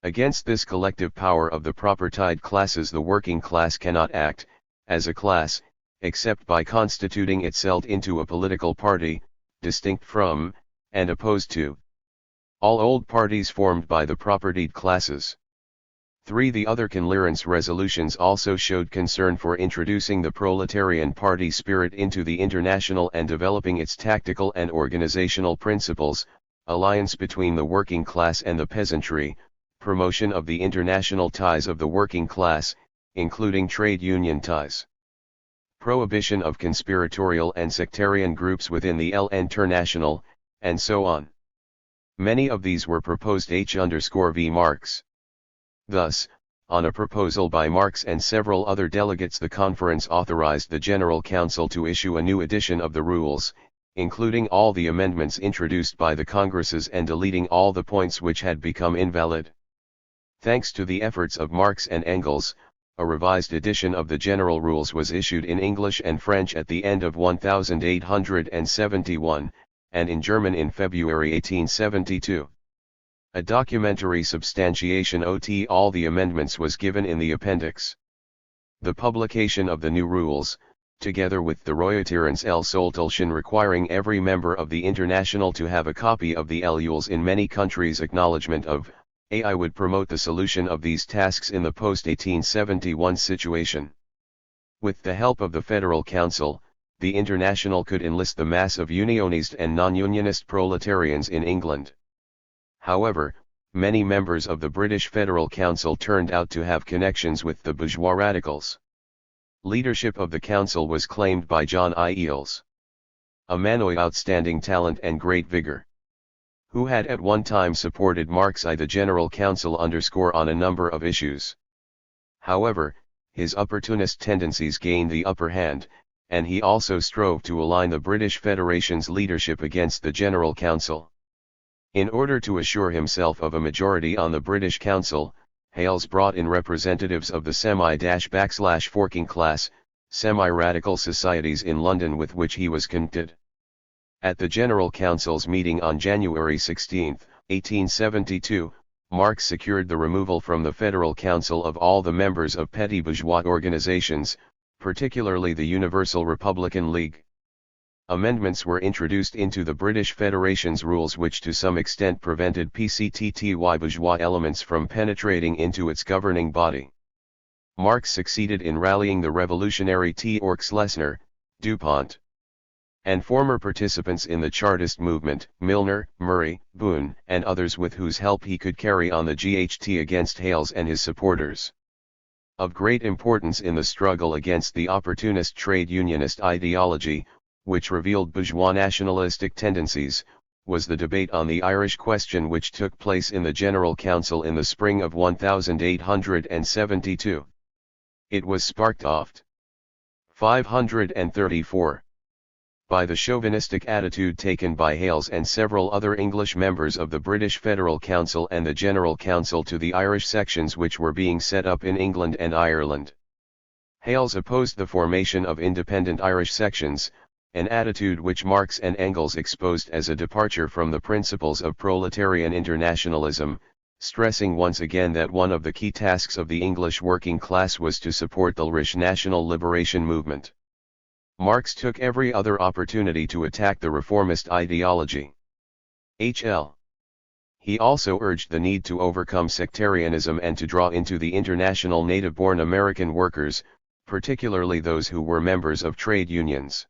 Against this collective power of the propertied classes the working class cannot act, as a class, except by constituting itself into a political party, distinct from, and opposed to, all old parties formed by the propertied classes. 3. The other clearance resolutions also showed concern for introducing the proletarian party spirit into the international and developing its tactical and organizational principles, alliance between the working class and the peasantry, promotion of the international ties of the working class, including trade union ties, prohibition of conspiratorial and sectarian groups within the International, and so on. Many of these were proposed H_V Marx. Thus, on a proposal by Marx and several other delegates, the conference authorized the General Council to issue a new edition of the rules, including all the amendments introduced by the Congresses and deleting all the points which had become invalid. Thanks to the efforts of Marx and Engels, a revised edition of the General Rules was issued in English and French at the end of 1871, and in German in February 1872. A documentary substantiation of all the amendments was given in the appendix. The publication of the new rules, together with the Royautarens Soltulsion requiring every member of the International to have a copy of the LULs in many countries' acknowledgement of AI would promote the solution of these tasks in the post-1871 situation. With the help of the Federal Council, the International could enlist the mass of unionist and non-unionist proletarians in England. However, many members of the British Federal Council turned out to have connections with the bourgeois radicals. Leadership of the council was claimed by John I. Eales, a man of outstanding talent and great vigor, who had at one time supported Marx I. The General Council underscore on a number of issues. However, his opportunist tendencies gained the upper hand, and he also strove to align the British Federation's leadership against the General Council. In order to assure himself of a majority on the British Council, Hales brought in representatives of the semi-forking class, semi-radical societies in London with which he was connected. At the General Council's meeting on January 16, 1872, Marx secured the removal from the Federal Council of all the members of petty bourgeois organizations, particularly the Universal Republican League. Amendments were introduced into the British Federation's rules which to some extent prevented PCTTY bourgeois elements from penetrating into its governing body. Marx succeeded in rallying the revolutionary T-Orx-Lessner, DuPont, and former participants in the Chartist movement, Milner, Murray, Boone, and others with whose help he could carry on the GHT against Hales and his supporters. Of great importance in the struggle against the opportunist trade unionist ideology, which revealed bourgeois nationalistic tendencies, was the debate on the Irish question which took place in the General Council in the spring of 1872. It was sparked off 534 by the chauvinistic attitude taken by Hales and several other English members of the British Federal Council and the General Council to the Irish sections which were being set up in England and Ireland. Hales opposed the formation of independent Irish sections, an attitude which Marx and Engels exposed as a departure from the principles of proletarian internationalism, stressing once again that one of the key tasks of the English working class was to support the Irish national liberation movement. Marx took every other opportunity to attack the reformist ideology. H.L. He also urged the need to overcome sectarianism and to draw into the international native-born American workers, particularly those who were members of trade unions.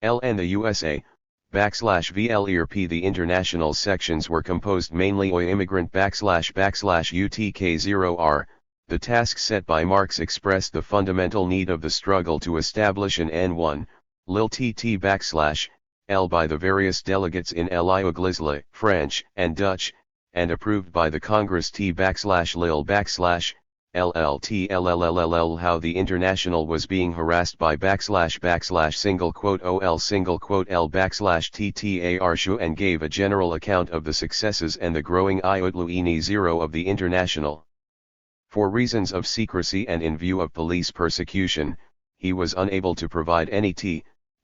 L and the USA, /VLERP. The international sections were composed mainly of immigrant /UTK0R. The task set by Marx expressed the fundamental need of the struggle to establish an N1, Lil TT /L by the various delegates in l'Église, French and Dutch, and approved by the Congress T /Lil LLT how the International was being harassed by //OL L TTAR and gave a general account of the successes and the growing iutluini zero of the International. For reasons of secrecy and in view of police persecution, he was unable to provide any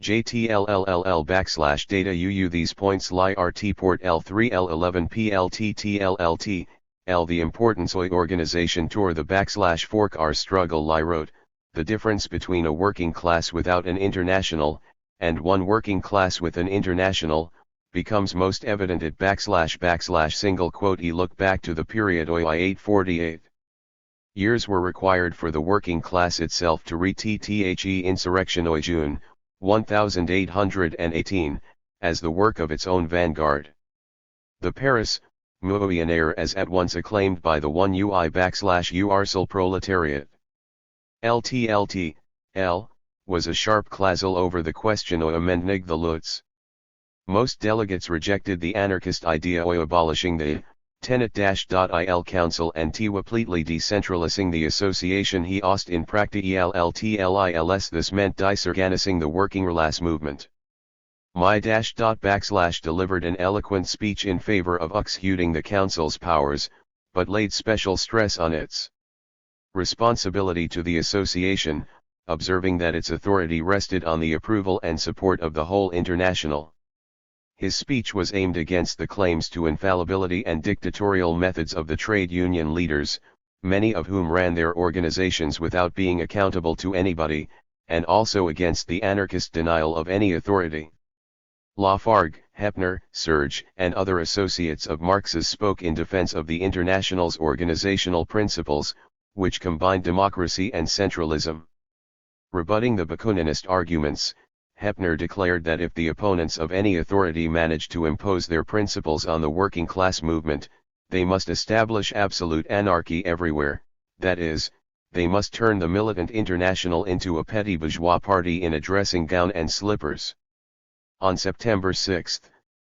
JTLLL /data UU. These points lie RT port L3 L11 PLTTLLT. The importance of organization toward the /fork our struggle lie wrote, the difference between a working class without an international, and one working class with an international, becomes most evident at //. He look back to the period of 848. Years were required for the working class itself to re-TTHE insurrection of June, 1818, as the work of its own vanguard. The Paris Millionaire as at once acclaimed by the one UI/Ursal proletariat. L was a sharp clausel over the question of amending the Lutz. Most delegates rejected the anarchist idea of abolishing the Tenet-il Council and completely decentralizing the association he ost in practicalltils. This meant disorganizing the working class movement. My delivered an eloquent speech in favor of executing the council's powers, but laid special stress on its responsibility to the association, observing that its authority rested on the approval and support of the whole international. His speech was aimed against the claims to infallibility and dictatorial methods of the trade union leaders, many of whom ran their organizations without being accountable to anybody, and also against the anarchist denial of any authority. Lafargue, Heppner, Serge, and other associates of Marx's spoke in defense of the International's organizational principles, which combined democracy and centralism. Rebutting the Bakuninist arguments, Heppner declared that if the opponents of any authority managed to impose their principles on the working class movement, they must establish absolute anarchy everywhere, that is, they must turn the militant International into a petty bourgeois party in a dressing gown and slippers. On September 6,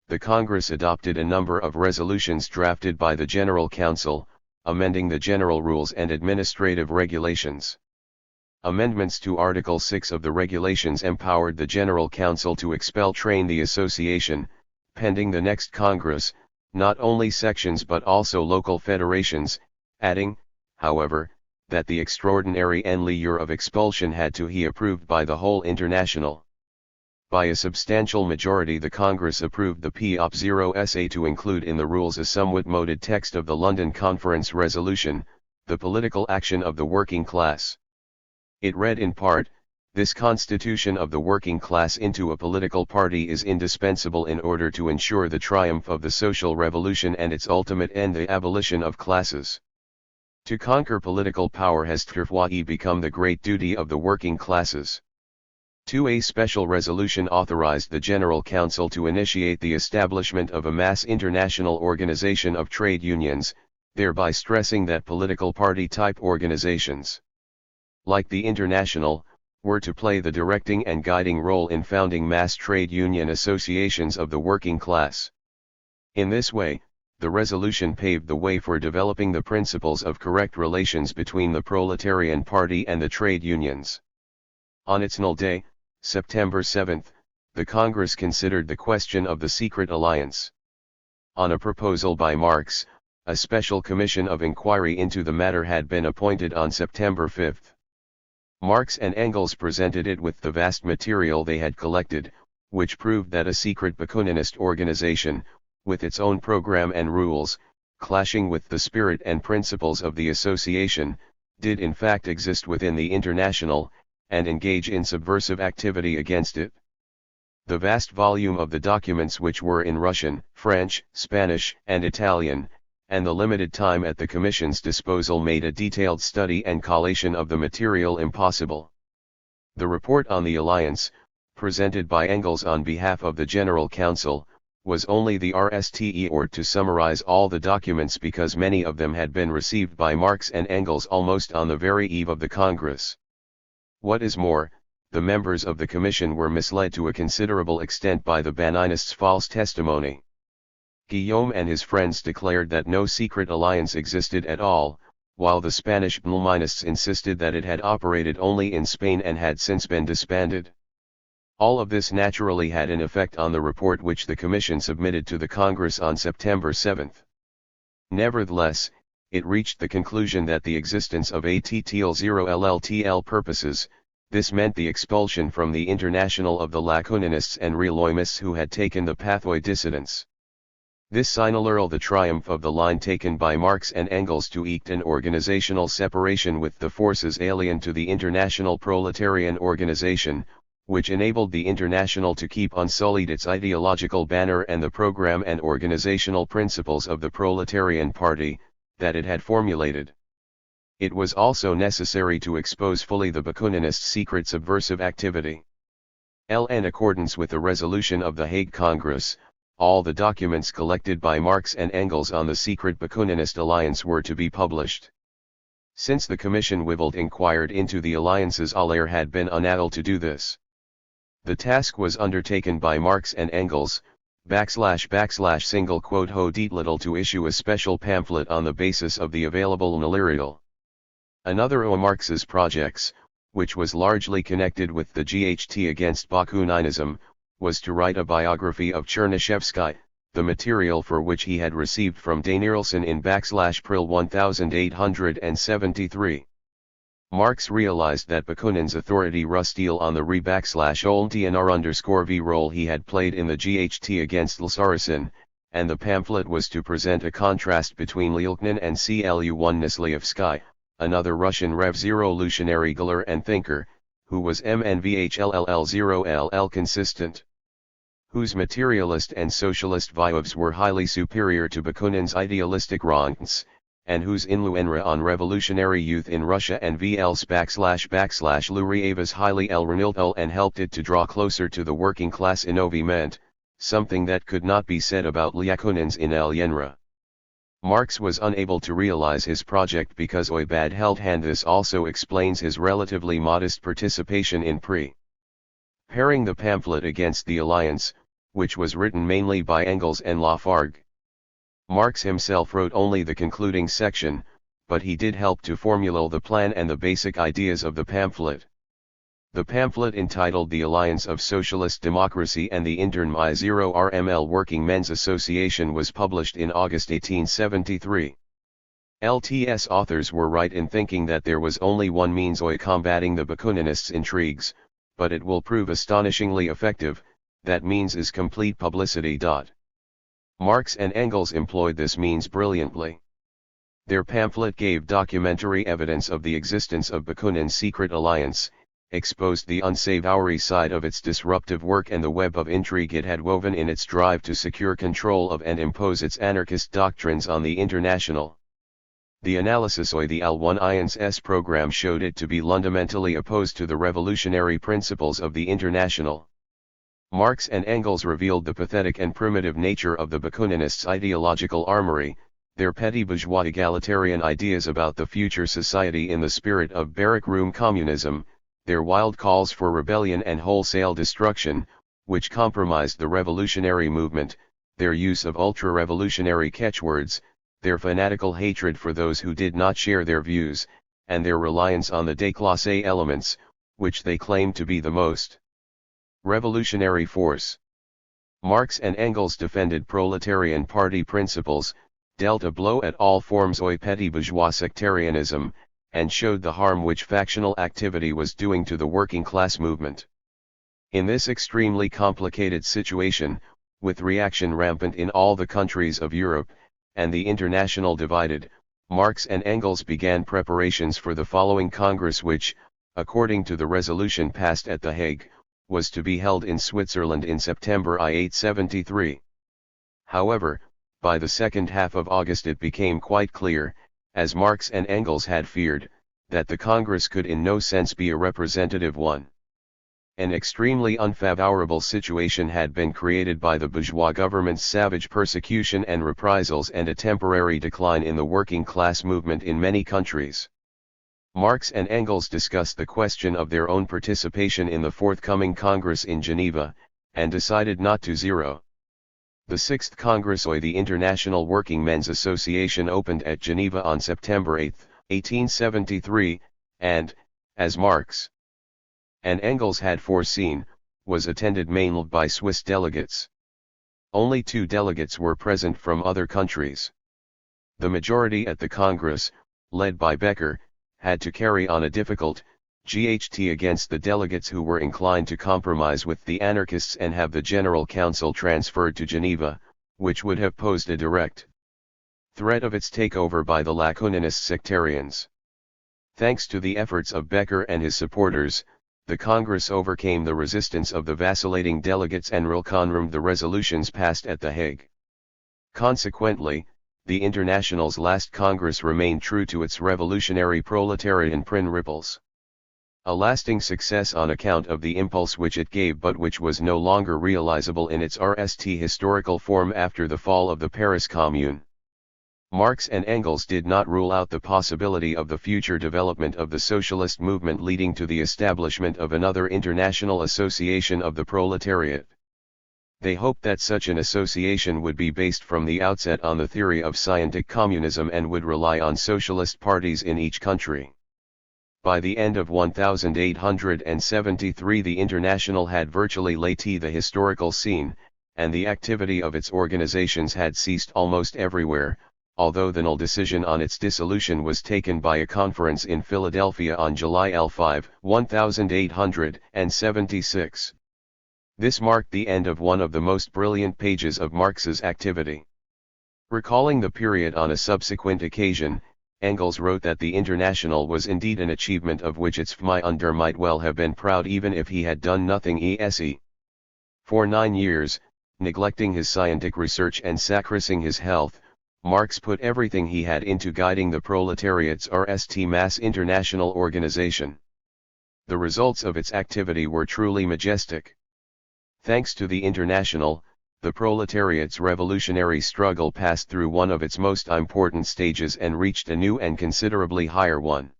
the Congress adopted a number of resolutions drafted by the General Council, amending the general rules and administrative regulations. Amendments to Article 6 of the regulations empowered the General Council to expel the association, pending the next Congress, not only sections but also local federations, adding, however, that the extraordinary enlèvure of expulsion had to be approved by the whole International. By a substantial majority the Congress approved the POP 0SA to include in the rules a somewhat moded text of the London Conference resolution, the political action of the working class. It read in part, this constitution of the working class into a political party is indispensable in order to ensure the triumph of the social revolution and its ultimate end, the abolition of classes. To conquer political power has therefore become the great duty of the working classes. 2. A special resolution authorized the General Council to initiate the establishment of a mass international organization of trade unions, thereby stressing that political party-type organizations, like the International, were to play the directing and guiding role in founding mass trade union associations of the working class. In this way, the resolution paved the way for developing the principles of correct relations between the proletarian party and the trade unions. On its null day, September 7, the Congress considered the question of the secret alliance. On a proposal by Marx, a special commission of inquiry into the matter had been appointed on September 5. Marx and Engels presented it with the vast material they had collected, which proved that a secret Bakuninist organization, with its own program and rules, clashing with the spirit and principles of the association, did in fact exist within the International, and engage in subversive activity against it. The vast volume of the documents, which were in Russian, French, Spanish, and Italian, and the limited time at the Commission's disposal made a detailed study and collation of the material impossible. The report on the alliance, presented by Engels on behalf of the General Council, was only the RSTE or to summarize all the documents, because many of them had been received by Marx and Engels almost on the very eve of the Congress. What is more, the members of the Commission were misled to a considerable extent by the Baninists' false testimony. Guillaume and his friends declared that no secret alliance existed at all, while the Spanish Bluminists insisted that it had operated only in Spain and had since been disbanded. All of this naturally had an effect on the report which the Commission submitted to the Congress on September 7. Nevertheless, it reached the conclusion that the existence of ATTL0LLTL purposes, this meant the expulsion from the International of the Lakuninists and Realoimists who had taken the pathway dissidents. This signaled the triumph of the line taken by Marx and Engels to eke an organizational separation with the forces alien to the International Proletarian Organization, which enabled the International to keep unsullied its ideological banner and the program and organizational principles of the Proletarian Party, that it had formulated. It was also necessary to expose fully the Bakuninist secret subversive activity. In accordance with the resolution of the Hague Congress, all the documents collected by Marx and Engels on the secret Bakuninist alliance were to be published. Since the Commission Wivold inquired into the alliances, Aller had been unable to do this. The task was undertaken by Marx and Engels, //ho to issue a special pamphlet on the basis of the available material. Another of Marx's projects, which was largely connected with the GHT against Bakuninism, was to write a biography of Chernyshevsky, the material for which he had received from Danielson in /Pril 1873. Marx realized that Bakunin's authority rustil on the re/Oltnr_V role he had played in the GHT against Lsaracin, and the pamphlet was to present a contrast between Lyulknin and Clu1 Nislievsky, another Russian revolutionary scholar and thinker, who was MNVHLLL0LL consistent, whose materialist and socialist views were highly superior to Bakunin's idealistic Ronts, and whose influence on revolutionary youth in Russia and Lurieva's highly renewed and helped it to draw closer to the working class in movement, something that could not be said about Lyakunin's in Yenra. Marx was unable to realize his project because bad held hand. This also explains his relatively modest participation in preparing the pamphlet against the alliance, which was written mainly by Engels and Lafargue. Marx himself wrote only the concluding section, but he did help to formulate the plan and the basic ideas of the pamphlet. The pamphlet entitled The Alliance of Socialist Democracy and the Intern I0 RML Working Men's Association was published in August 1873. LTS authors were right in thinking that there was only one means of combating the Bakuninists' intrigues, but it will prove astonishingly effective. That means is complete publicity. Marx and Engels employed this means brilliantly. Their pamphlet gave documentary evidence of the existence of Bakunin's secret alliance, exposed the unsavory side of its disruptive work and the web of intrigue it had woven in its drive to secure control of and impose its anarchist doctrines on the International. The analysis of the L1IN's program showed it to be fundamentally opposed to the revolutionary principles of the International. Marx and Engels revealed the pathetic and primitive nature of the Bakuninists' ideological armory, their petty bourgeois egalitarian ideas about the future society in the spirit of barrack room communism, their wild calls for rebellion and wholesale destruction, which compromised the revolutionary movement, their use of ultra-revolutionary catchwords, their fanatical hatred for those who did not share their views, and their reliance on the déclassé elements, which they claimed to be the most revolutionary force. Marx and Engels defended proletarian party principles, dealt a blow at all forms of petty bourgeois sectarianism, and showed the harm which factional activity was doing to the working class movement. In this extremely complicated situation, with reaction rampant in all the countries of Europe, and the international divided, Marx and Engels began preparations for the following Congress which, according to the resolution passed at The Hague, was to be held in Switzerland in September 1873. However, by the second half of August it became quite clear, as Marx and Engels had feared, that the Congress could in no sense be a representative one. An extremely unfavorable situation had been created by the bourgeois government's savage persecution and reprisals and a temporary decline in the working class movement in many countries. Marx and Engels discussed the question of their own participation in the forthcoming Congress in Geneva, and decided not to zero. The 6th Congress of the International Working Men's Association opened at Geneva on September 8, 1873, and, as Marx and Engels had foreseen, was attended mainly by Swiss delegates. Only 2 delegates were present from other countries. The majority at the Congress, led by Becker, had to carry on a difficult GHT against the delegates who were inclined to compromise with the anarchists and have the General Council transferred to Geneva, which would have posed a direct threat of its takeover by the Laconinist sectarians. Thanks to the efforts of Becker and his supporters, the Congress overcame the resistance of the vacillating delegates and reconfirmed the resolutions passed at The Hague. Consequently, the International's last Congress remained true to its revolutionary proletarian principles. A lasting success on account of the impulse which it gave but which was no longer realizable in its RST historical form after the fall of the Paris Commune. Marx and Engels did not rule out the possibility of the future development of the socialist movement leading to the establishment of another international association of the proletariat. They hoped that such an association would be based from the outset on the theory of scientific communism and would rely on socialist parties in each country. By the end of 1873 the International had virtually laid the historical scene, and the activity of its organizations had ceased almost everywhere, although the null decision on its dissolution was taken by a conference in Philadelphia on July 5, 1876. This marked the end of one of the most brilliant pages of Marx's activity. Recalling the period on a subsequent occasion, Engels wrote that the International was indeed an achievement of which its founder might well have been proud even if he had done nothing else. For 9 years, neglecting his scientific research and sacrificing his health, Marx put everything he had into guiding the proletariat's RST mass international organization. The results of its activity were truly majestic. Thanks to the International, the proletariat's revolutionary struggle passed through one of its most important stages and reached a new and considerably higher one.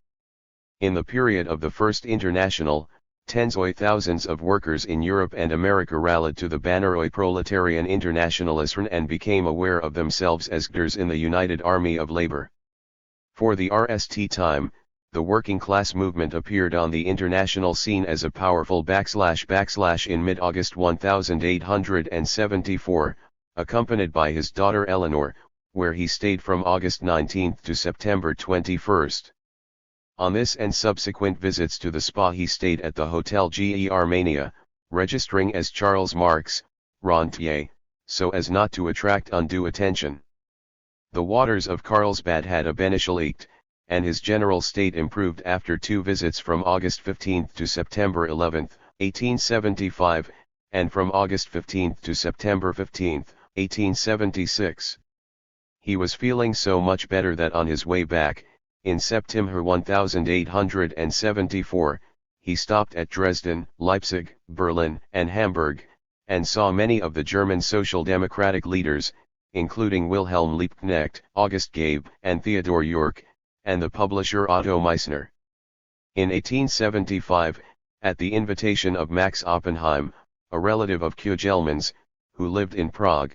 In the period of the First International, tens of thousands of workers in Europe and America rallied to the banner of Proletarian Internationalism and became aware of themselves as actors in the United Army of Labor. For the RST time, the working class movement appeared on the international scene as a powerful / in mid-August 1874, accompanied by his daughter Eleanor, where he stayed from August 19 to September 21. On this and subsequent visits to the spa he stayed at the Hotel Germania, registering as Charles Marx, Rentier, so as not to attract undue attention. The waters of Carlsbad had eventually leaked, and his general state improved after 2 visits from August 15 to September 11, 1875, and from August 15 to September 15, 1876. He was feeling so much better that on his way back, in September 1874, he stopped at Dresden, Leipzig, Berlin, and Hamburg, and saw many of the German Social Democratic leaders, including Wilhelm Liebknecht, August Gabe, and Theodor York, and the publisher Otto Meissner. In 1875, at the invitation of Max Oppenheim, a relative of Kugelmann's, who lived in Prague,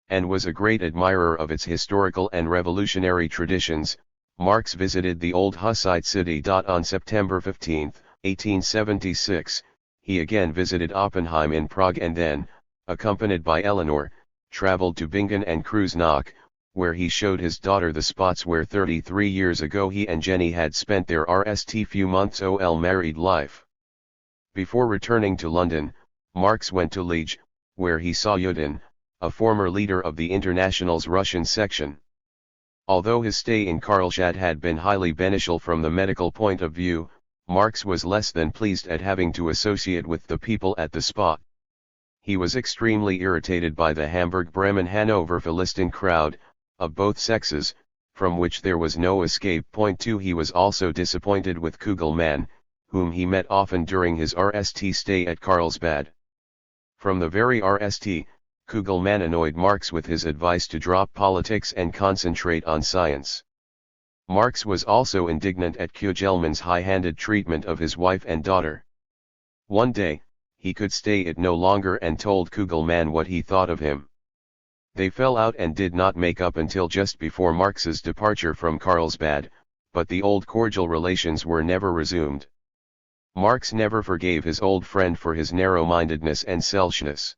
and was a great admirer of its historical and revolutionary traditions, Marx visited the old Hussite city. On September 15, 1876, he again visited Oppenheim in Prague and then, accompanied by Eleanor, traveled to Bingen and Kreuznach, where he showed his daughter the spots where 33 years ago he and Jenny had spent their few months married life. Before returning to London, Marx went to Liege, where he saw Yudin, a former leader of the International's Russian section. Although his stay in Karlstadt had been highly beneficial from the medical point of view, Marx was less than pleased at having to associate with the people at the spot. He was extremely irritated by the Hamburg-Bremen-Hanover Philistine crowd, of both sexes, from which there was no escape. 2. He was also disappointed with Kugelmann, whom he met often during his RST stay at Carlsbad. From the very RST, Kugelmann annoyed Marx with his advice to drop politics and concentrate on science. Marx was also indignant at Kugelmann's high-handed treatment of his wife and daughter. One day, he could stay it no longer and told Kugelmann what he thought of him. They fell out and did not make up until just before Marx's departure from Carlsbad, but the old cordial relations were never resumed. Marx never forgave his old friend for his narrow-mindedness and selfishness.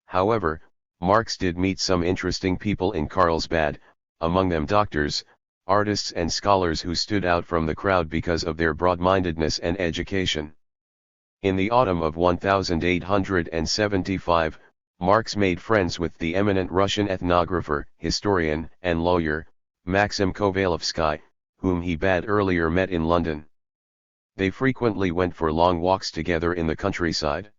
However, Marx did meet some interesting people in Carlsbad, among them doctors, artists and scholars who stood out from the crowd because of their broad-mindedness and education. In the autumn of 1875, Marx made friends with the eminent Russian ethnographer, historian, and lawyer, Maxim Kovalevsky, whom he had earlier met in London. They frequently went for long walks together in the countryside.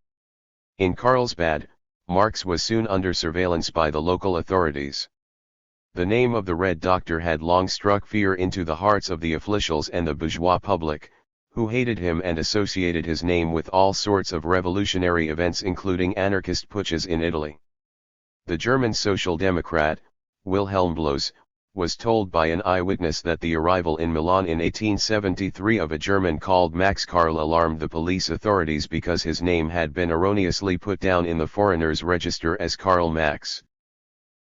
In Carlsbad, Marx was soon under surveillance by the local authorities. The name of the Red Doctor had long struck fear into the hearts of the officials and the bourgeois public, who hated him and associated his name with all sorts of revolutionary events including anarchist putsches in Italy. The German Social Democrat, Wilhelm Bloss, was told by an eyewitness that the arrival in Milan in 1873 of a German called Max KARL alarmed the police authorities because his name had been erroneously put down in the foreigners' register as Karl Max.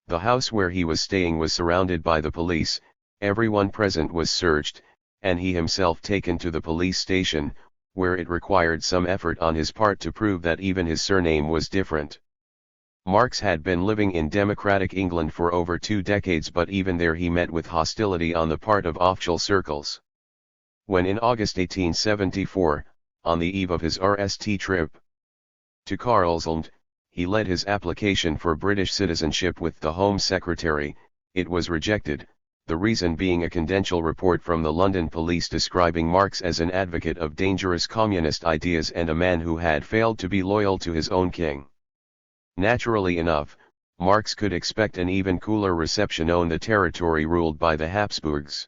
The house where he was staying was surrounded by the police, everyone present was searched, and he himself taken to the police station, where it required some effort on his part to prove that even his surname was different. Marx had been living in democratic England for over 2 decades, but even there he met with hostility on the part of official circles. When in August 1874, on the eve of his RST trip to Karlsland, he led his application for British citizenship with the Home Secretary, it was rejected, the reason being a confidential report from the London police describing Marx as an advocate of dangerous communist ideas and a man who had failed to be loyal to his own king. Naturally enough, Marx could expect an even cooler reception on the territory ruled by the Habsburgs.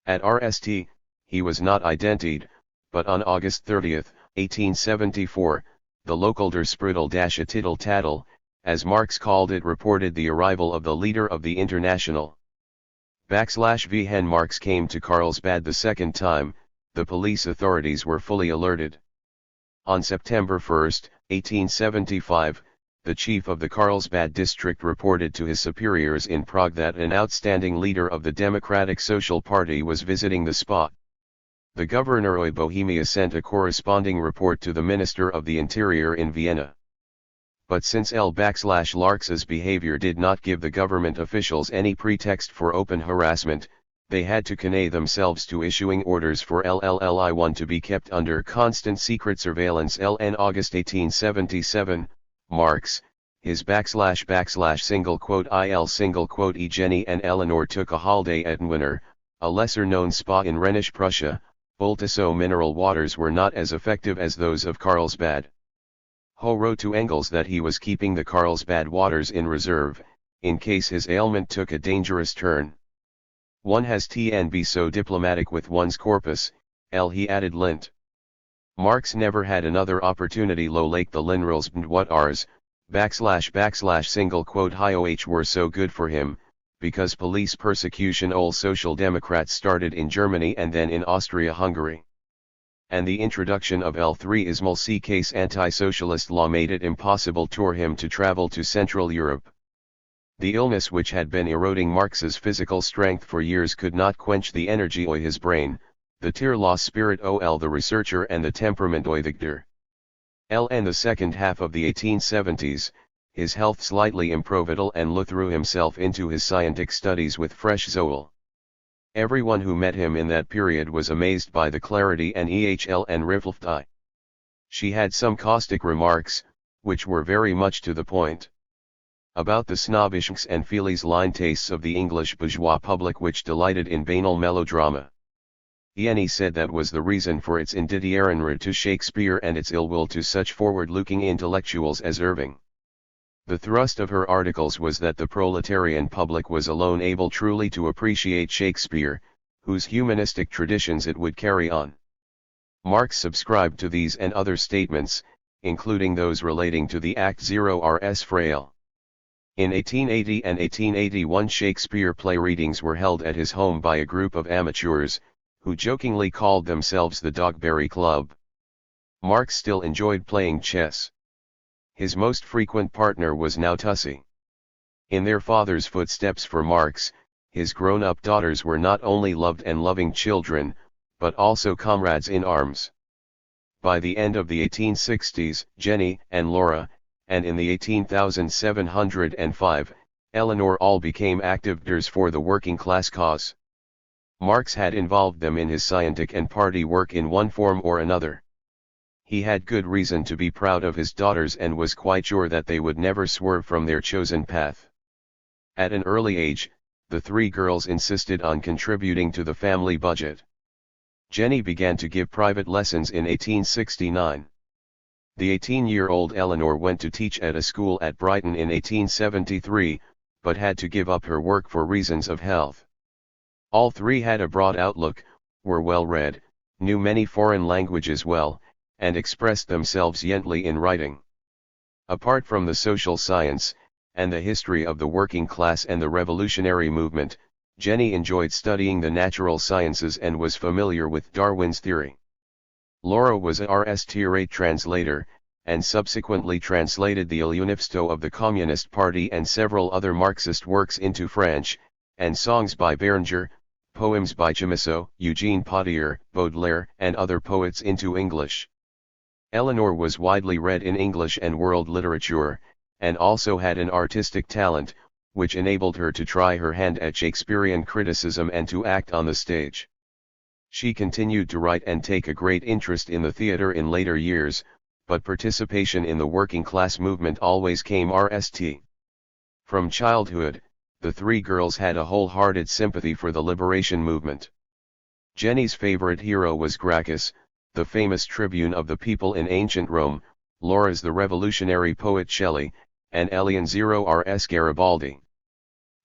At RST, he was not identified, but on August 30, 1874, the local Der Sprudel-a-Tittle-Tattle, as Marx called it, reported the arrival of the leader of the International. When Marx came to Carlsbad the second time, the police authorities were fully alerted. On September 1, 1875, the chief of the Carlsbad district reported to his superiors in Prague that an outstanding leader of the Democratic Social Party was visiting the spot. The governor of Bohemia sent a corresponding report to the Minister of the Interior in Vienna. But since L/Larx's behavior did not give the government officials any pretext for open harassment, they had to commit themselves to issuing orders for LLLI-1 to be kept under constant secret surveillance. In August 1877, Marx, his //(IL) Jenny and Eleanor took a holiday at Nwiner, a lesser-known spa in Rhenish Prussia. Ultiso mineral waters were not as effective as those of Carlsbad. Ho wrote to Engels that he was keeping the Carlsbad waters in reserve, in case his ailment took a dangerous turn. One has to be so diplomatic with one's corpus, he added Lint. Marx never had another opportunity like the Linrals and what ours, //(Hoh) were so good for him, because police persecution all Social Democrats started in Germany and then in Austria-Hungary. And the introduction of L3 case anti-socialist law made it impossible for him to travel to Central Europe. The illness which had been eroding Marx's physical strength for years could not quench the energy of his brain, the tear-loss spirit the researcher and the temperament the dictator. In the second half of the 1870s, his health slightly improved and threw himself into his scientific studies with fresh zeal. Everyone who met him in that period was amazed by the clarity and EHL and reflect. She had some caustic remarks, which were very much to the point. About the snobbishness and feline tastes of the English bourgeois public which delighted in banal melodrama. Yuri said that was the reason for its indifference to Shakespeare and its ill will to such forward-looking intellectuals as Irving. The thrust of her articles was that the proletarian public was alone able truly to appreciate Shakespeare, whose humanistic traditions it would carry on. Marx subscribed to these and other statements, including those relating to the Act 0 Rs Frail. In 1880 and 1881 Shakespeare play readings were held at his home by a group of amateurs, who jokingly called themselves the Dogberry Club. Marx still enjoyed playing chess. His most frequent partner was now Tussie. In their father's footsteps for Marx, his grown-up daughters were not only loved and loving children, but also comrades in arms. By the end of the 1860s, Jenny and Laura, and in the 18,705, Eleanor all became activists for the working class cause. Marx had involved them in his scientific and party work in one form or another. He had good reason to be proud of his daughters and was quite sure that they would never swerve from their chosen path. At an early age, the three girls insisted on contributing to the family budget. Jenny began to give private lessons in 1869. The 18-year-old Eleanor went to teach at a school at Brighton in 1873, but had to give up her work for reasons of health. All three had a broad outlook, were well read, knew many foreign languages well, and expressed themselves gently in writing. Apart from the social science, and the history of the working class and the revolutionary movement, Jenny enjoyed studying the natural sciences and was familiar with Darwin's theory. Laura was a Rs-rate translator, and subsequently translated the Il Manifesto of the Communist Party and several other Marxist works into French, and songs by Béranger, poems by Chamisso, Eugene Potier, Baudelaire, and other poets into English. Eleanor was widely read in English and world literature, and also had an artistic talent, which enabled her to try her hand at Shakespearean criticism and to act on the stage. She continued to write and take a great interest in the theatre in later years, but participation in the working class movement always came RST. From childhood, the three girls had a wholehearted sympathy for the liberation movement. Jenny's favorite hero was Gracchus, the famous tribune of the people in ancient Rome, Laura's the revolutionary poet Shelley, and Elian's Rs Garibaldi.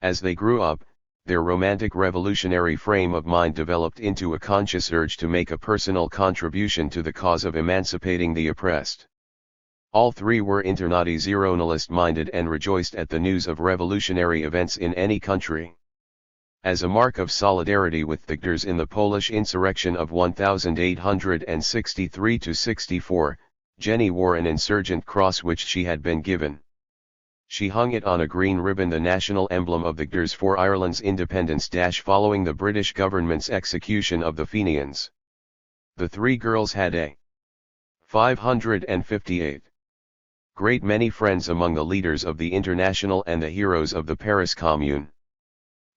As they grew up, their romantic revolutionary frame of mind developed into a conscious urge to make a personal contribution to the cause of emancipating the oppressed. All three were internationalist-minded and rejoiced at the news of revolutionary events in any country. As a mark of solidarity with victors in the Polish insurrection of 1863–64, Jenny wore an insurgent cross which she had been given. She hung it on a green ribbon, the national emblem of victors for Ireland's independence following the British government's execution of the Fenians. The three girls had a 558 great many friends among the leaders of the International and the heroes of the Paris Commune.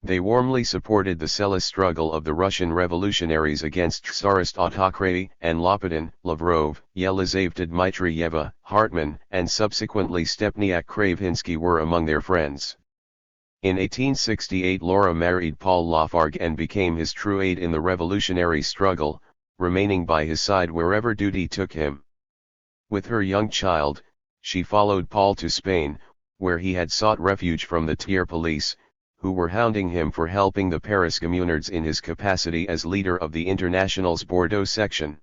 They warmly supported the zealous struggle of the Russian revolutionaries against Tsarist autocracy, and Lopatin, Lavrov, Yelizaveta Dmitrieva, Hartmann, and subsequently Stepniak Kravinsky were among their friends. In 1868 Laura married Paul Lafargue and became his true aide in the revolutionary struggle, remaining by his side wherever duty took him. With her young child, she followed Paul to Spain, where he had sought refuge from the Thiers police, who were hounding him for helping the Paris Communards in his capacity as leader of the International's Bordeaux section.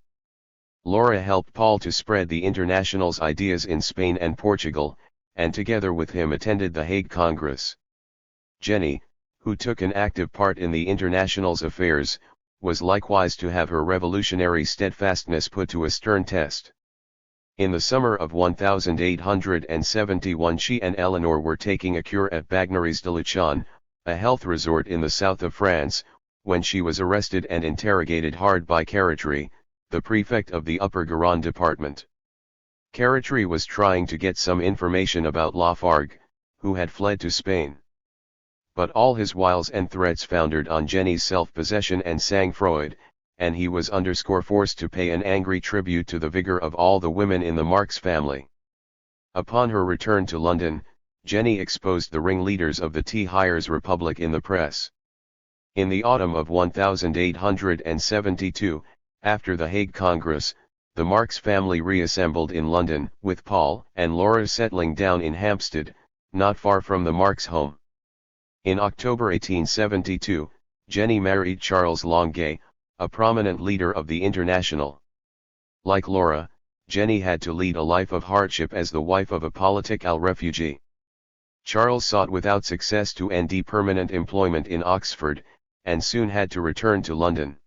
Laura helped Paul to spread the International's ideas in Spain and Portugal, and together with him attended the Hague Congress. Jenny, who took an active part in the International's affairs, was likewise to have her revolutionary steadfastness put to a stern test. In the summer of 1871 she and Eleanor were taking a cure at Bagneries de Luchon, a health resort in the south of France, when she was arrested and interrogated hard by Carritree, the prefect of the Upper Garonne department. Carritree was trying to get some information about Lafargue, who had fled to Spain. But all his wiles and threats foundered on Jenny's self-possession and sang-froid, and he was forced to pay an angry tribute to the vigor of all the women in the Marx family. Upon her return to London, Jenny exposed the ringleaders of the Thiers Republic in the press. In the autumn of 1872, after the Hague Congress, the Marx family reassembled in London, with Paul and Laura settling down in Hampstead, not far from the Marx home. In October 1872, Jenny married Charles Longuet, a prominent leader of the International. Like Laura, Jenny had to lead a life of hardship as the wife of a political refugee. Charles sought without success to end permanent employment in Oxford, and soon had to return to London.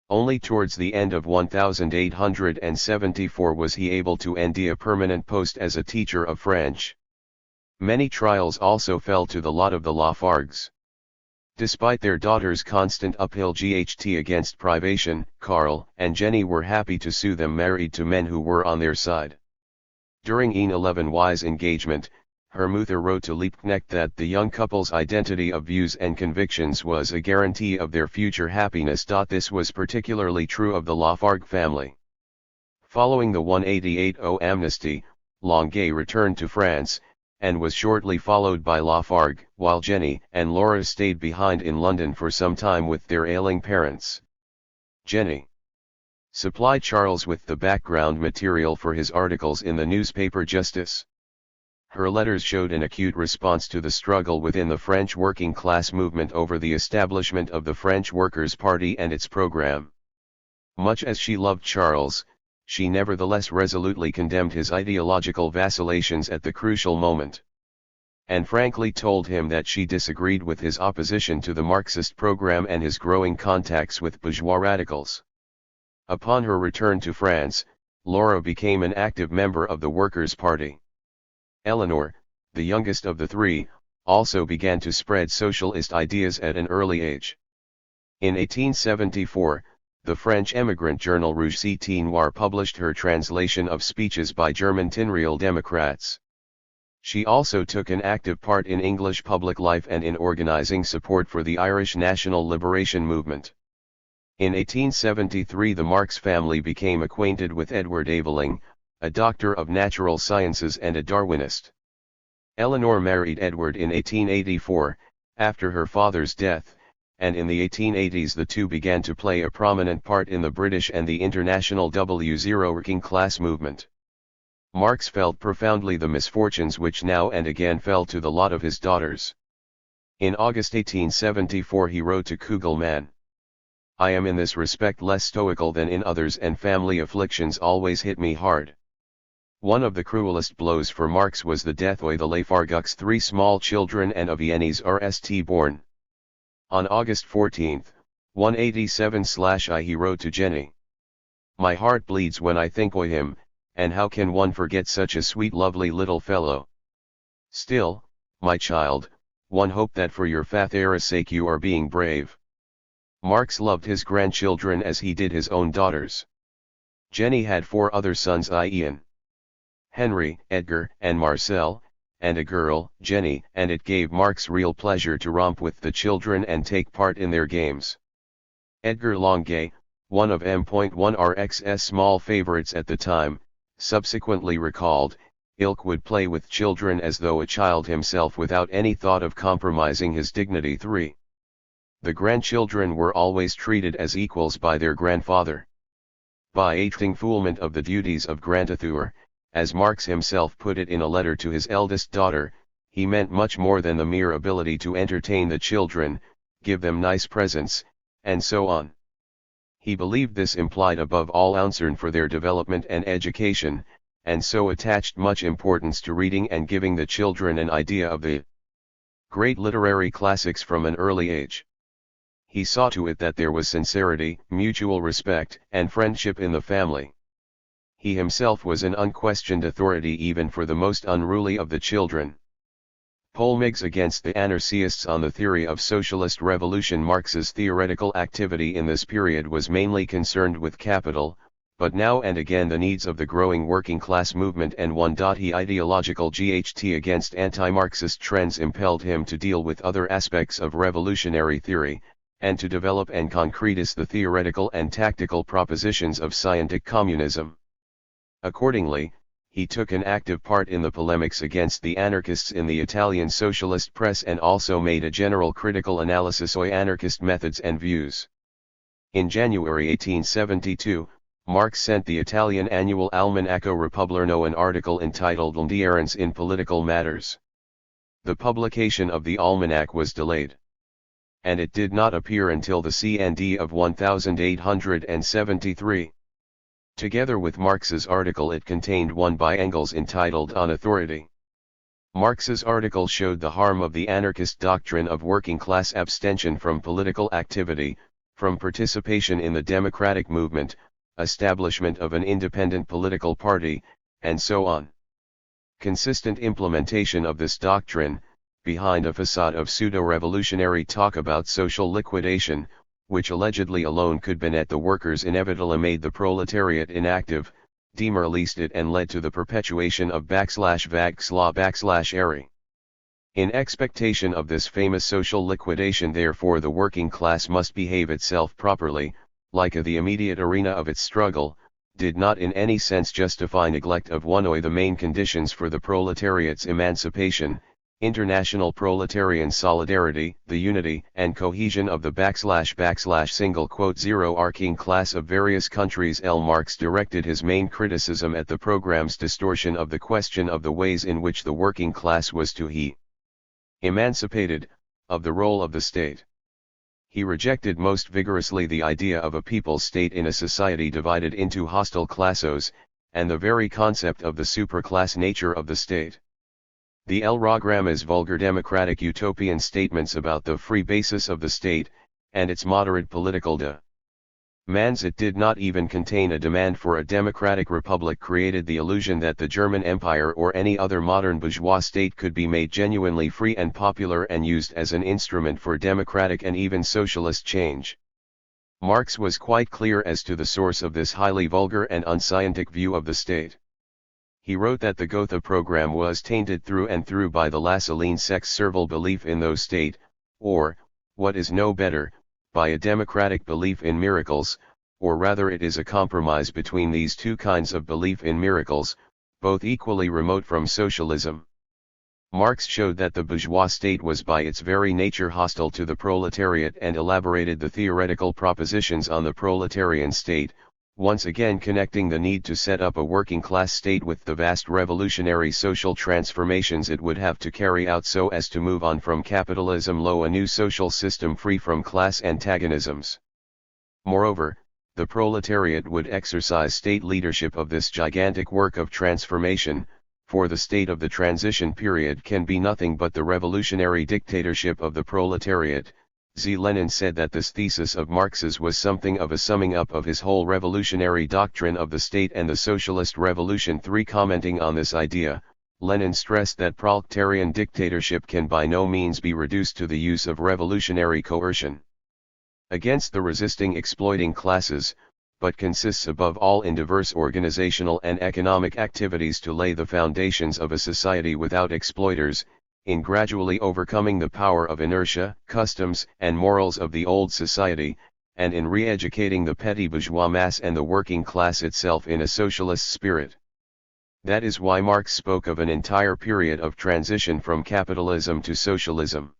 Only towards the end of 1874 was he able to end a permanent post as a teacher of French. Many trials also fell to the lot of the Lafargues. Despite their daughter's constant uphill GHT against privation, KARL and Jenny were happy to see them married to men who were on their side. During an 11-wise engagement, her mother wrote to Liebknecht that the young couple's identity of views and convictions was a guarantee of their future happiness. This was particularly true of the Lafargue family. Following the 1880 amnesty, Longuet returned to France, and was shortly followed by Lafargue, while Jenny and Laura stayed behind in London for some time with their ailing parents. Jenny supplied Charles with the background material for his articles in the newspaper Justice. Her letters showed an acute response to the struggle within the French working class movement over the establishment of the French Workers' Party and its program. Much as she loved Charles, she nevertheless resolutely condemned his ideological vacillations at the crucial moment, and frankly told him that she disagreed with his opposition to the Marxist program and his growing contacts with bourgeois radicals. Upon her return to France, Laura became an active member of the Workers' Party. Eleanor, the youngest of the three, also began to spread socialist ideas at an early age. In 1874, the French emigrant journal Rouge Cité Noire published her translation of speeches by German Tinreal Democrats. She also took an active part in English public life and in organizing support for the Irish national liberation movement. In 1873 the Marx family became acquainted with Edward Aveling, a doctor of natural sciences and a Darwinist. Eleanor married Edward in 1884, after her father's death, and in the 1880s the two began to play a prominent part in the British and the international W0 working class movement. Marx felt profoundly the misfortunes which now and again fell to the lot of his daughters. In August 1874 he wrote to Kugelmann, "I am in this respect less stoical than in others, and family afflictions always hit me hard." One of the cruelest blows for Marx was the death of the Lafargues' three small children and of Yenne's RST born. On August 14, 187/I he wrote to Jenny, "My heart bleeds when I think of him, and how can one forget such a sweet lovely little fellow? Still, my child, one hope that for your father's sake you are being brave." Marx loved his grandchildren as he did his own daughters. Jenny had 4 other sons, Ian, Henry, Edgar, and Marcel, and a girl, Jenny, and it gave Marx real pleasure to romp with the children and take part in their games. Edgar Longuet, one of M.1RX's small favorites at the time, subsequently recalled, Ilk would play with children as though a child himself without any thought of compromising his dignity. 3. The grandchildren were always treated as equals by their grandfather. By fulfillment of the duties of grandateur, as Marx himself put it in a letter to his eldest daughter, he meant much more than the mere ability to entertain the children, give them nice presents, and so on. He believed this implied above all concern for their development and education, and so attached much importance to reading and giving the children an idea of the great literary classics from an early age. He saw to it that there was sincerity, mutual respect, and friendship in the family. He himself was an unquestioned authority even for the most unruly of the children. Polemix against the anarchists on the theory of socialist revolution. Marx's theoretical activity in this period was mainly concerned with capital, but now and again the needs of the growing working class movement and his ideological GHT against anti-Marxist trends impelled him to deal with other aspects of revolutionary theory, and to develop and concretize the theoretical and tactical propositions of scientific communism. Accordingly, he took an active part in the polemics against the anarchists in the Italian socialist press and also made a general critical analysis of anarchist methods and views. In January 1872, Marx sent the Italian annual Almanacco Repubblicano an article entitled L'Indifference in Political Matters. The publication of the almanac was delayed, and it did not appear until the CND of 1873. Together with Marx's article, it contained one by Engels entitled On Authority. Marx's article showed the harm of the anarchist doctrine of working class abstention from political activity, from participation in the democratic movement, establishment of an independent political party, and so on. Consistent implementation of this doctrine, behind a facade of pseudo-revolutionary talk about social liquidation, which allegedly alone could benet the workers, inevitably made the proletariat inactive, demoralized it, and led to the perpetuation of /Vaxlaw/Eri. In expectation of this famous social liquidation, therefore, the working class must behave itself properly, like the immediate arena of its struggle, did not in any sense justify neglect of one of the main conditions for the proletariat's emancipation, international proletarian solidarity, the unity and cohesion of the //0 arcing class of various countries. Marx directed his main criticism at the program's distortion of the question of the ways in which the working class was to be emancipated, of the role of the state. He rejected most vigorously the idea of a people's state in a society divided into hostile classes, and the very concept of the superclass nature of the state. The Programma's vulgar democratic utopian statements about the free basis of the state, and its moderate political demands, it did not even contain a demand for a democratic republic, created the illusion that the German Empire or any other modern bourgeois state could be made genuinely free and popular and used as an instrument for democratic and even socialist change. Marx was quite clear as to the source of this highly vulgar and unscientific view of the state. He wrote that the Gotha program was tainted through and through by the Lassaline sex-servile belief in those state, or, what is no better, by a democratic belief in miracles, or rather it is a compromise between these two kinds of belief in miracles, both equally remote from socialism. Marx showed that the bourgeois state was by its very nature hostile to the proletariat and elaborated the theoretical propositions on the proletarian state, once again connecting the need to set up a working class state with the vast revolutionary social transformations it would have to carry out so as to move on from capitalism a new social system free from class antagonisms. Moreover, the proletariat would exercise state leadership of this gigantic work of transformation, for the state of the transition period can be nothing but the revolutionary dictatorship of the proletariat. Lenin said that this thesis of Marx's was something of a summing up of his whole revolutionary doctrine of the state and the socialist revolution. Commenting on this idea, Lenin stressed that proletarian dictatorship can by no means be reduced to the use of revolutionary coercion against the resisting exploiting classes, but consists above all in diverse organizational and economic activities to lay the foundations of a society without exploiters, in gradually overcoming the power of inertia, customs, and morals of the old society, and in re-educating the petty bourgeois mass and the working class itself in a socialist spirit. That is why Marx spoke of an entire period of transition from capitalism to socialism.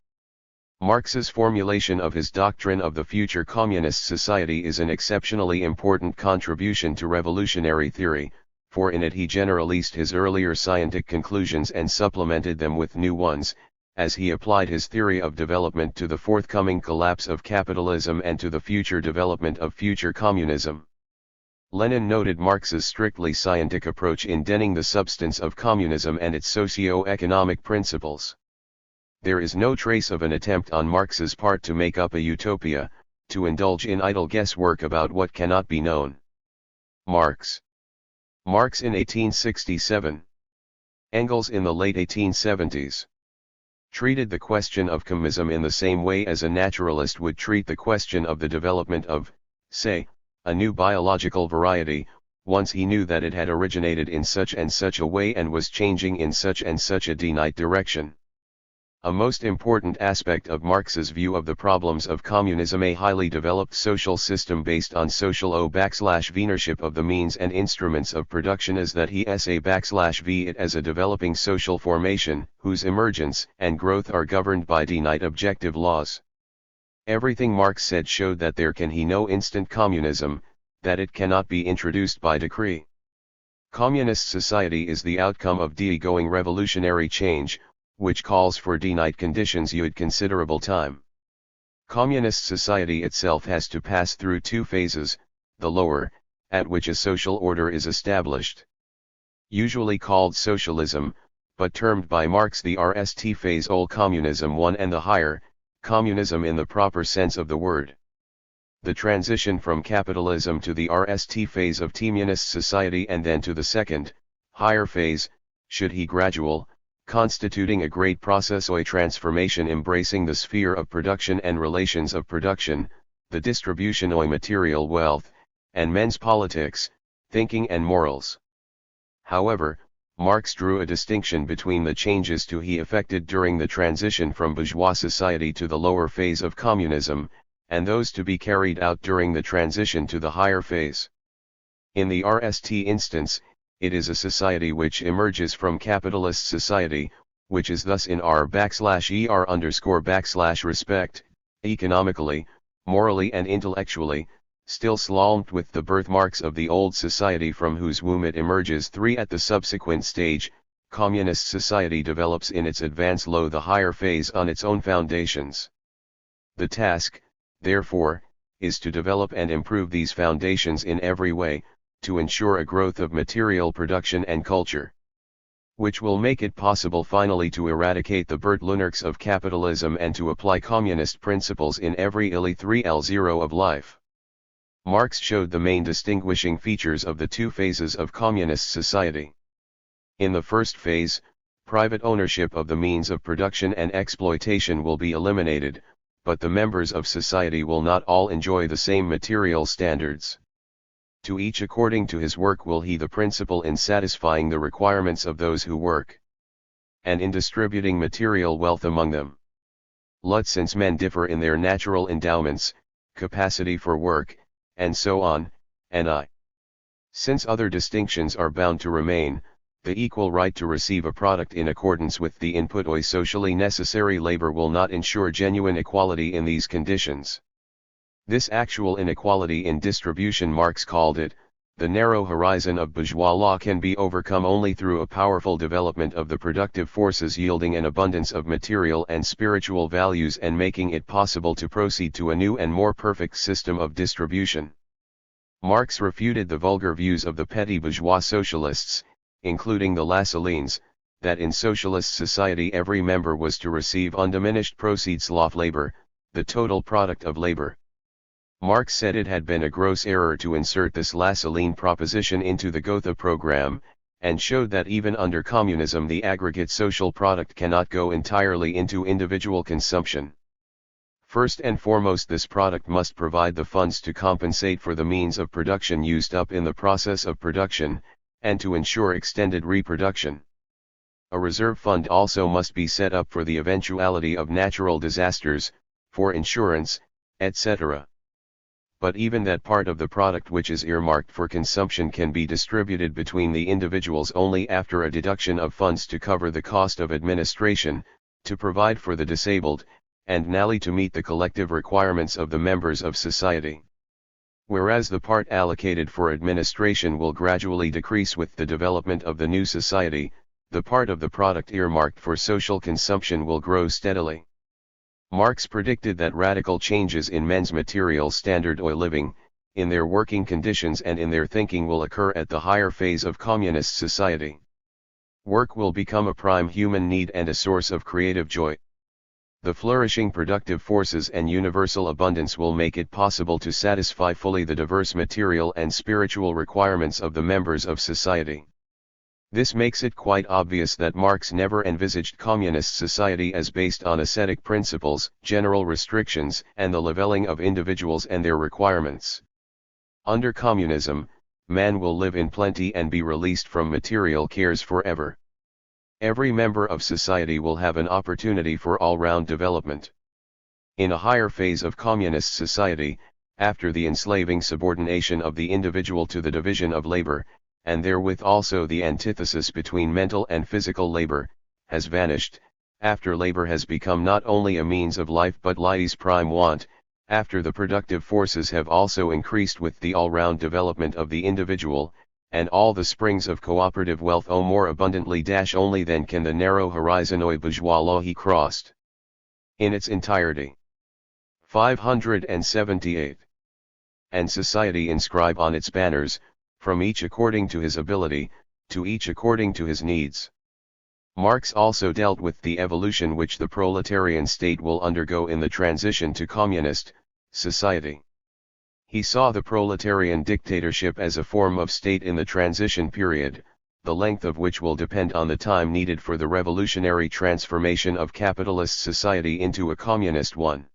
Marx's formulation of his doctrine of the future communist society is an exceptionally important contribution to revolutionary theory, for in it he generalized his earlier scientific conclusions and supplemented them with new ones, as he applied his theory of development to the forthcoming collapse of capitalism and to the future development of future communism. Lenin noted Marx's strictly scientific approach in denning the substance of communism and its socio-economic principles. There is no trace of an attempt on Marx's part to make up a utopia, to indulge in idle guesswork about what cannot be known. Marx in 1867. Engels in the late 1870s. Treated the question of communism in the same way as a naturalist would treat the question of the development of, say, a new biological variety, once he knew that it had originated in such and such a way and was changing in such and such a definite direction. A most important aspect of Marx's view of the problems of communism, a highly developed social system based on social ownership of the means and instruments of production, is that he view it as a developing social formation, whose emergence and growth are governed by finite objective laws. Everything Marx said showed that there can be no instant communism, that it cannot be introduced by decree. Communist society is the outcome of ongoing revolutionary change, which calls for finite conditions used considerable time. Communist society itself has to pass through two phases, the lower, at which a social order is established, usually called socialism, but termed by Marx the RST phase, old communism 1, and the higher, communism in the proper sense of the word. The transition from capitalism to the RST phase of communist society and then to the second, higher phase, should be gradual, constituting a great process or transformation embracing the sphere of production and relations of production, the distribution of material wealth, and men's politics, thinking and morals. However, Marx drew a distinction between the changes to be effected during the transition from bourgeois society to the lower phase of communism, and those to be carried out during the transition to the higher phase. In the RST instance, it is a society which emerges from capitalist society, which is thus in r/er_respect, economically, morally and intellectually, still swamped with the birthmarks of the old society from whose womb it emerges. 3. At the subsequent stage, communist society develops in its advance the higher phase on its own foundations. The task, therefore, is to develop and improve these foundations in every way, to ensure a growth of material production and culture, which will make it possible finally to eradicate the Bertlunerks of capitalism and to apply communist principles in every L3L0 of life. Marx showed the main distinguishing features of the two phases of communist society. In the first phase, private ownership of the means of production and exploitation will be eliminated, but the members of society will not all enjoy the same material standards. To each according to his work will he the principle in satisfying the requirements of those who work, and in distributing material wealth among them. Since men differ in their natural endowments, capacity for work, and so on, and since other distinctions are bound to remain, the equal right to receive a product in accordance with the input or socially necessary labor will not ensure genuine equality in these conditions. This actual inequality in distribution, Marx called it, the narrow horizon of bourgeois law, can be overcome only through a powerful development of the productive forces yielding an abundance of material and spiritual values and making it possible to proceed to a new and more perfect system of distribution. Marx refuted the vulgar views of the petty bourgeois socialists, including the Lassalleans, that in socialist society every member was to receive undiminished proceeds of labor, the total product of labor. Marx said it had been a gross error to insert this Lassallean proposition into the Gotha program, and showed that even under communism the aggregate social product cannot go entirely into individual consumption. First and foremost, this product must provide the funds to compensate for the means of production used up in the process of production, and to ensure extended reproduction. A reserve fund also must be set up for the eventuality of natural disasters, for insurance, etc. But even that part of the product which is earmarked for consumption can be distributed between the individuals only after a deduction of funds to cover the cost of administration, to provide for the disabled, and nally to meet the collective requirements of the members of society. Whereas the part allocated for administration will gradually decrease with the development of the new society, the part of the product earmarked for social consumption will grow steadily. Marx predicted that radical changes in men's material standard or living, in their working conditions and in their thinking will occur at the higher phase of communist society. Work will become a prime human need and a source of creative joy. The flourishing productive forces and universal abundance will make it possible to satisfy fully the diverse material and spiritual requirements of the members of society. This makes it quite obvious that Marx never envisaged communist society as based on ascetic principles, general restrictions, and the leveling of individuals and their requirements. Under communism, man will live in plenty and be released from material cares forever. Every member of society will have an opportunity for all-round development. In a higher phase of communist society, after the enslaving subordination of the individual to the division of labor, and therewith also the antithesis between mental and physical labor, has vanished, after labor has become not only a means of life but life's prime want, after the productive forces have also increased with the all-round development of the individual, and all the springs of cooperative wealth more abundantly only then can the narrow horizonoi bourgeois law be crossed in its entirety. 578. And society inscribe on its banners, from each according to his ability, to each according to his needs. Marx also dealt with the evolution which the proletarian state will undergo in the transition to communist society. He saw the proletarian dictatorship as a form of state in the transition period, the length of which will depend on the time needed for the revolutionary transformation of capitalist society into a communist one.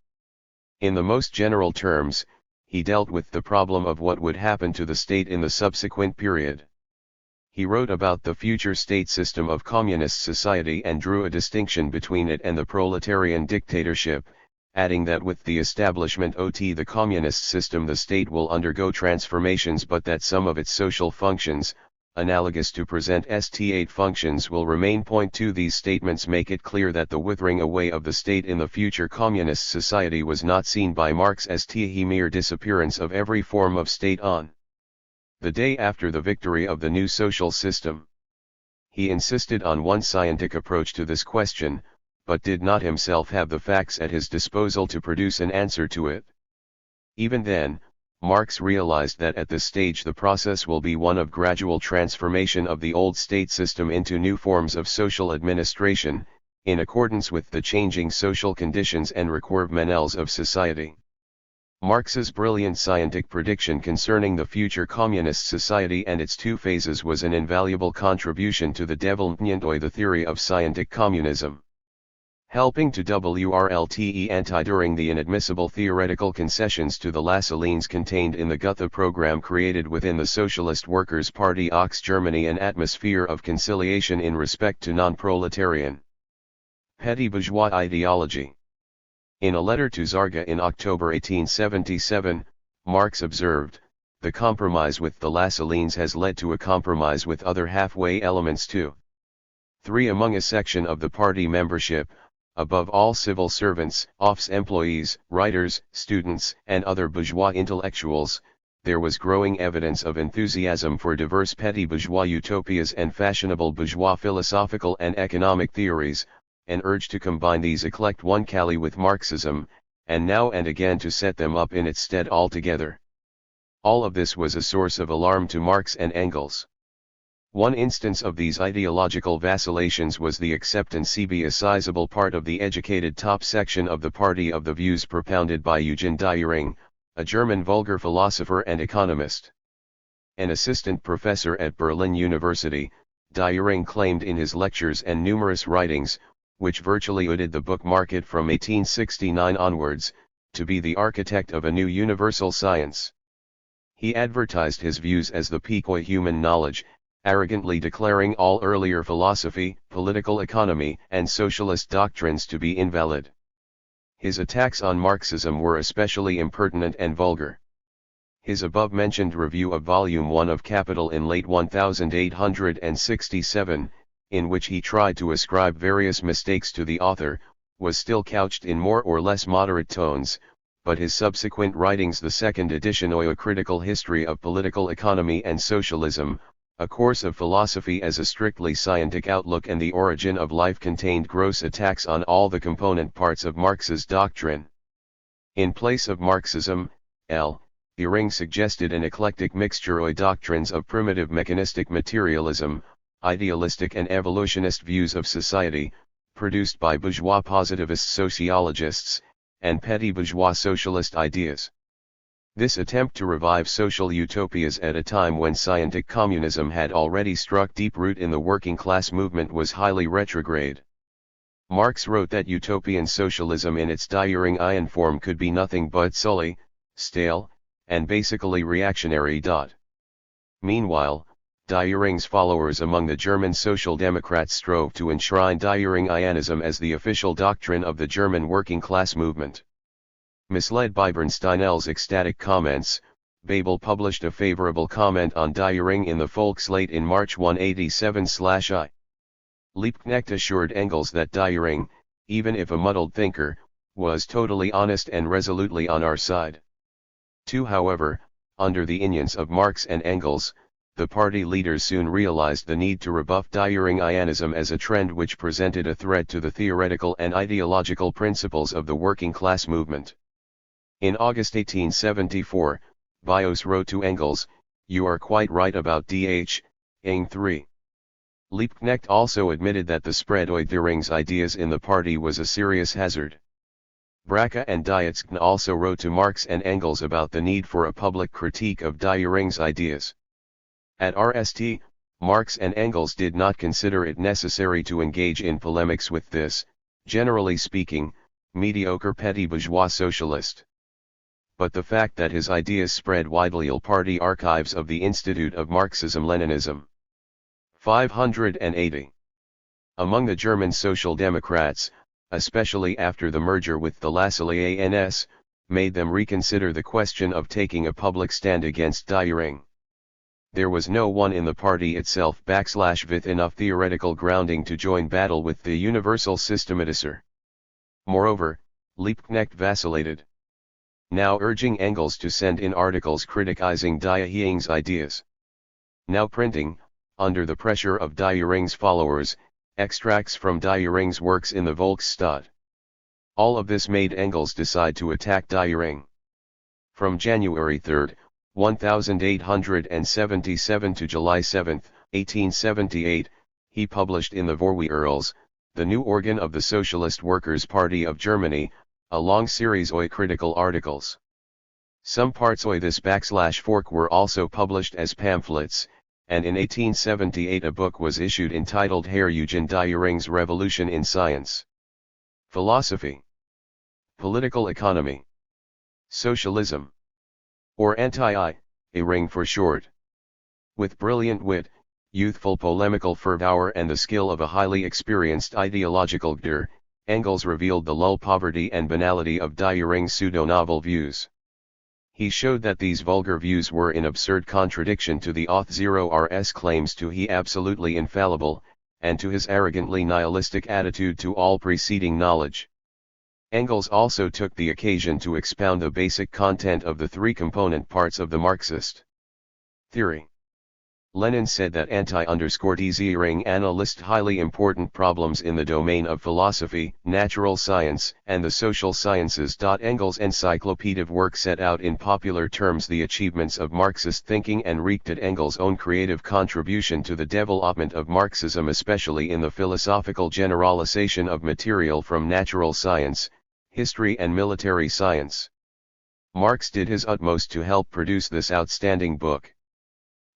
In the most general terms, he dealt with the problem of what would happen to the state in the subsequent period. He wrote about the future state system of communist society and drew a distinction between it and the proletarian dictatorship, adding that with the establishment of the communist system the state will undergo transformations but that some of its social functions, analogous to present state functions, will remain. Point 2. These statements make it clear that the withering away of the state in the future communist society was not seen by Marx as the mere disappearance of every form of state on the day after the victory of the new social system. He insisted on one scientific approach to this question, but did not himself have the facts at his disposal to produce an answer to it. Even then, Marx realized that at this stage the process will be one of gradual transformation of the old state system into new forms of social administration, in accordance with the changing social conditions and requirements of society. Marx's brilliant scientific prediction concerning the future communist society and its two phases was an invaluable contribution to the development of the theory of scientific communism. Helping to WRLTE anti-during the inadmissible theoretical concessions to the Lassalleans contained in the Gotha program created within the Socialist Workers' Party Ox Germany an atmosphere of conciliation in respect to non-proletarian petty bourgeois ideology. In a letter to Zarga in October 1877, Marx observed, "The compromise with the Lassalleans has led to a compromise with other halfway elements too. 3. Among a section of the party membership, above all civil servants, office employees, writers, students, and other bourgeois intellectuals, there was growing evidence of enthusiasm for diverse petty bourgeois utopias and fashionable bourgeois philosophical and economic theories, an urge to combine these eclect one cali with Marxism, and now and again to set them up in its stead altogether. All of this was a source of alarm to Marx and Engels. One instance of these ideological vacillations was the acceptance by a sizable part of the educated top section of the party of the views propounded by Eugen Dühring, a German vulgar philosopher and economist. An assistant professor at Berlin University, Dühring claimed in his lectures and numerous writings, which virtually hooded the book market from 1869 onwards, to be the architect of a new universal science. He advertised his views as the peak of human knowledge, arrogantly declaring all earlier philosophy, political economy, and socialist doctrines to be invalid. His attacks on Marxism were especially impertinent and vulgar. His above-mentioned review of Volume 1 of Capital in late 1867, in which he tried to ascribe various mistakes to the author, was still couched in more or less moderate tones, but his subsequent writings, the second edition of A Critical History of Political Economy and Socialism, A Course of Philosophy as a Strictly Scientific Outlook and the Origin of Life, contained gross attacks on all the component parts of Marx's doctrine. In place of Marxism, Dühring suggested an eclectic mixture of doctrines of primitive mechanistic materialism, idealistic and evolutionist views of society, produced by bourgeois positivist sociologists, and petty bourgeois socialist ideas. This attempt to revive social utopias at a time when scientific communism had already struck deep root in the working class movement was highly retrograde. Marx wrote that utopian socialism in its Dühringian form could be nothing but sully, stale, and basically reactionary. Meanwhile, Die-Üring's followers among the German Social Democrats strove to enshrine Die-Üringianism as the official doctrine of the German working class movement. Misled by Bernstein's ecstatic comments, Babel published a favorable comment on Die-Üring in the Volkslied in March 187/I. Liebknecht assured Engels that Die-Üring, even if a muddled thinker, was totally honest and resolutely on our side. However, under the influence of Marx and Engels, the party leaders soon realized the need to rebuff Die-Üringianism as a trend which presented a threat to the theoretical and ideological principles of the working class movement. In August 1874, Bios wrote to Engels, "You are quite right about Ing 3. Liebknecht also admitted that the spread of Düring's ideas in the party was a serious hazard. Braca and Dietzgen also wrote to Marx and Engels about the need for a public critique of Die-Üring's ideas. At RST, Marx and Engels did not consider it necessary to engage in polemics with this, generally speaking, mediocre petty bourgeois socialist. But the fact that his ideas spread widely in party archives of the Institute of Marxism-Leninism. 580. Among the German Social Democrats, especially after the merger with the Lassalle-ANS, made them reconsider the question of taking a public stand against Die-Üring. There was no one in the party itself with enough theoretical grounding to join battle with the universal systematizer. Moreover, Liebknecht vacillated. Now urging Engels to send in articles criticizing Die-Üring's ideas. Now printing, under the pressure of Die-Üring's followers, extracts from Die-Üring's works in the Volksstadt. All of this made Engels decide to attack Die-Üring. From January 3, 1877 to July 7, 1878, he published in the Vorwärts, the new organ of the Socialist Workers' Party of Germany, a long series of critical articles. Some parts of this /fork were also published as pamphlets, and in 1878 a book was issued entitled Herr Eugen Die-Üring's Revolution in Science, Philosophy, Political Economy, Socialism, or Anti-Üring for short. With brilliant wit, youthful polemical fervor and the skill of a highly experienced ideological gder, Engels revealed the lull poverty and banality of Die-Üring's pseudo-novel views. He showed that these vulgar views were in absurd contradiction to the Auth0Rs claims to he absolutely infallible, and to his arrogantly nihilistic attitude to all preceding knowledge. Engels also took the occasion to expound the basic content of the three component parts of the Marxist theory. Lenin said that Die-Üring analyzed highly important problems in the domain of philosophy, natural science, and the social sciences. Engels' encyclopedic work set out in popular terms the achievements of Marxist thinking and wreaked at Engels' own creative contribution to the development of Marxism, especially in the philosophical generalization of material from natural science, history and military science. Marx did his utmost to help produce this outstanding book.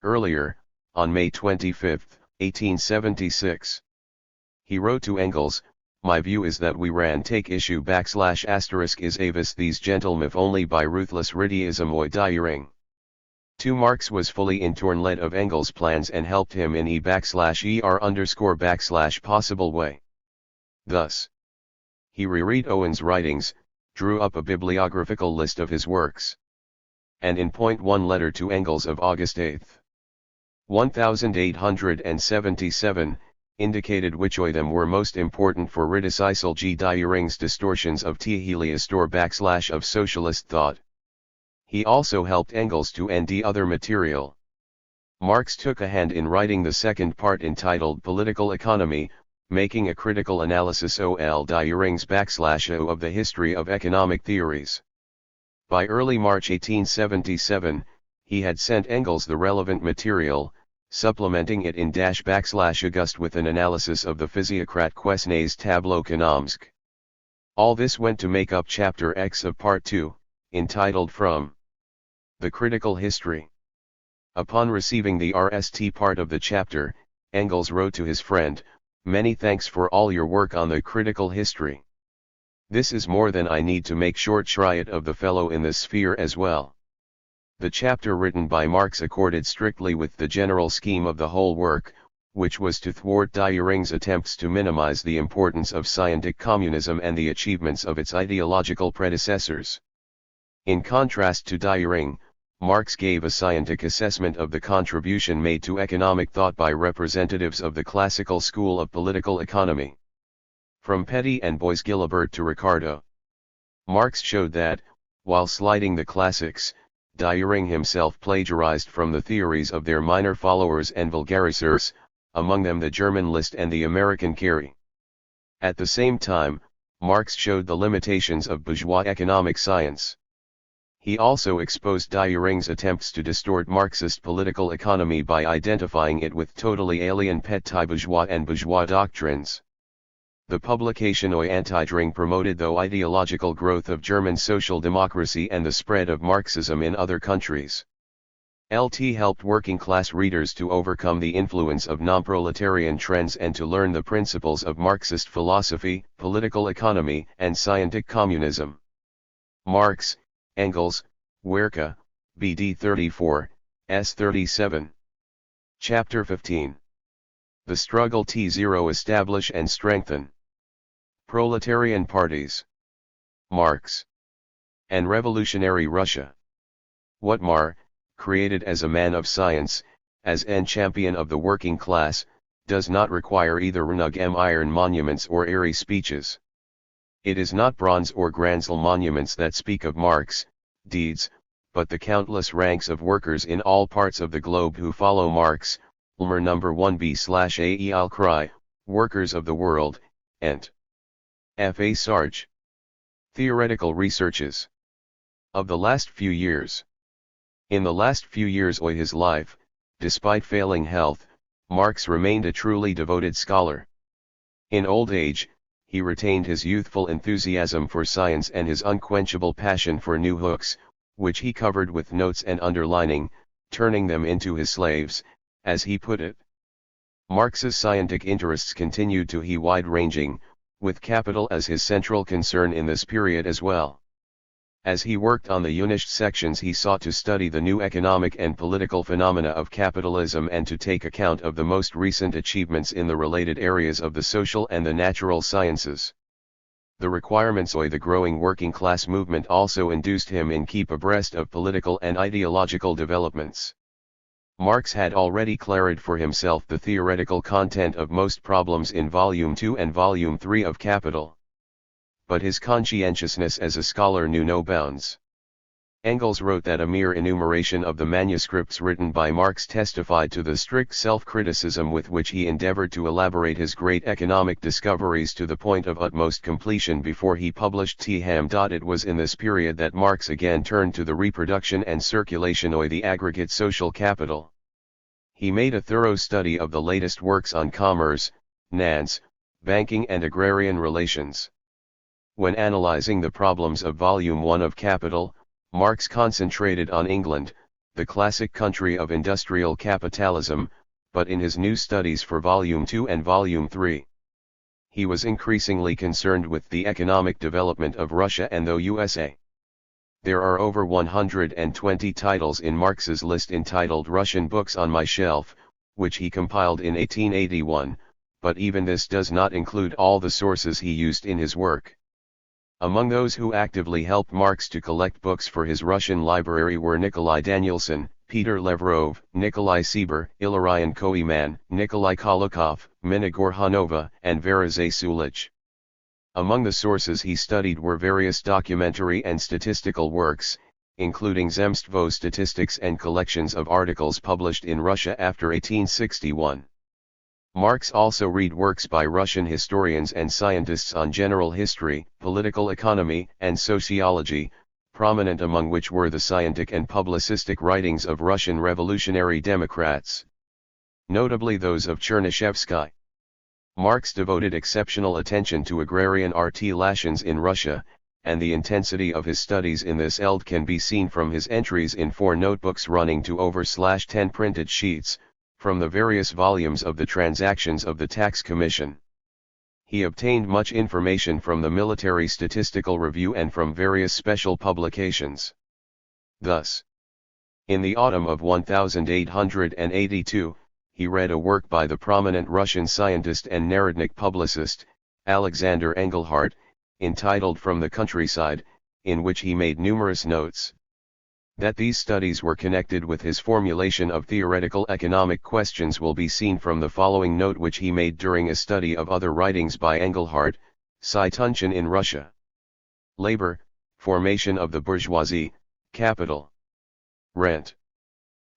Earlier, on May 25, 1876, he wrote to Engels, "My view is that we ran take issue / is avis these gentlemen only by ruthless rideism or Die-Üring." Marx was fully in tournlet of Engels' plans and helped him in /possible way. Thus, he reread Owen's writings, drew up a bibliographical list of his works, and in point 1 letter to Engels of August 8, 1877, indicated which of them were most important for Ridicicel G. Die-Üring's distortions of Heliostor / of socialist thought. He also helped Engels to end the other material. Marx took a hand in writing the second part entitled Political Economy, making a critical analysis of Die-Üring's / of the history of economic theories. By early March 1877, he had sent Engels the relevant material, supplementing it in /August with an analysis of the Physiocrat Questionnaires Tableau économique. All this went to make up Chapter X of Part 2, entitled From the Critical History. Upon receiving the RST part of the chapter, Engels wrote to his friend, "Many thanks for all your work on the critical history. This is more than I need to make short shriat of the fellow in this sphere as well. The chapter written by Marx accorded strictly with the general scheme of the whole work, which was to thwart Düring's attempts to minimize the importance of scientific communism and the achievements of its ideological predecessors. In contrast to Düring, Marx gave a scientific assessment of the contribution made to economic thought by representatives of the classical school of political economy. From Petit and Bois-Guilbert to Ricardo, Marx showed that, while slighting the classics, Düring himself plagiarized from the theories of their minor followers and vulgarisers, among them the German List and the American Carey. At the same time, Marx showed the limitations of bourgeois economic science. He also exposed Düring's attempts to distort Marxist political economy by identifying it with totally alien petit bourgeois and bourgeois doctrines. The publication Oi Anti-Düring promoted the ideological growth of German social democracy and the spread of Marxism in other countries. LT helped working-class readers to overcome the influence of non-proletarian trends and to learn the principles of Marxist philosophy, political economy, and scientific communism. Marx, Engels, Werke, BD 34, S 37. Chapter 15. The Struggle T0 Establish and Strengthen. Proletarian Parties. Marx. And Revolutionary Russia. What Mar, created as a man of science, as an champion of the working class, does not require either Renug iron monuments or airy speeches. It is not bronze or Granzel monuments that speak of Marx deeds, but the countless ranks of workers in all parts of the globe who follow Marx, Ulmer No. 1b/AE Al-Cry, Workers of the World, and F.A. Sarge. Theoretical Researches of the last few years. In the last few years of his life, despite failing health, Marx remained a truly devoted scholar. In old age, he retained his youthful enthusiasm for science and his unquenchable passion for new hooks, which he covered with notes and underlining, turning them into his slaves, as he put it. Marx's scientific interests continued to be wide-ranging, with capital as his central concern in this period as well. As he worked on the Unished sections, he sought to study the new economic and political phenomena of capitalism and to take account of the most recent achievements in the related areas of the social and the natural sciences. The requirements of the growing working class movement also induced him in keep abreast of political and ideological developments. Marx had already clarified for himself the theoretical content of most problems in Volume 2 and Volume 3 of Capital. But his conscientiousness as a scholar knew no bounds. Engels wrote that a mere enumeration of the manuscripts written by Marx testified to the strict self-criticism with which he endeavored to elaborate his great economic discoveries to the point of utmost completion before he published T-Ham. It was in this period that Marx again turned to the reproduction and circulation of the aggregate social capital. He made a thorough study of the latest works on commerce, finance, banking and agrarian relations. When analyzing the problems of Volume 1 of Capital, Marx concentrated on England, the classic country of industrial capitalism, but in his new studies for Volume 2 and Volume 3, he was increasingly concerned with the economic development of Russia and the USA. There are over 120 titles in Marx's list entitled Russian Books on My Shelf, which he compiled in 1881, but even this does not include all the sources he used in his work. Among those who actively helped Marx to collect books for his Russian library were Nikolai Danielson, Peter Levrov, Nikolai Sieber, Ilarion Koiman, Nikolai Kolokov, Minigor Hanova, and Varazay Sulich. Among the sources he studied were various documentary and statistical works, including Zemstvo statistics and collections of articles published in Russia after 1861. Marx also read works by Russian historians and scientists on general history, political economy, and sociology, prominent among which were the scientific and publicistic writings of Russian revolutionary Democrats, notably those of Chernyshevsky. Marx devoted exceptional attention to agrarian relations in Russia, and the intensity of his studies in this field can be seen from his entries in 4 notebooks running to over 10 printed sheets, from the various volumes of the Transactions of the Tax Commission. He obtained much information from the Military Statistical Review and from various special publications. Thus, In the autumn of 1882, he read a work by the prominent Russian scientist and Narodnik publicist, Alexander Engelhardt, entitled From the Countryside, in which he made numerous notes. That these studies were connected with his formulation of theoretical economic questions will be seen from the following note which he made during a study of other writings by Engelhardt, Situnshin in Russia. Labor, formation of the bourgeoisie, capital. Rent.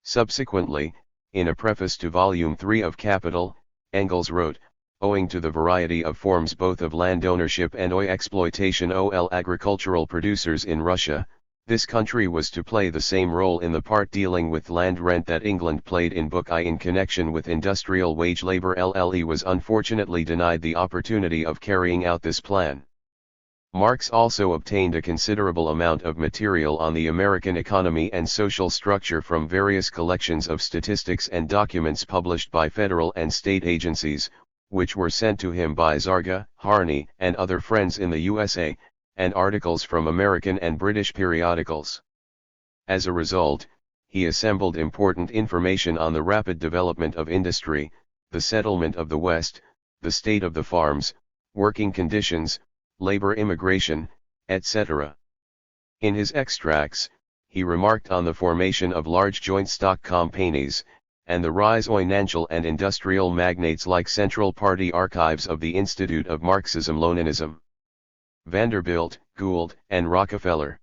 Subsequently, in a preface to Volume 3 of Capital, Engels wrote, owing to the variety of forms both of land ownership and oil exploitation ol agricultural producers in Russia, this country was to play the same role in the part dealing with land rent that England played in Book I in connection with industrial wage labor. LLE was unfortunately denied the opportunity of carrying out this plan. Marx also obtained a considerable amount of material on the American economy and social structure from various collections of statistics and documents published by federal and state agencies, which were sent to him by Zarga, Harney, and other friends in the USA, and articles from American and British periodicals. As a result, he assembled important information on the rapid development of industry, the settlement of the West, the state of the farms, working conditions, labor immigration, etc. In his extracts, he remarked on the formation of large joint stock companies, and the rise of financial and industrial magnates like Central Party archives of the Institute of Marxism-Leninism. Vanderbilt, Gould, and Rockefeller.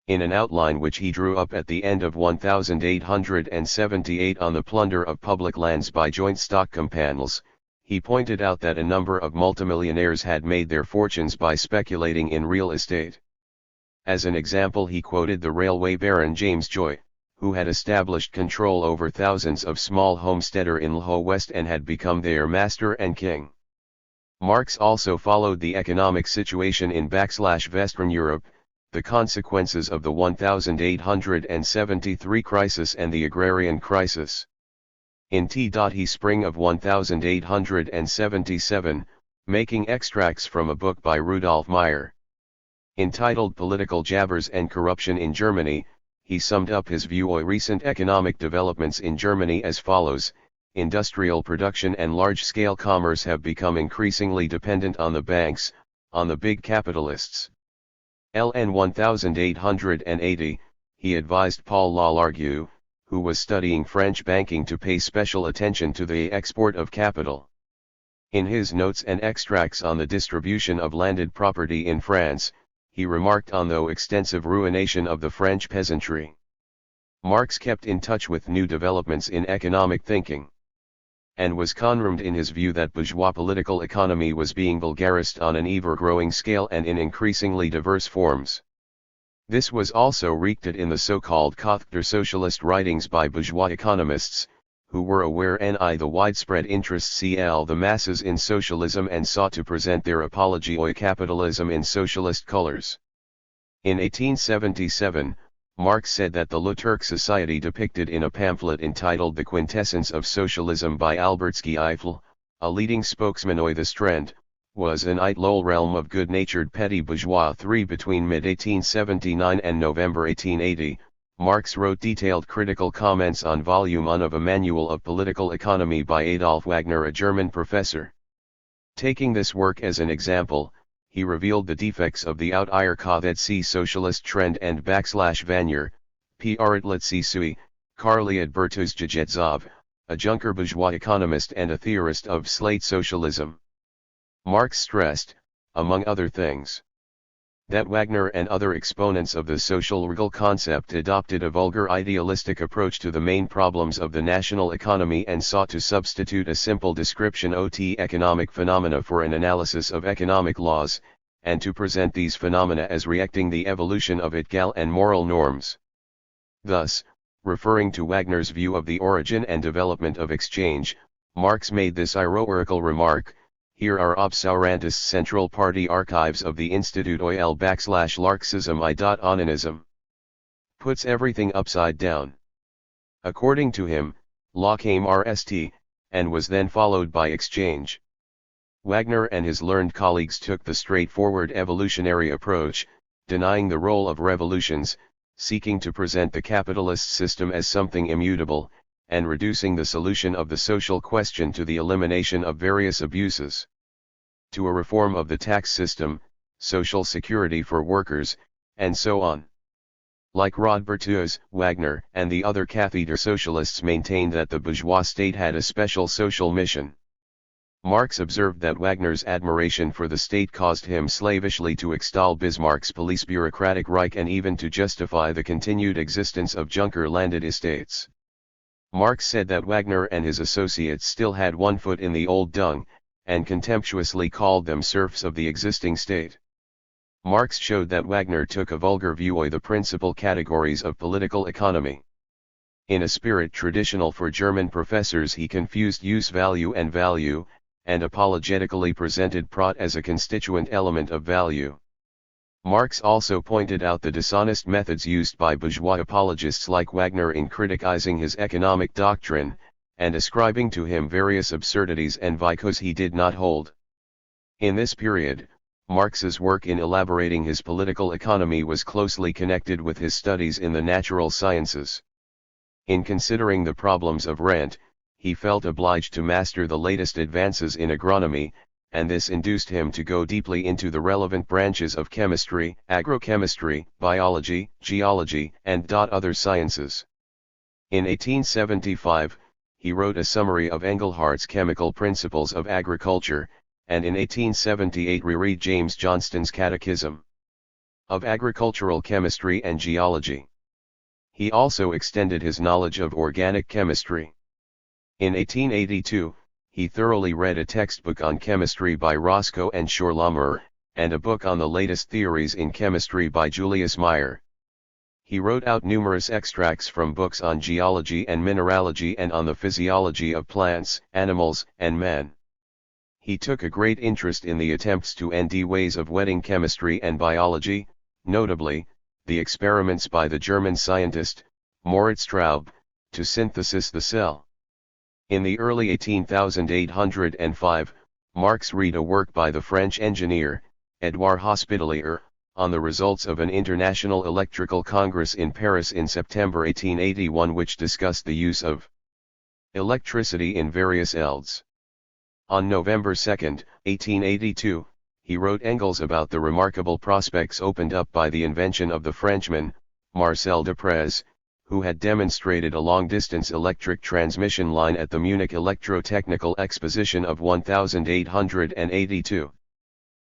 In an outline which he drew up at the end of 1878 on the plunder of public lands by joint stock companies, he pointed out that a number of multimillionaires had made their fortunes by speculating in real estate. As an example, he quoted the railway baron James Joy, who had established control over thousands of small homesteaders in Lho West and had become their master and king. Marx also followed the economic situation in Western Europe, the consequences of the 1873 crisis and the agrarian crisis. In T.He spring of 1877, making extracts from a book by Rudolf Meyer, entitled Political Jabbers and Corruption in Germany, he summed up his view on recent economic developments in Germany as follows: industrial production and large-scale commerce have become increasingly dependent on the banks, on the big capitalists. LN 1880, he advised Paul Lallargue, who was studying French banking, to pay special attention to the export of capital. In his notes and extracts on the distribution of landed property in France, he remarked on the extensive ruination of the French peasantry. Marx kept in touch with new developments in economic thinking, and was confirmed in his view that bourgeois political economy was being vulgarized on an ever-growing scale and in increasingly diverse forms. This was also reacted in the so-called counter-socialist writings by bourgeois economists, who were aware of the widespread interest of the masses in socialism and sought to present their apology of capitalism in socialist colors. In 1877, Marx said that the Le Turc Society depicted in a pamphlet entitled The Quintessence of Socialism by Albertsky Eiffel, a leading spokesman of this trend, was an idle realm of good-natured petty bourgeois. Between mid-1879 and November 1880, Marx wrote detailed critical comments on Volume 1 of a Manual of Political Economy by Adolf Wagner, a German professor. Taking this work as an example, he revealed the defects of the Out-Irkavetsy socialist trend and Wagner, Protletsi Sui, Karliad Bertuzjedzov, a Junker bourgeois economist and a theorist of Slate socialism. Marx stressed, among other things, that Wagner and other exponents of the social regal concept adopted a vulgar idealistic approach to the main problems of the national economy and sought to substitute a simple description of economic phenomena for an analysis of economic laws, and to present these phenomena as reacting the evolution of ethical and moral norms. Thus, referring to Wagner's view of the origin and development of exchange, Marx made this ironical remark: "Here are obscurantists Central Party archives of the Institut /Larxism I.Onanism. Puts everything upside down." According to him, law came RST, and was then followed by exchange. Wagner and his learned colleagues took the straightforward evolutionary approach, denying the role of revolutions, seeking to present the capitalist system as something immutable, and reducing the solution of the social question to the elimination of various abuses. To a reform of the tax system, social security for workers, and so on. Like Rodbertus, Wagner, and the other catheter socialists maintained that the bourgeois state had a special social mission. Marx observed that Wagner's admiration for the state caused him slavishly to extol Bismarck's police bureaucratic Reich and even to justify the continued existence of Junker landed estates. Marx said that Wagner and his associates still had one foot in the old dung, and contemptuously called them serfs of the existing state. Marx showed that Wagner took a vulgar view of the principal categories of political economy. In a spirit traditional for German professors, he confused use value, and apologetically presented Prot as a constituent element of value. Marx also pointed out the dishonest methods used by bourgeois apologists like Wagner in criticizing his economic doctrine, and ascribing to him various absurdities and vicos he did not hold. In this period, Marx's work in elaborating his political economy was closely connected with his studies in the natural sciences. In considering the problems of rent, he felt obliged to master the latest advances in agronomy, and this induced him to go deeply into the relevant branches of chemistry, agrochemistry, biology, geology, and other sciences. In 1875, he wrote a summary of Engelhardt's Chemical Principles of Agriculture, and in 1878 reread James Johnston's Catechism of Agricultural Chemistry and Geology. He also extended his knowledge of organic chemistry. In 1882, he thoroughly read a textbook on chemistry by Roscoe and Schorlammer, and a book on the latest theories in chemistry by Julius Meyer. He wrote out numerous extracts from books on geology and mineralogy and on the physiology of plants, animals, and man. He took a great interest in the attempts to end ways of wedding chemistry and biology, notably, the experiments by the German scientist, Moritz Straub, to synthesis the cell. In the early 1805, Marx read a work by the French engineer, Édouard Hospitalier, on the results of an international electrical congress in Paris in September 1881, which discussed the use of electricity in various fields. On November 2, 1882, he wrote Engels about the remarkable prospects opened up by the invention of the Frenchman, Marcel Duprez, who had demonstrated a long-distance electric transmission line at the Munich Electrotechnical Exposition of 1882.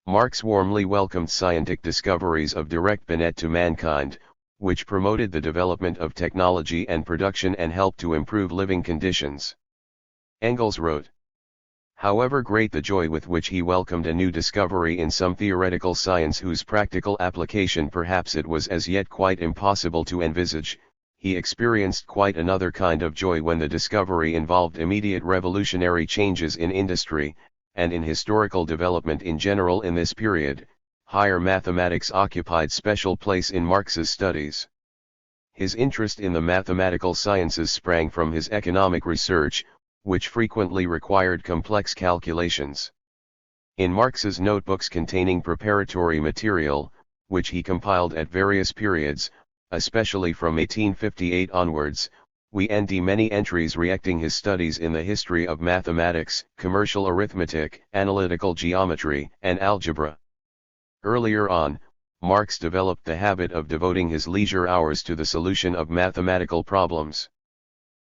Marx warmly welcomed scientific discoveries of direct benefit to mankind, which promoted the development of technology and production and helped to improve living conditions. Engels wrote, "However great the joy with which he welcomed a new discovery in some theoretical science whose practical application perhaps it was as yet quite impossible to envisage, he experienced quite another kind of joy when the discovery involved immediate revolutionary changes in industry, and in historical development in general. In this period, higher mathematics occupied special place in Marx's studies. His interest in the mathematical sciences sprang from his economic research, which frequently required complex calculations. In Marx's notebooks containing preparatory material, which he compiled at various periods, especially from 1858 onwards, we find many entries reacting his studies in the history of mathematics, commercial arithmetic, analytical geometry, and algebra. Earlier on, Marx developed the habit of devoting his leisure hours to the solution of mathematical problems,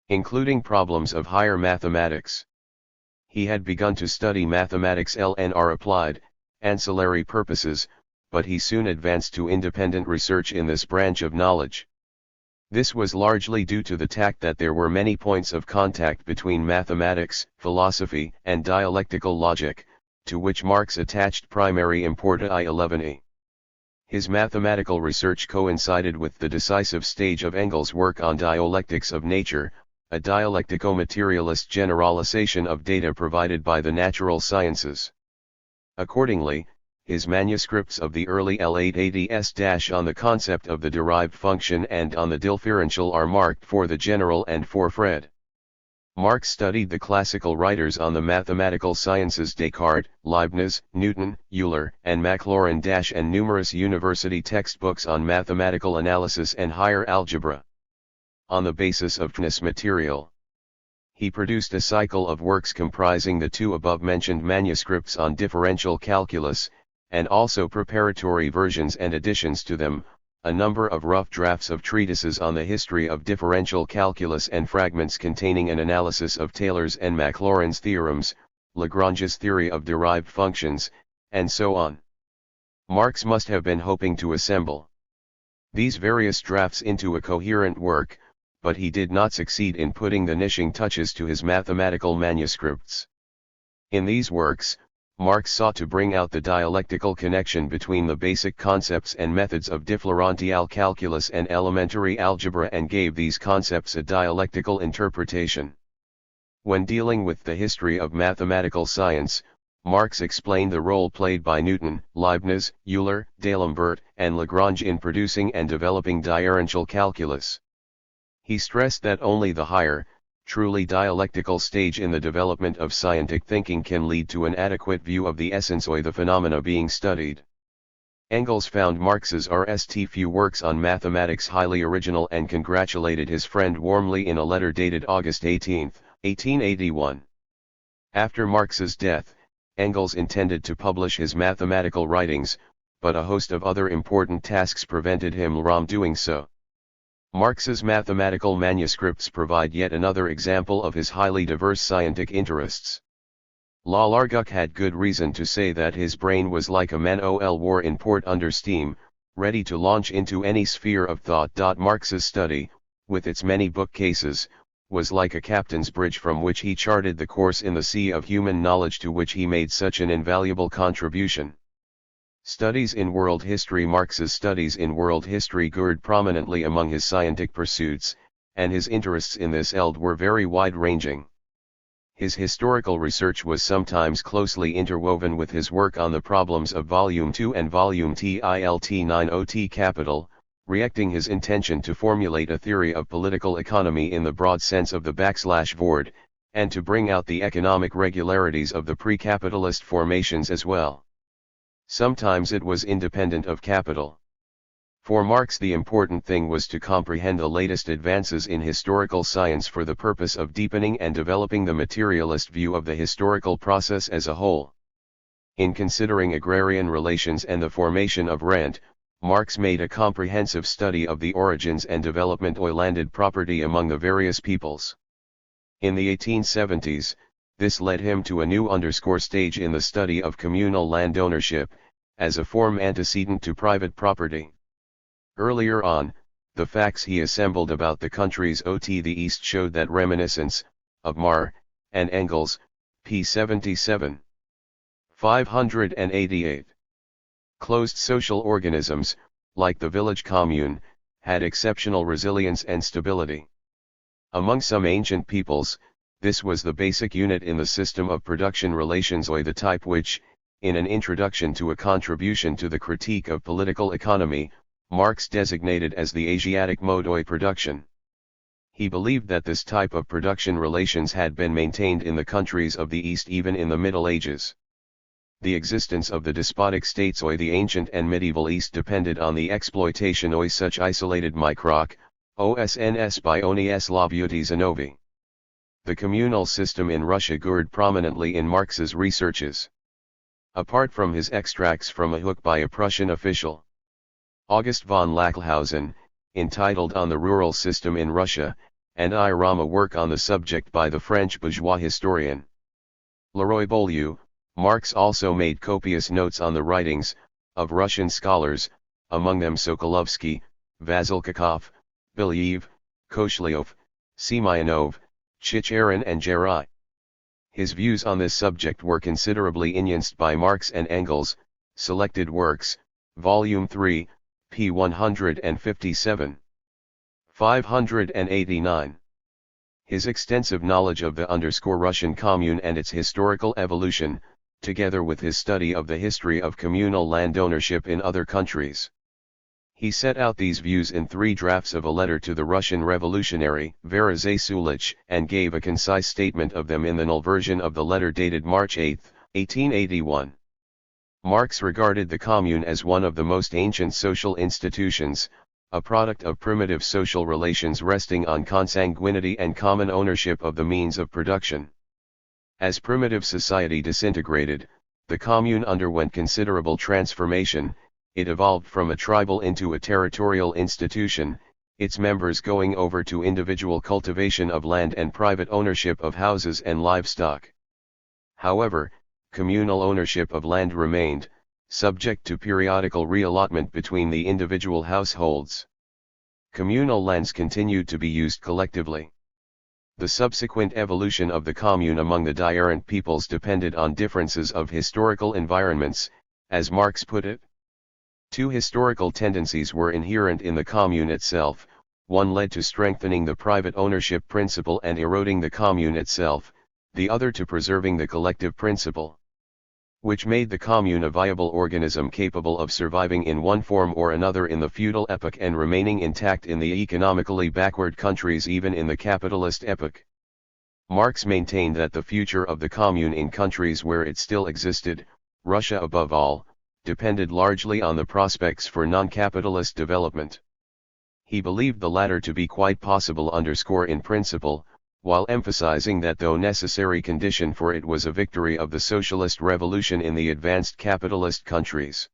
including problems of higher mathematics. He had begun to study mathematics LNR applied, ancillary purposes, but he soon advanced to independent research in this branch of knowledge. This was largely due to the fact that there were many points of contact between mathematics, philosophy, and dialectical logic, to which Marx attached primary importance. His mathematical research coincided with the decisive stage of Engels' work on dialectics of nature, a dialectico-materialist generalization of data provided by the natural sciences. Accordingly, his manuscripts of the early L880s on the concept of the derived function and on the differential are marked for the general and for Fred. Marx studied the classical writers on the mathematical sciences Descartes, Leibniz, Newton, Euler, and Maclaurin - and numerous university textbooks on mathematical analysis and higher algebra. On the basis of this material, he produced a cycle of works comprising the two above-mentioned manuscripts on differential calculus, and also preparatory versions and additions to them, a number of rough drafts of treatises on the history of differential calculus and fragments containing an analysis of Taylor's and Maclaurin's theorems, Lagrange's theory of derived functions, and so on. Marx must have been hoping to assemble these various drafts into a coherent work, but he did not succeed in putting the finishing touches to his mathematical manuscripts. In these works, Marx sought to bring out the dialectical connection between the basic concepts and methods of differential calculus and elementary algebra and gave these concepts a dialectical interpretation. When dealing with the history of mathematical science, Marx explained the role played by Newton, Leibniz, Euler, D'Alembert, and Lagrange in producing and developing differential calculus. He stressed that only the higher, truly dialectical stage in the development of scientific thinking can lead to an adequate view of the essence or the phenomena being studied. Engels found Marx's RST few works on mathematics highly original and congratulated his friend warmly in a letter dated August 18, 1881. After Marx's death, Engels intended to publish his mathematical writings, but a host of other important tasks prevented him from doing so. Marx's mathematical manuscripts provide yet another example of his highly diverse scientific interests. L'Argoc had good reason to say that his brain was like a man-o'-war in port under steam, ready to launch into any sphere of thought. Marx's study, with its many bookcases, was like a captain's bridge from which he charted the course in the sea of human knowledge to which he made such an invaluable contribution. Studies in world history. Marx's studies in world history figured prominently among his scientific pursuits, and his interests in this field were very wide-ranging. His historical research was sometimes closely interwoven with his work on the problems of Volume 2 and Volume TILT 90 Capital, reacting his intention to formulate a theory of political economy in the broad sense of the /Vord, and to bring out the economic regularities of the pre-capitalist formations as well. Sometimes it was independent of capital. For Marx the important thing was to comprehend the latest advances in historical science for the purpose of deepening and developing the materialist view of the historical process as a whole. In considering agrarian relations and the formation of rent, Marx made a comprehensive study of the origins and development of landed property among the various peoples. In the 1870s, this led him to a new stage in the study of communal land ownership, as a form antecedent to private property. Earlier on, the facts he assembled about the countries of the East showed that reminiscence of Marx and Engels, p. 77. 588. Closed social organisms, like the village commune, had exceptional resilience and stability. Among some ancient peoples, this was the basic unit in the system of production relations or the type which, in an introduction to a contribution to the critique of political economy, Marx designated as the Asiatic mode of production. He believed that this type of production relations had been maintained in the countries of the East even in the Middle Ages. The existence of the despotic states of the ancient and medieval East depended on the exploitation of such isolated microc, OSNS by ONIS Lavuti Zanovi. The communal system in Russia figured prominently in Marx's researches. Apart from his extracts from a book by a Prussian official, August von Lachlhausen, entitled On the Rural System in Russia, and a work on the subject by the French bourgeois historian Leroy Beaulieu, Marx also made copious notes on the writings of Russian scholars, among them Sokolovsky, Vasilkakov, Belyaev, Koshlyov, Semyonov, Chicherin and Gerai. His views on this subject were considerably influenced by Marx and Engels. Selected Works, Volume 3, p. 157. 589. His extensive knowledge of the Russian commune and its historical evolution, together with his study of the history of communal land ownership in other countries. He set out these views in 3 drafts of a letter to the Russian revolutionary, Varazay Sulich, and gave a concise statement of them in the null version of the letter dated March 8, 1881. Marx regarded the commune as one of the most ancient social institutions, a product of primitive social relations resting on consanguinity and common ownership of the means of production. As primitive society disintegrated, the commune underwent considerable transformation. It evolved from a tribal into a territorial institution, its members going over to individual cultivation of land and private ownership of houses and livestock. However, communal ownership of land remained, subject to periodical reallotment between the individual households. Communal lands continued to be used collectively. The subsequent evolution of the commune among the diarrhent peoples depended on differences of historical environments, as Marx put it. 2 historical tendencies were inherent in the commune itself, one led to strengthening the private ownership principle and eroding the commune itself, the other to preserving the collective principle, which made the commune a viable organism capable of surviving in one form or another in the feudal epoch and remaining intact in the economically backward countries even in the capitalist epoch. Marx maintained that the future of the commune in countries where it still existed, Russia above all, depended largely on the prospects for non-capitalist development. He believed the latter to be quite possible in principle, while emphasizing that though necessary condition for it was a victory of the socialist revolution in the advanced capitalist countries.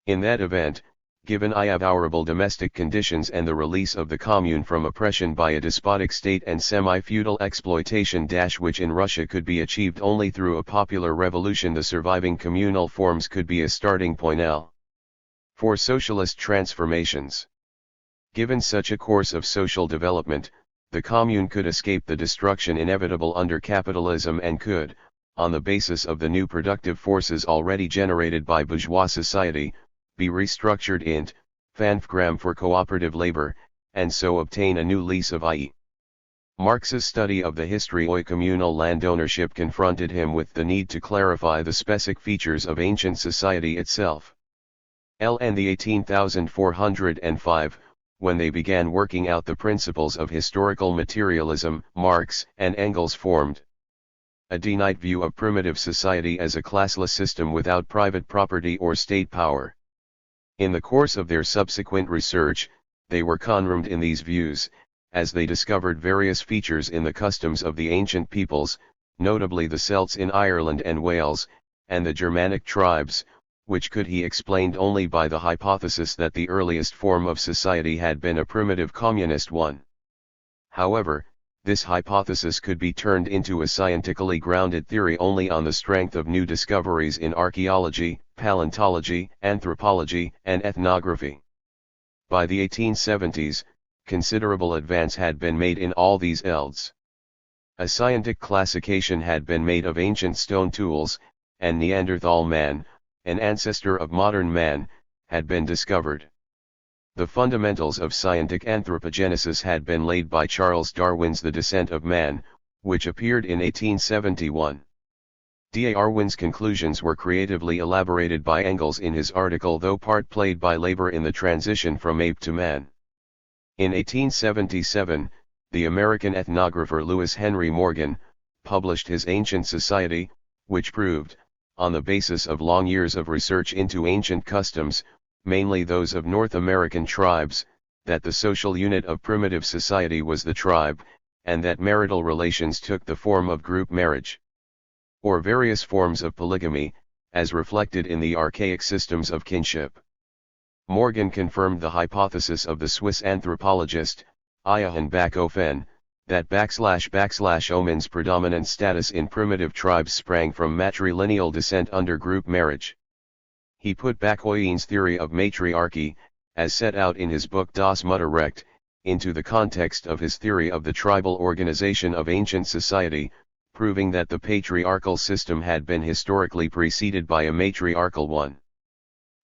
In that event, given favorable domestic conditions and the release of the commune from oppression by a despotic state and semi-feudal exploitation which in Russia could be achieved only through a popular revolution, the surviving communal forms could be a starting point for socialist transformations. Given such a course of social development, the commune could escape the destruction inevitable under capitalism and could, on the basis of the new productive forces already generated by bourgeois society, be restructured int. Fanfgram for cooperative labor, and so obtain a new lease of i.e. Marx's study of the history of communal land ownership confronted him with the need to clarify the specific features of ancient society itself. In the 18,405, when they began working out the principles of historical materialism, Marx and Engels formed a Dehnite view of primitive society as a classless system without private property or state power. In the course of their subsequent research, they were confirmed in these views, as they discovered various features in the customs of the ancient peoples, notably the Celts in Ireland and Wales, and the Germanic tribes, which could be explained only by the hypothesis that the earliest form of society had been a primitive communist one. However, this hypothesis could be turned into a scientifically grounded theory only on the strength of new discoveries in archaeology, paleontology, anthropology, and ethnography. By the 1870s, considerable advance had been made in all these fields. A scientific classification had been made of ancient stone tools, and Neanderthal man, an ancestor of modern man, had been discovered. The fundamentals of scientific anthropogenesis had been laid by Charles Darwin's The Descent of Man, which appeared in 1871. Darwin's conclusions were creatively elaborated by Engels in his article Though Part Played by Labor in the Transition from Ape to Man. In 1877, the American ethnographer Lewis Henry Morgan published his Ancient Society, which proved, on the basis of long years of research into ancient customs, mainly those of North American tribes, that the social unit of primitive society was the tribe, and that marital relations took the form of group marriage, or various forms of polygamy, as reflected in the archaic systems of kinship. Morgan confirmed the hypothesis of the Swiss anthropologist, Johann Bachofen, that /omen's predominant status in primitive tribes sprang from matrilineal descent under group marriage. He put Bachoyen's theory of matriarchy, as set out in his book Das Mutterrecht, into the context of his theory of the tribal organization of ancient society, proving that the patriarchal system had been historically preceded by a matriarchal one.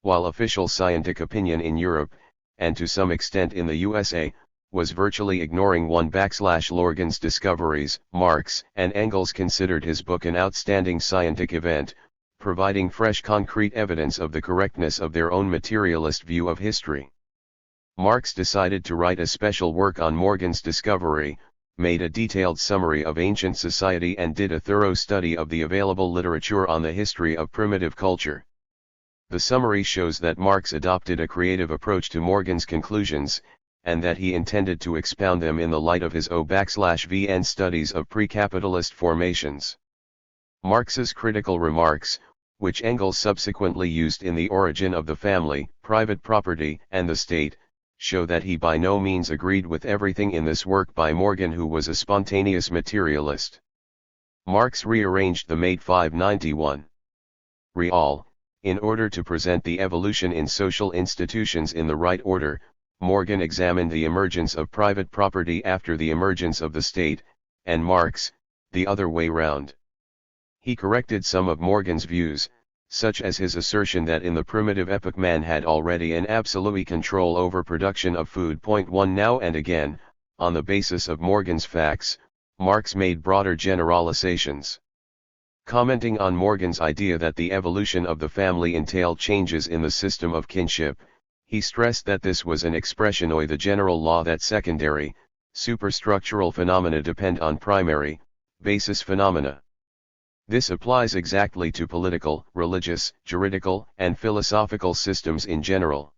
While official scientific opinion in Europe, and to some extent in the USA, was virtually ignoring Lorgan's discoveries, Marx and Engels considered his book an outstanding scientific event, providing fresh concrete evidence of the correctness of their own materialist view of history. Marx decided to write a special work on Morgan's discovery, made a detailed summary of ancient society and did a thorough study of the available literature on the history of primitive culture. The summary shows that Marx adopted a creative approach to Morgan's conclusions, and that he intended to expound them in the light of his O/VN studies of pre-capitalist formations. Marx's critical remarks, which Engels subsequently used in The Origin of the Family, Private Property and the State, show that he by no means agreed with everything in this work by Morgan, who was a spontaneous materialist. Marx rearranged the Made 591 Real, in order to present the evolution in social institutions in the right order. Morgan examined the emergence of private property after the emergence of the state, and Marx, the other way round. He corrected some of Morgan's views, such as his assertion that in the primitive epoch man had already an absolute control over production of food. 1 Now and again, on the basis of Morgan's facts, Marx made broader generalizations. Commenting on Morgan's idea that the evolution of the family entailed changes in the system of kinship, he stressed that this was an expression of the general law that secondary, superstructural phenomena depend on primary, basis phenomena. This applies exactly to political, religious, juridical, and philosophical systems in general.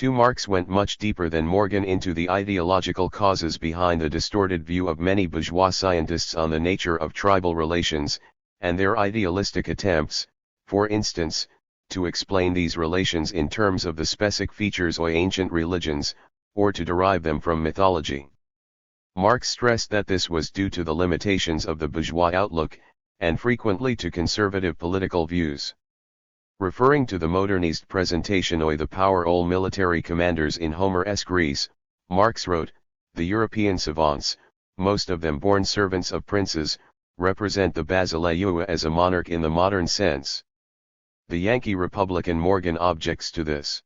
Marx went much deeper than Morgan into the ideological causes behind the distorted view of many bourgeois scientists on the nature of tribal relations, and their idealistic attempts, for instance, to explain these relations in terms of the specific features of ancient religions, or to derive them from mythology. Marx stressed that this was due to the limitations of the bourgeois outlook, and frequently to conservative political views. Referring to the modernist presentation of the power of military commanders in Homer's Greece, Marx wrote, "The European savants, most of them born servants of princes, represent the Basileus as a monarch in the modern sense." The Yankee Republican Morgan objects to this.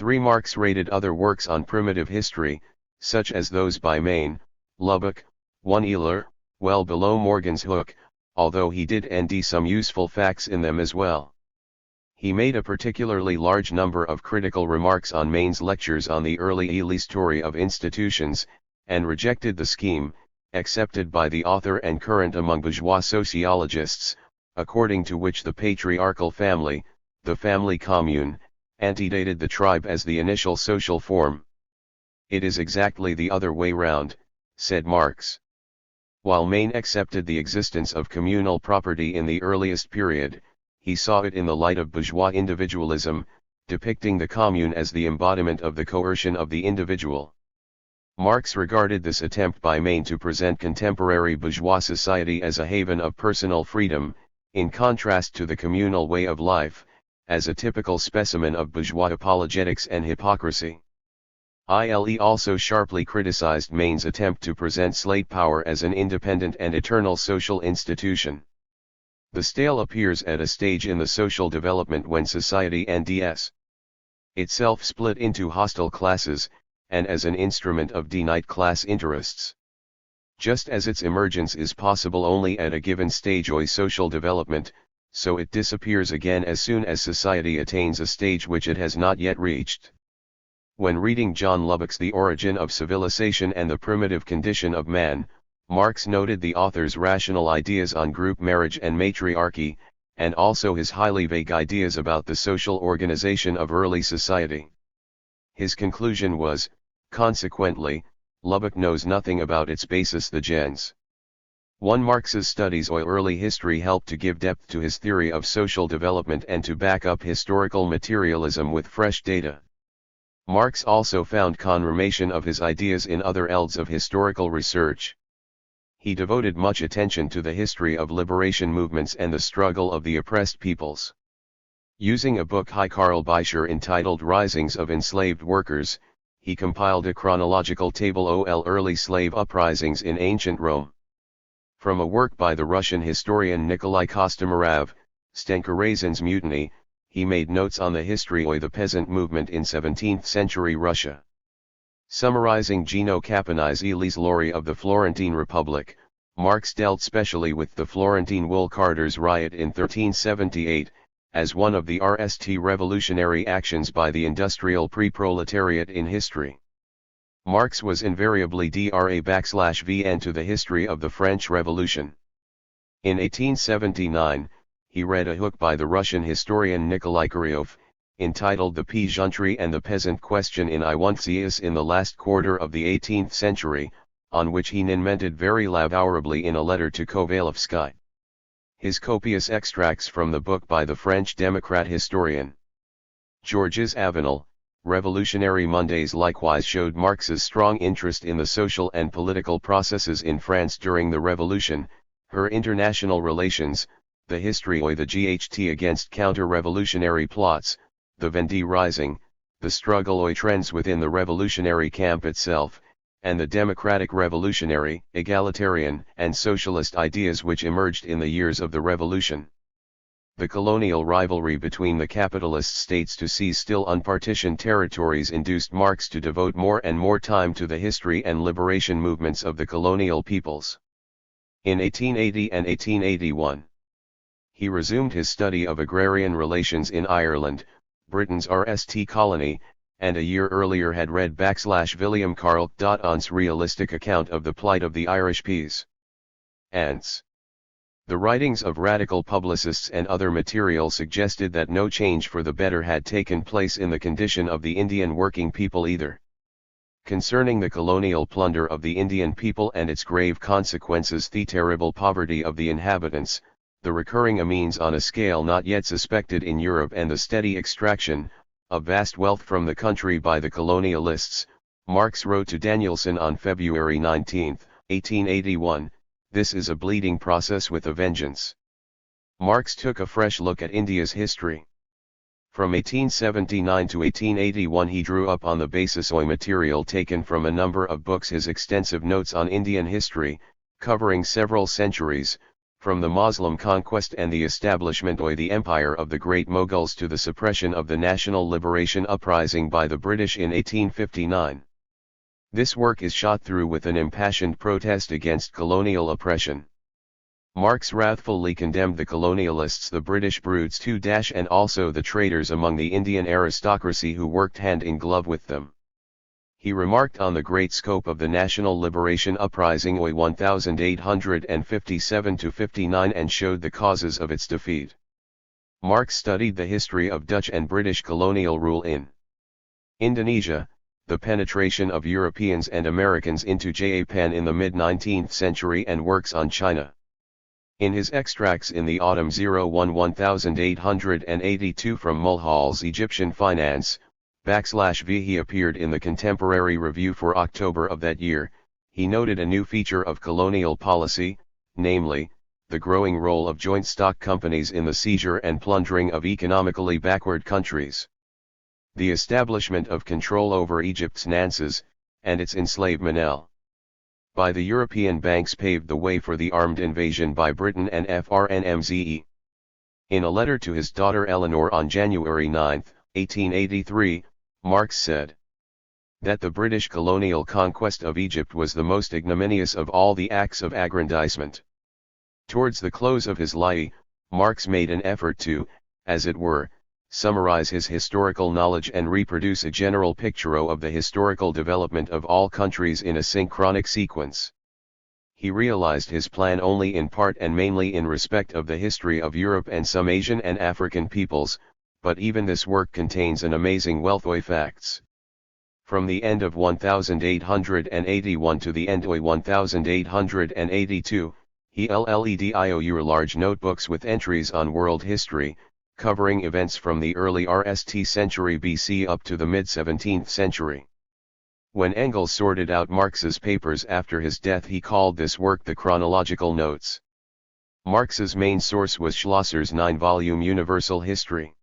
Marx rated other works on primitive history, such as those by Maine, Lubbock, Ehler, well below Morgan's hook, although he did nd some useful facts in them as well. He made a particularly large number of critical remarks on Maine's lectures on the early story of institutions, and rejected the scheme, accepted by the author and current among bourgeois sociologists, according to which the patriarchal family, the family commune, antedated the tribe as the initial social form. "It is exactly the other way round," said Marx. While Maine accepted the existence of communal property in the earliest period, he saw it in the light of bourgeois individualism, depicting the commune as the embodiment of the coercion of the individual. Marx regarded this attempt by Maine to present contemporary bourgeois society as a haven of personal freedom, in contrast to the communal way of life, as a typical specimen of bourgeois apologetics and hypocrisy. He also sharply criticized Maine's attempt to present slave power as an independent and eternal social institution. The stale appears at a stage in the social development when society nds itself split into hostile classes, and as an instrument of denied class interests. Just as its emergence is possible only at a given stage of social development, so it disappears again as soon as society attains a stage which it has not yet reached. When reading John Lubbock's The Origin of Civilization and the Primitive Condition of Man, Marx noted the author's rational ideas on group marriage and matriarchy, and also his highly vague ideas about the social organization of early society. His conclusion was, consequently, Lubbock knows nothing about its basis, the gens. Marx's studies of early history helped to give depth to his theory of social development and to back up historical materialism with fresh data. Marx also found confirmation of his ideas in other fields of historical research. He devoted much attention to the history of liberation movements and the struggle of the oppressed peoples. Using a book by KARL entitled Risings of Enslaved Workers, he compiled a chronological table of early slave uprisings in ancient Rome. From a work by the Russian historian Nikolai Kostomarov, Stenkarezin's Mutiny, he made notes on the history of the peasant movement in 17th century Russia. Summarizing Gino Caponi's Lori of the Florentine Republic, Marx dealt specially with the Florentine wool carders' riot in 1378, as one of the RST revolutionary actions by the industrial pre-proletariat in history. Marx was invariably dra/vn to the history of the French Revolution. In 1879, he read a book by the Russian historian Nikolai Kiryov, entitled The Peasantry and the Peasant Question in Iwantzius in the last quarter of the 18th century, on which he commented very laudably in a letter to Kovalevsky. His copious extracts from the book by the French Democrat historian Georges Avenel, Revolutionary Mondays likewise showed Marx's strong interest in the social and political processes in France during the Revolution, her international relations, the history of the GHT against counter-revolutionary plots, the Vendée Rising, the struggle or trends within the revolutionary camp itself, and the democratic revolutionary, egalitarian, and socialist ideas which emerged in the years of the Revolution. The colonial rivalry between the capitalist states to seize still unpartitioned territories induced Marx to devote more and more time to the history and liberation movements of the colonial peoples. In 1880 and 1881, he resumed his study of agrarian relations in Ireland, Britain's RST colony, and a year earlier had read /William KARL.'s realistic account of the plight of the Irish peasants. The writings of radical publicists and other material suggested that no change for the better had taken place in the condition of the Indian working people either. Concerning the colonial plunder of the Indian people and its grave consequences, the terrible poverty of the inhabitants, the recurring amines on a scale not yet suspected in Europe, and the steady extraction of vast wealth from the country by the colonialists, Marx wrote to Danielson on February 19, 1881, "This is a bleeding process with a vengeance." Marx took a fresh look at India's history. From 1879 to 1881 he drew up on the basis of material taken from a number of books his extensive notes on Indian history, covering several centuries, from the Moslem conquest and the establishment of the empire of the Great Mughals to the suppression of the National Liberation Uprising by the British in 1859. This work is shot through with an impassioned protest against colonial oppression. Marx wrathfully condemned the colonialists, the British brutes too, and also the traitors among the Indian aristocracy who worked hand in glove with them. He remarked on the great scope of the National Liberation Uprising of 1857–59 and showed the causes of its defeat. Marx studied the history of Dutch and British colonial rule in Indonesia, the penetration of Europeans and Americans into Japan in the mid-19th century, and works on China. In his extracts in the autumn 1882 from Mulhall's Egyptian Finance, /v he appeared in the Contemporary Review for October of that year. He noted a new feature of colonial policy, namely, the growing role of joint stock companies in the seizure and plundering of economically backward countries. The establishment of control over Egypt's nances, and its enslavement by the European banks paved the way for the armed invasion by Britain and FRNMZE. In a letter to his daughter Eleanor on January 9, 1883, Marx said that the British colonial conquest of Egypt was the most ignominious of all the acts of aggrandizement. Towards the close of his life, Marx made an effort to, as it were, summarize his historical knowledge and reproduce a general picture of the historical development of all countries in a synchronic sequence. He realized his plan only in part and mainly in respect of the history of Europe and some Asian and African peoples, but even this work contains an amazing wealth of facts. From the end of 1881 to the end of 1882, he led large notebooks with entries on world history, covering events from the early RST century BC up to the mid-17th century. When Engels sorted out Marx's papers after his death, he called this work the Chronological Notes. Marx's main source was Schlosser's 9-volume Universal History.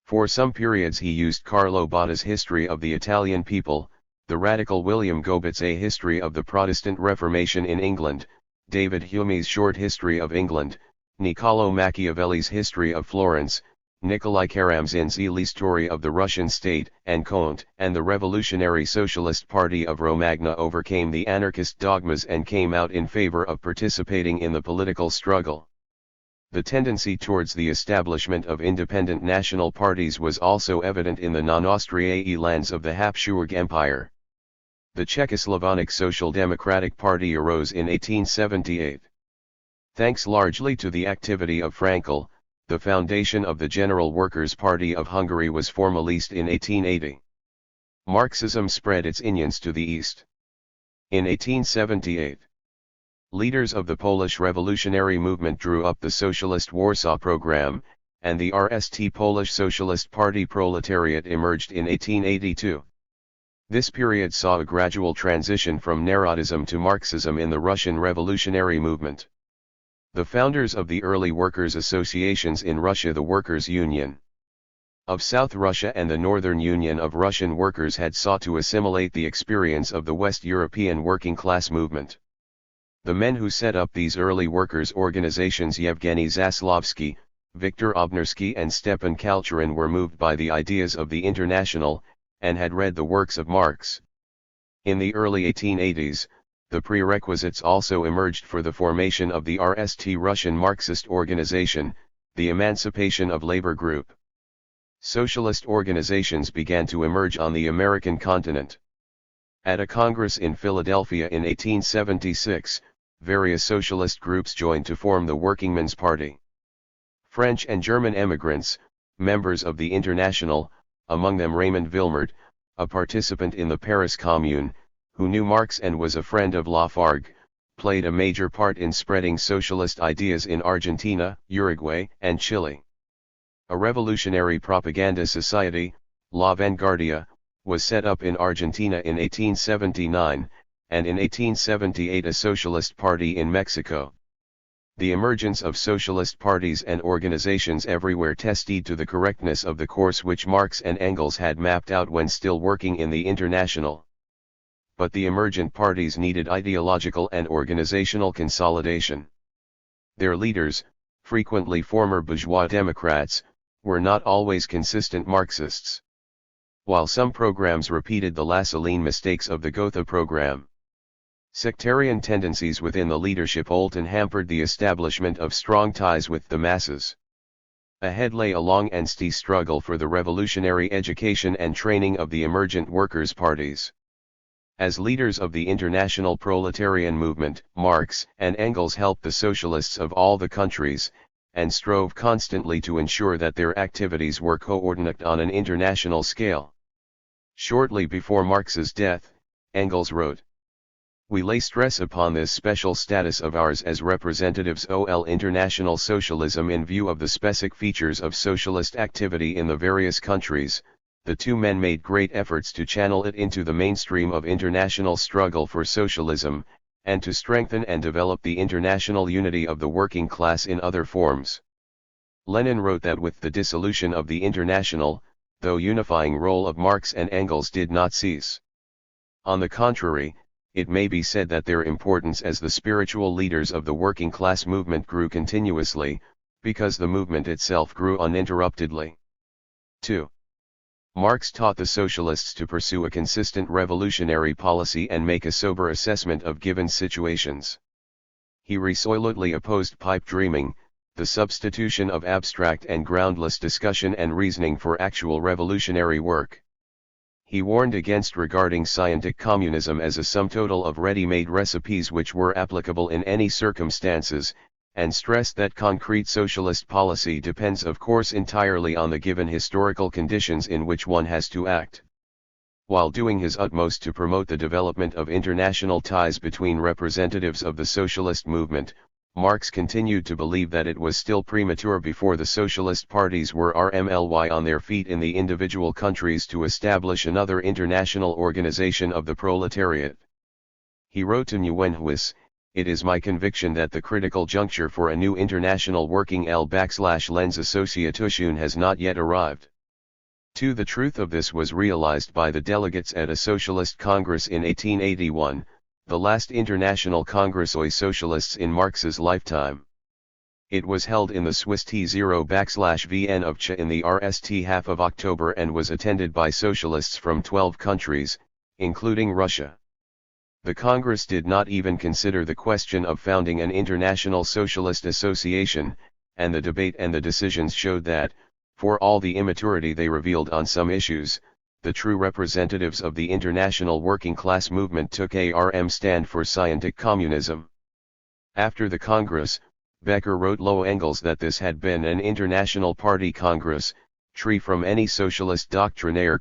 For some periods he used Carlo Botta's History of the Italian People, the radical William Gobet's A History of the Protestant Reformation in England, David Hume's Short History of England, Niccolò Machiavelli's History of Florence, Nikolai Karamzin's Story of the Russian State, and Comte and the Revolutionary Socialist Party of Romagna overcame the anarchist dogmas and came out in favor of participating in the political struggle. The tendency towards the establishment of independent national parties was also evident in the non-Austriae lands of the Habsburg Empire. The Czechoslovak Social Democratic Party arose in 1878. Thanks largely to the activity of Frankel, the foundation of the General Workers' Party of Hungary was formalized in 1880. Marxism spread its influence to the east. In 1878, leaders of the Polish revolutionary movement drew up the Socialist Warsaw Program, and the RST Polish Socialist Party Proletariat emerged in 1882. This period saw a gradual transition from Narodism to Marxism in the Russian revolutionary movement. The founders of the early workers' associations in Russia, the Workers' Union of South Russia and the Northern Union of Russian Workers, had sought to assimilate the experience of the West European working class movement. The men who set up these early workers' organizations, Yevgeny Zaslavsky, Viktor Obnersky and Stepan Kalchurin, were moved by the ideas of the International, and had read the works of Marx. In the early 1880s, the prerequisites also emerged for the formation of the RST, Russian Marxist Organization, the Emancipation of Labor Group. Socialist organizations began to emerge on the American continent. At a congress in Philadelphia in 1876, various socialist groups joined to form the Workingmen's Party. French and German emigrants, members of the International, among them Raymond Villemert, a participant in the Paris Commune, who knew Marx and was a friend of Lafargue, played a major part in spreading socialist ideas in Argentina, Uruguay, and Chile. A revolutionary propaganda society, La Vanguardia, was set up in Argentina in 1879, and in 1878 a socialist party in Mexico. The emergence of socialist parties and organizations everywhere tested to the correctness of the course which Marx and Engels had mapped out when still working in the International. But the emergent parties needed ideological and organizational consolidation. Their leaders, frequently former bourgeois Democrats, were not always consistent Marxists. While some programs repeated the Lassaline mistakes of the Gotha program, sectarian tendencies within the leadership often hampered the establishment of strong ties with the masses. Ahead lay a long and steady struggle for the revolutionary education and training of the emergent workers' parties. As leaders of the international proletarian movement, Marx and Engels helped the socialists of all the countries, and strove constantly to ensure that their activities were coordinated on an international scale. Shortly before Marx's death, Engels wrote, "We lay stress upon this special status of ours as representatives of international socialism in view of the specific features of socialist activity in the various countries." The two men made great efforts to channel it into the mainstream of international struggle for socialism, and to strengthen and develop the international unity of the working class in other forms. Lenin wrote that with the dissolution of the International, the unifying role of Marx and Engels did not cease. On the contrary, it may be said that their importance as the spiritual leaders of the working class movement grew continuously, because the movement itself grew uninterruptedly. 2. Marx taught the socialists to pursue a consistent revolutionary policy and make a sober assessment of given situations. He resolutely opposed pipe dreaming, the substitution of abstract and groundless discussion and reasoning for actual revolutionary work. He warned against regarding scientific communism as a sum total of ready-made recipes which were applicable in any circumstances, and stressed that concrete socialist policy depends of course entirely on the given historical conditions in which one has to act. While doing his utmost to promote the development of international ties between representatives of the socialist movement, Marx continued to believe that it was still premature before the socialist parties were RMLY on their feet in the individual countries to establish another international organization of the proletariat. He wrote to Nguyen-Huis, "It is my conviction that the critical juncture for a new international working L/Lens Association has not yet arrived." 2. The truth of this was realized by the delegates at a socialist congress in 1881, the last international congress of socialists in Marx's lifetime. It was held in the Swiss T0/VN of Ch in the RST half of October and was attended by socialists from 12 countries, including Russia. The Congress did not even consider the question of founding an international socialist association, and the debate and the decisions showed that, for all the immaturity they revealed on some issues, the true representatives of the international working class movement took a firm stand for scientific communism. After the Congress, Becker wrote Low Engels that this had been an international party Congress, free from any socialist doctrinaire,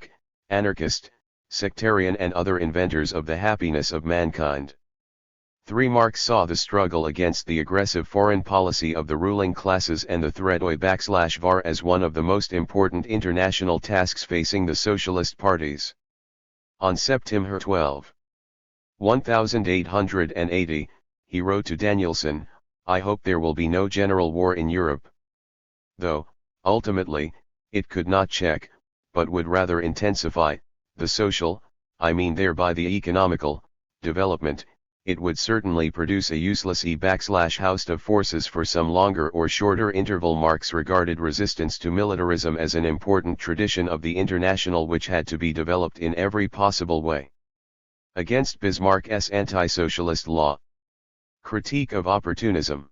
anarchist, sectarian and other inventors of the happiness of mankind. 3. Marx saw the struggle against the aggressive foreign policy of the ruling classes and the THIRD-WORLDISM as one of the most important international tasks facing the socialist parties. On September 12, 1880, he wrote to Danielson, "I hope there will be no general war in Europe. Though, ultimately, it could not check, but would rather intensify, the social, I mean thereby the economical, development. It would certainly produce a useless host of forces for some longer or shorter interval." Marx regarded resistance to militarism as an important tradition of the international which had to be developed in every possible way. Against Bismarck's anti-socialist law. Critique of opportunism.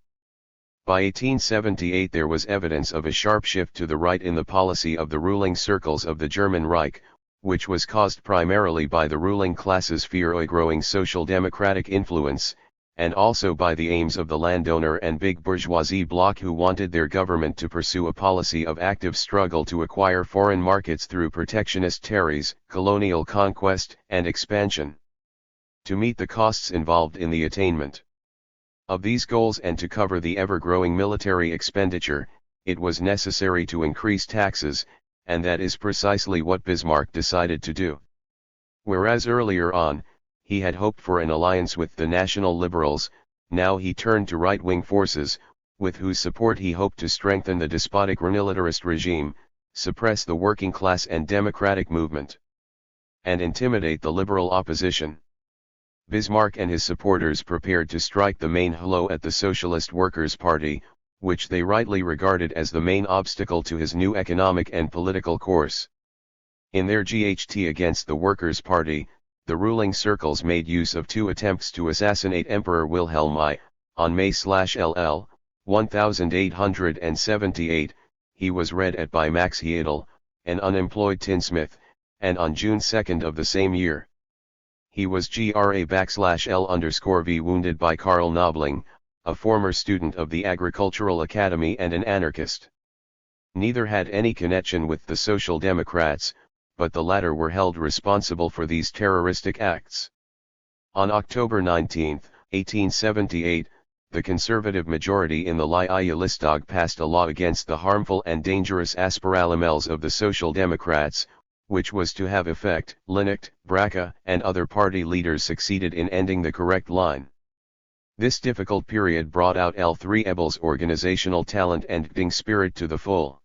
By 1878 there was evidence of a sharp shift to the right in the policy of the ruling circles of the German Reich, which was caused primarily by the ruling class's fear of growing social democratic influence, and also by the aims of the landowner and big bourgeoisie bloc who wanted their government to pursue a policy of active struggle to acquire foreign markets through protectionist tariffs, colonial conquest and expansion. To meet the costs involved in the attainment of these goals and to cover the ever-growing military expenditure, it was necessary to increase taxes, and that is precisely what Bismarck decided to do. Whereas earlier on, he had hoped for an alliance with the National Liberals, now he turned to right-wing forces, with whose support he hoped to strengthen the despotic unilateralist regime, suppress the working class and democratic movement, and intimidate the liberal opposition. Bismarck and his supporters prepared to strike the main blow at the Socialist Workers' Party, which they rightly regarded as the main obstacle to his new economic and political course. In their GHT against the Workers' Party, the ruling circles made use of 2 attempts to assassinate Emperor Wilhelm I. On May/LL, 1878, he was read at by Max Heidel, an unemployed tinsmith, and on June 2 of the same year, he was GRA_L_V wounded by KARL Nobling, a former student of the Agricultural Academy and an anarchist. Neither had any connection with the Social Democrats, but the latter were held responsible for these terroristic acts. On October 19, 1878, the conservative majority in the Landtag passed a law against the harmful and dangerous Asperlamels of the Social Democrats, which was to have effect. Linecht, Braca, and other party leaders succeeded in ending the correct line. This difficult period brought out L3 Ebel's organizational talent and acting spirit to the full.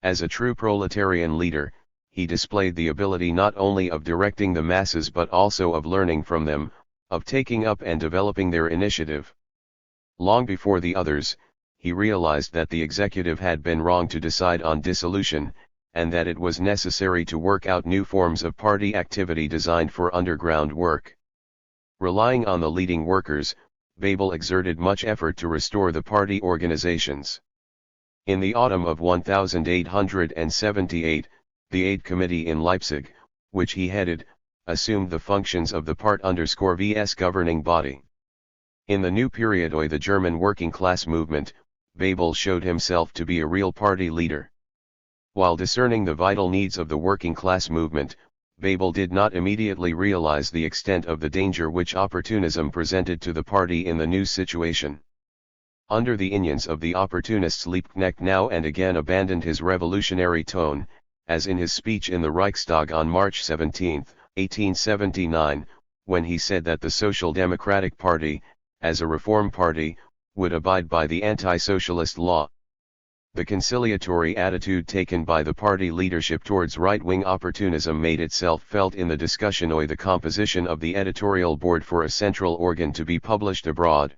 As a true proletarian leader, he displayed the ability not only of directing the masses but also of learning from them, of taking up and developing their initiative. Long before the others, he realized that the executive had been wrong to decide on dissolution, and that it was necessary to work out new forms of party activity designed for underground work. Relying on the leading workers, Bebel exerted much effort to restore the party organizations. In the autumn of 1878, the Aid Committee in Leipzig, which he headed, assumed the functions of the Part_Vs governing body. In the new period of the German working class movement, Bebel showed himself to be a real party leader. While discerning the vital needs of the working class movement, Bebel did not immediately realize the extent of the danger which opportunism presented to the party in the new situation. Under the influence of the opportunists, Liebknecht now and again abandoned his revolutionary tone, as in his speech in the Reichstag on March 17, 1879, when he said that the Social Democratic Party, as a reform party, would abide by the anti-socialist law. The conciliatory attitude taken by the party leadership towards right-wing opportunism made itself felt in the discussion of the composition of the editorial board for a central organ to be published abroad.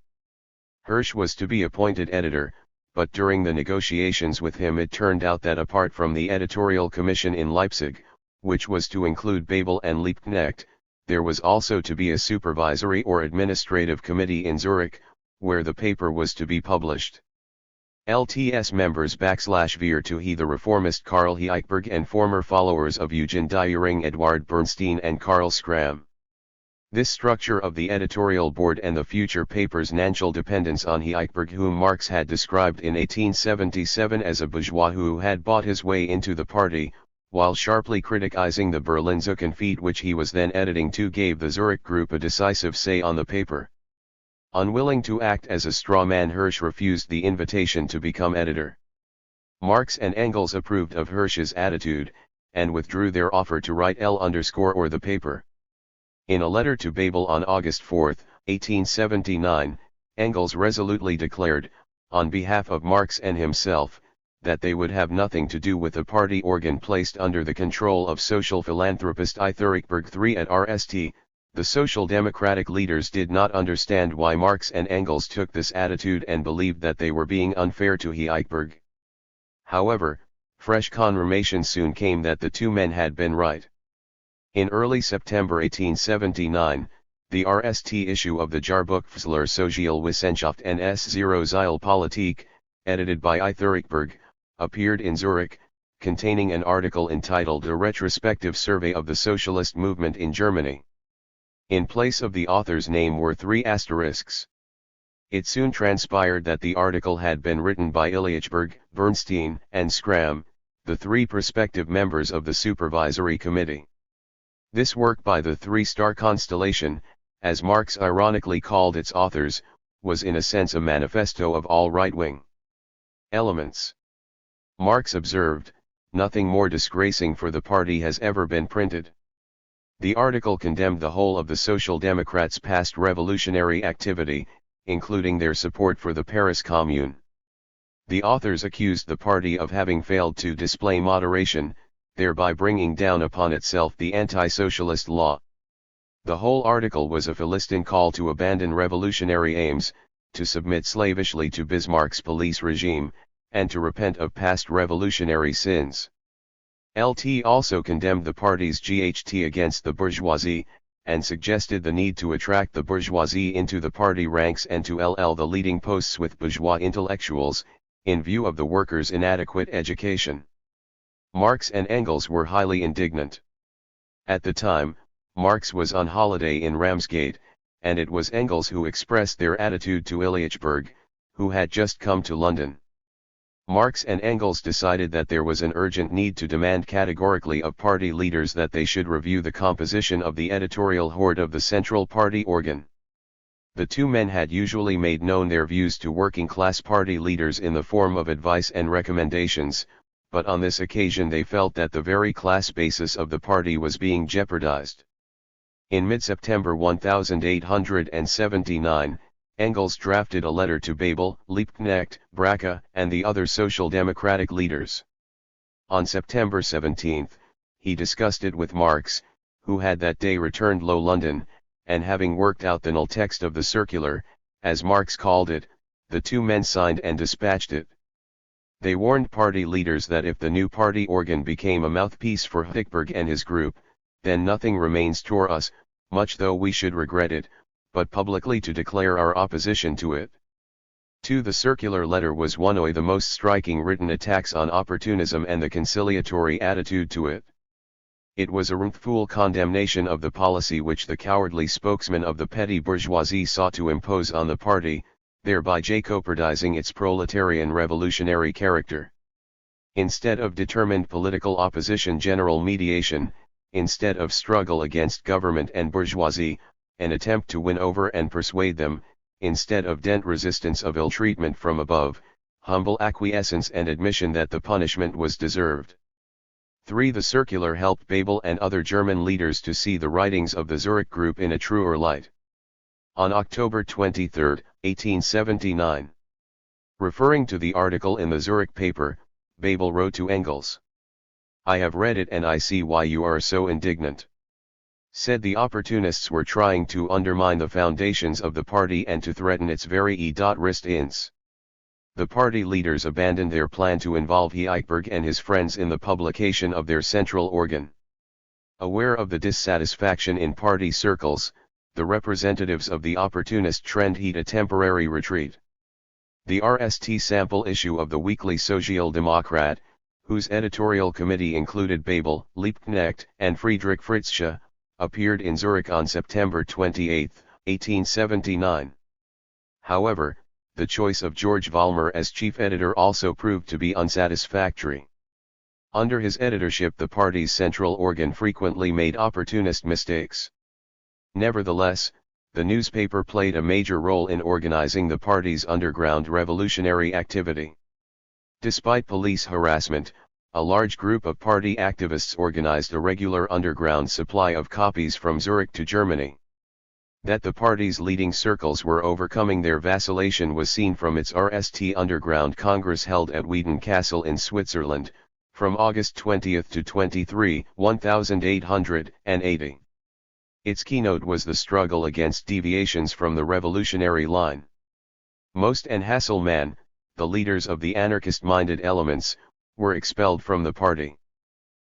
Hirsch was to be appointed editor, but during the negotiations with him it turned out that apart from the editorial commission in Leipzig, which was to include Bebel and Liebknecht, there was also to be a supervisory or administrative committee in Zurich, where the paper was to be published. LTS members veer to he the reformist Karl Heichberg and former followers of Eugen Dühring, Eduard Bernstein and Karl Schramm. This structure of the editorial board and the future paper's financial dependence on Heichberg, whom Marx had described in 1877 as a bourgeois who had bought his way into the party, while sharply criticizing the Berlin Zukunft which he was then editing to, gave the Zurich group a decisive say on the paper. Unwilling to act as a straw man, Hirsch refused the invitation to become editor. Marx and Engels approved of Hirsch's attitude, and withdrew their offer to write or the paper. In a letter to Babel on August 4, 1879, Engels resolutely declared, on behalf of Marx and himself, that they would have nothing to do with the party organ placed under the control of social philanthropist Heichberg III at RST. The Social Democratic leaders did not understand why Marx and Engels took this attitude and believed that they were being unfair to Heichberg. However, fresh confirmation soon came that the two men had been right. In early September 1879, the RST issue of the Jahrbuch für Sozialwissenschaft and Sozialpolitik, edited by Heichberg, appeared in Zurich, containing an article entitled A Retrospective Survey of the Socialist Movement in Germany. In place of the author's name were 3 asterisks. It soon transpired that the article had been written by Heichberg, Bernstein, and Schramm, the 3 prospective members of the Supervisory Committee. This work by the Three-Star Constellation, as Marx ironically called its authors, was in a sense a manifesto of all right-wing elements. Marx observed, nothing more disgracing for the party has ever been printed. The article condemned the whole of the Social Democrats' past revolutionary activity, including their support for the Paris Commune. The authors accused the party of having failed to display moderation, thereby bringing down upon itself the anti-socialist law. The whole article was a Philistine call to abandon revolutionary aims, to submit slavishly to Bismarck's police regime, and to repent of past revolutionary sins. LT also condemned the party's GHT against the bourgeoisie, and suggested the need to attract the bourgeoisie into the party ranks and to the leading posts with bourgeois intellectuals, in view of the workers' inadequate education. Marx and Engels were highly indignant. At the time, Marx was on holiday in Ramsgate, and it was Engels who expressed their attitude to Heichberg, who had just come to London. Marx and Engels decided that there was an urgent need to demand categorically of party leaders that they should review the composition of the editorial board of the Central Party organ. The two men had usually made known their views to working-class party leaders in the form of advice and recommendations, but on this occasion they felt that the very class basis of the party was being jeopardized. In mid-September 1879, Engels drafted a letter to Babel, Liebknecht, Brache, and the other Social Democratic leaders. On September 17, he discussed it with Marx, who had that day returned Low London, and having worked out the null text of the circular, as Marx called it, the two men signed and dispatched it. They warned party leaders that if the new party organ became a mouthpiece for Heichberg and his group, then nothing remains for us, much though we should regret it, but publicly to declare our opposition to it. To the circular letter was one of the most striking written attacks on opportunism and the conciliatory attitude to it. It was a wrathful condemnation of the policy which the cowardly spokesman of the petty bourgeoisie sought to impose on the party, thereby jeopardizing its proletarian revolutionary character. Instead of determined political opposition, general mediation, instead of struggle against government and bourgeoisie, an attempt to win over and persuade them, instead of dent resistance of ill treatment from above, humble acquiescence and admission that the punishment was deserved. 3. The circular helped Babel and other German leaders to see the writings of the Zurich group in a truer light. On October 23, 1879. Referring to the article in the Zurich paper, Babel wrote to Engels, "I have read it and I see why you are so indignant." Said the opportunists were trying to undermine the foundations of the party and to threaten its very wrist-ins. The party leaders abandoned their plan to involve Heichberg and his friends in the publication of their central organ. Aware of the dissatisfaction in party circles, the representatives of the opportunist trend heed a temporary retreat. The RST sample issue of the weekly Social-Demokrat, whose editorial committee included Babel, Liebknecht, and Friedrich Fritzsche, appeared in Zurich on September 28, 1879. However, the choice of George Vollmer as chief editor also proved to be unsatisfactory. Under his editorship, the party's central organ frequently made opportunist mistakes. Nevertheless, the newspaper played a major role in organizing the party's underground revolutionary activity. Despite police harassment, a large group of party activists organized a regular underground supply of copies from Zurich to Germany. That the party's leading circles were overcoming their vacillation was seen from its RST Underground Congress held at Wieden Castle in Switzerland, from August 20 to 23, 1880. Its keynote was the struggle against deviations from the revolutionary line. Most and Hasselmann, the leaders of the anarchist-minded elements, were expelled from the party.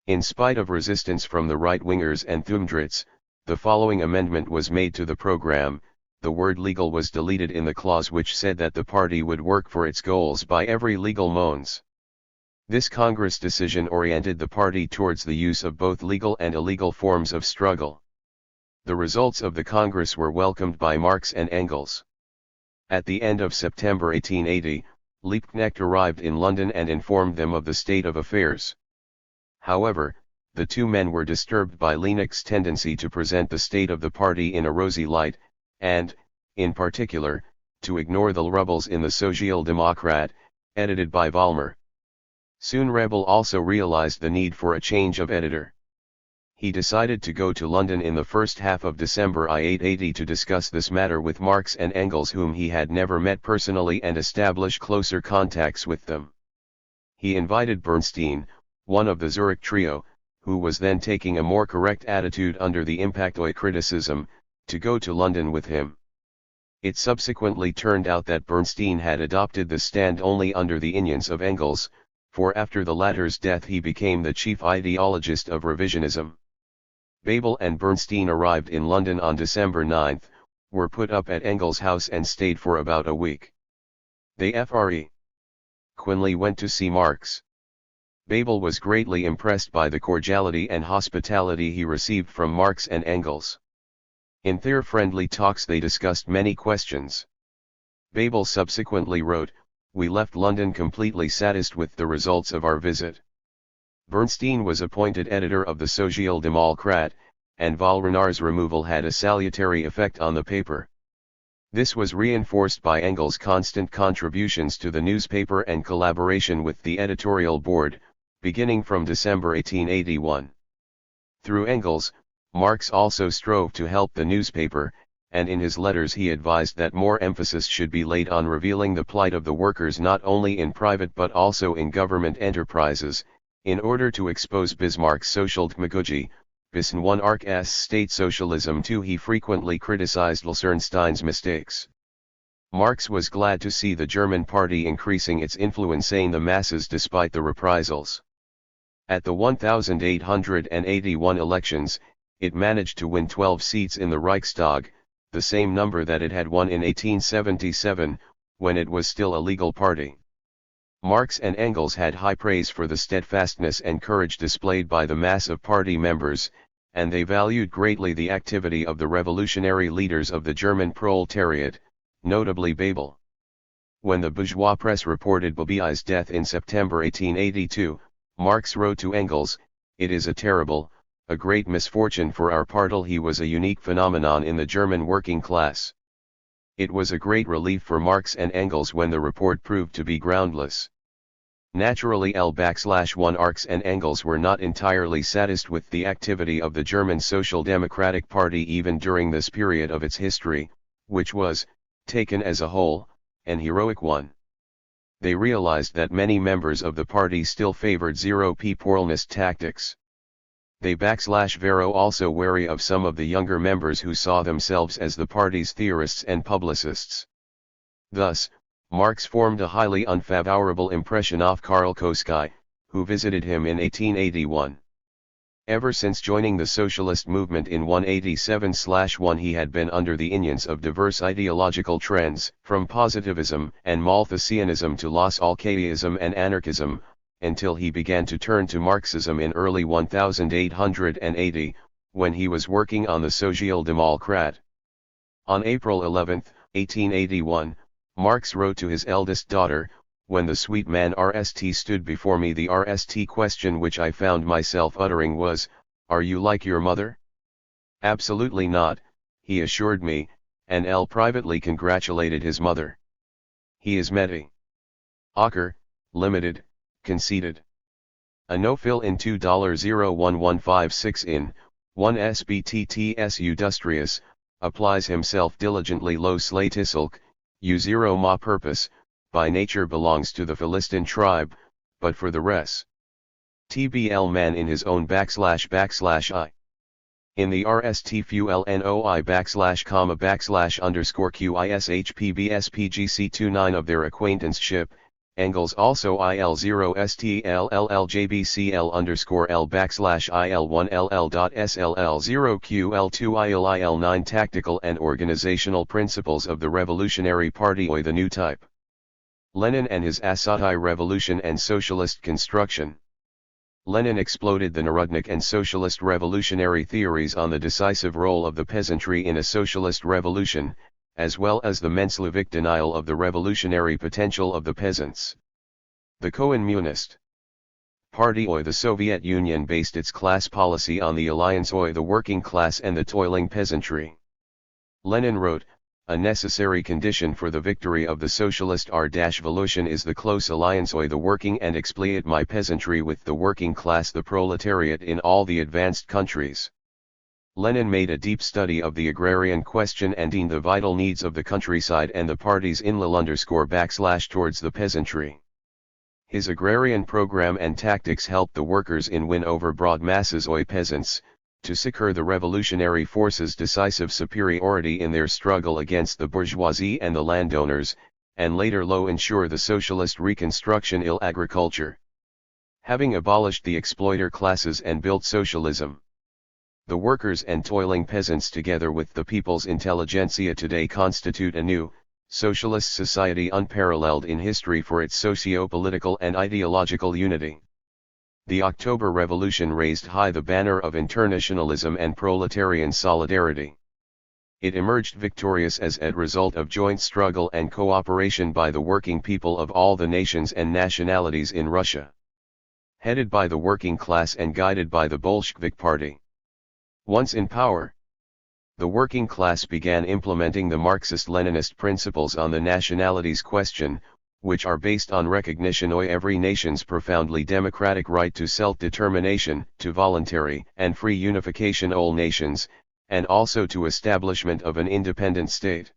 In spite of resistance from the right-wingers and Thumdritz, the following amendment was made to the program: the word legal was deleted in the clause which said that the party would work for its goals by every legal means. This Congress decision oriented the party towards the use of both legal and illegal forms of struggle. The results of the Congress were welcomed by Marx and Engels. At the end of September 1880, Liebknecht arrived in London and informed them of the state of affairs. However, the two men were disturbed by Liebknecht's tendency to present the state of the party in a rosy light, and, in particular, to ignore the rebels in the Social-Demokrat, edited by Vollmer. Soon Rebel also realized the need for a change of editor. He decided to go to London in the first half of December 1880 to discuss this matter with Marx and Engels, whom he had never met personally, and establish closer contacts with them. He invited Bernstein, one of the Zurich trio, who was then taking a more correct attitude under the Impactoi criticism, to go to London with him. It subsequently turned out that Bernstein had adopted the stand only under the influence of Engels, for after the latter's death he became the chief ideologist of revisionism. Babel and Bernstein arrived in London on December 9, were put up at Engels' house and stayed for about a week. They Quinley went to see Marx. Babel was greatly impressed by the cordiality and hospitality he received from Marx and Engels. In their friendly talks they discussed many questions. Babel subsequently wrote, "We left London completely satisfied with the results of our visit." Bernstein was appointed editor of the Social-Demokrat, and Vollmer's removal had a salutary effect on the paper. This was reinforced by Engels' constant contributions to the newspaper and collaboration with the editorial board, beginning from December 1881. Through Engels, Marx also strove to help the newspaper, and in his letters he advised that more emphasis should be laid on revealing the plight of the workers not only in private but also in government enterprises, in order to expose Bismarck's Sozialdemagogie, bis 1 Arc's state socialism. 2 He frequently criticized Lessernstein's mistakes. Marx was glad to see the German party increasing its influence in the masses despite the reprisals. At the 1881 elections, it managed to win 12 seats in the Reichstag, the same number that it had won in 1877, when it was still a legal party. Marx and Engels had high praise for the steadfastness and courage displayed by the mass of party members, and they valued greatly the activity of the revolutionary leaders of the German proletariat, notably Babel. When the bourgeois press reported Babei's death in September 1882, Marx wrote to Engels, "It is a terrible, a great misfortune for our party. He was a unique phenomenon in the German working class." It was a great relief for Marx and Engels when the report proved to be groundless. Naturally L/1 Marx and Engels were not entirely satisfied with the activity of the German Social Democratic Party even during this period of its history, which was, taken as a whole, an heroic one. They realized that many members of the party still favored zero-Poralnist tactics. They were also wary of some of the younger members who saw themselves as the party's theorists and publicists. Thus, Marx formed a highly unfavorable impression of KARL, who visited him in 1881. Ever since joining the socialist movement in 187/1 he had been under the influence of diverse ideological trends, from positivism and Malthusianism to Lasalcaism and anarchism, until he began to turn to Marxism in early 1880, when he was working on the Social-Democrat. On April 11, 1881, Marx wrote to his eldest daughter, "When the sweet man RST stood before me, the RST question which I found myself uttering was, 'Are you like your mother?' 'Absolutely not,' he assured me, and L privately congratulated his mother. He is Medi. Ocker, Limited, conceded. A no-fill in $2.01156 in 1 SBTTS Udustrious, applies himself diligently lo slatisilk, U0 ma purpose, by nature belongs to the Philistin tribe, but for the res. TBL man in his own // I. In the RST fuel NOI / _QISHPBSPGC29 of their acquaintanceship, Engels also IL0STLLLJBCL _L /IL1LL.SLL0QL2ILIL9 Tactical and Organizational Principles of the Revolutionary Party the New Type. Lenin and his Asatai Revolution and Socialist Construction. Lenin exploded the Narodnik and socialist revolutionary theories on the decisive role of the peasantry in a socialist revolution, as well as the Menshevik denial of the revolutionary potential of the peasants. The Communist Party the Soviet Union based its class policy on the alliance the working class and the toiling peasantry. Lenin wrote, "A necessary condition for the victory of the socialist revolution is the close alliance the working and exploit my peasantry with the working class, the proletariat in all the advanced countries." Lenin made a deep study of the agrarian question and in the vital needs of the countryside and the party's / towards the peasantry. His agrarian program and tactics helped the workers win over broad masses peasants, to secure the revolutionary forces' decisive superiority in their struggle against the bourgeoisie and the landowners, and later ensure the socialist reconstruction agriculture. Having abolished the exploiter classes and built socialism, the workers and toiling peasants together with the people's intelligentsia today constitute a new, socialist society unparalleled in history for its socio-political and ideological unity. The October Revolution raised high the banner of internationalism and proletarian solidarity. It emerged victorious as a result of joint struggle and cooperation by the working people of all the nations and nationalities in Russia. Headed by the working class and guided by the Bolshevik Party. Once in power, the working class began implementing the Marxist-Leninist principles on the nationalities question, which are based on recognition of every nation's profoundly democratic right to self-determination, to voluntary and free unification all nations, and also to establishment of an independent state.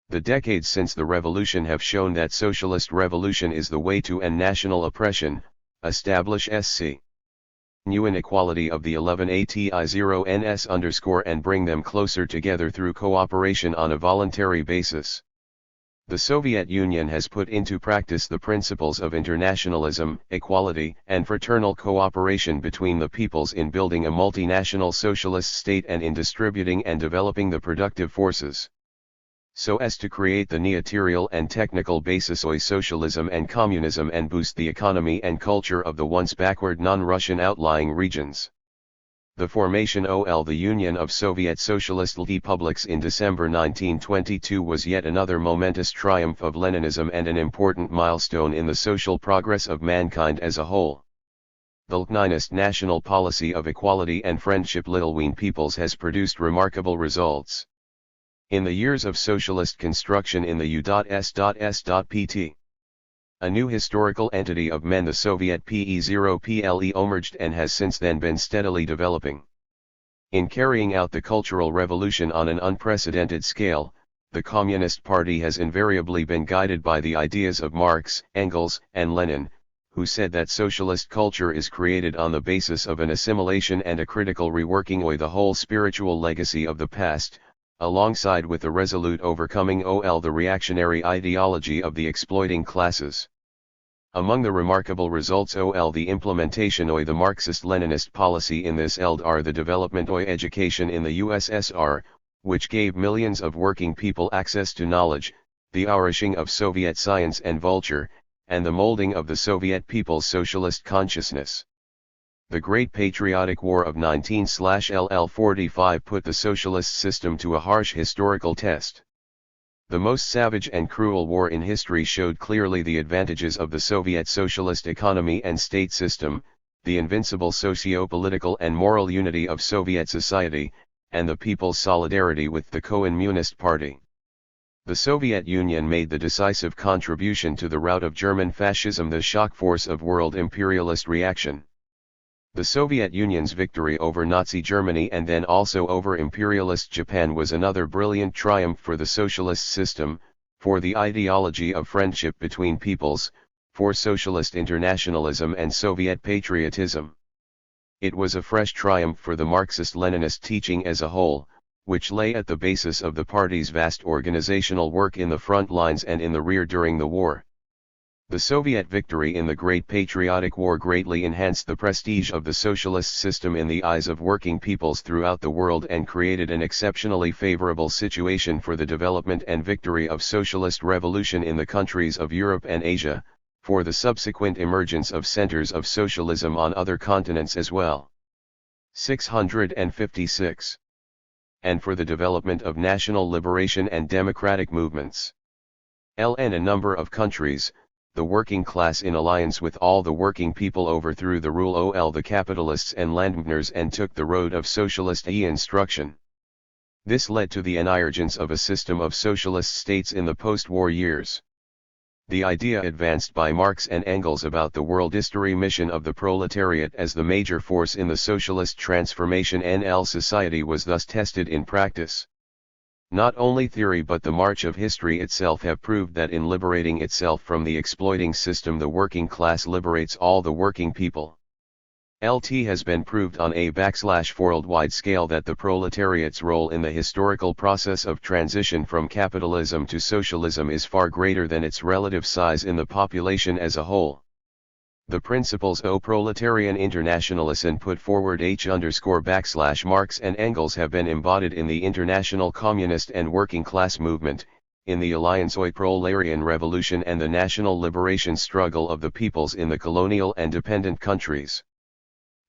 The decades since the revolution have shown that socialist revolution is the way to end national oppression, establish SC. New inequality of the 11 ATI0NS and bring them closer together through cooperation on a voluntary basis. The Soviet Union has put into practice the principles of internationalism, equality, and fraternal cooperation between the peoples in building a multinational socialist state and in distributing and developing the productive forces, so as to create the material and technical basis of socialism and communism and boost the economy and culture of the once backward non-Russian outlying regions. The formation of the Union of Soviet Socialist Republics in December 1922 was yet another momentous triumph of Leninism and an important milestone in the social progress of mankind as a whole. The Leninist national policy of equality and friendship between peoples has produced remarkable results. In the years of socialist construction in the U.S.S.Pt. a new historical entity of men, the Soviet PE0PLE emerged and has since then been steadily developing. In carrying out the Cultural Revolution on an unprecedented scale, the Communist Party has invariably been guided by the ideas of Marx, Engels, and Lenin, who said that socialist culture is created on the basis of an assimilation and a critical reworking of the whole spiritual legacy of the past, alongside with the resolute overcoming the reactionary ideology of the exploiting classes. Among the remarkable results ol the implementation of the Marxist-Leninist policy in this eld are the development of education in the USSR, which gave millions of working people access to knowledge, the nourishing of Soviet science and culture, and the molding of the Soviet people's socialist consciousness. The Great Patriotic War of 19/LL45 put the socialist system to a harsh historical test. The most savage and cruel war in history showed clearly the advantages of the Soviet socialist economy and state system, the invincible socio-political and moral unity of Soviet society, and the people's solidarity with the Communist Party. The Soviet Union made the decisive contribution to the rout of German fascism, the shock force of world imperialist reaction. The Soviet Union's victory over Nazi Germany and then also over imperialist Japan was another brilliant triumph for the socialist system, for the ideology of friendship between peoples, for socialist internationalism and Soviet patriotism. It was a fresh triumph for the Marxist-Leninist teaching as a whole, which lay at the basis of the party's vast organizational work in the front lines and in the rear during the war. The Soviet victory in the Great Patriotic War greatly enhanced the prestige of the socialist system in the eyes of working peoples throughout the world and created an exceptionally favorable situation for the development and victory of socialist revolution in the countries of Europe and Asia, for the subsequent emergence of centers of socialism on other continents as well. 656. And for the development of national liberation and democratic movements. In a number of countries, the working class in alliance with all the working people overthrew the rule of the capitalists and landowers and took the road of socialist instruction. This led to the emergence of a system of socialist states in the post-war years. The idea advanced by Marx and Engels about the world history mission of the proletariat as the major force in the socialist transformation NL society was thus tested in practice. Not only theory but the march of history itself have proved that in liberating itself from the exploiting system the working class liberates all the working people. It has been proved on a worldwide scale that the proletariat's role in the historical process of transition from capitalism to socialism is far greater than its relative size in the population as a whole. The principles of proletarian internationalism put forward Marx and Engels have been embodied in the international communist and working class movement, in the Alliance oi Proletarian Revolution and the national liberation struggle of the peoples in the colonial and dependent countries.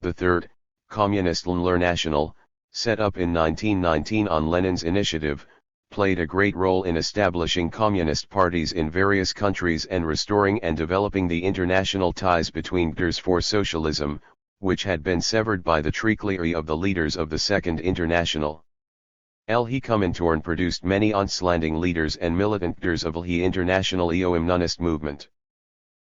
The Third, Communist International, set up in 1919 on Lenin's initiative, played a great role in establishing communist parties in various countries and restoring and developing the international ties between leaders for socialism, which had been severed by the treachery of the leaders of the Second International. He Comintern produced many onslanding leaders and militant leaders of the international eoimnunist movement.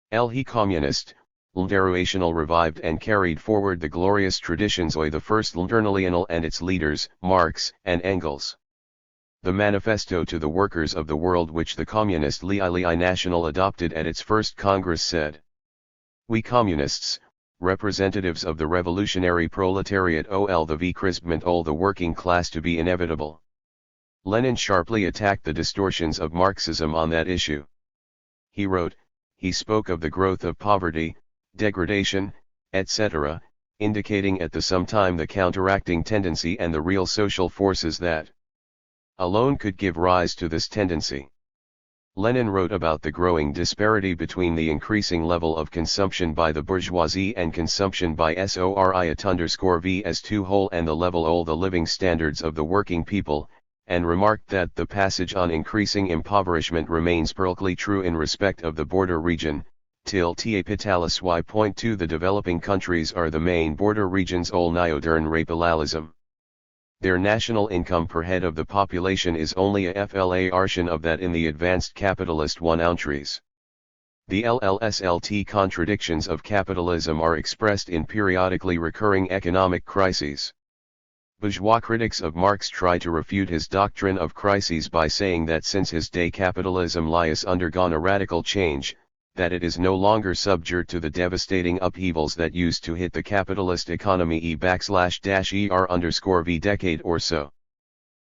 He Communist, International revived and carried forward the glorious traditions of the First International and its leaders, Marx and Engels. The manifesto to the workers of the world which the Communist Lili National adopted at its first Congress said, "We communists, representatives of the revolutionary proletariat ol the vkrisbment ol the working class to be inevitable." Lenin sharply attacked the distortions of Marxism on that issue. He wrote, he spoke of the growth of poverty, degradation, etc., indicating at the same time the counteracting tendency and the real social forces that alone could give rise to this tendency. Lenin wrote about the growing disparity between the increasing level of consumption by the bourgeoisie and consumption by Soriat_V_S2 and the level of the living standards of the working people, and remarked that the passage on increasing impoverishment remains perfectly true in respect of the border region, till Tapitalis Y.2 the developing countries are the main border regions ol neodern rapalism. Their national income per head of the population is only a fraction of that in the advanced capitalist countries. The LLSLT contradictions of capitalism are expressed in periodically recurring economic crises. Bourgeois critics of Marx try to refute his doctrine of crises by saying that since his day capitalism has undergone a radical change, that it is no longer subject to the devastating upheavals that used to hit the capitalist economy /er_v decade or so.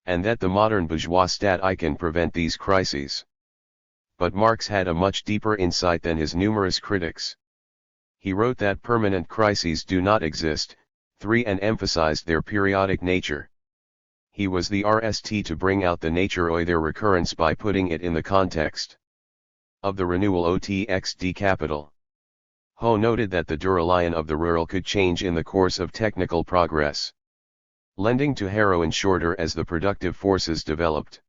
And that the modern bourgeois state can prevent these crises. but Marx had a much deeper insight than his numerous critics. He wrote that permanent crises do not exist, 3, and emphasized their periodic nature. He was the RST to bring out the nature of their recurrence by putting it in the context of the renewal OTXD capital. Ho noted that the duralion of the rural could change in the course of technical progress, lending to heroin shorter as the productive forces developed.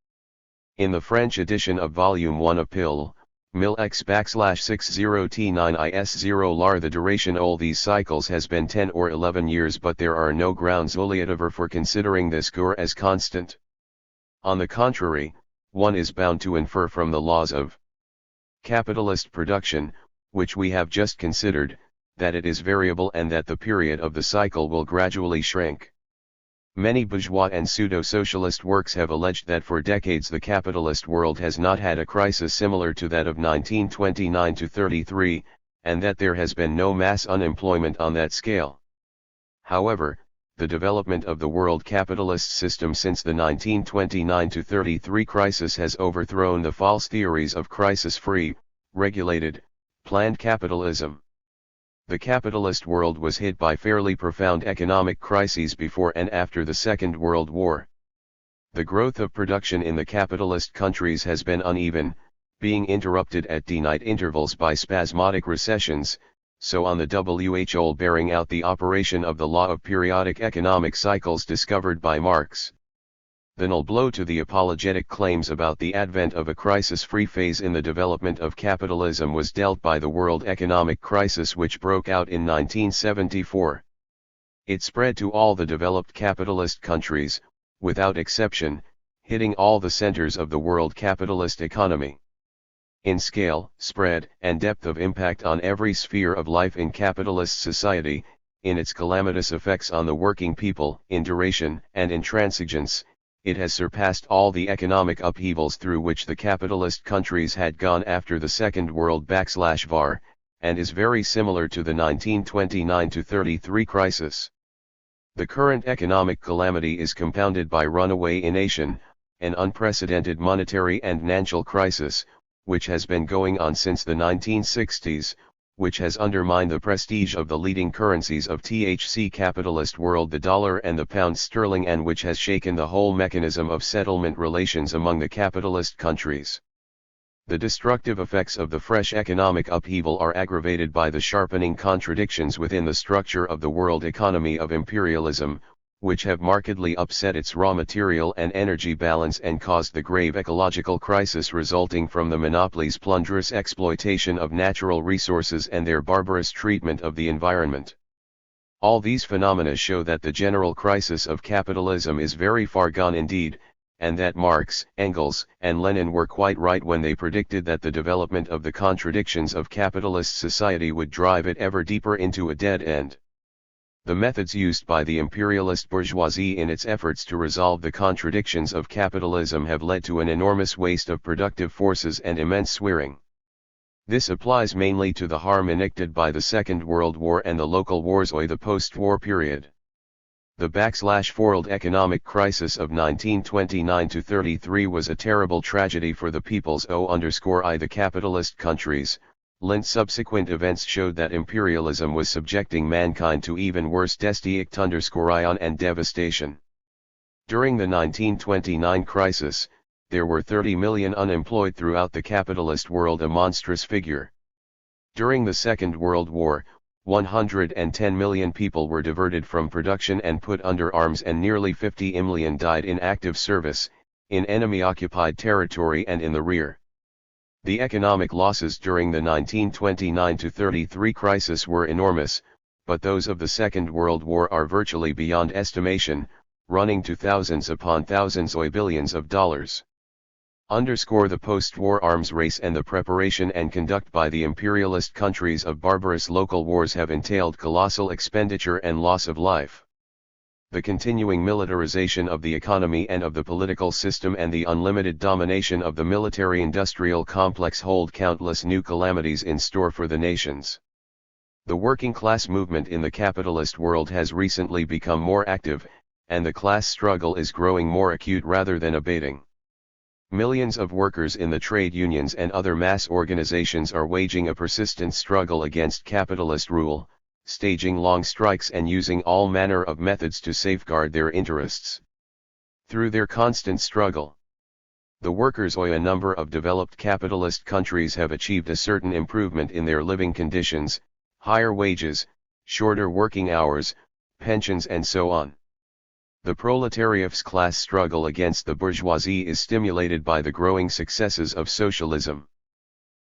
In the French edition of Volume 1 of Pil. Mil X/60T9IS0 lar the duration all these cycles has been 10 or 11 years, but there are no grounds oleator for considering this gur as constant. On the contrary, one is bound to infer from the laws of capitalist production, which we have just considered, that it is variable and that the period of the cycle will gradually shrink. Many bourgeois and pseudo-socialist works have alleged that for decades the capitalist world has not had a crisis similar to that of 1929-33, and that there has been no mass unemployment on that scale. However, the development of the world capitalist system since the 1929-33 crisis has overthrown the false theories of crisis-free, regulated, planned capitalism. The capitalist world was hit by fairly profound economic crises before and after the Second World War. The growth of production in the capitalist countries has been uneven, being interrupted at definite intervals by spasmodic recessions, so on the whole bearing out the operation of the law of periodic economic cycles discovered by Marx. The null blow to the apologetic claims about the advent of a crisis-free phase in the development of capitalism was dealt by the world economic crisis which broke out in 1974. It spread to all the developed capitalist countries, without exception, hitting all the centers of the world capitalist economy. In scale, spread, and depth of impact on every sphere of life in capitalist society, in its calamitous effects on the working people, in duration and intransigence, it has surpassed all the economic upheavals through which the capitalist countries had gone after the Second World War, and is very similar to the 1929-33 crisis. The current economic calamity is compounded by runaway ination, an unprecedented monetary and financial crisis, which has been going on since the 1960s, which has undermined the prestige of the leading currencies of THC capitalist world, the dollar and the pound sterling, and which has shaken the whole mechanism of settlement relations among the capitalist countries. The destructive effects of the fresh economic upheaval are aggravated by the sharpening contradictions within the structure of the world economy of imperialism, which have markedly upset its raw material and energy balance and caused the grave ecological crisis resulting from the monopoly's plunderous exploitation of natural resources and their barbarous treatment of the environment. All these phenomena show that the general crisis of capitalism is very far gone indeed, and that Marx, Engels, and Lenin were quite right when they predicted that the development of the contradictions of capitalist society would drive it ever deeper into a dead end. The methods used by the imperialist bourgeoisie in its efforts to resolve the contradictions of capitalism have led to an enormous waste of productive forces and immense swearing. This applies mainly to the harm inflicted by the Second World War and the local wars of the post-war period. The world economic crisis of 1929-33 was a terrible tragedy for the peoples of the capitalist countries. Subsequent events showed that imperialism was subjecting mankind to even worse destruct and devastation. During the 1929 crisis, there were 30 million unemployed throughout the capitalist world, a monstrous figure. During the Second World War, 110 million people were diverted from production and put under arms, and nearly 50 million died in active service, in enemy-occupied territory and in the rear. The economic losses during the 1929-33 crisis were enormous, but those of the Second World War are virtually beyond estimation, running to thousands upon thousands of billions of dollars. The post-war arms race and the preparation and conduct by the imperialist countries of barbarous local wars have entailed colossal expenditure and loss of life. The continuing militarization of the economy and of the political system and the unlimited domination of the military-industrial complex hold countless new calamities in store for the nations. The working class movement in the capitalist world has recently become more active, and the class struggle is growing more acute rather than abating. Millions of workers in the trade unions and other mass organizations are waging a persistent struggle against capitalist rule, staging long strikes and using all manner of methods to safeguard their interests. Through their constant struggle, the workers of a number of developed capitalist countries have achieved a certain improvement in their living conditions, higher wages, shorter working hours, pensions and so on. The proletariat's class struggle against the bourgeoisie is stimulated by the growing successes of socialism.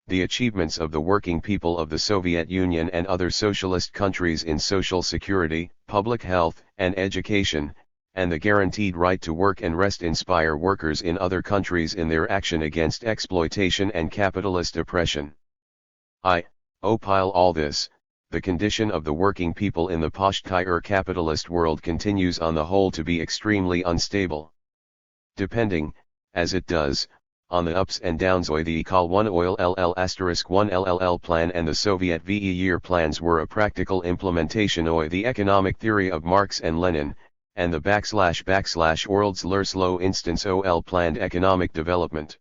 The achievements of the working people of the Soviet Union and other socialist countries in social security, public health, and education, and the guaranteed right to work and rest inspire workers in other countries in their action against exploitation and capitalist oppression. Opile all this, the condition of the working people in the post-KARL capitalist world continues on the whole to be extremely unstable. Depending, as it does, on the ups and downs of the KARL 1 oil LL*1 LLL plan and the Soviet VE year plans were a practical implementation of the economic theory of Marx and Lenin, and the world's slow instance OL planned economic development.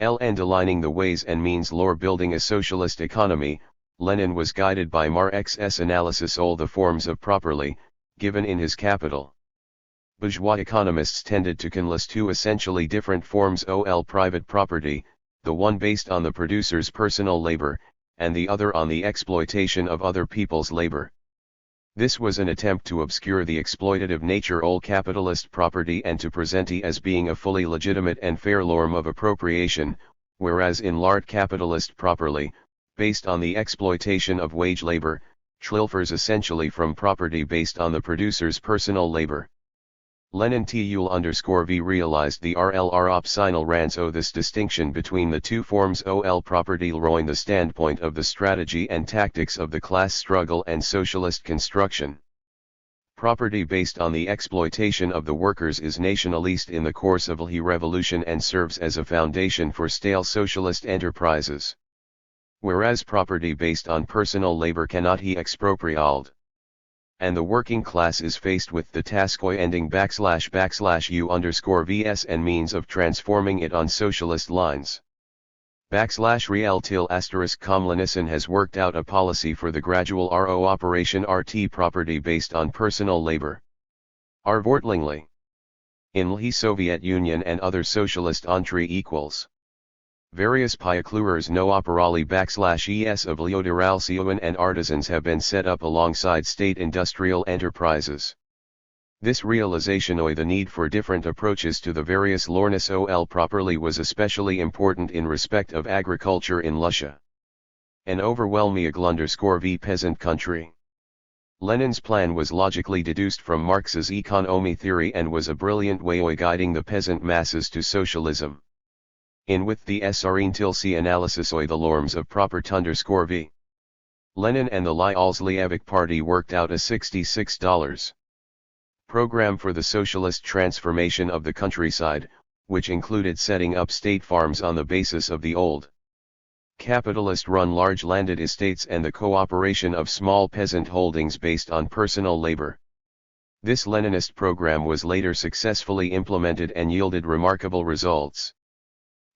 Underlining the ways and means lore building a socialist economy, Lenin was guided by Marx's analysis all the forms of property, given in his Capital. Bourgeois economists tended to enlist two essentially different forms ol private property, the one based on the producer's personal labor, and the other on the exploitation of other people's labor. This was an attempt to obscure the exploitative nature ol capitalist property and to present it as being a fully legitimate and fair form of appropriation, whereas in large capitalist property, based on the exploitation of wage labor, differs essentially from property based on the producer's personal labor. Lenin _V realized the RLR optional ranso this distinction between the two forms ol property lroing the standpoint of the strategy and tactics of the class struggle and socialist construction. Property based on the exploitation of the workers is nationalist in the course of the revolution and serves as a foundation for stale socialist enterprises. Whereas property based on personal labor cannot be expropriated. And the working class is faced with the task of ending _U_VS and means of transforming it on socialist lines. _real till *Komlenisin has worked out a policy for the gradual RO operation RT property based on personal labor. Vortlingly. In the Soviet Union and other socialist entry equals. Various piaclures no operali _es of Leoderalcioan and artisans have been set up alongside state industrial enterprises. This realization of the need for different approaches to the various lorness ol properly was especially important in respect of agriculture in Russia. An overwhelming _V peasant country. Lenin's plan was logically deduced from Marx's economy theory and was a brilliant way of guiding the peasant masses to socialism. In with the Srintilsi analysis of the norms of proper _V. Lenin and the Lyalsliavik Party worked out a $66 program for the socialist transformation of the countryside, which included setting up state farms on the basis of the old capitalist-run large landed estates and the cooperation of small peasant holdings based on personal labor. This Leninist program was later successfully implemented and yielded remarkable results.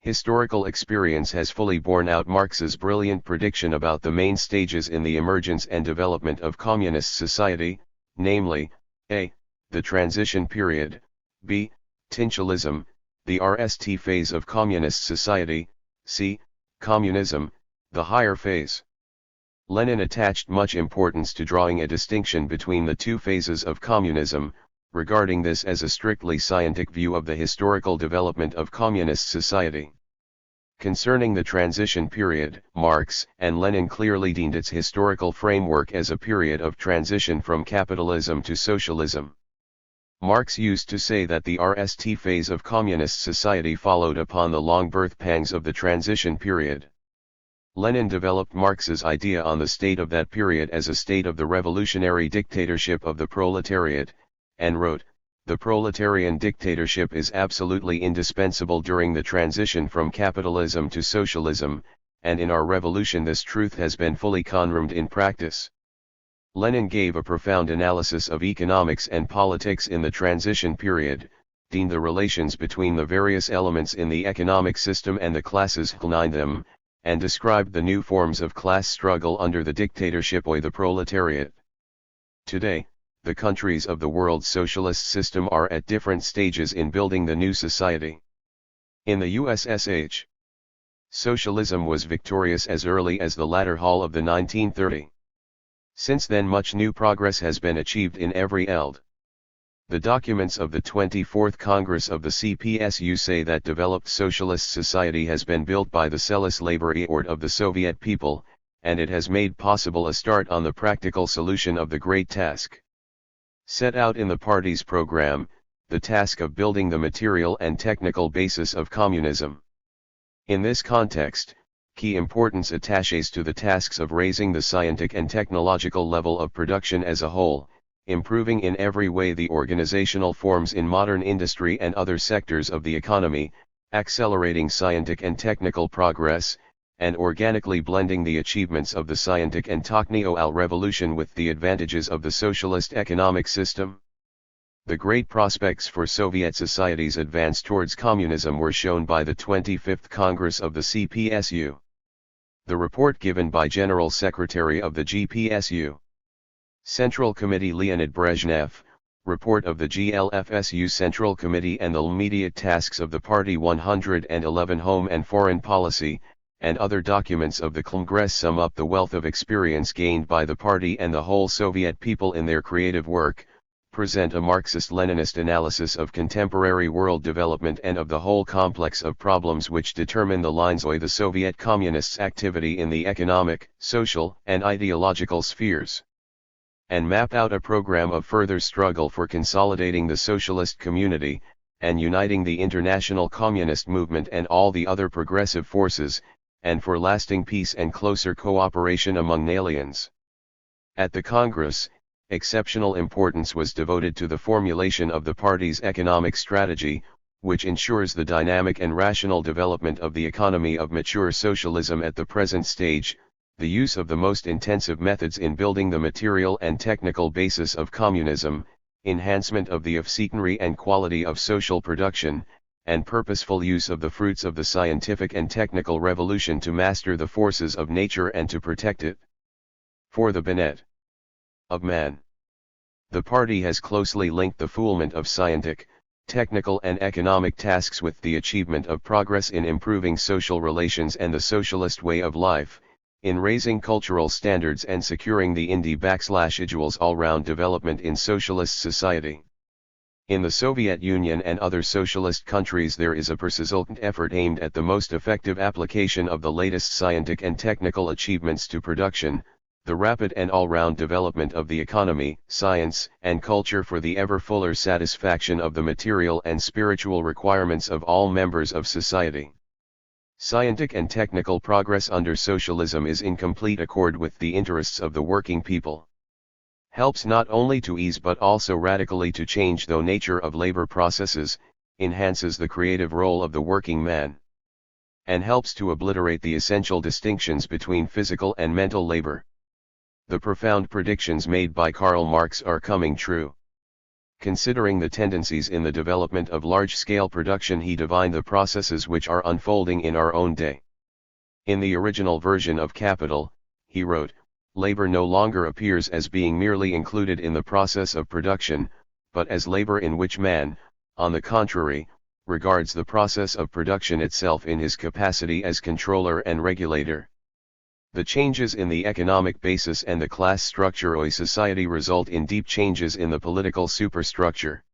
Historical experience has fully borne out Marx's brilliant prediction about the main stages in the emergence and development of communist society, namely, a. the transition period, b. Tinchelism, the RST phase of communist society, c. communism, the higher phase. Lenin attached much importance to drawing a distinction between the two phases of communism, regarding this as a strictly scientific view of the historical development of communist society. Concerning the transition period, Marx and Lenin clearly deemed its historical framework as a period of transition from capitalism to socialism. Marx used to say that the RST phase of communist society followed upon the long birth pangs of the transition period. Lenin developed Marx's idea on the state of that period as a state of the revolutionary dictatorship of the proletariat, and wrote, "The proletarian dictatorship is absolutely indispensable during the transition from capitalism to socialism, and in our revolution this truth has been fully confirmed in practice." Lenin gave a profound analysis of economics and politics in the transition period, the relations between the various elements in the economic system and the classes behind them, and described the new forms of class struggle under the dictatorship or the proletariat. Today, the countries of the world's socialist system are at different stages in building the new society. In the USSR, socialism was victorious as early as the latter half of the 1930s. Since then much new progress has been achieved in every eld. The documents of the 24th Congress of the CPSU say that developed socialist society has been built by the zealous labor effort of the Soviet people, and it has made possible a start on the practical solution of the great task set out in the party's program, the task of building the material and technical basis of communism. In this context, key importance attaches to the tasks of raising the scientific and technological level of production as a whole, improving in every way the organizational forms in modern industry and other sectors of the economy, accelerating scientific and technical progress, and organically blending the achievements of the scientific and technical revolution with the advantages of the socialist economic system. The great prospects for Soviet society's advance towards communism were shown by the 25th Congress of the CPSU. The report given by General Secretary of the GPSU Central Committee Leonid Brezhnev, report of the GLFSU Central Committee and the immediate tasks of the Party 111 Home and Foreign Policy, and other documents of the Congress sum up the wealth of experience gained by the party and the whole Soviet people in their creative work, present a Marxist-Leninist analysis of contemporary world development and of the whole complex of problems which determine the lines of the Soviet Communists' activity in the economic, social, and ideological spheres, and map out a program of further struggle for consolidating the socialist community, and uniting the international communist movement and all the other progressive forces, and for lasting peace and closer cooperation among aliens. At the Congress, exceptional importance was devoted to the formulation of the party's economic strategy, which ensures the dynamic and rational development of the economy of mature socialism at the present stage, the use of the most intensive methods in building the material and technical basis of communism, enhancement of the efficiency and quality of social production, and purposeful use of the fruits of the scientific and technical revolution to master the forces of nature and to protect it. For the benefit of man, the party has closely linked the fulfillment of scientific, technical and economic tasks with the achievement of progress in improving social relations and the socialist way of life, in raising cultural standards and securing the individual's all-round development in socialist society. In the Soviet Union and other socialist countries there is a persistent effort aimed at the most effective application of the latest scientific and technical achievements to production, the rapid and all-round development of the economy, science, and culture for the ever fuller satisfaction of the material and spiritual requirements of all members of society. Scientific and technical progress under socialism is in complete accord with the interests of the working people. Helps not only to ease but also radically to change the nature of labor processes, enhances the creative role of the working man, and helps to obliterate the essential distinctions between physical and mental labor. The profound predictions made by Karl Marx are coming true. Considering the tendencies in the development of large-scale production, he divined the processes which are unfolding in our own day. In the original version of Capital, he wrote, labor no longer appears as being merely included in the process of production, but as labor in which man, on the contrary, regards the process of production itself in his capacity as controller and regulator. The changes in the economic basis and the class structure of society result in deep changes in the political superstructure.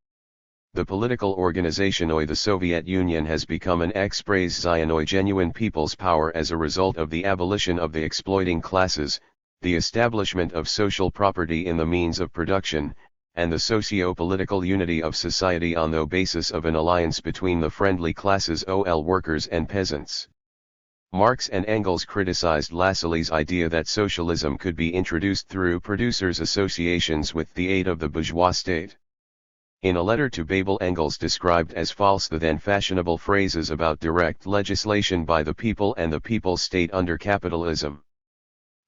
The political organization of the Soviet Union has become an expression of genuine people's power as a result of the abolition of the exploiting classes, the establishment of social property in the means of production, and the socio-political unity of society on the basis of an alliance between the friendly classes ol workers and peasants. Marx and Engels criticized Lassalle's idea that socialism could be introduced through producers' associations with the aid of the bourgeois state. In a letter to Babel, Engels described as false the then fashionable phrases about direct legislation by the people and the people's state under capitalism.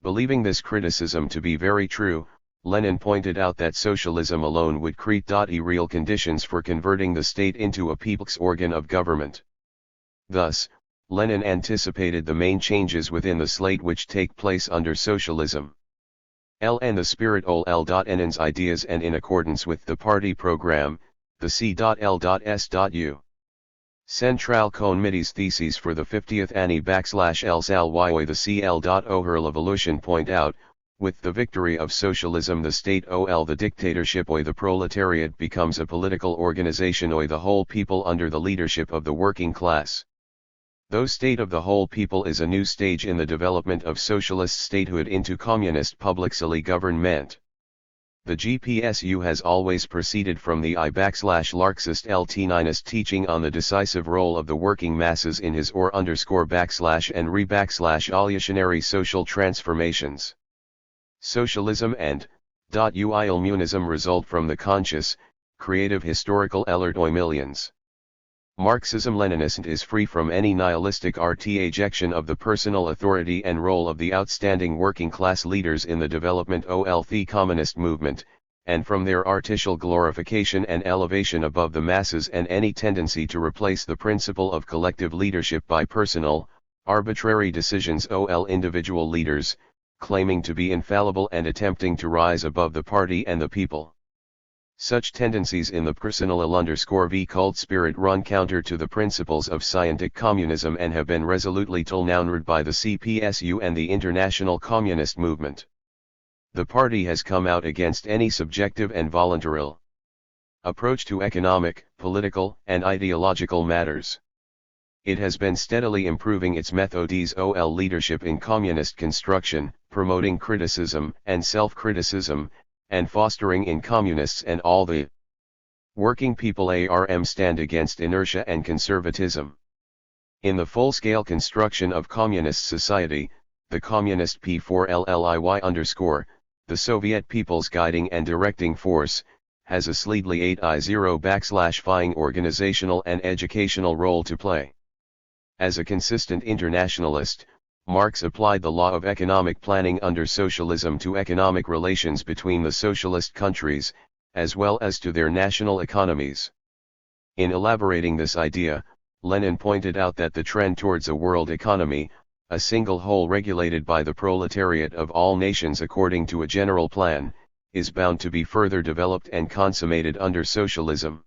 Believing this criticism to be very true, Lenin pointed out that socialism alone would create real conditions for converting the state into a people's organ of government. Thus, Lenin anticipated the main changes within the slate which take place under socialism. In the spirit of Lenin's ideas and in accordance with the party program, the C.L.S.U. Central Committee's theses for the 50th Annie/L-Salwy the CL.O Revolution point out, with the victory of socialism the state the dictatorship the proletariat becomes a political organization the whole people under the leadership of the working class. Though state of the whole people is a new stage in the development of socialist statehood into communist publicly government. The GPSU has always proceeded from the I/Larxist Leninist teaching on the decisive role of the working masses in his and re/evolutionary social transformations. Socialism and Illuminism result from the conscious, creative historical alert millions. Marxism-Leninism is free from any nihilistic ejection of the personal authority and role of the outstanding working-class leaders in the development of the communist movement, and from their artificial glorification and elevation above the masses and any tendency to replace the principle of collective leadership by personal, arbitrary decisions individual leaders, claiming to be infallible and attempting to rise above the party and the people. Such tendencies in the personal _V cult spirit run counter to the principles of scientific communism and have been resolutely denounced by the CPSU and the international communist movement. The party has come out against any subjective and voluntary approach to economic, political, and ideological matters. It has been steadily improving its methods leadership in communist construction, promoting criticism and self-criticism, and fostering in communists and all the working people stand against inertia and conservatism. In the full-scale construction of communist society, the communist P4LLIY_, the Soviet people's guiding and directing force, has a sleedly 8I0 organizational and educational role to play. As a consistent internationalist, Marx applied the law of economic planning under socialism to economic relations between the socialist countries, as well as to their national economies. In elaborating this idea, Lenin pointed out that the trend towards a world economy, a single whole regulated by the proletariat of all nations according to a general plan, is bound to be further developed and consummated under socialism.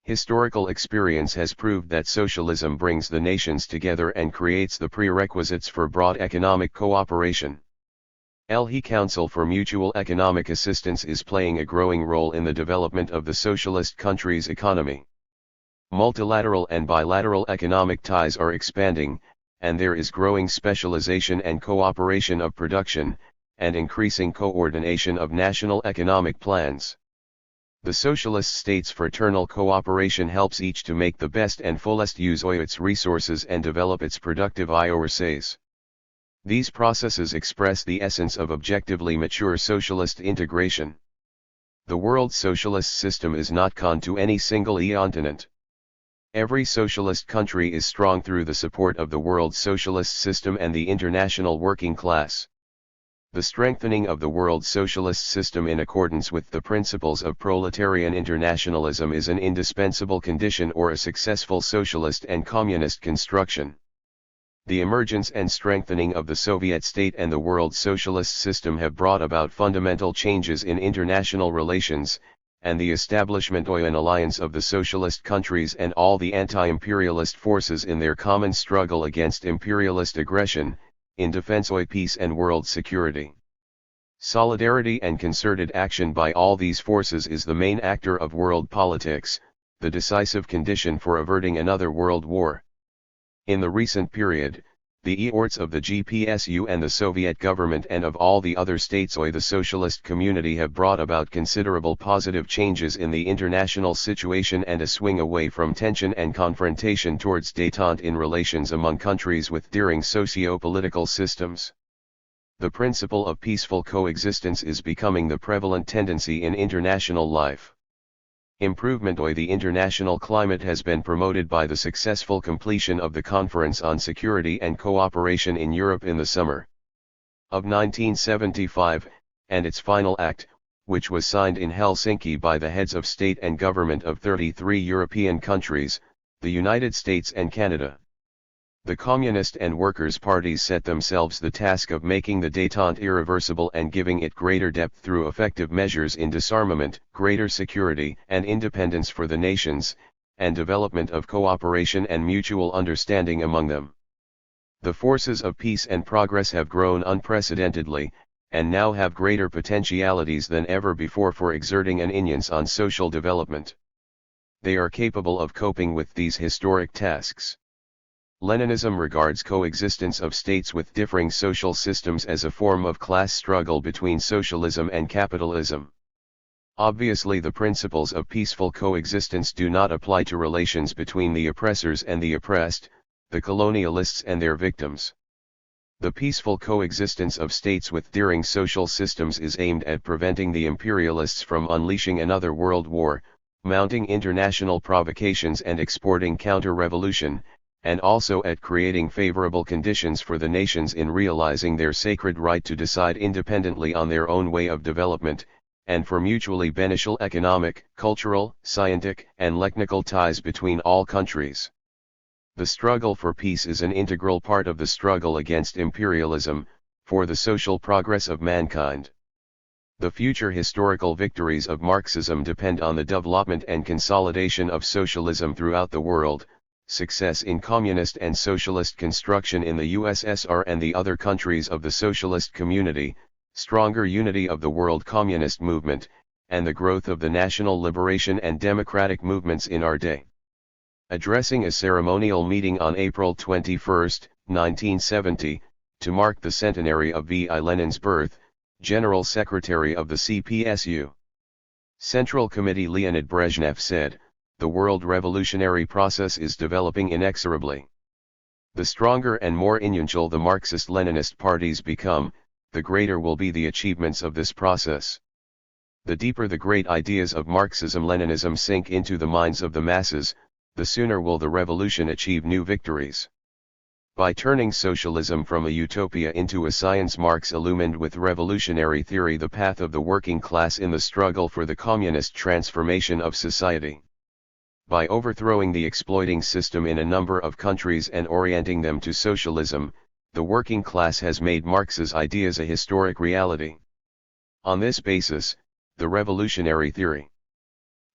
Historical experience has proved that socialism brings the nations together and creates the prerequisites for broad economic cooperation. The Council for Mutual Economic Assistance is playing a growing role in the development of the socialist country's economy. Multilateral and bilateral economic ties are expanding, and there is growing specialization and cooperation of production, and increasing coordination of national economic plans. The socialist state's fraternal cooperation helps each to make the best and fullest use of its resources and develop its productive resources. These processes express the essence of objectively mature socialist integration. The world socialist system is not con to any single continent. Every socialist country is strong through the support of the world socialist system and the international working class. The strengthening of the world socialist system in accordance with the principles of proletarian internationalism is an indispensable condition for a successful socialist and communist construction. The emergence and strengthening of the Soviet state and the world socialist system have brought about fundamental changes in international relations, and the establishment of an alliance of the socialist countries and all the anti-imperialist forces in their common struggle against imperialist aggression, in defense of peace and world security. Solidarity and concerted action by all these forces is the main actor of world politics, the decisive condition for averting another world war. In the recent period, the efforts of the GPSU and the Soviet government and of all the other states of the socialist community have brought about considerable positive changes in the international situation and a swing away from tension and confrontation towards détente in relations among countries with differing socio-political systems. The principle of peaceful coexistence is becoming the prevalent tendency in international life. Improvement of the international climate has been promoted by the successful completion of the Conference on Security and Cooperation in Europe in the summer of 1975, and its final act, which was signed in Helsinki by the heads of state and government of 33 European countries, the United States and Canada. The Communist and Workers' parties set themselves the task of making the détente irreversible and giving it greater depth through effective measures in disarmament, greater security and independence for the nations, and development of cooperation and mutual understanding among them. The forces of peace and progress have grown unprecedentedly, and now have greater potentialities than ever before for exerting an influence on social development. They are capable of coping with these historic tasks. Leninism regards coexistence of states with differing social systems as a form of class struggle between socialism and capitalism. Obviously, the principles of peaceful coexistence do not apply to relations between the oppressors and the oppressed, the colonialists and their victims. The peaceful coexistence of states with differing social systems is aimed at preventing the imperialists from unleashing another world war, mounting international provocations and exporting counter-revolution, and also at creating favorable conditions for the nations in realizing their sacred right to decide independently on their own way of development, and for mutually beneficial economic, cultural, scientific, and technical ties between all countries. The struggle for peace is an integral part of the struggle against imperialism, for the social progress of mankind. The future historical victories of Marxism depend on the development and consolidation of socialism throughout the world, success in communist and socialist construction in the USSR and the other countries of the socialist community, stronger unity of the world communist movement, and the growth of the national liberation and democratic movements in our day. Addressing a ceremonial meeting on April 21, 1970, to mark the centenary of V.I. Lenin's birth, General Secretary of the CPSU. Central Committee Leonid Brezhnev said, "The world revolutionary process is developing inexorably. The stronger and more influential the Marxist-Leninist parties become, the greater will be the achievements of this process. The deeper the great ideas of Marxism-Leninism sink into the minds of the masses, the sooner will the revolution achieve new victories." By turning socialism from a utopia into a science, Marx illumined with revolutionary theory the path of the working class in the struggle for the communist transformation of society. By overthrowing the exploiting system in a number of countries and orienting them to socialism, the working class has made Marx's ideas a historic reality. On this basis, the revolutionary theory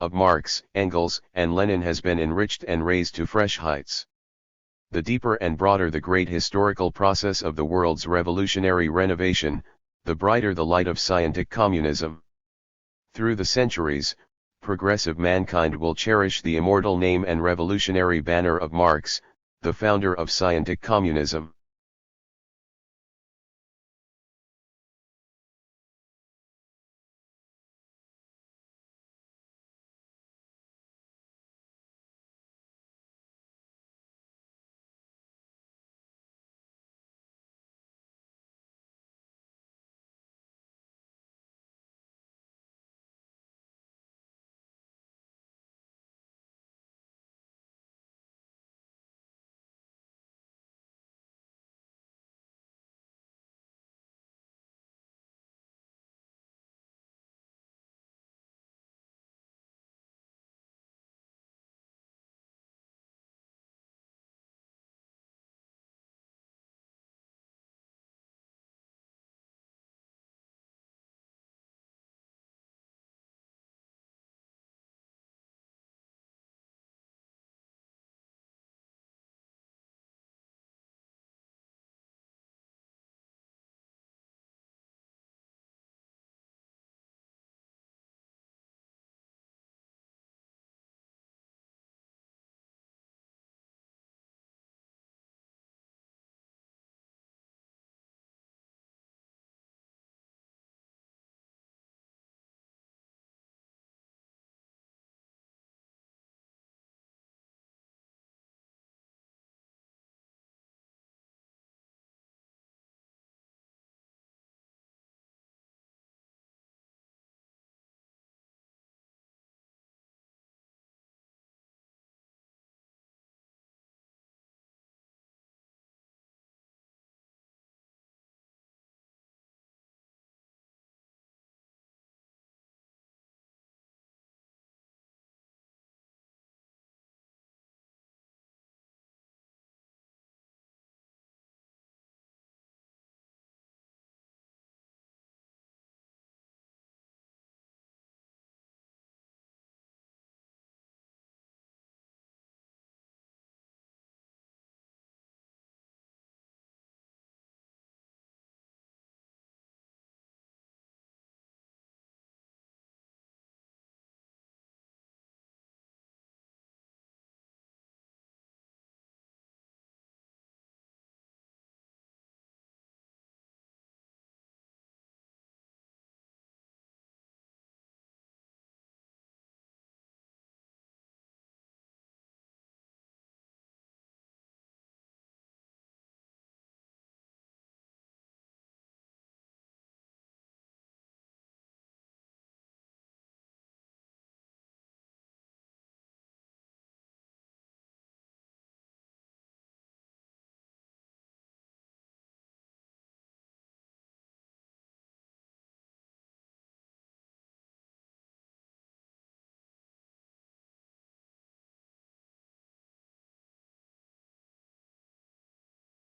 of Marx, Engels, and Lenin has been enriched and raised to fresh heights. The deeper and broader the great historical process of the world's revolutionary renovation, the brighter the light of scientific communism. Through the centuries, progressive mankind will cherish the immortal name and revolutionary banner of Marx, the founder of scientific communism.